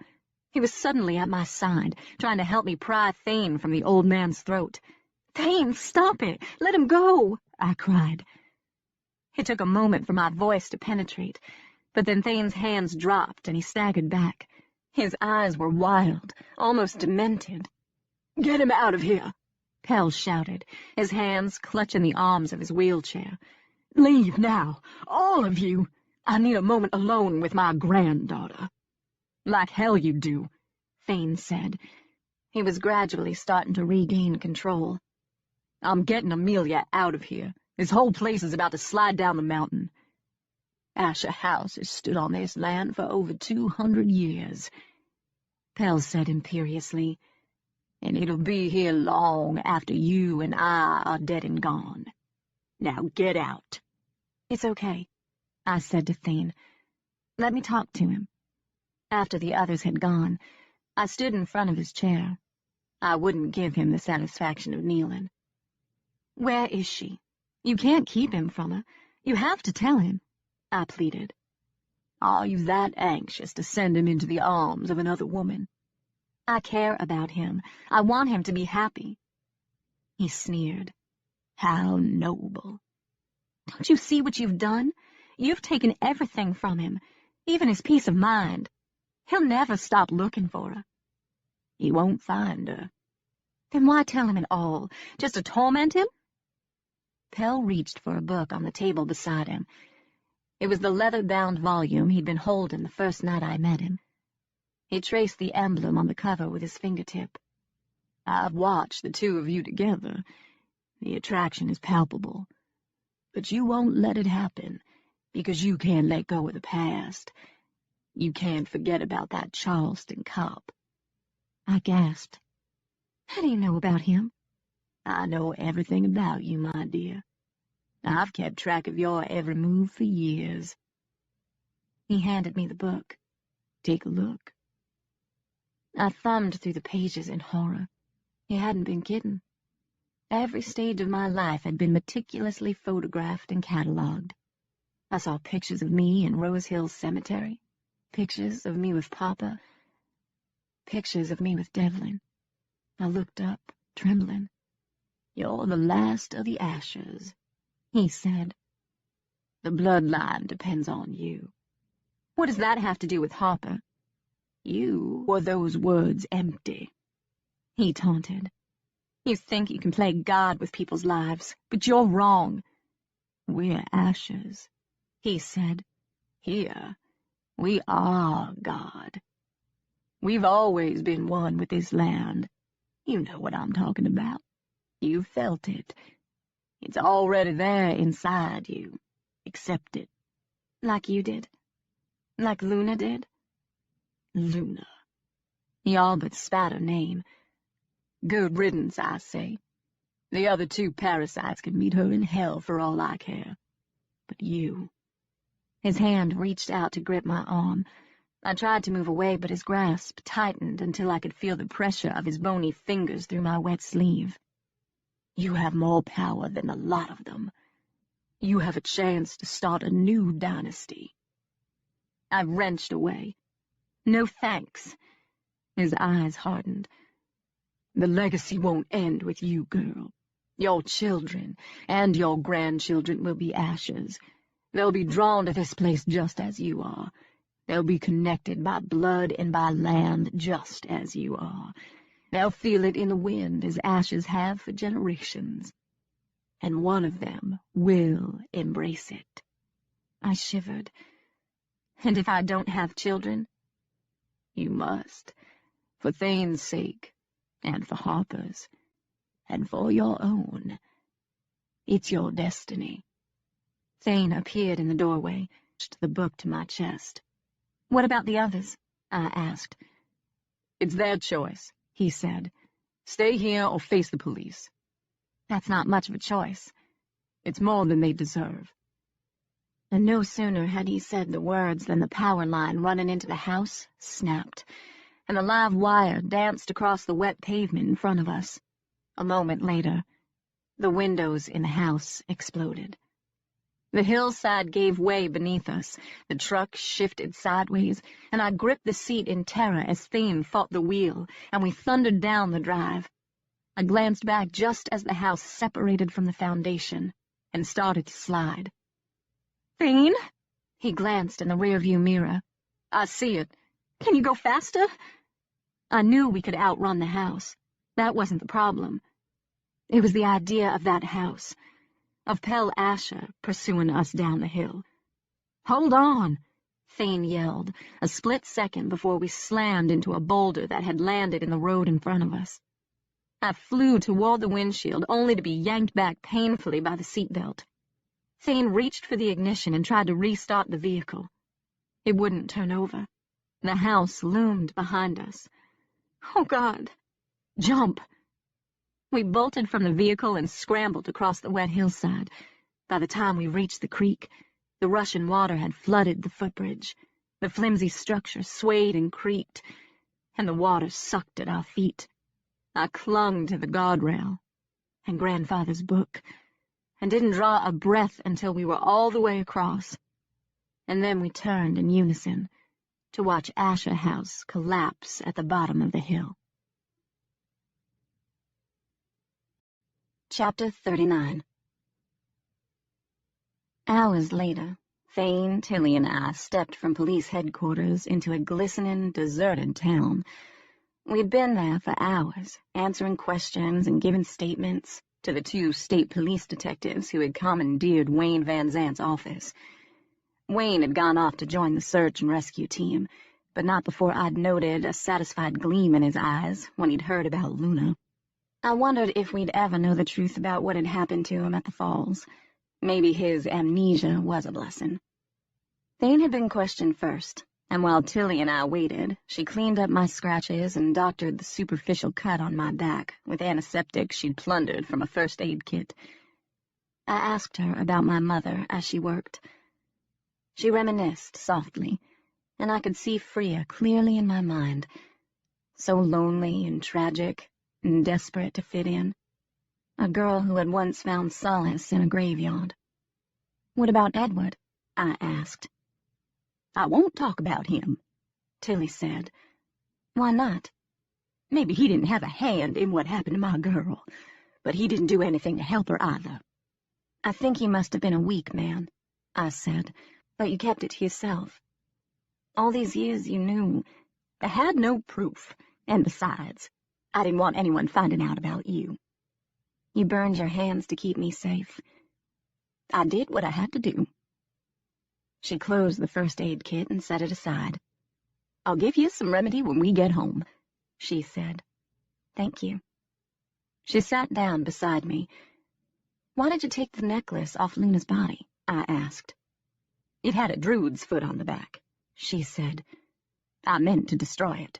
He was suddenly at my side, trying to help me pry Thane from the old man's throat. "Thane, stop it! Let him go!" I cried. It took a moment for my voice to penetrate, but then Thane's hands dropped and he staggered back. His eyes were wild, almost demented. "Get him out of here!" Pell shouted, his hands clutching the arms of his wheelchair. "Leave now, all of you! I need a moment alone with my granddaughter." "Like hell you do," Thane said. He was gradually starting to regain control. I'm getting Amelia out of here. This whole place is about to slide down the mountain. Asher House has stood on this land for over 200 years, Pell said imperiously, and it'll be here long after you and I are dead and gone. Now get out. It's okay, I said to Thane. Let me talk to him. After the others had gone, I stood in front of his chair. I wouldn't give him the satisfaction of kneeling. Where is she? You can't keep him from her. You have to tell him, I pleaded. Are you that anxious to send him into the arms of another woman? I care about him. I want him to be happy. He sneered. How noble. Don't you see what you've done? You've taken everything from him, even his peace of mind. He'll never stop looking for her. He won't find her. Then why tell him at all? Just to torment him? Pell reached for a book on the table beside him. It was the leather-bound volume he'd been holding the first night I met him. He traced the emblem on the cover with his fingertip. I've watched the two of you together. The attraction is palpable. But you won't let it happen, because you can't let go of the past. You can't forget about that Charleston cop. I gasped. How do you know about him? I know everything about you, my dear. I've kept track of your every move for years. He handed me the book. Take a look. I thumbed through the pages in horror. He hadn't been kidding. Every stage of my life had been meticulously photographed and catalogued. I saw pictures of me in Rose Hill Cemetery, pictures of me with Papa, pictures of me with Devlin. I looked up, trembling. You're the last of the Ashers, he said. The bloodline depends on you. What does that have to do with Harper? You were those words empty, he taunted. You think you can play God with people's lives, but you're wrong. We're Ashers, he said. Here, we are God. We've always been one with this land. You know what I'm talking about. You felt it. It's already there inside you. Accept it. Like you did? Like Luna did? Luna. He all but spat her name. Good riddance, I say. The other two parasites can meet her in hell for all I care. But you... His hand reached out to grip my arm. I tried to move away, but his grasp tightened until I could feel the pressure of his bony fingers through my wet sleeve. You have more power than a lot of them. You have a chance to start a new dynasty. I wrenched away. No thanks. His eyes hardened. The legacy won't end with you, girl. Your children and your grandchildren will be Ashers. They'll be drawn to this place just as you are. They'll be connected by blood and by land just as you are. They'll feel it in the wind as Ashers have for generations. And one of them will embrace it. I shivered. And if I don't have children? You must, for Thane's sake, and for Harper's, and for your own. It's your destiny. Thane appeared in the doorway, pushed the book to my chest. What about the others? I asked. It's their choice, he said. Stay here or face the police. That's not much of a choice. It's more than they deserve. And no sooner had he said the words than the power line running into the house snapped, and the live wire danced across the wet pavement in front of us. A moment later, the windows in the house exploded. The hillside gave way beneath us, the truck shifted sideways, and I gripped the seat in terror as Thane fought the wheel, and we thundered down the drive. I glanced back just as the house separated from the foundation and started to slide. Thane? He glanced in the rearview mirror. I see it. Can you go faster? I knew we could outrun the house. That wasn't the problem. It was the idea of that house, of Pell Asher pursuing us down the hill. Hold on, Thane yelled, a split second before we slammed into a boulder that had landed in the road in front of us. I flew toward the windshield, only to be yanked back painfully by the seatbelt. Thane reached for the ignition and tried to restart the vehicle. It wouldn't turn over. The house loomed behind us. Oh, God! Jump! We bolted from the vehicle and scrambled across the wet hillside. By the time we reached the creek, the rushing water had flooded the footbridge. The flimsy structure swayed and creaked, and the water sucked at our feet. I clung to the guardrail and Grandfather's book, and didn't draw a breath until we were all the way across. And then we turned in unison to watch Asher House collapse at the bottom of the hill. Chapter 39. Hours later, Thane, Tilly, and I stepped from police headquarters into a glistening, deserted town. We'd been there for hours, answering questions and giving statements to the 2 state police detectives who had commandeered Wayne Van Zant's office. Wayne had gone off to join the search and rescue team, but not before I'd noted a satisfied gleam in his eyes when he'd heard about Luna. I wondered if we'd ever know the truth about what had happened to him at the falls. Maybe his amnesia was a blessing. Thane had been questioned first, and while Tilly and I waited, she cleaned up my scratches and doctored the superficial cut on my back with antiseptic she'd plundered from a first aid kit. I asked her about my mother as she worked. She reminisced softly, and I could see Freya clearly in my mind, so lonely and tragic and desperate to fit in. A girl who had once found solace in a graveyard. "What about Edward?" I asked. "I won't talk about him," Tilly said. "Why not?" "Maybe he didn't have a hand in what happened to my girl, but he didn't do anything to help her either." "I think he must have been a weak man," I said, "but you kept it to yourself. All these years you knew." "I had no proof, and besides, I didn't want anyone finding out about you." "You burned your hands to keep me safe." "I did what I had to do." She closed the first aid kit and set it aside. "I'll give you some remedy when we get home," she said. "Thank you." She sat down beside me. "Why did you take the necklace off Luna's body?" I asked. "It had a druid's foot on the back," she said. "I meant to destroy it."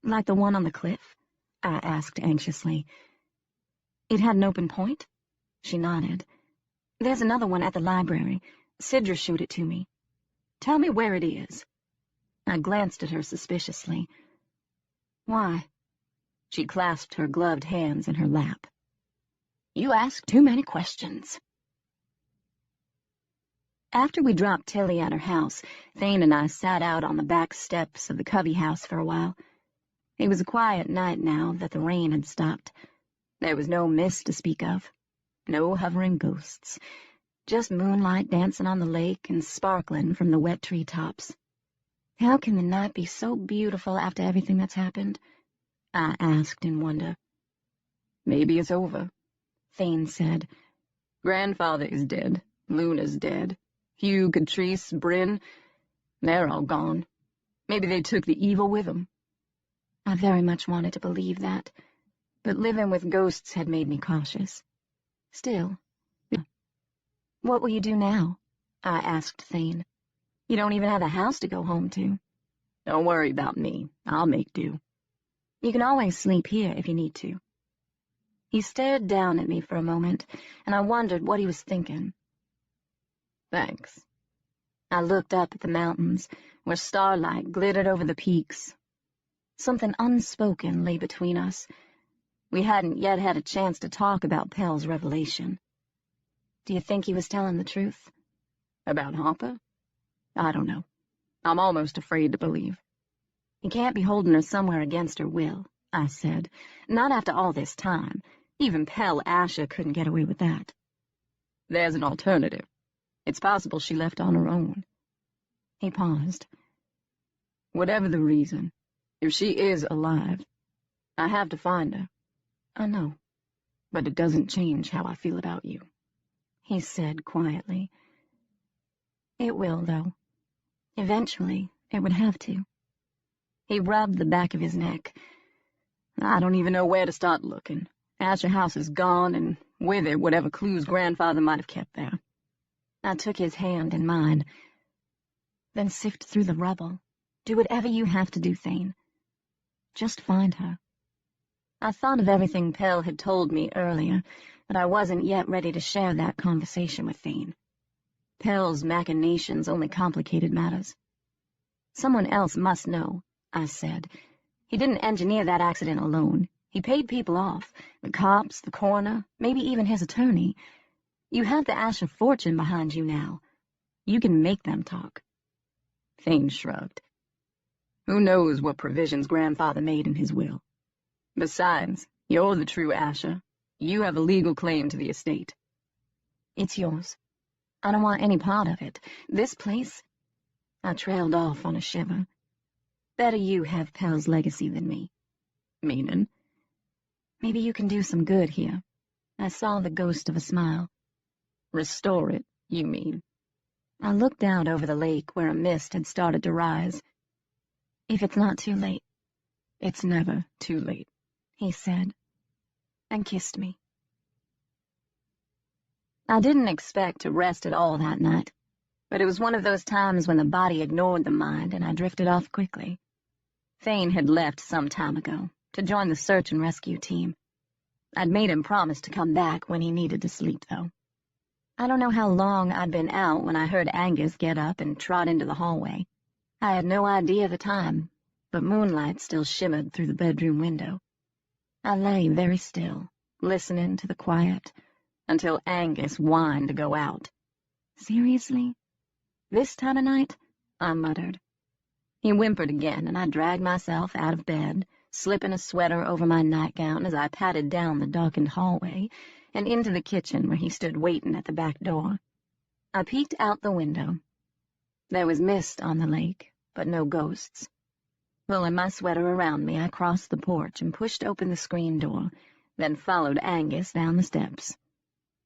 "Like the one on the cliff?" I asked anxiously. "It had an open point?" She nodded. "There's another one at the library. Sidra showed it to me." "Tell me where it is." I glanced at her suspiciously. "Why?" She clasped her gloved hands in her lap. "You ask too many questions." After we dropped Tilly at her house, Thane and I sat out on the back steps of the Covey house for a while. It was a quiet night now that the rain had stopped. There was no mist to speak of, no hovering ghosts, just moonlight dancing on the lake and sparkling from the wet treetops. "How can the night be so beautiful after everything that's happened?" I asked in wonder. "Maybe it's over," Thane said. "Grandfather is dead, Luna's dead, Hugh, Catrice, Bryn, they're all gone. Maybe they took the evil with them." I very much wanted to believe that, but living with ghosts had made me cautious. Still, "What will you do now?" I asked Thane. "You don't even have a house to go home to." "Don't worry about me. I'll make do." "You can always sleep here if you need to." He stared down at me for a moment, and I wondered what he was thinking. "Thanks." I looked up at the mountains, where starlight glittered over the peaks. Something unspoken lay between us. We hadn't yet had a chance to talk about Pell's revelation. "Do you think he was telling the truth?" "About Harper? I don't know. I'm almost afraid to believe." "He can't be holding her somewhere against her will," I said. "Not after all this time. Even Pell Asher couldn't get away with that." "There's an alternative. It's possible she left on her own." He paused. "Whatever the reason, if she is alive, I have to find her." "I know, but it doesn't change how I feel about you," he said quietly. "It will, though. Eventually, it would have to." He rubbed the back of his neck. I don't even know where to start looking. Asher House is gone, and with it whatever clues Grandfather might have kept there. I took his hand in mine. Then sift through the rubble. Do whatever you have to do, Thane. Just find her. I thought of everything Pell had told me earlier, but I wasn't yet ready to share that conversation with Thane. Pell's machinations only complicated matters. Someone else must know, I said. He didn't engineer that accident alone. He paid people off, the cops, the coroner, maybe even his attorney. You have the Asher fortune behind you now. You can make them talk. Thane shrugged. Who knows what provisions Grandfather made in his will? Besides, you're the true Asher. You have a legal claim to the estate. It's yours. I don't want any part of it. This place... I trailed off on a shiver. Better you have Pell's legacy than me. Meaning? Maybe you can do some good here. I saw the ghost of a smile. Restore it, you mean? I looked out over the lake where a mist had started to rise. If it's not too late. It's never too late, he said, and kissed me. I didn't expect to rest at all that night, but it was one of those times when the body ignored the mind and I drifted off quickly. Thane had left some time ago to join the search and rescue team. I'd made him promise to come back when he needed to sleep, though. I don't know how long I'd been out when I heard Angus get up and trot into the hallway. I had no idea the time, but moonlight still shimmered through the bedroom window. I lay very still, listening to the quiet, until Angus whined to go out. Seriously? This time of night? I muttered. He whimpered again, and I dragged myself out of bed, slipping a sweater over my nightgown as I padded down the darkened hallway and into the kitchen where he stood waiting at the back door. I peeked out the window. There was mist on the lake, but no ghosts. Pulling my sweater around me, I crossed the porch and pushed open the screen door, then followed Angus down the steps.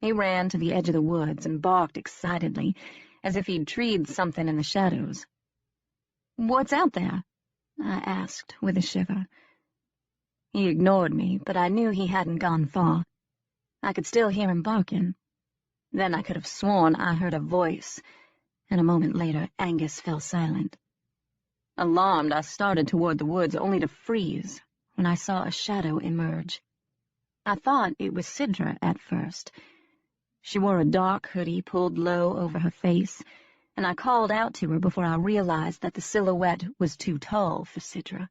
He ran to the edge of the woods and barked excitedly, as if he'd treed something in the shadows. "What's out there?" I asked with a shiver. He ignored me, but I knew he hadn't gone far. I could still hear him barking. Then I could have sworn I heard a voice, and a moment later Angus fell silent. Alarmed, I started toward the woods, only to freeze when I saw a shadow emerge. I thought it was Sidra at first. She wore a dark hoodie pulled low over her face, and I called out to her before I realized that the silhouette was too tall for Sidra.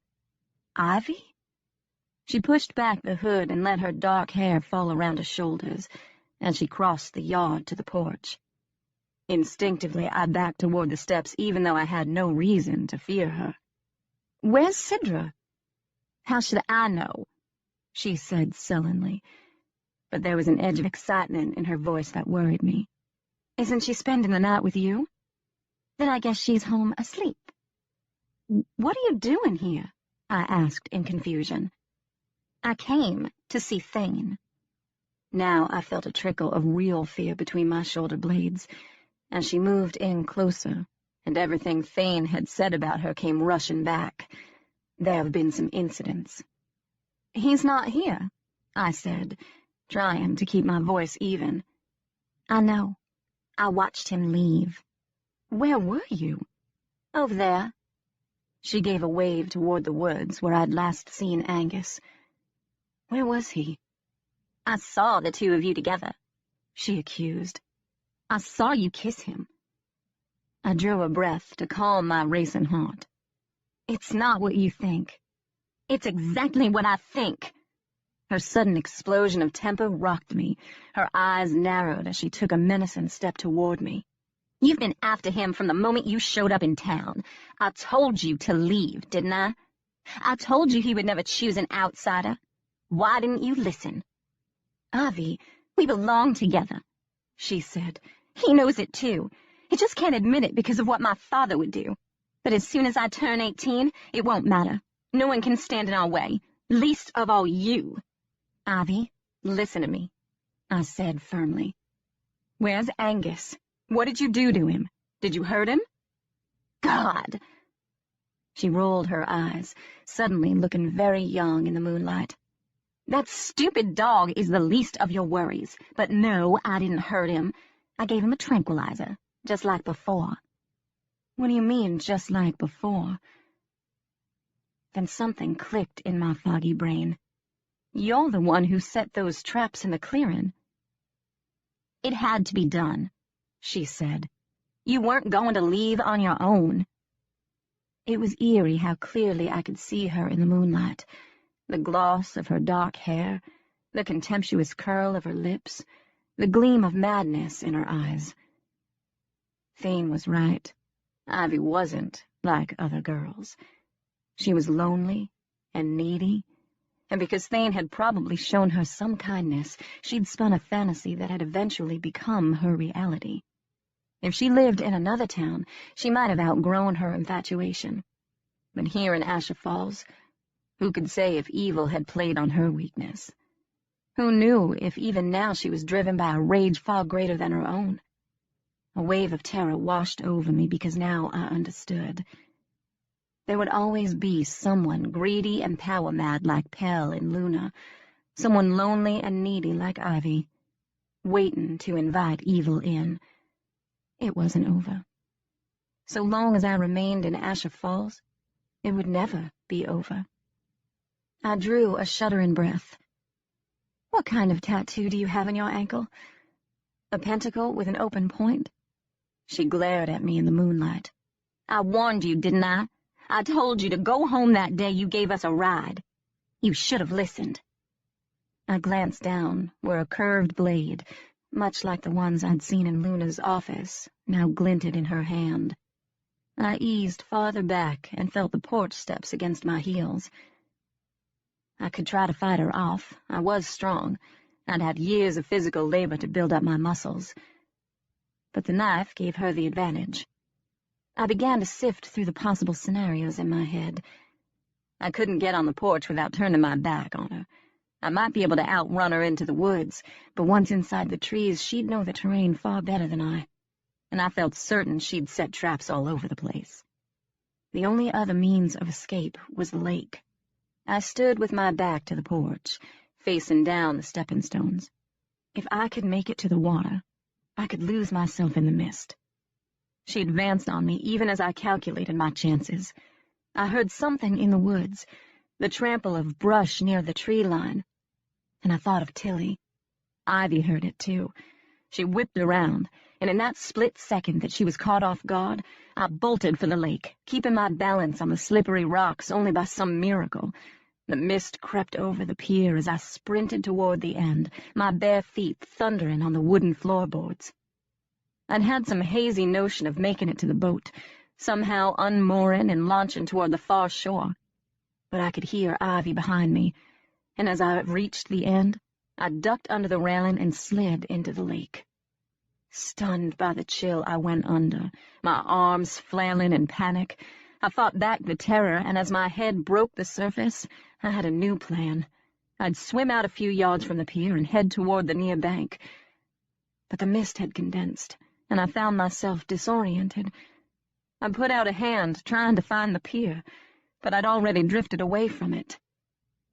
"Ivy?" She pushed back the hood and let her dark hair fall around her shoulders, and she crossed the yard to the porch. Instinctively, I backed toward the steps, even though I had no reason to fear her. "Where's Sidra?" "How should I know?" she said sullenly, but there was an edge of excitement in her voice that worried me. "Isn't she spending the night with you?" "Then I guess she's home asleep." "What are you doing here?" I asked in confusion. "I came to see Thane." Now I felt a trickle of real fear between my shoulder blades, and she moved in closer, and everything Thane had said about her came rushing back. There have been some incidents. "He's not here," I said, trying to keep my voice even. "I know. I watched him leave." "Where were you?" "Over there." She gave a wave toward the woods where I'd last seen Angus. "Where was he?" "I saw the two of you together," she accused. "I saw you kiss him." I drew a breath to calm my racing heart. "It's not what you think." "It's exactly what I think." Her sudden explosion of temper rocked me. Her eyes narrowed as she took a menacing step toward me. "You've been after him from the moment you showed up in town. I told you to leave, didn't I? I told you he would never choose an outsider. Why didn't you listen?" "Avi, we belong together," she said. "He knows it too. He just can't admit it because of what my father would do. But as soon as I turn 18, it won't matter. No one can stand in our way, least of all you." "Avi, listen to me," I said firmly. "Where's Angus? What did you do to him? Did you hurt him?" "God!" She rolled her eyes, suddenly looking very young in the moonlight. "That stupid dog is the least of your worries. But no, I didn't hurt him. I gave him a tranquilizer, just like before." "What do you mean, just like before?" Then something clicked in my foggy brain. "You're the one who set those traps in the clearing." "It had to be done," she said. "You weren't going to leave on your own." It was eerie how clearly I could see her in the moonlight, the gloss of her dark hair, the contemptuous curl of her lips, the gleam of madness in her eyes. Thane was right. Ivy wasn't like other girls. She was lonely and needy, and because Thane had probably shown her some kindness, she'd spun a fantasy that had eventually become her reality. If she lived in another town, she might have outgrown her infatuation. But here in Asher Falls, who could say if evil had played on her weakness? Who knew if even now she was driven by a rage far greater than her own? A wave of terror washed over me because now I understood. There would always be someone greedy and power-mad like Pell and Luna, someone lonely and needy like Ivy, waiting to invite evil in. It wasn't over. So long as I remained in Asher Falls, it would never be over. I drew a shuddering breath. "What kind of tattoo do you have on your ankle?" "A pentacle with an open point?" She glared at me in the moonlight. "I warned you, didn't I? I told you to go home that day you gave us a ride. You should have listened." I glanced down, where a curved blade, much like the ones I'd seen in Luna's office, now glinted in her hand. I eased farther back and felt the porch steps against my heels. I could try to fight her off. I was strong. I'd had years of physical labor to build up my muscles. But the knife gave her the advantage. I began to sift through the possible scenarios in my head. I couldn't get on the porch without turning my back on her. I might be able to outrun her into the woods, but once inside the trees, she'd know the terrain far better than I, and I felt certain she'd set traps all over the place. The only other means of escape was the lake. I stood with my back to the porch, facing down the stepping stones. If I could make it to the water, I could lose myself in the mist. She advanced on me even as I calculated my chances. I heard something in the woods, the trample of brush near the tree line, and I thought of Tilly. Ivy heard it too. She whipped around, and in that split second that she was caught off guard, I bolted for the lake, keeping my balance on the slippery rocks only by some miracle. The mist crept over the pier as I sprinted toward the end, my bare feet thundering on the wooden floorboards. I'd had some hazy notion of making it to the boat, somehow unmooring and launching toward the far shore. But I could hear Ivy behind me, and as I reached the end, I ducked under the railing and slid into the lake. Stunned by the chill, I went under, my arms flailing in panic. I fought back the terror, and as my head broke the surface, I had a new plan. I'd swim out a few yards from the pier and head toward the near bank. But the mist had condensed, and I found myself disoriented. I put out a hand, trying to find the pier, but I'd already drifted away from it.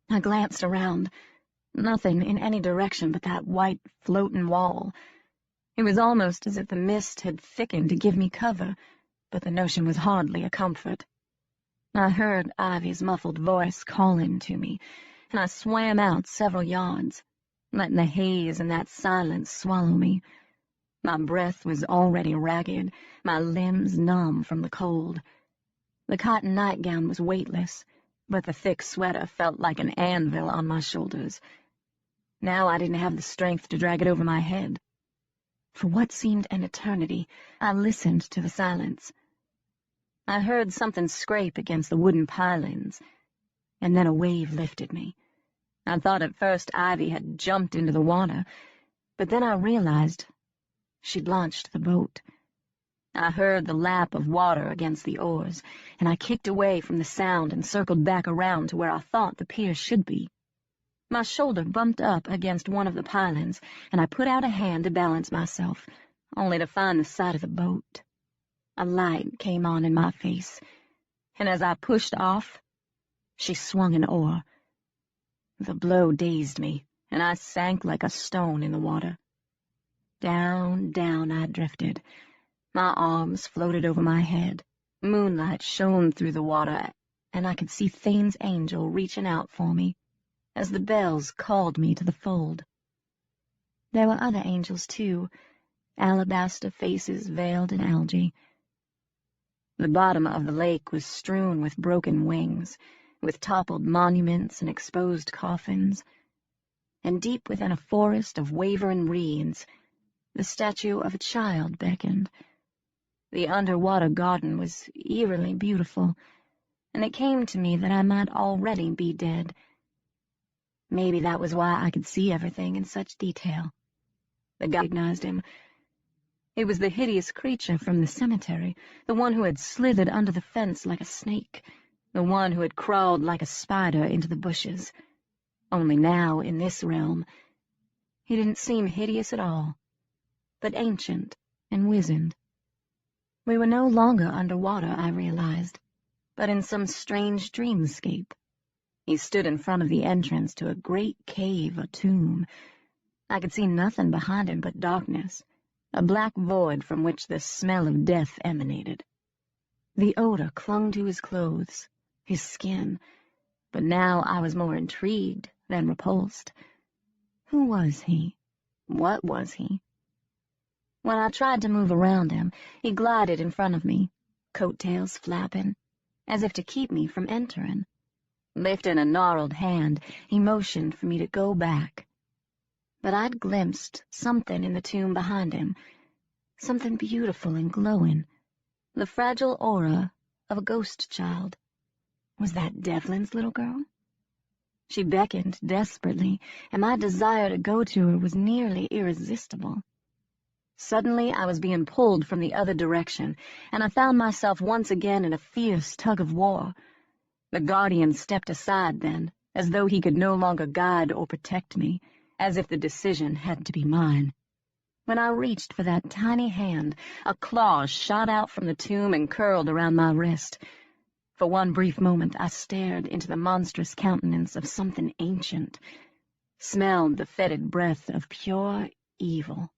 I glanced around. Nothing in any direction but that white, floating wall. It was almost as if the mist had thickened to give me cover, but the notion was hardly a comfort. I heard Ivy's muffled voice calling to me, and I swam out several yards, letting the haze and that silence swallow me. My breath was already ragged, my limbs numb from the cold. The cotton nightgown was weightless, but the thick sweater felt like an anvil on my shoulders. Now I didn't have the strength to drag it over my head. For what seemed an eternity, I listened to the silence. I heard something scrape against the wooden pilings, and then a wave lifted me. I thought at first Ivy had jumped into the water, but then I realized she'd launched the boat. I heard the lap of water against the oars, and I kicked away from the sound and circled back around to where I thought the pier should be. My shoulder bumped up against one of the pilings, and I put out a hand to balance myself, only to find the side of the boat. A light came on in my face. and as I pushed off, she swung an oar. The blow dazed me, and I sank like a stone in the water. Down, down I drifted. My arms floated over my head. Moonlight shone through the water, and I could see Thane's angel reaching out for me as the bells called me to the fold. There were other angels, too, alabaster faces veiled in algae. The bottom of the lake was strewn with broken wings, with toppled monuments and exposed coffins, and deep within a forest of wavering reeds, the statue of a child beckoned. The underwater garden was eerily beautiful, and it came to me that I might already be dead. Maybe that was why I could see everything in such detail. The guy recognized him. It was the hideous creature from the cemetery, the one who had slithered under the fence like a snake, the one who had crawled like a spider into the bushes. Only now, in this realm, he didn't seem hideous at all, but ancient and wizened. We were no longer underwater, I realized, but in some strange dreamscape. He stood in front of the entrance to a great cave or tomb. I could see nothing behind him but darkness, a black void from which the smell of death emanated. The odor clung to his clothes, his skin, but now I was more intrigued than repulsed. Who was he? What was he? When I tried to move around him, he glided in front of me, coattails flapping, as if to keep me from entering. Lifting a gnarled hand, he motioned for me to go back. But I'd glimpsed something in the tomb behind him, something beautiful and glowing, the fragile aura of a ghost child. Was that Devlin's little girl? She beckoned desperately, and my desire to go to her was nearly irresistible. Suddenly, I was being pulled from the other direction, and I found myself once again in a fierce tug-of-war. The guardian stepped aside then, as though he could no longer guide or protect me, as if the decision had to be mine. When I reached for that tiny hand, a claw shot out from the tomb and curled around my wrist. For one brief moment, I stared into the monstrous countenance of something ancient, smelled the fetid breath of pure evil.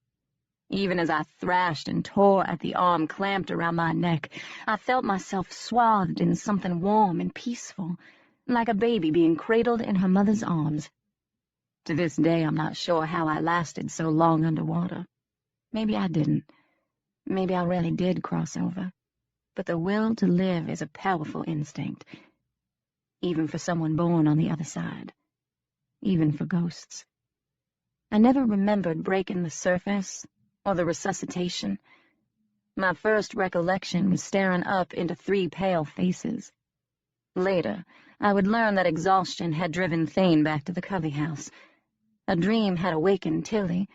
Even as I thrashed and tore at the arm clamped around my neck, I felt myself swathed in something warm and peaceful, like a baby being cradled in her mother's arms. To this day, I'm not sure how I lasted so long underwater. Maybe I didn't. Maybe I really did cross over. But the will to live is a powerful instinct, even for someone born on the other side, even for ghosts. I never remembered breaking the surface or the resuscitation. My first recollection was staring up into 3 pale faces. Later, I would learn that exhaustion had driven Thane back to the Covey house. A dream had awakened Tilly,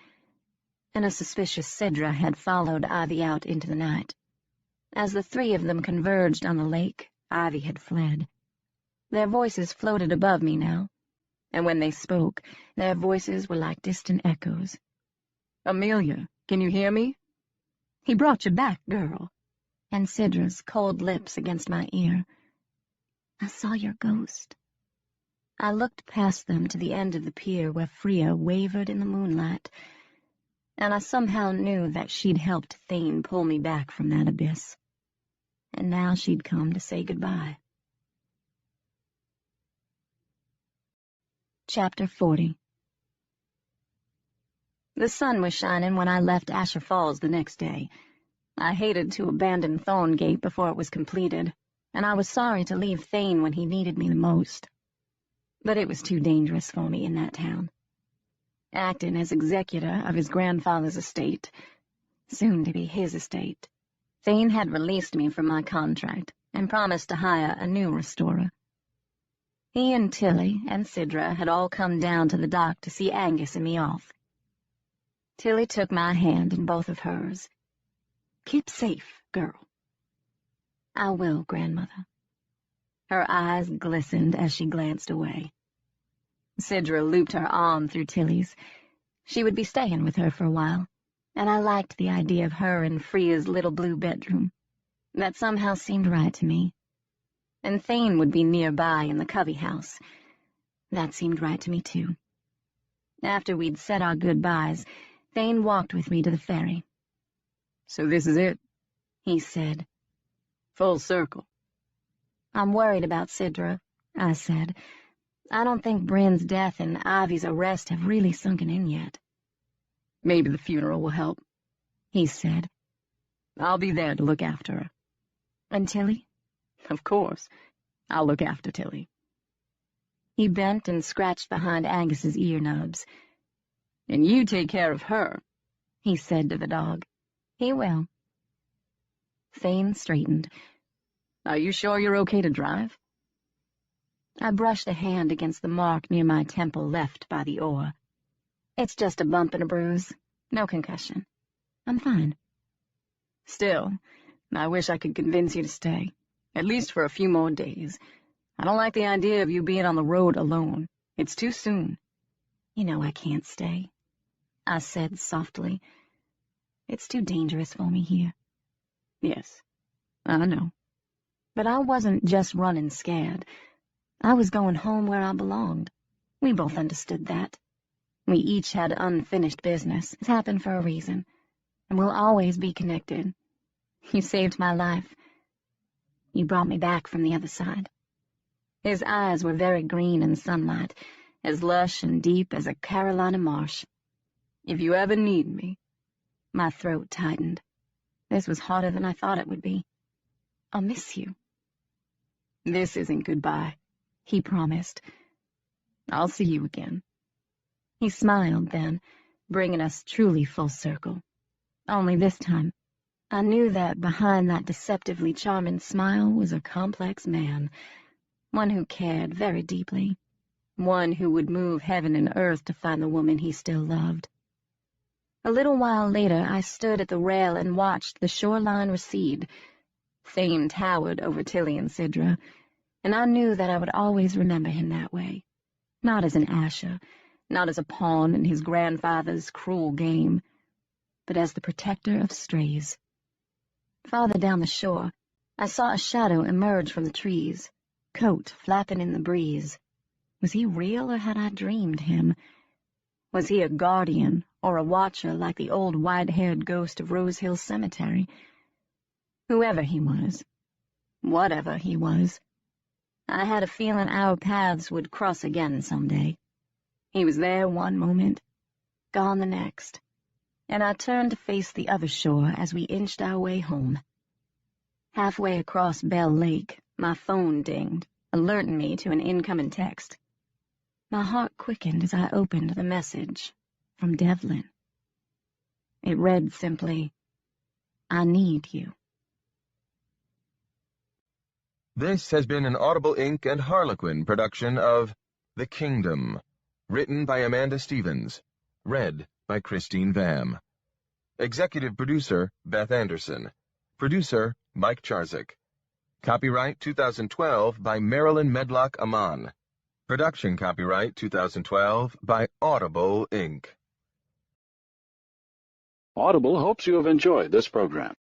and a suspicious Cedra had followed Ivy out into the night. As the 3 of them converged on the lake, Ivy had fled. Their voices floated above me now, and when they spoke, their voices were like distant echoes. "Amelia, can you hear me?" "He brought you back, girl." And Cedra's cold lips against my ear. "I saw your ghost." I looked past them to the end of the pier where Freya wavered in the moonlight, and I somehow knew that she'd helped Thane pull me back from that abyss. And now she'd come to say goodbye. Chapter 40. The sun was shining when I left Asher Falls the next day. I hated to abandon Thorngate before it was completed, and I was sorry to leave Thane when he needed me the most. But it was too dangerous for me in that town. Acting as executor of his grandfather's estate, soon to be his estate, Thane had released me from my contract and promised to hire a new restorer. He and Tilly and Cedra had all come down to the dock to see Angus and me off. Tilly took my hand in both of hers. "Keep safe, girl." "I will, grandmother." Her eyes glistened as she glanced away. Cedra looped her arm through Tilly's. She would be staying with her for a while, and I liked the idea of her in Freya's little blue bedroom. That somehow seemed right to me. and Thane would be nearby in the Covey house. That seemed right to me, too. After we'd said our goodbyes, Thane walked with me to the ferry. "So this is it," he said. "Full circle." "I'm worried about Sidra," I said. "I don't think Bryn's death and Ivy's arrest have really sunken in yet." "Maybe the funeral will help," he said. "I'll be there to look after her." "And Tilly?" "Of course. I'll look after Tilly." He bent and scratched behind Angus's ear nubs. "And you take care of her," he said to the dog. "He will." Thane straightened. "Are you sure you're okay to drive?" I brushed a hand against the mark near my temple left by the oar. "It's just a bump and a bruise. No concussion. I'm fine." "Still, I wish I could convince you to stay, at least for a few more days. I don't like the idea of you being on the road alone. It's too soon." "You know I can't stay," I said softly. "It's too dangerous for me here." "Yes, I know." But I wasn't just running scared. I was going home where I belonged. We both understood that. We each had unfinished business. It's happened for a reason, and we'll always be connected. You saved my life. You brought me back from the other side." His eyes were very green in sunlight, as lush and deep as a Carolina marsh. "If you ever need me." My throat tightened. This was harder than I thought it would be. "I'll miss you." "This isn't goodbye," he promised. "I'll see you again." He smiled then, bringing us truly full circle. Only this time, I knew that behind that deceptively charming smile was a complex man, one who cared very deeply, one who would move heaven and earth to find the woman he still loved. A little while later, I stood at the rail and watched the shoreline recede. Thane towered over Tilly and Sidra, and I knew that I would always remember him that way, not as an Asher, not as a pawn in his grandfather's cruel game, but as the protector of strays. Farther down the shore, I saw a shadow emerge from the trees, coat flapping in the breeze. Was he real, or had I dreamed him? Was he a guardian or a watcher like the old white-haired ghost of Rose Hill Cemetery? Whoever he was, whatever he was, I had a feeling our paths would cross again someday. He was there one moment, gone the next, and I turned to face the other shore as we inched our way home. Halfway across Bell Lake, my phone dinged, alerting me to an incoming text. My heart quickened as I opened the message from Devlin. It read simply, "I need you." This has been an Audible Inc. and Harlequin production of The Kingdom, written by Amanda Stevens, read by Christine Vam. Executive producer, Beth Anderson. Producer, Mike Charzik. Copyright 2012 by Marilyn Medlock Aman. Production copyright 2012 by Audible Inc. Audible hopes you have enjoyed this program.